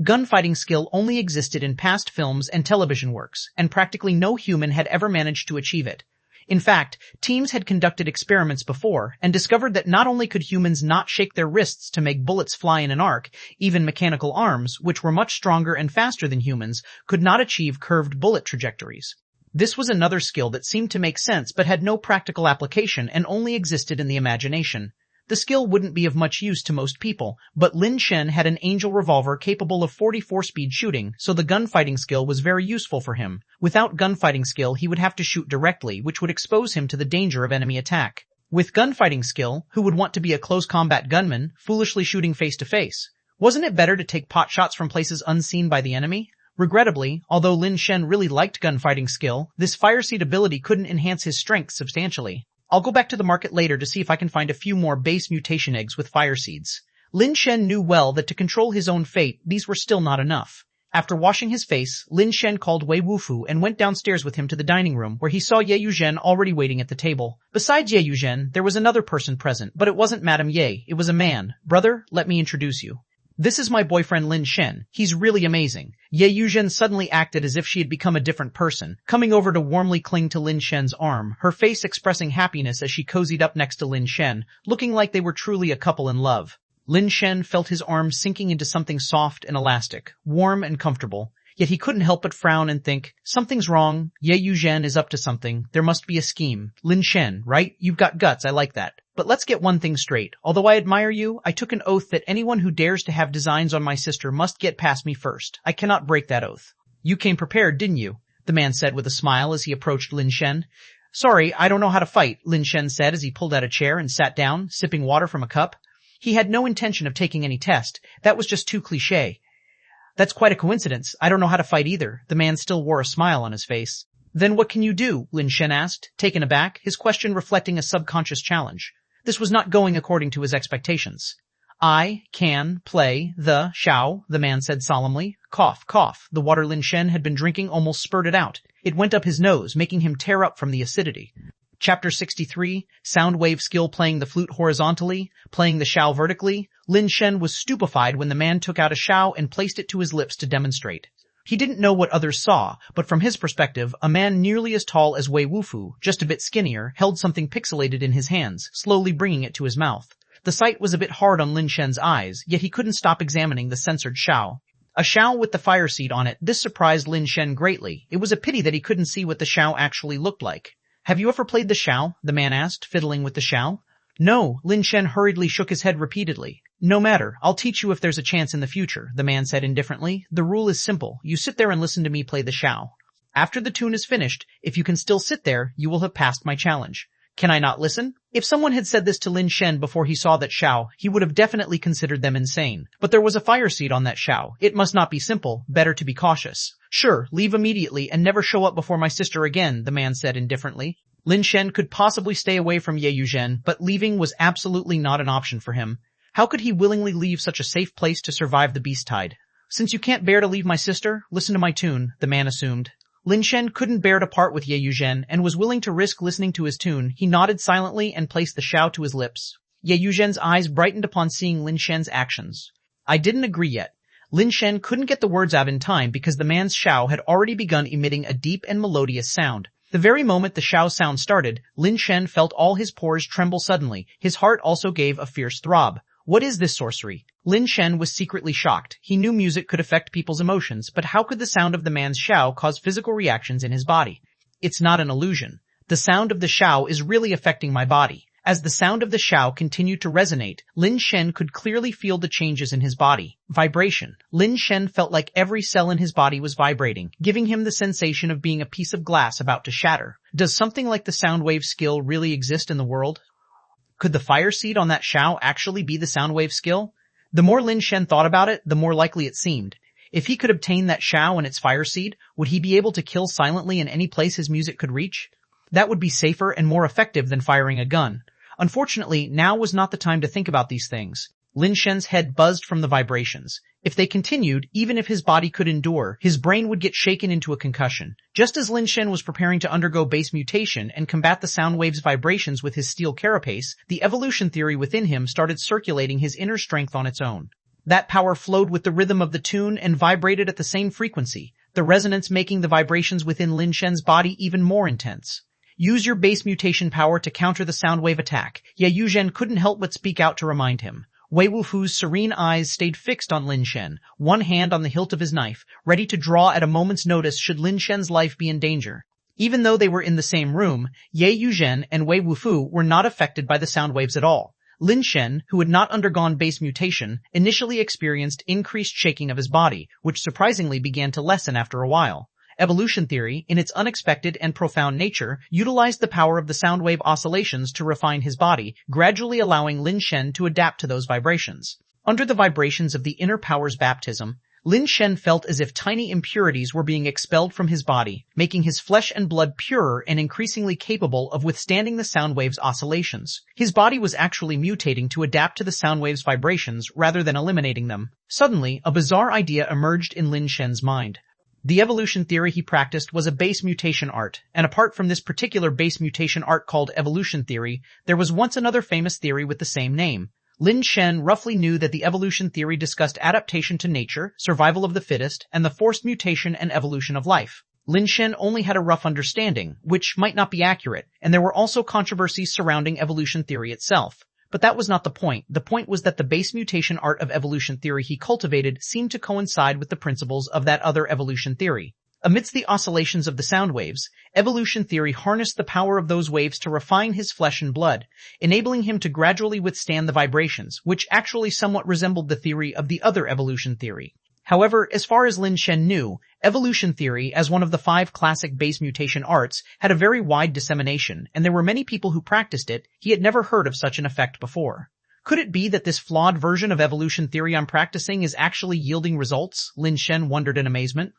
Gunfighting skill only existed in past films and television works, and practically no human had ever managed to achieve it. In fact, teams had conducted experiments before and discovered that not only could humans not shake their wrists to make bullets fly in an arc, even mechanical arms, which were much stronger and faster than humans, could not achieve curved bullet trajectories. This was another skill that seemed to make sense but had no practical application and only existed in the imagination. The skill wouldn't be of much use to most people, but Lin Shen had an Angel revolver capable of 44-speed shooting, so the gunfighting skill was very useful for him. Without gunfighting skill, he would have to shoot directly, which would expose him to the danger of enemy attack. With gunfighting skill, who would want to be a close combat gunman, foolishly shooting face to face? Wasn't it better to take pot shots from places unseen by the enemy? Regrettably, although Lin Shen really liked gunfighting skill, this fire seed ability couldn't enhance his strength substantially. I'll go back to the market later to see if I can find a few more base mutation eggs with fire seeds. Lin Shen knew well that to control his own fate, these were still not enough. After washing his face, Lin Shen called Wei Wufu and went downstairs with him to the dining room, where he saw Ye Yuzhen already waiting at the table. Besides Ye Yuzhen, there was another person present, but it wasn't Madame Ye, it was a man. Brother, let me introduce you. This is my boyfriend Lin Shen. He's really amazing. Ye Yuzhen suddenly acted as if she had become a different person, coming over to warmly cling to Lin Shen's arm, her face expressing happiness as she cozied up next to Lin Shen, looking like they were truly a couple in love. Lin Shen felt his arms sinking into something soft and elastic, warm and comfortable. Yet he couldn't help but frown and think, something's wrong. Ye Yuzhen is up to something. There must be a scheme. Lin Shen, right? You've got guts, I like that. But let's get one thing straight. Although I admire you, I took an oath that anyone who dares to have designs on my sister must get past me first. I cannot break that oath. You came prepared, didn't you? The man said with a smile as he approached Lin Shen. Sorry, I don't know how to fight, Lin Shen said as he pulled out a chair and sat down, sipping water from a cup. He had no intention of taking any test. That was just too cliché. That's quite a coincidence. I don't know how to fight either. The man still wore a smile on his face. Then what can you do? Lin Shen asked, taken aback, his question reflecting a subconscious challenge. This was not going according to his expectations. I can play the Ch1, the man said solemnly. Cough, cough. The water Lin Shen had been drinking almost spurted out. It went up his nose, making him tear up from the acidity. Chapter 63, Sound Wave Skill Playing the Flute Horizontally, Playing the Ch1 Vertically. Lin Shen was stupefied when the man took out a Ch1 and placed it to his lips to demonstrate. He didn't know what others saw, but from his perspective, a man nearly as tall as Wei Wufu, just a bit skinnier, held something pixelated in his hands, slowly bringing it to his mouth. The sight was a bit hard on Lin Shen's eyes, yet he couldn't stop examining the censored Ch1. A Ch1 with the fire seed on it, this surprised Lin Shen greatly. It was a pity that he couldn't see what the Ch1 actually looked like. Have you ever played the Ch1? The man asked, fiddling with the Ch1. No, Lin Shen hurriedly shook his head repeatedly. No matter, I'll teach you if there's a chance in the future, the man said indifferently. The rule is simple. You sit there and listen to me play the Ch1. After the tune is finished, if you can still sit there, you will have passed my challenge. Can I not listen? If someone had said this to Lin Shen before he saw that Ch1, he would have definitely considered them insane. But there was a fire seed on that Ch1. It must not be simple. Better to be cautious. Sure, leave immediately and never show up before my sister again, the man said indifferently. Lin Shen could possibly stay away from Ye Yuzhen, but leaving was absolutely not an option for him. How could he willingly leave such a safe place to survive the beast tide? Since you can't bear to leave my sister, listen to my tune, the man assumed. Lin Shen couldn't bear to part with Ye Yuzhen and was willing to risk listening to his tune. He nodded silently and placed the Ch1 to his lips. Ye Yuzhen's eyes brightened upon seeing Lin Shen's actions. I didn't agree yet. Lin Shen couldn't get the words out in time because the man's Ch1 had already begun emitting a deep and melodious sound. The very moment the Ch1 sound started, Lin Shen felt all his pores tremble suddenly. His heart also gave a fierce throb. What is this sorcery? Lin Shen was secretly shocked. He knew music could affect people's emotions, but how could the sound of the man's Ch1 cause physical reactions in his body? It's not an illusion. The sound of the Ch1 is really affecting my body. As the sound of the Ch1 continued to resonate, Lin Shen could clearly feel the changes in his body. Vibration. Lin Shen felt like every cell in his body was vibrating, giving him the sensation of being a piece of glass about to shatter. Does something like the sound wave skill really exist in the world? Could the fire seed on that Ch1 actually be the sound wave skill? The more Lin Shen thought about it, the more likely it seemed. If he could obtain that Ch1 and its fire seed, would he be able to kill silently in any place his music could reach? That would be safer and more effective than firing a gun. Unfortunately, now was not the time to think about these things. Lin Shen's head buzzed from the vibrations. If they continued, even if his body could endure, his brain would get shaken into a concussion. Just as Lin Shen was preparing to undergo base mutation and combat the sound wave's vibrations with his steel carapace, the evolution theory within him started circulating his inner strength on its own. That power flowed with the rhythm of the tune and vibrated at the same frequency, the resonance making the vibrations within Lin Shen's body even more intense. Use your base mutation power to counter the sound wave attack. Ye Yuzhen couldn't help but speak out to remind him. Wei Wufu's serene eyes stayed fixed on Lin Shen, one hand on the hilt of his knife, ready to draw at a moment's notice should Lin Shen's life be in danger. Even though they were in the same room, Ye Yuzhen and Wei Wufu were not affected by the sound waves at all. Lin Shen, who had not undergone base mutation, initially experienced increased shaking of his body, which surprisingly began to lessen after a while. Evolution theory, in its unexpected and profound nature, utilized the power of the sound wave oscillations to refine his body, gradually allowing Lin Shen to adapt to those vibrations. Under the vibrations of the inner power's baptism, Lin Shen felt as if tiny impurities were being expelled from his body, making his flesh and blood purer and increasingly capable of withstanding the sound wave's oscillations. His body was actually mutating to adapt to the sound wave's vibrations rather than eliminating them. Suddenly, a bizarre idea emerged in Lin Shen's mind. The evolution theory he practiced was a base mutation art, and apart from this particular base mutation art called evolution theory, there was once another famous theory with the same name. Lin Shen roughly knew that the evolution theory discussed adaptation to nature, survival of the fittest, and the forced mutation and evolution of life. Lin Shen only had a rough understanding, which might not be accurate, and there were also controversies surrounding evolution theory itself. But that was not the point. The point was that the base mutation art of evolution theory he cultivated seemed to coincide with the principles of that other evolution theory. Amidst the oscillations of the sound waves, evolution theory harnessed the power of those waves to refine his flesh and blood, enabling him to gradually withstand the vibrations, which actually somewhat resembled the theory of the other evolution theory. However, as far as Lin Shen knew, evolution theory, as one of the 5 classic base mutation arts, had a very wide dissemination, and there were many people who practiced it. He had never heard of such an effect before. Could it be that this flawed version of evolution theory I'm practicing is actually yielding results? Lin Shen wondered in amazement.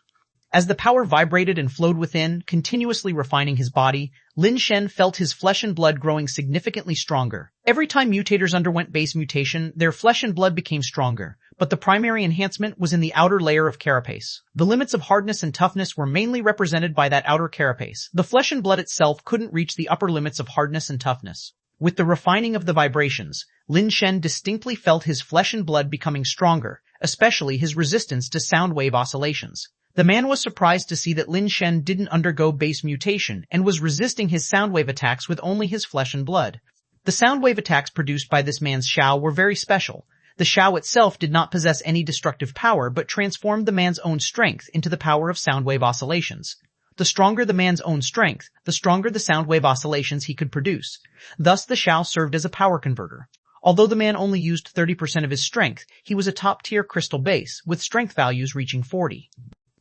As the power vibrated and flowed within, continuously refining his body, Lin Shen felt his flesh and blood growing significantly stronger. Every time mutators underwent base mutation, their flesh and blood became stronger, but the primary enhancement was in the outer layer of carapace. The limits of hardness and toughness were mainly represented by that outer carapace. The flesh and blood itself couldn't reach the upper limits of hardness and toughness. With the refining of the vibrations, Lin Shen distinctly felt his flesh and blood becoming stronger, especially his resistance to sound wave oscillations. The man was surprised to see that Lin Shen didn't undergo base mutation and was resisting his sound wave attacks with only his flesh and blood. The sound wave attacks produced by this man's Ch1 were very special. The Ch1 itself did not possess any destructive power but transformed the man's own strength into the power of sound wave oscillations. The stronger the man's own strength, the stronger the sound wave oscillations he could produce. Thus the Ch1 served as a power converter. Although the man only used 30% of his strength, he was a top-tier crystal base, with strength values reaching 40.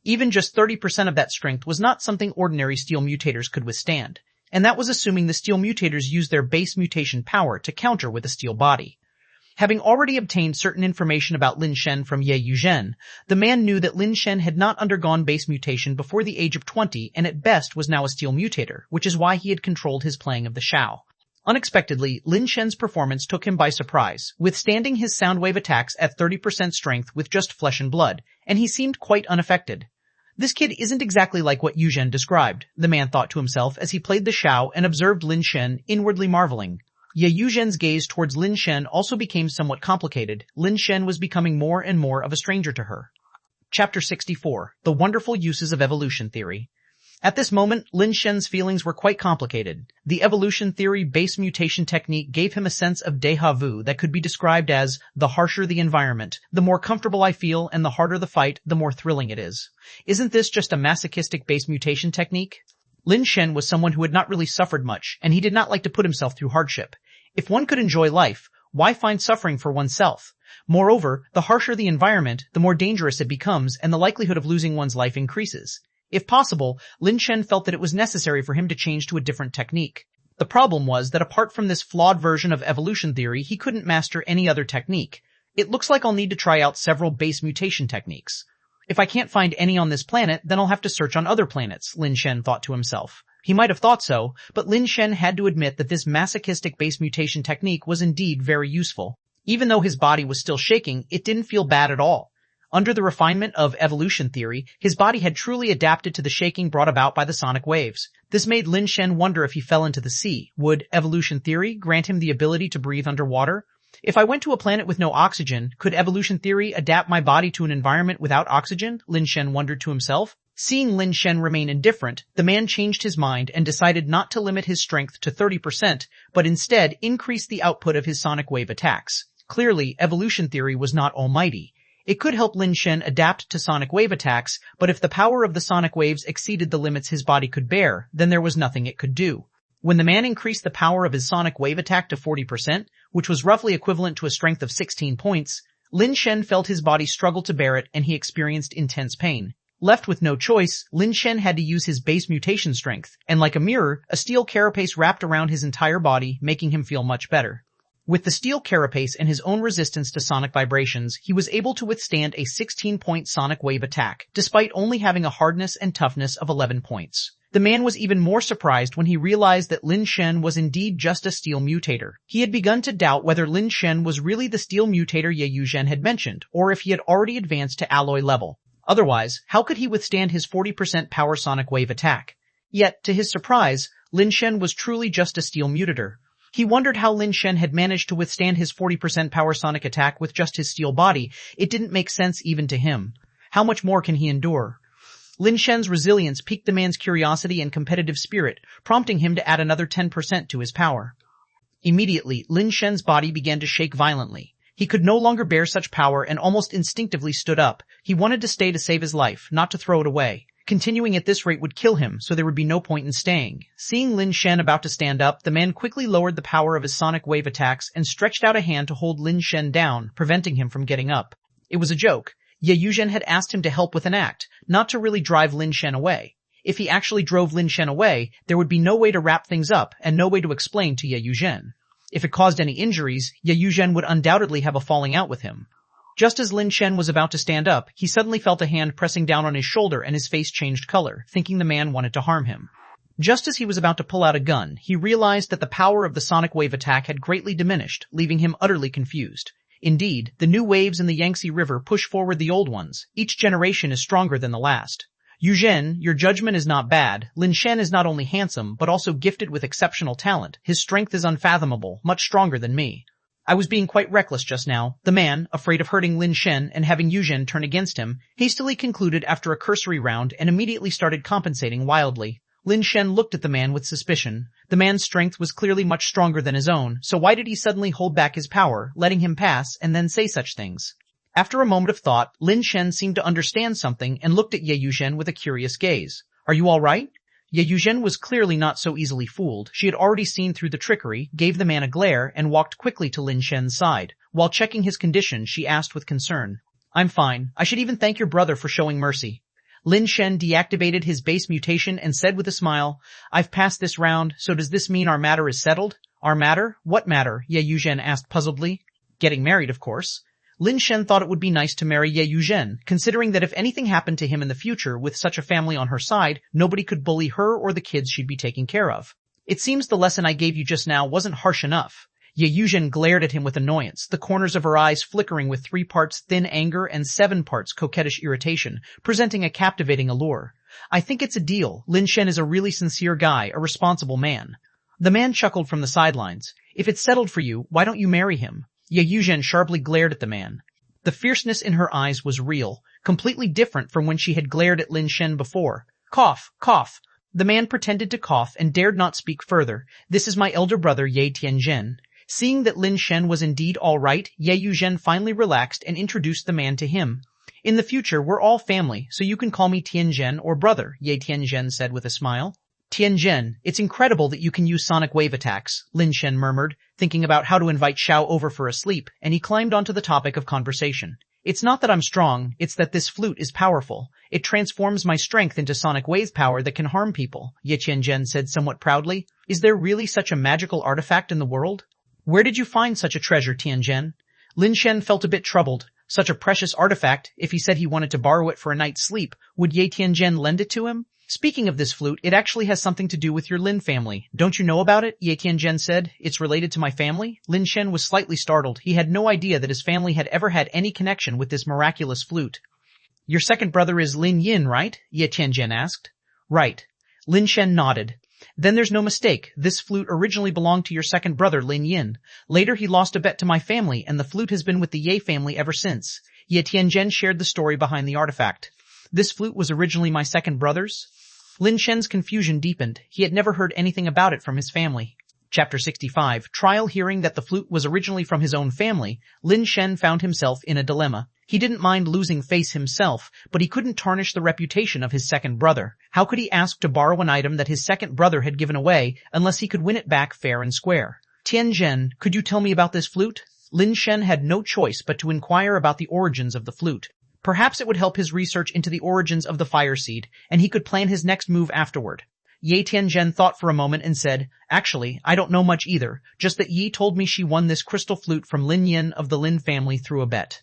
Even just 30% of that strength was not something ordinary steel mutators could withstand, and that was assuming the steel mutators used their base mutation power to counter with a steel body. Having already obtained certain information about Lin Shen from Ye Yuzhen, the man knew that Lin Shen had not undergone base mutation before the age of 20 and at best was now a steel mutator, which is why he had controlled his playing of the Ch1. Unexpectedly, Lin Shen's performance took him by surprise, withstanding his sound wave attacks at 30% strength with just flesh and blood, and he seemed quite unaffected. This kid isn't exactly like what Yuzhen described, the man thought to himself as he played the Ch1 and observed Lin Shen, inwardly marveling. Ye Yuzhen's gaze towards Lin Shen also became somewhat complicated. Lin Shen was becoming more and more of a stranger to her. Chapter 64. The Wonderful Uses of Evolution Theory. At this moment, Lin Shen's feelings were quite complicated. The evolution theory base mutation technique gave him a sense of déjà vu that could be described as, the harsher the environment, the more comfortable I feel, and the harder the fight, the more thrilling it is. Isn't this just a masochistic base mutation technique? Lin Shen was someone who had not really suffered much, and he did not like to put himself through hardship. If one could enjoy life, why find suffering for oneself? Moreover, the harsher the environment, the more dangerous it becomes, and the likelihood of losing one's life increases. If possible, Lin Shen felt that it was necessary for him to change to a different technique. The problem was that apart from this flawed version of evolution theory, he couldn't master any other technique. It looks like I'll need to try out several base mutation techniques. If I can't find any on this planet, then I'll have to search on other planets, Lin Shen thought to himself. He might have thought so, but Lin Shen had to admit that this masochistic base mutation technique was indeed very useful. Even though his body was still shaking, it didn't feel bad at all. Under the refinement of evolution theory, his body had truly adapted to the shaking brought about by the sonic waves. This made Lin Shen wonder if he fell into the sea. Would evolution theory grant him the ability to breathe underwater? If I went to a planet with no oxygen, could evolution theory adapt my body to an environment without oxygen? Lin Shen wondered to himself. Seeing Lin Shen remain indifferent, the man changed his mind and decided not to limit his strength to 30%, but instead increase the output of his sonic wave attacks. Clearly, evolution theory was not almighty. It could help Lin Shen adapt to sonic wave attacks, but if the power of the sonic waves exceeded the limits his body could bear, then there was nothing it could do. When the man increased the power of his sonic wave attack to 40%, which was roughly equivalent to a strength of 16 points, Lin Shen felt his body struggle to bear it and he experienced intense pain. Left with no choice, Lin Shen had to use his base mutation strength, and like a mirror, a steel carapace wrapped around his entire body, making him feel much better. With the steel carapace and his own resistance to sonic vibrations, he was able to withstand a 16-point sonic wave attack, despite only having a hardness and toughness of 11 points. The man was even more surprised when he realized that Lin Shen was indeed just a steel mutator. He had begun to doubt whether Lin Shen was really the steel mutator Ye Yuzhen had mentioned, or if he had already advanced to alloy level. Otherwise, how could he withstand his 40% power sonic wave attack? Yet, to his surprise, Lin Shen was truly just a steel mutator. He wondered how Lin Shen had managed to withstand his 40% power sonic attack with just his steel body. It didn't make sense even to him. How much more can he endure? Lin Shen's resilience piqued the man's curiosity and competitive spirit, prompting him to add another 10% to his power. Immediately, Lin Shen's body began to shake violently. He could no longer bear such power and almost instinctively stood up. He wanted to stay to save his life, not to throw it away. Continuing at this rate would kill him, so there would be no point in staying. Seeing Lin Shen about to stand up, the man quickly lowered the power of his sonic wave attacks and stretched out a hand to hold Lin Shen down, preventing him from getting up. It was a joke. Ye Yuzhen had asked him to help with an act, not to really drive Lin Shen away. If he actually drove Lin Shen away, there would be no way to wrap things up and no way to explain to Ye Yuzhen. If it caused any injuries, Ye Yuzhen would undoubtedly have a falling out with him. Just as Lin Shen was about to stand up, he suddenly felt a hand pressing down on his shoulder and his face changed color, thinking the man wanted to harm him. Just as he was about to pull out a gun, he realized that the power of the sonic wave attack had greatly diminished, leaving him utterly confused. Indeed, the new waves in the Yangtze River push forward the old ones. Each generation is stronger than the last. Yuzhen, your judgment is not bad. Lin Shen is not only handsome, but also gifted with exceptional talent. His strength is unfathomable, much stronger than me. I was being quite reckless just now. The man, afraid of hurting Lin Shen and having Yuzhen turn against him, hastily concluded after a cursory round and immediately started compensating wildly. Lin Shen looked at the man with suspicion. The man's strength was clearly much stronger than his own, so why did he suddenly hold back his power, letting him pass and then say such things? After a moment of thought, Lin Shen seemed to understand something and looked at Ye Yuzhen with a curious gaze. Are you all right? Ye Yuzhen was clearly not so easily fooled. She had already seen through the trickery, gave the man a glare, and walked quickly to Lin Shen's side. While checking his condition, she asked with concern. I'm fine. I should even thank your brother for showing mercy. Lin Shen deactivated his base mutation and said with a smile, I've passed this round, so does this mean our matter is settled? Our matter? What matter? Ye Yuzhen asked puzzledly. Getting married, of course. Lin Shen thought it would be nice to marry Ye Yuzhen, considering that if anything happened to him in the future with such a family on her side, nobody could bully her or the kids she'd be taking care of. It seems the lesson I gave you just now wasn't harsh enough. Ye Yuzhen glared at him with annoyance, the corners of her eyes flickering with 3 parts thin anger and 7 parts coquettish irritation, presenting a captivating allure. I think it's a deal. Lin Shen is a really sincere guy, a responsible man. The man chuckled from the sidelines. If it's settled for you, why don't you marry him? Ye Yuzhen sharply glared at the man. The fierceness in her eyes was real, completely different from when she had glared at Lin Shen before. Cough, cough. The man pretended to cough and dared not speak further. This is my elder brother Ye Tianzhen. Seeing that Lin Shen was indeed all right, Ye Yuzhen finally relaxed and introduced the man to him. In the future, we're all family, so you can call me Tianzhen or brother, Ye Tianzhen said with a smile. Tianzhen, it's incredible that you can use sonic wave attacks, Lin Shen murmured, thinking about how to invite Xiao over for a sleep, and he climbed onto the topic of conversation. It's not that I'm strong, it's that this flute is powerful. It transforms my strength into sonic wave power that can harm people, Ye Tianzhen said somewhat proudly. Is there really such a magical artifact in the world? Where did you find such a treasure, Tianzhen? Lin Shen felt a bit troubled. Such a precious artifact, if he said he wanted to borrow it for a night's sleep, would Ye Tianzhen lend it to him? Speaking of this flute, it actually has something to do with your Lin family. Don't you know about it? Ye Tianzhen said. It's related to my family? Lin Shen was slightly startled. He had no idea that his family had ever had any connection with this miraculous flute. Your second brother is Lin Yin, right? Ye Tianzhen asked. Right. Lin Shen nodded. Then there's no mistake. This flute originally belonged to your second brother, Lin Yin. Later he lost a bet to my family, and the flute has been with the Ye family ever since. Ye Tianzhen shared the story behind the artifact. This flute was originally my second brother's? Lin Shen's confusion deepened. He had never heard anything about it from his family. Chapter 65. Trial. Hearing that the flute was originally from his own family, Lin Shen found himself in a dilemma. He didn't mind losing face himself, but he couldn't tarnish the reputation of his second brother. How could he ask to borrow an item that his second brother had given away unless he could win it back fair and square? Tianzhen, could you tell me about this flute? Lin Shen had no choice but to inquire about the origins of the flute. Perhaps it would help his research into the origins of the fire seed, and he could plan his next move afterward. Ye Tianzhen thought for a moment and said, Actually, I don't know much either, just that Yi told me she won this crystal flute from Lin Yin of the Lin family through a bet.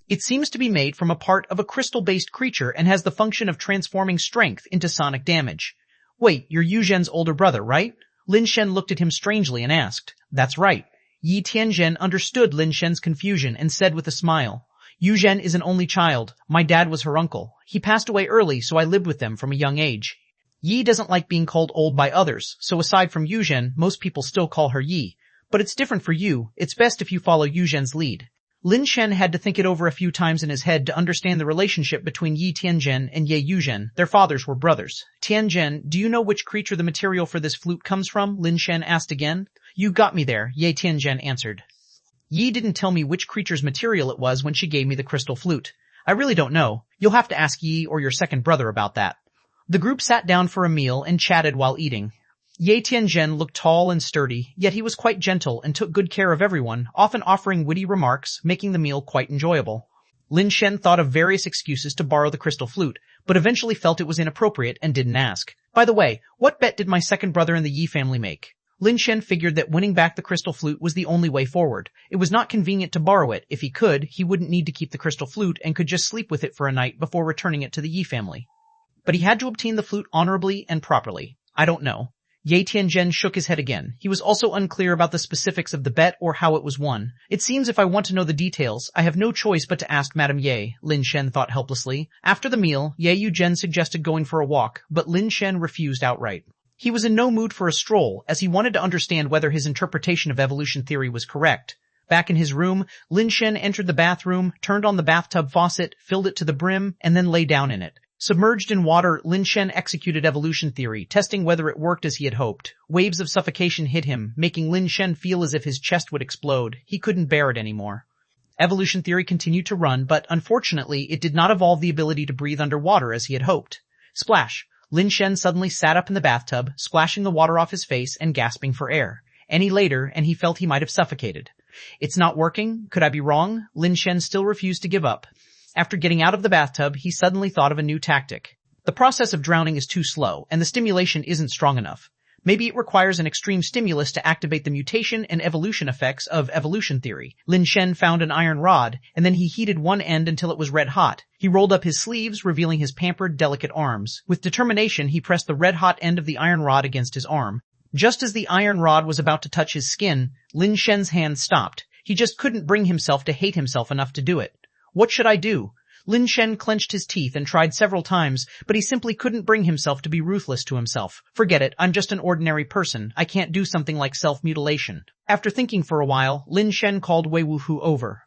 It seems to be made from a part of a crystal-based creature and has the function of transforming strength into sonic damage. Wait, you're Yu Zhen's older brother, right? Lin Shen looked at him strangely and asked. That's right. Yi Tianzhen understood Lin Shen's confusion and said with a smile, Yu Zhen is an only child. My dad was her uncle. He passed away early, so I lived with them from a young age. Yi doesn't like being called old by others, so aside from Yu Zhen, most people still call her Yi. But it's different for you. It's best if you follow Yu Zhen's lead. Lin Shen had to think it over a few times in his head to understand the relationship between Yi Tianzhen and Ye Yuzhen. Their fathers were brothers. Tianzhen, do you know which creature the material for this flute comes from? Lin Shen asked again. You got me there, Ye Tianzhen answered. Yi didn't tell me which creature's material it was when she gave me the crystal flute. I really don't know. You'll have to ask Yi or your second brother about that. The group sat down for a meal and chatted while eating. Ye Tianzhen looked tall and sturdy, yet he was quite gentle and took good care of everyone, often offering witty remarks, making the meal quite enjoyable. Lin Shen thought of various excuses to borrow the crystal flute, but eventually felt it was inappropriate and didn't ask. By the way, what bet did my second brother and the Yi family make? Lin Shen figured that winning back the crystal flute was the only way forward. It was not convenient to borrow it. If he could, he wouldn't need to keep the crystal flute and could just sleep with it for a night before returning it to the Yi family. But he had to obtain the flute honorably and properly. I don't know. Ye Tianzhen shook his head again. He was also unclear about the specifics of the bet or how it was won. It seems if I want to know the details, I have no choice but to ask Madame Ye, Lin Shen thought helplessly. After the meal, Ye Yuzhen suggested going for a walk, but Lin Shen refused outright. He was in no mood for a stroll, as he wanted to understand whether his interpretation of evolution theory was correct. Back in his room, Lin Shen entered the bathroom, turned on the bathtub faucet, filled it to the brim, and then lay down in it. Submerged in water, Lin Shen executed evolution theory, testing whether it worked as he had hoped. Waves of suffocation hit him, making Lin Shen feel as if his chest would explode. He couldn't bear it anymore. Evolution theory continued to run, but unfortunately, it did not evolve the ability to breathe underwater as he had hoped. Splash! Lin Shen suddenly sat up in the bathtub, splashing the water off his face and gasping for air. Any later, and he felt he might have suffocated. It's not working? Could I be wrong? Lin Shen still refused to give up. After getting out of the bathtub, he suddenly thought of a new tactic. The process of drowning is too slow, and the stimulation isn't strong enough. Maybe it requires an extreme stimulus to activate the mutation and evolution effects of evolution theory. Lin Shen found an iron rod, and then he heated one end until it was red hot. He rolled up his sleeves, revealing his pampered, delicate arms. With determination, he pressed the red-hot end of the iron rod against his arm. Just as the iron rod was about to touch his skin, Lin Shen's hand stopped. He just couldn't bring himself to hate himself enough to do it. What should I do? Lin Shen clenched his teeth and tried several times, but he simply couldn't bring himself to be ruthless to himself. Forget it, I'm just an ordinary person. I can't do something like self-mutilation. After thinking for a while, Lin Shen called Wei Wufu over.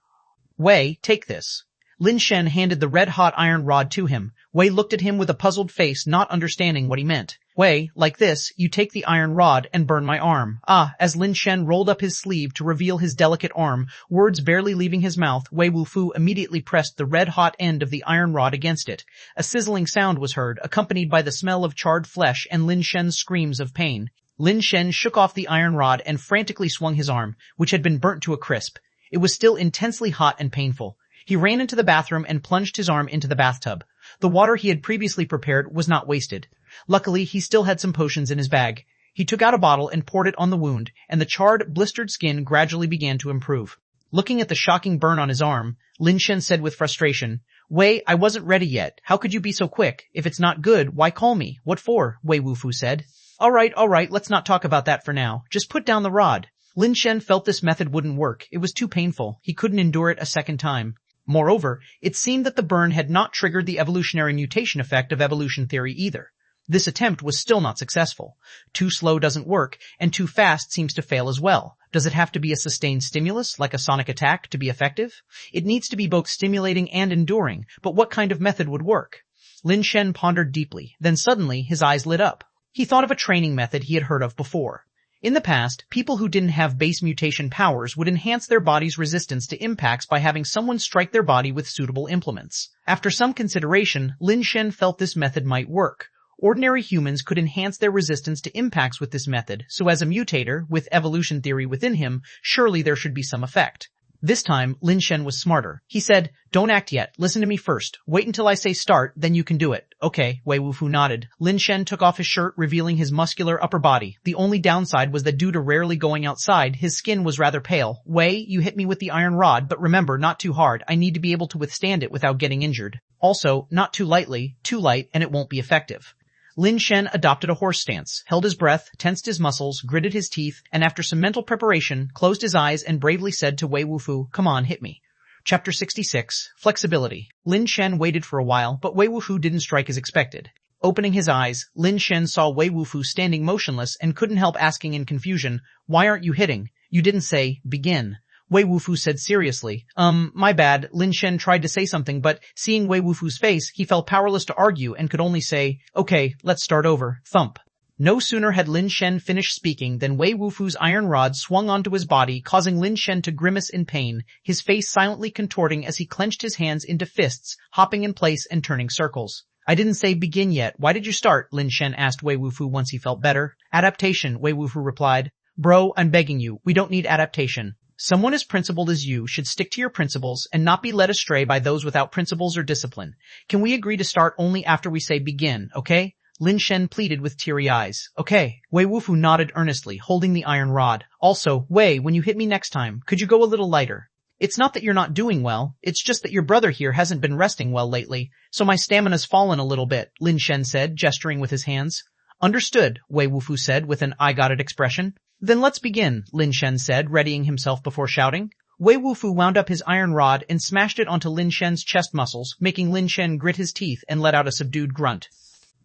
Wei, take this. Lin Shen handed the red-hot iron rod to him. Wei looked at him with a puzzled face, not understanding what he meant. Wei, like this, you take the iron rod and burn my arm. As Lin Shen rolled up his sleeve to reveal his delicate arm, words barely leaving his mouth, Wei Wufu immediately pressed the red-hot end of the iron rod against it. A sizzling sound was heard, accompanied by the smell of charred flesh and Lin Shen's screams of pain. Lin Shen shook off the iron rod and frantically swung his arm, which had been burnt to a crisp. It was still intensely hot and painful. He ran into the bathroom and plunged his arm into the bathtub. The water he had previously prepared was not wasted. Luckily, he still had some potions in his bag. He took out a bottle and poured it on the wound, and the charred, blistered skin gradually began to improve. Looking at the shocking burn on his arm, Lin Shen said with frustration, Wei, I wasn't ready yet. How could you be so quick? If it's not good, why call me? What for? Wei Wufu said. Alright, let's not talk about that for now. Just put down the rod. Lin Shen felt this method wouldn't work. It was too painful. He couldn't endure it a second time. Moreover, it seemed that the burn had not triggered the evolutionary mutation effect of evolution theory either. This attempt was still not successful. Too slow doesn't work, and too fast seems to fail as well. Does it have to be a sustained stimulus, like a sonic attack, to be effective? It needs to be both stimulating and enduring, but what kind of method would work? Lin Shen pondered deeply, then suddenly his eyes lit up. He thought of a training method he had heard of before. In the past, people who didn't have base mutation powers would enhance their body's resistance to impacts by having someone strike their body with suitable implements. After some consideration, Lin Shen felt this method might work. Ordinary humans could enhance their resistance to impacts with this method, so as a mutator, with evolution theory within him, surely there should be some effect. This time, Lin Shen was smarter. He said, "Don't act yet. Listen to me first. Wait until I say start, then you can do it." Okay, Wei Wufu nodded. Lin Shen took off his shirt, revealing his muscular upper body. The only downside was that due to rarely going outside, his skin was rather pale. Wei, you hit me with the iron rod, but remember, not too hard. I need to be able to withstand it without getting injured. Also, not too lightly, too light, and it won't be effective. Lin Shen adopted a horse stance, held his breath, tensed his muscles, gritted his teeth, and after some mental preparation, closed his eyes and bravely said to Wei Wufu, "Come on, hit me." Chapter 66. Flexibility. Lin Shen waited for a while, but Wei Wufu didn't strike as expected. Opening his eyes, Lin Shen saw Wei Wufu standing motionless and couldn't help asking in confusion, "Why aren't you hitting? You didn't say, begin." Wei Wufu said seriously, my bad." Lin Shen tried to say something, but seeing Wei Wufu's face, he felt powerless to argue and could only say, "Okay, let's start over." Thump. No sooner had Lin Shen finished speaking than Wei Wufu's iron rod swung onto his body, causing Lin Shen to grimace in pain, his face silently contorting as he clenched his hands into fists, hopping in place and turning circles. "I didn't say begin yet. Why did you start?" Lin Shen asked Wei Wufu once he felt better. "Adaptation," Wei Wufu replied. "Bro, I'm begging you. We don't need adaptation. Someone as principled as you should stick to your principles and not be led astray by those without principles or discipline. Can we agree to start only after we say begin, okay?" Lin Shen pleaded with teary eyes. "Okay." Wei Wufu nodded earnestly, holding the iron rod. "Also, Wei, when you hit me next time, could you go a little lighter? It's not that you're not doing well, it's just that your brother here hasn't been resting well lately, so my stamina's fallen a little bit," Lin Shen said, gesturing with his hands. "Understood," Wei Wufu said with an I got it expression. "Then let's begin," Lin Shen said, readying himself before shouting. Wei Wufu wound up his iron rod and smashed it onto Lin Shen's chest muscles, making Lin Shen grit his teeth and let out a subdued grunt.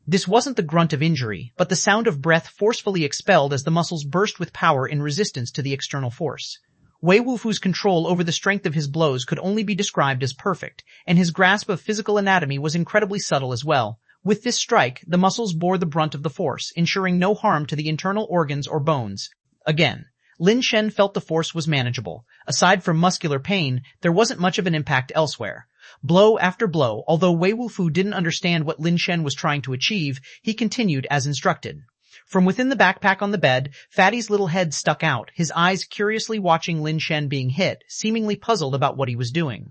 This wasn't the grunt of injury, but the sound of breath forcefully expelled as the muscles burst with power in resistance to the external force. Wei Wufu's control over the strength of his blows could only be described as perfect, and his grasp of physical anatomy was incredibly subtle as well. With this strike, the muscles bore the brunt of the force, ensuring no harm to the internal organs or bones. Again, Lin Shen felt the force was manageable. Aside from muscular pain, there wasn't much of an impact elsewhere. Blow after blow, although Wei Wufu didn't understand what Lin Shen was trying to achieve, he continued as instructed. From within the backpack on the bed, Fatty's little head stuck out, his eyes curiously watching Lin Shen being hit, seemingly puzzled about what he was doing.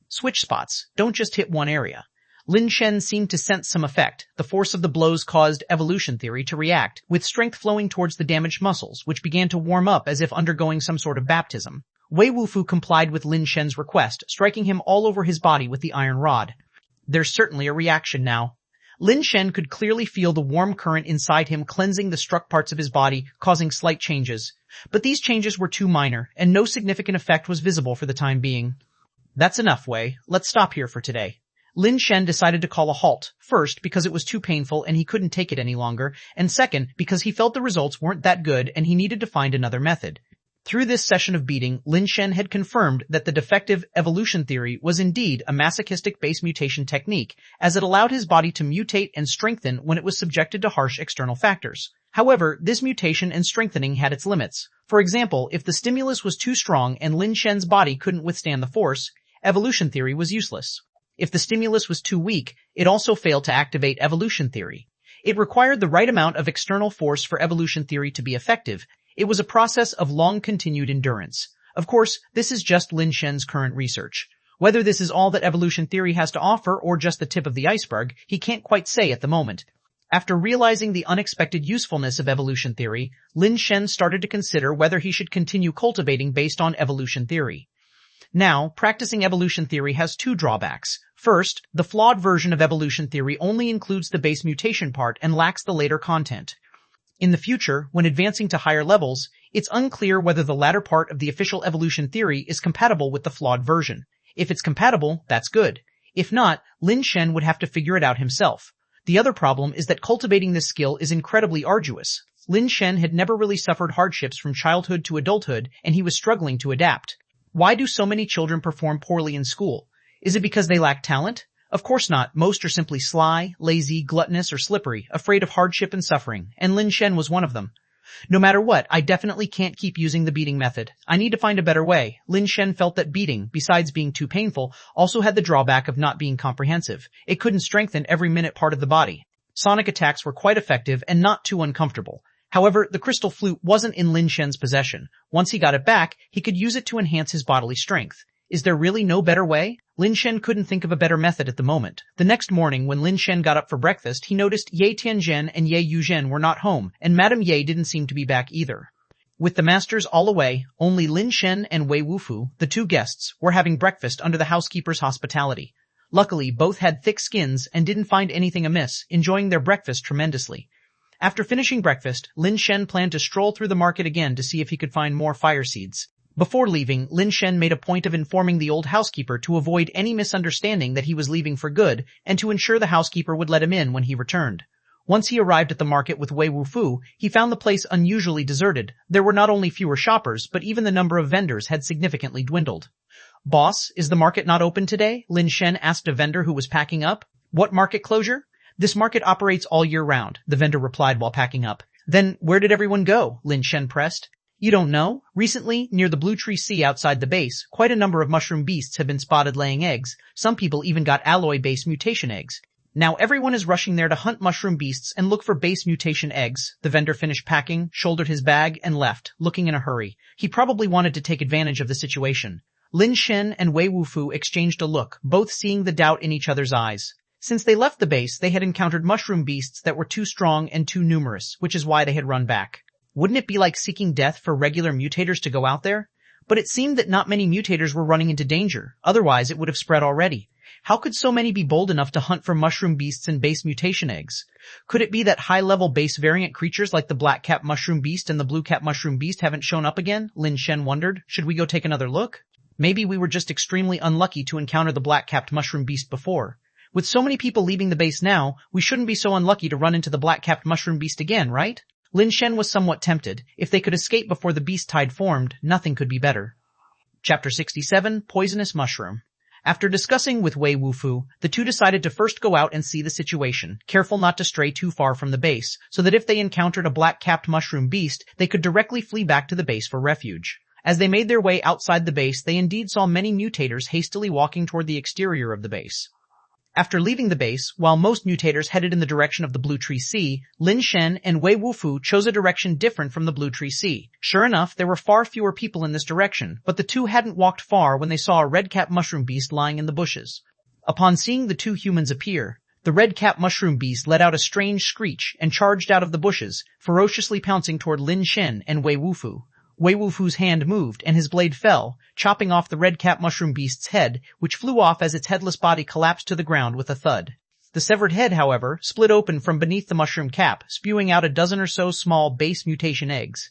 Switch spots. Don't just hit one area. Lin Shen seemed to sense some effect. The force of the blows caused evolution theory to react, with strength flowing towards the damaged muscles, which began to warm up as if undergoing some sort of baptism. Wei Wufu complied with Lin Shen's request, striking him all over his body with the iron rod. There's certainly a reaction now. Lin Shen could clearly feel the warm current inside him cleansing the struck parts of his body, causing slight changes. But these changes were too minor, and no significant effect was visible for the time being. "That's enough, Wei. Let's stop here for today." Lin Shen decided to call a halt, first because it was too painful and he couldn't take it any longer, and second because he felt the results weren't that good and he needed to find another method. Through this session of beating, Lin Shen had confirmed that the defective evolution theory was indeed a masochistic base mutation technique, as it allowed his body to mutate and strengthen when it was subjected to harsh external factors. However, this mutation and strengthening had its limits. For example, if the stimulus was too strong and Lin Shen's body couldn't withstand the force, evolution theory was useless. If the stimulus was too weak, it also failed to activate evolution theory. It required the right amount of external force for evolution theory to be effective. It was a process of long-continued endurance. Of course, this is just Lin Shen's current research. Whether this is all that evolution theory has to offer or just the tip of the iceberg, he can't quite say at the moment. After realizing the unexpected usefulness of evolution theory, Lin Shen started to consider whether he should continue cultivating based on evolution theory. Now, practicing evolution theory has two drawbacks. First, the flawed version of evolution theory only includes the base mutation part and lacks the later content. In the future, when advancing to higher levels, it's unclear whether the latter part of the official evolution theory is compatible with the flawed version. If it's compatible, that's good. If not, Lin Shen would have to figure it out himself. The other problem is that cultivating this skill is incredibly arduous. Lin Shen had never really suffered hardships from childhood to adulthood, and he was struggling to adapt. Why do so many children perform poorly in school? Is it because they lack talent? Of course not. Most are simply sly, lazy, gluttonous, or slippery, afraid of hardship and suffering, and Lin Shen was one of them. No matter what, I definitely can't keep using the beating method. I need to find a better way. Lin Shen felt that beating, besides being too painful, also had the drawback of not being comprehensive. It couldn't strengthen every minute part of the body. Sonic attacks were quite effective and not too uncomfortable. However, the crystal flute wasn't in Lin Shen's possession. Once he got it back, he could use it to enhance his bodily strength. Is there really no better way? Lin Shen couldn't think of a better method at the moment. The next morning, when Lin Shen got up for breakfast, he noticed Ye Tianzhen and Ye Yuzhen were not home, and Madame Ye didn't seem to be back either. With the masters all away, only Lin Shen and Wei Wufu, the two guests, were having breakfast under the housekeeper's hospitality. Luckily, both had thick skins and didn't find anything amiss, enjoying their breakfast tremendously. After finishing breakfast, Lin Shen planned to stroll through the market again to see if he could find more fire seeds. Before leaving, Lin Shen made a point of informing the old housekeeper to avoid any misunderstanding that he was leaving for good and to ensure the housekeeper would let him in when he returned. Once he arrived at the market with Wei Wufu, he found the place unusually deserted. There were not only fewer shoppers, but even the number of vendors had significantly dwindled. "Boss, is the market not open today?" Lin Shen asked a vendor who was packing up. "What market closure?" "This market operates all year round," the vendor replied while packing up. "Then where did everyone go?" Lin Shen pressed. "You don't know? Recently, near the Blue Tree Sea outside the base, quite a number of mushroom beasts have been spotted laying eggs. Some people even got alloy-based mutation eggs. Now everyone is rushing there to hunt mushroom beasts and look for base mutation eggs." The vendor finished packing, shouldered his bag, and left, looking in a hurry. He probably wanted to take advantage of the situation. Lin Shen and Wei Wufu exchanged a look, both seeing the doubt in each other's eyes. Since they left the base, they had encountered mushroom beasts that were too strong and too numerous, which is why they had run back. Wouldn't it be like seeking death for regular mutators to go out there? But it seemed that not many mutators were running into danger, otherwise it would have spread already. How could so many be bold enough to hunt for mushroom beasts and base mutation eggs? Could it be that high-level base variant creatures like the black cap mushroom beast and the blue cap mushroom beast haven't shown up again? Lin Shen wondered. Should we go take another look? Maybe we were just extremely unlucky to encounter the black-capped mushroom beast before. With so many people leaving the base now, we shouldn't be so unlucky to run into the black-capped mushroom beast again, right? Lin Shen was somewhat tempted. If they could escape before the beast tide formed, nothing could be better. Chapter 67, Poisonous Mushroom. After discussing with Wei Wufu, the two decided to first go out and see the situation, careful not to stray too far from the base, so that if they encountered a black-capped mushroom beast, they could directly flee back to the base for refuge. As they made their way outside the base, they indeed saw many mutators hastily walking toward the exterior of the base. After leaving the base, while most mutators headed in the direction of the Blue Tree Sea, Lin Shen and Wei Wufu chose a direction different from the Blue Tree Sea. Sure enough, there were far fewer people in this direction, but the two hadn't walked far when they saw a red-cap mushroom beast lying in the bushes. Upon seeing the two humans appear, the red-cap mushroom beast let out a strange screech and charged out of the bushes, ferociously pouncing toward Lin Shen and Wei Wufu. Wei Wufu's hand moved, and his blade fell, chopping off the red-cap mushroom beast's head, which flew off as its headless body collapsed to the ground with a thud. The severed head, however, split open from beneath the mushroom cap, spewing out a dozen or so small base mutation eggs.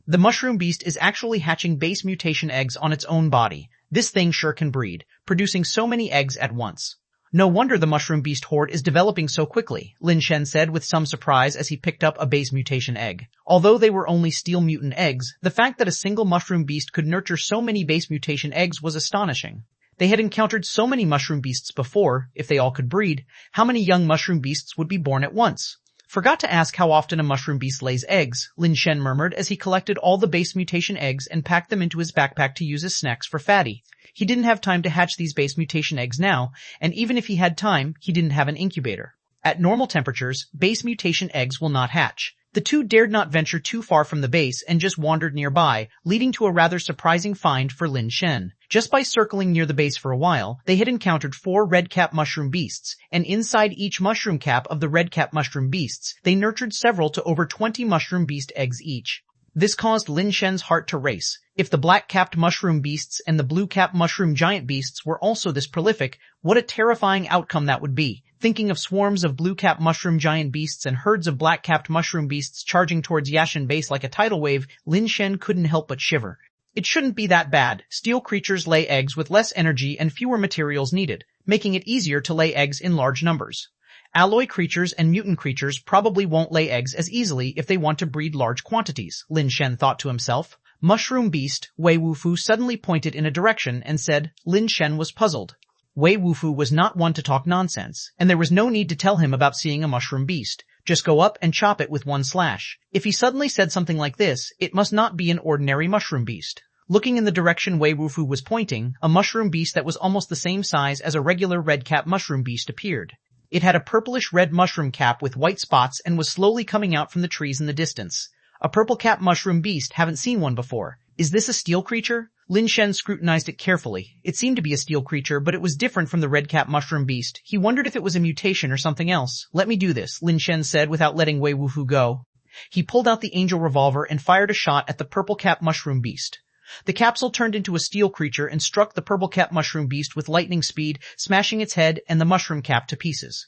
The mushroom beast is actually hatching base mutation eggs on its own body. This thing sure can breed, producing so many eggs at once. "No wonder the mushroom beast horde is developing so quickly," Lin Shen said with some surprise as he picked up a base mutation egg. Although they were only steel mutant eggs, the fact that a single mushroom beast could nurture so many base mutation eggs was astonishing. They had encountered so many mushroom beasts before. If they all could breed, how many young mushroom beasts would be born at once? "Forgot to ask how often a mushroom beast lays eggs," Lin Shen murmured as he collected all the base mutation eggs and packed them into his backpack to use as snacks for Fatty. He didn't have time to hatch these base mutation eggs now, and even if he had time, he didn't have an incubator. At normal temperatures, base mutation eggs will not hatch. The two dared not venture too far from the base and just wandered nearby, leading to a rather surprising find for Lin Shen. Just by circling near the base for a while, they had encountered 4 red-cap mushroom beasts, and inside each mushroom cap of the red-cap mushroom beasts, they nurtured several to over 20 mushroom beast eggs each. This caused Lin Shen's heart to race. If the black-capped mushroom beasts and the blue-capped mushroom giant beasts were also this prolific, what a terrifying outcome that would be. Thinking of swarms of blue-capped mushroom giant beasts and herds of black-capped mushroom beasts charging towards Yashin base like a tidal wave, Lin Shen couldn't help but shiver. It shouldn't be that bad. Steel creatures lay eggs with less energy and fewer materials needed, making it easier to lay eggs in large numbers. Alloy creatures and mutant creatures probably won't lay eggs as easily if they want to breed large quantities, Lin Shen thought to himself. Mushroom beast, Wei Wufu suddenly pointed in a direction and said. Lin Shen was puzzled. Wei Wufu was not one to talk nonsense, and there was no need to tell him about seeing a mushroom beast. Just go up and chop it with one slash. If he suddenly said something like this, it must not be an ordinary mushroom beast. Looking in the direction Wei Wufu was pointing, a mushroom beast that was almost the same size as a regular red-cap mushroom beast appeared. It had a purplish-red mushroom cap with white spots and was slowly coming out from the trees in the distance. A purple-cap mushroom beast, haven't seen one before. Is this a steel creature? Lin Shen scrutinized it carefully. It seemed to be a steel creature, but it was different from the red-cap mushroom beast. He wondered if it was a mutation or something else. Let me do this, Lin Shen said without letting Wei Wufu go. He pulled out the angel revolver and fired a shot at the purple-cap mushroom beast. The capsule turned into a steel creature and struck the purple-cap mushroom beast with lightning speed, smashing its head and the mushroom cap to pieces.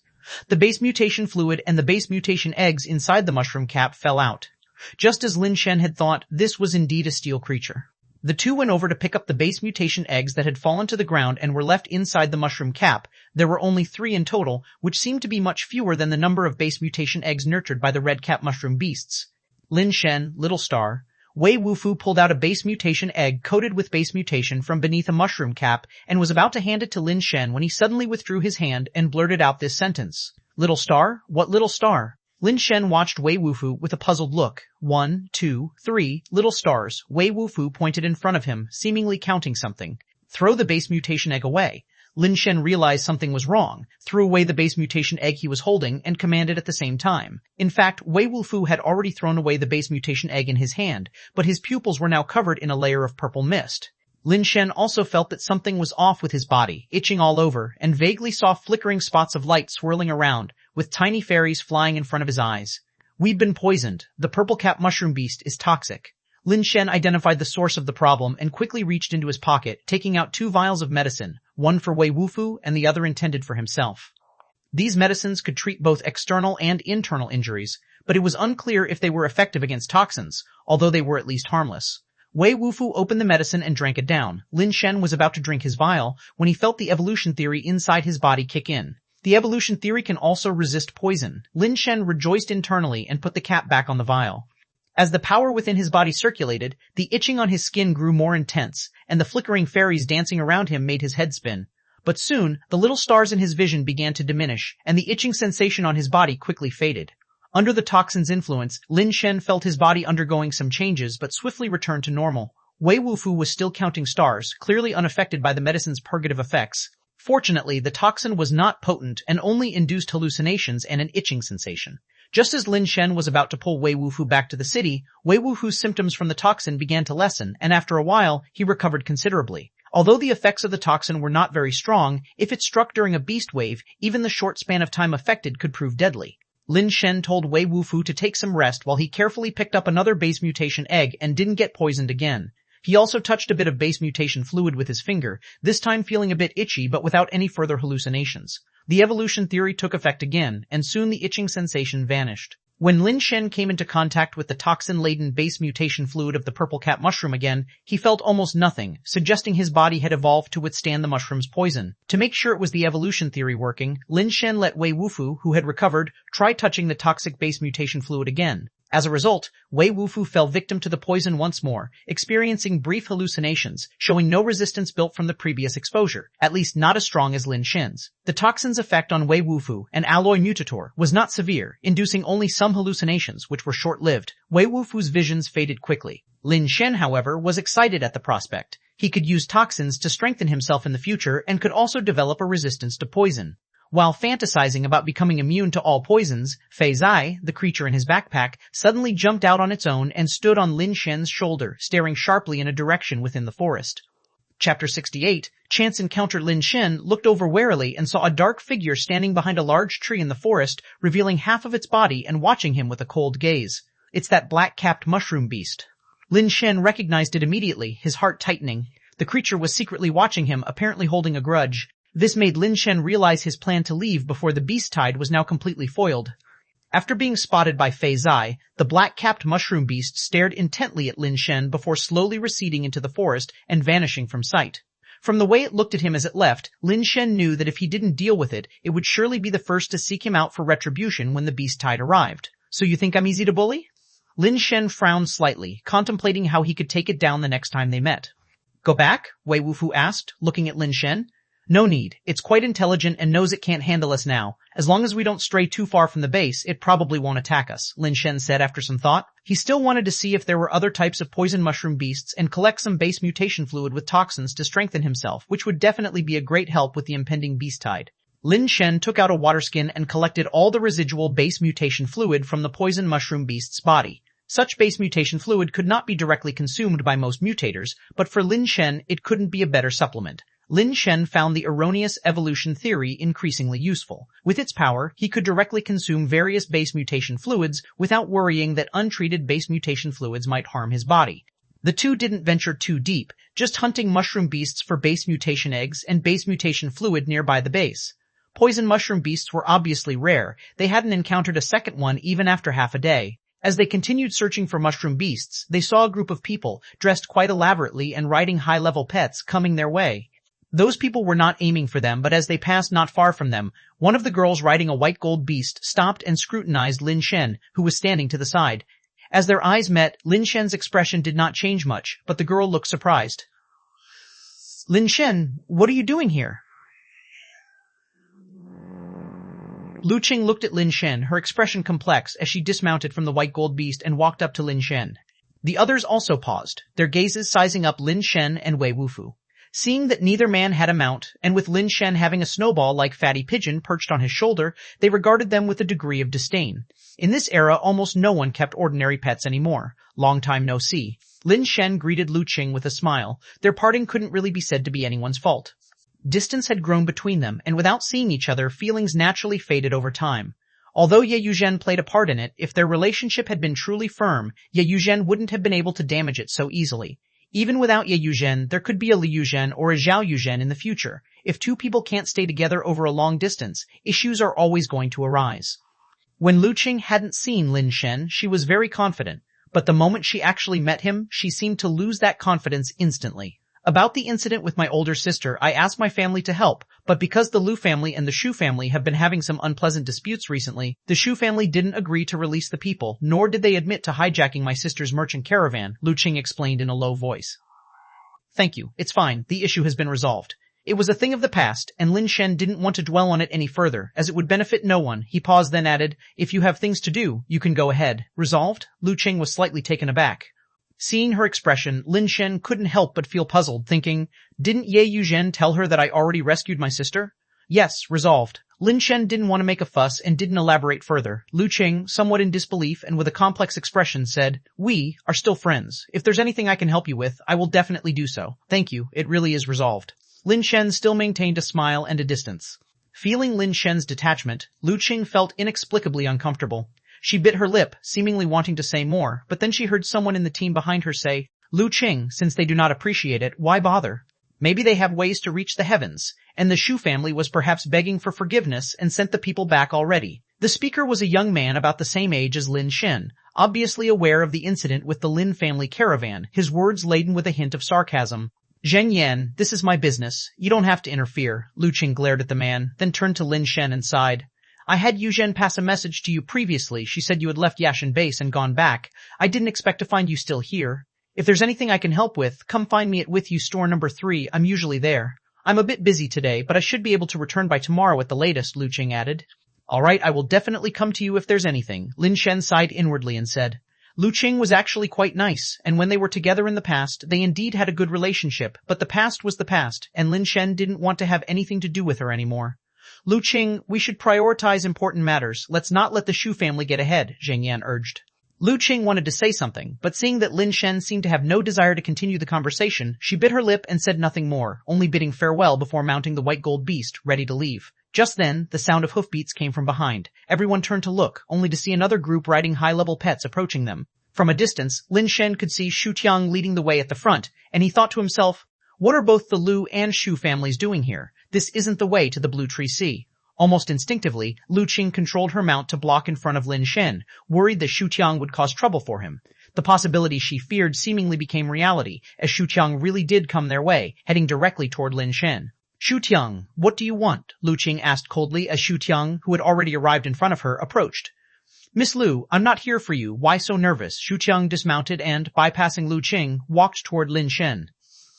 The base mutation fluid and the base mutation eggs inside the mushroom cap fell out. Just as Lin Shen had thought, this was indeed a steel creature. The two went over to pick up the base mutation eggs that had fallen to the ground and were left inside the mushroom cap. There were only 3 in total, which seemed to be much fewer than the number of base mutation eggs nurtured by the red-cap mushroom beasts. Lin Shen, Little Star. Wei Wufu pulled out a base mutation egg coated with base mutation from beneath a mushroom cap and was about to hand it to Lin Shen when he suddenly withdrew his hand and blurted out this sentence. Little Star? What little star? Lin Shen watched Wei Wufu with a puzzled look. 1, 2, 3, little stars. Wei Wufu pointed in front of him, seemingly counting something. Throw the base mutation egg away. Lin Shen realized something was wrong, threw away the base mutation egg he was holding, and commanded at the same time. In fact, Wei Wufu had already thrown away the base mutation egg in his hand, but his pupils were now covered in a layer of purple mist. Lin Shen also felt that something was off with his body, itching all over, and vaguely saw flickering spots of light swirling around, with tiny fairies flying in front of his eyes. We've been poisoned. The purple-cap mushroom beast is toxic. Lin Shen identified the source of the problem and quickly reached into his pocket, taking out 2 vials of medicine, one for Wei Wufu and the other intended for himself. These medicines could treat both external and internal injuries, but it was unclear if they were effective against toxins, although they were at least harmless. Wei Wufu opened the medicine and drank it down. Lin Shen was about to drink his vial when he felt the evolution theory inside his body kick in. The evolution theory can also resist poison. Lin Shen rejoiced internally and put the cap back on the vial. As the power within his body circulated, the itching on his skin grew more intense, and the flickering fairies dancing around him made his head spin. But soon, the little stars in his vision began to diminish, and the itching sensation on his body quickly faded. Under the toxin's influence, Lin Shen felt his body undergoing some changes but swiftly returned to normal. Wei Wufu was still counting stars, clearly unaffected by the medicine's purgative effects. Fortunately, the toxin was not potent and only induced hallucinations and an itching sensation. Just as Lin Shen was about to pull Wei Wufu back to the city, Wei Wufu's symptoms from the toxin began to lessen, and after a while, he recovered considerably. Although the effects of the toxin were not very strong, if it struck during a beast wave, even the short span of time affected could prove deadly. Lin Shen told Wei Wufu to take some rest while he carefully picked up another base mutation egg and didn't get poisoned again. He also touched a bit of base mutation fluid with his finger, this time feeling a bit itchy but without any further hallucinations. The evolution theory took effect again, and soon the itching sensation vanished. When Lin Shen came into contact with the toxin-laden base mutation fluid of the purple-cap mushroom again, he felt almost nothing, suggesting his body had evolved to withstand the mushroom's poison. To make sure it was the evolution theory working, Lin Shen let Wei Wufu, who had recovered, try touching the toxic base mutation fluid again. As a result, Wei Wufu fell victim to the poison once more, experiencing brief hallucinations, showing no resistance built from the previous exposure, at least not as strong as Lin Shen's. The toxin's effect on Wei Wufu, an alloy mutator, was not severe, inducing only some hallucinations, which were short-lived. Wei Wufu's visions faded quickly. Lin Shen, however, was excited at the prospect. He could use toxins to strengthen himself in the future and could also develop a resistance to poison. While fantasizing about becoming immune to all poisons, Fei Zai, the creature in his backpack, suddenly jumped out on its own and stood on Lin Shen's shoulder, staring sharply in a direction within the forest. Chapter 68, Chance encountered Lin Shen, looked over warily and saw a dark figure standing behind a large tree in the forest, revealing half of its body and watching him with a cold gaze. It's that black-capped mushroom beast. Lin Shen recognized it immediately, his heart tightening. The creature was secretly watching him, apparently holding a grudge. This made Lin Shen realize his plan to leave before the beast tide was now completely foiled. After being spotted by Fei Zai, the black-capped mushroom beast stared intently at Lin Shen before slowly receding into the forest and vanishing from sight. From the way it looked at him as it left, Lin Shen knew that if he didn't deal with it, it would surely be the first to seek him out for retribution when the beast tide arrived. So you think I'm easy to bully? Lin Shen frowned slightly, contemplating how he could take it down the next time they met. Go back? Wei Wufu asked, looking at Lin Shen. No need. It's quite intelligent and knows it can't handle us now. As long as we don't stray too far from the base, it probably won't attack us, Lin Shen said after some thought. He still wanted to see if there were other types of poison mushroom beasts and collect some base mutation fluid with toxins to strengthen himself, which would definitely be a great help with the impending beast tide. Lin Shen took out a water skin and collected all the residual base mutation fluid from the poison mushroom beast's body. Such base mutation fluid could not be directly consumed by most mutators, but for Lin Shen it couldn't be a better supplement. Lin Shen found the erroneous evolution theory increasingly useful. With its power, he could directly consume various base mutation fluids without worrying that untreated base mutation fluids might harm his body. The two didn't venture too deep, just hunting mushroom beasts for base mutation eggs and base mutation fluid nearby the base. Poison mushroom beasts were obviously rare. They hadn't encountered a second one even after half a day. As they continued searching for mushroom beasts, they saw a group of people, dressed quite elaborately and riding high-level pets, coming their way. Those people were not aiming for them, but as they passed not far from them, one of the girls riding a white gold beast stopped and scrutinized Lin Shen, who was standing to the side. As their eyes met, Lin Shen's expression did not change much, but the girl looked surprised. Lin Shen, what are you doing here? Lu Qing looked at Lin Shen, her expression complex, as she dismounted from the white gold beast and walked up to Lin Shen. The others also paused, their gazes sizing up Lin Shen and Wei Wufu. Seeing that neither man had a mount, and with Lin Shen having a snowball-like fatty pigeon perched on his shoulder, they regarded them with a degree of disdain. In this era, almost no one kept ordinary pets anymore. Long time no see. Lin Shen greeted Lu Qing with a smile. Their parting couldn't really be said to be anyone's fault. Distance had grown between them, and without seeing each other, feelings naturally faded over time. Although Ye Yuzhen played a part in it, if their relationship had been truly firm, Ye Yuzhen wouldn't have been able to damage it so easily. Even without Ye Yuzhen, there could be a Li Yuzhen or a Zhao Yuzhen in the future. If two people can't stay together over a long distance, issues are always going to arise. When Lu Qing hadn't seen Lin Shen, she was very confident, but the moment she actually met him, she seemed to lose that confidence instantly. About the incident with my older sister, I asked my family to help, but because the Lu family and the Shu family have been having some unpleasant disputes recently, the Shu family didn't agree to release the people, nor did they admit to hijacking my sister's merchant caravan, Lu Qing explained in a low voice. Thank you, it's fine, the issue has been resolved. It was a thing of the past, and Lin Shen didn't want to dwell on it any further, as it would benefit no one. He paused then added, if you have things to do, you can go ahead. Resolved? Lu Qing was slightly taken aback. Seeing her expression, Lin Shen couldn't help but feel puzzled, thinking, didn't Ye Yuzhen tell her that I already rescued my sister? Yes, resolved. Lin Shen didn't want to make a fuss and didn't elaborate further. Lu Qing, somewhat in disbelief and with a complex expression, said, we are still friends. If there's anything I can help you with, I will definitely do so. Thank you, it really is resolved. Lin Shen still maintained a smile and a distance. Feeling Lin Shen's detachment, Lu Qing felt inexplicably uncomfortable. She bit her lip, seemingly wanting to say more, but then she heard someone in the team behind her say, Lu Qing, since they do not appreciate it, why bother? Maybe they have ways to reach the heavens, and the Shu family was perhaps begging for forgiveness and sent the people back already. The speaker was a young man about the same age as Lin Shen, obviously aware of the incident with the Lin family caravan, his words laden with a hint of sarcasm. Zheng Yan, this is my business. You don't have to interfere. Lu Qing glared at the man, then turned to Lin Shen and sighed. I had Yuzhen pass a message to you previously. She said you had left Yashin base and gone back. I didn't expect to find you still here. If there's anything I can help with, come find me at With You store number 3. I'm usually there. I'm a bit busy today, but I should be able to return by tomorrow at the latest, Lu Qing added. All right, I will definitely come to you if there's anything. Lin Shen sighed inwardly and said. Lu Qing was actually quite nice, and when they were together in the past, they indeed had a good relationship, but the past was the past, and Lin Shen didn't want to have anything to do with her anymore. Lu Qing, we should prioritize important matters. Let's not let the Shu family get ahead, Zheng Yan urged. Lu Qing wanted to say something, but seeing that Lin Shen seemed to have no desire to continue the conversation, she bit her lip and said nothing more, only bidding farewell before mounting the white gold beast, ready to leave. Just then, the sound of hoofbeats came from behind. Everyone turned to look, only to see another group riding high-level pets approaching them. From a distance, Lin Shen could see Ch1 leading the way at the front, and he thought to himself, what are both the Lu and Shu families doing here? This isn't the way to the Blue Tree Sea. Almost instinctively, Lu Qing controlled her mount to block in front of Lin Shen, worried that Ch1 would cause trouble for him. The possibility she feared seemingly became reality, as Ch1 really did come their way, heading directly toward Lin Shen. Ch1, what do you want? Lu Qing asked coldly as Ch1, who had already arrived in front of her, approached. Miss Lu, I'm not here for you. Why so nervous? Ch1 dismounted and, bypassing Lu Qing, walked toward Lin Shen.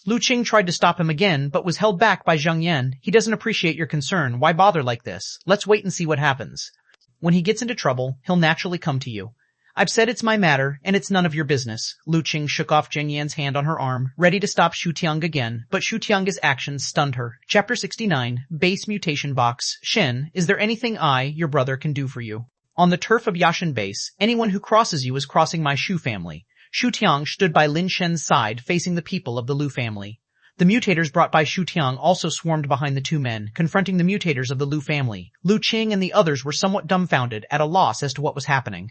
Lu Qing tried to stop him again, but was held back by Zhang Yan. He doesn't appreciate your concern. Why bother like this? Let's wait and see what happens. When he gets into trouble, he'll naturally come to you. I've said it's my matter, and it's none of your business. Lu Qing shook off Zhang Yan's hand on her arm, ready to stop Ch1 again, but Ch1's actions stunned her. Chapter 69, Base Mutation Box. Shen, is there anything I, your brother, can do for you? On the turf of Yashan Base, anyone who crosses you is crossing my Shu family. Ch1 stood by Lin Shen's side, facing the people of the Lu family. The mutators brought by Ch1 also swarmed behind the two men, confronting the mutators of the Lu family. Lu Qing and the others were somewhat dumbfounded, at a loss as to what was happening.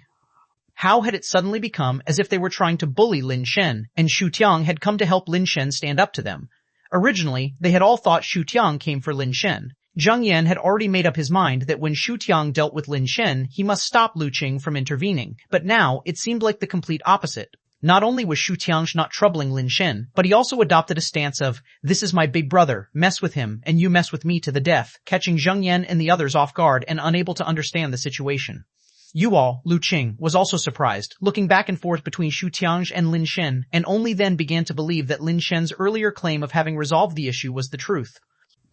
How had it suddenly become as if they were trying to bully Lin Shen, and Ch1 had come to help Lin Shen stand up to them? Originally, they had all thought Ch1 came for Lin Shen. Zhang Yan had already made up his mind that when Ch1 dealt with Lin Shen, he must stop Lu Qing from intervening, but now it seemed like the complete opposite. Not only was Ch1 not troubling Lin Shen, but he also adopted a stance of, this is my big brother, mess with him, and you mess with me to the death, catching Zhang Yan and the others off guard and unable to understand the situation. You all, Lu Qing, was also surprised, looking back and forth between Ch1 and Lin Shen, and only then began to believe that Lin Shen's earlier claim of having resolved the issue was the truth.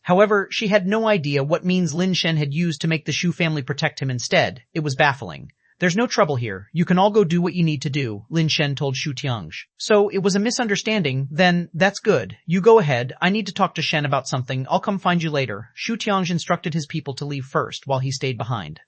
However, she had no idea what means Lin Shen had used to make the Shu family protect him instead. It was baffling. There's no trouble here. You can all go do what you need to do, Lin Shen told Ch1. So it was a misunderstanding, then that's good. You go ahead. I need to talk to Shen about something. I'll come find you later. Ch1 instructed his people to leave first while he stayed behind.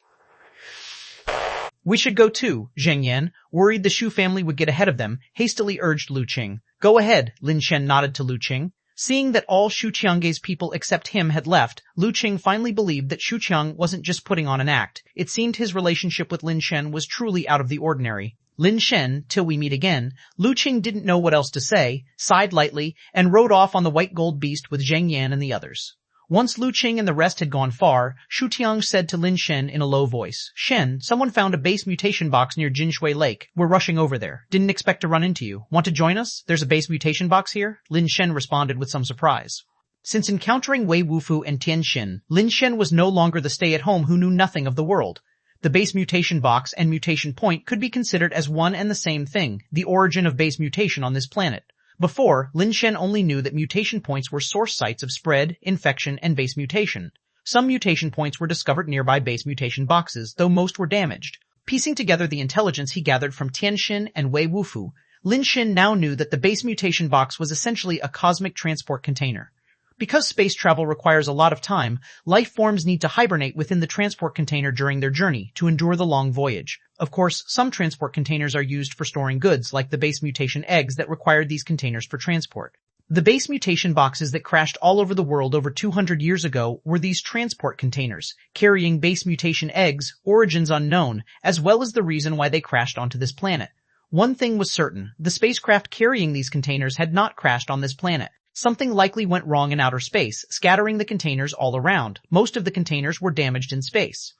We should go too, Zhang Yan, worried the Shu family would get ahead of them, hastily urged Lu Qing. Go ahead, Lin Shen nodded to Lu Qing. Seeing that all Ch1's people except him had left, Lu Qing finally believed that Ch1 wasn't just putting on an act. It seemed his relationship with Lin Shen was truly out of the ordinary. Lin Shen, till we meet again, Lu Qing didn't know what else to say, sighed lightly, and rode off on the white gold beast with Zhang Yan and the others. Once Lu Qing and the rest had gone far, Ch1 said to Lin Shen in a low voice, Shen, someone found a base mutation box near Jinshui Lake. We're rushing over there. Didn't expect to run into you. Want to join us? There's a base mutation box here? Lin Shen responded with some surprise. Since encountering Wei Wufu and Tian Xin, Lin Shen was no longer the stay-at-home who knew nothing of the world. The base mutation box and mutation point could be considered as one and the same thing, the origin of base mutation on this planet. Before, Lin Shen only knew that mutation points were source sites of spread, infection, and base mutation. Some mutation points were discovered nearby base mutation boxes, though most were damaged. Piecing together the intelligence he gathered from Tianxin and Wei Wufu, Lin Shen now knew that the base mutation box was essentially a cosmic transport container. Because space travel requires a lot of time, life forms need to hibernate within the transport container during their journey to endure the long voyage. Of course, some transport containers are used for storing goods, like the base mutation eggs that required these containers for transport. The base mutation boxes that crashed all over the world over 200 years ago were these transport containers, carrying base mutation eggs, origins unknown, as well as the reason why they crashed onto this planet. One thing was certain, the spacecraft carrying these containers had not crashed on this planet. Something likely went wrong in outer space, scattering the containers all around. Most of the containers were damaged in space.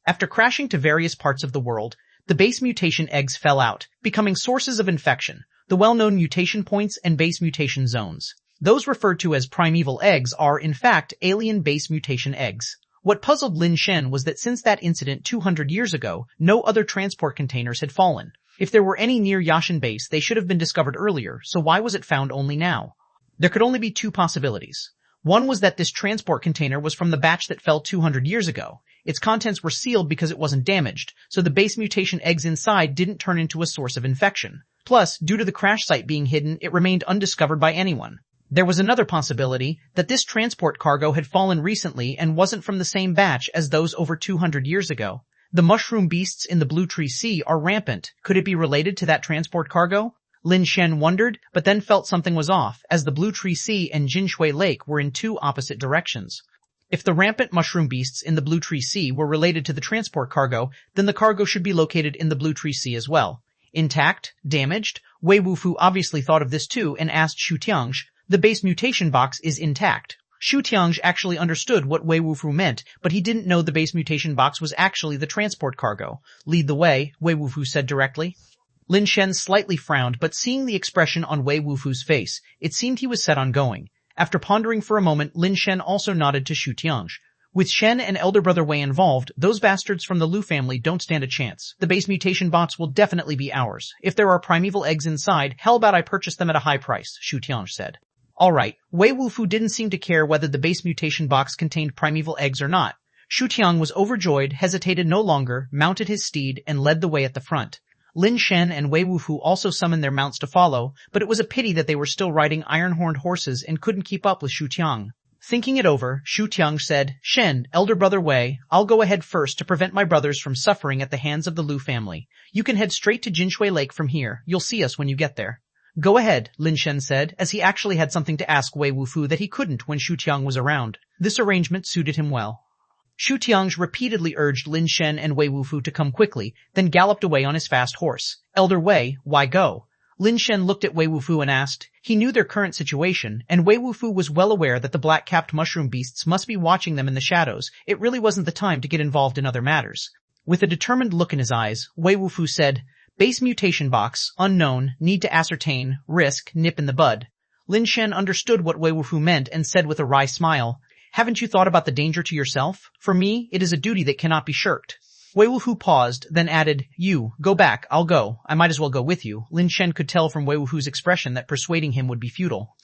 After crashing to various parts of the world, the base mutation eggs fell out, becoming sources of infection, the well-known mutation points and base mutation zones. Those referred to as primeval eggs are, in fact, alien base mutation eggs. What puzzled Lin Shen was that since that incident 200 years ago, no other transport containers had fallen. If there were any near Yashan Base, they should have been discovered earlier, so why was it found only now? There could only be two possibilities. One was that this transport container was from the batch that fell 200 years ago. Its contents were sealed because it wasn't damaged, so the base mutation eggs inside didn't turn into a source of infection. Plus, due to the crash site being hidden, it remained undiscovered by anyone. There was another possibility, that this transport cargo had fallen recently and wasn't from the same batch as those over 200 years ago. The mushroom beasts in the Blue Tree Sea are rampant. Could it be related to that transport cargo? Lin Shen wondered, but then felt something was off, as the Blue Tree Sea and Jinshui Lake were in two opposite directions. If the rampant mushroom beasts in the Blue Tree Sea were related to the transport cargo, then the cargo should be located in the Blue Tree Sea as well. Intact? Damaged? Wei Wufu obviously thought of this too and asked Shu Tiange, the base mutation box is intact. Shu Tiange actually understood what Wei Wufu meant, but he didn't know the base mutation box was actually the transport cargo. Lead the way, Wei Wufu said directly. Lin Shen slightly frowned, but seeing the expression on Wei Wufu's face, it seemed he was set on going. After pondering for a moment, Lin Shen also nodded to Shu Tiange. With Shen and elder brother Wei involved, those bastards from the Lu family don't stand a chance. The base mutation box will definitely be ours. If there are primeval eggs inside, how about I purchase them at a high price, Shu Tiange said. Alright, Wei Wufu didn't seem to care whether the base mutation box contained primeval eggs or not. Shu Tiange was overjoyed, hesitated no longer, mounted his steed, and led the way at the front. Lin Shen and Wei Wufu also summoned their mounts to follow, but it was a pity that they were still riding iron-horned horses and couldn't keep up with Shu Tiange. Thinking it over, Shu Tiange said, Shen, elder brother Wei, I'll go ahead first to prevent my brothers from suffering at the hands of the Lu family. You can head straight to Jinshui Lake from here. You'll see us when you get there. Go ahead, Lin Shen said, as he actually had something to ask Wei Wufu that he couldn't when Shu Tiange was around. This arrangement suited him well. Shu Tiange repeatedly urged Lin Shen and Wei Wufu to come quickly, then galloped away on his fast horse. Elder Wei, why go? Lin Shen looked at Wei Wufu and asked. He knew their current situation, and Wei Wufu was well aware that the black-capped mushroom beasts must be watching them in the shadows. It really wasn't the time to get involved in other matters. With a determined look in his eyes, Wei Wufu said, Base mutation box, unknown, need to ascertain, risk, nip in the bud. Lin Shen understood what Wei Wufu meant and said with a wry smile, Haven't you thought about the danger to yourself? For me, it is a duty that cannot be shirked. Wei Wufu paused, then added, You, go back, I'll go. I might as well go with you. Lin Shen could tell from Wei Wufu's expression that persuading him would be futile.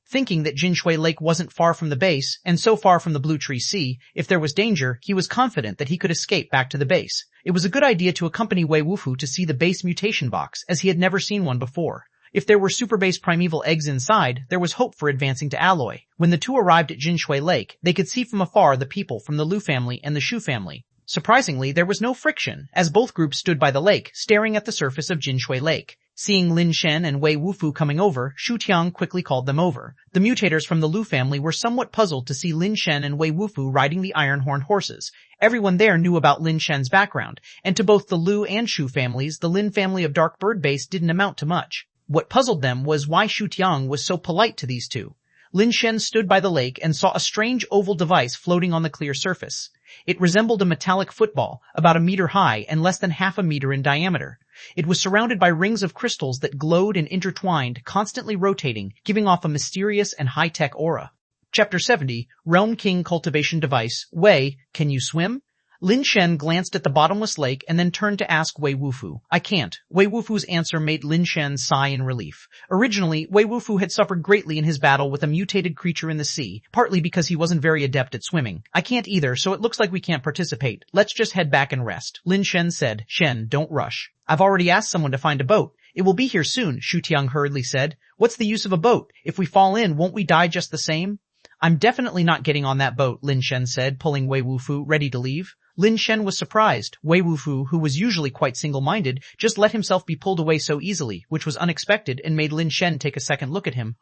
Thinking that Jinshui Lake wasn't far from the base, and so far from the Blue Tree Sea, if there was danger, he was confident that he could escape back to the base. It was a good idea to accompany Wei Wufu to see the base mutation box, as he had never seen one before. If there were super-base primeval eggs inside, there was hope for advancing to alloy. When the two arrived at Jinshui Lake, they could see from afar the people from the Lu family and the Shu family. Surprisingly, there was no friction, as both groups stood by the lake, staring at the surface of Jinshui Lake. Seeing Lin Shen and Wei Wufu coming over, Shu Tiange quickly called them over. The mutators from the Lu family were somewhat puzzled to see Lin Shen and Wei Wufu riding the iron-horned horses. Everyone there knew about Lin Shen's background, and to both the Lu and Shu families, the Lin family of Dark Bird Base didn't amount to much. What puzzled them was why Shu Tiange was so polite to these two. Lin Shen stood by the lake and saw a strange oval device floating on the clear surface. It resembled a metallic football, about a meter high and less than half a meter in diameter. It was surrounded by rings of crystals that glowed and intertwined, constantly rotating, giving off a mysterious and high-tech aura. Chapter 70, Realm King Cultivation Device. Wei, can you swim? Lin Shen glanced at the bottomless lake and then turned to ask Wei Wufu. I can't. Wei Wufu's answer made Lin Shen sigh in relief. Originally, Wei Wufu had suffered greatly in his battle with a mutated creature in the sea, partly because he wasn't very adept at swimming. I can't either, so it looks like we can't participate. Let's just head back and rest. Lin Shen said, Shen, don't rush. I've already asked someone to find a boat. It will be here soon, Shu Tiange hurriedly said. What's the use of a boat? If we fall in, won't we die just the same? I'm definitely not getting on that boat, Lin Shen said, pulling Wei Wufu, ready to leave. Lin Shen was surprised. Wei Wufu, who was usually quite single-minded, just let himself be pulled away so easily, which was unexpected and made Lin Shen take a second look at him.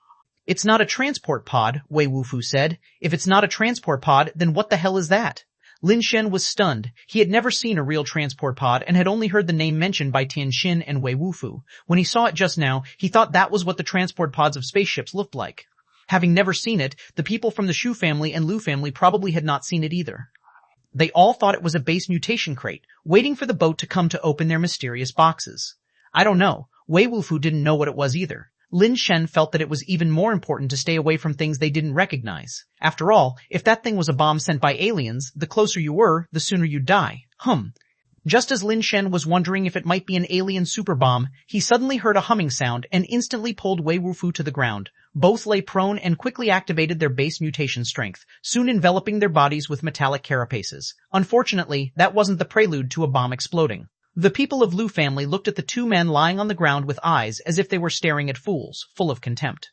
It's not a transport pod, Wei Wufu said. If it's not a transport pod, then what the hell is that? Lin Shen was stunned. He had never seen a real transport pod and had only heard the name mentioned by Tian Xin and Wei Wufu. When he saw it just now, he thought that was what the transport pods of spaceships looked like. Having never seen it, the people from the Shu family and Lu family probably had not seen it either. They all thought it was a base mutation crate, waiting for the boat to come to open their mysterious boxes. I don't know. Wei Wufu didn't know what it was either. Lin Shen felt that it was even more important to stay away from things they didn't recognize. After all, if that thing was a bomb sent by aliens, the closer you were, the sooner you'd die. Just as Lin Shen was wondering if it might be an alien super bomb, he suddenly heard a humming sound and instantly pulled Wei Wufu to the ground. Both lay prone and quickly activated their base mutation strength, soon enveloping their bodies with metallic carapaces. Unfortunately, that wasn't the prelude to a bomb exploding. The people of Lu family looked at the two men lying on the ground with eyes as if they were staring at fools, full of contempt.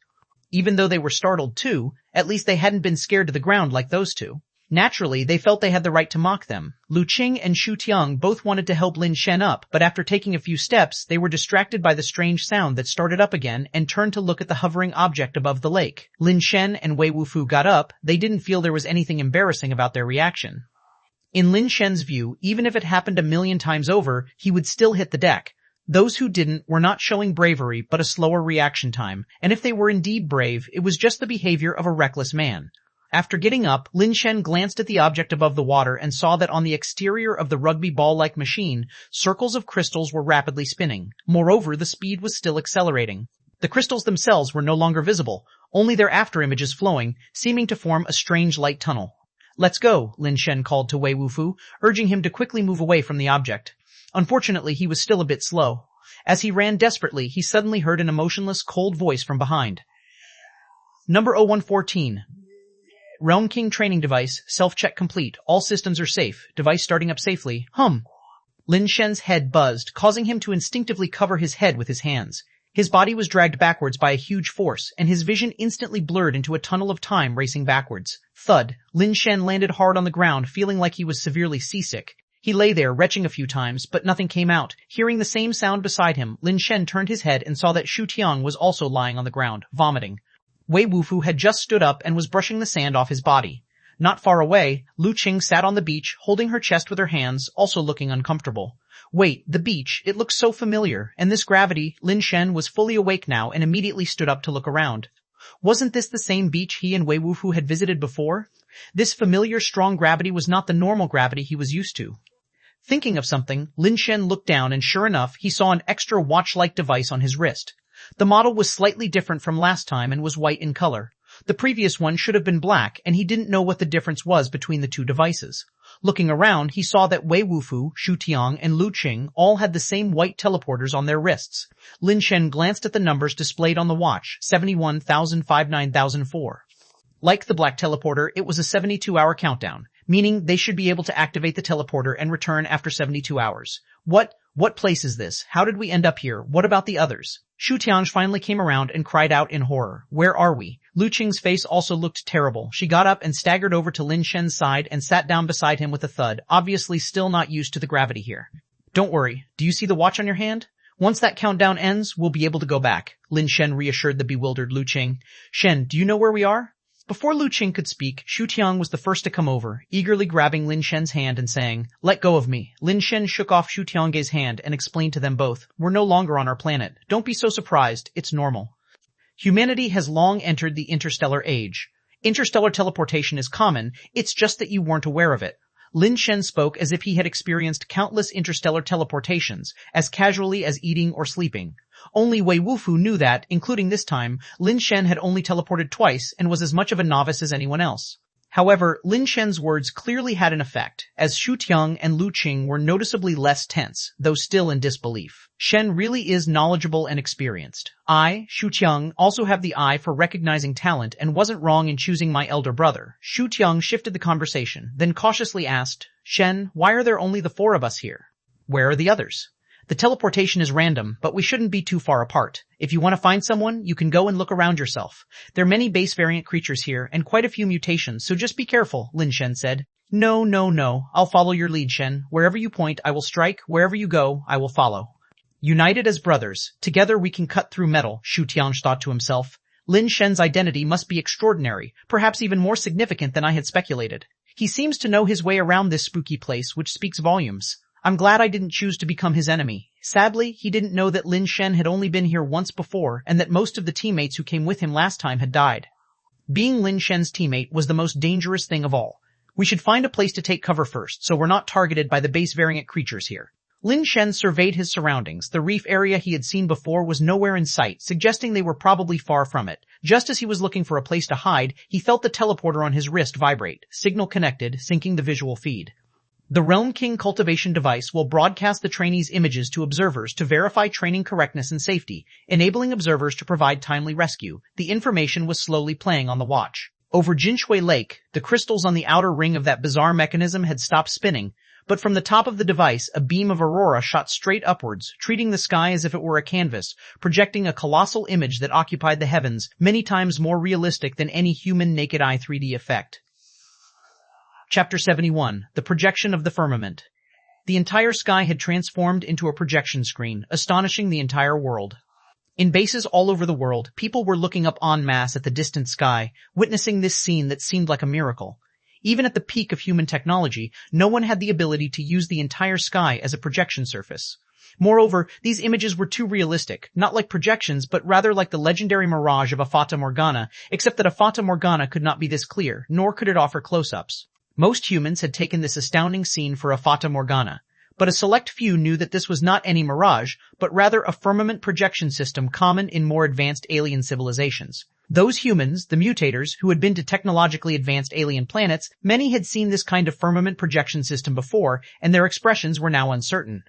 Even though they were startled too, at least they hadn't been scared to the ground like those two. Naturally, they felt they had the right to mock them. Lu Qing and Shu Tiange both wanted to help Lin Shen up, but after taking a few steps, they were distracted by the strange sound that started up again and turned to look at the hovering object above the lake. Lin Shen and Wei Wufu got up. They didn't feel there was anything embarrassing about their reaction. In Lin Shen's view, even if it happened 1,000,000 times over, he would still hit the deck. Those who didn't were not showing bravery but a slower reaction time, and if they were indeed brave, it was just the behavior of a reckless man. After getting up, Lin Shen glanced at the object above the water and saw that on the exterior of the rugby ball-like machine, circles of crystals were rapidly spinning. Moreover, the speed was still accelerating. The crystals themselves were no longer visible, only their afterimages flowing, seeming to form a strange light tunnel. "Let's go," Lin Shen called to Wei Wufu, urging him to quickly move away from the object. Unfortunately, he was still a bit slow. As he ran desperately, he suddenly heard an emotionless, cold voice from behind. "Number 0114. Realm King training device, self-check complete. All systems are safe. Device starting up safely. Hum." Lin Shen's head buzzed, causing him to instinctively cover his head with his hands. His body was dragged backwards by a huge force, and his vision instantly blurred into a tunnel of time racing backwards. Thud. Lin Shen landed hard on the ground, feeling like he was severely seasick. He lay there, retching a few times, but nothing came out. Hearing the same sound beside him, Lin Shen turned his head and saw that Ch1 was also lying on the ground, vomiting. Wei Wufu had just stood up and was brushing the sand off his body. Not far away, Lu Qing sat on the beach, holding her chest with her hands, also looking uncomfortable. Wait, the beach, it looks so familiar, and this gravity. Lin Shen was fully awake now and immediately stood up to look around. Wasn't this the same beach he and Wei Wufu had visited before? This familiar strong gravity was not the normal gravity he was used to. Thinking of something, Lin Shen looked down and sure enough, he saw an extra watch-like device on his wrist. The model was slightly different from last time and was white in color. The previous one should have been black, and he didn't know what the difference was between the two devices. Looking around, he saw that Wei Wufu, Ch1, and Lu Qing all had the same white teleporters on their wrists. Lin Shen glanced at the numbers displayed on the watch, 71,005,9004. Like the black teleporter, it was a 72-hour countdown, meaning they should be able to activate the teleporter and return after 72 hours. What place is this? How did we end up here? What about the others? Ch1 finally came around and cried out in horror. Where are we? Lu Qing's face also looked terrible. She got up and staggered over to Lin Shen's side and sat down beside him with a thud, obviously still not used to the gravity here. Don't worry. Do you see the watch on your hand? Once that countdown ends, we'll be able to go back, Lin Shen reassured the bewildered Lu Qing. Shen, do you know where we are? Before Lu Qing could speak, Ch1 was the first to come over, eagerly grabbing Lin Shen's hand and saying, "Let go of me." Lin Shen shook off Ch1's hand and explained to them both, "We're no longer on our planet. Don't be so surprised. It's normal. Humanity has long entered the interstellar age. Interstellar teleportation is common, it's just that you weren't aware of it." Lin Shen spoke as if he had experienced countless interstellar teleportations, as casually as eating or sleeping. Only Wei Wufu knew that, including this time, Lin Shen had only teleported twice and was as much of a novice as anyone else. However, Lin Shen's words clearly had an effect, as Ch1 and Lu Qing were noticeably less tense, though still in disbelief. Shen really is knowledgeable and experienced. I, Ch1, also have the eye for recognizing talent and wasn't wrong in choosing my elder brother. Ch1 shifted the conversation, then cautiously asked, "Shen, why are there only the four of us here? Where are the others? The teleportation is random, but we shouldn't be too far apart. If you want to find someone, you can go and look around yourself. There are many base variant creatures here, and quite a few mutations, so just be careful," Lin Shen said. No, I'll follow your lead, Shen. Wherever you point, I will strike. Wherever you go, I will follow. United as brothers, together we can cut through metal, Ch1 thought to himself. Lin Shen's identity must be extraordinary, perhaps even more significant than I had speculated. He seems to know his way around this spooky place, which speaks volumes. I'm glad I didn't choose to become his enemy. Sadly, he didn't know that Lin Shen had only been here once before and that most of the teammates who came with him last time had died. Being Lin Shen's teammate was the most dangerous thing of all. We should find a place to take cover first, so we're not targeted by the base variant creatures here. Lin Shen surveyed his surroundings. The reef area he had seen before was nowhere in sight, suggesting they were probably far from it. Just as he was looking for a place to hide, he felt the teleporter on his wrist vibrate. Signal connected, syncing the visual feed. The Realm King cultivation device will broadcast the trainees' images to observers to verify training correctness and safety, enabling observers to provide timely rescue. The information was slowly playing on the watch. Over Jinshui Lake, the crystals on the outer ring of that bizarre mechanism had stopped spinning, but from the top of the device, a beam of aurora shot straight upwards, treating the sky as if it were a canvas, projecting a colossal image that occupied the heavens, many times more realistic than any human naked eye 3D effect. Chapter 71. The Projection of the Firmament. The entire sky had transformed into a projection screen, astonishing the entire world. In bases all over the world, people were looking up en masse at the distant sky, witnessing this scene that seemed like a miracle. Even at the peak of human technology, no one had the ability to use the entire sky as a projection surface. Moreover, these images were too realistic, not like projections, but rather like the legendary mirage of a Fata Morgana, except that a Fata Morgana could not be this clear, nor could it offer close-ups. Most humans had taken this astounding scene for a Fata Morgana, but a select few knew that this was not any mirage, but rather a firmament projection system common in more advanced alien civilizations. Those humans, the mutators, who had been to technologically advanced alien planets, many had seen this kind of firmament projection system before, and their expressions were now uncertain.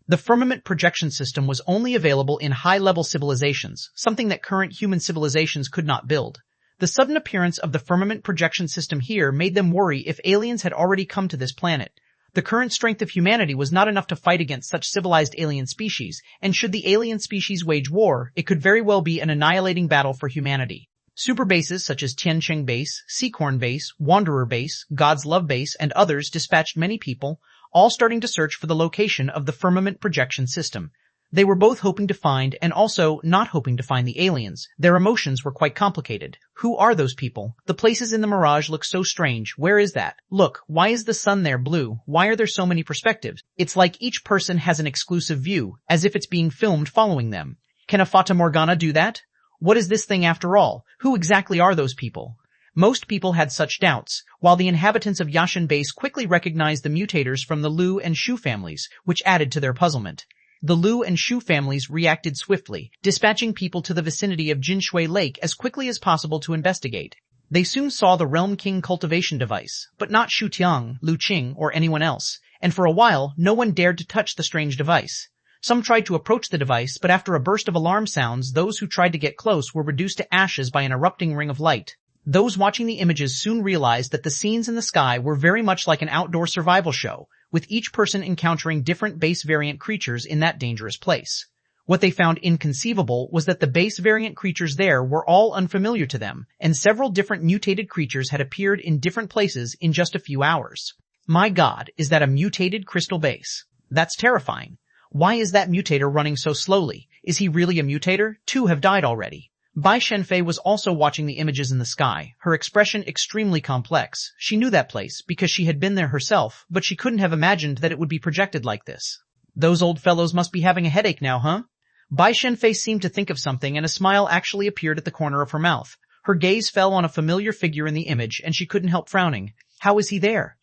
The firmament projection system was only available in high-level civilizations, something that current human civilizations could not build. The sudden appearance of the firmament projection system here made them worry if aliens had already come to this planet. The current strength of humanity was not enough to fight against such civilized alien species, and should the alien species wage war, it could very well be an annihilating battle for humanity. Superbases such as Tiancheng Base, Seacorn Base, Wanderer Base, God's Love Base, and others dispatched many people, all starting to search for the location of the firmament projection system. They were both hoping to find and also not hoping to find the aliens. Their emotions were quite complicated. Who are those people? The places in the mirage look so strange. Where is that? Look, why is the sun there blue? Why are there so many perspectives? It's like each person has an exclusive view, as if it's being filmed following them. Can a Fata Morgana do that? What is this thing after all? Who exactly are those people? Most people had such doubts, while the inhabitants of Yashin Base quickly recognized the mutators from the Liu and Shu families, which added to their puzzlement. The Liu and Shu families reacted swiftly, dispatching people to the vicinity of Jinshui Lake as quickly as possible to investigate. They soon saw the Realm King cultivation device, but not Shu Tiang, Lu Qing, or anyone else, and for a while no one dared to touch the strange device. Some tried to approach the device, but after a burst of alarm sounds, those who tried to get close were reduced to ashes by an erupting ring of light. Those watching the images soon realized that the scenes in the sky were very much like an outdoor survival show, with each person encountering different base variant creatures in that dangerous place. What they found inconceivable was that the base variant creatures there were all unfamiliar to them, and several different mutated creatures had appeared in different places in just a few hours. My God, is that a mutated crystal base? That's terrifying. Why is that mutator running so slowly? Is he really a mutator? 2 have died already. Bai Shenfei was also watching the images in the sky, her expression extremely complex. She knew that place because she had been there herself, but she couldn't have imagined that it would be projected like this. Those old fellows must be having a headache now, huh? Bai Shenfei seemed to think of something, and a smile actually appeared at the corner of her mouth. Her gaze fell on a familiar figure in the image, and she couldn't help frowning. How is he there?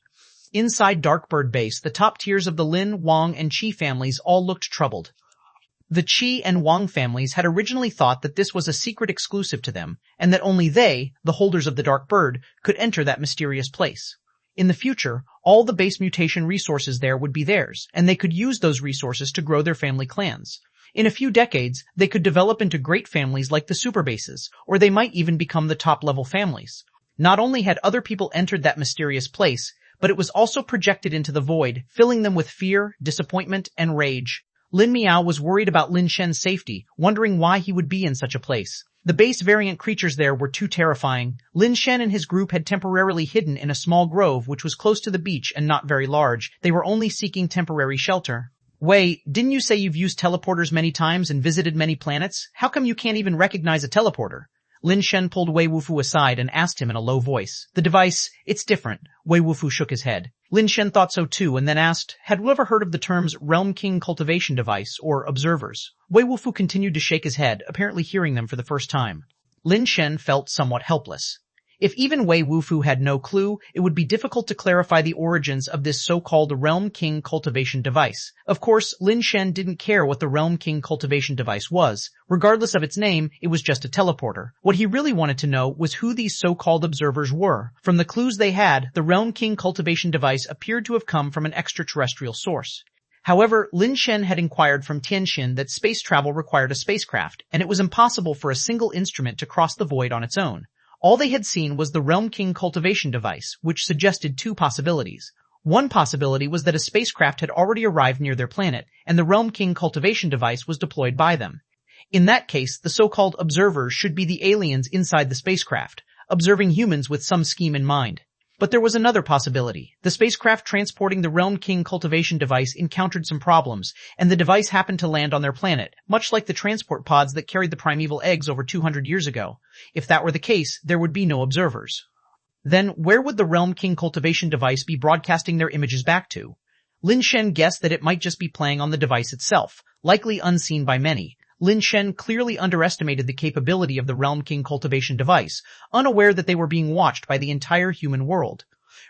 Inside Darkbird Base, the top tiers of the Lin, Wang, and Qi families all looked troubled. The Qi and Wang families had originally thought that this was a secret exclusive to them, and that only they, the holders of the Dark Bird, could enter that mysterious place. In the future, all the base mutation resources there would be theirs, and they could use those resources to grow their family clans. In a few decades, they could develop into great families like the superbases, or they might even become the top-level families. Not only had other people entered that mysterious place, but it was also projected into the void, filling them with fear, disappointment, and rage. Lin Miao was worried about Lin Shen's safety, wondering why he would be in such a place. The base variant creatures there were too terrifying. Lin Shen and his group had temporarily hidden in a small grove which was close to the beach and not very large. They were only seeking temporary shelter. Wei, didn't you say you've used teleporters many times and visited many planets? How come you can't even recognize a teleporter? Lin Shen pulled Wei Wufu aside and asked him in a low voice. The device, it's different. Wei Wufu shook his head. Lin Shen thought so too and then asked, had you ever heard of the terms Realm King cultivation device or observers? Wei Wufu continued to shake his head, apparently hearing them for the first time. Lin Shen felt somewhat helpless. If even Wei Wufu had no clue, it would be difficult to clarify the origins of this so-called Realm King cultivation device. Of course, Lin Shen didn't care what the Realm King cultivation device was. Regardless of its name, it was just a teleporter. What he really wanted to know was who these so-called observers were. From the clues they had, the Realm King cultivation device appeared to have come from an extraterrestrial source. However, Lin Shen had inquired from Tianxin that space travel required a spacecraft, and it was impossible for a single instrument to cross the void on its own. All they had seen was the Realm King cultivation device, which suggested 2 possibilities. One possibility was that a spacecraft had already arrived near their planet, and the Realm King cultivation device was deployed by them. In that case, the so-called observers should be the aliens inside the spacecraft, observing humans with some scheme in mind. But there was another possibility. The spacecraft transporting the Realm King cultivation device encountered some problems, and the device happened to land on their planet, much like the transport pods that carried the primeval eggs over 200 years ago. If that were the case, there would be no observers. Then, where would the Realm King cultivation device be broadcasting their images back to? Lin Shen guessed that it might just be playing on the device itself, likely unseen by many. Lin Shen clearly underestimated the capability of the Realm King cultivation device, unaware that they were being watched by the entire human world.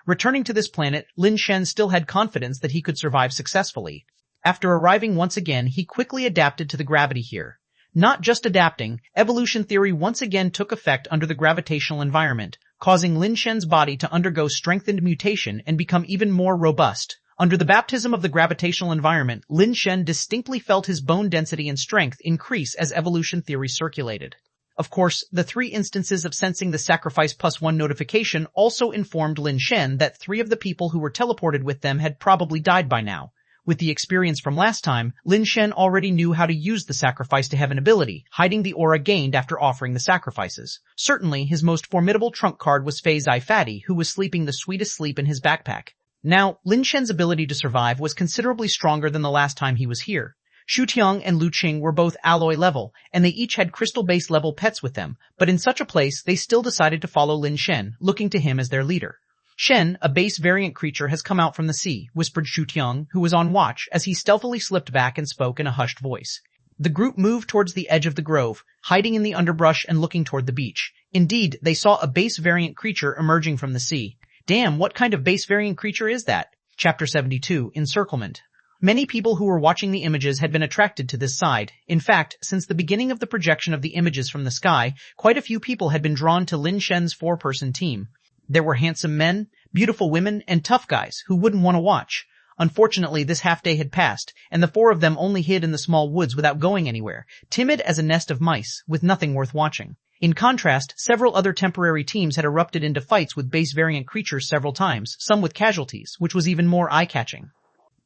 Returning to this planet, Lin Shen still had confidence that he could survive successfully. After arriving once again, he quickly adapted to the gravity here. Not just adapting, evolution theory once again took effect under the gravitational environment, causing Lin Shen's body to undergo strengthened mutation and become even more robust. Under the baptism of the gravitational environment, Lin Shen distinctly felt his bone density and strength increase as evolution theory circulated. Of course, the 3 instances of sensing the sacrifice +1 notification also informed Lin Shen that 3 of the people who were teleported with them had probably died by now. With the experience from last time, Lin Shen already knew how to use the sacrifice to heaven ability, hiding the aura gained after offering the sacrifices. Certainly, his most formidable trump card was Fei Zai Fatty, who was sleeping the sweetest sleep in his backpack. Now, Lin Shen's ability to survive was considerably stronger than the last time he was here. Ch1 and Lu Qing were both alloy level, and they each had crystal base level pets with them, but in such a place they still decided to follow Lin Shen, looking to him as their leader. Shen, a base variant creature, has come out from the sea, whispered Ch1, who was on watch, as he stealthily slipped back and spoke in a hushed voice. The group moved towards the edge of the grove, hiding in the underbrush and looking toward the beach. Indeed, they saw a base variant creature emerging from the sea. Damn, what kind of base variant creature is that? Chapter 72, Encirclement. Many people who were watching the images had been attracted to this side. In fact, since the beginning of the projection of the images from the sky, quite a few people had been drawn to Lin Shen's 4-person team. There were handsome men, beautiful women, and tough guys who wouldn't want to watch. Unfortunately, this half-day had passed, and the 4 of them only hid in the small woods without going anywhere, timid as a nest of mice, with nothing worth watching. In contrast, several other temporary teams had erupted into fights with base variant creatures several times, some with casualties, which was even more eye-catching.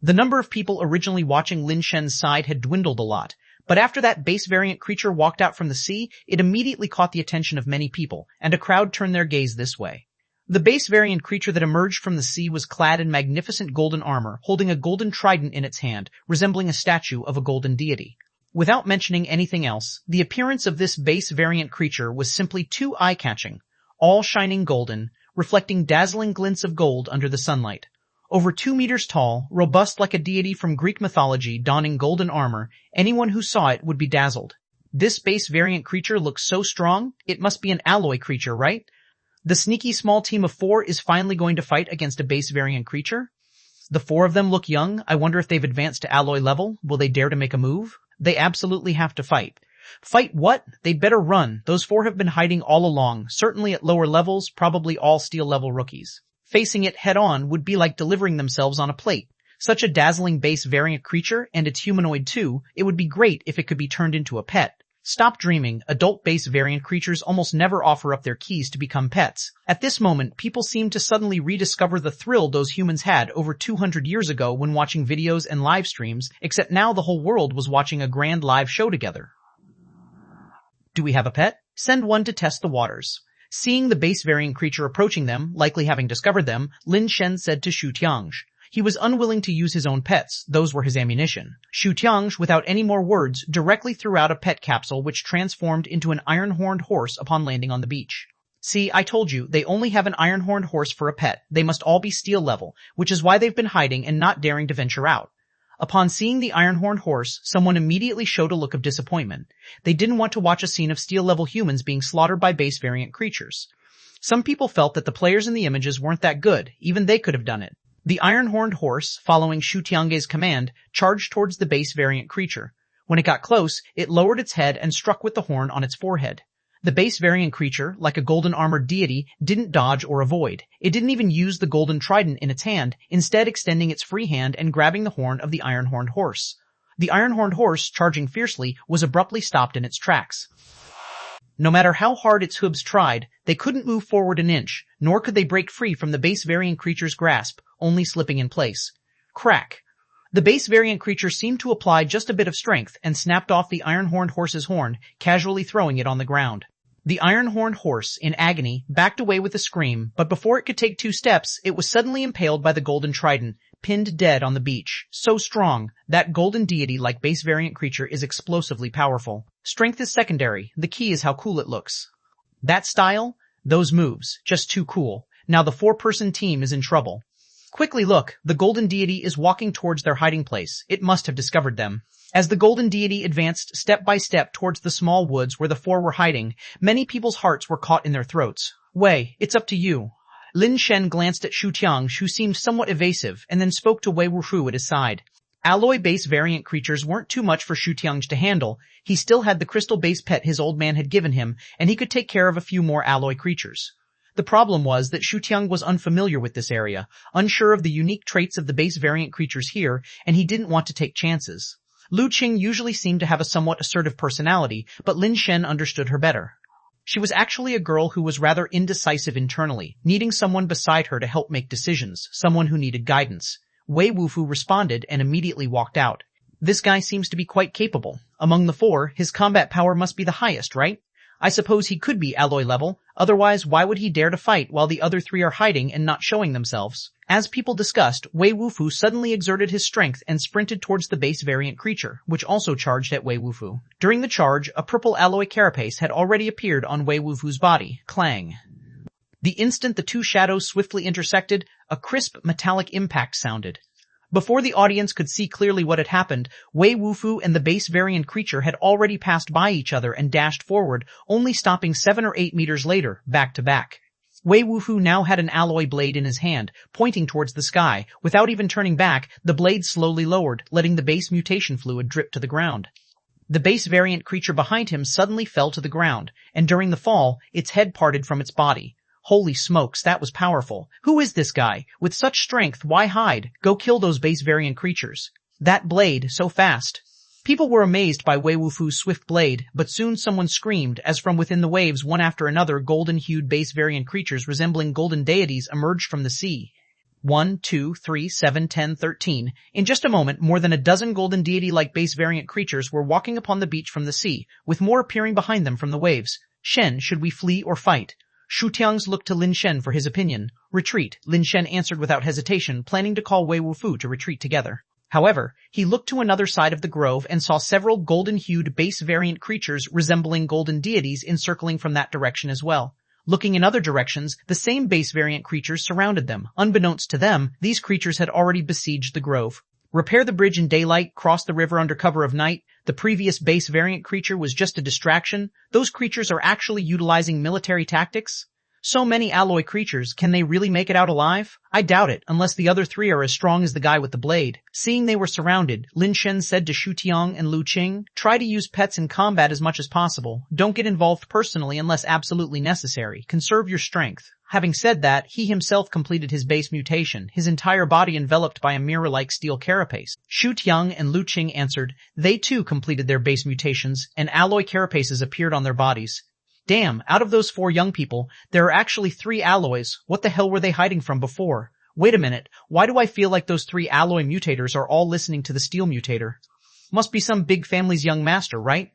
The number of people originally watching Lin Shen's side had dwindled a lot, but after that base variant creature walked out from the sea, it immediately caught the attention of many people, and a crowd turned their gaze this way. The base variant creature that emerged from the sea was clad in magnificent golden armor, holding a golden trident in its hand, resembling a statue of a golden deity. Without mentioning anything else, the appearance of this base variant creature was simply too eye-catching, all shining golden, reflecting dazzling glints of gold under the sunlight. Over 2 meters tall, robust like a deity from Greek mythology donning golden armor, anyone who saw it would be dazzled. This base variant creature looks so strong, it must be an alloy creature, right? The sneaky small team of 4 is finally going to fight against a base variant creature? The 4 of them look young. I wonder if they've advanced to alloy level. Will they dare to make a move? They absolutely have to fight. Fight what? They'd better run. Those 4 have been hiding all along, certainly at lower levels, probably all steel level rookies. Facing it head-on would be like delivering themselves on a plate. Such a dazzling base variant creature, and it's humanoid too, it would be great if it could be turned into a pet. Stop dreaming. Adult base variant creatures almost never offer up their keys to become pets. At this moment, people seem to suddenly rediscover the thrill those humans had over 200 years ago when watching videos and live streams, except now the whole world was watching a grand live show together. Do we have a pet? Send one to test the waters. Seeing the base variant creature approaching them, likely having discovered them, Lin Shen said to Ch1. He was unwilling to use his own pets. Those were his ammunition. Ch1, without any more words, directly threw out a pet capsule which transformed into an iron-horned horse upon landing on the beach. See, I told you, they only have an iron-horned horse for a pet. They must all be steel level, which is why they've been hiding and not daring to venture out. Upon seeing the iron-horned horse, someone immediately showed a look of disappointment. They didn't want to watch a scene of steel-level humans being slaughtered by base variant creatures. Some people felt that the players in the images weren't that good. Even they could have done it. The iron-horned horse, following Shu Tiange's command, charged towards the base variant creature. When it got close, it lowered its head and struck with the horn on its forehead. The base variant creature, like a golden armored deity, didn't dodge or avoid. It didn't even use the golden trident in its hand, instead extending its free hand and grabbing the horn of the iron-horned horse. The iron-horned horse, charging fiercely, was abruptly stopped in its tracks. No matter how hard its hooves tried, they couldn't move forward an inch, nor could they break free from the base variant creature's grasp, only slipping in place. Crack! The base variant creature seemed to apply just a bit of strength and snapped off the iron-horned horse's horn, casually throwing it on the ground. The iron-horned horse, in agony, backed away with a scream, but before it could take 2 steps, it was suddenly impaled by the golden trident, pinned dead on the beach. So strong, that golden deity-like base variant creature is explosively powerful. Strength is secondary, the key is how cool it looks. That style? Those moves, just too cool. Now the 4-person team is in trouble. Quickly look, the golden deity is walking towards their hiding place. It must have discovered them. As the golden deity advanced step by step towards the small woods where the four were hiding, many people's hearts were caught in their throats. Wei, it's up to you. Lin Shen glanced at Ch1, who seemed somewhat evasive, and then spoke to Wei Wufu at his side. Alloy-base variant creatures weren't too much for Ch1 to handle. He still had the crystal-base pet his old man had given him, and he could take care of a few more alloy creatures. The problem was that Ch1 was unfamiliar with this area, unsure of the unique traits of the base variant creatures here, and he didn't want to take chances. Lu Qing usually seemed to have a somewhat assertive personality, but Lin Shen understood her better. She was actually a girl who was rather indecisive internally, needing someone beside her to help make decisions, someone who needed guidance. Wei Wufu responded and immediately walked out. This guy seems to be quite capable. Among the four, his combat power must be the highest, right? I suppose he could be alloy level, otherwise why would he dare to fight while the other three are hiding and not showing themselves? As people discussed, Wei Wufu suddenly exerted his strength and sprinted towards the base variant creature, which also charged at Wei Wufu. During the charge, a purple alloy carapace had already appeared on Wei Wufu's body. Clang. The instant the two shadows swiftly intersected, a crisp metallic impact sounded. Before the audience could see clearly what had happened, Wei Wufu and the base variant creature had already passed by each other and dashed forward, only stopping 7 or 8 meters later, back to back. Wei Wufu now had an alloy blade in his hand, pointing towards the sky. Without even turning back, the blade slowly lowered, letting the base mutation fluid drip to the ground. The base variant creature behind him suddenly fell to the ground, and during the fall, its head parted from its body. Holy smokes, that was powerful. Who is this guy? With such strength, why hide? Go kill those base variant creatures. That blade, so fast. People were amazed by Wei Wufu's swift blade, but soon someone screamed as from within the waves one after another golden-hued base variant creatures resembling golden deities emerged from the sea. 1, 2, 3, 7, 10, 13. In just a moment, more than a dozen golden deity-like base variant creatures were walking upon the beach from the sea, with more appearing behind them from the waves. Shen, should we flee or fight? Ch1 looked to Lin Shen for his opinion. Retreat, Lin Shen answered without hesitation, planning to call Wei Wufu to retreat together. However, he looked to another side of the grove and saw several golden-hued base variant creatures resembling golden deities encircling from that direction as well. Looking in other directions, the same base variant creatures surrounded them. Unbeknownst to them, these creatures had already besieged the grove. Repair the bridge in daylight, cross the river under cover of night. The previous base variant creature was just a distraction. Those creatures are actually utilizing military tactics. So many alloy creatures, can they really make it out alive? I doubt it, unless the other three are as strong as the guy with the blade. Seeing they were surrounded, Lin Shen said to Ch1 and Lu Qing, try to use pets in combat as much as possible. Don't get involved personally unless absolutely necessary. Conserve your strength. Having said that, he himself completed his base mutation, his entire body enveloped by a mirror-like steel carapace. Ch1 and Lu Qing answered. They too completed their base mutations, and alloy carapaces appeared on their bodies. Damn, out of those 4 young people, there are actually 3 alloys. What the hell were they hiding from before? Wait a minute, why do I feel like those 3 alloy mutators are all listening to the steel mutator? Must be some big family's young master, right?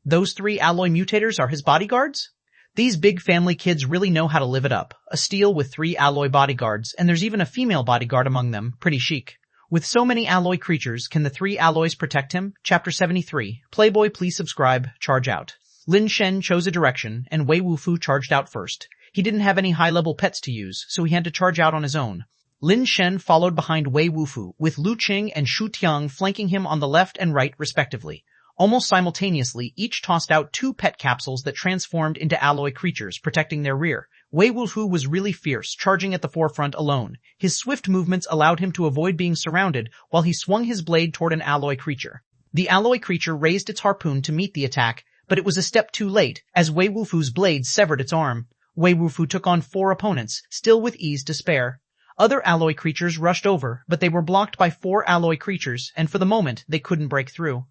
Those 3 alloy mutators are his bodyguards? These big family kids really know how to live it up. A steel with 3 alloy bodyguards, and there's even a female bodyguard among them. Pretty chic. With so many alloy creatures, can the 3 alloys protect him? Chapter 73. Playboy, please subscribe. Charge out. Lin Shen chose a direction, and Wei Wufu charged out first. He didn't have any high-level pets to use, so he had to charge out on his own. Lin Shen followed behind Wei Wufu, with Lu Qing and Ch1 flanking him on the left and right respectively. Almost simultaneously, each tossed out 2 pet capsules that transformed into alloy creatures, protecting their rear. Wei Wufu was really fierce, charging at the forefront alone. His swift movements allowed him to avoid being surrounded, while he swung his blade toward an alloy creature. The alloy creature raised its harpoon to meet the attack, but it was a step too late, as Wei Wufu's blade severed its arm. Wei Wufu took on 4 opponents, still with ease to spare. Other alloy creatures rushed over, but they were blocked by 4 alloy creatures, and for the moment, they couldn't break through.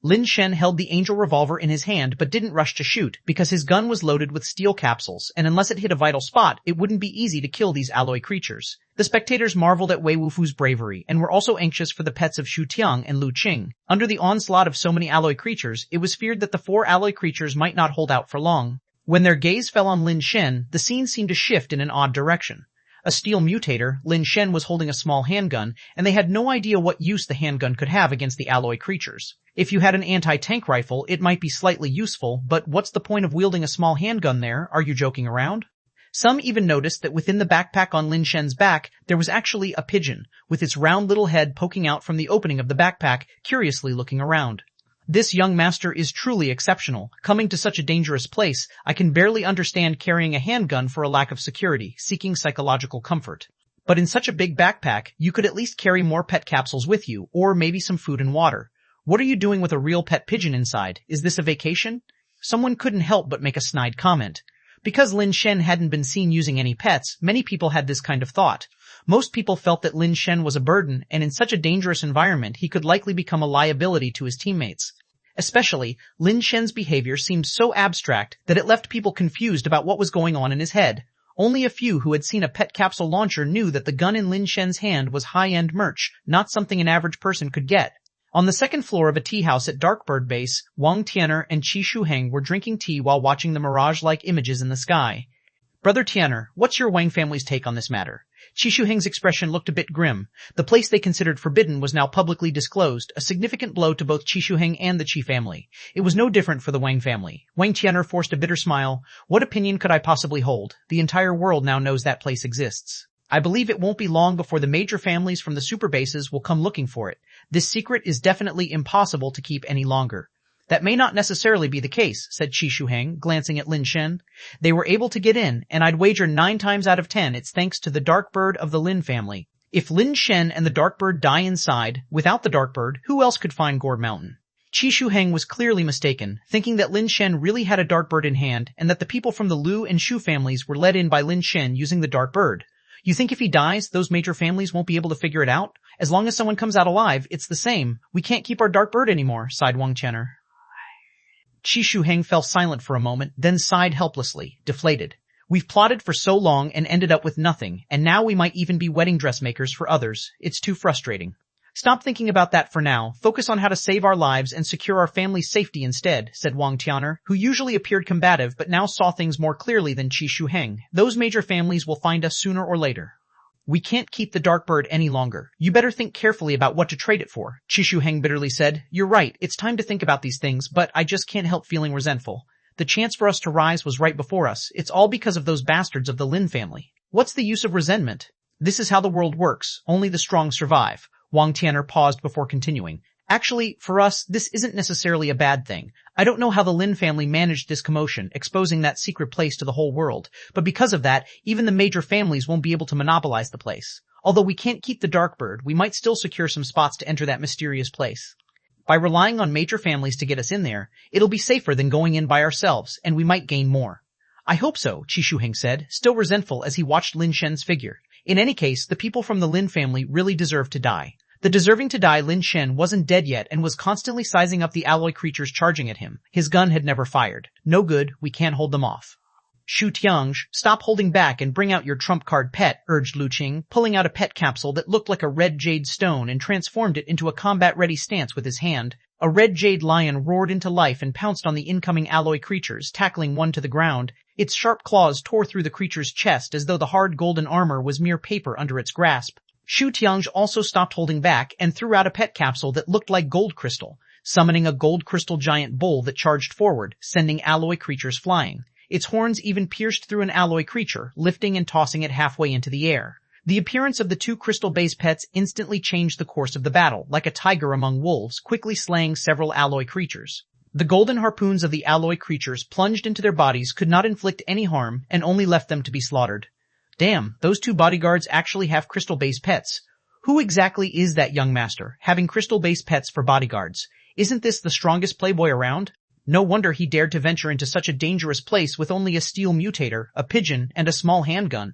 Lin Shen held the angel revolver in his hand but didn't rush to shoot, because his gun was loaded with steel capsules, and unless it hit a vital spot, it wouldn't be easy to kill these alloy creatures. The spectators marveled at Wei Wufu's bravery, and were also anxious for the pets of Ch1 and Lu Qing. Under the onslaught of so many alloy creatures, it was feared that the 4 alloy creatures might not hold out for long. When their gaze fell on Lin Shen, the scene seemed to shift in an odd direction. A steel mutator, Lin Shen was holding a small handgun, and they had no idea what use the handgun could have against the alloy creatures. If you had an anti-tank rifle, it might be slightly useful, but what's the point of wielding a small handgun there? Are you joking around? Some even noticed that within the backpack on Lin Shen's back, there was actually a pigeon, with its round little head poking out from the opening of the backpack, curiously looking around. This young master is truly exceptional. Coming to such a dangerous place, I can barely understand carrying a handgun for a lack of security, seeking psychological comfort. But in such a big backpack, you could at least carry more pet capsules with you, or maybe some food and water. What are you doing with a real pet pigeon inside? Is this a vacation? Someone couldn't help but make a snide comment. Because Lin Shen hadn't been seen using any pets, many people had this kind of thought. Most people felt that Lin Shen was a burden, and in such a dangerous environment, he could likely become a liability to his teammates. Especially, Lin Shen's behavior seemed so abstract that it left people confused about what was going on in his head. Only a few who had seen a pet capsule launcher knew that the gun in Lin Shen's hand was high-end merch, not something an average person could get. On the second floor of a tea house at Darkbird Base, Wang Tian'er and Ch1 were drinking tea while watching the mirage-like images in the sky. Brother Tian'er, what's your Wang family's take on this matter? Ch1's expression looked a bit grim. The place they considered forbidden was now publicly disclosed, a significant blow to both Ch1 and the Qi family. It was no different for the Wang family. Wang Tian'er forced a bitter smile. What opinion could I possibly hold? The entire world now knows that place exists. I believe it won't be long before the major families from the super bases will come looking for it. This secret is definitely impossible to keep any longer. That may not necessarily be the case, said Ch1, glancing at Lin Shen. They were able to get in, and I'd wager 9 times out of 10 it's thanks to the dark bird of the Lin family. If Lin Shen and the dark bird die inside, without the dark bird, who else could find Gourd Mountain? Ch1 was clearly mistaken, thinking that Lin Shen really had a dark bird in hand, and that the people from the Lu and Shu families were led in by Lin Shen using the dark bird. You think if he dies, those major families won't be able to figure it out? As long as someone comes out alive, it's the same. We can't keep our dark bird anymore, sighed Wang Tian'er. Ch1 fell silent for a moment, then sighed helplessly, deflated. We've plotted for so long and ended up with nothing, and now we might even be wedding dressmakers for others. It's too frustrating. Stop thinking about that for now. Focus on how to save our lives and secure our family's safety instead, said Wang Tian'er, who usually appeared combative but now saw things more clearly than Ch1. Those major families will find us sooner or later. We can't keep the dark bird any longer. You better think carefully about what to trade it for, Ch1 bitterly said. You're right, it's time to think about these things, but I just can't help feeling resentful. The chance for us to rise was right before us. It's all because of those bastards of the Lin family. What's the use of resentment? This is how the world works. Only the strong survive. Wang Tian'er paused before continuing. Actually, for us, this isn't necessarily a bad thing. I don't know how the Lin family managed this commotion, exposing that secret place to the whole world, but because of that, even the major families won't be able to monopolize the place. Although we can't keep the dark bird, we might still secure some spots to enter that mysterious place. By relying on major families to get us in there, it'll be safer than going in by ourselves, and we might gain more. I hope so, Ch1 said, still resentful as he watched Lin Shen's figure. In any case, the people from the Lin family really deserve to die. The deserving to die Lin Shen wasn't dead yet and was constantly sizing up the alloy creatures charging at him. His gun had never fired. No good, we can't hold them off. Shu Tianj, stop holding back and bring out your trump card pet, urged Lu Qing, pulling out a pet capsule that looked like a red jade stone and transformed it into a combat-ready stance with his hand. A red jade lion roared into life and pounced on the incoming alloy creatures, tackling one to the ground. Its sharp claws tore through the creature's chest as though the hard golden armor was mere paper under its grasp. Shu Tianj also stopped holding back and threw out a pet capsule that looked like gold crystal, summoning a gold crystal giant bull that charged forward, sending alloy creatures flying. Its horns even pierced through an alloy creature, lifting and tossing it halfway into the air. The appearance of the 2 crystal-based pets instantly changed the course of the battle, like a tiger among wolves, quickly slaying several alloy creatures. The golden harpoons of the alloy creatures plunged into their bodies, could not inflict any harm, and only left them to be slaughtered. Damn, those 2 bodyguards actually have crystal-based pets. Who exactly is that young master, having crystal-based pets for bodyguards? Isn't this the strongest playboy around? No wonder he dared to venture into such a dangerous place with only a steel mutator, a pigeon, and a small handgun.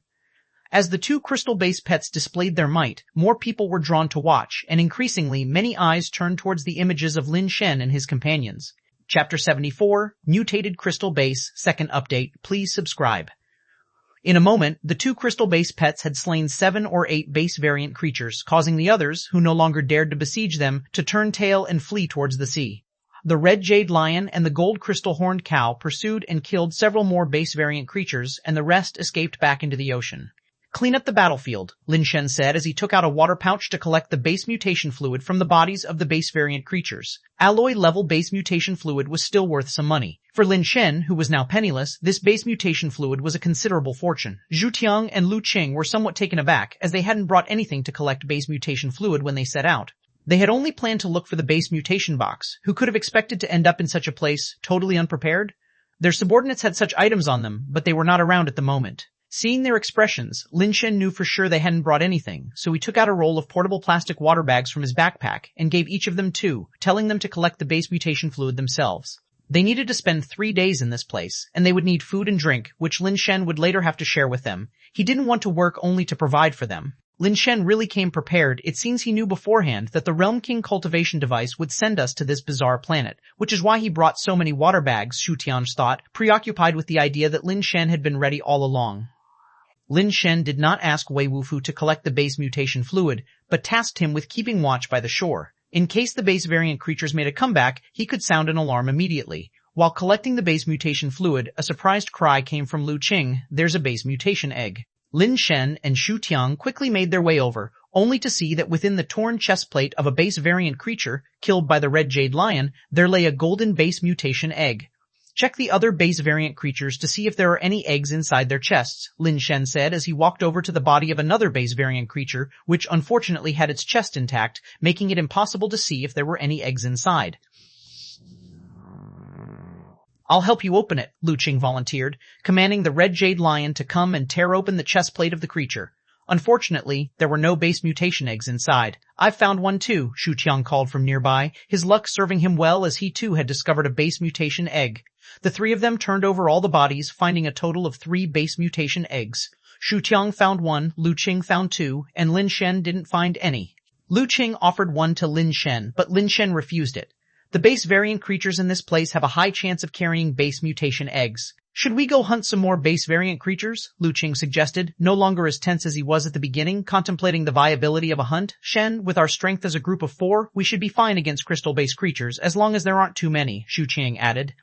As the 2 crystal-based pets displayed their might, more people were drawn to watch, and increasingly many eyes turned towards the images of Lin Shen and his companions. Chapter 74, Mutated Crystal Base, Second Update. Please subscribe. In a moment, the 2 crystal-based pets had slain 7 or 8 base variant creatures, causing the others, who no longer dared to besiege them, to turn tail and flee towards the sea. The red jade lion and the gold crystal horned cow pursued and killed several more base variant creatures, and the rest escaped back into the ocean. Clean up the battlefield, Lin Shen said as he took out a water pouch to collect the base mutation fluid from the bodies of the base variant creatures. Alloy-level base mutation fluid was still worth some money. For Lin Shen, who was now penniless, this base mutation fluid was a considerable fortune. Zhu Tiang and Lu Qing were somewhat taken aback, as they hadn't brought anything to collect base mutation fluid when they set out. They had only planned to look for the base mutation box. Who could have expected to end up in such a place, totally unprepared? Their subordinates had such items on them, but they were not around at the moment. Seeing their expressions, Lin Shen knew for sure they hadn't brought anything, so he took out a roll of portable plastic water bags from his backpack and gave each of them 2, telling them to collect the base mutation fluid themselves. They needed to spend 3 days in this place, and they would need food and drink, which Lin Shen would later have to share with them. He didn't want to work only to provide for them. Lin Shen really came prepared. It seems he knew beforehand that the Realm King cultivation device would send us to this bizarre planet, which is why he brought so many water bags, Shu Tianj thought, preoccupied with the idea that Lin Shen had been ready all along. Lin Shen did not ask Wei Wufu to collect the base mutation fluid, but tasked him with keeping watch by the shore. In case the base variant creatures made a comeback, he could sound an alarm immediately. While collecting the base mutation fluid, a surprised cry came from Lu Qing, "There's a base mutation egg." Lin Shen and Shu Tiang quickly made their way over, only to see that within the torn chest plate of a base variant creature, killed by the red jade lion, there lay a golden base mutation egg. "Check the other base variant creatures to see if there are any eggs inside their chests," Lin Shen said as he walked over to the body of another base variant creature, which unfortunately had its chest intact, making it impossible to see if there were any eggs inside. "I'll help you open it," Lu Qing volunteered, commanding the red jade lion to come and tear open the chest plate of the creature. Unfortunately, there were no base mutation eggs inside. "I've found one too," Shu Tiang called from nearby, his luck serving him well as he too had discovered a base mutation egg. The 3 of them turned over all the bodies, finding a total of 3 base mutation eggs. Shu Tiang found 1, Lu Qing found 2, and Lin Shen didn't find any. Lu Qing offered 1 to Lin Shen, but Lin Shen refused it. "The base variant creatures in this place have a high chance of carrying base mutation eggs. Should we go hunt some more base variant creatures?" Lu Qing suggested, no longer as tense as he was at the beginning, contemplating the viability of a hunt. "Shen, with our strength as a group of 4, we should be fine against crystal-based creatures, as long as there aren't too many," Shu Qing added.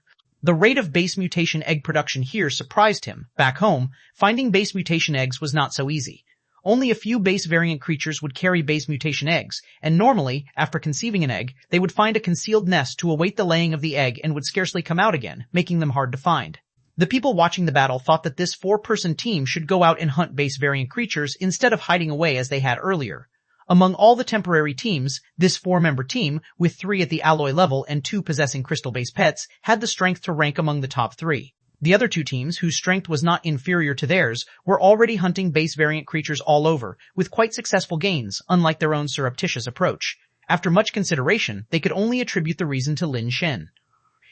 The rate of base mutation egg production here surprised him. Back home, finding base mutation eggs was not so easy. Only a few base variant creatures would carry base mutation eggs, and normally, after conceiving an egg, they would find a concealed nest to await the laying of the egg and would scarcely come out again, making them hard to find. The people watching the battle thought that this 4-person team should go out and hunt base variant creatures instead of hiding away as they had earlier. Among all the temporary teams, this 4-member team, with 3 at the alloy level and 2 possessing crystal-based pets, had the strength to rank among the top 3. The other 2 teams, whose strength was not inferior to theirs, were already hunting base variant creatures all over, with quite successful gains, unlike their own surreptitious approach. After much consideration, they could only attribute the reason to Lin Shen.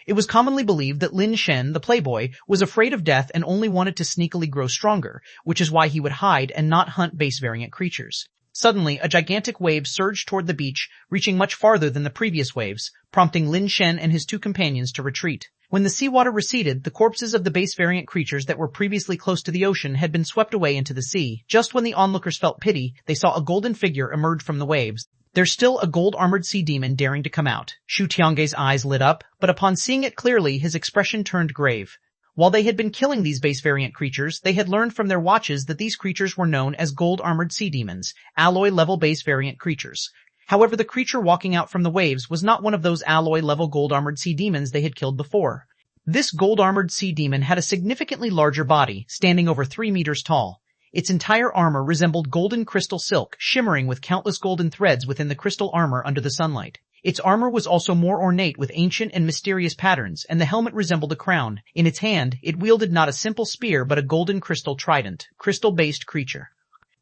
It was commonly believed that Lin Shen, the playboy, was afraid of death and only wanted to sneakily grow stronger, which is why he would hide and not hunt base variant creatures. Suddenly, a gigantic wave surged toward the beach, reaching much farther than the previous waves, prompting Lin Shen and his 2 companions to retreat. When the seawater receded, the corpses of the base variant creatures that were previously close to the ocean had been swept away into the sea. Just when the onlookers felt pity, they saw a golden figure emerge from the waves. "There's still a gold-armored sea demon daring to come out." Shu Tiang's eyes lit up, but upon seeing it clearly, his expression turned grave. While they had been killing these base variant creatures, they had learned from their watches that these creatures were known as gold-armored sea demons, alloy-level base variant creatures. However, the creature walking out from the waves was not one of those alloy-level gold-armored sea demons they had killed before. This gold-armored sea demon had a significantly larger body, standing over 3 meters tall. Its entire armor resembled golden crystal silk, shimmering with countless golden threads within the crystal armor under the sunlight. Its armor was also more ornate with ancient and mysterious patterns, and the helmet resembled a crown. In its hand, it wielded not a simple spear but a golden crystal trident, crystal-based creature.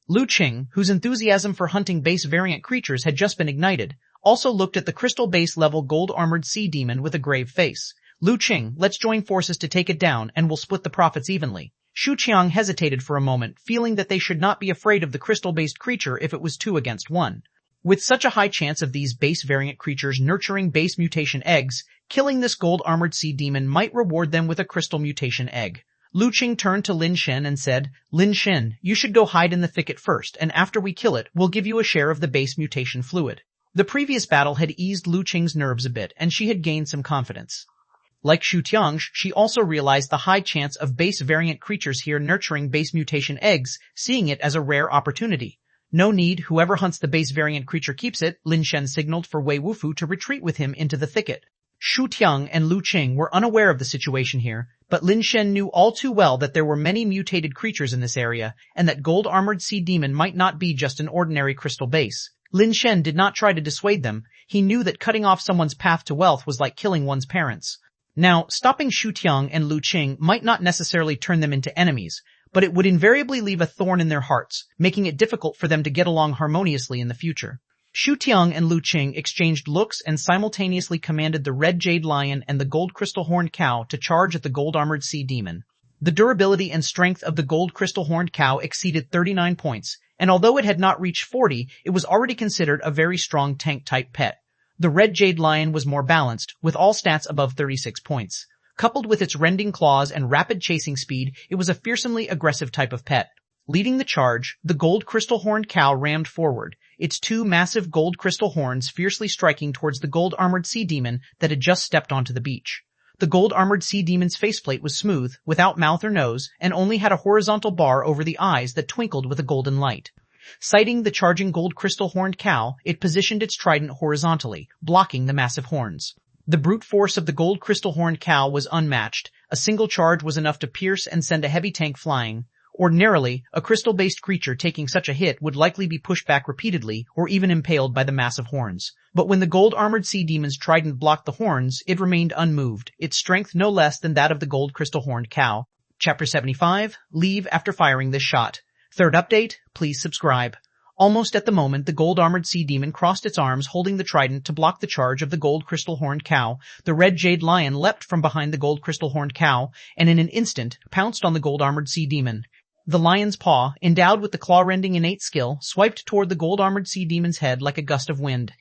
Lu Qing, whose enthusiasm for hunting base variant creatures had just been ignited, also looked at the crystal-base level gold-armored sea demon with a grave face. "Lu Qing, let's join forces to take it down, and we'll split the profits evenly." Shu Qiang hesitated for a moment, feeling that they should not be afraid of the crystal-based creature if it was 2 against 1. With such a high chance of these base variant creatures nurturing base mutation eggs, killing this gold-armored sea demon might reward them with a crystal mutation egg. Lu Qing turned to Lin Shen and said, "Lin Shen, you should go hide in the thicket first, and after we kill it, we'll give you a share of the base mutation fluid." The previous battle had eased Lu Qing's nerves a bit, and she had gained some confidence. Like Ch1, she also realized the high chance of base variant creatures here nurturing base mutation eggs, seeing it as a rare opportunity. No need, whoever hunts the base variant creature keeps it, Lin Shen signaled for Wei Wufu to retreat with him into the thicket. Shu Tiang and Lu Qing were unaware of the situation here, but Lin Shen knew all too well that there were many mutated creatures in this area, and that gold-armored sea demon might not be just an ordinary crystal base. Lin Shen did not try to dissuade them. He knew that cutting off someone's path to wealth was like killing one's parents. Now, stopping Shu Tiang and Lu Qing might not necessarily turn them into enemies, but it would invariably leave a thorn in their hearts, making it difficult for them to get along harmoniously in the future. Shu Tiang and Lu Qing exchanged looks and simultaneously commanded the red jade lion and the gold crystal horned cow to charge at the gold-armored sea demon. The durability and strength of the gold crystal horned cow exceeded 39 points, and although it had not reached 40, it was already considered a very strong tank-type pet. The red jade lion was more balanced, with all stats above 36 points. Coupled with its rending claws and rapid chasing speed, it was a fearsomely aggressive type of pet. Leading the charge, the gold crystal horned cow rammed forward, its two massive gold crystal horns fiercely striking towards the gold-armored sea demon that had just stepped onto the beach. The gold-armored sea demon's faceplate was smooth, without mouth or nose, and only had a horizontal bar over the eyes that twinkled with a golden light. Sighting the charging gold crystal horned cow, it positioned its trident horizontally, blocking the massive horns. The brute force of the gold crystal horned cow was unmatched. A single charge was enough to pierce and send a heavy tank flying. Ordinarily, a crystal-based creature taking such a hit would likely be pushed back repeatedly or even impaled by the massive horns. But when the gold-armored sea demon's trident blocked the horns, it remained unmoved, its strength no less than that of the gold crystal horned cow. Chapter 75, Leave after firing this shot. Third update, please subscribe. Almost at the moment the gold-armored sea demon crossed its arms holding the trident to block the charge of the gold crystal horned cow, the red jade lion leapt from behind the gold crystal horned cow, and in an instant pounced on the gold-armored sea demon. The lion's paw, endowed with the claw-rending innate skill, swiped toward the gold-armored sea demon's head like a gust of wind.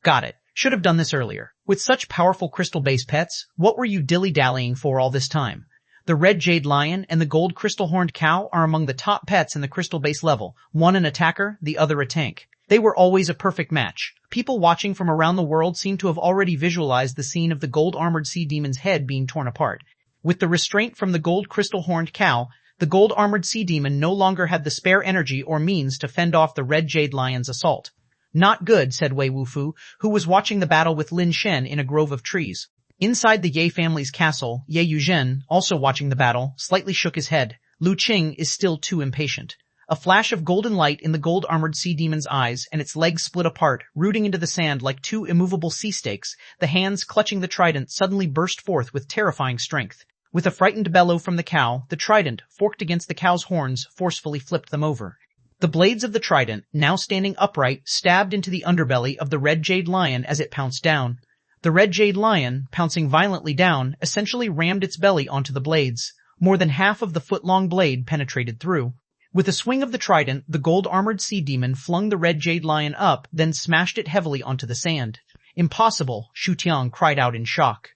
Got it. Should have done this earlier. With such powerful crystal-based pets, what were you dilly-dallying for all this time? The red jade lion and the gold crystal horned cow are among the top pets in the crystal base level, one an attacker, the other a tank. They were always a perfect match. People watching from around the world seem to have already visualized the scene of the gold-armored sea demon's head being torn apart. With the restraint from the gold crystal horned cow, the gold-armored sea demon no longer had the spare energy or means to fend off the red jade lion's assault. Not good, said Wei Wufu, who was watching the battle with Lin Shen in a grove of trees. Inside the Ye family's castle, Ye Yuzhen, also watching the battle, slightly shook his head. Lu Qing is still too impatient. A flash of golden light in the gold-armored sea demon's eyes, and its legs split apart, rooting into the sand like two immovable sea stakes. The hands clutching the trident suddenly burst forth with terrifying strength. With a frightened bellow from the cow, the trident, forked against the cow's horns, forcefully flipped them over. The blades of the trident, now standing upright, stabbed into the underbelly of the red jade lion as it pounced down. The red jade lion, pouncing violently down, essentially rammed its belly onto the blades. More than half of the foot-long blade penetrated through. With a swing of the trident, the gold-armored sea demon flung the red jade lion up, then smashed it heavily onto the sand. Impossible, Shu Tiang cried out in shock.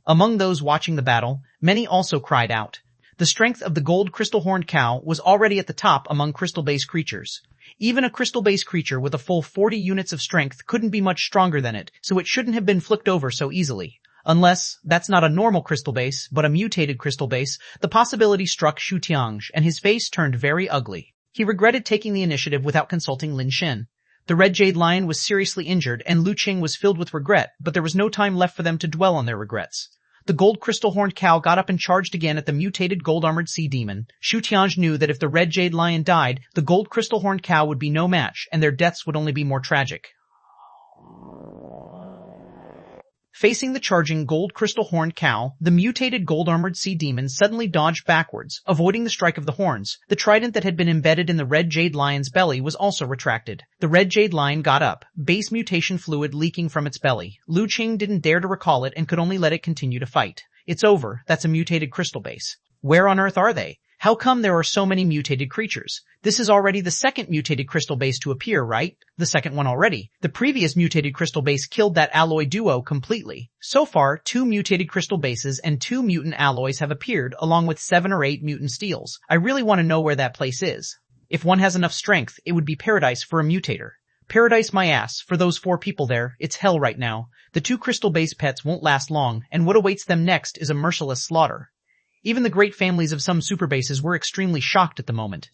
Among those watching the battle, many also cried out. The strength of the gold crystal-horned cow was already at the top among crystal-based creatures. Even a crystal-based creature with a full 40 units of strength couldn't be much stronger than it, so it shouldn't have been flicked over so easily. Unless that's not a normal crystal base, but a mutated crystal base, the possibility struck Shu Tiang, and his face turned very ugly. He regretted taking the initiative without consulting Lin Shen. The red jade lion was seriously injured, and Lu Qing was filled with regret, but there was no time left for them to dwell on their regrets. The gold crystal-horned cow got up and charged again at the mutated gold-armored sea demon. Shu Tiang knew that if the red jade lion died, the gold crystal-horned cow would be no match, and their deaths would only be more tragic. Facing the charging gold crystal-horned cow, the mutated gold-armored sea demon suddenly dodged backwards, avoiding the strike of the horns. The trident that had been embedded in the red jade lion's belly was also retracted. The red jade lion got up, base mutation fluid leaking from its belly. Lu Qing didn't dare to recall it and could only let it continue to fight. It's over. That's a mutated crystal base. Where on earth are they? How come there are so many mutated creatures? This is already the second mutated crystal base to appear, right? The second one already. The previous mutated crystal base killed that alloy duo completely. So far, 2 mutated crystal bases and 2 mutant alloys have appeared, along with 7 or 8 mutant steels. I really want to know where that place is. If one has enough strength, it would be paradise for a mutator. Paradise my ass, for those 4 people there, it's hell right now. The 2 crystal-based pets won't last long, and what awaits them next is a merciless slaughter. Even the great families of some superbases were extremely shocked at the moment.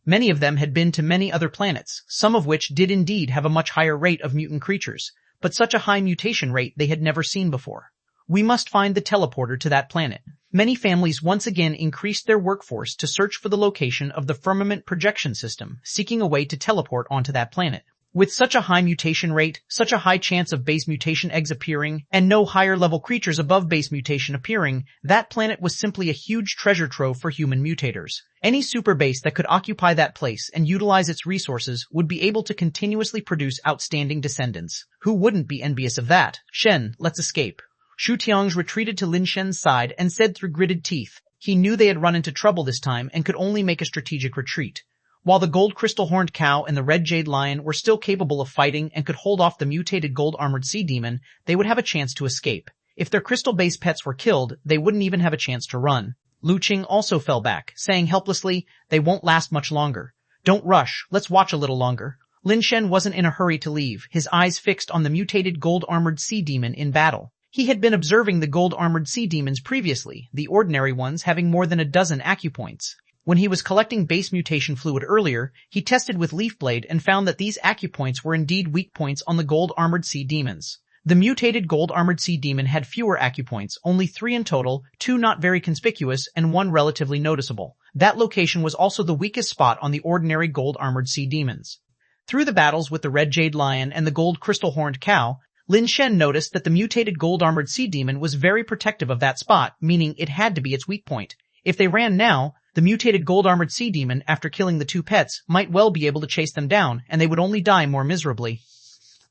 Many of them had been to many other planets, some of which did indeed have a much higher rate of mutant creatures, but such a high mutation rate they had never seen before. We must find the teleporter to that planet. Many families once again increased their workforce to search for the location of the firmament projection system, seeking a way to teleport onto that planet. With such a high mutation rate, such a high chance of base mutation eggs appearing, and no higher level creatures above base mutation appearing, that planet was simply a huge treasure trove for human mutators. Any super base that could occupy that place and utilize its resources would be able to continuously produce outstanding descendants. Who wouldn't be envious of that? Shen, let's escape. Ch1 retreated to Lin Shen's side and said through gritted teeth. He knew they had run into trouble this time and could only make a strategic retreat. While the gold crystal horned cow and the red jade lion were still capable of fighting and could hold off the mutated gold armored sea demon, they would have a chance to escape. If their crystal-based pets were killed, they wouldn't even have a chance to run. Luqing also fell back, saying helplessly, they won't last much longer. Don't rush, let's watch a little longer. Lin Shen wasn't in a hurry to leave, his eyes fixed on the mutated gold armored sea demon in battle. He had been observing the gold-armored sea demons previously, the ordinary ones having more than a dozen acupoints. When he was collecting base mutation fluid earlier, he tested with Leafblade and found that these acupoints were indeed weak points on the gold-armored sea demons. The mutated gold-armored sea demon had fewer acupoints, only 3 in total, 2 not very conspicuous, and 1 relatively noticeable. That location was also the weakest spot on the ordinary gold-armored sea demons. Through the battles with the red jade lion and the gold crystal-horned cow, Lin Shen noticed that the mutated gold-armored sea demon was very protective of that spot, meaning it had to be its weak point. If they ran now, the mutated gold-armored sea demon, after killing the 2 pets, might well be able to chase them down, and they would only die more miserably.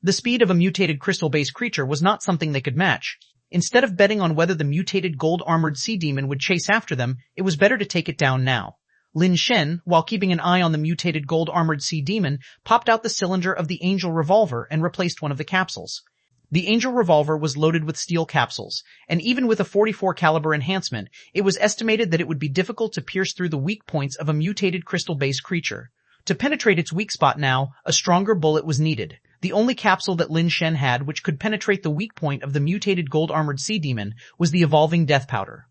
The speed of a mutated crystal-based creature was not something they could match. Instead of betting on whether the mutated gold-armored sea demon would chase after them, it was better to take it down now. Lin Shen, while keeping an eye on the mutated gold-armored sea demon, popped out the cylinder of the Angel revolver and replaced one of the capsules. The Angel revolver was loaded with steel capsules, and even with a .44 caliber enhancement, it was estimated that it would be difficult to pierce through the weak points of a mutated crystal-based creature. To penetrate its weak spot now, a stronger bullet was needed. The only capsule that Lin Shen had which could penetrate the weak point of the mutated gold-armored sea demon was the evolving death powder.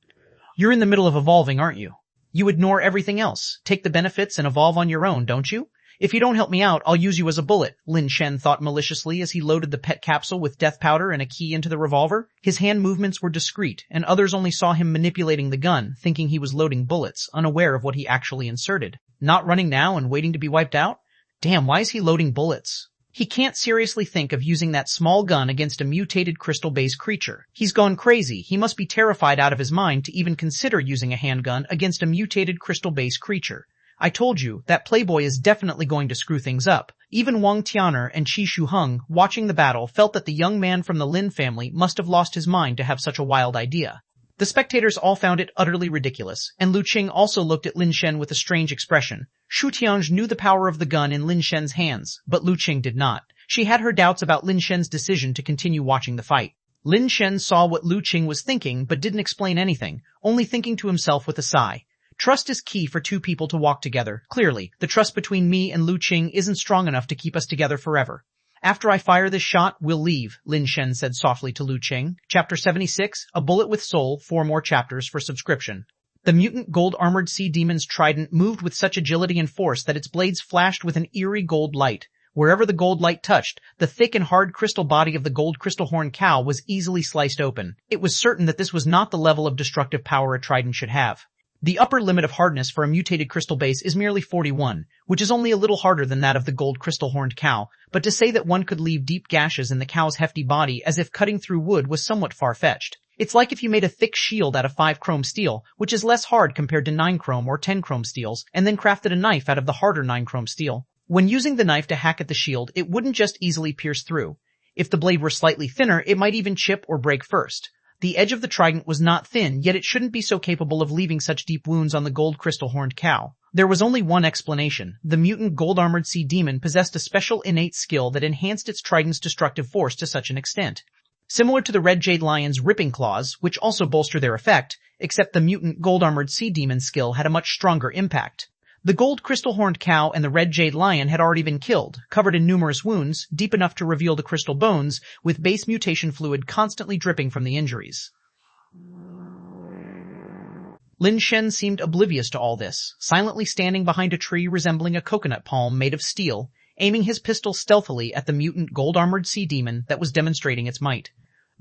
You're in the middle of evolving, aren't you? You ignore everything else, take the benefits and evolve on your own, don't you? If you don't help me out, I'll use you as a bullet, Lin Shen thought maliciously as he loaded the pet capsule with death powder and a key into the revolver. His hand movements were discreet, and others only saw him manipulating the gun, thinking he was loading bullets, unaware of what he actually inserted. Not running now and waiting to be wiped out? Damn, why is he loading bullets? He can't seriously think of using that small gun against a mutated crystal-based creature. He's gone crazy. He must be terrified out of his mind to even consider using a handgun against a mutated crystal-based creature. I told you, that playboy is definitely going to screw things up. Even Wang Tianer and Qi Shuheng, watching the battle, felt that the young man from the Lin family must have lost his mind to have such a wild idea. The spectators all found it utterly ridiculous, and Luqing also looked at Lin Shen with a strange expression. Shu Tianj knew the power of the gun in Lin Shen's hands, but Luqing did not. She had her doubts about Lin Shen's decision to continue watching the fight. Lin Shen saw what Luqing was thinking, but didn't explain anything, only thinking to himself with a sigh. Trust is key for 2 people to walk together. Clearly, the trust between me and Luqing isn't strong enough to keep us together forever. After I fire this shot, we'll leave, Lin Shen said softly to Luqing. Chapter 76, A Bullet with Soul, 4 more chapters for subscription. The mutant gold-armored sea demon's trident moved with such agility and force that its blades flashed with an eerie gold light. Wherever the gold light touched, the thick and hard crystal body of the gold crystal horn cow was easily sliced open. It was certain that this was not the level of destructive power a trident should have. The upper limit of hardness for a mutated crystal base is merely 41, which is only a little harder than that of the gold crystal-horned cow, but to say that one could leave deep gashes in the cow's hefty body as if cutting through wood was somewhat far-fetched. It's like if you made a thick shield out of 5 chrome steel, which is less hard compared to 9 chrome or 10 chrome steels, and then crafted a knife out of the harder 9 chrome steel. When using the knife to hack at the shield, it wouldn't just easily pierce through. If the blade were slightly thinner, it might even chip or break first. The edge of the trident was not thin, yet it shouldn't be so capable of leaving such deep wounds on the gold crystal-horned cow. There was only one explanation. The mutant gold-armored sea demon possessed a special innate skill that enhanced its trident's destructive force to such an extent. Similar to the red jade lion's ripping claws, which also bolster their effect, except the mutant gold-armored sea demon's skill had a much stronger impact. The gold crystal-horned cow and the red jade lion had already been killed, covered in numerous wounds, deep enough to reveal the crystal bones, with base mutation fluid constantly dripping from the injuries. Lin Shen seemed oblivious to all this, silently standing behind a tree resembling a coconut palm made of steel, aiming his pistol stealthily at the mutant gold-armored sea demon that was demonstrating its might.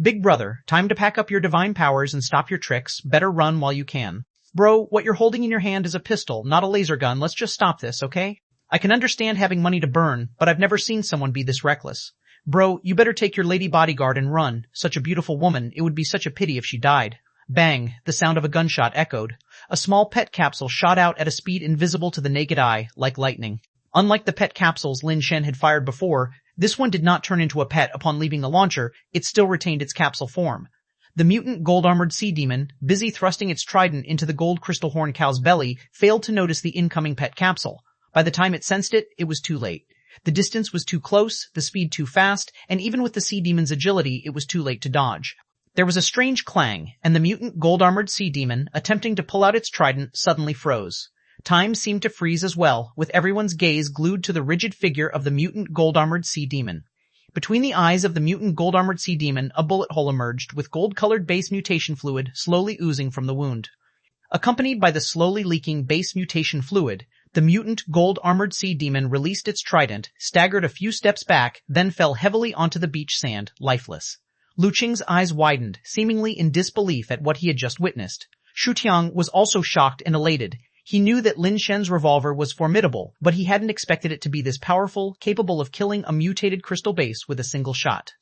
Big brother, time to pack up your divine powers and stop your tricks. Better run while you can. Bro, what you're holding in your hand is a pistol, not a laser gun. Let's just stop this, okay? I can understand having money to burn, but I've never seen someone be this reckless. Bro, you better take your lady bodyguard and run. Such a beautiful woman, it would be such a pity if she died. Bang, the sound of a gunshot echoed. A small pet capsule shot out at a speed invisible to the naked eye, like lightning. Unlike the pet capsules Lin Shen had fired before, this one did not turn into a pet upon leaving the launcher. It still retained its capsule form. The mutant gold-armored sea demon, busy thrusting its trident into the gold crystal horn cow's belly, failed to notice the incoming pet capsule. By the time it sensed it, it was too late. The distance was too close, the speed too fast, and even with the sea demon's agility, it was too late to dodge. There was a strange clang, and the mutant gold-armored sea demon, attempting to pull out its trident, suddenly froze. Time seemed to freeze as well, with everyone's gaze glued to the rigid figure of the mutant gold-armored sea demon. Between the eyes of the mutant gold-armored sea demon, a bullet hole emerged, with gold-colored base mutation fluid slowly oozing from the wound. Accompanied by the slowly leaking base mutation fluid, the mutant gold-armored sea demon released its trident, staggered a few steps back, then fell heavily onto the beach sand, lifeless. Lu Qing's eyes widened, seemingly in disbelief at what he had just witnessed. Ch1 was also shocked and elated. He knew that Lin Shen's revolver was formidable, but he hadn't expected it to be this powerful, capable of killing a mutated crystal base with a single shot.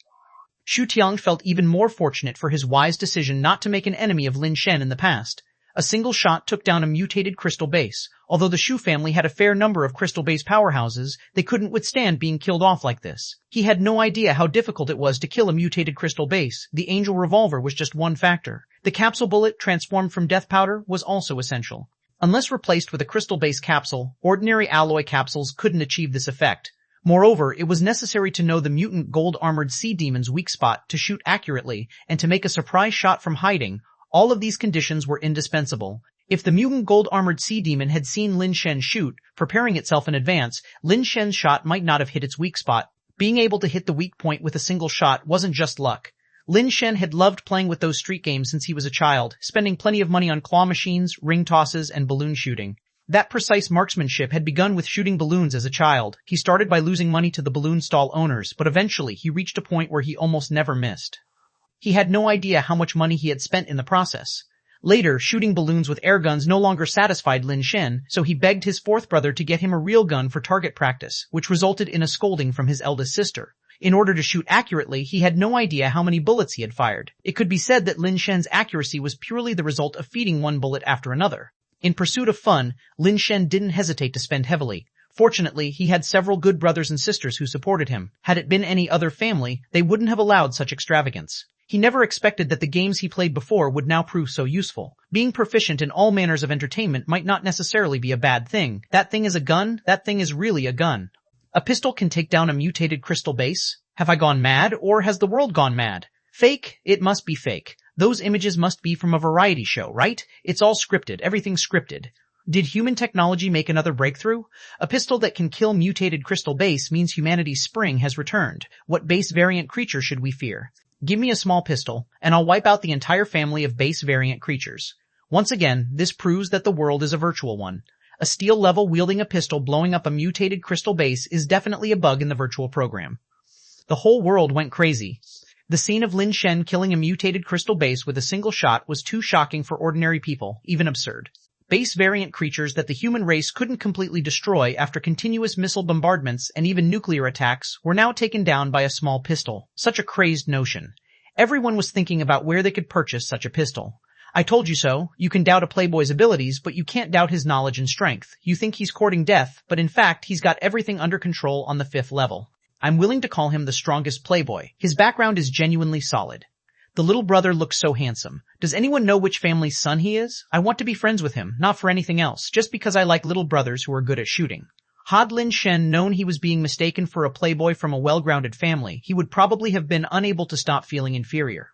Ch1 felt even more fortunate for his wise decision not to make an enemy of Lin Shen in the past. A single shot took down a mutated crystal base. Although the Shu family had a fair number of crystal base powerhouses, they couldn't withstand being killed off like this. He had no idea how difficult it was to kill a mutated crystal base. The angel revolver was just one factor. The capsule bullet, transformed from death powder, was also essential. Unless replaced with a crystal base capsule, ordinary alloy capsules couldn't achieve this effect. Moreover, it was necessary to know the mutant gold-armored sea demon's weak spot to shoot accurately and to make a surprise shot from hiding. All of these conditions were indispensable. If the mutant gold-armored sea demon had seen Lin Shen shoot, preparing itself in advance, Lin Shen's shot might not have hit its weak spot. Being able to hit the weak point with a single shot wasn't just luck. Lin Shen had loved playing with those street games since he was a child, spending plenty of money on claw machines, ring tosses, and balloon shooting. That precise marksmanship had begun with shooting balloons as a child. He started by losing money to the balloon stall owners, but eventually he reached a point where he almost never missed. He had no idea how much money he had spent in the process. Later, shooting balloons with air guns no longer satisfied Lin Shen, so he begged his fourth brother to get him a real gun for target practice, which resulted in a scolding from his eldest sister. In order to shoot accurately, he had no idea how many bullets he had fired. It could be said that Lin Shen's accuracy was purely the result of feeding one bullet after another. In pursuit of fun, Lin Shen didn't hesitate to spend heavily. Fortunately, he had several good brothers and sisters who supported him. Had it been any other family, they wouldn't have allowed such extravagance. He never expected that the games he played before would now prove so useful. Being proficient in all manners of entertainment might not necessarily be a bad thing. That thing is a gun, that thing is really a gun. A pistol can take down a mutated crystal base? Have I gone mad, or has the world gone mad? Fake? It must be fake. Those images must be from a variety show, right? It's all scripted, everything's scripted. Did human technology make another breakthrough? A pistol that can kill mutated crystal base means humanity's spring has returned. What base variant creature should we fear? Give me a small pistol, and I'll wipe out the entire family of base variant creatures. Once again, this proves that the world is a virtual one. A steel level wielding a pistol blowing up a mutated crystal base is definitely a bug in the virtual program. The whole world went crazy. The scene of Lin Shen killing a mutated crystal base with a single shot was too shocking for ordinary people, even absurd. Base variant creatures that the human race couldn't completely destroy after continuous missile bombardments and even nuclear attacks were now taken down by a small pistol. Such a crazed notion. Everyone was thinking about where they could purchase such a pistol. I told you so. You can doubt a playboy's abilities, but you can't doubt his knowledge and strength. You think he's courting death, but in fact he's got everything under control on the 5th level. I'm willing to call him the strongest playboy. His background is genuinely solid. The little brother looks so handsome. Does anyone know which family's son he is? I want to be friends with him, not for anything else, just because I like little brothers who are good at shooting. Had Lin Shen known he was being mistaken for a playboy from a well-grounded family, he would probably have been unable to stop feeling inferior.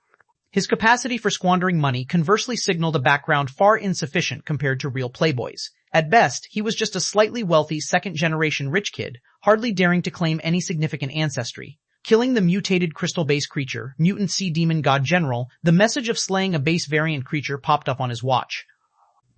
His capacity for squandering money conversely signaled a background far insufficient compared to real playboys. At best, he was just a slightly wealthy second-generation rich kid, hardly daring to claim any significant ancestry. Killing the mutated crystal-based creature, mutant sea demon god general, the message of slaying a base variant creature popped up on his watch.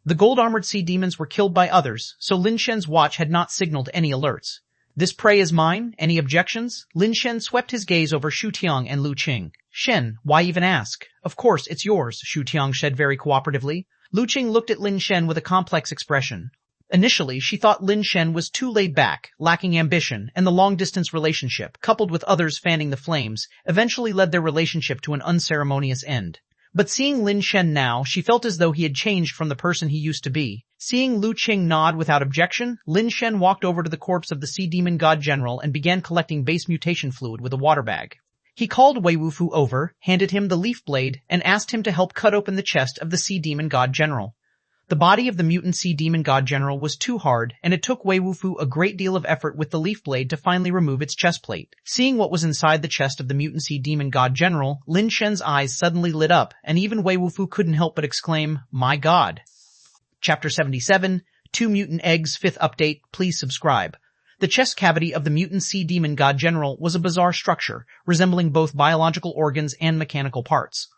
The gold-armored sea demons were killed by others, so Lin Shen's watch had not signaled any alerts. This prey is mine? Any objections? Lin Shen swept his gaze over Ch1 and Lu Qing. Shen, why even ask? Of course, it's yours, Ch1 said very cooperatively. Lu Qing looked at Lin Shen with a complex expression. Initially, she thought Lin Shen was too laid back, lacking ambition, and the long-distance relationship, coupled with others fanning the flames, eventually led their relationship to an unceremonious end. But seeing Lin Shen now, she felt as though he had changed from the person he used to be. Seeing Lu Qing nod without objection, Lin Shen walked over to the corpse of the Sea Demon God General and began collecting base mutation fluid with a water bag. He called Wei Wufu over, handed him the leaf blade, and asked him to help cut open the chest of the Sea Demon God General. The body of the mutant Sea Demon God General was too hard, and it took Wei Wufu a great deal of effort with the leaf blade to finally remove its chest plate. Seeing what was inside the chest of the mutant Sea Demon God General, Lin Shen's eyes suddenly lit up, and even Wei Wufu couldn't help but exclaim, "My God!" Chapter 77, 2 Mutant Eggs, 5th update, please subscribe. The chest cavity of the mutant Sea Demon God General was a bizarre structure, resembling both biological organs and mechanical parts.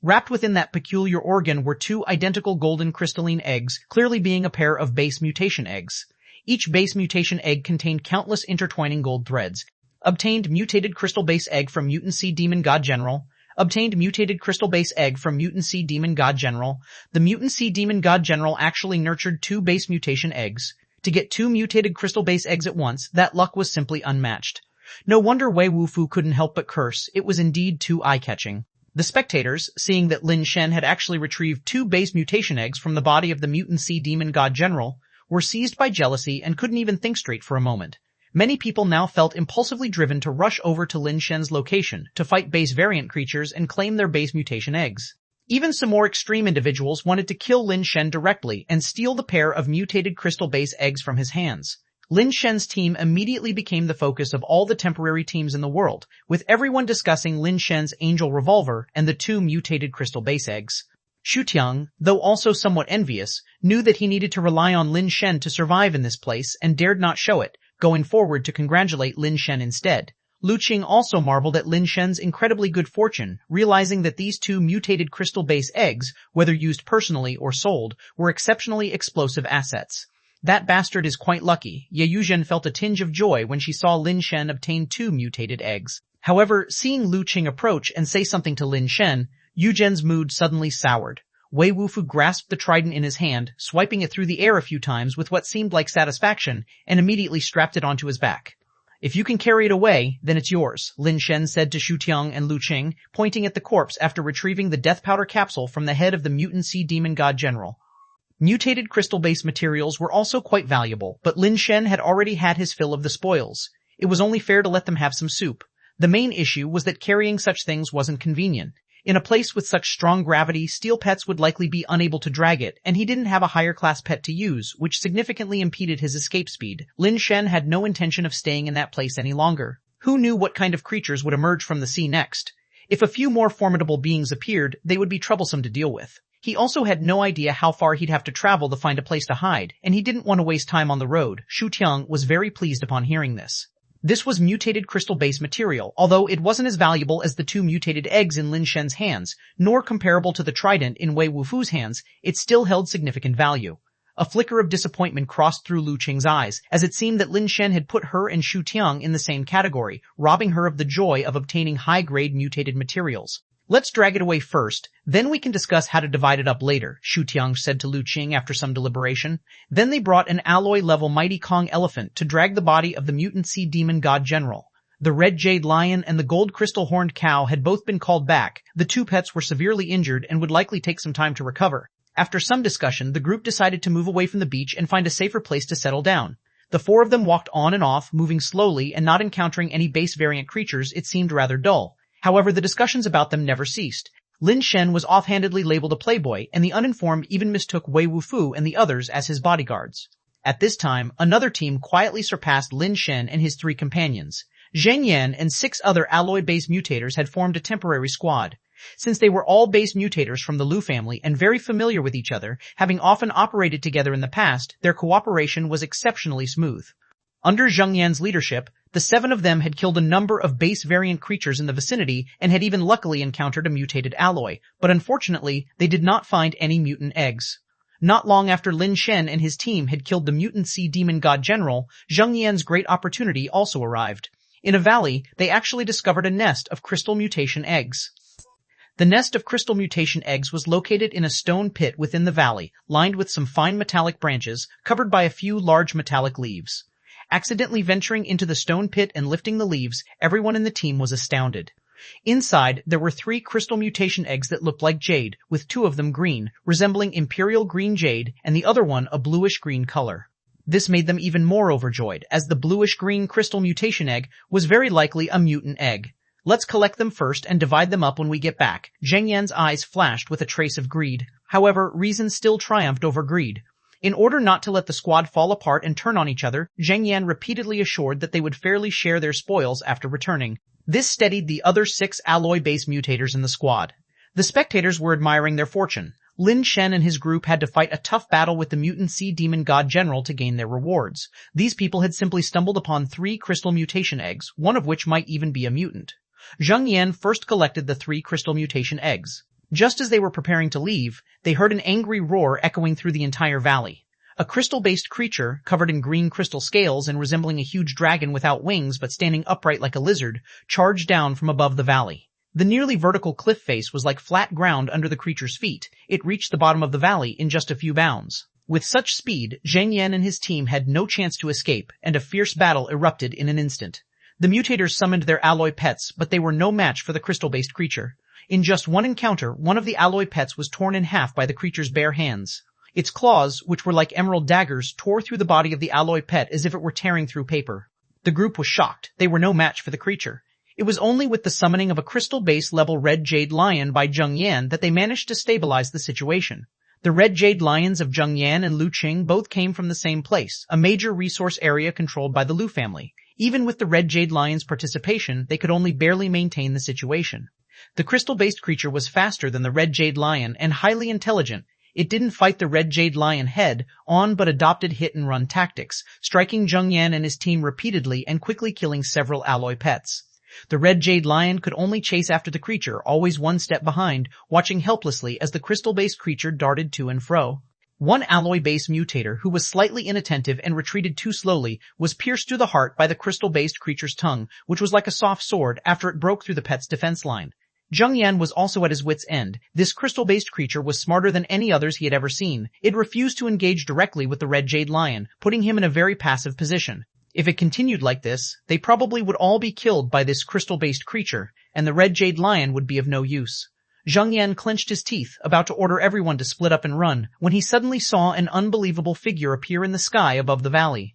Wrapped within that peculiar organ were 2 identical golden crystalline eggs, clearly being a pair of base mutation eggs. Each base mutation egg contained countless intertwining gold threads. Obtained mutated crystal base egg from mutant Sea Demon God General. Obtained mutated crystal base egg from mutant Sea Demon God General. The mutant Sea Demon God General actually nurtured 2 base mutation eggs. To get 2 mutated crystal base eggs at once, that luck was simply unmatched. No wonder Wei Wufu couldn't help but curse. It was indeed too eye-catching. The spectators, seeing that Lin Shen had actually retrieved 2 base mutation eggs from the body of the mutant Sea Demon God General, were seized by jealousy and couldn't even think straight for a moment. Many people now felt impulsively driven to rush over to Lin Shen's location to fight base variant creatures and claim their base mutation eggs. Even some more extreme individuals wanted to kill Lin Shen directly and steal the pair of mutated crystal base eggs from his hands. Lin Shen's team immediately became the focus of all the temporary teams in the world, with everyone discussing Lin Shen's Angel Revolver and the 2 mutated crystal base eggs. Ch1, though also somewhat envious, knew that he needed to rely on Lin Shen to survive in this place and dared not show it, going forward to congratulate Lin Shen instead. Lu Qing also marveled at Lin Shen's incredibly good fortune, realizing that these 2 mutated crystal base eggs, whether used personally or sold, were exceptionally explosive assets. That bastard is quite lucky. Ye Yuzhen felt a tinge of joy when she saw Lin Shen obtain 2 mutated eggs. However, seeing Lu Qing approach and say something to Lin Shen, Yuzhen's mood suddenly soured. Wei Wufu grasped the trident in his hand, swiping it through the air a few times with what seemed like satisfaction, and immediately strapped it onto his back. "If you can carry it away, then it's yours," Lin Shen said to Ch1 and Lu Qing, pointing at the corpse after retrieving the death powder capsule from the head of the mutant Sea Demon God General. Mutated crystal-based materials were also quite valuable, but Lin Shen had already had his fill of the spoils. It was only fair to let them have some soup. The main issue was that carrying such things wasn't convenient. In a place with such strong gravity, steel pets would likely be unable to drag it, and he didn't have a higher-class pet to use, which significantly impeded his escape speed. Lin Shen had no intention of staying in that place any longer. Who knew what kind of creatures would emerge from the sea next? If a few more formidable beings appeared, they would be troublesome to deal with. He also had no idea how far he'd have to travel to find a place to hide, and he didn't want to waste time on the road. Ch1 was very pleased upon hearing this. This was mutated crystal-based material, although it wasn't as valuable as the 2 mutated eggs in Lin Shen's hands, nor comparable to the trident in Wei Wufu's hands, it still held significant value. A flicker of disappointment crossed through Lu Qing's eyes, as it seemed that Lin Shen had put her and Ch1 in the same category, robbing her of the joy of obtaining high-grade mutated materials. "Let's drag it away first, then we can discuss how to divide it up later," Ch1 said to Lu Qing after some deliberation. Then they brought an alloy-level Mighty Kong elephant to drag the body of the mutant Sea Demon God General. The red jade lion and the gold crystal horned cow had both been called back. The 2 pets were severely injured and would likely take some time to recover. After some discussion, the group decided to move away from the beach and find a safer place to settle down. The 4 of them walked on and off, moving slowly and not encountering any base variant creatures. It seemed rather dull. However, the discussions about them never ceased. Lin Shen was offhandedly labeled a playboy, and the uninformed even mistook Wei Wufu and the others as his bodyguards. At this time, another team quietly surpassed Lin Shen and his 3 companions. Zheng Yan and 6 other alloy-based mutators had formed a temporary squad. Since they were all base mutators from the Lu family and very familiar with each other, having often operated together in the past, their cooperation was exceptionally smooth. Under Zheng Yan's leadership, the 7 of them had killed a number of base variant creatures in the vicinity and had even luckily encountered a mutated alloy, but unfortunately, they did not find any mutant eggs. Not long after Lin Shen and his team had killed the mutant sea demon god general, Zheng Yan's great opportunity also arrived. In a valley, they actually discovered a nest of crystal mutation eggs. The nest of crystal mutation eggs was located in a stone pit within the valley, lined with some fine metallic branches, covered by a few large metallic leaves. Accidentally venturing into the stone pit and lifting the leaves, everyone in the team was astounded. Inside, there were 3 crystal mutation eggs that looked like jade, with 2 of them green, resembling imperial green jade, and the other one a bluish-green color. This made them even more overjoyed, as the bluish-green crystal mutation egg was very likely a mutant egg. Let's collect them first and divide them up when we get back. Zheng Yan's eyes flashed with a trace of greed. However, reason still triumphed over greed. In order not to let the squad fall apart and turn on each other, Zheng Yan repeatedly assured that they would fairly share their spoils after returning. This steadied the other 6 alloy-based mutators in the squad. The spectators were admiring their fortune. Lin Shen and his group had to fight a tough battle with the mutant sea demon god general to gain their rewards. These people had simply stumbled upon 3 crystal mutation eggs, one of which might even be a mutant. Zheng Yan first collected the 3 crystal mutation eggs. Just as they were preparing to leave, they heard an angry roar echoing through the entire valley. A crystal-based creature, covered in green crystal scales and resembling a huge dragon without wings but standing upright like a lizard, charged down from above the valley. The nearly vertical cliff face was like flat ground under the creature's feet. It reached the bottom of the valley in just a few bounds. With such speed, Zheng Yan and his team had no chance to escape, and a fierce battle erupted in an instant. The mutators summoned their alloy pets, but they were no match for the crystal-based creature. In just one encounter, one of the alloy pets was torn in half by the creature's bare hands. Its claws, which were like emerald daggers, tore through the body of the alloy pet as if it were tearing through paper. The group was shocked. They were no match for the creature. It was only with the summoning of a crystal-based level red jade lion by Zheng Yan that they managed to stabilize the situation. The red jade lions of Zheng Yan and Lu Qing both came from the same place, a major resource area controlled by the Lu family. Even with the red jade lions' participation, they could only barely maintain the situation. The crystal-based creature was faster than the red jade lion and highly intelligent. It didn't fight the red jade lion head-on but adopted hit-and-run tactics, striking Zheng Yan and his team repeatedly and quickly killing several alloy pets. The red jade lion could only chase after the creature, always one step behind, watching helplessly as the crystal-based creature darted to and fro. One alloy-based mutator, who was slightly inattentive and retreated too slowly, was pierced through the heart by the crystal-based creature's tongue, which was like a soft sword after it broke through the pet's defense line. Zheng Yan was also at his wit's end. This crystal-based creature was smarter than any others he had ever seen. It refused to engage directly with the red jade lion, putting him in a very passive position. If it continued like this, they probably would all be killed by this crystal-based creature, and the red jade lion would be of no use. Zheng Yan clenched his teeth, about to order everyone to split up and run, when he suddenly saw an unbelievable figure appear in the sky above the valley.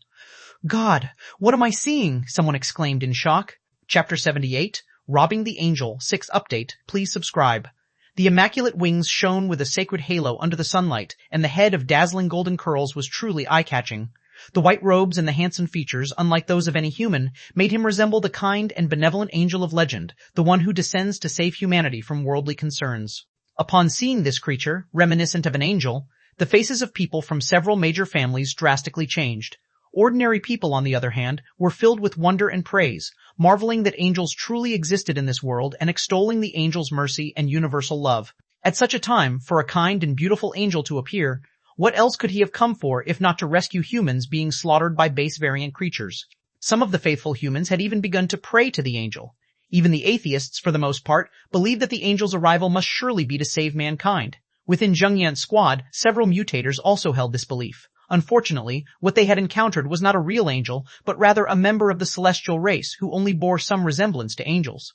God, what am I seeing? Someone exclaimed in shock. Chapter 78, Robbing the Angel, 6 Update, please subscribe. The immaculate wings shone with a sacred halo under the sunlight, and the head of dazzling golden curls was truly eye-catching. The white robes and the handsome features, unlike those of any human, made him resemble the kind and benevolent angel of legend, the one who descends to save humanity from worldly concerns. Upon seeing this creature, reminiscent of an angel, the faces of people from several major families drastically changed. Ordinary people, on the other hand, were filled with wonder and praise, marveling that angels truly existed in this world and extolling the angel's mercy and universal love. At such a time, for a kind and beautiful angel to appear, what else could he have come for if not to rescue humans being slaughtered by base variant creatures? Some of the faithful humans had even begun to pray to the angel. Even the atheists, for the most part, believed that the angel's arrival must surely be to save mankind. Within Zheng Yan's squad, several mutators also held this belief. Unfortunately, what they had encountered was not a real angel, but rather a member of the celestial race who only bore some resemblance to angels.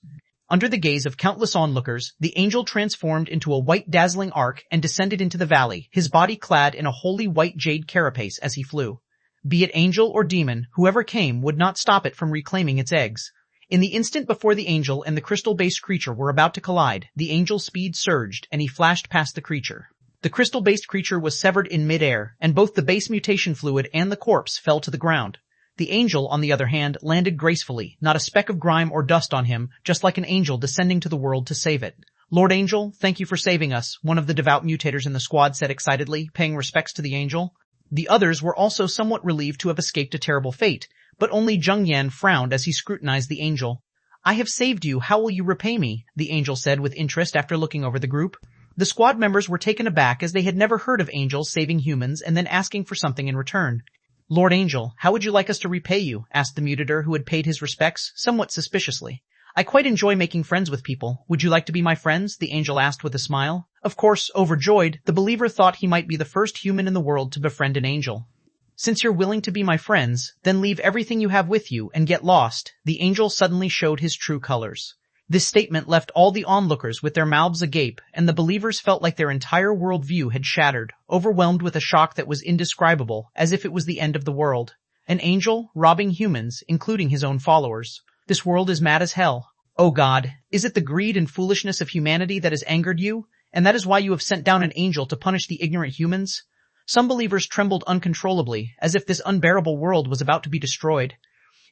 Under the gaze of countless onlookers, the angel transformed into a white dazzling arc and descended into the valley, his body clad in a wholly white jade carapace as he flew. Be it angel or demon, whoever came would not stop it from reclaiming its eggs. In the instant before the angel and the crystal-based creature were about to collide, the angel's speed surged and he flashed past the creature. The crystal-based creature was severed in mid-air, and both the base mutation fluid and the corpse fell to the ground. The angel, on the other hand, landed gracefully, not a speck of grime or dust on him, just like an angel descending to the world to save it. Lord Angel, thank you for saving us, one of the devout mutators in the squad said excitedly, paying respects to the angel. The others were also somewhat relieved to have escaped a terrible fate, but only Zheng Yan frowned as he scrutinized the angel. I have saved you, how will you repay me? The angel said with interest after looking over the group. The squad members were taken aback as they had never heard of angels saving humans and then asking for something in return. Lord Angel, how would you like us to repay you? Asked the mutator who had paid his respects, somewhat suspiciously. I quite enjoy making friends with people. Would you like to be my friends? The angel asked with a smile. Of course, overjoyed, the believer thought he might be the first human in the world to befriend an angel. Since you're willing to be my friends, then leave everything you have with you and get lost. The angel suddenly showed his true colors. This statement left all the onlookers with their mouths agape, and the believers felt like their entire worldview had shattered, overwhelmed with a shock that was indescribable, as if it was the end of the world. An angel robbing humans, including his own followers. This world is mad as hell. Oh God, is it the greed and foolishness of humanity that has angered you? And that is why you have sent down an angel to punish the ignorant humans? Some believers trembled uncontrollably, as if this unbearable world was about to be destroyed.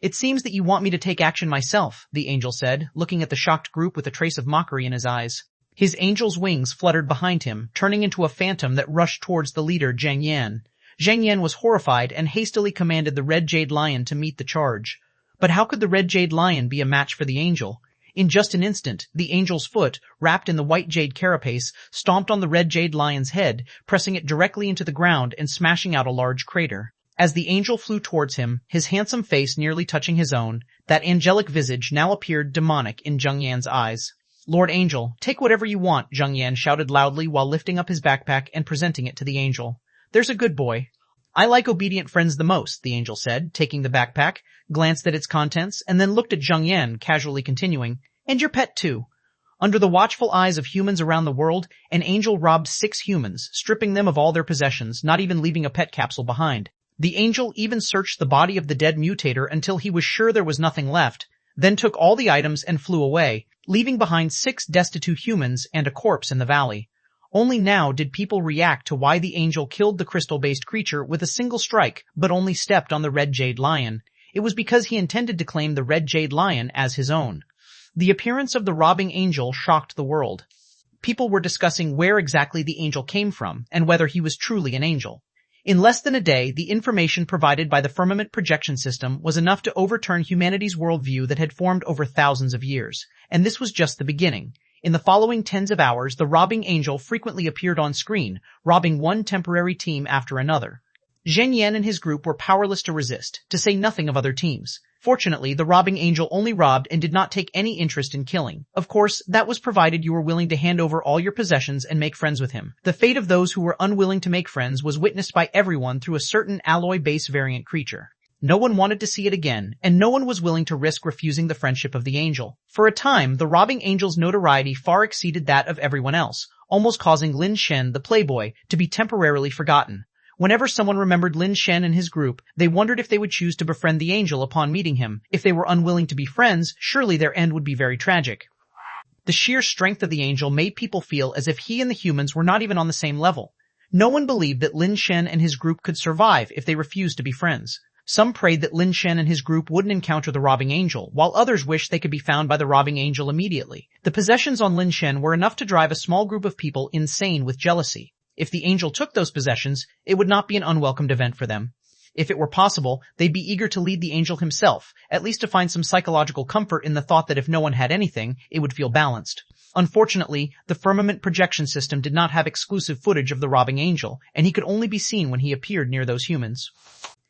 It seems that you want me to take action myself, the angel said, looking at the shocked group with a trace of mockery in his eyes. His angel's wings fluttered behind him, turning into a phantom that rushed towards the leader, Zheng Yan. Zheng Yan was horrified and hastily commanded the Red Jade Lion to meet the charge. But how could the Red Jade Lion be a match for the angel? In just an instant, the angel's foot, wrapped in the white jade carapace, stomped on the Red Jade Lion's head, pressing it directly into the ground and smashing out a large crater. As the angel flew towards him, his handsome face nearly touching his own, that angelic visage now appeared demonic in Zheng Yan's eyes. Lord Angel, take whatever you want, Zheng Yan shouted loudly while lifting up his backpack and presenting it to the angel. There's a good boy. I like obedient friends the most, the angel said, taking the backpack, glanced at its contents, and then looked at Zheng Yan, casually continuing, and your pet too. Under the watchful eyes of humans around the world, an angel robbed 6 humans, stripping them of all their possessions, not even leaving a pet capsule behind. The angel even searched the body of the dead mutator until he was sure there was nothing left, then took all the items and flew away, leaving behind 6 destitute humans and a corpse in the valley. Only now did people react to why the angel killed the crystal-based creature with a single strike, but only stepped on the Red Jade Lion. It was because he intended to claim the Red Jade Lion as his own. The appearance of the robbing angel shocked the world. People were discussing where exactly the angel came from and whether he was truly an angel. In less than a day, the information provided by the firmament projection system was enough to overturn humanity's worldview that had formed over thousands of years. And this was just the beginning. In the following tens of hours, the robbing angel frequently appeared on screen, robbing one temporary team after another. Zheng Yan and his group were powerless to resist, to say nothing of other teams. Fortunately, the robbing angel only robbed and did not take any interest in killing. Of course, that was provided you were willing to hand over all your possessions and make friends with him. The fate of those who were unwilling to make friends was witnessed by everyone through a certain alloy base variant creature. No one wanted to see it again, and no one was willing to risk refusing the friendship of the angel. For a time, the robbing angel's notoriety far exceeded that of everyone else, almost causing Lin Shen, the playboy, to be temporarily forgotten. Whenever someone remembered Lin Shen and his group, they wondered if they would choose to befriend the angel upon meeting him. If they were unwilling to be friends, surely their end would be very tragic. The sheer strength of the angel made people feel as if he and the humans were not even on the same level. No one believed that Lin Shen and his group could survive if they refused to be friends. Some prayed that Lin Shen and his group wouldn't encounter the robbing angel, while others wished they could be found by the robbing angel immediately. The possessions on Lin Shen were enough to drive a small group of people insane with jealousy. If the angel took those possessions, it would not be an unwelcomed event for them. If it were possible, they'd be eager to lead the angel himself, at least to find some psychological comfort in the thought that if no one had anything, it would feel balanced. Unfortunately, the firmament projection system did not have exclusive footage of the robbing angel, and he could only be seen when he appeared near those humans.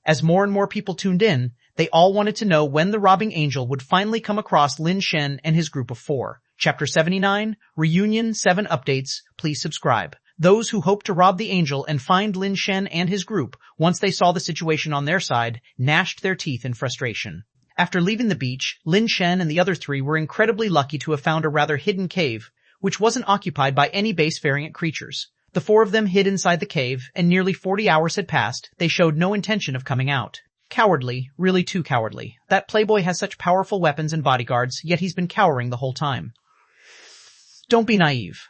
As more and more people tuned in, they all wanted to know when the robbing angel would finally come across Lin Shen and his group of 4. Chapter 79, Reunion 7 Updates. Please subscribe. Those who hoped to rob the angel and find Lin Shen and his group, once they saw the situation on their side, gnashed their teeth in frustration. After leaving the beach, Lin Shen and the other 3 were incredibly lucky to have found a rather hidden cave, which wasn't occupied by any base variant creatures. The 4 of them hid inside the cave, and nearly 40 hours had passed. They showed no intention of coming out. Cowardly, really too cowardly. That playboy has such powerful weapons and bodyguards, yet he's been cowering the whole time. Don't be naive.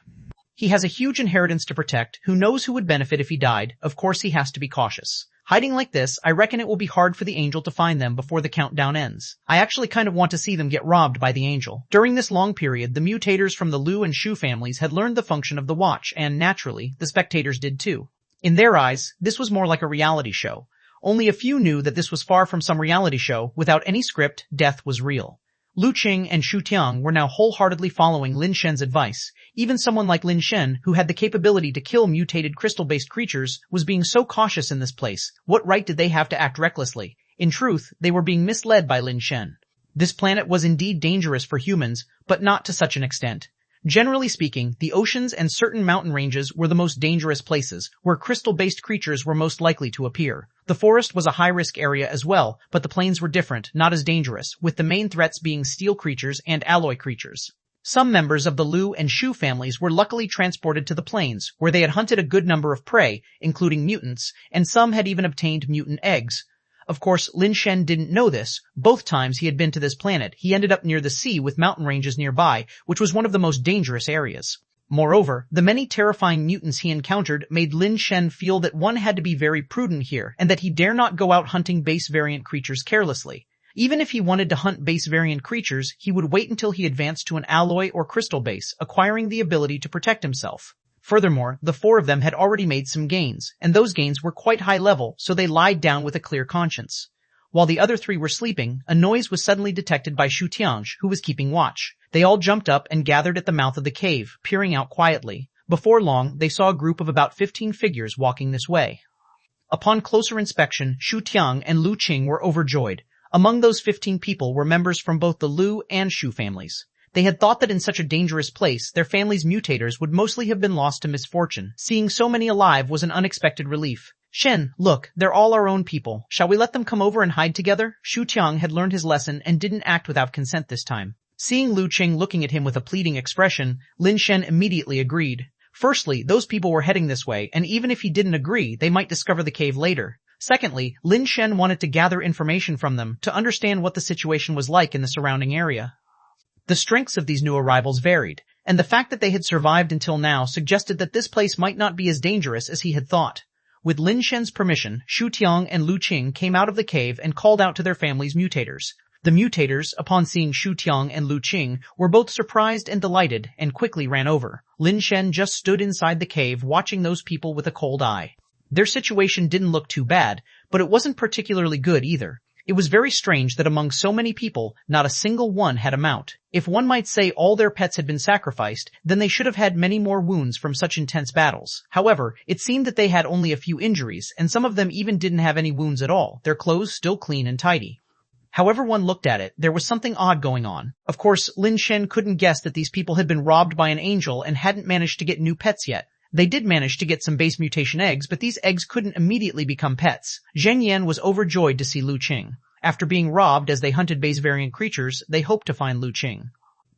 He has a huge inheritance to protect. Who knows who would benefit if he died? Of course he has to be cautious. Hiding like this, I reckon it will be hard for the angel to find them before the countdown ends. I actually kind of want to see them get robbed by the angel. During this long period, the mutators from the Lu and Shu families had learned the function of the watch, and naturally, the spectators did too. In their eyes, this was more like a reality show. Only a few knew that this was far from some reality show. Without any script, death was real. Lu Qing and Shu Tiang were now wholeheartedly following Lin Shen's advice. Even someone like Lin Shen, who had the capability to kill mutated crystal-based creatures, was being so cautious in this place. What right did they have to act recklessly? In truth, they were being misled by Lin Shen. This planet was indeed dangerous for humans, but not to such an extent. Generally speaking, the oceans and certain mountain ranges were the most dangerous places, where crystal-based creatures were most likely to appear. The forest was a high-risk area as well, but the plains were different, not as dangerous, with the main threats being steel creatures and alloy creatures. Some members of the Lu and Shu families were luckily transported to the plains, where they had hunted a good number of prey, including mutants, and some had even obtained mutant eggs. Of course, Lin Shen didn't know this. Both times he had been to this planet, he ended up near the sea with mountain ranges nearby, which was one of the most dangerous areas. Moreover, the many terrifying mutants he encountered made Lin Shen feel that one had to be very prudent here, and that he dare not go out hunting base variant creatures carelessly. Even if he wanted to hunt base variant creatures, he would wait until he advanced to an alloy or crystal base, acquiring the ability to protect himself. Furthermore, the four of them had already made some gains, and those gains were quite high level, so they lied down with a clear conscience. While the other three were sleeping, a noise was suddenly detected by Shu Tianj, who was keeping watch. They all jumped up and gathered at the mouth of the cave, peering out quietly. Before long, they saw a group of about 15 figures walking this way. Upon closer inspection, Shu Tiang and Lu Qing were overjoyed. Among those 15 people were members from both the Lu and Shu families. They had thought that in such a dangerous place, their family's mutators would mostly have been lost to misfortune. Seeing so many alive was an unexpected relief. Shen, look, they're all our own people. Shall we let them come over and hide together? Shu Tiang had learned his lesson and didn't act without consent this time. Seeing Lu Qing looking at him with a pleading expression, Lin Shen immediately agreed. Firstly, those people were heading this way, and even if he didn't agree, they might discover the cave later. Secondly, Lin Shen wanted to gather information from them to understand what the situation was like in the surrounding area. The strengths of these new arrivals varied, and the fact that they had survived until now suggested that this place might not be as dangerous as he had thought. With Lin Shen's permission, Shu Tiang and Lu Qing came out of the cave and called out to their family's mutators. The mutators, upon seeing Shu Tiang and Lu Qing, were both surprised and delighted and quickly ran over. Lin Shen just stood inside the cave watching those people with a cold eye. Their situation didn't look too bad, but it wasn't particularly good either. It was very strange that among so many people, not a single one had a mount. If one might say all their pets had been sacrificed, then they should have had many more wounds from such intense battles. However, it seemed that they had only a few injuries, and some of them even didn't have any wounds at all, their clothes still clean and tidy. However one looked at it, there was something odd going on. Of course, Lin Shen couldn't guess that these people had been robbed by an angel and hadn't managed to get new pets yet. They did manage to get some base mutation eggs, but these eggs couldn't immediately become pets. Zheng Yan was overjoyed to see Lu Qing. After being robbed as they hunted base variant creatures, they hoped to find Lu Qing.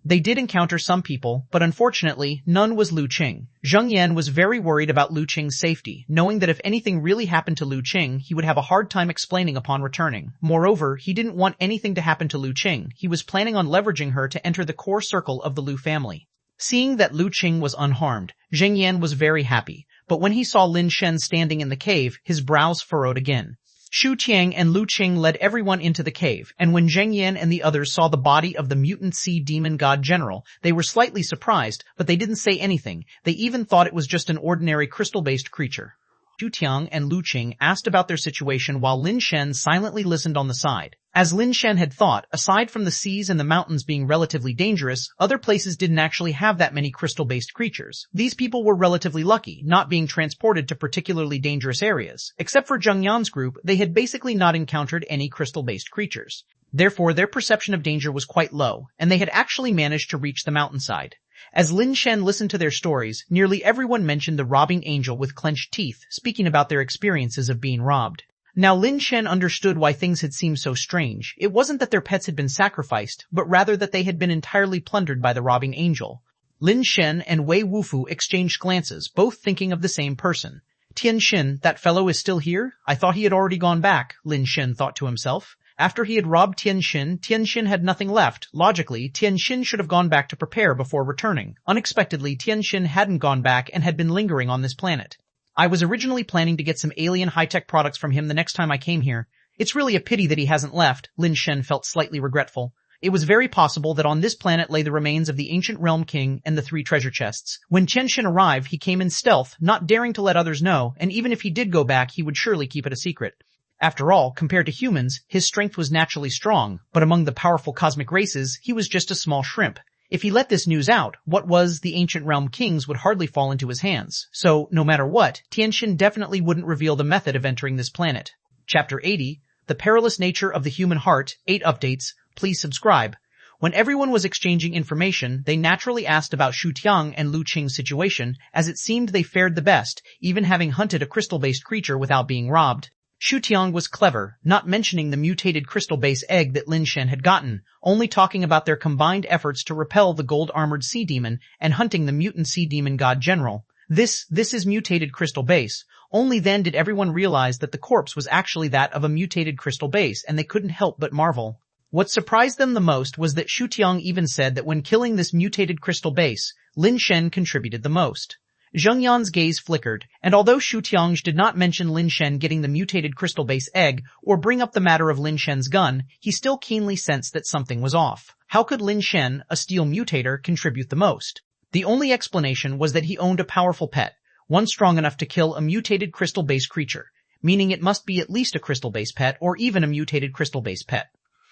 They did encounter some people, but unfortunately, none was Lu Qing. Zheng Yan was very worried about Lu Qing's safety, knowing that if anything really happened to Lu Qing, he would have a hard time explaining upon returning. Moreover, he didn't want anything to happen to Lu Qing. He was planning on leveraging her to enter the core circle of the Lu family. Seeing that Lu Qing was unharmed, Zheng Yan was very happy, but when he saw Lin Shen standing in the cave, his brows furrowed again. Shu Tiang and Lu Qing led everyone into the cave, and when Zheng Yan and the others saw the body of the mutant sea demon god general, they were slightly surprised, but they didn't say anything. They even thought it was just an ordinary crystal-based creature. Shu Tiang and Lu Qing asked about their situation while Lin Shen silently listened on the side. As Lin Shen had thought, aside from the seas and the mountains being relatively dangerous, other places didn't actually have that many crystal-based creatures. These people were relatively lucky, not being transported to particularly dangerous areas. Except for Zheng Yan's group, they had basically not encountered any crystal-based creatures. Therefore, their perception of danger was quite low, and they had actually managed to reach the mountainside. As Lin Shen listened to their stories, nearly everyone mentioned the robbing angel with clenched teeth, speaking about their experiences of being robbed. Now Lin Shen understood why things had seemed so strange. It wasn't that their pets had been sacrificed, but rather that they had been entirely plundered by the robbing angel. Lin Shen and Wei Wufu exchanged glances, both thinking of the same person. Tian Xin, that fellow is still here? I thought he had already gone back, Lin Shen thought to himself. After he had robbed Tian Xin had nothing left. Logically, Tian Xin should have gone back to prepare before returning. Unexpectedly, Tian Xin hadn't gone back and had been lingering on this planet. I was originally planning to get some alien high-tech products from him the next time I came here. It's really a pity that he hasn't left. Lin Shen felt slightly regretful. It was very possible that on this planet lay the remains of the ancient realm king and the 3 treasure chests. When Chen arrived, he came in stealth, not daring to let others know, and even if he did go back, he would surely keep it a secret. After all, compared to humans, his strength was naturally strong, but among the powerful cosmic races, he was just a small shrimp. If he let this news out, what was the ancient realm kings would hardly fall into his hands. So, no matter what, Tianxin definitely wouldn't reveal the method of entering this planet. Chapter 80, The Perilous Nature of the Human Heart, 8 updates. Please subscribe. When everyone was exchanging information, they naturally asked about Ch1 and Lu Qing's situation, as it seemed they fared the best, even having hunted a crystal-based creature without being robbed. Ch1 was clever, not mentioning the mutated crystal-based egg that Lin Shen had gotten, only talking about their combined efforts to repel the gold-armored sea demon and hunting the mutant sea demon god general. This is mutated crystal base. Only then did everyone realize that the corpse was actually that of a mutated crystal base, and they couldn't help but marvel. What surprised them the most was that Ch1 even said that when killing this mutated crystal base, Lin Shen contributed the most. Zheng Yan's gaze flickered, and although Ch1 did not mention Lin Shen getting the mutated crystal base egg or bring up the matter of Lin Shen's gun, he still keenly sensed that something was off. How could Lin Shen, a steel mutator, contribute the most? The only explanation was that he owned a powerful pet, one strong enough to kill a mutated crystal-based creature, meaning it must be at least a crystal-based pet or even a mutated crystal-based pet.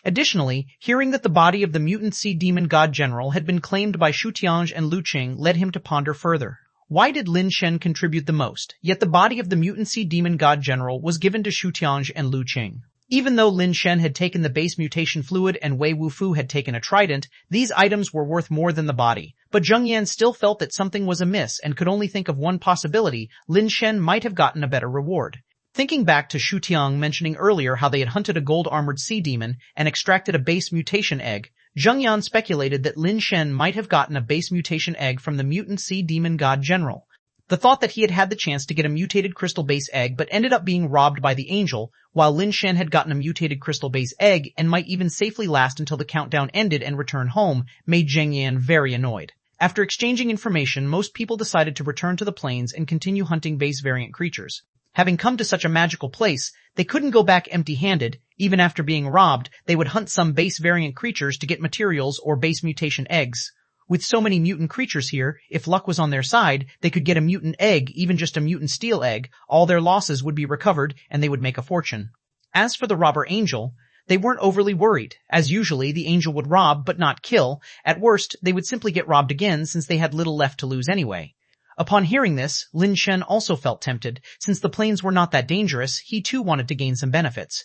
Additionally, hearing that the body of the mutant sea demon god general had been claimed by Ch1 and Lu Qing led him to ponder further. Why did Lin Shen contribute the most, yet the body of the mutant sea demon god general was given to Ch1 and Lu Qing? Even though Lin Shen had taken the base mutation fluid and Wei Wufu had taken a trident, these items were worth more than the body. But Zheng Yan still felt that something was amiss and could only think of one possibility: Lin Shen might have gotten a better reward. Thinking back to Ch1 mentioning earlier how they had hunted a gold-armored sea demon and extracted a base mutation egg, Zheng Yan speculated that Lin Shen might have gotten a base mutation egg from the mutant sea demon god general. The thought that he had had the chance to get a mutated crystal base egg but ended up being robbed by the angel, while Lin Shen had gotten a mutated crystal base egg and might even safely last until the countdown ended and return home, made Zheng Yan very annoyed. After exchanging information, most people decided to return to the plains and continue hunting base variant creatures. Having come to such a magical place, they couldn't go back empty-handed. Even after being robbed, they would hunt some base variant creatures to get materials or base mutation eggs. With so many mutant creatures here, if luck was on their side, they could get a mutant egg, even just a mutant steel egg. All their losses would be recovered, and they would make a fortune. As for the robber angel, they weren't overly worried. As usually, the angel would rob but not kill. At worst, they would simply get robbed again since they had little left to lose anyway. Upon hearing this, Lin Shen also felt tempted. Since the plains were not that dangerous, he too wanted to gain some benefits.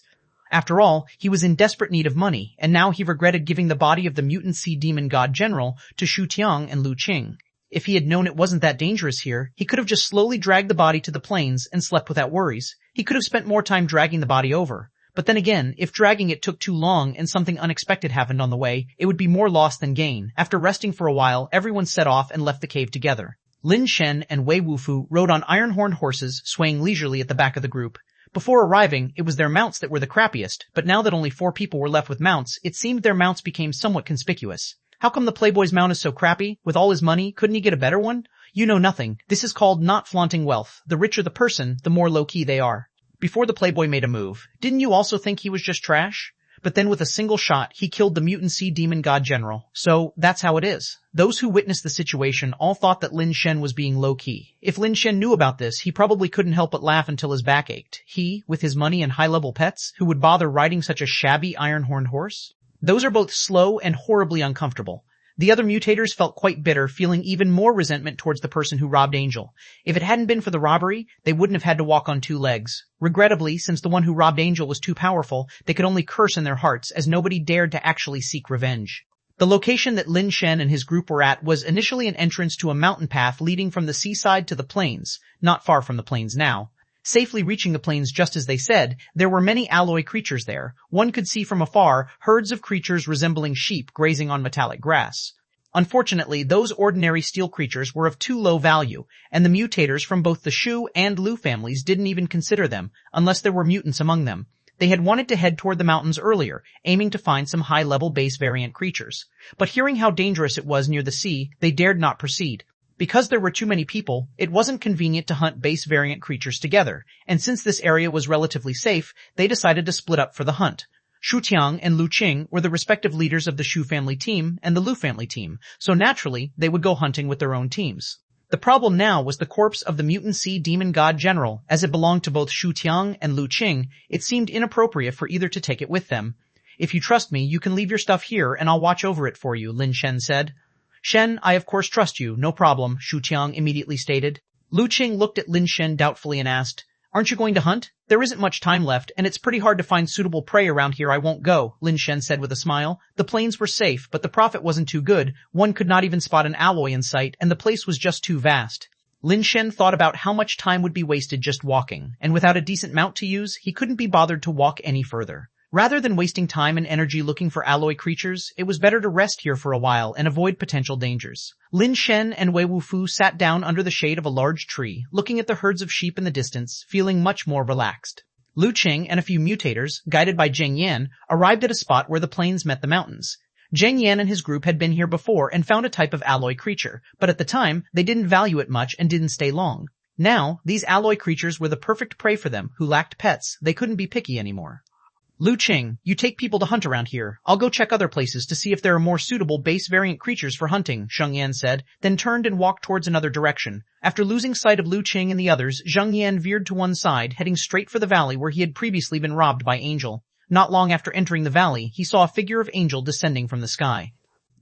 After all, he was in desperate need of money, and now he regretted giving the body of the mutant sea demon god general to Ch1 and Lu Qing. If he had known it wasn't that dangerous here, he could have just slowly dragged the body to the plains and slept without worries. He could have spent more time dragging the body over. But then again, if dragging it took too long and something unexpected happened on the way, it would be more loss than gain. After resting for a while, everyone set off and left the cave together. Lin Shen and Wei Wufu rode on iron-horned horses, swaying leisurely at the back of the group. Before arriving, it was their mounts that were the crappiest, but now that only 4 people were left with mounts, it seemed their mounts became somewhat conspicuous. How come the playboy's mount is so crappy? With all his money, couldn't he get a better one? You know nothing. This is called not flaunting wealth. The richer the person, the more low-key they are. Before the playboy made a move, didn't you also think he was just trash? But then with a single shot, he killed the mutant sea demon god general. So, that's how it is. Those who witnessed the situation all thought that Lin Shen was being low-key. If Lin Shen knew about this, he probably couldn't help but laugh until his back ached. He, with his money and high-level pets, who would bother riding such a shabby iron-horned horse? Those are both slow and horribly uncomfortable. The other mutators felt quite bitter, feeling even more resentment towards the person who robbed Angel. If it hadn't been for the robbery, they wouldn't have had to walk on 2 legs. Regrettably, since the one who robbed Angel was too powerful, they could only curse in their hearts, as nobody dared to actually seek revenge. The location that Lin Shen and his group were at was initially an entrance to a mountain path leading from the seaside to the plains, not far from the plains now. Safely reaching the plains just as they said, there were many alloy creatures there. One could see from afar herds of creatures resembling sheep grazing on metallic grass. Unfortunately, those ordinary steel creatures were of too low value, and the mutators from both the Shu and Lu families didn't even consider them, unless there were mutants among them. They had wanted to head toward the mountains earlier, aiming to find some high-level base variant creatures. But hearing how dangerous it was near the sea, they dared not proceed. Because there were too many people, it wasn't convenient to hunt base variant creatures together, and since this area was relatively safe, they decided to split up for the hunt. Shu Tiang and Lu Qing were the respective leaders of the Shu family team and the Lu family team, so naturally, they would go hunting with their own teams. The problem now was the corpse of the mutant sea demon god general. As it belonged to both Shu Tiang and Lu Qing, it seemed inappropriate for either to take it with them. If you trust me, you can leave your stuff here and I'll watch over it for you, Lin Shen said. Shen, I of course trust you, no problem, Shu Tiang immediately stated. Lu Qing looked at Lin Shen doubtfully and asked, Aren't you going to hunt? There isn't much time left, and it's pretty hard to find suitable prey around here. I won't go, Lin Shen said with a smile. The plains were safe, but the profit wasn't too good. One could not even spot an alloy in sight, and the place was just too vast. Lin Shen thought about how much time would be wasted just walking, and without a decent mount to use, he couldn't be bothered to walk any further. Rather than wasting time and energy looking for alloy creatures, it was better to rest here for a while and avoid potential dangers. Lin Shen and Wei Wufu sat down under the shade of a large tree, looking at the herds of sheep in the distance, feeling much more relaxed. Lu Qing and a few mutators, guided by Zheng Yan, arrived at a spot where the plains met the mountains. Zheng Yan and his group had been here before and found a type of alloy creature, but at the time, they didn't value it much and didn't stay long. Now, these alloy creatures were the perfect prey for them who lacked pets. They couldn't be picky anymore. Lu Qing, you take people to hunt around here. I'll go check other places to see if there are more suitable base variant creatures for hunting, Zheng Yan said, then turned and walked towards another direction. After losing sight of Lu Qing and the others, Zheng Yan veered to one side, heading straight for the valley where he had previously been robbed by Angel. Not long after entering the valley, he saw a figure of Angel descending from the sky.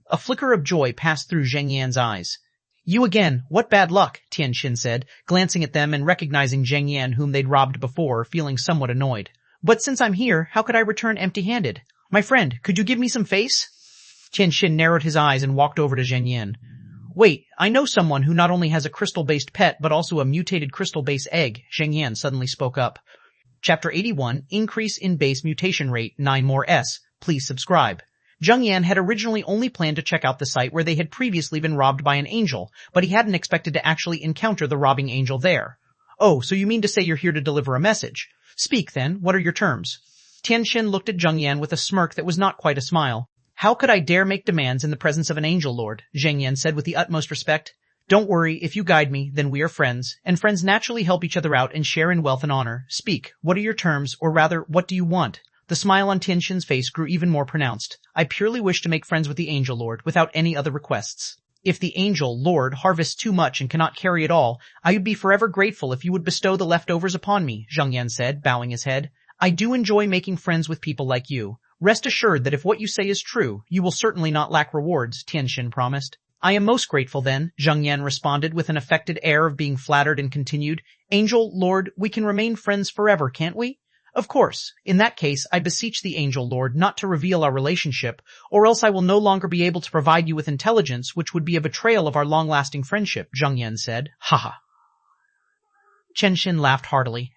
A flicker of joy passed through Zheng Yan's eyes. You again, what bad luck, Tian Xin said, glancing at them and recognizing Zheng Yan whom they'd robbed before, feeling somewhat annoyed. But since I'm here, how could I return empty-handed? My friend, could you give me some face? Tian Xin narrowed his eyes and walked over to Zheng Yan. Wait, I know someone who not only has a crystal-based pet, but also a mutated crystal-based egg, Zheng Yan suddenly spoke up. Chapter 81, Increase in Base Mutation Rate, 9 more S. Please subscribe. Zheng Yan had originally only planned to check out the site where they had previously been robbed by an angel, but he hadn't expected to actually encounter the robbing angel there. Oh, so you mean to say you're here to deliver a message? Speak then, what are your terms? Tian Xin looked at Zheng Yan with a smirk that was not quite a smile. How could I dare make demands in the presence of an angel lord? Zheng Yan said with the utmost respect. Don't worry, if you guide me, then we are friends, and friends naturally help each other out and share in wealth and honor. Speak, what are your terms, or rather, what do you want? The smile on Tian Xin's face grew even more pronounced. I purely wish to make friends with the angel lord, without any other requests. If the angel lord harvests too much and cannot carry it all, I would be forever grateful if you would bestow the leftovers upon me, Zheng Yan said, bowing his head. I do enjoy making friends with people like you. Rest assured that if what you say is true, you will certainly not lack rewards, Tian Xin promised. I am most grateful then, Zheng Yan responded with an affected air of being flattered and continued. Angel, Lord, we can remain friends forever, can't we? Of course. In that case, I beseech the Angel Lord not to reveal our relationship, or else I will no longer be able to provide you with intelligence, which would be a betrayal of our long-lasting friendship, Zheng Yan said. Haha. Chen Xin laughed heartily.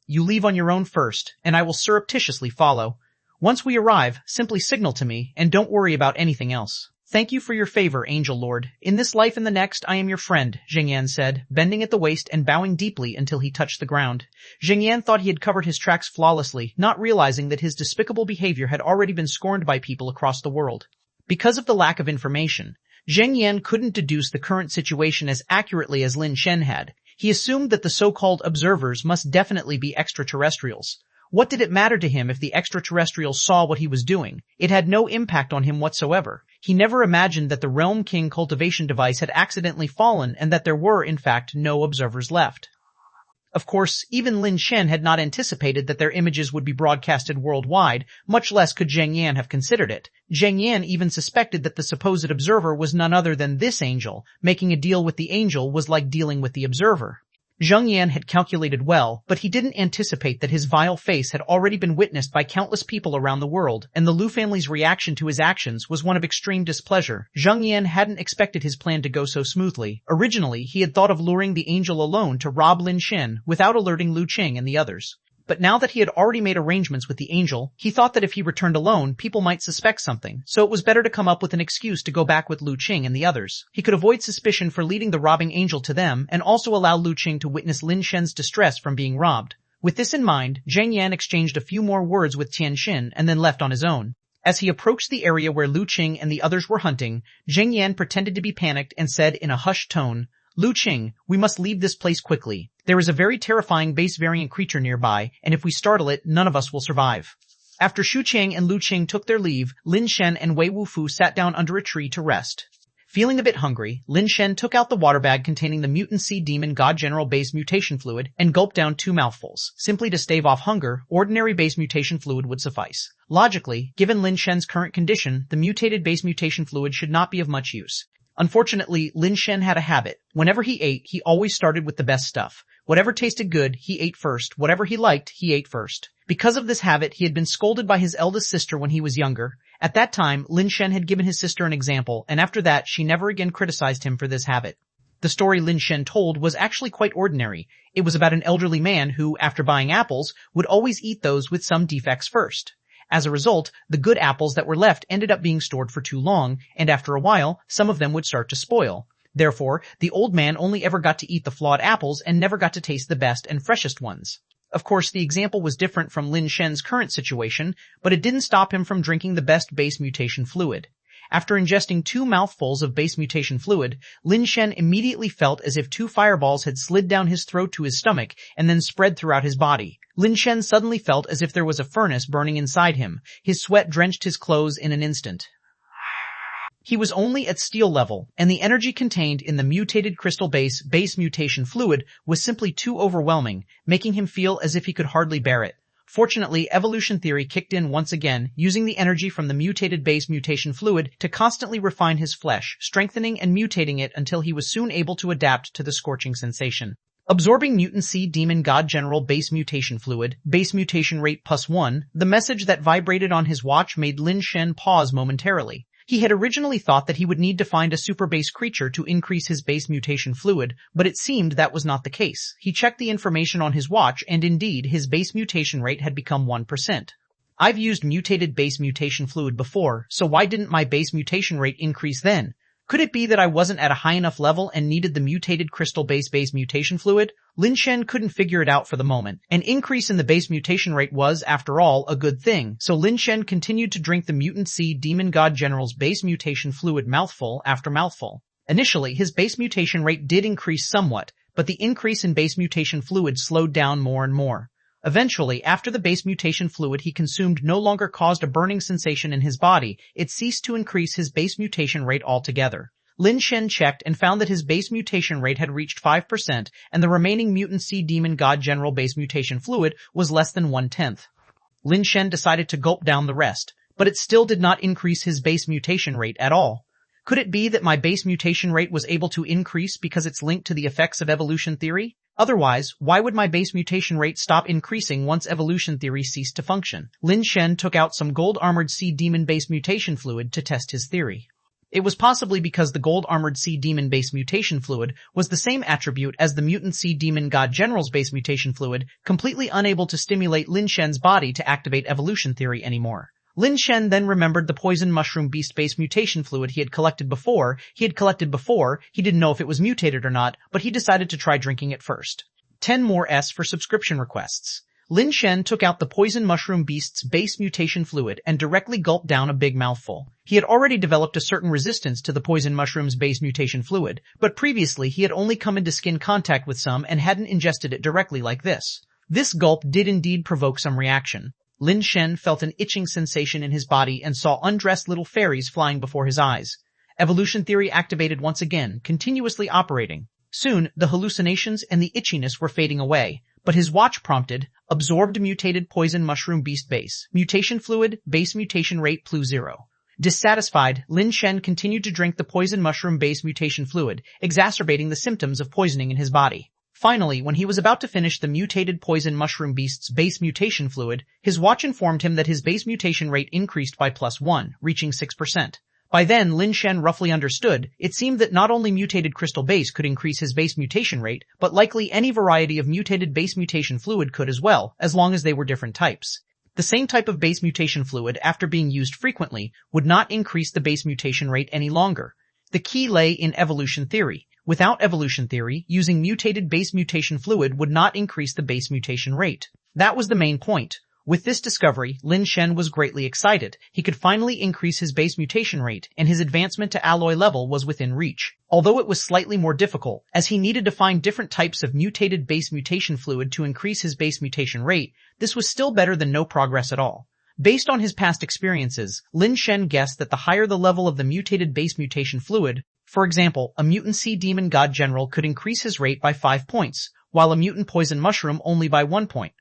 You leave on your own first, and I will surreptitiously follow. Once we arrive, simply signal to me, and don't worry about anything else. Thank you for your favor, Angel Lord. In this life and the next, I am your friend, Zheng Yan said, bending at the waist and bowing deeply until he touched the ground. Zheng Yan thought he had covered his tracks flawlessly, not realizing that his despicable behavior had already been scorned by people across the world. Because of the lack of information, Zheng Yan couldn't deduce the current situation as accurately as Lin Shen had. He assumed that the so-called observers must definitely be extraterrestrials. What did it matter to him if the extraterrestrials saw what he was doing? It had no impact on him whatsoever. He never imagined that the Realm King cultivation device had accidentally fallen and that there were, in fact, no observers left. Of course, even Lin Shen had not anticipated that their images would be broadcasted worldwide, much less could Zheng Yan have considered it. Zheng Yan even suspected that the supposed observer was none other than this angel. Making a deal with the angel was like dealing with the observer. Zheng Yan had calculated well, but he didn't anticipate that his vile face had already been witnessed by countless people around the world, and the Lu family's reaction to his actions was one of extreme displeasure. Zheng Yan hadn't expected his plan to go so smoothly. Originally, he had thought of luring the angel alone to rob Lin Shen without alerting Lu Qing and the others. But now that he had already made arrangements with the angel, he thought that if he returned alone, people might suspect something, so it was better to come up with an excuse to go back with Lu Qing and the others. He could avoid suspicion for leading the robbing angel to them, and also allow Lu Qing to witness Lin Shen's distress from being robbed. With this in mind, Zheng Yan exchanged a few more words with Tian Xin and then left on his own. As he approached the area where Lu Qing and the others were hunting, Zheng Yan pretended to be panicked and said in a hushed tone, "Lu Qing, we must leave this place quickly. There is a very terrifying base variant creature nearby, and if we startle it, none of us will survive." After Xu Qiang and Lu Qing took their leave, Lin Shen and Wei Wufu sat down under a tree to rest. Feeling a bit hungry, Lin Shen took out the water bag containing the mutant sea demon god general base mutation fluid and gulped down 2 mouthfuls. Simply to stave off hunger, ordinary base mutation fluid would suffice. Logically, given Lin Shen's current condition, the mutated base mutation fluid should not be of much use. Unfortunately, Lin Shen had a habit. Whenever he ate, he always started with the best stuff. Whatever tasted good, he ate first. Whatever he liked, he ate first. Because of this habit, he had been scolded by his eldest sister when he was younger. At that time, Lin Shen had given his sister an example, and after that, she never again criticized him for this habit. The story Lin Shen told was actually quite ordinary. It was about an elderly man who, after buying apples, would always eat those with some defects first. As a result, the good apples that were left ended up being stored for too long, and after a while, some of them would start to spoil. Therefore, the old man only ever got to eat the flawed apples and never got to taste the best and freshest ones. Of course, the example was different from Lin Shen's current situation, but it didn't stop him from drinking the best base mutation fluid. After ingesting 2 mouthfuls of base mutation fluid, Lin Shen immediately felt as if 2 fireballs had slid down his throat to his stomach and then spread throughout his body. Lin Shen suddenly felt as if there was a furnace burning inside him. His sweat drenched his clothes in an instant. He was only at steel level, and the energy contained in the mutated crystal base mutation fluid was simply too overwhelming, making him feel as if he could hardly bear it. Fortunately, evolution theory kicked in once again, using the energy from the mutated base mutation fluid to constantly refine his flesh, strengthening and mutating it until he was soon able to adapt to the scorching sensation. Absorbing mutant sea demon god general base mutation fluid, base mutation rate +1, the message that vibrated on his watch made Lin Shen pause momentarily. He had originally thought that he would need to find a super base creature to increase his base mutation fluid, but it seemed that was not the case. He checked the information on his watch, and indeed, his base mutation rate had become 1%. I've used mutated base mutation fluid before, so why didn't my base mutation rate increase then? Could it be that I wasn't at a high enough level and needed the mutated crystal base mutation fluid? Lin Shen couldn't figure it out for the moment. An increase in the base mutation rate was, after all, a good thing, so Lin Shen continued to drink the mutant sea demon god general's base mutation fluid mouthful after mouthful. Initially, his base mutation rate did increase somewhat, but the increase in base mutation fluid slowed down more and more. Eventually, after the base mutation fluid he consumed no longer caused a burning sensation in his body, it ceased to increase his base mutation rate altogether. Lin Shen checked and found that his base mutation rate had reached 5%, and the remaining mutant sea demon god general base mutation fluid was less than 1/10. Lin Shen decided to gulp down the rest, but it still did not increase his base mutation rate at all. Could it be that my base mutation rate was able to increase because it's linked to the effects of evolution theory? Otherwise, why would my base mutation rate stop increasing once evolution theory ceased to function? Lin Shen took out some gold-armored sea demon base mutation fluid to test his theory. It was possibly because the gold-armored sea demon base mutation fluid was the same attribute as the mutant sea demon god general's base mutation fluid, completely unable to stimulate Lin Shen's body to activate evolution theory anymore. Lin Shen then remembered the poison mushroom beast base mutation fluid he had collected before. He didn't know if it was mutated or not, but he decided to try drinking it first. 10 more S for subscription requests. Lin Shen took out the poison mushroom beast's base mutation fluid and directly gulped down a big mouthful. He had already developed a certain resistance to the poison mushroom's base mutation fluid, but previously he had only come into skin contact with some and hadn't ingested it directly like this. This gulp did indeed provoke some reaction. Lin Shen felt an itching sensation in his body and saw undressed little fairies flying before his eyes. Evolution theory activated once again, continuously operating. Soon, the hallucinations and the itchiness were fading away, but his watch prompted, absorbed mutated poison mushroom beast base, mutation fluid, base mutation rate +0. Dissatisfied, Lin Shen continued to drink the poison mushroom base mutation fluid, exacerbating the symptoms of poisoning in his body. Finally, when he was about to finish the mutated poison mushroom beast's base mutation fluid, his watch informed him that his base mutation rate increased by +1, reaching 6%. By then, Lin Shen roughly understood. It seemed that not only mutated crystal base could increase his base mutation rate, but likely any variety of mutated base mutation fluid could as well, as long as they were different types. The same type of base mutation fluid, after being used frequently, would not increase the base mutation rate any longer. The key lay in evolution theory. Without evolution theory, using mutated base mutation fluid would not increase the base mutation rate. That was the main point. With this discovery, Lin Shen was greatly excited. He could finally increase his base mutation rate, and his advancement to alloy level was within reach. Although it was slightly more difficult, as he needed to find different types of mutated base mutation fluid to increase his base mutation rate, this was still better than no progress at all. Based on his past experiences, Lin Shen guessed that the higher the level of the mutated base mutation fluid, for example, a mutant sea demon god general could increase his rate by 5 points, while a mutant poison mushroom only by 1 point.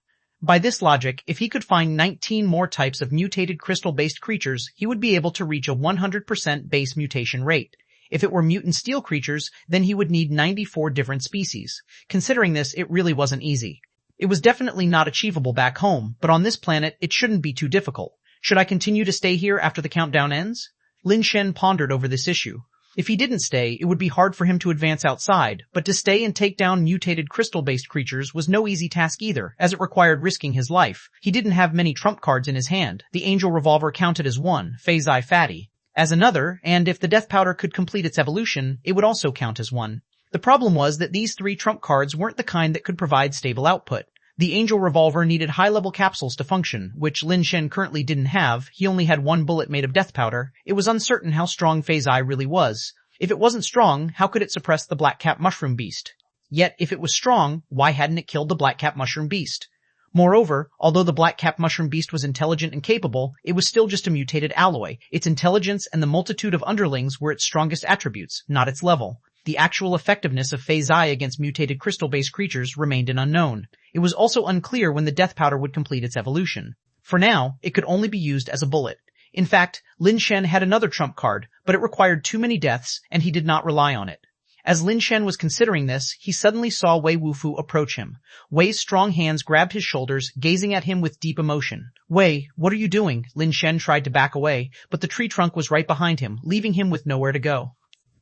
By this logic, if he could find 19 more types of mutated crystal-based creatures, he would be able to reach a 100% base mutation rate. If it were mutant steel creatures, then he would need 94 different species. Considering this, it really wasn't easy. It was definitely not achievable back home, but on this planet, it shouldn't be too difficult. Should I continue to stay here after the countdown ends? Lin Shen pondered over this issue. If he didn't stay, it would be hard for him to advance outside, but to stay and take down mutated crystal-based creatures was no easy task either, as it required risking his life. He didn't have many trump cards in his hand. The angel revolver counted as one, Phase-I Fatty, as another, and if the death powder could complete its evolution, it would also count as one. The problem was that these 3 trump cards weren't the kind that could provide stable output. The angel revolver needed high-level capsules to function, which Lin Shen currently didn't have. He only had 1 bullet made of death powder. It was uncertain how strong Phase-I really was. If it wasn't strong, how could it suppress the black-cap mushroom beast? Yet, if it was strong, why hadn't it killed the black-cap mushroom beast? Moreover, although the black-cap mushroom beast was intelligent and capable, it was still just a mutated alloy. Its intelligence and the multitude of underlings were its strongest attributes, not its level. The actual effectiveness of Phase-I against mutated crystal-based creatures remained an unknown. It was also unclear when the death powder would complete its evolution. For now, it could only be used as a bullet. In fact, Lin Shen had another trump card, but it required too many deaths, and he did not rely on it. As Lin Shen was considering this, he suddenly saw Wei Wufu approach him. Wei's strong hands grabbed his shoulders, gazing at him with deep emotion. "Wei, what are you doing?" Lin Shen tried to back away, but the tree trunk was right behind him, leaving him with nowhere to go.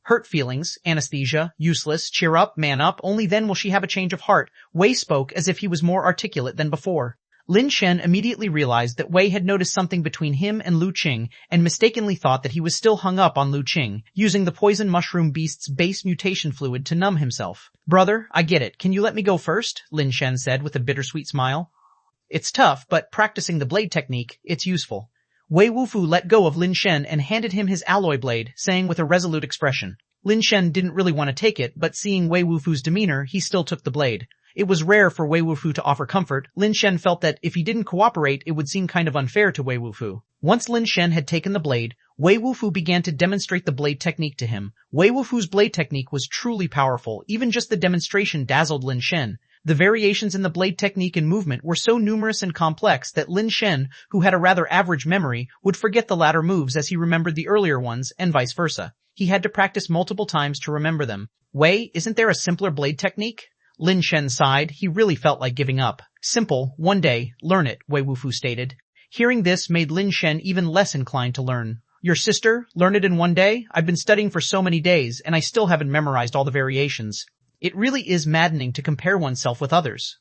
Hurt feelings, anesthesia, useless, cheer up, man up, only then will she have a change of heart. Wei spoke as if he was more articulate than before. Lin Shen immediately realized that Wei had noticed something between him and Lu Qing and mistakenly thought that he was still hung up on Lu Qing, using the poison mushroom beast's base mutation fluid to numb himself. "Brother, I get it. Can you let me go first?" Lin Shen said with a bittersweet smile. "It's tough, but practicing the blade technique, it's useful." Wei Wufu let go of Lin Shen and handed him his alloy blade, saying with a resolute expression. Lin Shen didn't really want to take it, but seeing Wei Wufu's demeanor, he still took the blade. It was rare for Wei Wufu to offer comfort. Lin Shen felt that if he didn't cooperate, it would seem kind of unfair to Wei Wufu. Once Lin Shen had taken the blade, Wei Wufu began to demonstrate the blade technique to him. Wei Wufu's blade technique was truly powerful. Even just the demonstration dazzled Lin Shen. The variations in the blade technique and movement were so numerous and complex that Lin Shen, who had a rather average memory, would forget the latter moves as he remembered the earlier ones, and vice versa. He had to practice multiple times to remember them. "Wei, isn't there a simpler blade technique?" Lin Shen sighed. He really felt like giving up. "Simple, one day, learn it," Wei Wufu stated. Hearing this made Lin Shen even less inclined to learn. "Your sister? Learn it in one day? I've been studying for so many days, and I still haven't memorized all the variations." It really is maddening to compare oneself with others.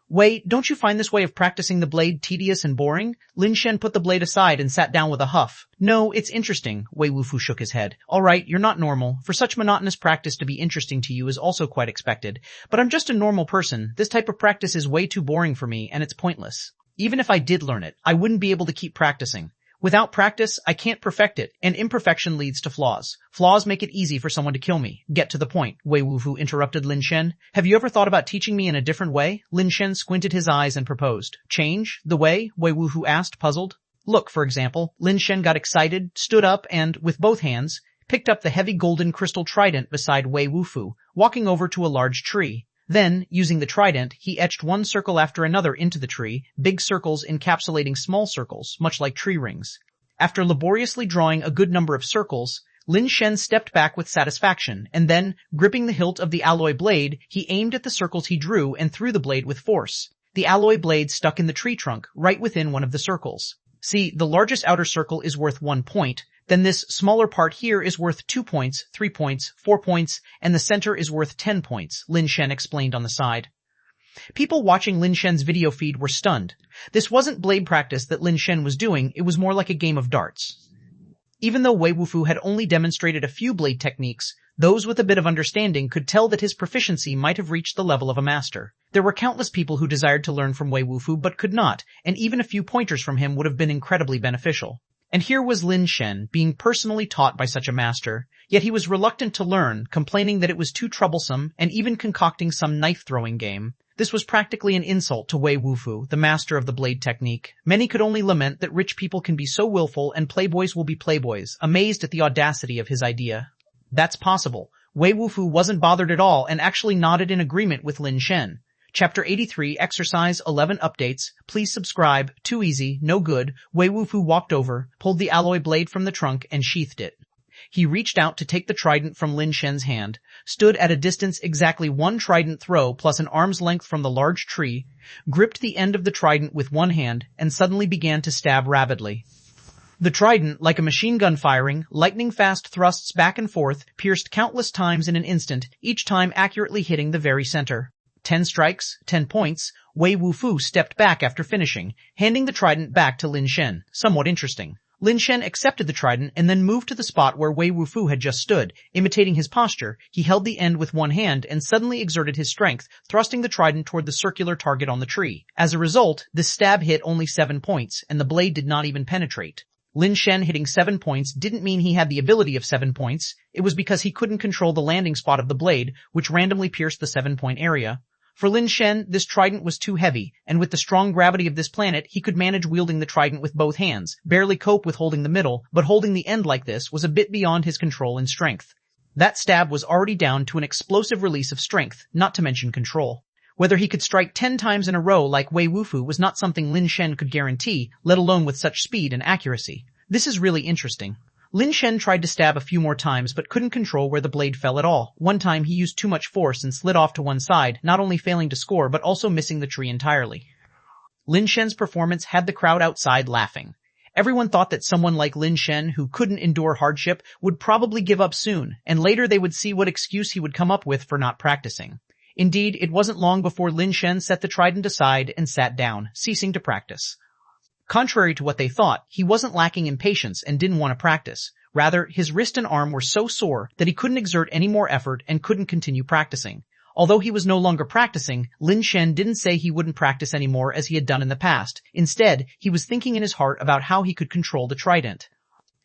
"Wei, don't you find this way of practicing the blade tedious and boring?" Lin Shen put the blade aside and sat down with a huff. "No, it's interesting," Wei Wufu shook his head. "All right, you're not normal. For such monotonous practice to be interesting to you is also quite expected. But I'm just a normal person. This type of practice is way too boring for me, and it's pointless. Even if I did learn it, I wouldn't be able to keep practicing. Without practice, I can't perfect it, and imperfection leads to flaws. Flaws make it easy for someone to kill me." "Get to the point," Wei Wufu interrupted Lin Shen. "Have you ever thought about teaching me in a different way?" Lin Shen squinted his eyes and proposed. "Change? The way?" Wei Wufu asked, puzzled. "Look, for example." Lin Shen got excited, stood up, and, with both hands, picked up the heavy golden crystal trident beside Wei Wufu, walking over to a large tree. Then, using the trident, he etched one circle after another into the tree, big circles encapsulating small circles, much like tree rings. After laboriously drawing a good number of circles, Lin Shen stepped back with satisfaction, and then, gripping the hilt of the alloy blade, he aimed at the circles he drew and threw the blade with force. The alloy blade stuck in the tree trunk, right within one of the circles. See, the largest outer circle is worth 1 point, then this smaller part here is worth 2 points, 3 points, 4 points, and the center is worth 10 points, Lin Shen explained on the side. People watching Lin Shen's video feed were stunned. This wasn't blade practice that Lin Shen was doing, it was more like a game of darts. Even though Wei Wufu had only demonstrated a few blade techniques, Those with a bit of understanding could tell that his proficiency might have reached the level of a master. There were countless people who desired to learn from Wei Wufu but could not, and even a few pointers from him would have been incredibly beneficial. And here was Lin Shen, being personally taught by such a master, yet he was reluctant to learn, complaining that it was too troublesome, and even concocting some knife-throwing game. This was practically an insult to Wei Wufu, the master of the blade technique. Many could only lament that rich people can be so willful and playboys will be playboys, amazed at the audacity of his idea. That's possible. Wei Wufu wasn't bothered at all and actually nodded in agreement with Lin Shen. Chapter 83, Exercise 11 Updates. Please subscribe. Too easy, no good. Wei Wufu walked over, pulled the alloy blade from the trunk, and sheathed it. He reached out to take the trident from Lin Shen's hand, stood at a distance exactly one trident throw plus an arm's length from the large tree, gripped the end of the trident with one hand, and suddenly began to stab rapidly. The trident, like a machine gun firing, lightning-fast thrusts back and forth, pierced countless times in an instant, each time accurately hitting the very center. 10 strikes, 10 points. Wei Wufu stepped back after finishing, handing the trident back to Lin Shen. Somewhat interesting. Lin Shen accepted the trident and then moved to the spot where Wei Wufu had just stood. Imitating his posture, he held the end with one hand and suddenly exerted his strength, thrusting the trident toward the circular target on the tree. As a result, this stab hit only 7 points, and the blade did not even penetrate. Lin Shen hitting 7 points didn't mean he had the ability of 7 points. It was because he couldn't control the landing spot of the blade, which randomly pierced the 7-point area. For Lin Shen, this trident was too heavy, and with the strong gravity of this planet, he could manage wielding the trident with both hands, barely cope with holding the middle, but holding the end like this was a bit beyond his control and strength. That stab was already down to an explosive release of strength, not to mention control. Whether he could strike 10 times in a row like Wei Wufu was not something Lin Shen could guarantee, let alone with such speed and accuracy. This is really interesting. Lin Shen tried to stab a few more times but couldn't control where the blade fell at all. One time he used too much force and slid off to one side, not only failing to score but also missing the tree entirely. Lin Shen's performance had the crowd outside laughing. Everyone thought that someone like Lin Shen, who couldn't endure hardship, would probably give up soon, and later they would see what excuse he would come up with for not practicing. Indeed, it wasn't long before Lin Shen set the trident aside and sat down, ceasing to practice. Contrary to what they thought, he wasn't lacking in patience and didn't want to practice. Rather, his wrist and arm were so sore that he couldn't exert any more effort and couldn't continue practicing. Although he was no longer practicing, Lin Shen didn't say he wouldn't practice anymore as he had done in the past. Instead, he was thinking in his heart about how he could control the trident.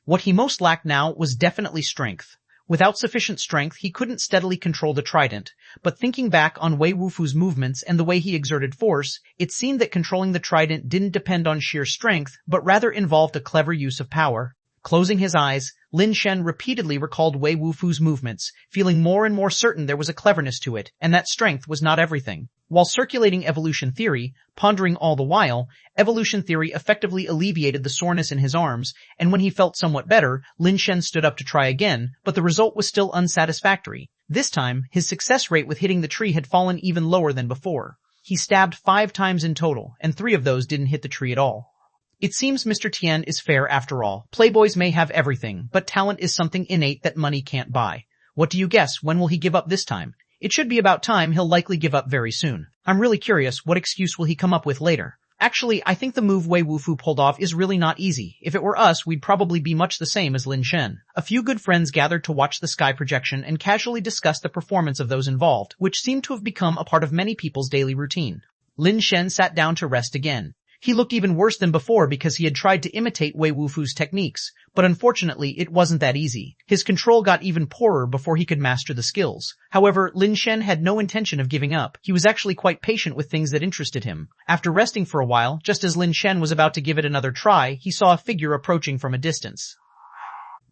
What he most lacked now was definitely strength. Without sufficient strength, he couldn't steadily control the trident, but thinking back on Wei Wufu's movements and the way he exerted force, it seemed that controlling the trident didn't depend on sheer strength, but rather involved a clever use of power. Closing his eyes, Lin Shen repeatedly recalled Wei Wufu's movements, feeling more and more certain there was a cleverness to it, and that strength was not everything. While circulating evolution theory, pondering all the while, evolution theory effectively alleviated the soreness in his arms, and when he felt somewhat better, Lin Shen stood up to try again, but the result was still unsatisfactory. This time, his success rate with hitting the tree had fallen even lower than before. He stabbed 5 times in total, and 3 of those didn't hit the tree at all. It seems Mr. Tian is fair after all. Playboys may have everything, but talent is something innate that money can't buy. What do you guess? When will he give up this time? It should be about time. He'll likely give up very soon. I'm really curious, what excuse will he come up with later? Actually, I think the move Wei Wufu pulled off is really not easy. If it were us, we'd probably be much the same as Lin Shen. A few good friends gathered to watch the sky projection and casually discuss the performance of those involved, which seemed to have become a part of many people's daily routine. Lin Shen sat down to rest again. He looked even worse than before because he had tried to imitate Wei Wufu's techniques, but unfortunately it wasn't that easy. His control got even poorer before he could master the skills. However, Lin Shen had no intention of giving up. He was actually quite patient with things that interested him. After resting for a while, just as Lin Shen was about to give it another try, he saw a figure approaching from a distance.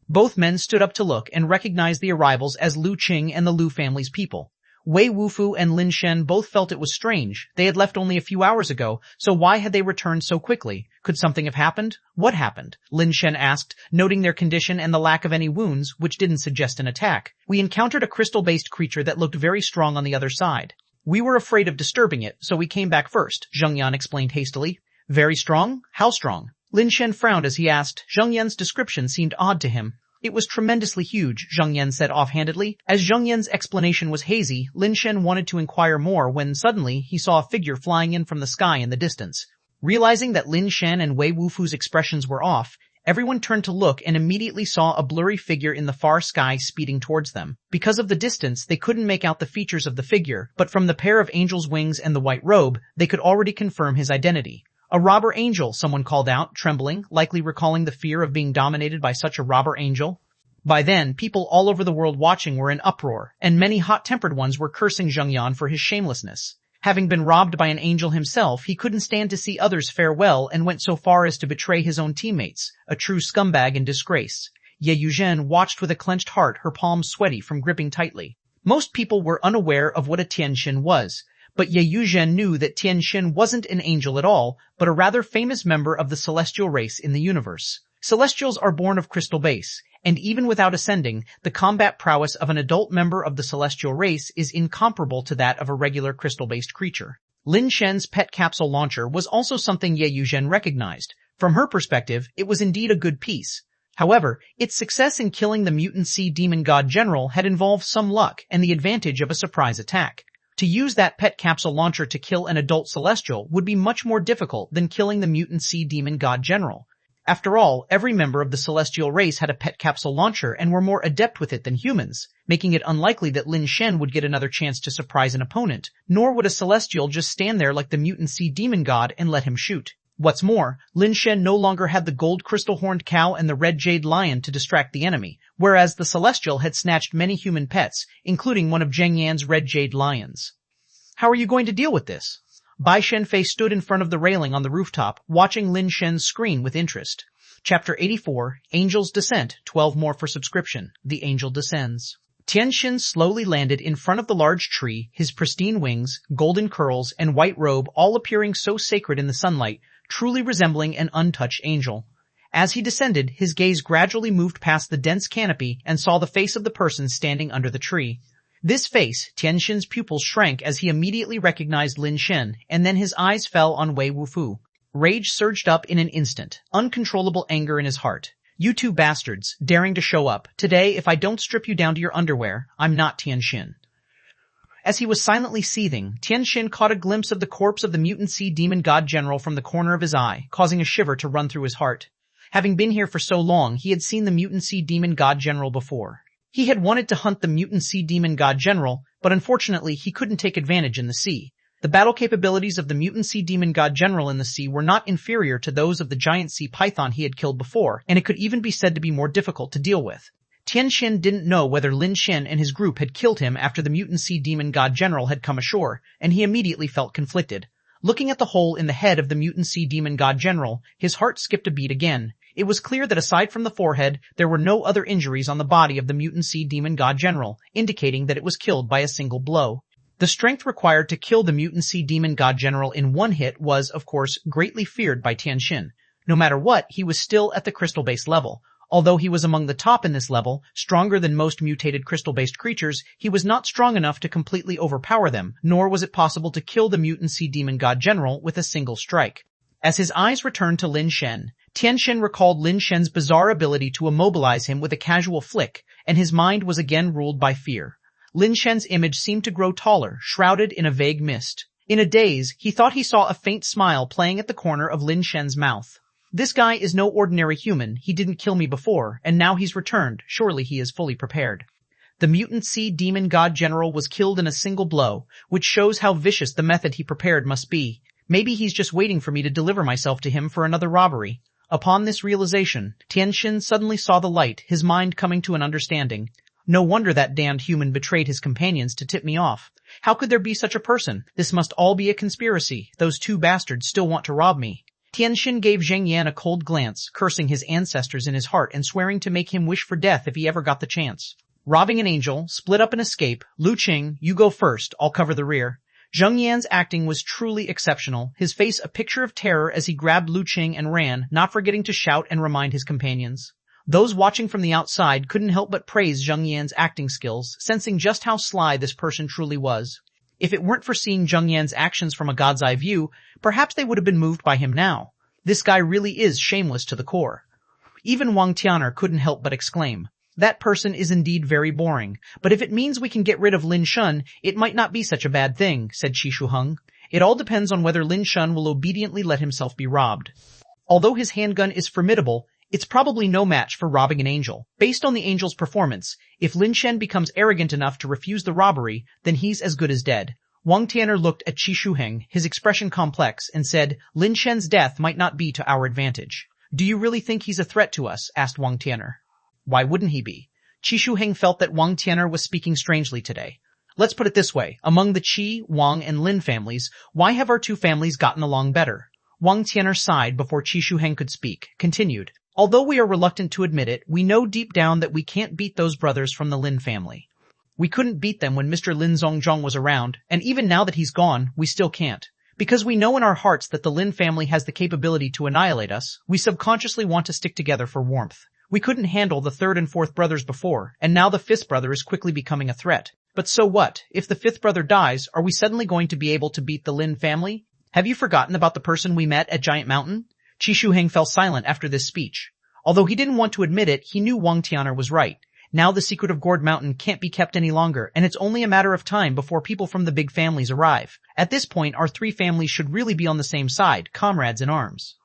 Both men stood up to look and recognized the arrivals as Lu Qing and the Lu family's people. Wei Wufu and Lin Shen both felt it was strange. They had left only a few hours ago, so why had they returned so quickly? Could something have happened? What happened? Lin Shen asked, noting their condition and the lack of any wounds, which didn't suggest an attack. We encountered a crystal-based creature that looked very strong on the other side. We were afraid of disturbing it, so we came back first, Zheng Yan explained hastily. Very strong? How strong? Lin Shen frowned as he asked. Zheng Yan's description seemed odd to him. It was tremendously huge, Zheng Yan said offhandedly. As Zheng Yan's explanation was hazy, Lin Shen wanted to inquire more when suddenly he saw a figure flying in from the sky in the distance. Realizing that Lin Shen and Wei Wufu's expressions were off, Everyone turned to look and immediately saw a blurry figure in the far sky speeding towards them. Because of the distance, they couldn't make out the features of the figure, but from the pair of angel's wings and the white robe, they could already confirm his identity. A robber angel, someone called out, trembling, likely recalling the fear of being dominated by such a robber angel. By then, people all over the world watching were in uproar, and many hot-tempered ones were cursing Ch1 for his shamelessness. Having been robbed by an angel himself, he couldn't stand to see others fare well and went so far as to betray his own teammates, a true scumbag in disgrace. Ye Yuzhen watched with a clenched heart, her palms sweaty from gripping tightly. Most people were unaware of what a Ch Shen was, but Ye Yuzhen knew that Ch Shen wasn't an angel at all, but a rather famous member of the celestial race in the universe. Celestials are born of crystal base, and even without ascending, the combat prowess of an adult member of the celestial race is incomparable to that of a regular crystal-based creature. Lin Shen's pet capsule launcher was also something Ye Yuzhen recognized. From her perspective, it was indeed a good piece. However, its success in killing the mutant sea demon god general had involved some luck and the advantage of a surprise attack. To use that pet capsule launcher to kill an adult celestial would be much more difficult than killing the mutant sea demon god general. After all, every member of the celestial race had a pet capsule launcher and were more adept with it than humans, making it unlikely that Lin Shen would get another chance to surprise an opponent, nor would a celestial just stand there like the mutant sea demon god and let him shoot. What's more, Lin Shen no longer had the gold crystal-horned cow and the red jade lion to distract the enemy, whereas the celestial had snatched many human pets, including one of Ch1's red jade lions. How are you going to deal with this? Bai Shenfei stood in front of the railing on the rooftop, watching Lin Shen's screen with interest. Chapter 84, Angel's Descent, 12 more for subscription. The Angel Descends. Ch Shen slowly landed in front of the large tree, his pristine wings, golden curls, and white robe all appearing so sacred in the sunlight, truly resembling an untouched angel. As he descended, his gaze gradually moved past the dense canopy and saw the face of the person standing under the tree. This face, Ch Shen's pupils shrank as he immediately recognized Lin Shen, and then his eyes fell on Wei Wufu. Rage surged up in an instant, uncontrollable anger in his heart. You two bastards, daring to show up. Today, if I don't strip you down to your underwear, I'm not Ch Shen. As he was silently seething, Ch Shen caught a glimpse of the corpse of the mutant sea demon god general from the corner of his eye, causing a shiver to run through his heart. Having been here for so long, he had seen the mutant sea demon god general before. He had wanted to hunt the mutant sea demon god general, but unfortunately he couldn't take advantage in the sea. The battle capabilities of the mutant sea demon god general in the sea were not inferior to those of the giant sea python he had killed before, and it could even be said to be more difficult to deal with. Ch Shen didn't know whether Lin Shen and his group had killed him after the mutant sea demon god general had come ashore, and he immediately felt conflicted. Looking at the hole in the head of the mutant sea demon god general, his heart skipped a beat again. It was clear that aside from the forehead, there were no other injuries on the body of the mutant sea demon god general, indicating that it was killed by a single blow. The strength required to kill the mutant sea demon god general in one hit was, of course, greatly feared by Ch Shen. No matter what, he was still at the crystal-based level. Although he was among the top in this level, stronger than most mutated crystal-based creatures, he was not strong enough to completely overpower them, nor was it possible to kill the mutant sea demon god general with a single strike. As his eyes returned to Lin Shen, Ch Shen recalled Lin Shen's bizarre ability to immobilize him with a casual flick, and his mind was again ruled by fear. Lin Shen's image seemed to grow taller, shrouded in a vague mist. In a daze, he thought he saw a faint smile playing at the corner of Lin Shen's mouth. This guy is no ordinary human, he didn't kill me before, and now he's returned, surely he is fully prepared. The mutant sea demon god general was killed in a single blow, which shows how vicious the method he prepared must be. Maybe he's just waiting for me to deliver myself to him for another robbery. Upon this realization, Ch Shen suddenly saw the light, his mind coming to an understanding. No wonder that damned human betrayed his companions to tip me off. How could there be such a person? This must all be a conspiracy. Those two bastards still want to rob me. Ch Shen gave Ch1 a cold glance, cursing his ancestors in his heart and swearing to make him wish for death if he ever got the chance. Robbing an angel, split up and escape. Lu Qing, you go first, I'll cover the rear. Ch1's acting was truly exceptional, his face a picture of terror as he grabbed Lu Qing and ran, not forgetting to shout and remind his companions. Those watching from the outside couldn't help but praise Ch1's acting skills, sensing just how sly this person truly was. If it weren't for seeing Ch1's actions from a god's eye view, perhaps they would have been moved by him now. This guy really is shameless to the core. Even Wang Tianer couldn't help but exclaim, that person is indeed very boring, but if it means we can get rid of Lin Shen, it might not be such a bad thing, said Qi Shuheng. It all depends on whether Lin Shen will obediently let himself be robbed. Although his handgun is formidable, It's probably no match for robbing an angel. Based on the angel's performance, if Lin Shen becomes arrogant enough to refuse the robbery, then he's as good as dead. Wang Tian'er looked at Ch1, his expression complex, and said, Lin Shen's death might not be to our advantage. Do you really think he's a threat to us? Asked Wang Tian'er. Why wouldn't he be? Ch1 felt that Wang Tian'er was speaking strangely today. Let's put it this way. Among the Qi, Wang, and Lin families, why have our two families gotten along better? Wang Tian'er sighed before Ch1 could speak, continued. Although we are reluctant to admit it, we know deep down that we can't beat those brothers from the Lin family. We couldn't beat them when Mr. Lin Zongjong was around, and even now that he's gone, we still can't. Because we know in our hearts that the Lin family has the capability to annihilate us, we subconsciously want to stick together for warmth. We couldn't handle the third and fourth brothers before, and now the fifth brother is quickly becoming a threat. But so what? If the fifth brother dies, are we suddenly going to be able to beat the Lin family? Have you forgotten about the person we met at Giant Mountain? Ch1 fell silent after this speech. Although he didn't want to admit it, he knew Wang Tian'er was right. Now the secret of Gourd Mountain can't be kept any longer, and it's only a matter of time before people from the big families arrive. At this point, our three families should really be on the same side, comrades in arms.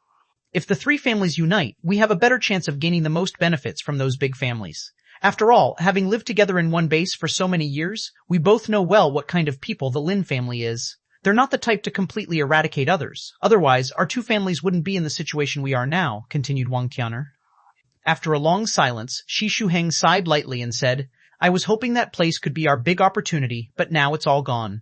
If the three families unite, we have a better chance of gaining the most benefits from those big families. After all, having lived together in one base for so many years, we both know well what kind of people the Lin family is. They're not the type to completely eradicate others. Otherwise, our two families wouldn't be in the situation we are now, continued Wang Tian'er. After a long silence, Ch1 sighed lightly and said, I was hoping that place could be our big opportunity, but now it's all gone.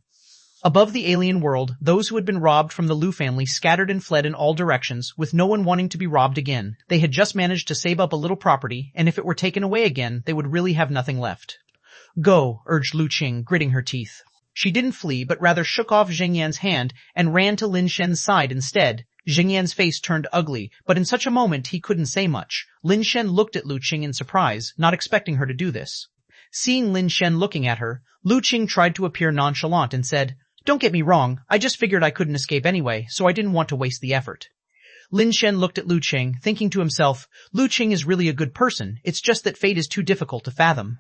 Above the alien world, those who had been robbed from the Lu family scattered and fled in all directions, with no one wanting to be robbed again. They had just managed to save up a little property, and if it were taken away again, they would really have nothing left. Go, urged Lu Qing, gritting her teeth. She didn't flee, but rather shook off Zheng Yan's hand and ran to Lin Shen's side instead. Zheng Yan's face turned ugly, but in such a moment he couldn't say much. Lin Shen looked at Lu Qing in surprise, not expecting her to do this. Seeing Lin Shen looking at her, Lu Qing tried to appear nonchalant and said, Don't get me wrong, I just figured I couldn't escape anyway, so I didn't want to waste the effort. Lin Shen looked at Lu Qing, thinking to himself, Lu Qing is really a good person, it's just that fate is too difficult to fathom.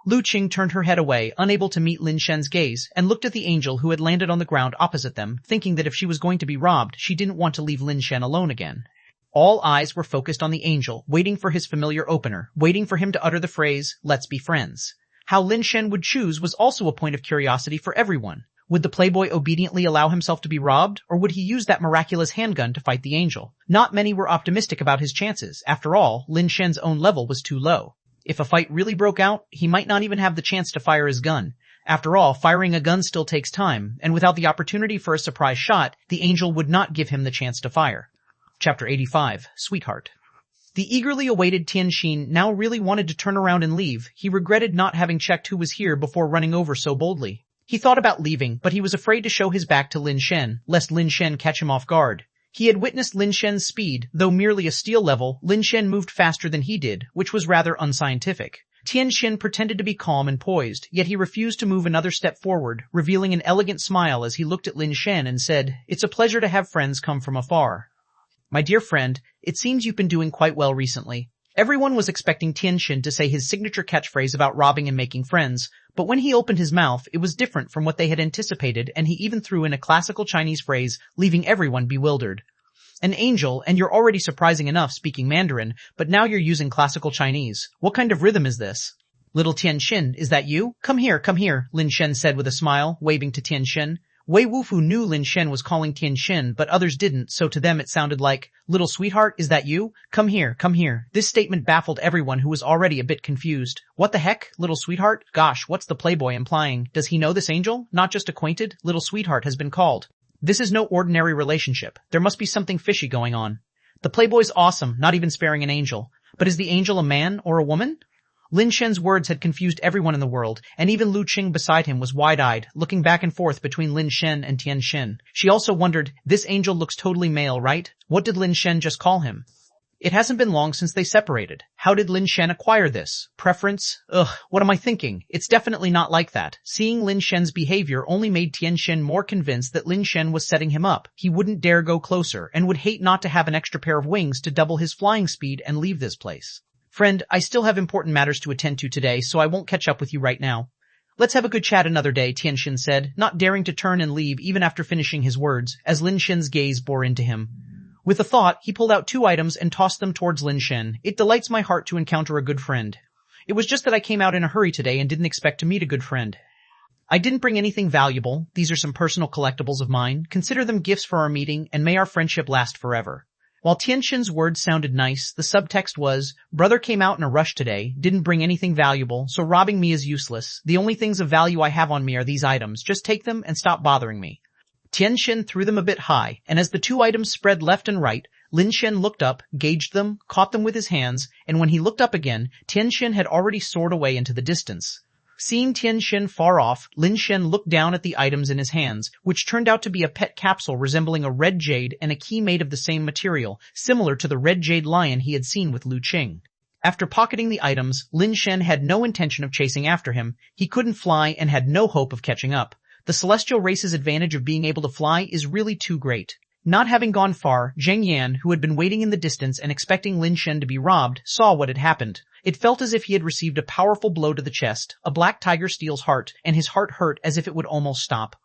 Lu Qing turned her head away, unable to meet Lin Shen's gaze, and looked at the angel who had landed on the ground opposite them, thinking that if she was going to be robbed, she didn't want to leave Lin Shen alone again. All eyes were focused on the angel, waiting for his familiar opener, waiting for him to utter the phrase, let's be friends. How Lin Shen would choose was also a point of curiosity for everyone. Would the playboy obediently allow himself to be robbed, or would he use that miraculous handgun to fight the angel? Not many were optimistic about his chances. After all, Lin Shen's own level was too low. If a fight really broke out, he might not even have the chance to fire his gun. After all, firing a gun still takes time, and without the opportunity for a surprise shot, the angel would not give him the chance to fire. Chapter 85, Sweetheart. The eagerly awaited Tianxin now really wanted to turn around and leave. He regretted not having checked who was here before running over so boldly. He thought about leaving, but he was afraid to show his back to Lin Shen, lest Lin Shen catch him off guard. He had witnessed Lin Shen's speed. Though merely a steel level, Lin Shen moved faster than he did, which was rather unscientific. Tianxin pretended to be calm and poised, yet he refused to move another step forward, revealing an elegant smile as he looked at Lin Shen and said, It's a pleasure to have friends come from afar. My dear friend, it seems you've been doing quite well recently. Everyone was expecting Tianxin to say his signature catchphrase about robbing and making friends, but when he opened his mouth, it was different from what they had anticipated, and he even threw in a classical Chinese phrase, leaving everyone bewildered. An angel, and you're already surprising enough speaking Mandarin, but now you're using classical Chinese. What kind of rhythm is this? Little Tianxin, is that you? Come here, Lin Shen said with a smile, waving to Tianxin. Wei Wufu knew Lin Shen was calling Tianxin, but others didn't, so to them it sounded like, Little sweetheart, is that you? Come here. This statement baffled everyone who was already a bit confused. What the heck, little sweetheart? Gosh, what's the playboy implying? Does he know this angel? Not just acquainted? Little sweetheart has been called. This is no ordinary relationship. There must be something fishy going on. The playboy's awesome, not even sparing an angel. But is the angel a man or a woman? Lin Shen's words had confused everyone in the world, and even Lu Qing beside him was wide-eyed, looking back and forth between Lin Shen and Tianxin. She also wondered, this angel looks totally male, right? What did Lin Shen just call him? It hasn't been long since they separated. How did Lin Shen acquire this? Preference? Ugh, what am I thinking? It's definitely not like that. Seeing Lin Shen's behavior only made Tianxin more convinced that Lin Shen was setting him up. He wouldn't dare go closer, and would hate not to have an extra pair of wings to double his flying speed and leave this place. Friend, I still have important matters to attend to today, so I won't catch up with you right now. Let's have a good chat another day, Tianxin said, not daring to turn and leave even after finishing his words, as Lin Shen's gaze bore into him. With a thought, he pulled out 2 items and tossed them towards Lin Shen. It delights my heart to encounter a good friend. It was just that I came out in a hurry today and didn't expect to meet a good friend. I didn't bring anything valuable. These are some personal collectibles of mine. Consider them gifts for our meeting, and may our friendship last forever. While Tianxin's words sounded nice, the subtext was, brother came out in a rush today, didn't bring anything valuable, so robbing me is useless. The only things of value I have on me are these items. Just take them and stop bothering me. Tianxin threw them a bit high, and as the 2 items spread left and right, Lin Shen looked up, gauged them, caught them with his hands, and when he looked up again, Tianxin had already soared away into the distance. Seeing Tianxin far off, Lin Shen looked down at the items in his hands, which turned out to be a pet capsule resembling a red jade and a key made of the same material, similar to the red jade lion he had seen with Lu Qing. After pocketing the items, Lin Shen had no intention of chasing after him. He couldn't fly and had no hope of catching up. The celestial race's advantage of being able to fly is really too great. Not having gone far, Zheng Yan, who had been waiting in the distance and expecting Lin Shen to be robbed, saw what had happened. It felt as if he had received a powerful blow to the chest. A black tiger steals heart, and his heart hurt as if it would almost stop.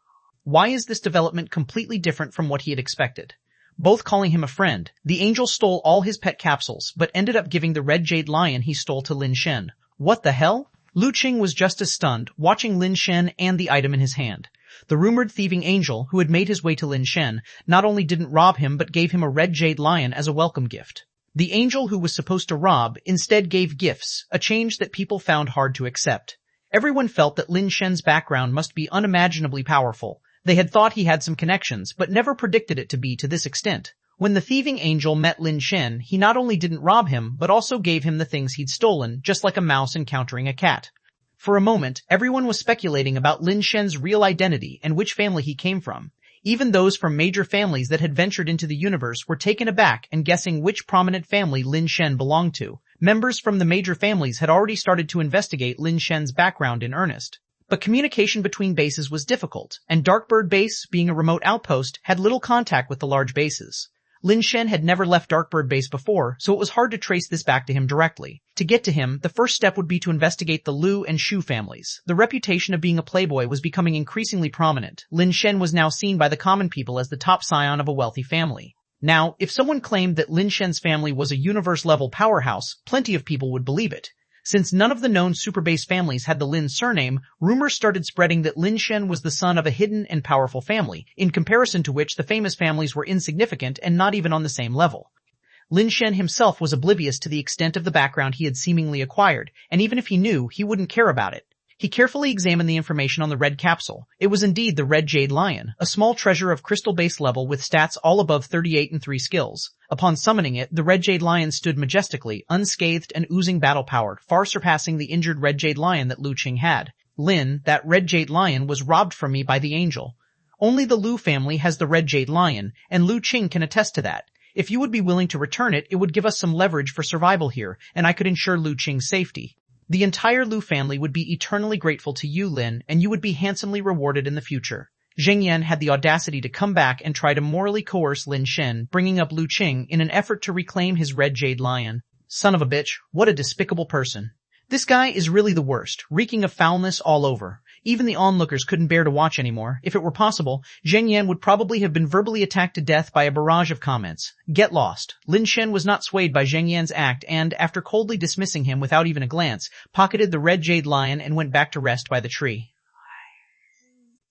Why is this development completely different from what he had expected? Both calling him a friend, the angel stole all his pet capsules, but ended up giving the red jade lion he stole to Lin Shen. What the hell? Lu Qing was just as stunned, watching Lin Shen and the item in his hand. The rumored thieving angel, who had made his way to Lin Shen, not only didn't rob him but gave him a red jade lion as a welcome gift. The angel who was supposed to rob instead gave gifts, a change that people found hard to accept. Everyone felt that Lin Shen's background must be unimaginably powerful. They had thought he had some connections, but never predicted it to be to this extent. When the thieving angel met Lin Shen, he not only didn't rob him, but also gave him the things he'd stolen, just like a mouse encountering a cat. For a moment, everyone was speculating about Lin Shen's real identity and which family he came from. Even those from major families that had ventured into the universe were taken aback and guessing which prominent family Lin Shen belonged to. Members from the major families had already started to investigate Lin Shen's background in earnest. But communication between bases was difficult, and Darkbird Base, being a remote outpost, had little contact with the large bases. Lin Shen had never left Darkbird Base before, so it was hard to trace this back to him directly. To get to him, the first step would be to investigate the Lu and Shu families. The reputation of being a playboy was becoming increasingly prominent. Lin Shen was now seen by the common people as the top scion of a wealthy family. Now, if someone claimed that Lin Shen's family was a universe-level powerhouse, plenty of people would believe it. Since none of the known superbase families had the Lin surname, rumors started spreading that Lin Shen was the son of a hidden and powerful family, in comparison to which the famous families were insignificant and not even on the same level. Lin Shen himself was oblivious to the extent of the background he had seemingly acquired, and even if he knew, he wouldn't care about it. He carefully examined the information on the red capsule. It was indeed the red jade lion, a small treasure of crystal base level with stats all above 38 and 3 skills. Upon summoning it, the red jade lion stood majestically, unscathed and oozing battle power, far surpassing the injured red jade lion that Lu Qing had. Lin, that red jade lion was robbed from me by the angel. Only the Lu family has the red jade lion, and Lu Qing can attest to that. If you would be willing to return it, it would give us some leverage for survival here, and I could ensure Lu Qing's safety. The entire Lu family would be eternally grateful to you, Lin, and you would be handsomely rewarded in the future. Zheng Yan had the audacity to come back and try to morally coerce Lin Shen, bringing up Lu Qing in an effort to reclaim his red jade lion. Son of a bitch, what a despicable person. This guy is really the worst, reeking of foulness all over. Even the onlookers couldn't bear to watch anymore. If it were possible, Zheng Yan would probably have been verbally attacked to death by a barrage of comments. Get lost. Lin Shen was not swayed by Zheng Yan's act and, after coldly dismissing him without even a glance, pocketed the red jade lion and went back to rest by the tree.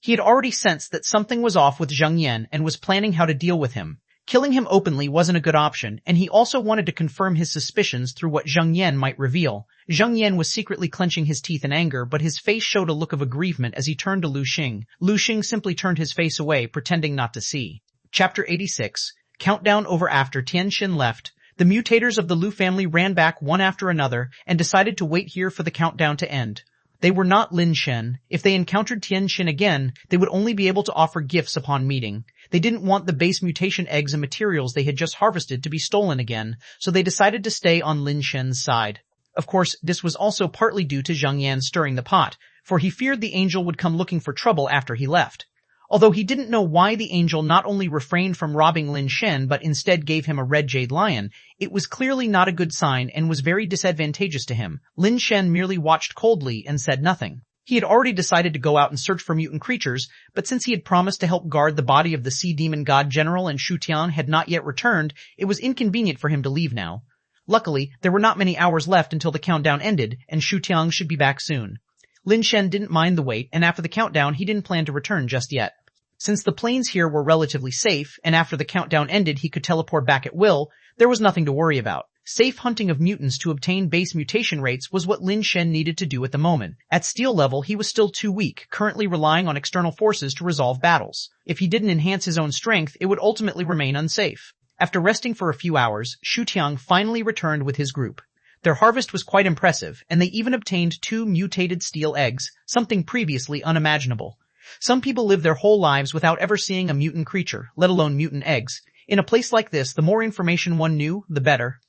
He had already sensed that something was off with Zheng Yan and was planning how to deal with him. Killing him openly wasn't a good option, and he also wanted to confirm his suspicions through what Zheng Yan might reveal. Zheng Yan was secretly clenching his teeth in anger, but his face showed a look of aggrievement as he turned to Lu Xing. Lu Xing simply turned his face away, pretending not to see. Chapter 86. Countdown over. After Tianxin left, the mutators of the Lu family ran back one after another and decided to wait here for the countdown to end. They were not Lin Shen. If they encountered Tianxin again, they would only be able to offer gifts upon meeting. They didn't want the base mutation eggs and materials they had just harvested to be stolen again, so they decided to stay on Lin Shen's side. Of course, this was also partly due to Zheng Yan stirring the pot, for he feared the angel would come looking for trouble after he left. Although he didn't know why the angel not only refrained from robbing Lin Shen but instead gave him a red jade lion, it was clearly not a good sign and was very disadvantageous to him. Lin Shen merely watched coldly and said nothing. He had already decided to go out and search for mutant creatures, but since he had promised to help guard the body of the sea demon god general and Ch1 had not yet returned, it was inconvenient for him to leave now. Luckily, there were not many hours left until the countdown ended, and Ch1 should be back soon. Lin Shen didn't mind the wait, and after the countdown he didn't plan to return just yet. Since the planes here were relatively safe, and after the countdown ended he could teleport back at will, there was nothing to worry about. Safe hunting of mutants to obtain base mutation rates was what Lin Shen needed to do at the moment. At steel level, he was still too weak, currently relying on external forces to resolve battles. If he didn't enhance his own strength, it would ultimately remain unsafe. After resting for a few hours, Ch1 finally returned with his group. Their harvest was quite impressive, and they even obtained 2 mutated steel eggs, something previously unimaginable. Some people live their whole lives without ever seeing a mutant creature, let alone mutant eggs. In a place like this, the more information one knew, the better.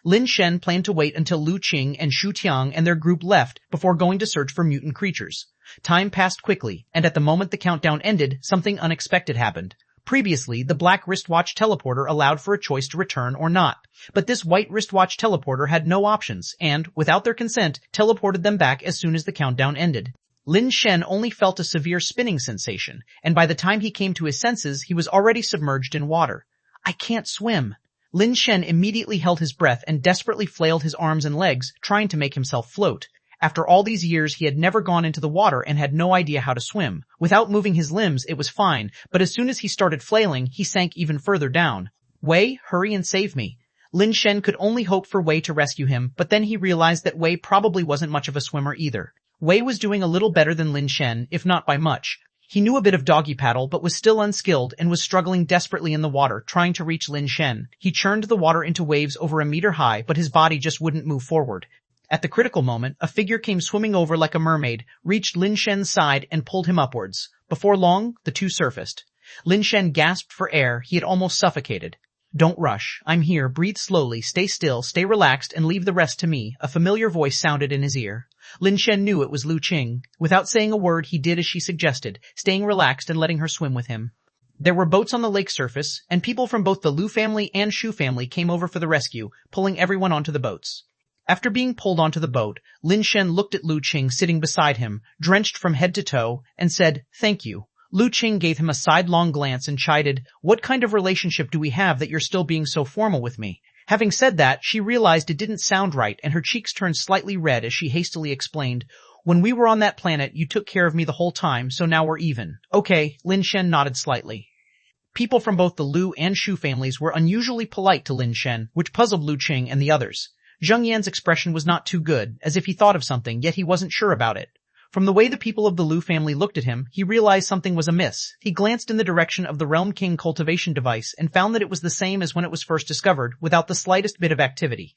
Lin Shen planned to wait until Lu Qing and Ch1 and their group left before going to search for mutant creatures. Time passed quickly, and at the moment the countdown ended, something unexpected happened. Previously, the black wristwatch teleporter allowed for a choice to return or not. But this white wristwatch teleporter had no options and, without their consent, teleported them back as soon as the countdown ended. Lin Shen only felt a severe spinning sensation, and by the time he came to his senses, he was already submerged in water. I can't swim. Lin Shen immediately held his breath and desperately flailed his arms and legs, trying to make himself float. After all these years, he had never gone into the water and had no idea how to swim. Without moving his limbs, it was fine, but as soon as he started flailing, he sank even further down. Wei, hurry and save me. Lin Shen could only hope for Wei to rescue him, but then he realized that Wei probably wasn't much of a swimmer either. Wei was doing a little better than Lin Shen, if not by much. He knew a bit of doggy paddle, but was still unskilled and was struggling desperately in the water, trying to reach Lin Shen. He churned the water into waves over a meter high, but his body just wouldn't move forward. At the critical moment, a figure came swimming over like a mermaid, reached Lin Shen's side, and pulled him upwards. Before long, the two surfaced. Lin Shen gasped for air. He had almost suffocated. Don't rush. I'm here. Breathe slowly. Stay still. Stay relaxed and leave the rest to me. A familiar voice sounded in his ear. Lin Shen knew it was Lu Qing. Without saying a word, he did as she suggested, staying relaxed and letting her swim with him. There were boats on the lake surface, and people from both the Lu family and Shu family came over for the rescue, pulling everyone onto the boats. After being pulled onto the boat, Lin Shen looked at Lu Qing sitting beside him, drenched from head to toe, and said, "Thank you." Lu Qing gave him a sidelong glance and chided, "What kind of relationship do we have that you're still being so formal with me?" Having said that, she realized it didn't sound right, and her cheeks turned slightly red as she hastily explained, "When we were on that planet, you took care of me the whole time, so now we're even." Okay, Lin Shen nodded slightly. People from both the Lu and Shu families were unusually polite to Lin Shen, which puzzled Lu Qing and the others. Zheng Yan's expression was not too good, as if he thought of something, yet he wasn't sure about it. From the way the people of the Lu family looked at him, he realized something was amiss. He glanced in the direction of the Realm King cultivation device and found that it was the same as when it was first discovered, without the slightest bit of activity.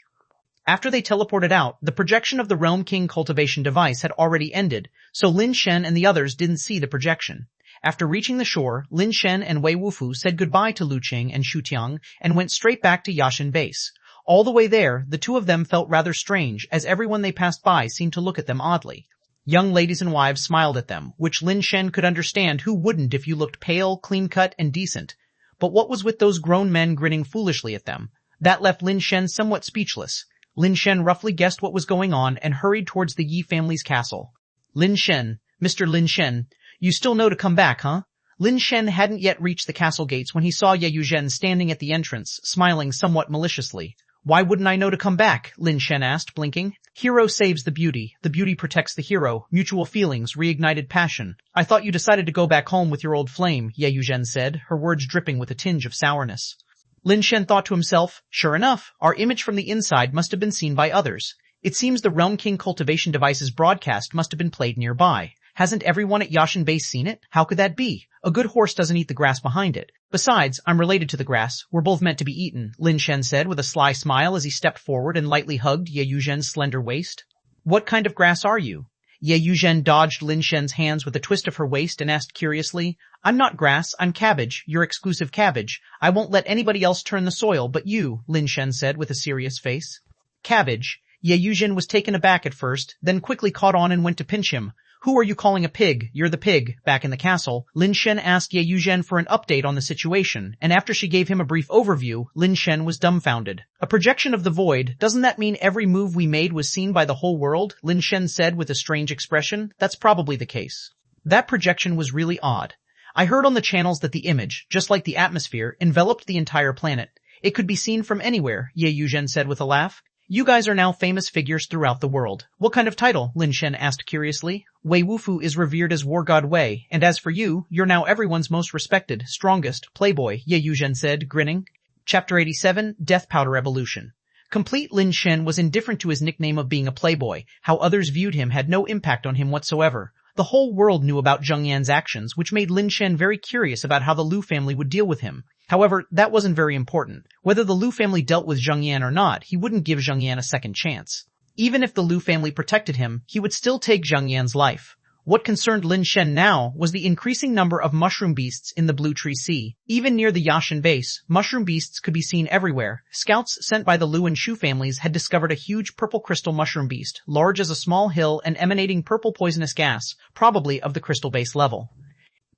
After they teleported out, the projection of the Realm King cultivation device had already ended, so Lin Shen and the others didn't see the projection. After reaching the shore, Lin Shen and Wei Wufu said goodbye to Lu Qing and Ch1 and went straight back to Yashin base. All the way there, the two of them felt rather strange, as everyone they passed by seemed to look at them oddly. Young ladies and wives smiled at them, which Lin Shen could understand who wouldn't if you looked pale, clean-cut, and decent. But what was with those grown men grinning foolishly at them? That left Lin Shen somewhat speechless. Lin Shen roughly guessed what was going on and hurried towards the Yi family's castle. Lin Shen, Mr. Lin Shen, you still know to come back, huh? Lin Shen hadn't yet reached the castle gates when he saw Ye Yuzhen standing at the entrance, smiling somewhat maliciously. Why wouldn't I know to come back? Lin Shen asked, blinking. Hero saves the beauty protects the hero, mutual feelings, reignited passion. I thought you decided to go back home with your old flame, Ye Yuzhen said, her words dripping with a tinge of sourness. Lin Shen thought to himself, sure enough, our image from the inside must have been seen by others. It seems the Realm King cultivation device's broadcast must have been played nearby. Hasn't everyone at Yashin Base seen it? How could that be? A good horse doesn't eat the grass behind it. Besides, I'm related to the grass. We're both meant to be eaten, Lin Shen said with a sly smile as he stepped forward and lightly hugged Ye Yuzhen's slender waist. What kind of grass are you? Ye Yuzhen dodged Lin Shen's hands with a twist of her waist and asked curiously, I'm not grass, I'm cabbage, your exclusive cabbage. I won't let anybody else turn the soil but you, Lin Shen said with a serious face. Cabbage. Ye Yuzhen was taken aback at first, then quickly caught on and went to pinch him. Who are you calling a pig? You're the pig. Back in the castle, Lin Shen asked Ye Yuzhen for an update on the situation, and after she gave him a brief overview, Lin Shen was dumbfounded. A projection of the void? Doesn't that mean every move we made was seen by the whole world? Lin Shen said with a strange expression. That's probably the case. That projection was really odd. I heard on the channels that the image, just like the atmosphere, enveloped the entire planet. It could be seen from anywhere, Ye Yuzhen said with a laugh. You guys are now famous figures throughout the world. What kind of title? Lin Shen asked curiously. Wei Wufu is revered as war god Wei, and as for you, you're now everyone's most respected, strongest, playboy, Ye Yuzhen said, grinning. Chapter 87, Death Powder Evolution. Complete Lin Shen was indifferent to his nickname of being a playboy. How others viewed him had no impact on him whatsoever. The whole world knew about Zheng Yan's actions, which made Lin Shen very curious about how the Lu family would deal with him. However, that wasn't very important. Whether the Lu family dealt with Zheng Yan or not, he wouldn't give Zheng Yan a second chance. Even if the Lu family protected him, he would still take Zheng Yan's life. What concerned Lin Shen now was the increasing number of mushroom beasts in the Blue Tree Sea. Even near the Yashin base, mushroom beasts could be seen everywhere. Scouts sent by the Lu and Shu families had discovered a huge purple crystal mushroom beast, large as a small hill and emanating purple poisonous gas, probably of the crystal base level.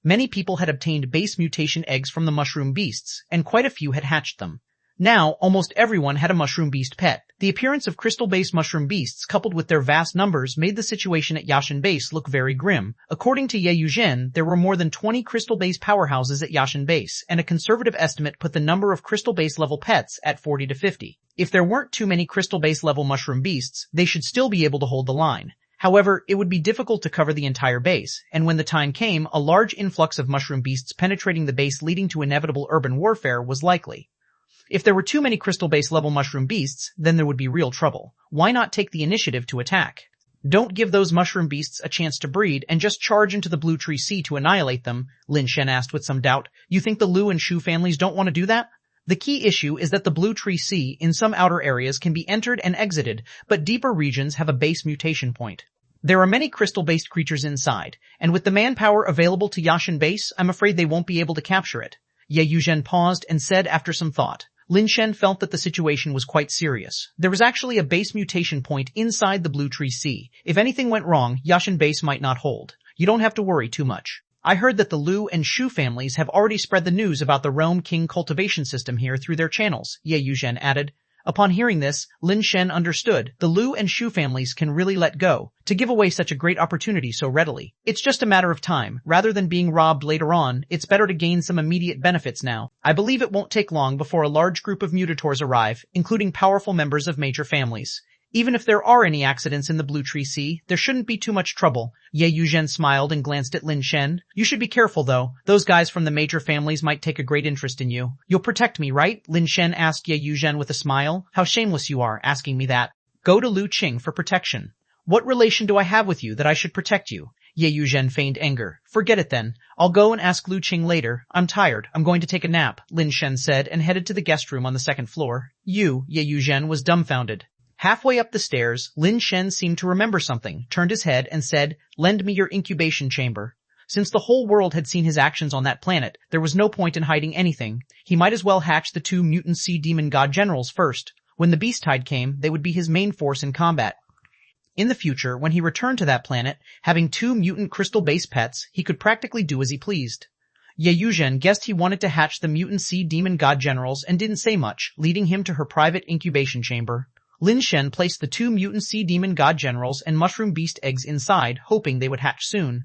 Many people had obtained base mutation eggs from the mushroom beasts, and quite a few had hatched them. Now, almost everyone had a mushroom beast pet. The appearance of crystal-based mushroom beasts coupled with their vast numbers made the situation at Yashin Base look very grim. According to Ye Yuzhen, there were more than 20 crystal-based powerhouses at Yashin Base, and a conservative estimate put the number of crystal-based level pets at 40 to 50. If there weren't too many crystal-based level mushroom beasts, they should still be able to hold the line. However, it would be difficult to cover the entire base, and when the time came, a large influx of mushroom beasts penetrating the base leading to inevitable urban warfare was likely. If there were too many crystal-based level mushroom beasts, then there would be real trouble. Why not take the initiative to attack? Don't give those mushroom beasts a chance to breed and just charge into the Blue Tree Sea to annihilate them, Lin Shen asked with some doubt. You think the Lu and Shu families don't want to do that? The key issue is that the Blue Tree Sea in some outer areas can be entered and exited, but deeper regions have a base mutation point. There are many crystal-based creatures inside, and with the manpower available to Yashin Base, I'm afraid they won't be able to capture it. Ye Yuzhen paused and said after some thought. Lin Shen felt that the situation was quite serious. There was actually a base mutation point inside the Blue Tree Sea. If anything went wrong, Yashin Base might not hold. You don't have to worry too much. I heard that the Lu and Shu families have already spread the news about the Realm King cultivation system here through their channels, Ye Yuzhen added. Upon hearing this, Lin Shen understood. The Lu and Shu families can really let go to give away such a great opportunity so readily. It's just a matter of time. Rather than being robbed later on, it's better to gain some immediate benefits now. I believe it won't take long before a large group of mutators arrive, including powerful members of major families. Even if there are any accidents in the Blue Tree Sea, there shouldn't be too much trouble. Ye Yuzhen smiled and glanced at Lin Shen. You should be careful though. Those guys from the major families might take a great interest in you. You'll protect me, right? Lin Shen asked Ye Yuzhen with a smile. How shameless you are, asking me that. Go to Lu Qing for protection. What relation do I have with you that I should protect you? Ye Yuzhen feigned anger. Forget it then. I'll go and ask Lu Qing later. I'm tired. I'm going to take a nap, Lin Shen said and headed to the guest room on the second floor. Ye Yuzhen was dumbfounded. Halfway up the stairs, Lin Shen seemed to remember something, turned his head and said, Lend me your incubation chamber. Since the whole world had seen his actions on that planet, there was no point in hiding anything. He might as well hatch the 2 mutant sea demon god generals first. When the beast tide came, they would be his main force in combat. In the future, when he returned to that planet, having 2 mutant crystal-based pets, he could practically do as he pleased. Ye Yuzhen guessed he wanted to hatch the mutant sea demon god generals and didn't say much, leading him to her private incubation chamber. Lin Shen placed the 2 mutant sea demon god generals and mushroom beast eggs inside, hoping they would hatch soon.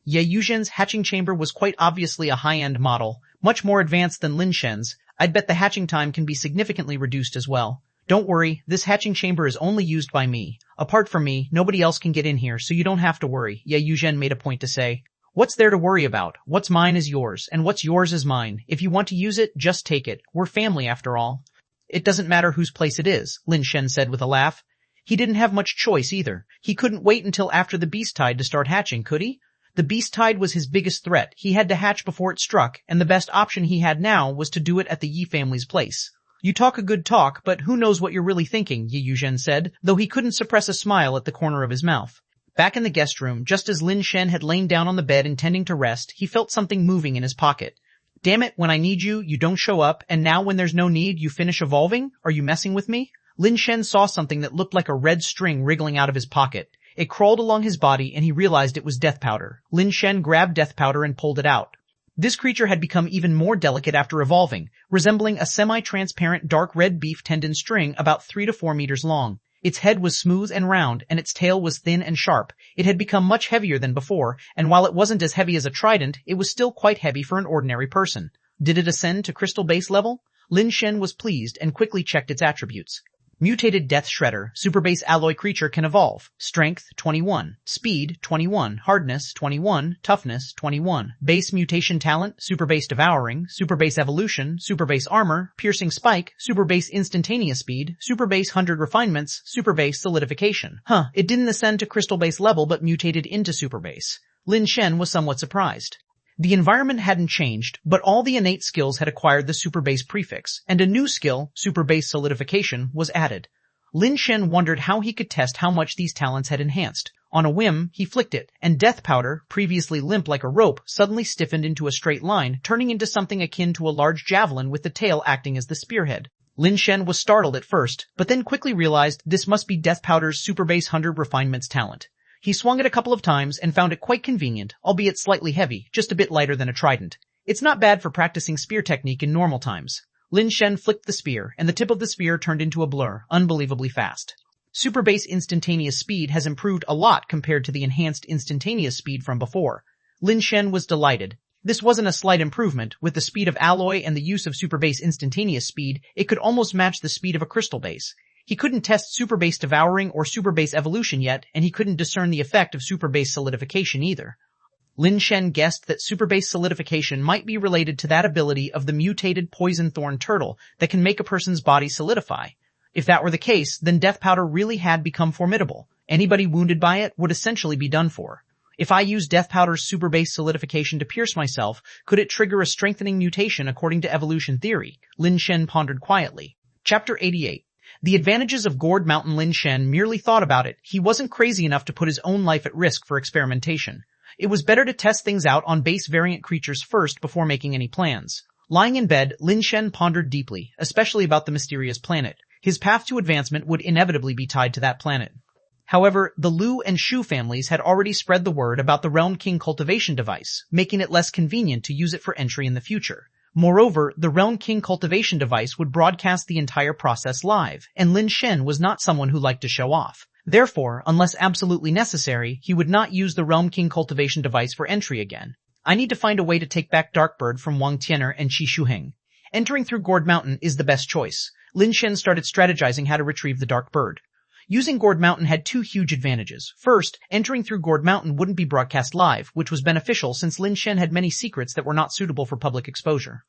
Ye Yuzhen's hatching chamber was quite obviously a high-end model, much more advanced than Lin Shen's. I'd bet the hatching time can be significantly reduced as well. Don't worry, this hatching chamber is only used by me. Apart from me, nobody else can get in here, so you don't have to worry, Ye Yuzhen made a point to say. What's there to worry about? What's mine is yours, and what's yours is mine. If you want to use it, just take it. We're family after all. It doesn't matter whose place it is, Lin Shen said with a laugh. He didn't have much choice either. He couldn't wait until after the beast tide to start hatching, could he? The beast tide was his biggest threat. He had to hatch before it struck, and the best option he had now was to do it at the Yi family's place. You talk a good talk, but who knows what you're really thinking, Ye Yuzhen said, though he couldn't suppress a smile at the corner of his mouth. Back in the guest room, just as Lin Shen had lain down on the bed intending to rest, he felt something moving in his pocket. Damn it, when I need you, you don't show up, and now when there's no need, you finish evolving? Are you messing with me? Lin Shen saw something that looked like a red string wriggling out of his pocket. It crawled along his body and he realized it was death powder. Lin Shen grabbed death powder and pulled it out. This creature had become even more delicate after evolving, resembling a semi-transparent dark red beef tendon string about 3 to 4 meters long. Its head was smooth and round, and its tail was thin and sharp. It had become much heavier than before, and while it wasn't as heavy as a trident, it was still quite heavy for an ordinary person. Did it ascend to crystal base level? Lin Shen was pleased and quickly checked its attributes. Mutated Death Shredder, super base alloy creature can evolve. Strength 21, Speed 21, Hardness 21, Toughness 21. Base mutation talent, super base devouring, super base evolution, super base armor, piercing spike, super base instantaneous speed, super base 100 refinements, super base solidification. It didn't ascend to crystal base level but mutated into super base. Lin Shen was somewhat surprised. The environment hadn't changed, but all the innate skills had acquired the super base prefix, and a new skill, super base solidification, was added. Lin Shen wondered how he could test how much these talents had enhanced. On a whim, he flicked it, and death powder, previously limp like a rope, suddenly stiffened into a straight line, turning into something akin to a large javelin with the tail acting as the spearhead. Lin Shen was startled at first, but then quickly realized this must be death powder's super base 100 refinements talent. He swung it a couple of times and found it quite convenient, albeit slightly heavy, just a bit lighter than a trident. It's not bad for practicing spear technique in normal times. Lin Shen flicked the spear, and the tip of the spear turned into a blur, unbelievably fast. Super base instantaneous speed has improved a lot compared to the enhanced instantaneous speed from before. Lin Shen was delighted. This wasn't a slight improvement. With the speed of alloy and the use of super base instantaneous speed, it could almost match the speed of a crystal base. He couldn't test super base devouring or super base evolution yet, and he couldn't discern the effect of super base solidification either. Lin Shen guessed that super base solidification might be related to that ability of the mutated poison thorn turtle that can make a person's body solidify. If that were the case, then death powder really had become formidable. Anybody wounded by it would essentially be done for. If I use death powder's super base solidification to pierce myself, could it trigger a strengthening mutation according to evolution theory? Lin Shen pondered quietly. Chapter 88. The advantages of Gourd Mountain. Lin Shen merely thought about it. He wasn't crazy enough to put his own life at risk for experimentation. It was better to test things out on base variant creatures first before making any plans. Lying in bed, Lin Shen pondered deeply, especially about the mysterious planet. His path to advancement would inevitably be tied to that planet. However, the Lu and Shu families had already spread the word about the Realm King cultivation device, making it less convenient to use it for entry in the future. Moreover, the Realm King cultivation device would broadcast the entire process live, and Lin Shen was not someone who liked to show off. Therefore, unless absolutely necessary, he would not use the Realm King cultivation device for entry again. I need to find a way to take back Darkbird from Wang Tian'er and Qi Shuheng. Entering through Gourd Mountain is the best choice. Lin Shen started strategizing how to retrieve the Dark Bird. Using Gourd Mountain had two huge advantages. First, entering through Gourd Mountain wouldn't be broadcast live, which was beneficial since Lin Shen had many secrets that were not suitable for public exposure.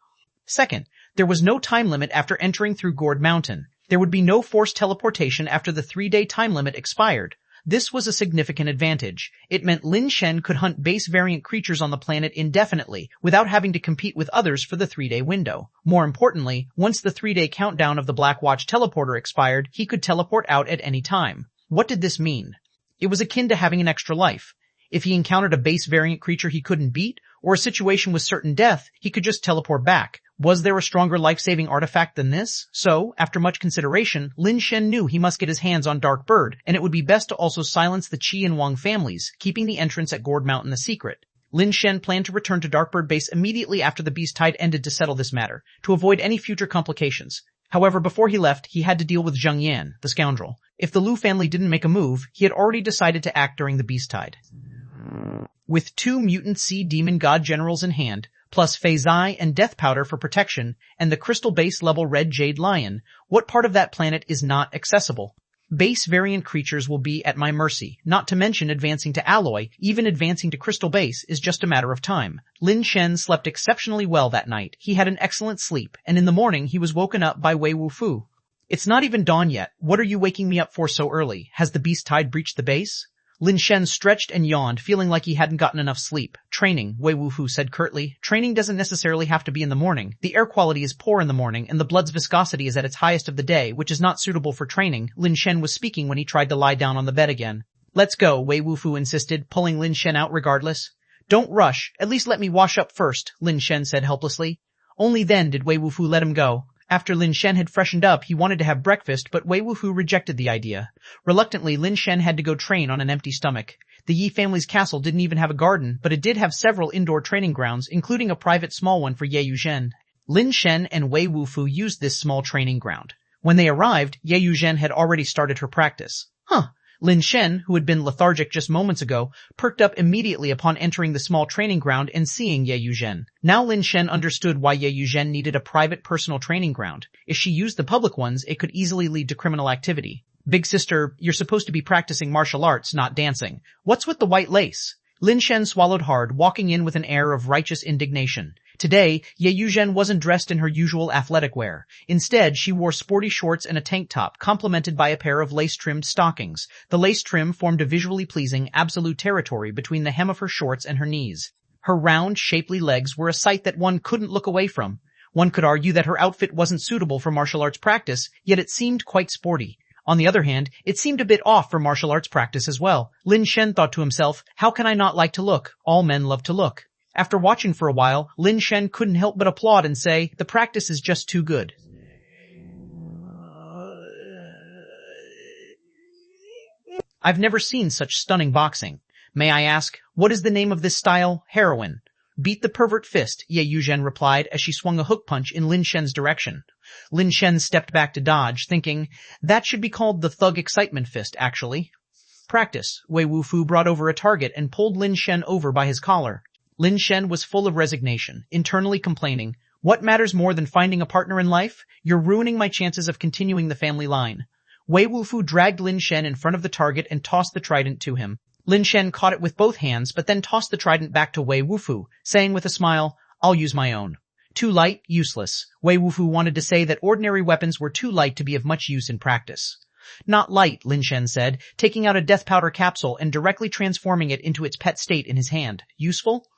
Second, there was no time limit after entering through Gourd Mountain. There would be no forced teleportation after the 3-day time limit expired. This was a significant advantage. It meant Lin Shen could hunt base variant creatures on the planet indefinitely, without having to compete with others for the 3-day window. More importantly, once the 3-day countdown of the Black Watch teleporter expired, he could teleport out at any time. What did this mean? It was akin to having an extra life. If he encountered a base variant creature he couldn't beat, or a situation with certain death, he could just teleport back. Was there a stronger life-saving artifact than this? So, after much consideration, Lin Shen knew he must get his hands on Dark Bird, and it would be best to also silence the Qi and Wang families, keeping the entrance at Gourd Mountain a secret. Lin Shen planned to return to Darkbird base immediately after the beast tide ended to settle this matter, to avoid any future complications. However, before he left, he had to deal with Zheng Yan, the scoundrel. If the Lu family didn't make a move, he had already decided to act during the beast tide. With 2 mutant sea demon god generals in hand, plus Fei Zai and Death Powder for protection, and the crystal base level Red Jade Lion, what part of that planet is not accessible? Base variant creatures will be at my mercy, not to mention advancing to alloy. Even advancing to crystal base is just a matter of time. Lin Shen slept exceptionally well that night. He had an excellent sleep, and in the morning he was woken up by Wei Wufu. It's not even dawn yet. What are you waking me up for so early? Has the beast tide breached the base? Lin Shen stretched and yawned, feeling like he hadn't gotten enough sleep. Training, Wei Wufu said curtly. Training doesn't necessarily have to be in the morning. The air quality is poor in the morning, and the blood's viscosity is at its highest of the day, which is not suitable for training. Lin Shen was speaking when he tried to lie down on the bed again. Let's go, Wei Wufu insisted, pulling Lin Shen out regardless. Don't rush. At least let me wash up first, Lin Shen said helplessly. Only then did Wei Wufu let him go. After Lin Shen had freshened up, he wanted to have breakfast, but Wei Wufu rejected the idea. Reluctantly, Lin Shen had to go train on an empty stomach. The Yi family's castle didn't even have a garden, but it did have several indoor training grounds, including a private small one for Ye Yuzhen. Lin Shen and Wei Wufu used this small training ground. When they arrived, Ye Yuzhen had already started her practice. Lin Shen, who had been lethargic just moments ago, perked up immediately upon entering the small training ground and seeing Ye Yuzhen. Now Lin Shen understood why Ye Yuzhen needed a private personal training ground. If she used the public ones, it could easily lead to criminal activity. Big sister, you're supposed to be practicing martial arts, not dancing. What's with the white lace? Lin Shen swallowed hard, walking in with an air of righteous indignation. Today, Ye Yuzhen wasn't dressed in her usual athletic wear. Instead, she wore sporty shorts and a tank top, complemented by a pair of lace-trimmed stockings. The lace trim formed a visually pleasing, absolute territory between the hem of her shorts and her knees. Her round, shapely legs were a sight that one couldn't look away from. One could argue that her outfit wasn't suitable for martial arts practice, yet it seemed quite sporty. On the other hand, it seemed a bit off for martial arts practice as well. Lin Shen thought to himself, how can I not like to look? All men love to look. After watching for a while, Lin Shen couldn't help but applaud and say, the practice is just too good. I've never seen such stunning boxing. May I ask, what is the name of this style? Heroin. Beat the pervert fist, Ye Yuzhen replied as she swung a hook punch in Lin Shen's direction. Lin Shen stepped back to dodge, thinking, that should be called the thug excitement fist, actually. Practice. Wei Wufu brought over a target and pulled Lin Shen over by his collar. Lin Shen was full of resignation, internally complaining, what matters more than finding a partner in life? You're ruining my chances of continuing the family line. Wei Wufu dragged Lin Shen in front of the target and tossed the trident to him. Lin Shen caught it with both hands, but then tossed the trident back to Wei Wufu, saying with a smile, I'll use my own. Too light, useless. Wei Wufu wanted to say that ordinary weapons were too light to be of much use in practice. Not light, Lin Shen said, taking out a death powder capsule and directly transforming it into its pet state in his hand. Useful?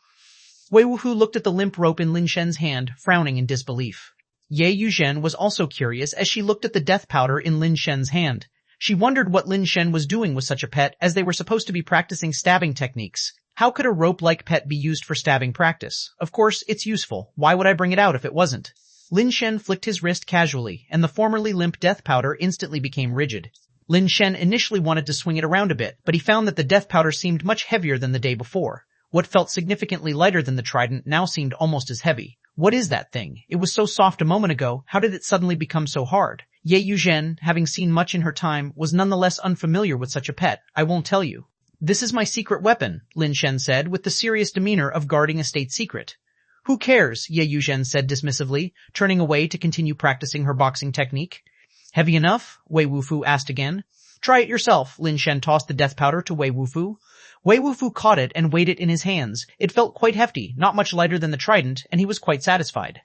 Wei Wufu looked at the limp rope in Lin Shen's hand, frowning in disbelief. Ye Yuzhen was also curious as she looked at the death powder in Lin Shen's hand. She wondered what Lin Shen was doing with such a pet, as they were supposed to be practicing stabbing techniques. How could a rope-like pet be used for stabbing practice? Of course, it's useful. Why would I bring it out if it wasn't? Lin Shen flicked his wrist casually, and the formerly limp death powder instantly became rigid. Lin Shen initially wanted to swing it around a bit, but he found that the death powder seemed much heavier than the day before. What felt significantly lighter than the trident now seemed almost as heavy. What is that thing? It was so soft a moment ago. How did it suddenly become so hard? Ye Yuzhen, having seen much in her time, was nonetheless unfamiliar with such a pet. I won't tell you. This is my secret weapon, Lin Shen said, with the serious demeanor of guarding a state secret. Who cares? Ye Yuzhen said dismissively, turning away to continue practicing her boxing technique. Heavy enough? Wei Wufu asked again. Try it yourself, Lin Shen tossed the death powder to Wei Wufu. Wei Wufu caught it and weighed it in his hands. It felt quite hefty, not much lighter than the trident, and he was quite satisfied.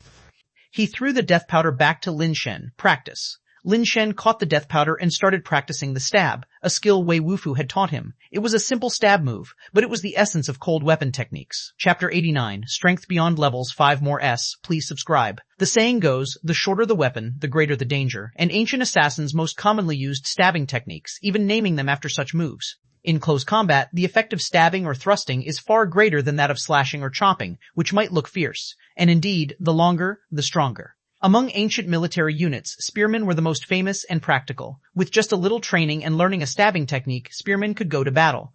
He threw the death powder back to Lin Shen. Practice. Lin Shen caught the death powder and started practicing the stab, a skill Wei Wufu had taught him. It was a simple stab move, but it was the essence of cold weapon techniques. Chapter 89, Strength Beyond Levels 5 More S. Please subscribe. The saying goes, the shorter the weapon, the greater the danger, and ancient assassins most commonly used stabbing techniques, even naming them after such moves. In close combat, the effect of stabbing or thrusting is far greater than that of slashing or chopping, which might look fierce. And indeed, the longer, the stronger. Among ancient military units, spearmen were the most famous and practical. With just a little training and learning a stabbing technique, spearmen could go to battle.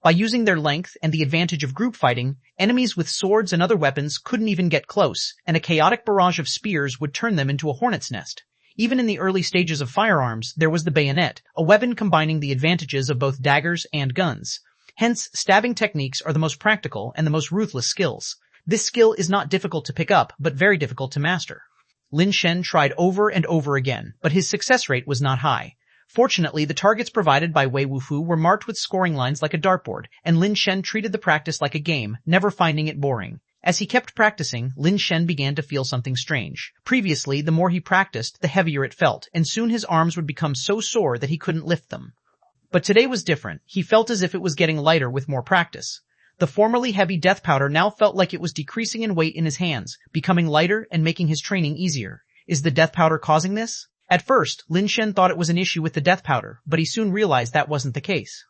By using their length and the advantage of group fighting, enemies with swords and other weapons couldn't even get close, and a chaotic barrage of spears would turn them into a hornet's nest. Even in the early stages of firearms, there was the bayonet, a weapon combining the advantages of both daggers and guns. Hence, stabbing techniques are the most practical and the most ruthless skills. This skill is not difficult to pick up, but very difficult to master. Lin Shen tried over and over again, but his success rate was not high. Fortunately, the targets provided by Wei Wufu were marked with scoring lines like a dartboard, and Lin Shen treated the practice like a game, never finding it boring. As he kept practicing, Lin Shen began to feel something strange. Previously, the more he practiced, the heavier it felt, and soon his arms would become so sore that he couldn't lift them. But today was different. He felt as if it was getting lighter with more practice. The formerly heavy death powder now felt like it was decreasing in weight in his hands, becoming lighter and making his training easier. Is the death powder causing this? At first, Lin Shen thought it was an issue with the death powder, but he soon realized that wasn't the case.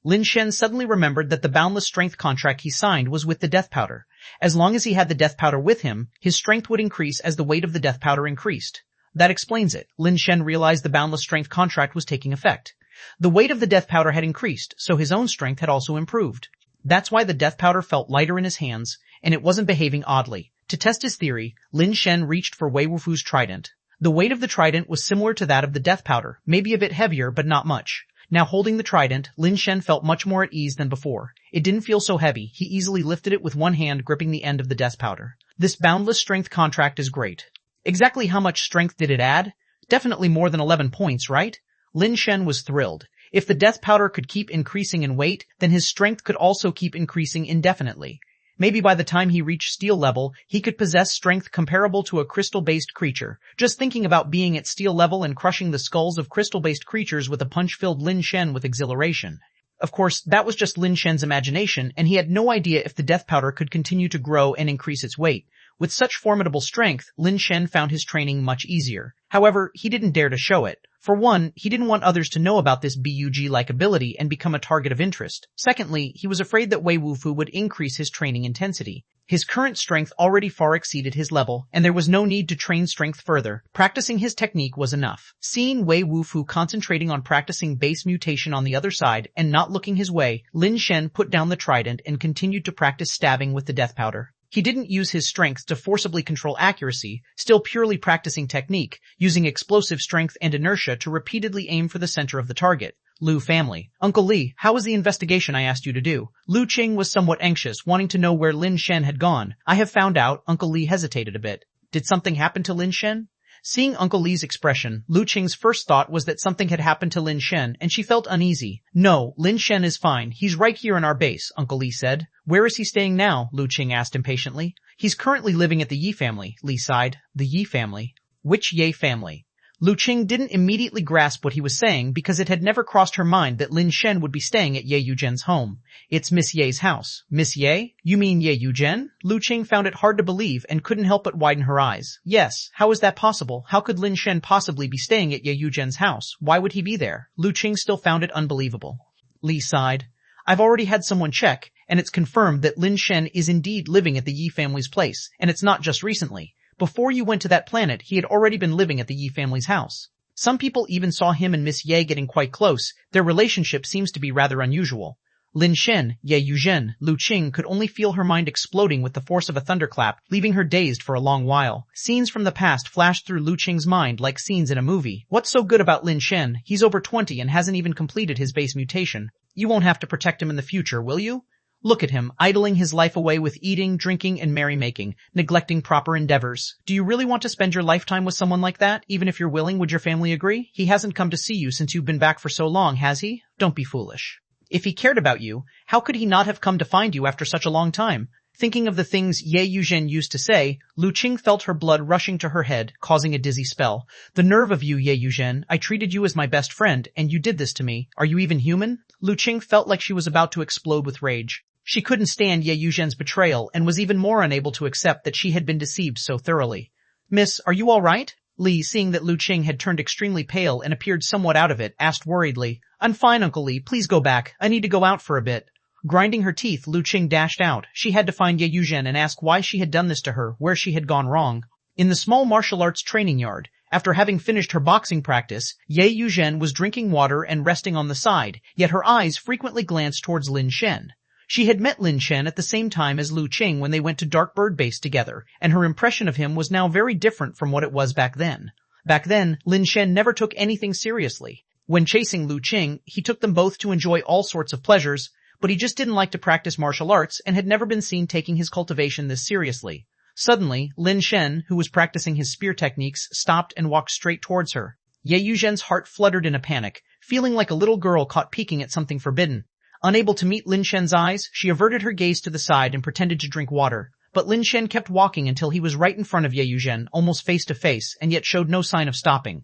Lin Shen suddenly remembered that the boundless strength contract he signed was with the death powder. As long as he had the death powder with him, his strength would increase as the weight of the death powder increased. That explains it. Lin Shen realized the boundless strength contract was taking effect. The weight of the death powder had increased, so his own strength had also improved. That's why the death powder felt lighter in his hands, and it wasn't behaving oddly. To test his theory, Lin Shen reached for Wei Wufu's trident. The weight of the trident was similar to that of the death powder, maybe a bit heavier but not much. Now holding the trident, Lin Shen felt much more at ease than before. It didn't feel so heavy. He easily lifted it with one hand gripping the end of the death powder. This boundless strength contract is great. Exactly how much strength did it add? Definitely more than 11 points, right? Lin Shen was thrilled. If the death powder could keep increasing in weight, then his strength could also keep increasing indefinitely. Maybe by the time he reached steel level, he could possess strength comparable to a crystal-based creature. Just thinking about being at steel level and crushing the skulls of crystal-based creatures with a punch filled Lin Shen with exhilaration. Of course, that was just Lin Shen's imagination, and he had no idea if the death powder could continue to grow and increase its weight. With such formidable strength, Lin Shen found his training much easier. However, he didn't dare to show it. For one, he didn't want others to know about this bug-like ability and become a target of interest. Secondly, he was afraid that Wei Wufu would increase his training intensity. His current strength already far exceeded his level, and there was no need to train strength further. Practicing his technique was enough. Seeing Wei Wufu concentrating on practicing base mutation on the other side and not looking his way, Lin Shen put down the trident and continued to practice stabbing with the death powder. He didn't use his strength to forcibly control accuracy, still purely practicing technique, using explosive strength and inertia to repeatedly aim for the center of the target. Lu family. Uncle Li, how was the investigation I asked you to do? Lu Qing was somewhat anxious, wanting to know where Lin Shen had gone. I have found out. Uncle Li hesitated a bit. Did something happen to Lin Shen? Seeing Uncle Li's expression, Lu Qing's first thought was that something had happened to Lin Shen, and she felt uneasy. No, Lin Shen is fine. He's right here in our base, Uncle Li said. Where is he staying now? Lu Qing asked impatiently. He's currently living at the Yi family, Li sighed. The Yi family? Which Ye family? Lu Qing didn't immediately grasp what he was saying because it had never crossed her mind that Lin Shen would be staying at Ye Yuzhen's home. It's Miss Ye's house. Miss Ye? You mean Ye Yuzhen? Lu Qing found it hard to believe and couldn't help but widen her eyes. Yes, how is that possible? How could Lin Shen possibly be staying at Ye Yuzhen's house? Why would he be there? Lu Qing still found it unbelievable. Li sighed. I've already had someone check, and it's confirmed that Lin Shen is indeed living at the Yi family's place, and it's not just recently. Before you went to that planet, he had already been living at the Yi family's house. Some people even saw him and Miss Ye getting quite close. Their relationship seems to be rather unusual. Lin Shen, Ye Yuzhen, Lu Qing could only feel her mind exploding with the force of a thunderclap, leaving her dazed for a long while. Scenes from the past flashed through Lu Qing's mind like scenes in a movie. What's so good about Lin Shen? He's over 20 and hasn't even completed his base mutation. You won't have to protect him in the future, will you? Look at him, idling his life away with eating, drinking, and merrymaking, neglecting proper endeavors. Do you really want to spend your lifetime with someone like that? Even if you're willing, would your family agree? He hasn't come to see you since you've been back for so long, has he? Don't be foolish. If he cared about you, how could he not have come to find you after such a long time? Thinking of the things Ye Yuzhen used to say, Lu Qing felt her blood rushing to her head, causing a dizzy spell. The nerve of you, Ye Yuzhen. I treated you as my best friend, and you did this to me. Are you even human? Lu Qing felt like she was about to explode with rage. She couldn't stand Ye Yuzhen's betrayal and was even more unable to accept that she had been deceived so thoroughly. Miss, are you all right? Li, seeing that Lu Qing had turned extremely pale and appeared somewhat out of it, asked worriedly. I'm fine, Uncle Li. Please go back. I need to go out for a bit. Grinding her teeth, Lu Qing dashed out. She had to find Ye Yuzhen and ask why she had done this to her, where she had gone wrong. In the small martial arts training yard, after having finished her boxing practice, Ye Yuzhen was drinking water and resting on the side, yet her eyes frequently glanced towards Lin Shen. She had met Lin Shen at the same time as Lu Qing when they went to Dark Bird Base together, and her impression of him was now very different from what it was back then. Back then, Lin Shen never took anything seriously. When chasing Lu Qing, he took them both to enjoy all sorts of pleasures, but he just didn't like to practice martial arts and had never been seen taking his cultivation this seriously. Suddenly, Lin Shen, who was practicing his spear techniques, stopped and walked straight towards her. Ye Yuzhen's heart fluttered in a panic, feeling like a little girl caught peeking at something forbidden. Unable to meet Lin Shen's eyes, she averted her gaze to the side and pretended to drink water. But Lin Shen kept walking until he was right in front of Ye Yuzhen, almost face to face, and yet showed no sign of stopping.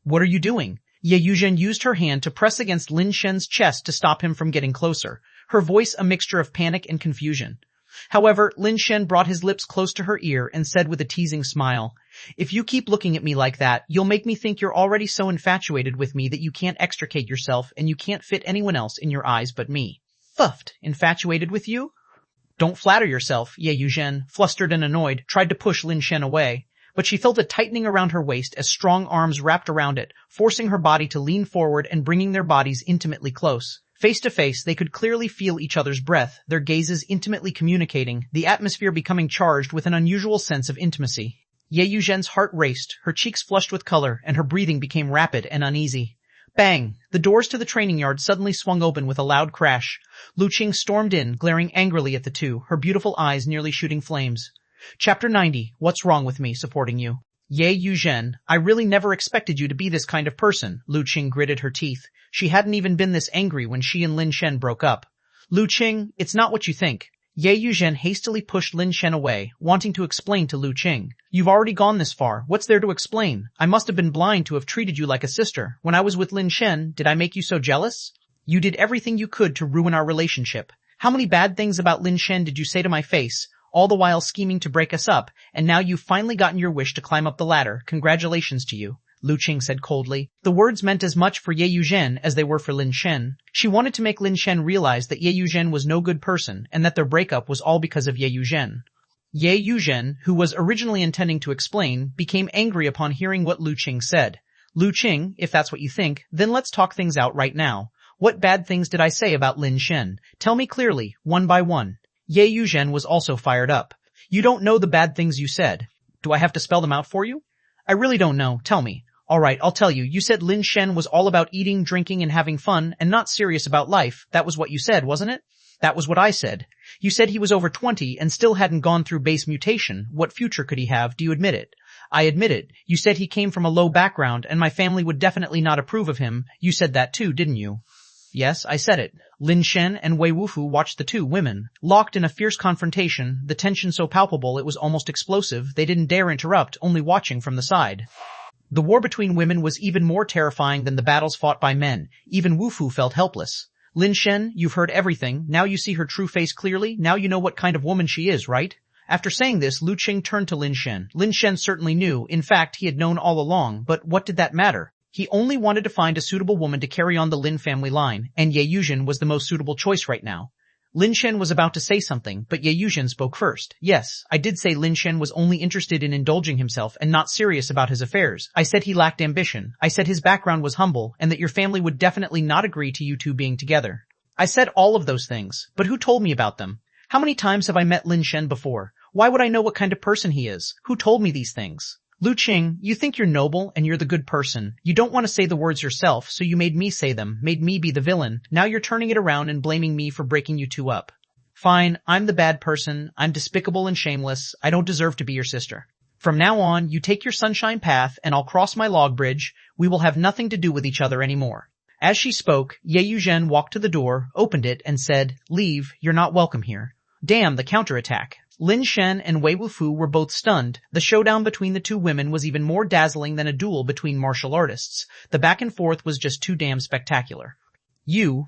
What are you doing? Ye Yuzhen used her hand to press against Lin Shen's chest to stop him from getting closer, her voice a mixture of panic and confusion. However, Lin Shen brought his lips close to her ear and said with a teasing smile, If you keep looking at me like that, you'll make me think you're already so infatuated with me that you can't extricate yourself and you can't fit anyone else in your eyes but me. Fuffed. Infatuated with you? Don't flatter yourself, Ye Yuzhen, flustered and annoyed, tried to push Lin Shen away. but she felt a tightening around her waist as strong arms wrapped around it, forcing her body to lean forward and bringing their bodies intimately close. Face to face, they could clearly feel each other's breath, their gazes intimately communicating, the atmosphere becoming charged with an unusual sense of intimacy. Ye Yuzhen's heart raced, her cheeks flushed with color, and her breathing became rapid and uneasy. Bang! The doors to the training yard suddenly swung open with a loud crash. Lu Qing stormed in, glaring angrily at the two, her beautiful eyes nearly shooting flames. Chapter 90. What's wrong with me supporting you? Ye Yuzhen, I really never expected you to be this kind of person. Lu Qing gritted her teeth. She hadn't even been this angry when she and Lin Shen broke up. Lu Qing, it's not what you think. Ye Yuzhen hastily pushed Lin Shen away, wanting to explain to Lu Qing. You've already gone this far. What's there to explain? I must have been blind to have treated you like a sister. When I was with Lin Shen, did I make you so jealous? You did everything you could to ruin our relationship. How many bad things about Lin Shen did you say to my face, all the while scheming to break us up, and now you've finally gotten your wish to climb up the ladder. Congratulations to you. Lu Qing said coldly. The words meant as much for Ye Yuzhen as they were for Lin Shen. She wanted to make Lin Shen realize that Ye Yuzhen was no good person and that their breakup was all because of Ye Yuzhen. Ye Yuzhen, who was originally intending to explain, became angry upon hearing what Lu Qing said. Lu Qing, if that's what you think, then let's talk things out right now. What bad things did I say about Lin Shen? Tell me clearly, one by one. Ye Yuzhen was also fired up. You don't know the bad things you said. Do I have to spell them out for you? I really don't know. Tell me. All right, I'll tell you. You said Lin Shen was all about eating, drinking, and having fun, and not serious about life. That was what you said, wasn't it? That was what I said. You said he was over 20 and still hadn't gone through base mutation. What future could he have? Do you admit it? I admit it. You said he came from a low background, and my family would definitely not approve of him. You said that too, didn't you? Yes, I said it. Lin Shen and Wei Wufu watched the two women, locked in a fierce confrontation, the tension so palpable it was almost explosive, they didn't dare interrupt, only watching from the side. The war between women was even more terrifying than the battles fought by men. Even Wufu felt helpless. Lin Shen, you've heard everything. Now you see her true face clearly. Now you know what kind of woman she is, right? After saying this, Lu Qing turned to Lin Shen. Lin Shen certainly knew. In fact, he had known all along. But what did that matter? He only wanted to find a suitable woman to carry on the Lin family line, and Ye Yuzhen was the most suitable choice right now. Lin Shen was about to say something, but Ye Yuzhen spoke first. Yes, I did say Lin Shen was only interested in indulging himself and not serious about his affairs. I said he lacked ambition. I said his background was humble and that your family would definitely not agree to you two being together. I said all of those things, but who told me about them? How many times have I met Lin Shen before? Why would I know what kind of person he is? Who told me these things? Lu Qing, you think you're noble and you're the good person. You don't want to say the words yourself, so you made me say them, made me be the villain. Now you're turning it around and blaming me for breaking you two up. Fine, I'm the bad person. I'm despicable and shameless. I don't deserve to be your sister. From now on, you take your sunshine path and I'll cross my log bridge. We will have nothing to do with each other anymore. As she spoke, Ye Yuzhen walked to the door, opened it, and said, Leave, you're not welcome here. Damn, the counterattack. Lin Shen and Wei Wufu were both stunned. The showdown between the two women was even more dazzling than a duel between martial artists. The back and forth was just too damn spectacular.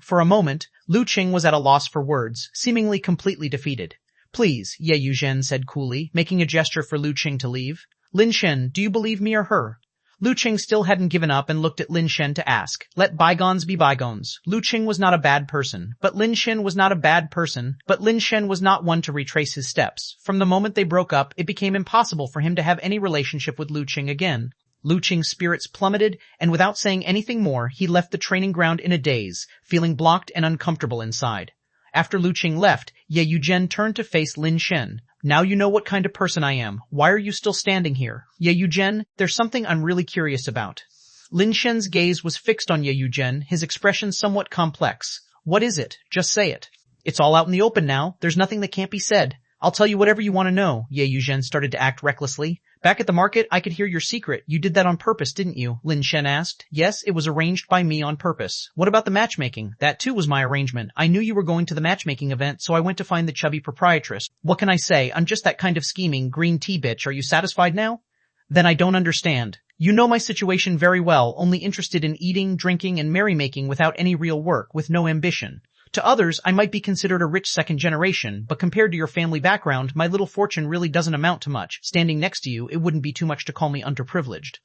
For a moment, Lu Qing was at a loss for words, seemingly completely defeated. Please, Ye Yuzhen said coolly, making a gesture for Lu Qing to leave. Lin Shen, do you believe me or her? Lu Qing still hadn't given up and looked at Lin Shen to ask. Let bygones be bygones. Lu Qing was not a bad person, but Lin Shen was not a bad person, but Lin Shen was not one to retrace his steps. From the moment they broke up, it became impossible for him to have any relationship with Lu Qing again. Lu Qing's spirits plummeted, and without saying anything more, he left the training ground in a daze, feeling blocked and uncomfortable inside. After Lu Qing left, Ye Yuzhen turned to face Lin Shen. Now you know what kind of person I am. Why are you still standing here? Ye Yuzhen, there's something I'm really curious about. Lin Shen's gaze was fixed on Ye Yuzhen, his expression somewhat complex. What is it? Just say it. It's all out in the open now. There's nothing that can't be said. I'll tell you whatever you want to know. Ye Yuzhen started to act recklessly. Back at the market, I could hear your secret. You did that on purpose, didn't you? Lin Shen asked. Yes, it was arranged by me on purpose. What about the matchmaking? That too was my arrangement. I knew you were going to the matchmaking event, so I went to find the chubby proprietress. What can I say? I'm just that kind of scheming, green tea bitch. Are you satisfied now? Then I don't understand. You know my situation very well, only interested in eating, drinking, and merrymaking without any real work, with no ambition. To others, I might be considered a rich second generation, but compared to your family background, my little fortune really doesn't amount to much. Standing next to you, it wouldn't be too much to call me underprivileged.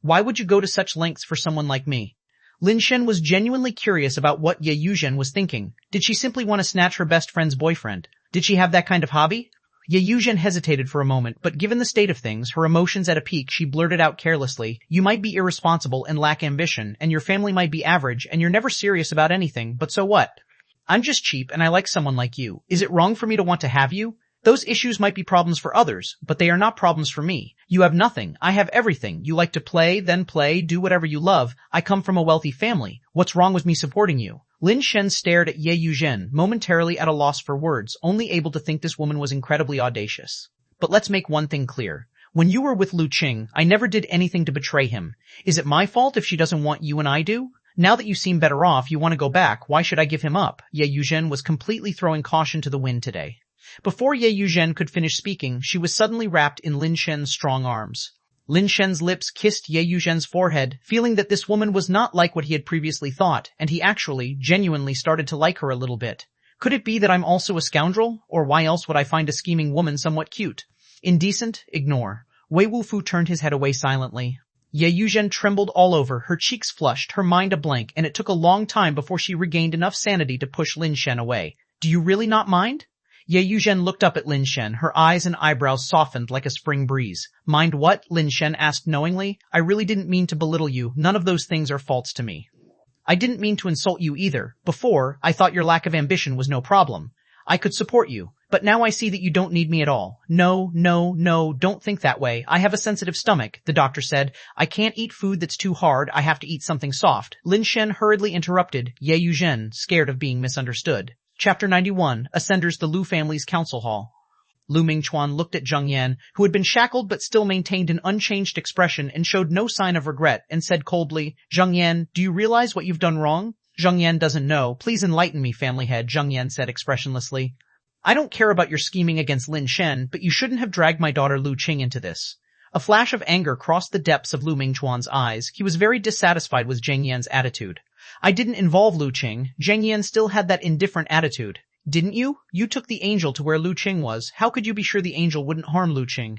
Why would you go to such lengths for someone like me? Lin Shen was genuinely curious about what Ye Yuzhen was thinking. Did she simply want to snatch her best friend's boyfriend? Did she have that kind of hobby? Ye Yuzhen hesitated for a moment, but given the state of things, her emotions at a peak, she blurted out carelessly, "You might be irresponsible and lack ambition, and your family might be average, and you're never serious about anything, but so what? I'm just cheap and I like someone like you. Is it wrong for me to want to have you? Those issues might be problems for others, but they are not problems for me. You have nothing. I have everything. You like to play, then play, do whatever you love. I come from a wealthy family. What's wrong with me supporting you?" Lin Shen stared at Ye Yuzhen, momentarily at a loss for words, only able to think this woman was incredibly audacious. "But let's make one thing clear. When you were with Lu Qing, I never did anything to betray him. Is it my fault if she doesn't want you and I do? Now that you seem better off, you want to go back. Why should I give him up?" Ye Yuzhen was completely throwing caution to the wind today. Before Ye Yuzhen could finish speaking, she was suddenly wrapped in Lin Shen's strong arms. Lin Shen's lips kissed Ye Yuzhen's forehead, feeling that this woman was not like what he had previously thought, and he actually, genuinely started to like her a little bit. Could it be that I'm also a scoundrel? Or why else would I find a scheming woman somewhat cute? Indecent? Ignore. Wei Wufu turned his head away silently. Ye Yuzhen trembled all over, her cheeks flushed, her mind a blank, and it took a long time before she regained enough sanity to push Lin Shen away. "Do you really not mind?" Ye Yuzhen looked up at Lin Shen, her eyes and eyebrows softened like a spring breeze. "Mind what?" Lin Shen asked knowingly. "I really didn't mean to belittle you. None of those things are faults to me. I didn't mean to insult you either. Before, I thought your lack of ambition was no problem. I could support you. But now I see that you don't need me at all. No, don't think that way. I have a sensitive stomach," the doctor said. "I can't eat food that's too hard. I have to eat something soft." Lin Shen hurriedly interrupted Ye Yuzhen, scared of being misunderstood. Chapter 91 Ascenders the Lu family's council hall. Lu Mingchuan looked at Zheng Yan, who had been shackled but still maintained an unchanged expression and showed no sign of regret, and said coldly, "Zheng Yan, do you realize what you've done wrong?" "Zheng Yan doesn't know. Please enlighten me, family head," Zheng Yan said expressionlessly. "I don't care about your scheming against Lin Shen, but you shouldn't have dragged my daughter Lu Qing into this." A flash of anger crossed the depths of Lu Mingchuan's eyes. He was very dissatisfied with Zheng Yan's attitude. "I didn't involve Lu Qing." Zheng Yan still had that indifferent attitude. "Didn't you? You took the angel to where Lu Qing was. How could you be sure the angel wouldn't harm Lu Qing?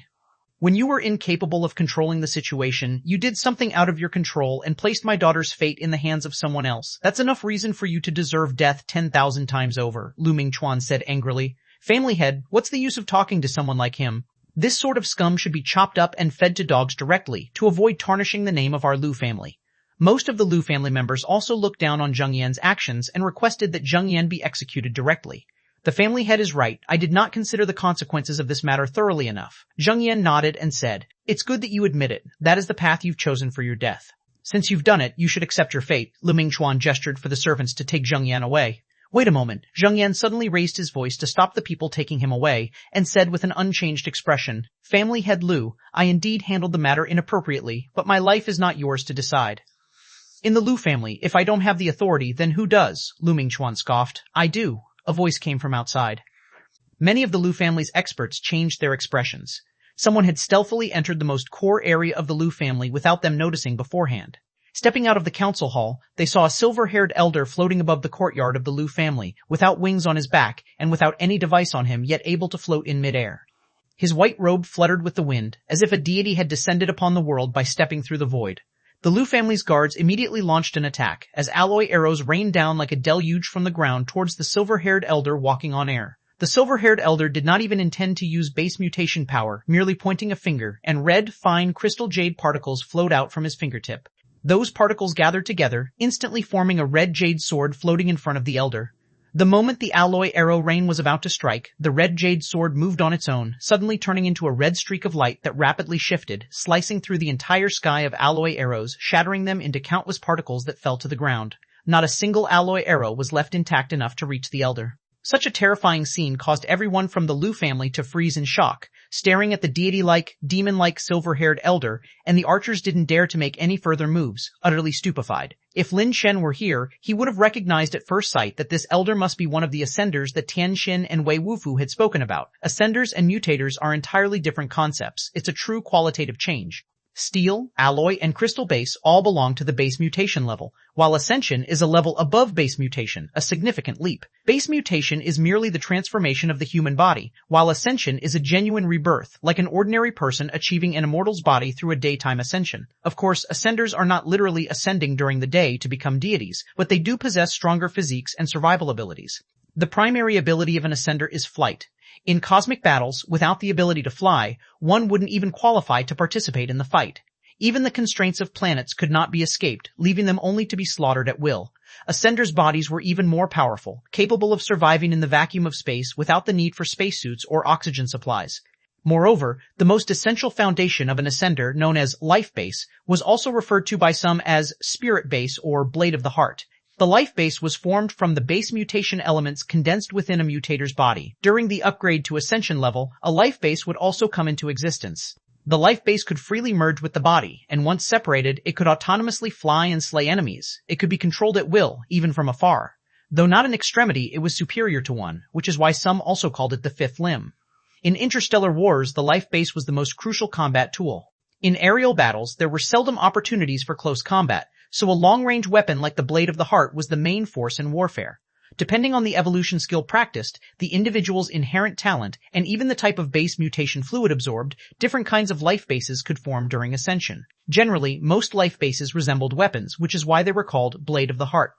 When you were incapable of controlling the situation, you did something out of your control and placed my daughter's fate in the hands of someone else. That's enough reason for you to deserve death 10,000 times over," Lu Mingchuan said angrily. "Family head, what's the use of talking to someone like him? This sort of scum should be chopped up and fed to dogs directly, to avoid tarnishing the name of our Lu family." Most of the Lu family members also looked down on Zheng Yan's actions and requested that Zheng Yan be executed directly. "The family head is right. I did not consider the consequences of this matter thoroughly enough." Zheng Yan nodded and said, "It's good that you admit it. That is the path you've chosen for your death. Since you've done it, you should accept your fate." Lu Mingchuan gestured for the servants to take Zheng Yan away. "Wait a moment." Zheng Yan suddenly raised his voice to stop the people taking him away, and said with an unchanged expression, "Family head Lu, I indeed handled the matter inappropriately, but my life is not yours to decide. In the Lu family, if I don't have the authority, then who does?" Lu Mingchuan scoffed. "I do." A voice came from outside. Many of the Lu family's experts changed their expressions. Someone had stealthily entered the most core area of the Lu family without them noticing beforehand. Stepping out of the council hall, they saw a silver-haired elder floating above the courtyard of the Lu family, without wings on his back and without any device on him, yet able to float in midair. His white robe fluttered with the wind, as if a deity had descended upon the world by stepping through the void. The Lu family's guards immediately launched an attack, as alloy arrows rained down like a deluge from the ground towards the silver-haired elder walking on air. The silver-haired elder did not even intend to use base mutation power, merely pointing a finger, and red, fine crystal jade particles flowed out from his fingertip. Those particles gathered together, instantly forming a red jade sword floating in front of the elder. The moment the alloy arrow rain was about to strike, the red jade sword moved on its own, suddenly turning into a red streak of light that rapidly shifted, slicing through the entire sky of alloy arrows, shattering them into countless particles that fell to the ground. Not a single alloy arrow was left intact enough to reach the elder. Such a terrifying scene caused everyone from the Lu family to freeze in shock, staring at the deity-like, demon-like silver-haired elder, and the archers didn't dare to make any further moves, utterly stupefied. If Lin Shen were here, he would have recognized at first sight that this elder must be one of the ascenders that Tianxin and Wei Wufu had spoken about. Ascenders and mutators are entirely different concepts. It's a true qualitative change. Steel, alloy, and crystal base all belong to the base mutation level, while ascension is a level above base mutation, a significant leap. Base mutation is merely the transformation of the human body, while ascension is a genuine rebirth, like an ordinary person achieving an immortal's body through a daytime ascension. Of course, ascenders are not literally ascending during the day to become deities, but they do possess stronger physiques and survival abilities. The primary ability of an ascender is flight. In cosmic battles, without the ability to fly, one wouldn't even qualify to participate in the fight. Even the constraints of planets could not be escaped, leaving them only to be slaughtered at will. Ascenders' bodies were even more powerful, capable of surviving in the vacuum of space without the need for spacesuits or oxygen supplies. Moreover, the most essential foundation of an ascender, known as life base, was also referred to by some as spirit base or blade of the heart. The life base was formed from the base mutation elements condensed within a mutator's body. During the upgrade to ascension level, a life base would also come into existence. The life base could freely merge with the body, and once separated, it could autonomously fly and slay enemies. It could be controlled at will, even from afar. Though not an extremity, it was superior to one, which is why some also called it the fifth limb. In interstellar wars, the life base was the most crucial combat tool. In aerial battles, there were seldom opportunities for close combat, so a long-range weapon like the Blade of the Heart was the main force in warfare. Depending on the evolution skill practiced, the individual's inherent talent, and even the type of base mutation fluid absorbed, different kinds of life bases could form during ascension. Generally, most life bases resembled weapons, which is why they were called Blade of the Heart.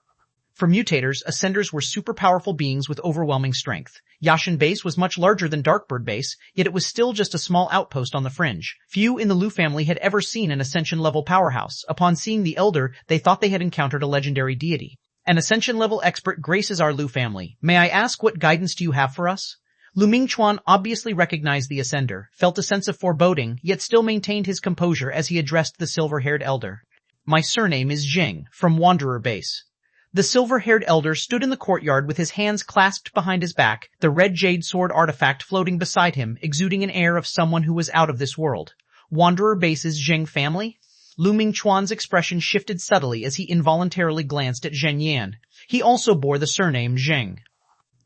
For mutators, ascenders were super powerful beings with overwhelming strength. Yashin Base was much larger than Darkbird Base, yet it was still just a small outpost on the fringe. Few in the Lu family had ever seen an ascension-level powerhouse. Upon seeing the Elder, they thought they had encountered a legendary deity. An ascension-level expert graces our Lu family. May I ask, what guidance do you have for us? Ch1 obviously recognized the ascender, felt a sense of foreboding, yet still maintained his composure as he addressed the silver-haired Elder. My surname is Jing, from Wanderer Base. The silver-haired Elder stood in the courtyard with his hands clasped behind his back, the red jade sword artifact floating beside him, exuding an air of someone who was out of this world. Wanderer Base's Jing family? Ch1's expression shifted subtly as he involuntarily glanced at Zhen Yan. He also bore the surname Jing.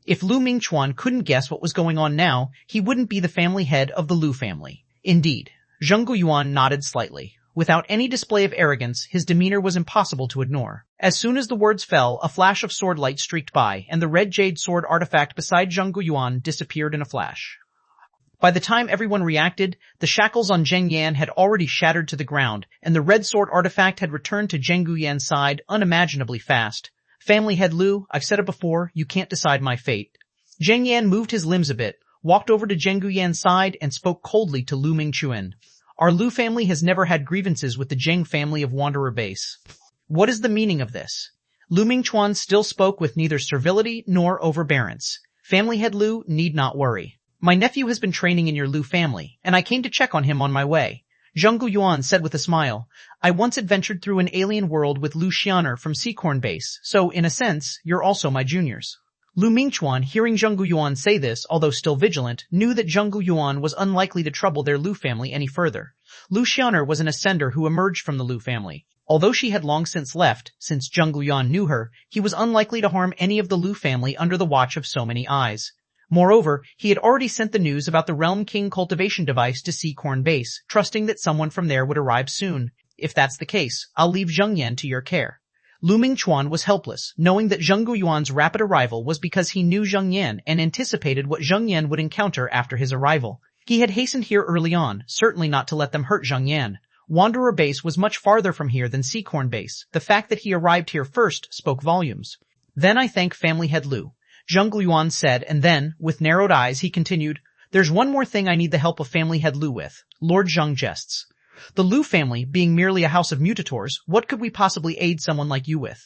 If Ch1 couldn't guess what was going on now, he wouldn't be the family head of the Lu family. Indeed. Zheng Guiyuan nodded slightly. Without any display of arrogance, his demeanor was impossible to ignore. As soon as the words fell, a flash of sword light streaked by, and the red jade sword artifact beside Zheng Guiyuan disappeared in a flash. By the time everyone reacted, the shackles on Zheng Yan had already shattered to the ground, and the red sword artifact had returned to Zheng Guiyan's side unimaginably fast. Family head Lu, I've said it before, you can't decide my fate. Zheng Yan moved his limbs a bit, walked over to Zheng Guiyan's side, and spoke coldly to Lu Mingchuan. Our Lu family has never had grievances with the Jing family of Wanderer Base. What is the meaning of this? Lu Mingchuan still spoke with neither servility nor overbearance. Family head Lu need not worry. My nephew has been training in your Lu family, and I came to check on him on my way. Zheng Guiyuan said with a smile. I once adventured through an alien world with Lu Xianer from Ch1 Base, so in a sense, you're also my juniors. Lu Mingchuan, hearing Zheng Guiyuan say this, although still vigilant, knew that Zheng Guiyuan was unlikely to trouble their Lu family any further. Lu Xianer was an ascender who emerged from the Lu family. Although she had long since left, since Zheng Guiyuan knew her, he was unlikely to harm any of the Lu family under the watch of so many eyes. Moreover, he had already sent the news about the Realm King cultivation device to Ch1 Base, trusting that someone from there would arrive soon. If that's the case, I'll leave Zheng Yan to your care. Lu Mingchuan was helpless, knowing that Zheng Guiyuan's rapid arrival was because he knew Zheng Yan and anticipated what Zheng Yan would encounter after his arrival. He had hastened here early on, certainly not to let them hurt Zheng Yan. Wanderer Base was much farther from here than Ch1 Base. The fact that he arrived here first spoke volumes. Then I thank family head Lu, Zheng Guiyuan said, and then, with narrowed eyes, he continued, there's one more thing I need the help of family head Lu with. Lord Zheng jests. The Lu family, being merely a house of mutators, what could we possibly aid someone like you with?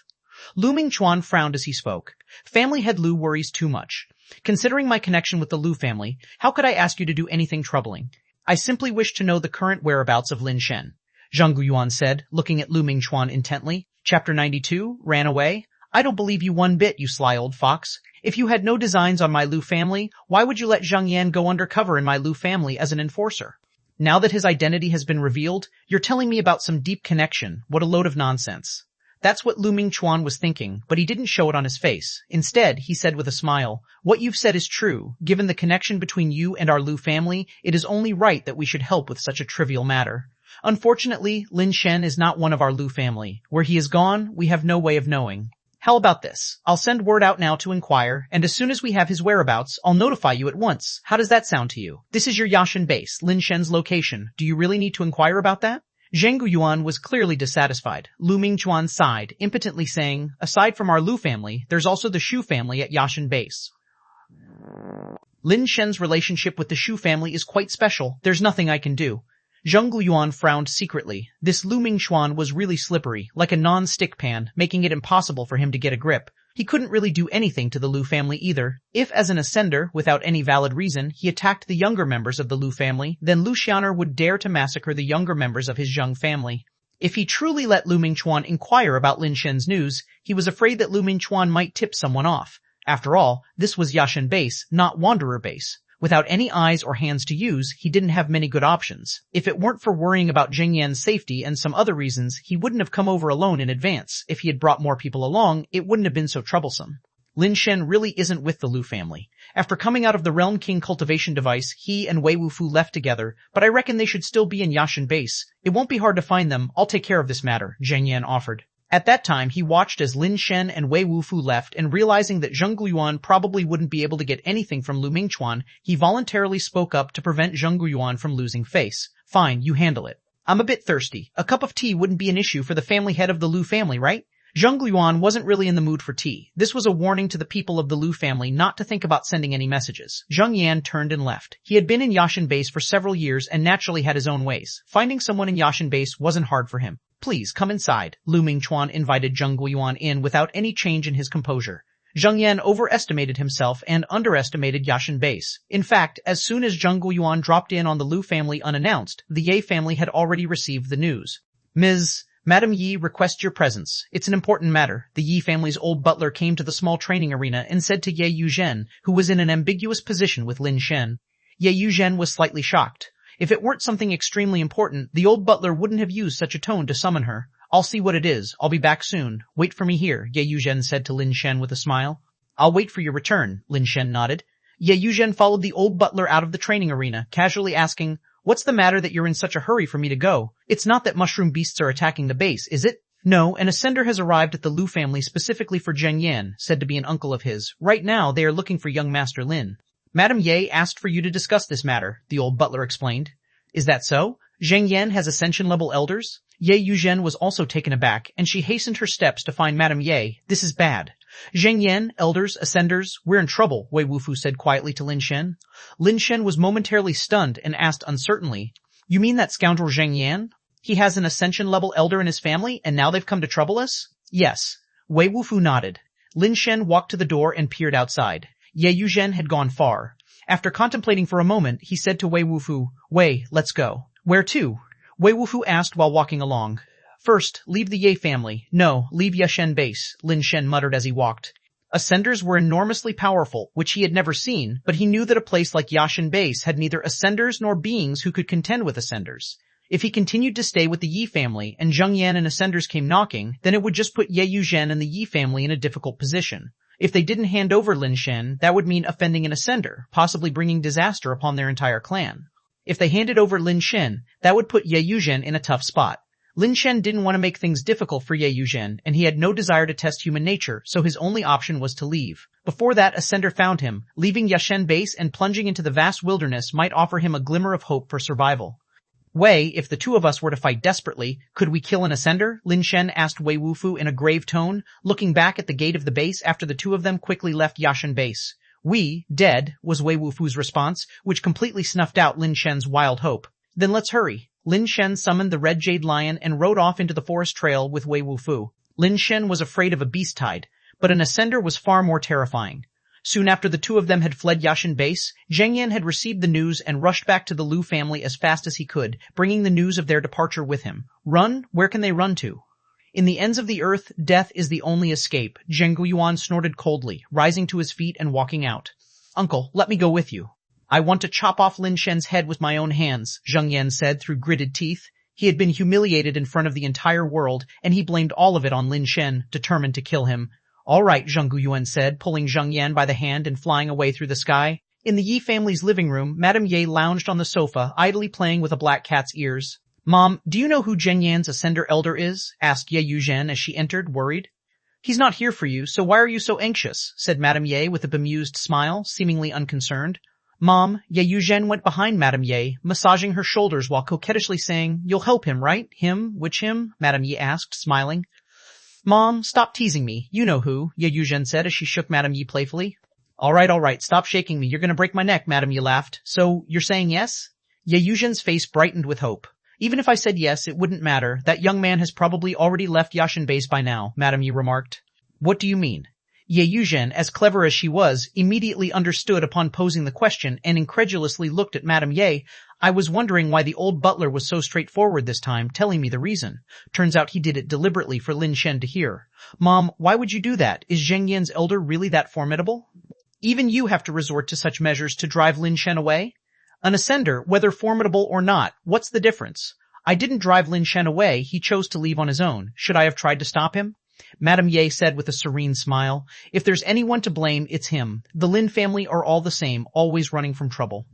Lu Mingchuan frowned as he spoke. Family head Lu worries too much. Considering my connection with the Lu family, how could I ask you to do anything troubling? I simply wish to know the current whereabouts of Lin Shen. Zheng Guiyuan said, looking at Lu Mingchuan intently. Chapter 92, ran away? I don't believe you one bit, you sly old fox. If you had no designs on my Lu family, why would you let Zheng Yan go undercover in my Lu family as an enforcer? Now that his identity has been revealed, you're telling me about some deep connection. What a load of nonsense. That's what Lu Mingchuan was thinking, but he didn't show it on his face. Instead, he said with a smile, what you've said is true. Given the connection between you and our Lu family, it is only right that we should help with such a trivial matter. Unfortunately, Lin Shen is not one of our Lu family. Where he is gone, we have no way of knowing. How about this? I'll send word out now to inquire, and as soon as we have his whereabouts, I'll notify you at once. How does that sound to you? This is your Yashin Base, Lin Shen's location. Do you really need to inquire about that? Zheng Guiyuan was clearly dissatisfied. Lu Mingchuan sighed, impotently saying, aside from our Lu family, there's also the Shu family at Yashin Base. Lin Shen's relationship with the Shu family is quite special. There's nothing I can do. Zheng Guiyuan frowned secretly. This Lu Mingchuan was really slippery, like a non-stick pan, making it impossible for him to get a grip. He couldn't really do anything to the Lu family either. If, as an ascender, without any valid reason, he attacked the younger members of the Lu family, then Lu Xianer would dare to massacre the younger members of his Zheng family. If he truly let Lu Mingchuan inquire about Lin Shen's news, he was afraid that Lu Mingchuan might tip someone off. After all, this was Yashen base, not Wanderer base. Without any eyes or hands to use, he didn't have many good options. If it weren't for worrying about Zheng Yan's safety and some other reasons, he wouldn't have come over alone in advance. If he had brought more people along, it wouldn't have been so troublesome. Lin Shen really isn't with the Lu family. After coming out of the Realm King cultivation device, he and Wei Wufu left together, but I reckon they should still be in Yashen base. It won't be hard to find them. I'll take care of this matter, Zheng Yan offered. At that time, he watched as Lin Shen and Wei Wufu left, and realizing that Zheng Guiyuan probably wouldn't be able to get anything from Lu Mingchuan, he voluntarily spoke up to prevent Zheng Guiyuan from losing face. Fine, you handle it. I'm a bit thirsty. A cup of tea wouldn't be an issue for the family head of the Lu family, right? Zheng Guiyuan wasn't really in the mood for tea. This was a warning to the people of the Lu family not to think about sending any messages. Zheng Yan turned and left. He had been in Yashen base for several years and naturally had his own ways. Finding someone in Yashen base wasn't hard for him. Please, come inside. Lu Mingchuan invited Zheng Guiyuan in without any change in his composure. Zheng Yan overestimated himself and underestimated Yashen base. In fact, as soon as Zheng Guiyuan dropped in on the Lu family unannounced, the Ye family had already received the news. Madam Yi requests your presence. It's an important matter. The Yi family's old butler came to the small training arena and said to Ye Yuzhen, who was in an ambiguous position with Lin Shen. Ye Yuzhen was slightly shocked. If it weren't something extremely important, the old butler wouldn't have used such a tone to summon her. I'll see what it is. I'll be back soon. Wait for me here, Ye Yuzhen said to Lin Shen with a smile. I'll wait for your return, Lin Shen nodded. Ye Yuzhen followed the old butler out of the training arena, casually asking, What's the matter that you're in such a hurry for me to go? It's not that mushroom beasts are attacking the base, is it? No, an ascender has arrived at the Lu family specifically for Zheng Yan, said to be an uncle of his. Right now, they are looking for young Master Lin. Madam Ye asked for you to discuss this matter, the old butler explained. Is that so? Zheng Yan has ascension-level elders? Ye Yuzhen was also taken aback, and she hastened her steps to find Madam Ye. This is bad. Zheng Yan, elders, ascenders, we're in trouble, Wei Wufu said quietly to Lin Shen. Lin Shen was momentarily stunned and asked uncertainly, You mean that scoundrel Zheng Yan? He has an ascension-level elder in his family, and now they've come to trouble us? Yes. Wei Wufu nodded. Lin Shen walked to the door and peered outside. Ye Yuzhen had gone far. After contemplating for a moment, he said to Wei Wufu, Wei, let's go. Where to? Wei Wufu asked while walking along. First, leave the Ye family. No, leave Yashen base, Lin Shen muttered as he walked. Ascenders were enormously powerful, which he had never seen, but he knew that a place like Yashen base had neither ascenders nor beings who could contend with ascenders. If he continued to stay with the Yi family and Zheng Yan and ascenders came knocking, then it would just put Ye Yuzhen and the Yi family in a difficult position. If they didn't hand over Lin Shen, that would mean offending an ascender, possibly bringing disaster upon their entire clan. If they handed over Lin Shen, that would put Ye Yuzhen in a tough spot. Lin Shen didn't want to make things difficult for Ye Yuzhen, and he had no desire to test human nature, so his only option was to leave. Before that, Ascender found him. Leaving Yashen base and plunging into the vast wilderness might offer him a glimmer of hope for survival. Wei, if the two of us were to fight desperately, could we kill an Ascender? Lin Shen asked Wei Wufu in a grave tone, looking back at the gate of the base after the two of them quickly left Yashen base. We, dead, was Wei Wufu's response, which completely snuffed out Lin Shen's wild hope. Then let's hurry. Lin Shen summoned the Red Jade Lion and rode off into the forest trail with Wei Wufu. Lin Shen was afraid of a beast tide, but an Ascender was far more terrifying. Soon after the two of them had fled Yashen base, Zheng Yan had received the news and rushed back to the Lu family as fast as he could, bringing the news of their departure with him. Run? Where can they run to? In the ends of the earth, death is the only escape, Zheng Guiyuan snorted coldly, rising to his feet and walking out. Uncle, let me go with you. I want to chop off Lin Shen's head with my own hands, Zheng Yan said through gritted teeth. He had been humiliated in front of the entire world, and he blamed all of it on Lin Shen, determined to kill him. All right, Zheng Guiyuan said, pulling Zheng Yan by the hand and flying away through the sky. In the Yi family's living room, Madame Ye lounged on the sofa, idly playing with a black cat's ears. Mom, do you know who Zheng Yan's Ascender Elder is? Asked Ye Yuzhen as she entered, worried. He's not here for you, so why are you so anxious? Said Madame Ye with a bemused smile, seemingly unconcerned. Mom, Ye Yuzhen went behind Madame Ye, massaging her shoulders while coquettishly saying, You'll help him, right? Him? Which him? Madame Ye asked, smiling. Mom, stop teasing me. You know who, Ye Yuzhen said as she shook Madame Yi playfully. All right, stop shaking me. You're gonna break my neck, madam, you laughed. So, you're saying yes? Ye Yuzhen's face brightened with hope. Even if I said yes, it wouldn't matter. That young man has probably already left Yashin base by now, Madame Yi remarked. What do you mean? Ye Yuzhen, as clever as she was, immediately understood upon posing the question and incredulously looked at Madame Ye. I was wondering why the old butler was so straightforward this time, telling me the reason. Turns out he did it deliberately for Lin Shen to hear. Mom, why would you do that? Is Zheng Yan's elder really that formidable? Even you have to resort to such measures to drive Lin Shen away? An ascender, whether formidable or not, what's the difference? I didn't drive Lin Shen away, he chose to leave on his own. Should I have tried to stop him? Madame Ye said with a serene smile. If there's anyone to blame, it's him. The Lin family are all the same, always running from trouble.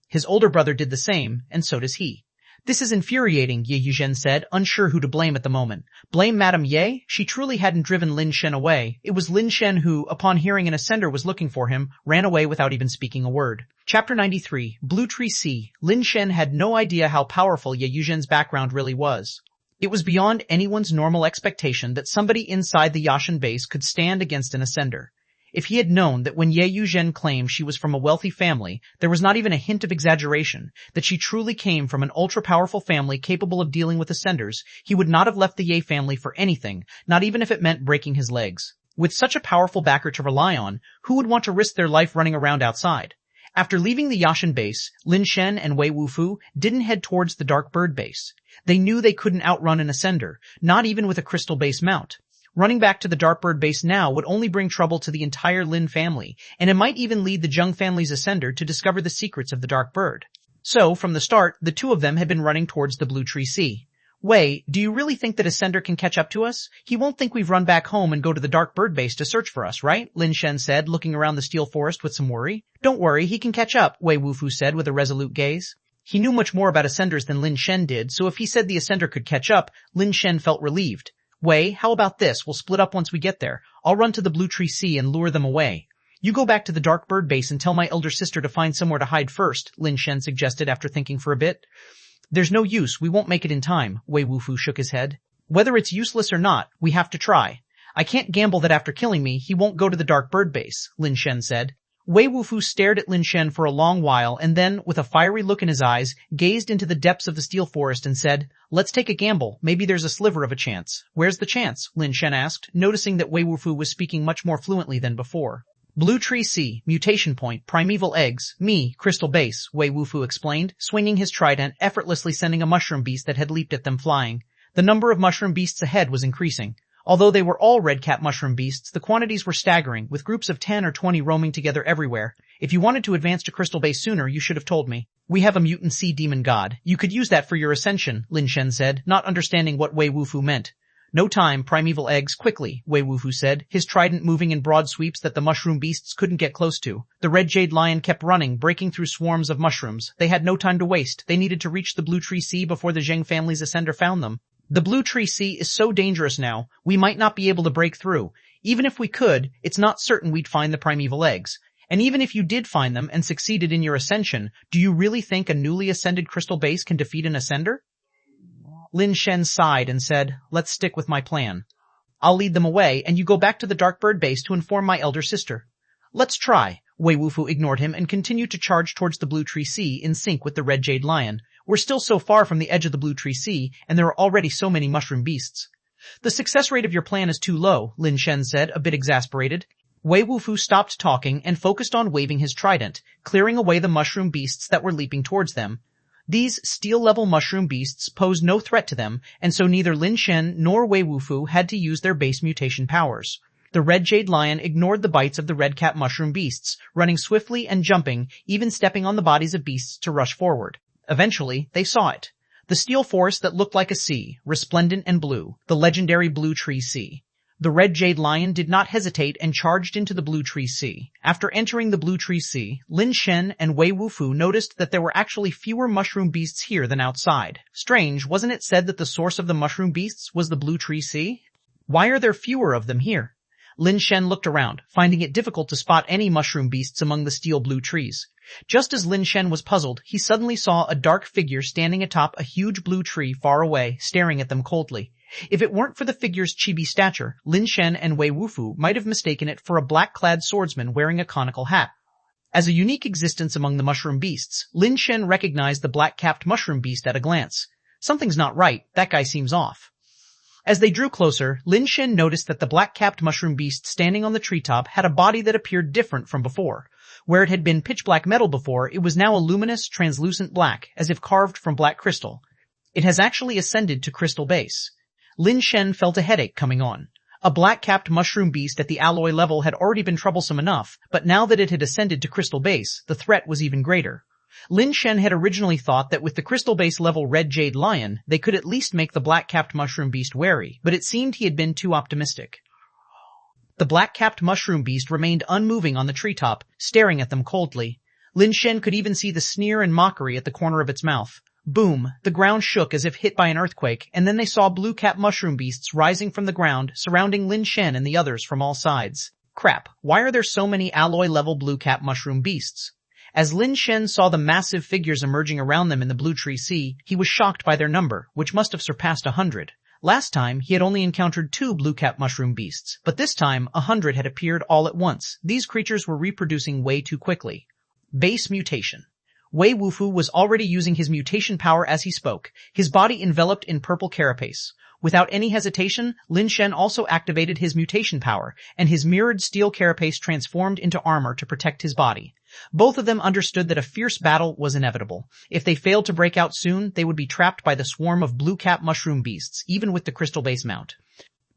His older brother did the same, and so does he. This is infuriating, Ye Yuzhen said, unsure who to blame at the moment. Blame Madame Ye? She truly hadn't driven Lin Shen away. It was Lin Shen who, upon hearing an ascender was looking for him, ran away without even speaking a word. Chapter 93, Blue Tree Sea. Lin Shen had no idea how powerful Ye Yuzhen's background really was. It was beyond anyone's normal expectation that somebody inside the Yashin base could stand against an ascender. If he had known that when Ye Yuzhen claimed she was from a wealthy family, there was not even a hint of exaggeration, that she truly came from an ultra-powerful family capable of dealing with ascenders, he would not have left the Ye family for anything, not even if it meant breaking his legs. With such a powerful backer to rely on, who would want to risk their life running around outside? After leaving the Yashin base, Lin Shen and Wei Wufu didn't head towards the Dark Bird base. They knew they couldn't outrun an ascender, not even with a crystal base mount. Running back to the Dark Bird base now would only bring trouble to the entire Lin family, and it might even lead the Zheng family's ascender to discover the secrets of the Dark Bird. So, from the start, the two of them had been running towards the Blue Tree Sea. Wei, do you really think that Ascender can catch up to us? He won't think we've run back home and go to the Dark Bird base to search for us, right? Lin Shen said, looking around the steel forest with some worry. Don't worry, he can catch up, Wei Wufu said with a resolute gaze. He knew much more about Ascenders than Lin Shen did, so if he said the Ascender could catch up, Lin Shen felt relieved. Wei, how about this? We'll split up once we get there. I'll run to the Blue Tree Sea and lure them away. You go back to the Dark Bird base and tell my elder sister to find somewhere to hide first, Lin Shen suggested after thinking for a bit. There's no use, we won't make it in time, Wei Wufu shook his head. Whether it's useless or not, we have to try. I can't gamble that after killing me, he won't go to the Dark Bird base, Lin Shen said. Wei Wufu stared at Lin Shen for a long while and then, with a fiery look in his eyes, gazed into the depths of the steel forest and said, Let's take a gamble. Maybe there's a sliver of a chance. Where's the chance? Lin Shen asked, noticing that Wei Wufu was speaking much more fluently than before. Blue Tree Sea, mutation point, primeval eggs, me, crystal base, Wei Wufu explained, swinging his trident, effortlessly sending a mushroom beast that had leaped at them flying. The number of mushroom beasts ahead was increasing. Although they were all red cap mushroom beasts, the quantities were staggering, with groups of 10 or 20 roaming together everywhere. If you wanted to advance to Crystal Base sooner, you should have told me. We have a mutant sea demon god. You could use that for your ascension, Lin Shen said, not understanding what Wei Wufu meant. No time, primeval eggs, quickly, Wei Wufu said, his trident moving in broad sweeps that the mushroom beasts couldn't get close to. The red jade lion kept running, breaking through swarms of mushrooms. They had no time to waste. They needed to reach the Blue Tree Sea before the Zheng family's ascender found them. The Blue Tree Sea is so dangerous now, we might not be able to break through. Even if we could, it's not certain we'd find the primeval eggs. And even if you did find them and succeeded in your ascension, do you really think a newly ascended crystal base can defeat an ascender? Lin Shen sighed and said, Let's stick with my plan. I'll lead them away, and you go back to the Dark Bird base to inform my elder sister. Let's try. Wei Wufu ignored him and continued to charge towards the Blue Tree Sea in sync with the red jade lion. We're still so far from the edge of the Blue Tree Sea, and there are already so many mushroom beasts. The success rate of your plan is too low, Lin Shen said, a bit exasperated. Wei Wufu stopped talking and focused on waving his trident, clearing away the mushroom beasts that were leaping towards them. These steel-level mushroom beasts posed no threat to them, and so neither Lin Shen nor Wei Wufu had to use their base mutation powers. The red jade lion ignored the bites of the red cap mushroom beasts, running swiftly and jumping, even stepping on the bodies of beasts to rush forward. Eventually, they saw it. The steel forest that looked like a sea, resplendent and blue, the legendary Blue Tree Sea. The red jade lion did not hesitate and charged into the Blue Tree Sea. After entering the Blue Tree Sea, Lin Shen and Wei Wufu noticed that there were actually fewer mushroom beasts here than outside. Strange, wasn't it said that the source of the mushroom beasts was the Blue Tree Sea? Why are there fewer of them here? Lin Shen looked around, finding it difficult to spot any mushroom beasts among the steel blue trees. Just as Lin Shen was puzzled, he suddenly saw a dark figure standing atop a huge blue tree far away, staring at them coldly. If it weren't for the figure's chibi stature, Lin Shen and Wei Wufu might have mistaken it for a black-clad swordsman wearing a conical hat. As a unique existence among the mushroom beasts, Lin Shen recognized the black-capped mushroom beast at a glance. Something's not right, that guy seems off. As they drew closer, Lin Shen noticed that the black-capped mushroom beast standing on the treetop had a body that appeared different from before. Where it had been pitch-black metal before, it was now a luminous, translucent black, as if carved from black crystal. It has actually ascended to crystal base. Lin Shen felt a headache coming on. A black-capped mushroom beast at the alloy level had already been troublesome enough, but now that it had ascended to crystal base, the threat was even greater. Lin Shen had originally thought that with the crystal base level red jade lion, they could at least make the black-capped mushroom beast wary, but it seemed he had been too optimistic. The black-capped mushroom beast remained unmoving on the treetop, staring at them coldly. Lin Shen could even see the sneer and mockery at the corner of its mouth. Boom! The ground shook as if hit by an earthquake, and then they saw blue-capped mushroom beasts rising from the ground, surrounding Lin Shen and the others from all sides. Crap, why are there so many alloy-level blue-capped mushroom beasts? As Lin Shen saw the massive figures emerging around them in the Blue Tree Sea, he was shocked by their number, which must have surpassed 100. Last time, he had only encountered 2 blue-capped mushroom beasts, but this time, 100 had appeared all at once. These creatures were reproducing way too quickly. Base mutation. Wei Wufu was already using his mutation power as he spoke, his body enveloped in purple carapace. Without any hesitation, Lin Shen also activated his mutation power, and his mirrored steel carapace transformed into armor to protect his body. Both of them understood that a fierce battle was inevitable. If they failed to break out soon, they would be trapped by the swarm of blue-capped mushroom beasts, even with the crystal base mount.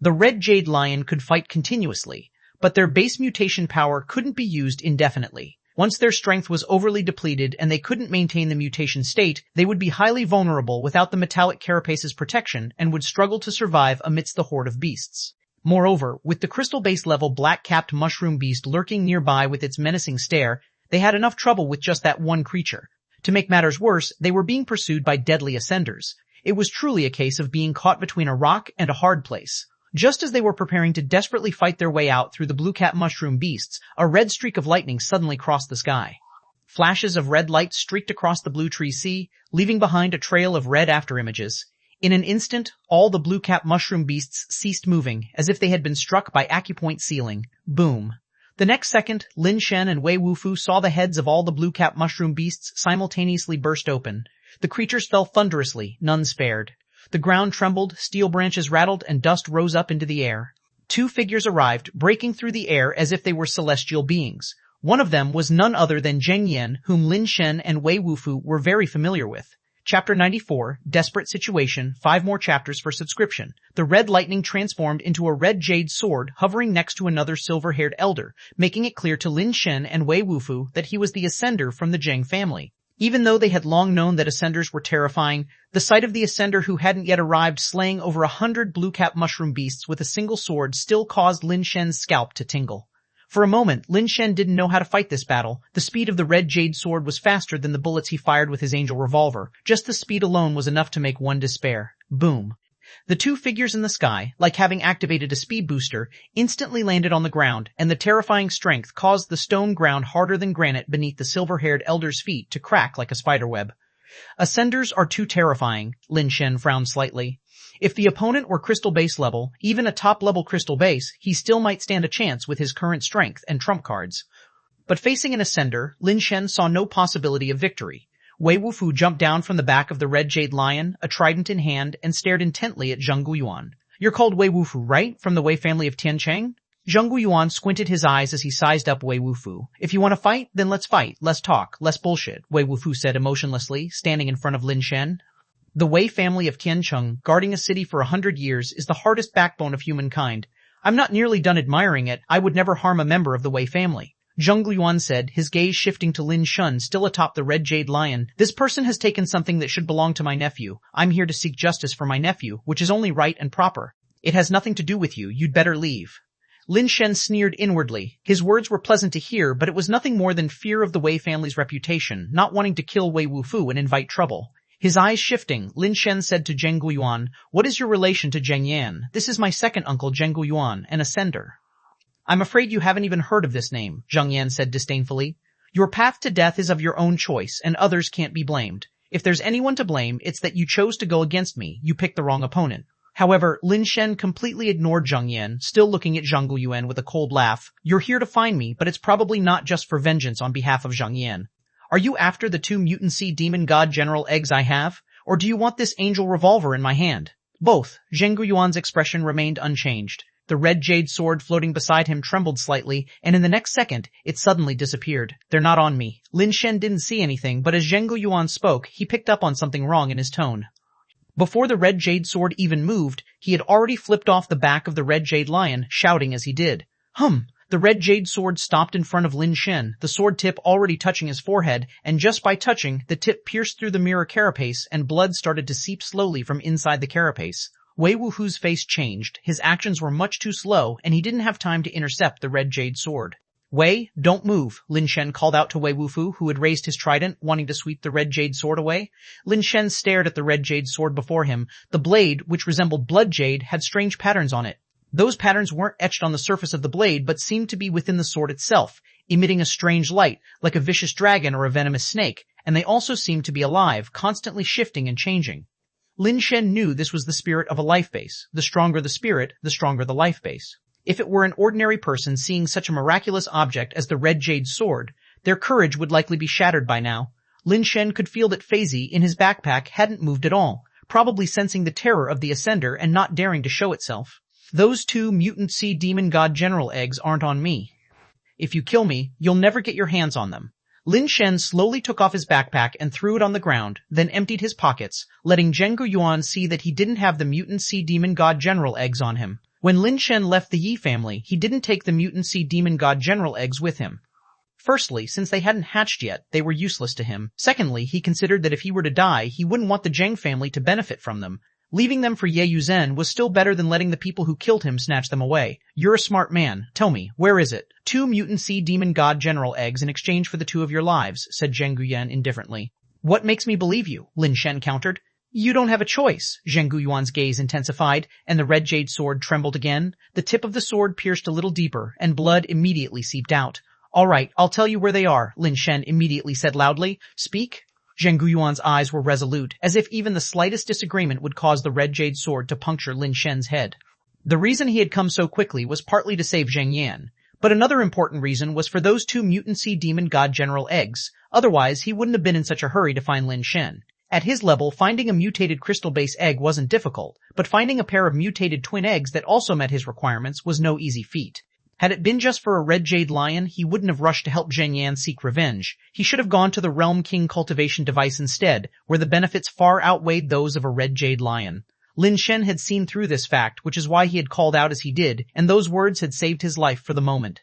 The red jade lion could fight continuously, but their base mutation power couldn't be used indefinitely. Once their strength was overly depleted and they couldn't maintain the mutation state, they would be highly vulnerable without the metallic carapace's protection and would struggle to survive amidst the horde of beasts. Moreover, with the crystal base level black-capped mushroom beast lurking nearby with its menacing stare, they had enough trouble with just that one creature. To make matters worse, they were being pursued by deadly ascenders. It was truly a case of being caught between a rock and a hard place. Just as they were preparing to desperately fight their way out through the blue-capped mushroom beasts, a red streak of lightning suddenly crossed the sky. Flashes of red light streaked across the Blue Tree Sea, leaving behind a trail of red afterimages. In an instant, all the blue-capped mushroom beasts ceased moving, as if they had been struck by acupoint ceiling. Boom. The next second, Lin Shen and Wei Wufu saw the heads of all the blue-capped mushroom beasts simultaneously burst open. The creatures fell thunderously, none spared. The ground trembled, steel branches rattled, and dust rose up into the air. 2 figures arrived, breaking through the air as if they were celestial beings. One of them was none other than Zheng Yan, whom Lin Shen and Wei Wufu were very familiar with. Chapter 94, Desperate Situation, 5 more chapters for subscription. The red lightning transformed into a red jade sword hovering next to another silver-haired elder, making it clear to Lin Shen and Wei Wufu that he was the ascender from the Zheng family. Even though they had long known that ascenders were terrifying, the sight of the ascender who hadn't yet arrived slaying over 100 blue-capped mushroom beasts with a single sword still caused Lin Shen's scalp to tingle. For a moment, Lin Shen didn't know how to fight this battle. The speed of the red jade sword was faster than the bullets he fired with his angel revolver. Just the speed alone was enough to make one despair. Boom. The 2 figures in the sky, like having activated a speed booster, instantly landed on the ground, and the terrifying strength caused the stone ground harder than granite beneath the silver-haired elder's feet to crack like a spiderweb. Ascenders are too terrifying, Lin Shen frowned slightly. If the opponent were crystal base level, even a top-level crystal base, he still might stand a chance with his current strength and trump cards. But facing an ascender, Lin Shen saw no possibility of victory. Wei Wufu jumped down from the back of the red jade lion, a trident in hand, and stared intently at Zheng Guyuan. You're called Wei Wufu, right? From the Wei family of Tiancheng? Zheng Guyuan squinted his eyes as he sized up Wei Wufu. If you want to fight, then let's fight. Less talk, less bullshit, Wei Wufu said emotionlessly, standing in front of Lin Shen. The Wei family of Tiancheng, guarding a city for 100 years, is the hardest backbone of humankind. I'm not nearly done admiring it. I would never harm a member of the Wei family. Zheng Guyuan said, his gaze shifting to Lin Shen still atop the red jade lion. This person has taken something that should belong to my nephew. I'm here to seek justice for my nephew, which is only right and proper. It has nothing to do with you. You'd better leave. Lin Shen sneered inwardly. His words were pleasant to hear, but it was nothing more than fear of the Wei family's reputation, not wanting to kill Wei Wufu and invite trouble. His eyes shifting, Lin Shen said to Zheng Guyuan, what is your relation to Zheng Yan? This is my second uncle Zheng Guyuan, an ascender. I'm afraid you haven't even heard of this name, Zheng Yan said disdainfully. Your path to death is of your own choice, and others can't be blamed. If there's anyone to blame, it's that you chose to go against me. You picked the wrong opponent. However, Lin Shen completely ignored Zheng Yan, still looking at Zhang Guiyuan with a cold laugh. You're here to find me, but it's probably not just for vengeance on behalf of Zheng Yan. Are you after the 2 mutant sea demon god general eggs I have? Or do you want this angel revolver in my hand? Both. Zhang Guiyuan's expression remained unchanged. The red jade sword floating beside him trembled slightly, and in the next second, it suddenly disappeared. They're not on me. Lin Shen didn't see anything, but as Zhang Guiyuan spoke, he picked up on something wrong in his tone. Before the red jade sword even moved, he had already flipped off the back of the red jade lion, shouting as he did. The red jade sword stopped in front of Lin Shen, the sword tip already touching his forehead, and just by touching, the tip pierced through the mirror carapace and blood started to seep slowly from inside the carapace. Wei Wufu's face changed, his actions were much too slow, and he didn't have time to intercept the red jade sword. Wei, don't move, Lin Shen called out to Wei Wufu, who had raised his trident, wanting to sweep the red jade sword away. Lin Shen stared at the red jade sword before him. The blade, which resembled blood jade, had strange patterns on it. Those patterns weren't etched on the surface of the blade, but seemed to be within the sword itself, emitting a strange light, like a vicious dragon or a venomous snake, and they also seemed to be alive, constantly shifting and changing. Lin Shen knew this was the spirit of a life base. The stronger the spirit, the stronger the life base. If it were an ordinary person seeing such a miraculous object as the red jade sword, their courage would likely be shattered by now. Lin Shen could feel that Feizi in his backpack hadn't moved at all, probably sensing the terror of the Ascender and not daring to show itself. Those 2 mutant sea demon god general eggs aren't on me. If you kill me, you'll never get your hands on them. Lin Shen slowly took off his backpack and threw it on the ground, then emptied his pockets, letting Zhang Guiyuan see that he didn't have the mutant sea demon god general eggs on him. When Lin Shen left the Yi family, he didn't take the mutant sea demon god general eggs with him. Firstly, since they hadn't hatched yet, they were useless to him. Secondly, he considered that if he were to die, he wouldn't want the Zheng family to benefit from them. Leaving them for Ye Yuzhen was still better than letting the people who killed him snatch them away. You're a smart man. Tell me, where is it? 2 mutant sea demon god general eggs in exchange for the 2 of your lives, said Zhang Guiyuan indifferently. What makes me believe you? Lin Shen countered. You don't have a choice. Zhang Guiyuan's gaze intensified, and the red jade sword trembled again. The tip of the sword pierced a little deeper, and blood immediately seeped out. All right, I'll tell you where they are, Lin Shen immediately said loudly. Speak. Zhang Guiyuan's eyes were resolute, as if even the slightest disagreement would cause the red jade sword to puncture Lin Shen's head. The reason he had come so quickly was partly to save Zheng Yan, but another important reason was for those 2 mutant sea demon god general eggs. Otherwise, he wouldn't have been in such a hurry to find Lin Shen. At his level, finding a mutated crystal base egg wasn't difficult, but finding a pair of mutated twin eggs that also met his requirements was no easy feat. Had it been just for a red jade lion, he wouldn't have rushed to help Zheng Yan seek revenge. He should have gone to the Realm King cultivation device instead, where the benefits far outweighed those of a red jade lion. Lin Shen had seen through this fact, which is why he had called out as he did, and those words had saved his life for the moment.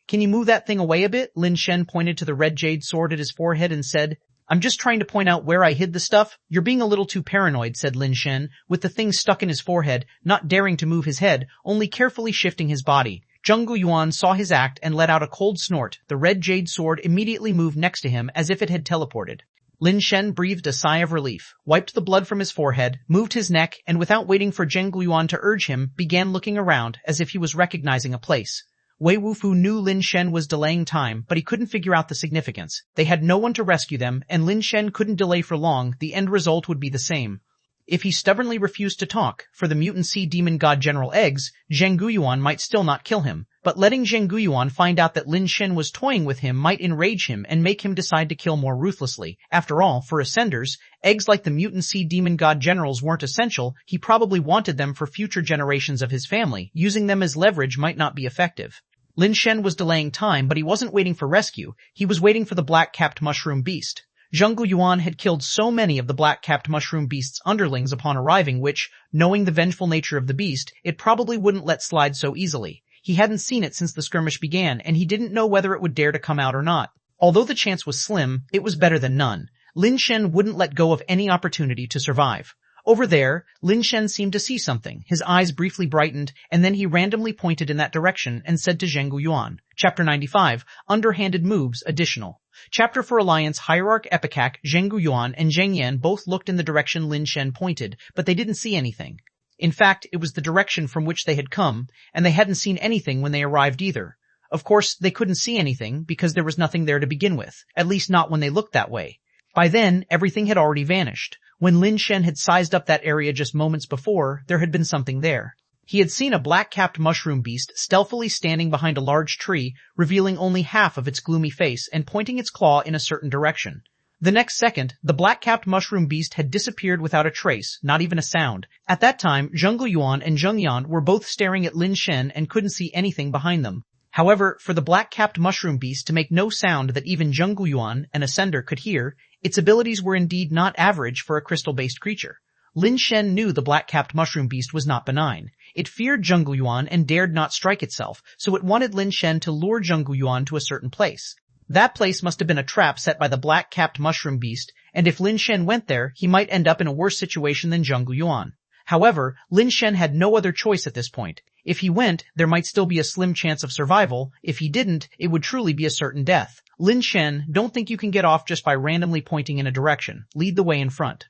Can you move that thing away a bit? Lin Shen pointed to the red jade sword at his forehead and said, I'm just trying to point out where I hid the stuff. You're being a little too paranoid, said Lin Shen, with the thing stuck in his forehead, not daring to move his head, only carefully shifting his body. Zhang Guiyuan saw his act and let out a cold snort. The red jade sword immediately moved next to him as if it had teleported. Lin Shen breathed a sigh of relief, wiped the blood from his forehead, moved his neck, and without waiting for Zhang Guiyuan to urge him, began looking around as if he was recognizing a place. Wei Wufu knew Lin Shen was delaying time, but he couldn't figure out the significance. They had no one to rescue them, and Lin Shen couldn't delay for long. The end result would be the same. If he stubbornly refused to talk, for the mutant sea demon god general eggs, Zhang Guiyuan might still not kill him. But letting Zhang Guiyuan find out that Lin Shen was toying with him might enrage him and make him decide to kill more ruthlessly. After all, for Ascenders, eggs like the mutant sea demon god generals weren't essential. He probably wanted them for future generations of his family. Using them as leverage might not be effective. Lin Shen was delaying time, but he wasn't waiting for rescue. He was waiting for the black-capped mushroom beast. Zhang Guiyuan had killed so many of the black-capped mushroom beast's underlings upon arriving which, knowing the vengeful nature of the beast, it probably wouldn't let slide so easily. He hadn't seen it since the skirmish began, and he didn't know whether it would dare to come out or not. Although the chance was slim, it was better than none. Lin Shen wouldn't let go of any opportunity to survive. Over there, Lin Shen seemed to see something. His eyes briefly brightened, and then he randomly pointed in that direction and said to Zhang Guiyuan, Chapter 95, Underhanded Moves, Additional. Chapter for Alliance Hierarch Epicac, Zhang Guiyuan and Zheng Yan both looked in the direction Lin Shen pointed, but they didn't see anything. In fact, it was the direction from which they had come, and they hadn't seen anything when they arrived either. Of course, they couldn't see anything because there was nothing there to begin with, at least not when they looked that way. By then, everything had already vanished. When Lin Shen had sized up that area just moments before, there had been something there. He had seen a black-capped mushroom beast stealthily standing behind a large tree, revealing only half of its gloomy face and pointing its claw in a certain direction. The next second, the black-capped mushroom beast had disappeared without a trace, not even a sound. At that time, Zheng Guyuan and Zheng Yan were both staring at Lin Shen and couldn't see anything behind them. However, for the black-capped mushroom beast to make no sound that even Zheng Guyuan, an ascender, could hear, its abilities were indeed not average for a crystal-based creature. Lin Shen knew the black-capped mushroom beast was not benign. It feared Zheng Guyuan and dared not strike itself, so it wanted Lin Shen to lure Zheng Guyuan to a certain place. That place must have been a trap set by the black-capped mushroom beast, and if Lin Shen went there, he might end up in a worse situation than Zheng Guyuan. However, Lin Shen had no other choice at this point. If he went, there might still be a slim chance of survival. If he didn't, it would truly be a certain death. Lin Shen, don't think you can get off just by randomly pointing in a direction. Lead the way in front.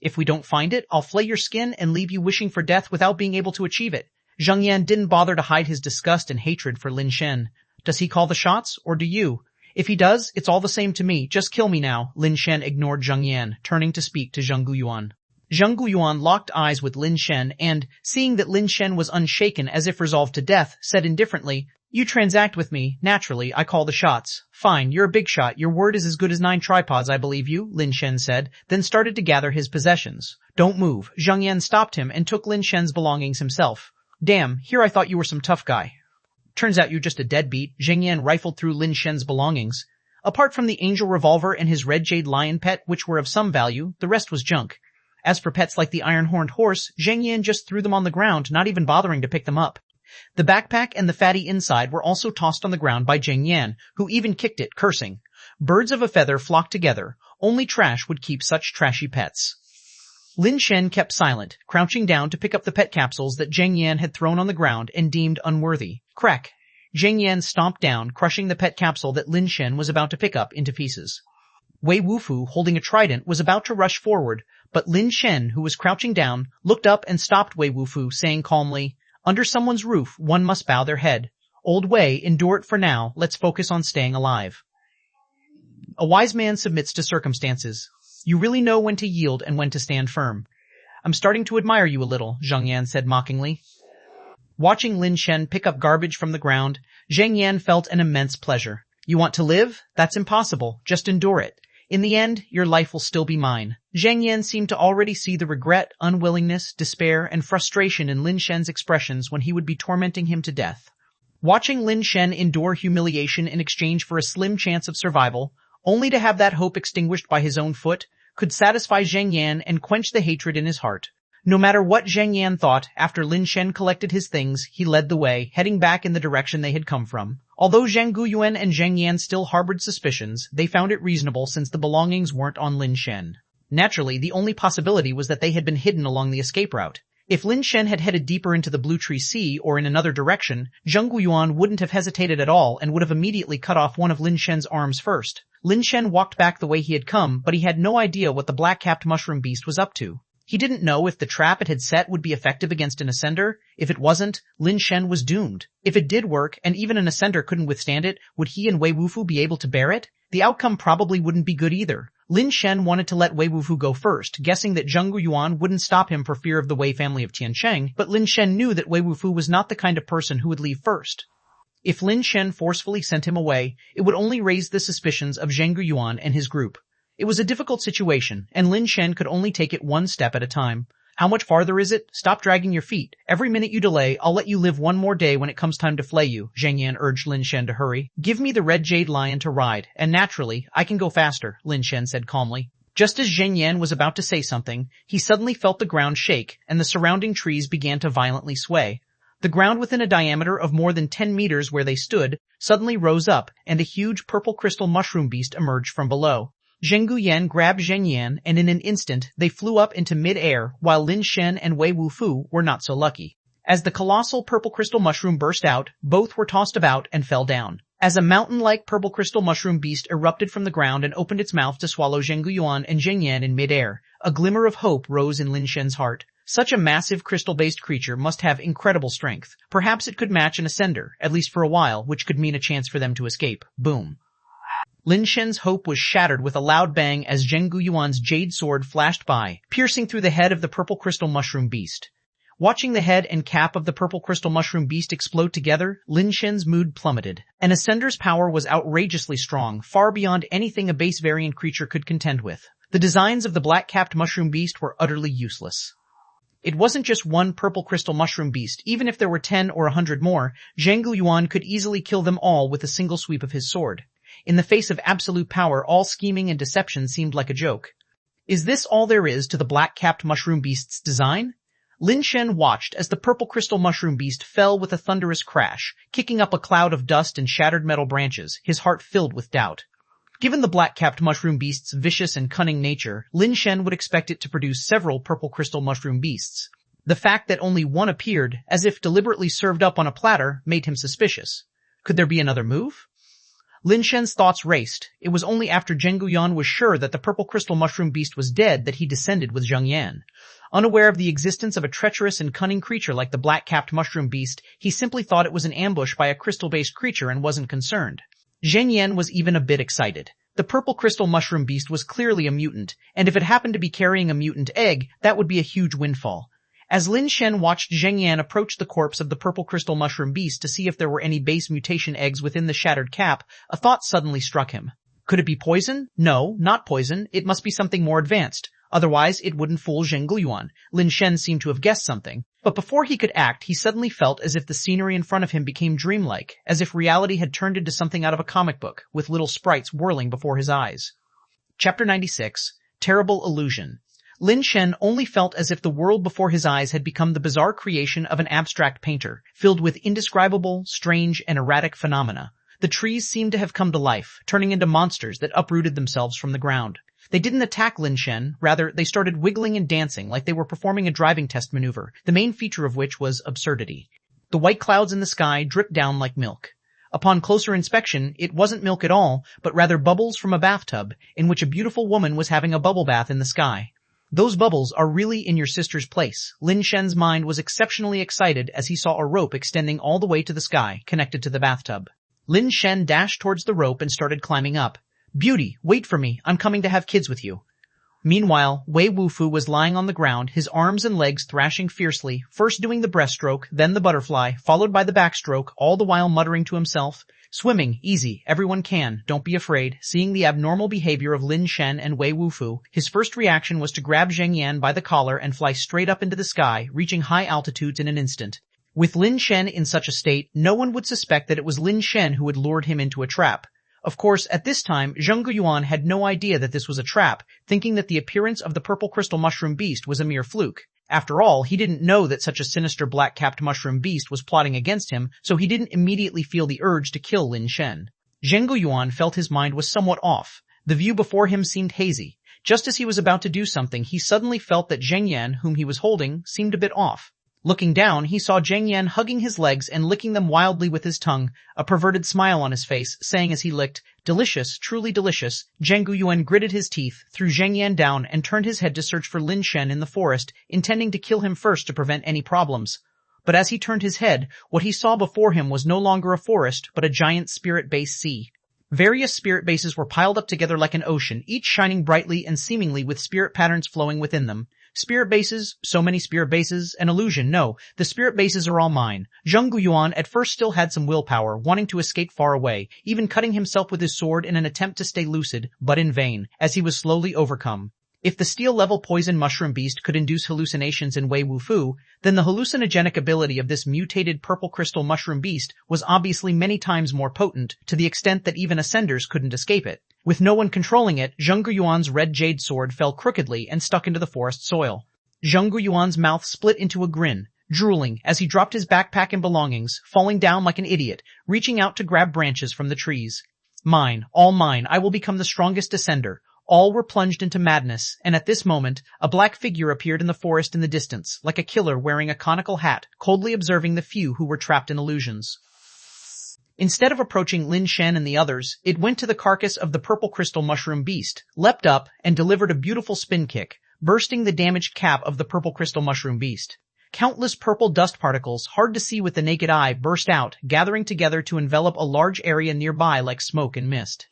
If we don't find it, I'll flay your skin and leave you wishing for death without being able to achieve it. Zheng Yan didn't bother to hide his disgust and hatred for Lin Shen. Does he call the shots, or do you? If he does, it's all the same to me. Just kill me now. Lin Shen ignored Zheng Yan, turning to speak to Zheng Guyuan. Zheng Guyuan locked eyes with Lin Shen and, seeing that Lin Shen was unshaken as if resolved to death, said indifferently, "You transact with me. Naturally, I call the shots." "Fine, you're a big shot. Your word is as good as 9 tripods, I believe you," Lin Shen said, then started to gather his possessions. "Don't move." Zheng Yan stopped him and took Lin Shen's belongings himself. "Damn, here I thought you were some tough guy. Turns out you're just a deadbeat." Zheng Yan rifled through Lin Shen's belongings. Apart from the angel revolver and his red jade lion pet, which were of some value, the rest was junk. As for pets like the iron-horned horse, Zheng Yan just threw them on the ground, not even bothering to pick them up. The backpack and the fatty inside were also tossed on the ground by Zheng Yan, who even kicked it, cursing. Birds of a feather flocked together. Only trash would keep such trashy pets. Lin Shen kept silent, crouching down to pick up the pet capsules that Zheng Yan had thrown on the ground and deemed unworthy. Crack! Zheng Yan stomped down, crushing the pet capsule that Lin Shen was about to pick up into pieces. Wei Wufu, holding a trident, was about to rush forward, but Lin Shen, who was crouching down, looked up and stopped Wei Wufu, saying calmly, "Under someone's roof, one must bow their head. Old Wei, endure it for now. Let's focus on staying alive." A wise man submits to circumstances. You really know when to yield and when to stand firm. "I'm starting to admire you a little," Zheng Yan said mockingly. Watching Lin Shen pick up garbage from the ground, Zheng Yan felt an immense pleasure. "You want to live? That's impossible. Just endure it. In the end, your life will still be mine." Zheng Yan seemed to already see the regret, unwillingness, despair, and frustration in Lin Shen's expressions when he would be tormenting him to death. Watching Lin Shen endure humiliation in exchange for a slim chance of survival, only to have that hope extinguished by his own foot, could satisfy Zheng Yan and quench the hatred in his heart. No matter what Zheng Yan thought, after Lin Shen collected his things, he led the way, heading back in the direction they had come from. Although Zheng Guyuan and Zheng Yan still harbored suspicions, they found it reasonable since the belongings weren't on Lin Shen. Naturally, the only possibility was that they had been hidden along the escape route. If Lin Shen had headed deeper into the Blue Tree Sea or in another direction, Zheng Guyuan wouldn't have hesitated at all and would have immediately cut off one of Lin Shen's arms first. Lin Shen walked back the way he had come, but he had no idea what the black-capped mushroom beast was up to. He didn't know if the trap it had set would be effective against an ascender. If it wasn't, Lin Shen was doomed. If it did work, and even an ascender couldn't withstand it, would he and Wei Wufu be able to bear it? The outcome probably wouldn't be good either. Lin Shen wanted to let Wei Wufu go first, guessing that Zheng Guyuan wouldn't stop him for fear of the Wei family of Tiancheng, but Lin Shen knew that Wei Wufu was not the kind of person who would leave first. If Lin Shen forcefully sent him away, it would only raise the suspicions of Zheng Guyuan and his group. It was a difficult situation, and Lin Shen could only take it one step at a time. "How much farther is it? Stop dragging your feet. Every minute you delay, I'll let you live one more day when it comes time to flay you," Zheng Yan urged Lin Shen to hurry. "Give me the red jade lion to ride, and naturally, I can go faster," Lin Shen said calmly. Just as Zheng Yan was about to say something, he suddenly felt the ground shake, and the surrounding trees began to violently sway. The ground within a diameter of more than 10 meters where they stood suddenly rose up, and a huge purple crystal mushroom beast emerged from below. Zheng Guyan grabbed Zheng Yan, and in an instant they flew up into mid-air, while Lin Shen and Wei Wufu were not so lucky. As the colossal purple crystal mushroom burst out, both were tossed about and fell down. As a mountain-like purple crystal mushroom beast erupted from the ground and opened its mouth to swallow Zheng Guyuan and Zheng Yan in mid-air, a glimmer of hope rose in Lin Shen's heart. Such a massive crystal-based creature must have incredible strength. Perhaps it could match an ascender, at least for a while, which could mean a chance for them to escape. Boom. Lin Shen's hope was shattered with a loud bang as Zheng Guyuan's jade sword flashed by, piercing through the head of the purple crystal mushroom beast. Watching the head and cap of the purple crystal mushroom beast explode together, Lin Shen's mood plummeted. An ascender's power was outrageously strong, far beyond anything a base variant creature could contend with. The designs of the black-capped mushroom beast were utterly useless. It wasn't just one purple crystal mushroom beast. Even if there were 10 or 100 more, Zheng Guyuan could easily kill them all with a single sweep of his sword. In the face of absolute power, all scheming and deception seemed like a joke. Is this all there is to the black-capped mushroom beast's design? Lin Shen watched as the purple crystal mushroom beast fell with a thunderous crash, kicking up a cloud of dust and shattered metal branches, his heart filled with doubt. Given the black-capped mushroom beast's vicious and cunning nature, Lin Shen would expect it to produce several purple crystal mushroom beasts. The fact that only one appeared, as if deliberately served up on a platter, made him suspicious. Could there be another move? Lin Shen's thoughts raced. It was only after Zheng Guyuan was sure that the purple crystal mushroom beast was dead that he descended with Zheng Yan. Unaware of the existence of a treacherous and cunning creature like the black-capped mushroom beast, he simply thought it was an ambush by a crystal-based creature and wasn't concerned. Zheng Yan was even a bit excited. The purple crystal mushroom beast was clearly a mutant, and if it happened to be carrying a mutant egg, that would be a huge windfall. As Lin Shen watched Zheng Yan approach the corpse of the purple crystal mushroom beast to see if there were any base mutation eggs within the shattered cap, a thought suddenly struck him. Could it be poison? No, not poison. It must be something more advanced. Otherwise, it wouldn't fool Zheng Guyuan. Lin Shen seemed to have guessed something. But before he could act, he suddenly felt as if the scenery in front of him became dreamlike, as if reality had turned into something out of a comic book, with little sprites whirling before his eyes. Chapter 96. Terrible Illusion. Lin Shen only felt as if the world before his eyes had become the bizarre creation of an abstract painter, filled with indescribable, strange, and erratic phenomena. The trees seemed to have come to life, turning into monsters that uprooted themselves from the ground. They didn't attack Lin Shen, rather they started wiggling and dancing like they were performing a driving test maneuver, the main feature of which was absurdity. The white clouds in the sky dripped down like milk. Upon closer inspection, it wasn't milk at all, but rather bubbles from a bathtub, in which a beautiful woman was having a bubble bath in the sky. Those bubbles are really in your sister's place. Lin Shen's mind was exceptionally excited as he saw a rope extending all the way to the sky, connected to the bathtub. Lin Shen dashed towards the rope and started climbing up. "Beauty, wait for me. I'm coming to have kids with you." Meanwhile, Wei Wufu was lying on the ground, his arms and legs thrashing fiercely, first doing the breaststroke, then the butterfly, followed by the backstroke, all the while muttering to himself, "Swimming, easy, everyone can, don't be afraid." Seeing the abnormal behavior of Lin Shen and Wei Wufu, his first reaction was to grab Zheng Yan by the collar and fly straight up into the sky, reaching high altitudes in an instant. With Lin Shen in such a state, no one would suspect that it was Lin Shen who had lured him into a trap. Of course, at this time, Zheng Guyuan had no idea that this was a trap, thinking that the appearance of the purple crystal mushroom beast was a mere fluke. After all, he didn't know that such a sinister black-capped mushroom beast was plotting against him, so he didn't immediately feel the urge to kill Lin Shen. Zheng Guyuan felt his mind was somewhat off. The view before him seemed hazy. Just as he was about to do something, he suddenly felt that Zheng Yan, whom he was holding, seemed a bit off. Looking down, he saw Zheng Yan hugging his legs and licking them wildly with his tongue, a perverted smile on his face, saying as he licked, "Delicious, truly delicious." Zheng Guyuan gritted his teeth, threw Zheng Yan down, and turned his head to search for Lin Shen in the forest, intending to kill him first to prevent any problems. But as he turned his head, what he saw before him was no longer a forest, but a giant spirit-based sea. Various spirit bases were piled up together like an ocean, each shining brightly and seemingly with spirit patterns flowing within them. Spirit bases, so many spirit bases, an illusion, no, the spirit bases are all mine. Zheng Guyuan at first still had some willpower, wanting to escape far away, even cutting himself with his sword in an attempt to stay lucid, but in vain, as he was slowly overcome. If the steel-level poison mushroom beast could induce hallucinations in Wei Wufu, then the hallucinogenic ability of this mutated purple crystal mushroom beast was obviously many times more potent, to the extent that even ascenders couldn't escape it. With no one controlling it, Zheng Guyuan's red jade sword fell crookedly and stuck into the forest soil. Zheng Guyuan's mouth split into a grin, drooling as he dropped his backpack and belongings, falling down like an idiot, reaching out to grab branches from the trees. "Mine, all mine, I will become the strongest ascender." All were plunged into madness, and at this moment, a black figure appeared in the forest in the distance, like a killer wearing a conical hat, coldly observing the few who were trapped in illusions. Instead of approaching Lin Shen and the others, it went to the carcass of the purple crystal mushroom beast, leapt up, and delivered a beautiful spin kick, bursting the damaged cap of the purple crystal mushroom beast. Countless purple dust particles, hard to see with the naked eye, burst out, gathering together to envelop a large area nearby like smoke and mist.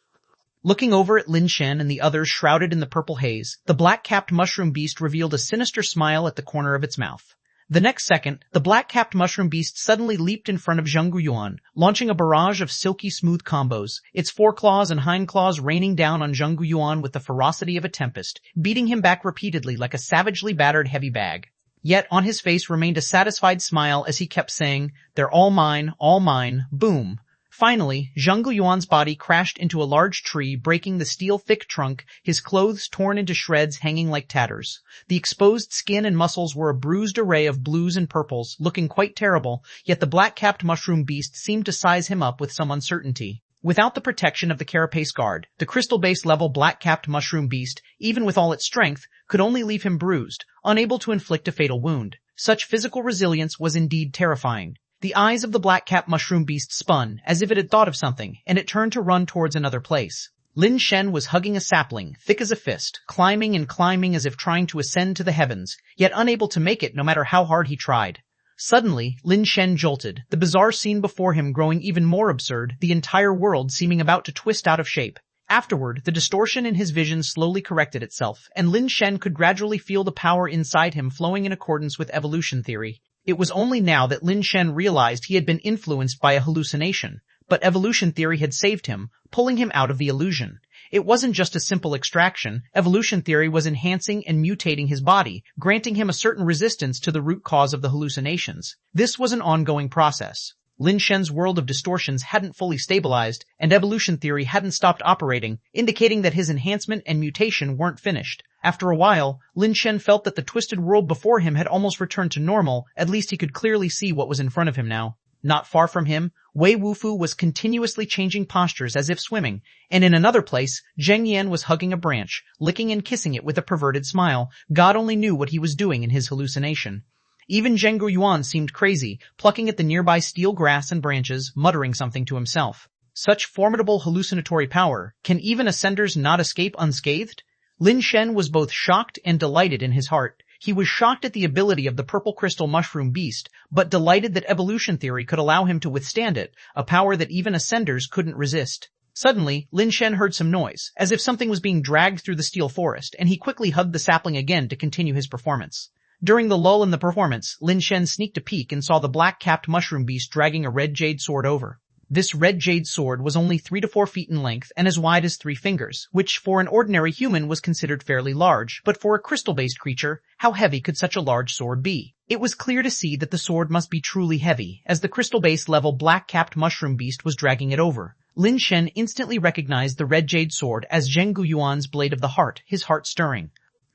Looking over at Lin Shen and the others shrouded in the purple haze, the black-capped mushroom beast revealed a sinister smile at the corner of its mouth. The next second, the black-capped mushroom beast suddenly leaped in front of Zheng Yuan, launching a barrage of silky smooth combos, its foreclaws and hindclaws raining down on Zheng Yuan with the ferocity of a tempest, beating him back repeatedly like a savagely battered heavy bag. Yet on his face remained a satisfied smile as he kept saying, "They're all mine, boom." Finally, Zheng Yuan's body crashed into a large tree, breaking the steel-thick trunk, his clothes torn into shreds hanging like tatters. The exposed skin and muscles were a bruised array of blues and purples, looking quite terrible, yet the black-capped mushroom beast seemed to size him up with some uncertainty. Without the protection of the carapace guard, the crystal-base level black-capped mushroom beast, even with all its strength, could only leave him bruised, unable to inflict a fatal wound. Such physical resilience was indeed terrifying. The eyes of the black-capped mushroom beast spun, as if it had thought of something, and it turned to run towards another place. Lin Shen was hugging a sapling, thick as a fist, climbing and climbing as if trying to ascend to the heavens, yet unable to make it no matter how hard he tried. Suddenly, Lin Shen jolted, the bizarre scene before him growing even more absurd, the entire world seeming about to twist out of shape. Afterward, the distortion in his vision slowly corrected itself, and Lin Shen could gradually feel the power inside him flowing in accordance with evolution theory. It was only now that Lin Shen realized he had been influenced by a hallucination, but evolution theory had saved him, pulling him out of the illusion. It wasn't just a simple extraction, evolution theory was enhancing and mutating his body, granting him a certain resistance to the root cause of the hallucinations. This was an ongoing process. Lin Shen's world of distortions hadn't fully stabilized, and evolution theory hadn't stopped operating, indicating that his enhancement and mutation weren't finished. After a while, Lin Shen felt that the twisted world before him had almost returned to normal, at least he could clearly see what was in front of him now. Not far from him, Wei Wufu was continuously changing postures as if swimming, and in another place, Zheng Yan was hugging a branch, licking and kissing it with a perverted smile. God only knew what he was doing in his hallucination. Even Zheng Yuan seemed crazy, plucking at the nearby steel grass and branches, muttering something to himself. Such formidable hallucinatory power, can even ascenders not escape unscathed? Lin Shen was both shocked and delighted in his heart. He was shocked at the ability of the purple crystal mushroom beast, but delighted that evolution theory could allow him to withstand it, a power that even ascenders couldn't resist. Suddenly, Lin Shen heard some noise, as if something was being dragged through the steel forest, and he quickly hugged the sapling again to continue his performance. During the lull in the performance, Lin Shen sneaked a peek and saw the black-capped mushroom beast dragging a red jade sword over. This red jade sword was only 3 to 4 feet in length and as wide as 3 fingers, which for an ordinary human was considered fairly large, but for a crystal-based creature, how heavy could such a large sword be? It was clear to see that the sword must be truly heavy, as the crystal-based level black-capped mushroom beast was dragging it over. Lin Shen instantly recognized the red jade sword as Zheng Yuan's blade of the heart, his heart stirring.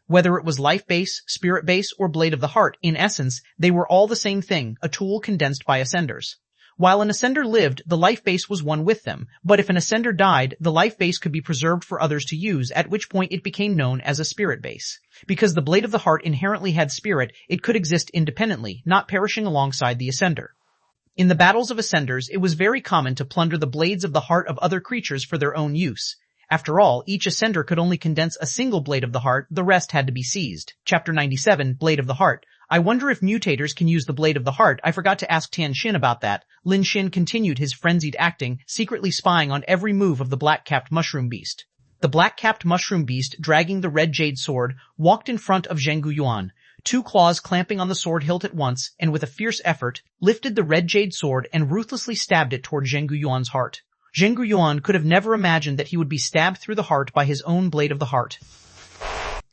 Whether it was life base, spirit base, or blade of the heart, in essence, they were all the same thing, a tool condensed by ascenders. While an ascender lived, the life base was one with them, but if an ascender died, the life base could be preserved for others to use, at which point it became known as a spirit base. Because the blade of the heart inherently had spirit, it could exist independently, not perishing alongside the ascender. In the battles of ascenders, it was very common to plunder the blades of the heart of other creatures for their own use. After all, each ascender could only condense a single blade of the heart, the rest had to be seized. Chapter 97, Blade of the Heart. I wonder if mutators can use the blade of the heart. I forgot to ask Tian Xin about that. Lin Shen continued his frenzied acting, secretly spying on every move of the black-capped mushroom beast. The black-capped mushroom beast, dragging the red jade sword, walked in front of Zheng Yuan. 2 claws clamping on the sword hilt at once, and with a fierce effort, lifted the red jade sword and ruthlessly stabbed it toward Zheng Yuan's heart. Zheng Yuan could have never imagined that he would be stabbed through the heart by his own blade of the heart.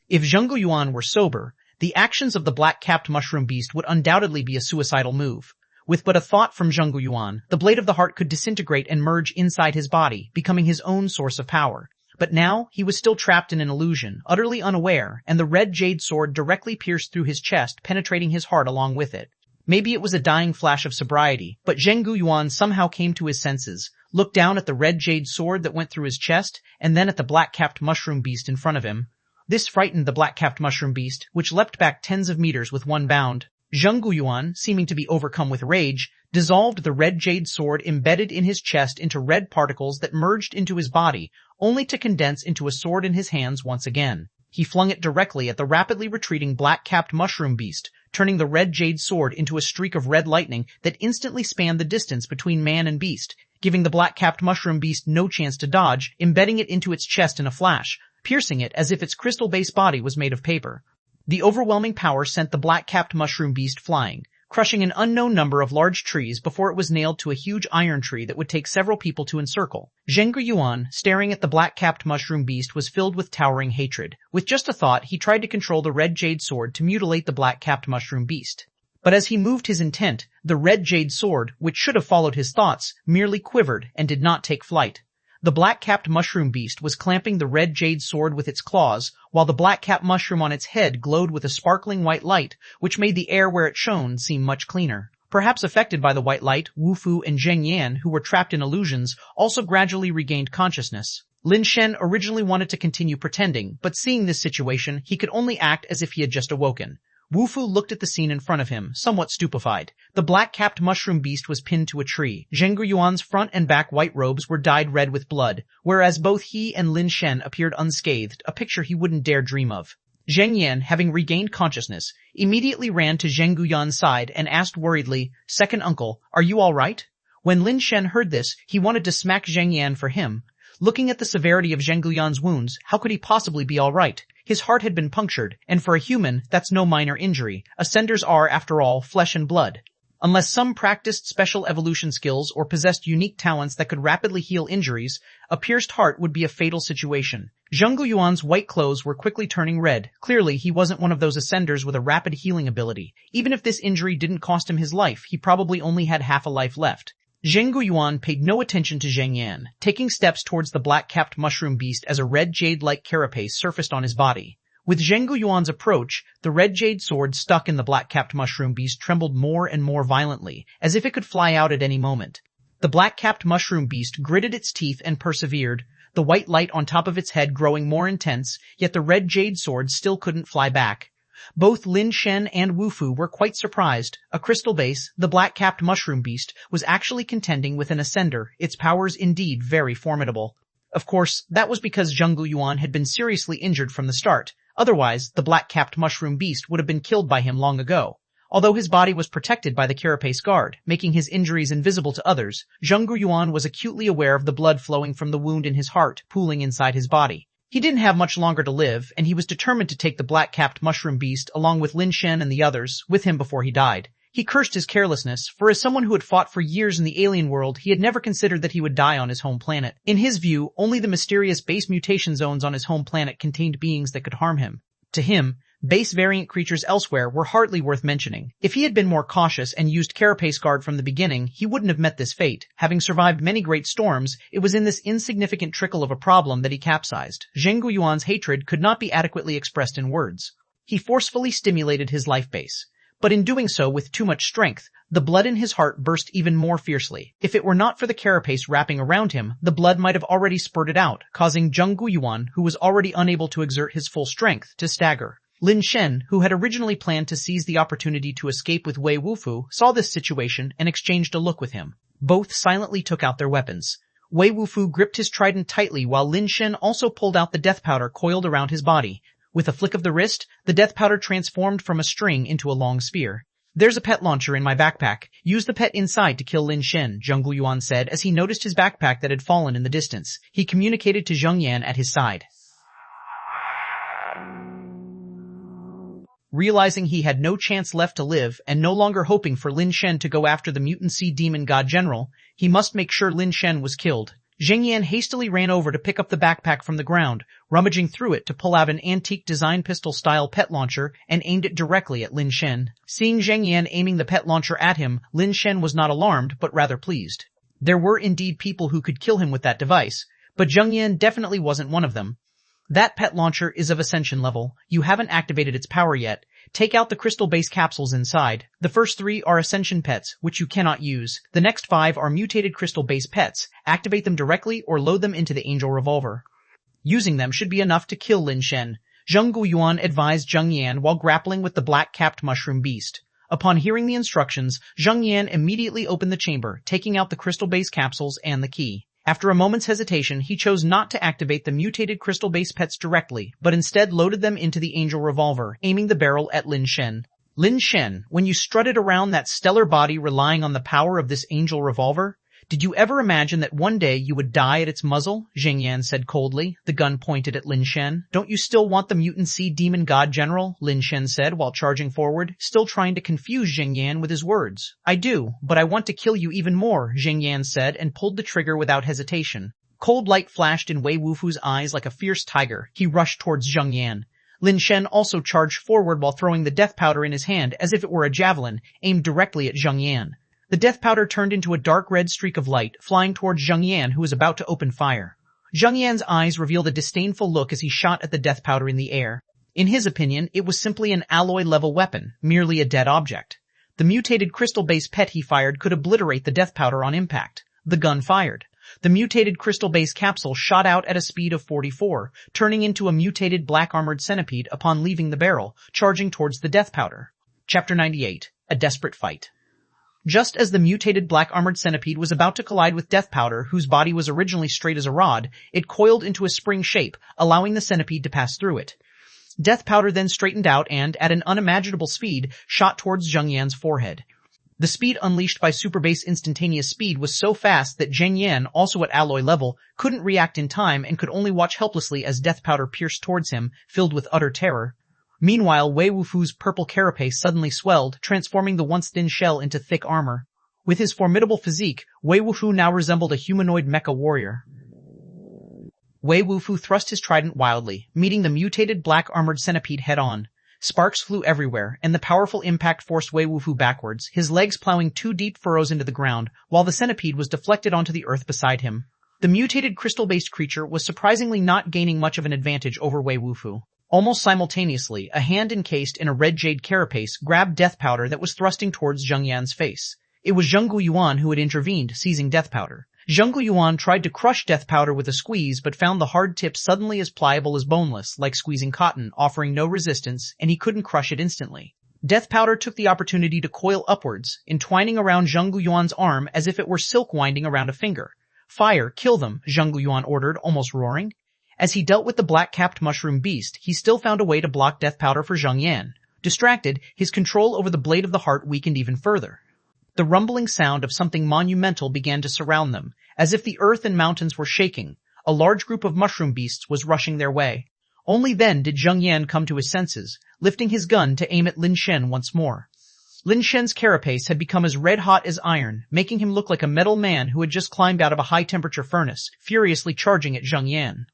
If Zheng Yuan were sober, the actions of the black-capped mushroom beast would undoubtedly be a suicidal move. With but a thought from Zheng Yuan, the blade of the heart could disintegrate and merge inside his body, becoming his own source of power. But now, he was still trapped in an illusion, utterly unaware, and the red jade sword directly pierced through his chest, penetrating his heart along with it. Maybe it was a dying flash of sobriety, but Zheng Yuan somehow came to his senses, looked down at the red jade sword that went through his chest, and then at the black-capped mushroom beast in front of him. This frightened the black-capped mushroom beast, which leapt back tens of meters with one bound. Zheng Yuan, seeming to be overcome with rage, dissolved the red jade sword embedded in his chest into red particles that merged into his body, only to condense into a sword in his hands once again. He flung it directly at the rapidly retreating black-capped mushroom beast, turning the red jade sword into a streak of red lightning that instantly spanned the distance between man and beast, giving the black-capped mushroom beast no chance to dodge, embedding it into its chest in a flash, piercing it as if its crystal-based body was made of paper. The overwhelming power sent the black-capped mushroom beast flying, crushing an unknown number of large trees before it was nailed to a huge iron tree that would take several people to encircle. Zheng Yuan, staring at the black-capped mushroom beast, was filled with towering hatred. With just a thought, he tried to control the red jade sword to mutilate the black-capped mushroom beast. But as he moved his intent, the red jade sword, which should have followed his thoughts, merely quivered and did not take flight. The black-capped mushroom beast was clamping the red jade sword with its claws, while the black-capped mushroom on its head glowed with a sparkling white light, which made the air where it shone seem much cleaner. Perhaps affected by the white light, Wu Fu and Zheng Yan, who were trapped in illusions, also gradually regained consciousness. Lin Shen originally wanted to continue pretending, but seeing this situation, he could only act as if he had just awoken. Wu Fu looked at the scene in front of him, somewhat stupefied. The black-capped mushroom beast was pinned to a tree. Zheng Yuan's front and back white robes were dyed red with blood, whereas both he and Lin Shen appeared unscathed, a picture he wouldn't dare dream of. Zheng Yan, having regained consciousness, immediately ran to Zheng Yuan's side and asked worriedly, "Second uncle, are you all right?" When Lin Shen heard this, he wanted to smack Zheng Yan for him. Looking at the severity of Zheng Yuan's wounds, how could he possibly be all right? His heart had been punctured, and for a human, that's no minor injury. Ascenders are, after all, flesh and blood. Unless some practiced special evolution skills or possessed unique talents that could rapidly heal injuries, a pierced heart would be a fatal situation. Zheng Yuan's white clothes were quickly turning red. Clearly, he wasn't one of those ascenders with a rapid healing ability. Even if this injury didn't cost him his life, he probably only had half a life left. Zheng Yuan paid no attention to Zheng Yan, taking steps towards the black-capped mushroom beast as a red jade-like carapace surfaced on his body. With Zheng Yuan's approach, the red jade sword stuck in the black-capped mushroom beast trembled more and more violently, as if it could fly out at any moment. The black-capped mushroom beast gritted its teeth and persevered, the white light on top of its head growing more intense, yet the red jade sword still couldn't fly back. Both Lin Shen and Wu Fu were quite surprised. A crystal base, the black-capped mushroom beast, was actually contending with an ascender, its powers indeed very formidable. Of course, that was because Zheng Yuan had been seriously injured from the start. Otherwise, the black-capped mushroom beast would have been killed by him long ago. Although his body was protected by the carapace guard, making his injuries invisible to others, Zheng Yuan was acutely aware of the blood flowing from the wound in his heart, pooling inside his body. He didn't have much longer to live, and he was determined to take the black-capped mushroom beast along with Lin Shen and the others with him before he died. He cursed his carelessness, for as someone who had fought for years in the alien world, he had never considered that he would die on his home planet. In his view, only the mysterious base mutation zones on his home planet contained beings that could harm him. To him, base variant creatures elsewhere were hardly worth mentioning. If he had been more cautious and used carapace guard from the beginning, he wouldn't have met this fate. Having survived many great storms, it was in this insignificant trickle of a problem that he capsized. Zheng Yuan's hatred could not be adequately expressed in words. He forcefully stimulated his life base. But in doing so with too much strength, the blood in his heart burst even more fiercely. If it were not for the carapace wrapping around him, the blood might have already spurted out, causing Zheng Yuan, who was already unable to exert his full strength, to stagger. Lin Shen, who had originally planned to seize the opportunity to escape with Wei Wufu, saw this situation and exchanged a look with him. Both silently took out their weapons. Wei Wufu gripped his trident tightly while Lin Shen also pulled out the death powder coiled around his body. With a flick of the wrist, the death powder transformed from a string into a long spear. "There's a pet launcher in my backpack. Use the pet inside to kill Lin Shen," Zheng Yuan said as he noticed his backpack that had fallen in the distance. He communicated to Zheng Yan at his side. Realizing he had no chance left to live and no longer hoping for Lin Shen to go after the mutant sea demon god general, he must make sure Lin Shen was killed. Zheng Yan hastily ran over to pick up the backpack from the ground, rummaging through it to pull out an antique design pistol-style pet launcher and aimed it directly at Lin Shen. Seeing Zheng Yan aiming the pet launcher at him, Lin Shen was not alarmed but rather pleased. There were indeed people who could kill him with that device, but Zheng Yan definitely wasn't one of them. "That pet launcher is of Ascension level. You haven't activated its power yet. Take out the crystal base capsules inside. The first 3 are Ascension pets, which you cannot use. The next 5 are mutated crystal base pets. Activate them directly or load them into the Angel Revolver. Using them should be enough to kill Lin Shen," Zheng Yuan advised Zheng Yan while grappling with the black-capped mushroom beast. Upon hearing the instructions, Zheng Yan immediately opened the chamber, taking out the crystal base capsules and the key. After a moment's hesitation, he chose not to activate the mutated crystal base pets directly, but instead loaded them into the Angel Revolver, aiming the barrel at Lin Shen. "Lin Shen, when you strutted around that stellar body relying on the power of this Angel Revolver, Did you ever imagine that one day you would die at its muzzle? Zheng Yan said coldly, the gun pointed at Lin Shen. Don't you still want the mutant sea demon god general? Lin Shen said while charging forward, still trying to confuse Zheng Yan with his words. I do, but I want to kill you even more, Zheng Yan said and pulled the trigger without hesitation. Cold light flashed in Wei Wufu's eyes like a fierce tiger. He rushed towards Zheng Yan. Lin Shen also charged forward while throwing the death powder in his hand as if it were a javelin, aimed directly at Zheng Yan. The death powder turned into a dark red streak of light, flying towards Zheng Yan, who was about to open fire. Zheng Yan's eyes revealed a disdainful look as he shot at the death powder in the air. In his opinion, it was simply an alloy-level weapon, merely a dead object. The mutated crystal-based pet he fired could obliterate the death powder on impact. The gun fired. The mutated crystal-based capsule shot out at a speed of 44, turning into a mutated black-armored centipede upon leaving the barrel, charging towards the death powder. Chapter 98. A Desperate Fight. Just as the mutated black-armored centipede was about to collide with death powder, whose body was originally straight as a rod, it coiled into a spring shape, allowing the centipede to pass through it. Death powder then straightened out and, at an unimaginable speed, shot towards Zheng Yan's forehead. The speed unleashed by Superbase Instantaneous Speed was so fast that Zheng Yan, also at alloy level, couldn't react in time and could only watch helplessly as death powder pierced towards him, filled with utter terror. Meanwhile, Wei Wufu's purple carapace suddenly swelled, transforming the once thin shell into thick armor. With his formidable physique, Wei Wufu now resembled a humanoid mecha warrior. Wei Wufu thrust his trident wildly, meeting the mutated black-armored centipede head-on. Sparks flew everywhere, and the powerful impact forced Wei Wufu backwards, his legs plowing 2 deep furrows into the ground, while the centipede was deflected onto the earth beside him. The mutated crystal-based creature was surprisingly not gaining much of an advantage over Wei Wufu. Almost simultaneously, a hand encased in a red jade carapace grabbed death powder that was thrusting towards Zheng Yan's face. It was Zheng Guiyuan who had intervened, seizing death powder. Zheng Guiyuan tried to crush death powder with a squeeze but found the hard tip suddenly as pliable as boneless, like squeezing cotton, offering no resistance, and he couldn't crush it instantly. Death powder took the opportunity to coil upwards, entwining around Zheng Guiyuan's arm as if it were silk winding around a finger. Fire, kill them, Zheng Guiyuan ordered, almost roaring. As he dealt with the black-capped mushroom beast, he still found a way to block death powder for Zheng Yan. Distracted, his control over the blade of the heart weakened even further. The rumbling sound of something monumental began to surround them, as if the earth and mountains were shaking. A large group of mushroom beasts was rushing their way. Only then did Zheng Yan come to his senses, lifting his gun to aim at Lin Shen once more. Lin Shen's carapace had become as red-hot as iron, making him look like a metal man who had just climbed out of a high-temperature furnace, furiously charging at Zheng Yan.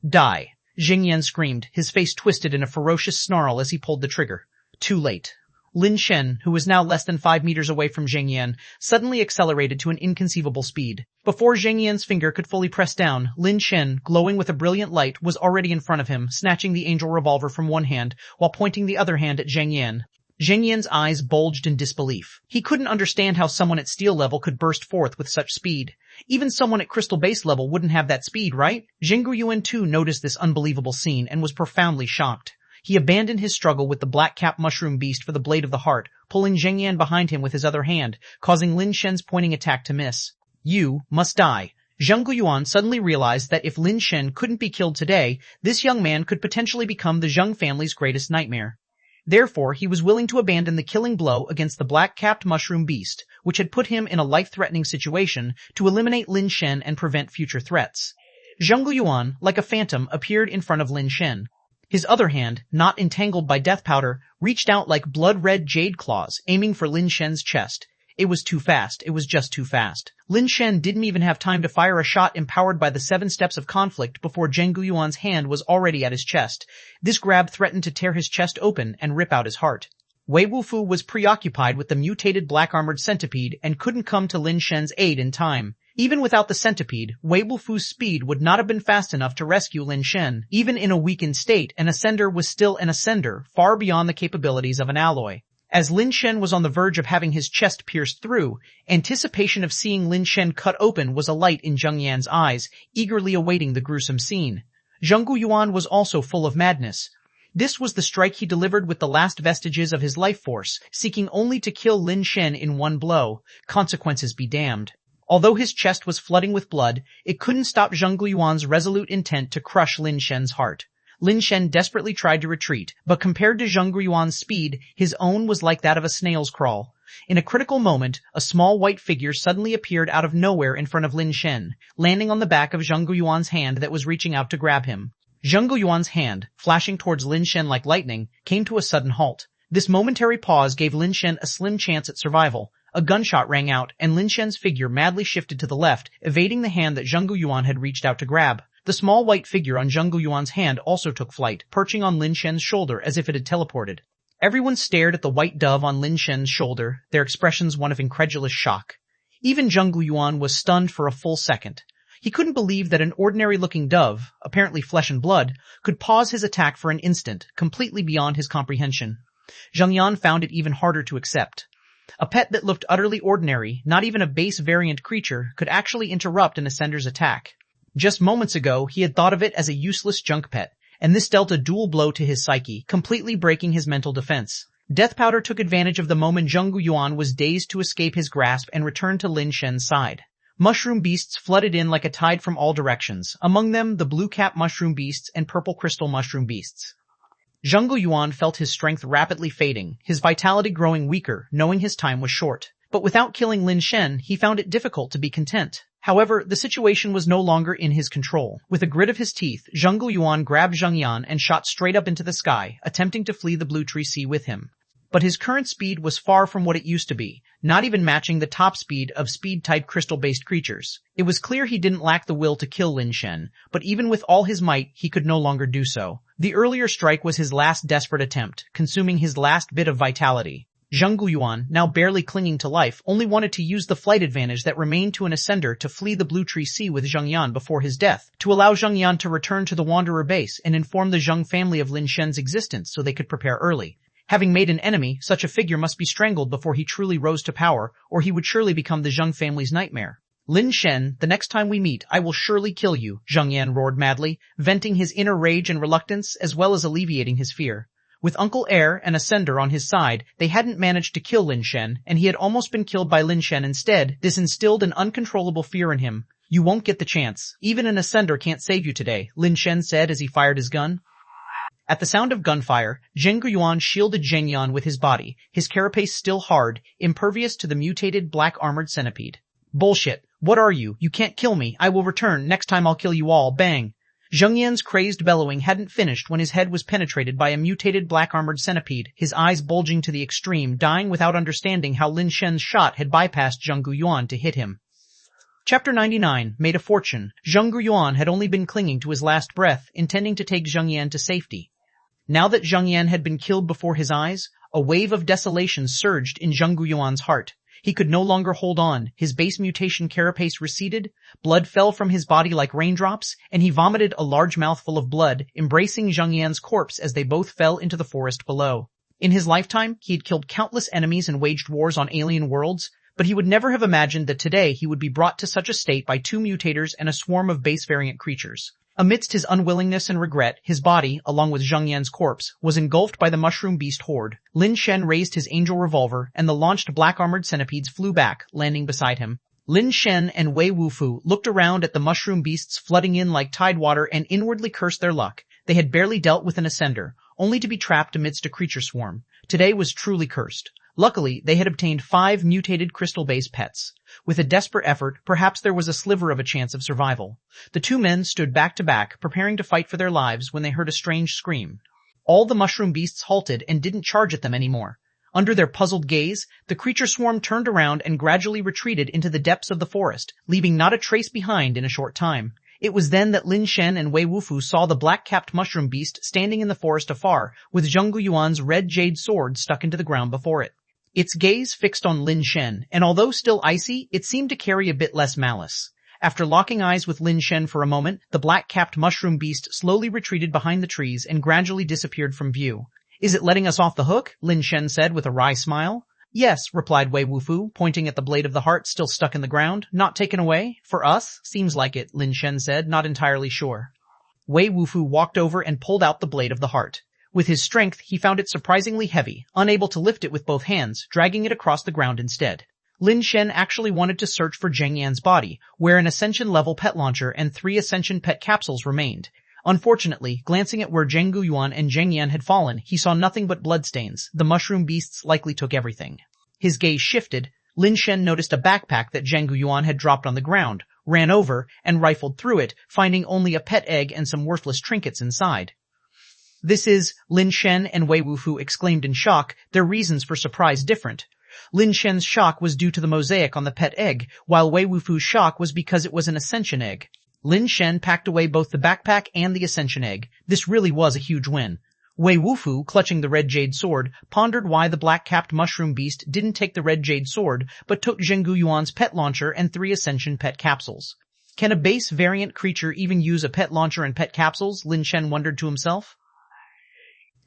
Die! Zheng Yan screamed, his face twisted in a ferocious snarl as he pulled the trigger. Too late. Lin Shen, who was now less than 5 meters away from Zheng Yan, suddenly accelerated to an inconceivable speed. Before Zheng Yan's finger could fully press down, Lin Shen, glowing with a brilliant light, was already in front of him, snatching the angel revolver from one hand, while pointing the other hand at Zheng Yan. Zheng Yan's eyes bulged in disbelief. He couldn't understand how someone at steel level could burst forth with such speed. Even someone at crystal base level wouldn't have that speed, right? Zheng Guiyuan too noticed this unbelievable scene and was profoundly shocked. He abandoned his struggle with the black-capped mushroom beast for the blade of the heart, pulling Zheng Yan behind him with his other hand, causing Lin Shen's pointing attack to miss. You must die. Zheng Guiyuan suddenly realized that if Lin Shen couldn't be killed today, this young man could potentially become the Zheng family's greatest nightmare. Therefore, he was willing to abandon the killing blow against the black-capped mushroom beast, which had put him in a life-threatening situation, to eliminate Lin Shen and prevent future threats. Zheng Guiyuan, like a phantom, appeared in front of Lin Shen. His other hand, not entangled by death powder, reached out like blood-red jade claws, aiming for Lin Shen's chest. It was too fast. It was just too fast. Lin Shen didn't even have time to fire a shot empowered by the 7 steps of conflict before Zheng Guiyuan's hand was already at his chest. This grab threatened to tear his chest open and rip out his heart. Wei Wufu was preoccupied with the mutated black-armored centipede and couldn't come to Lin Shen's aid in time. Even without the centipede, Wei Wufu's speed would not have been fast enough to rescue Lin Shen. Even in a weakened state, an ascender was still an ascender, far beyond the capabilities of an alloy. As Lin Shen was on the verge of having his chest pierced through, anticipation of seeing Lin Shen cut open was a light in Zheng Yan's eyes, eagerly awaiting the gruesome scene. Zheng Guiyuan was also full of madness. This was the strike he delivered with the last vestiges of his life force, seeking only to kill Lin Shen in one blow. Consequences be damned. Although his chest was flooding with blood, it couldn't stop Zheng Guiyuan's resolute intent to crush Lin Shen's heart. Lin Shen desperately tried to retreat, but compared to Zheng Guiyuan's speed, his own was like that of a snail's crawl. In a critical moment, a small white figure suddenly appeared out of nowhere in front of Lin Shen, landing on the back of Zhang Guiyuan's hand that was reaching out to grab him. Zhang Guiyuan's hand, flashing towards Lin Shen like lightning, came to a sudden halt. This momentary pause gave Lin Shen a slim chance at survival. A gunshot rang out, and Lin Shen's figure madly shifted to the left, evading the hand that Zhang Guiyuan had reached out to grab. The small white figure on Zhang Guiyuan's hand also took flight, perching on Lin Shen's shoulder as if it had teleported. Everyone stared at the white dove on Lin Shen's shoulder, their expressions one of incredulous shock. Even Zhang Guiyuan was stunned for a full second. He couldn't believe that an ordinary-looking dove, apparently flesh and blood, could pause his attack for an instant, completely beyond his comprehension. Zhang Yan found it even harder to accept. A pet that looked utterly ordinary, not even a base variant creature, could actually interrupt an Ascender's attack. Just moments ago, he had thought of it as a useless junk pet, and this dealt a dual blow to his psyche, completely breaking his mental defense. Death Powder took advantage of the moment Zhang Guiyuan was dazed to escape his grasp and returned to Lin Shen's side. Mushroom beasts flooded in like a tide from all directions, among them the blue-cap mushroom beasts and purple crystal mushroom beasts. Zhang Guiyuan felt his strength rapidly fading, his vitality growing weaker, knowing his time was short. But without killing Lin Shen, he found it difficult to be content. However, the situation was no longer in his control. With a grit of his teeth, Zhang Guiyuan grabbed Zhang Yan and shot straight up into the sky, attempting to flee the Blue Tree Sea with him. But his current speed was far from what it used to be, not even matching the top speed of speed-type crystal-based creatures. It was clear he didn't lack the will to kill Lin Shen, but even with all his might, he could no longer do so. The earlier strike was his last desperate attempt, consuming his last bit of vitality. Zhang Guiyuan, now barely clinging to life, only wanted to use the flight advantage that remained to an ascender to flee the Blue Tree Sea with Zhang Yan before his death, to allow Zhang Yan to return to the Wanderer base and inform the Zhang family of Lin Shen's existence so they could prepare early. Having made an enemy, such a figure must be strangled before he truly rose to power, or he would surely become the Zhang family's nightmare. Lin Shen, the next time we meet, I will surely kill you, Zhang Yan roared madly, venting his inner rage and reluctance as well as alleviating his fear. With Uncle Heir and Ascender on his side, they hadn't managed to kill Lin Shen, and he had almost been killed by Lin Shen instead. This instilled an uncontrollable fear in him. You won't get the chance. Even an Ascender can't save you today, Lin Shen said as he fired his gun. At the sound of gunfire, Zhang Guiyuan shielded Zhang Yan with his body, his carapace still hard, impervious to the mutated black-armored centipede. Bullshit. What are you? You can't kill me. I will return. Next time I'll kill you all. Bang. Zhang Yan's crazed bellowing hadn't finished when his head was penetrated by a mutated black-armored centipede, his eyes bulging to the extreme, dying without understanding how Lin Shen's shot had bypassed Zhang Guiyuan to hit him. Chapter 99, Made a Fortune. Zhang Guiyuan had only been clinging to his last breath, intending to take Zhang Yan to safety. Now that Zhang Yan had been killed before his eyes, a wave of desolation surged in Zhang Guiyuan's heart. He could no longer hold on, his base mutation carapace receded, blood fell from his body like raindrops, and he vomited a large mouthful of blood, embracing Zhang Yan's corpse as they both fell into the forest below. In his lifetime, he had killed countless enemies and waged wars on alien worlds, but he would never have imagined that today he would be brought to such a state by 2 mutators and a swarm of base variant creatures. Amidst his unwillingness and regret, his body, along with Zhang Yan's corpse, was engulfed by the mushroom beast horde. Lin Shen raised his angel revolver, and the launched black-armored centipedes flew back, landing beside him. Lin Shen and Wei Wufu looked around at the mushroom beasts flooding in like tidewater and inwardly cursed their luck. They had barely dealt with an ascender, only to be trapped amidst a creature swarm. Today was truly cursed. Luckily, they had obtained 5 mutated crystal-based pets. With a desperate effort, perhaps there was a sliver of a chance of survival. The 2 men stood back to back, preparing to fight for their lives when they heard a strange scream. All the mushroom beasts halted and didn't charge at them anymore. Under their puzzled gaze, the creature swarm turned around and gradually retreated into the depths of the forest, leaving not a trace behind in a short time. It was then that Lin Shen and Wei Wufu saw the black-capped mushroom beast standing in the forest afar, with Zhang Guiyuan's red jade sword stuck into the ground before it. Its gaze fixed on Lin Shen, and although still icy, it seemed to carry a bit less malice. After locking eyes with Lin Shen for a moment, the black-capped mushroom beast slowly retreated behind the trees and gradually disappeared from view. Is it letting us off the hook? Lin Shen said with a wry smile. Yes, replied Wei Wufu, pointing at the blade of the heart still stuck in the ground. Not taken away? For us? Seems like it, Lin Shen said, not entirely sure. Wei Wufu walked over and pulled out the blade of the heart. With his strength, he found it surprisingly heavy, unable to lift it with both hands, dragging it across the ground instead. Lin Shen actually wanted to search for Zhang Yan's body, where an Ascension-level pet launcher and 3 Ascension pet capsules remained. Unfortunately, glancing at where Zhang Guiyuan and Zhang Yan had fallen, he saw nothing but bloodstains. The mushroom beasts likely took everything. His gaze shifted. Lin Shen noticed a backpack that Zhang Guyuan had dropped on the ground, ran over, and rifled through it, finding only a pet egg and some worthless trinkets inside. "This is," Lin Shen and Wei Wufu exclaimed in shock, their reasons for surprise different. Lin Shen's shock was due to the mosaic on the pet egg, while Wei Wufu's shock was because it was an ascension egg. Lin Shen packed away both the backpack and the ascension egg. This really was a huge win. Wei Wufu, clutching the red jade sword, pondered why the black-capped mushroom beast didn't take the red jade sword, but took Zheng Guyuan's pet launcher and 3 ascension pet capsules. Can a base variant creature even use a pet launcher and pet capsules? Lin Shen wondered to himself.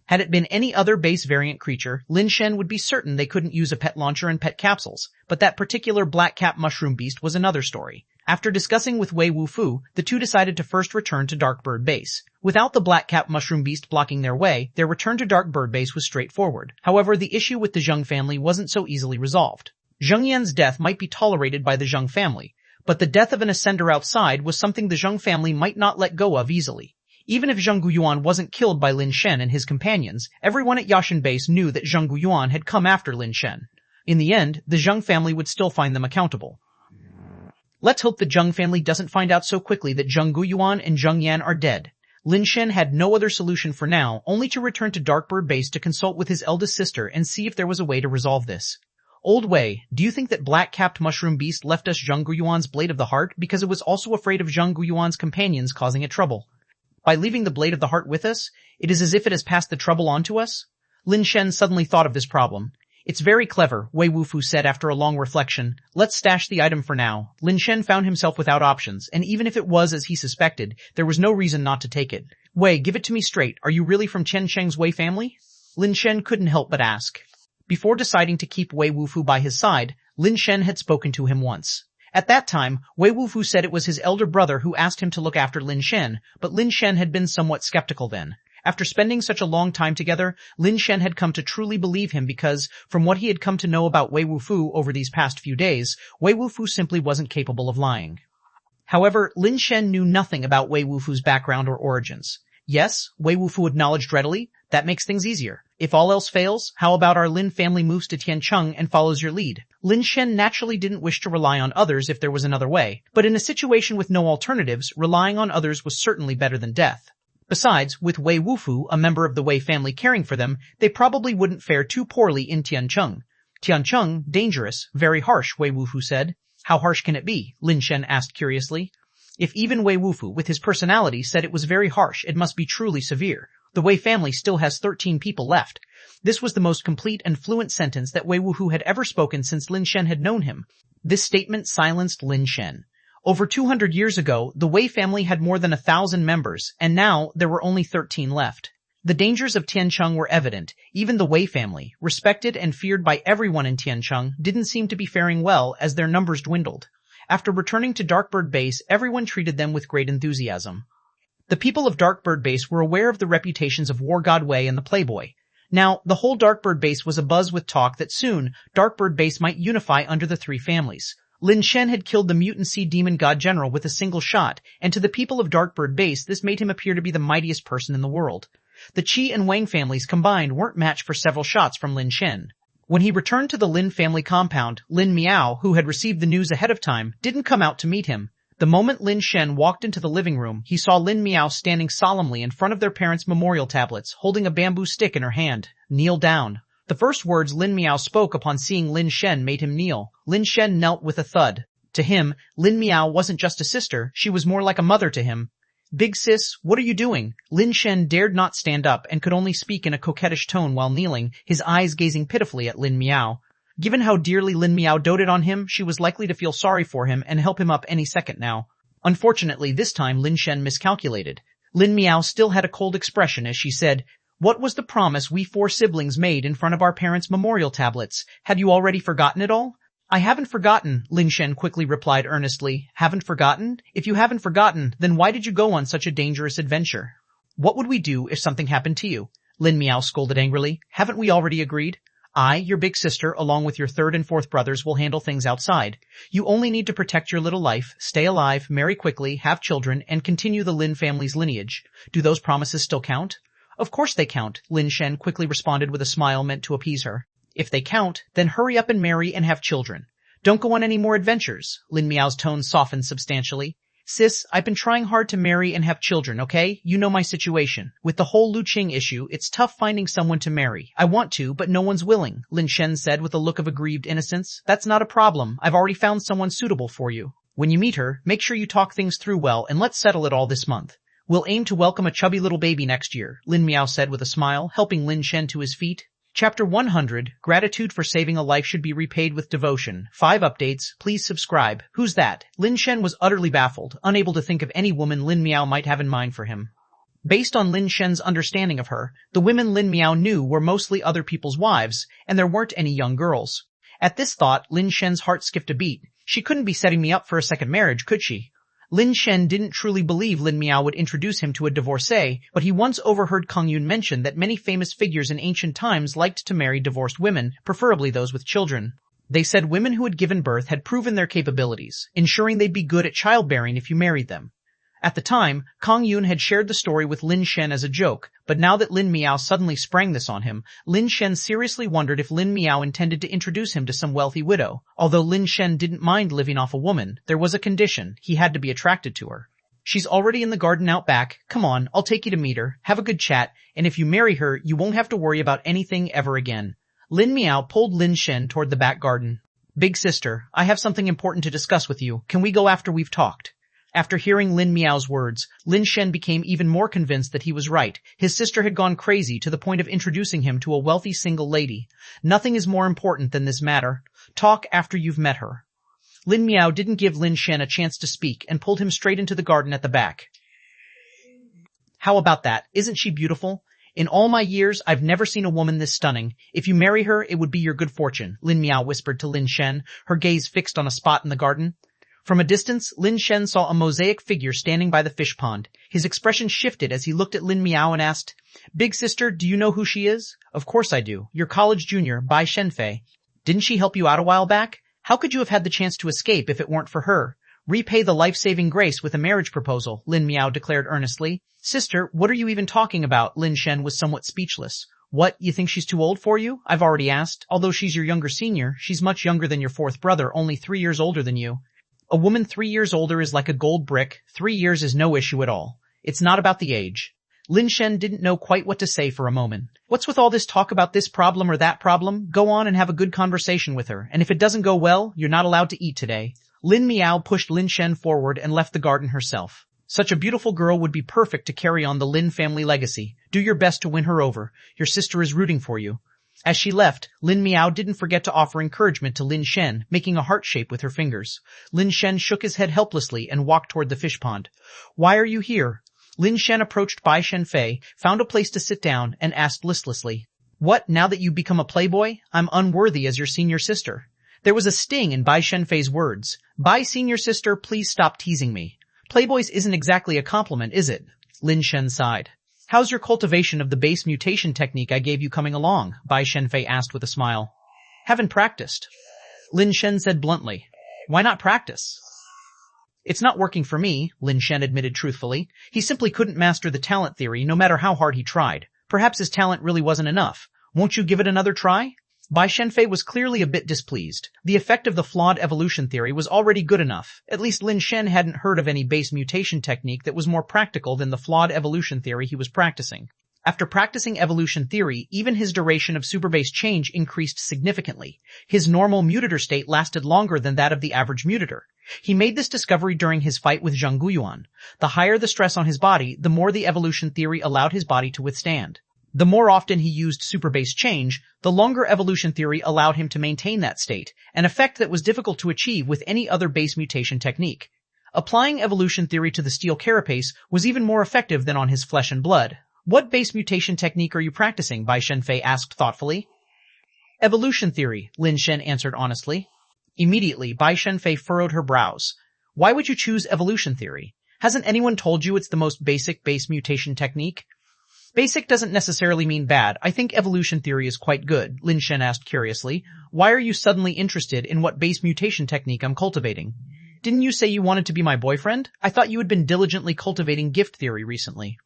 Had it been any other base variant creature, Lin Shen would be certain they couldn't use a pet launcher and pet capsules, but that particular black-capped mushroom beast was another story. After discussing with Wei Wufu, the two decided to first return to Darkbird Base. Without the black-capped mushroom beast blocking their way, their return to Darkbird Base was straightforward. However, the issue with the Zheng family wasn't so easily resolved. Zheng Yan's death might be tolerated by the Zheng family, but the death of an ascender outside was something the Zheng family might not let go of easily. Even if Zheng Guyuan wasn't killed by Lin Shen and his companions, everyone at Yashin Base knew that Zheng Guyuan had come after Lin Shen. In the end, the Zheng family would still find them accountable. Let's hope the Zheng family doesn't find out so quickly that Zheng Guyuan and Zheng Yan are dead. Lin Shen had no other solution for now, only to return to Darkbird Base to consult with his eldest sister and see if there was a way to resolve this. "Old Wei, do you think that black-capped mushroom beast left us Zheng Guyuan's Blade of the Heart because it was also afraid of Zheng Guyuan's companions causing it trouble? By leaving the Blade of the Heart with us, it is as if it has passed the trouble on to us?" Lin Shen suddenly thought of this problem. "It's very clever," Wei Wufu said after a long reflection. "Let's stash the item for now." Lin Shen found himself without options, and even if it was as he suspected, there was no reason not to take it. "Wei, give it to me straight. Are you really from Chen Sheng's Wei family?" Lin Shen couldn't help but ask. Before deciding to keep Wei Wufu by his side, Lin Shen had spoken to him once. At that time, Wei Wufu said it was his elder brother who asked him to look after Lin Shen, but Lin Shen had been somewhat skeptical then. After spending such a long time together, Lin Shen had come to truly believe him because, from what he had come to know about Wei Wufu over these past few days, Wei Wufu simply wasn't capable of lying. However, Lin Shen knew nothing about Wei Wufu's background or origins. Yes, Wei Wufu acknowledged readily, that makes things easier. If all else fails, how about our Lin family moves to Tiancheng and follows your lead? Lin Shen naturally didn't wish to rely on others if there was another way, but in a situation with no alternatives, relying on others was certainly better than death. Besides, with Wei Wufu, a member of the Wei family caring for them, they probably wouldn't fare too poorly in Tiancheng. "Tiancheng, dangerous, very harsh," Wei Wufu said. "How harsh can it be?" Lin Shen asked curiously. If even Wei Wufu, with his personality, said it was very harsh, it must be truly severe. The Wei family still has 13 people left. This was the most complete and fluent sentence that Wei Wufu had ever spoken since Lin Shen had known him. This statement silenced Lin Shen. Over 200 years ago, the Wei family had more than 1,000 members, and now there were only 13 left. The dangers of Tiancheng were evident. Even the Wei family, respected and feared by everyone in Tiancheng, didn't seem to be faring well as their numbers dwindled. After returning to Darkbird Base, everyone treated them with great enthusiasm. The people of Darkbird Base were aware of the reputations of War God Wei and the Playboy. Now, the whole Darkbird Base was abuzz with talk that soon, Darkbird Base might unify under the 3 families. Lin Shen had killed the mutant sea demon god general with a single shot, and to the people of Darkbird Base this made him appear to be the mightiest person in the world. The Ch and Wang families combined weren't matched for several shots from Lin Shen. When he returned to the Lin family compound, Lin Miao, who had received the news ahead of time, didn't come out to meet him. The moment Lin Shen walked into the living room, he saw Lin Miao standing solemnly in front of their parents' memorial tablets, holding a bamboo stick in her hand. "Kneel down." The first words Lin Miao spoke upon seeing Lin Shen made him kneel. Lin Shen knelt with a thud. To him, Lin Miao wasn't just a sister, she was more like a mother to him. "Big sis, what are you doing?" Lin Shen dared not stand up and could only speak in a coquettish tone while kneeling, his eyes gazing pitifully at Lin Miao. Given how dearly Lin Miao doted on him, she was likely to feel sorry for him and help him up any second now. Unfortunately, this time Lin Shen miscalculated. Lin Miao still had a cold expression as she said, "What was the promise we 4 siblings made in front of our parents' memorial tablets? Had you already forgotten it all?" "I haven't forgotten," Lin Shen quickly replied earnestly. "Haven't forgotten? If you haven't forgotten, then why did you go on such a dangerous adventure?" "What would we do if something happened to you?" Lin Miao scolded angrily. "Haven't we already agreed? I, your big sister, along with your 3rd and 4th brothers, will handle things outside. You only need to protect your little life, stay alive, marry quickly, have children, and continue the Lin family's lineage. Do those promises still count?" "Of course they count," Lin Shen quickly responded with a smile meant to appease her. If they count, then hurry up and marry and have children. Don't go on any more adventures. Lin Miao's tone softened substantially. Sis, I've been trying hard to marry and have children, okay? You know my situation. With the whole Lu Qing issue, it's tough finding someone to marry. I want to, but no one's willing, Lin Shen said with a look of aggrieved innocence. That's not a problem. I've already found someone suitable for you. When you meet her, make sure you talk things through well and let's settle it all this month. We'll aim to welcome a chubby little baby next year, Lin Miao said with a smile, helping Lin Shen to his feet. Chapter 100, Gratitude for Saving a Life Should Be Repaid with Devotion. 5 updates, please subscribe. Who's that? Lin Shen was utterly baffled, unable to think of any woman Lin Miao might have in mind for him. Based on Lin Shen's understanding of her, the women Lin Miao knew were mostly other people's wives, and there weren't any young girls. At this thought, Lin Shen's heart skipped a beat. She couldn't be setting me up for a second marriage, could she? Lin Shen didn't truly believe Lin Miao would introduce him to a divorcee, but he once overheard Kang Yun mention that many famous figures in ancient times liked to marry divorced women, preferably those with children. They said women who had given birth had proven their capabilities, ensuring they'd be good at childbearing if you married them. At the time, Kang Yun had shared the story with Lin Shen as a joke, but now that Lin Miao suddenly sprang this on him, Lin Shen seriously wondered if Lin Miao intended to introduce him to some wealthy widow. Although Lin Shen didn't mind living off a woman, there was a condition: he had to be attracted to her. She's already in the garden out back. Come on, I'll take you to meet her, have a good chat, and if you marry her, you won't have to worry about anything ever again. Lin Miao pulled Lin Shen toward the back garden. Big sister, I have something important to discuss with you. Can we go after we've talked? After hearing Lin Miao's words, Lin Shen became even more convinced that he was right. His sister had gone crazy to the point of introducing him to a wealthy single lady. Nothing is more important than this matter. Talk after you've met her. Lin Miao didn't give Lin Shen a chance to speak and pulled him straight into the garden at the back. How about that? Isn't she beautiful? In all my years, I've never seen a woman this stunning. If you marry her, it would be your good fortune, Lin Miao whispered to Lin Shen, her gaze fixed on a spot in the garden. From a distance, Lin Shen saw a mosaic figure standing by the fish pond. His expression shifted as he looked at Lin Miao and asked, Big sister, do you know who she is? Of course I do. Your college junior, Bai Shenfei. Didn't she help you out a while back? How could you have had the chance to escape if it weren't for her? Repay the life-saving grace with a marriage proposal, Lin Miao declared earnestly. Sister, what are you even talking about? Lin Shen was somewhat speechless. What, you think she's too old for you? I've already asked. Although she's your younger senior, she's much younger than your fourth brother, only 3 years older than you. A woman 3 years older is like a gold brick. 3 years is no issue at all. It's not about the age. Lin Shen didn't know quite what to say for a moment. What's with all this talk about this problem or that problem? Go on and have a good conversation with her, and if it doesn't go well, you're not allowed to eat today. Lin Miao pushed Lin Shen forward and left the garden herself. Such a beautiful girl would be perfect to carry on the Lin family legacy. Do your best to win her over. Your sister is rooting for you. As she left, Lin Miao didn't forget to offer encouragement to Lin Shen, making a heart shape with her fingers. Lin Shen shook his head helplessly and walked toward the fish pond. Why are you here? Lin Shen approached Bai Shenfei, found a place to sit down, and asked listlessly, What, now that you've become a playboy? I'm unworthy as your senior sister. There was a sting in Bai Shenfei's words. Bai senior sister, please stop teasing me. Playboys isn't exactly a compliment, is it? Lin Shen sighed. How's your cultivation of the base mutation technique I gave you coming along? Bai Shenfei asked with a smile. Haven't practiced. Lin Shen said bluntly. Why not practice? It's not working for me, Lin Shen admitted truthfully. He simply couldn't master the talent theory no matter how hard he tried. Perhaps his talent really wasn't enough. Won't you give it another try? Bai Shenfei was clearly a bit displeased. The effect of the flawed evolution theory was already good enough. At least Lin Shen hadn't heard of any base mutation technique that was more practical than the flawed evolution theory he was practicing. After practicing evolution theory, even his duration of superbase change increased significantly. His normal mutator state lasted longer than that of the average mutator. He made this discovery during his fight with Zhang Guyuan. The higher the stress on his body, the more the evolution theory allowed his body to withstand. The more often he used superbase change, the longer evolution theory allowed him to maintain that state, an effect that was difficult to achieve with any other base mutation technique. Applying evolution theory to the steel carapace was even more effective than on his flesh and blood. What base mutation technique are you practicing? Bai Shenfei asked thoughtfully. Evolution theory, Lin Shen answered honestly. Immediately, Bai Shenfei furrowed her brows. Why would you choose evolution theory? Hasn't anyone told you it's the most basic base mutation technique? Basic doesn't necessarily mean bad. I think evolution theory is quite good, Lin Shen asked curiously. Why are you suddenly interested in what base mutation technique I'm cultivating? Didn't you say you wanted to be my boyfriend? I thought you had been diligently cultivating gift theory recently.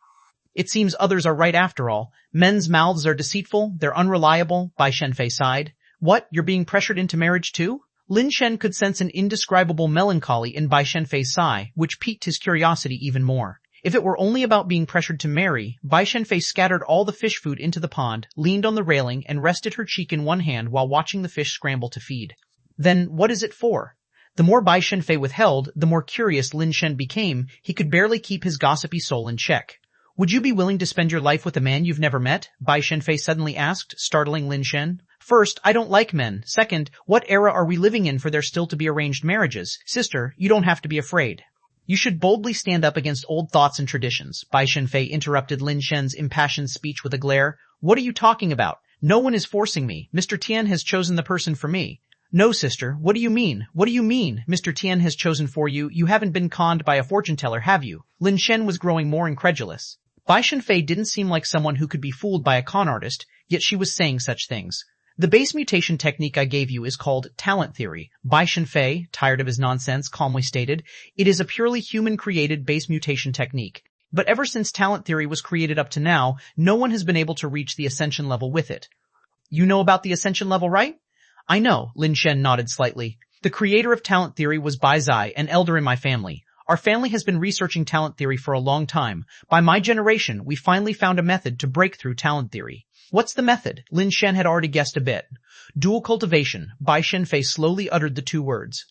It seems others are right after all. Men's mouths are deceitful, they're unreliable, Bai Shenfei sighed. What, you're being pressured into marriage too? Lin Shen could sense an indescribable melancholy in Bai Shenfei's sigh, which piqued his curiosity even more. If it were only about being pressured to marry, Bai Shenfei scattered all the fish food into the pond, leaned on the railing, and rested her cheek in one hand while watching the fish scramble to feed. Then, what is it for? The more Bai Shenfei withheld, the more curious Lin Shen became. He could barely keep his gossipy soul in check. Would you be willing to spend your life with a man you've never met? Bai Shenfei suddenly asked, startling Lin Shen. First, I don't like men. Second, what era are we living in for there still to be arranged marriages? Sister, you don't have to be afraid. You should boldly stand up against old thoughts and traditions. Bai Shenfei interrupted Lin Shen's impassioned speech with a glare. What are you talking about? No one is forcing me. Mr. Tian has chosen the person for me. No, sister, what do you mean? What do you mean? Mr. Tian has chosen for you. You haven't been conned by a fortune teller, have you? Lin Shen was growing more incredulous. Bai Shenfei didn't seem like someone who could be fooled by a con artist, yet she was saying such things. The base mutation technique I gave you is called talent theory. Bai Shenfei, tired of his nonsense, calmly stated, it is a purely human-created base mutation technique. But ever since talent theory was created up to now, no one has been able to reach the ascension level with it. You know about the ascension level, right? I know, Lin Shen nodded slightly. The creator of talent theory was Bai Zai, an elder in my family. Our family has been researching talent theory for a long time. By my generation, we finally found a method to break through talent theory. What's the method? Lin Shen had already guessed a bit. Dual cultivation. Bai Shenfei slowly uttered the two words.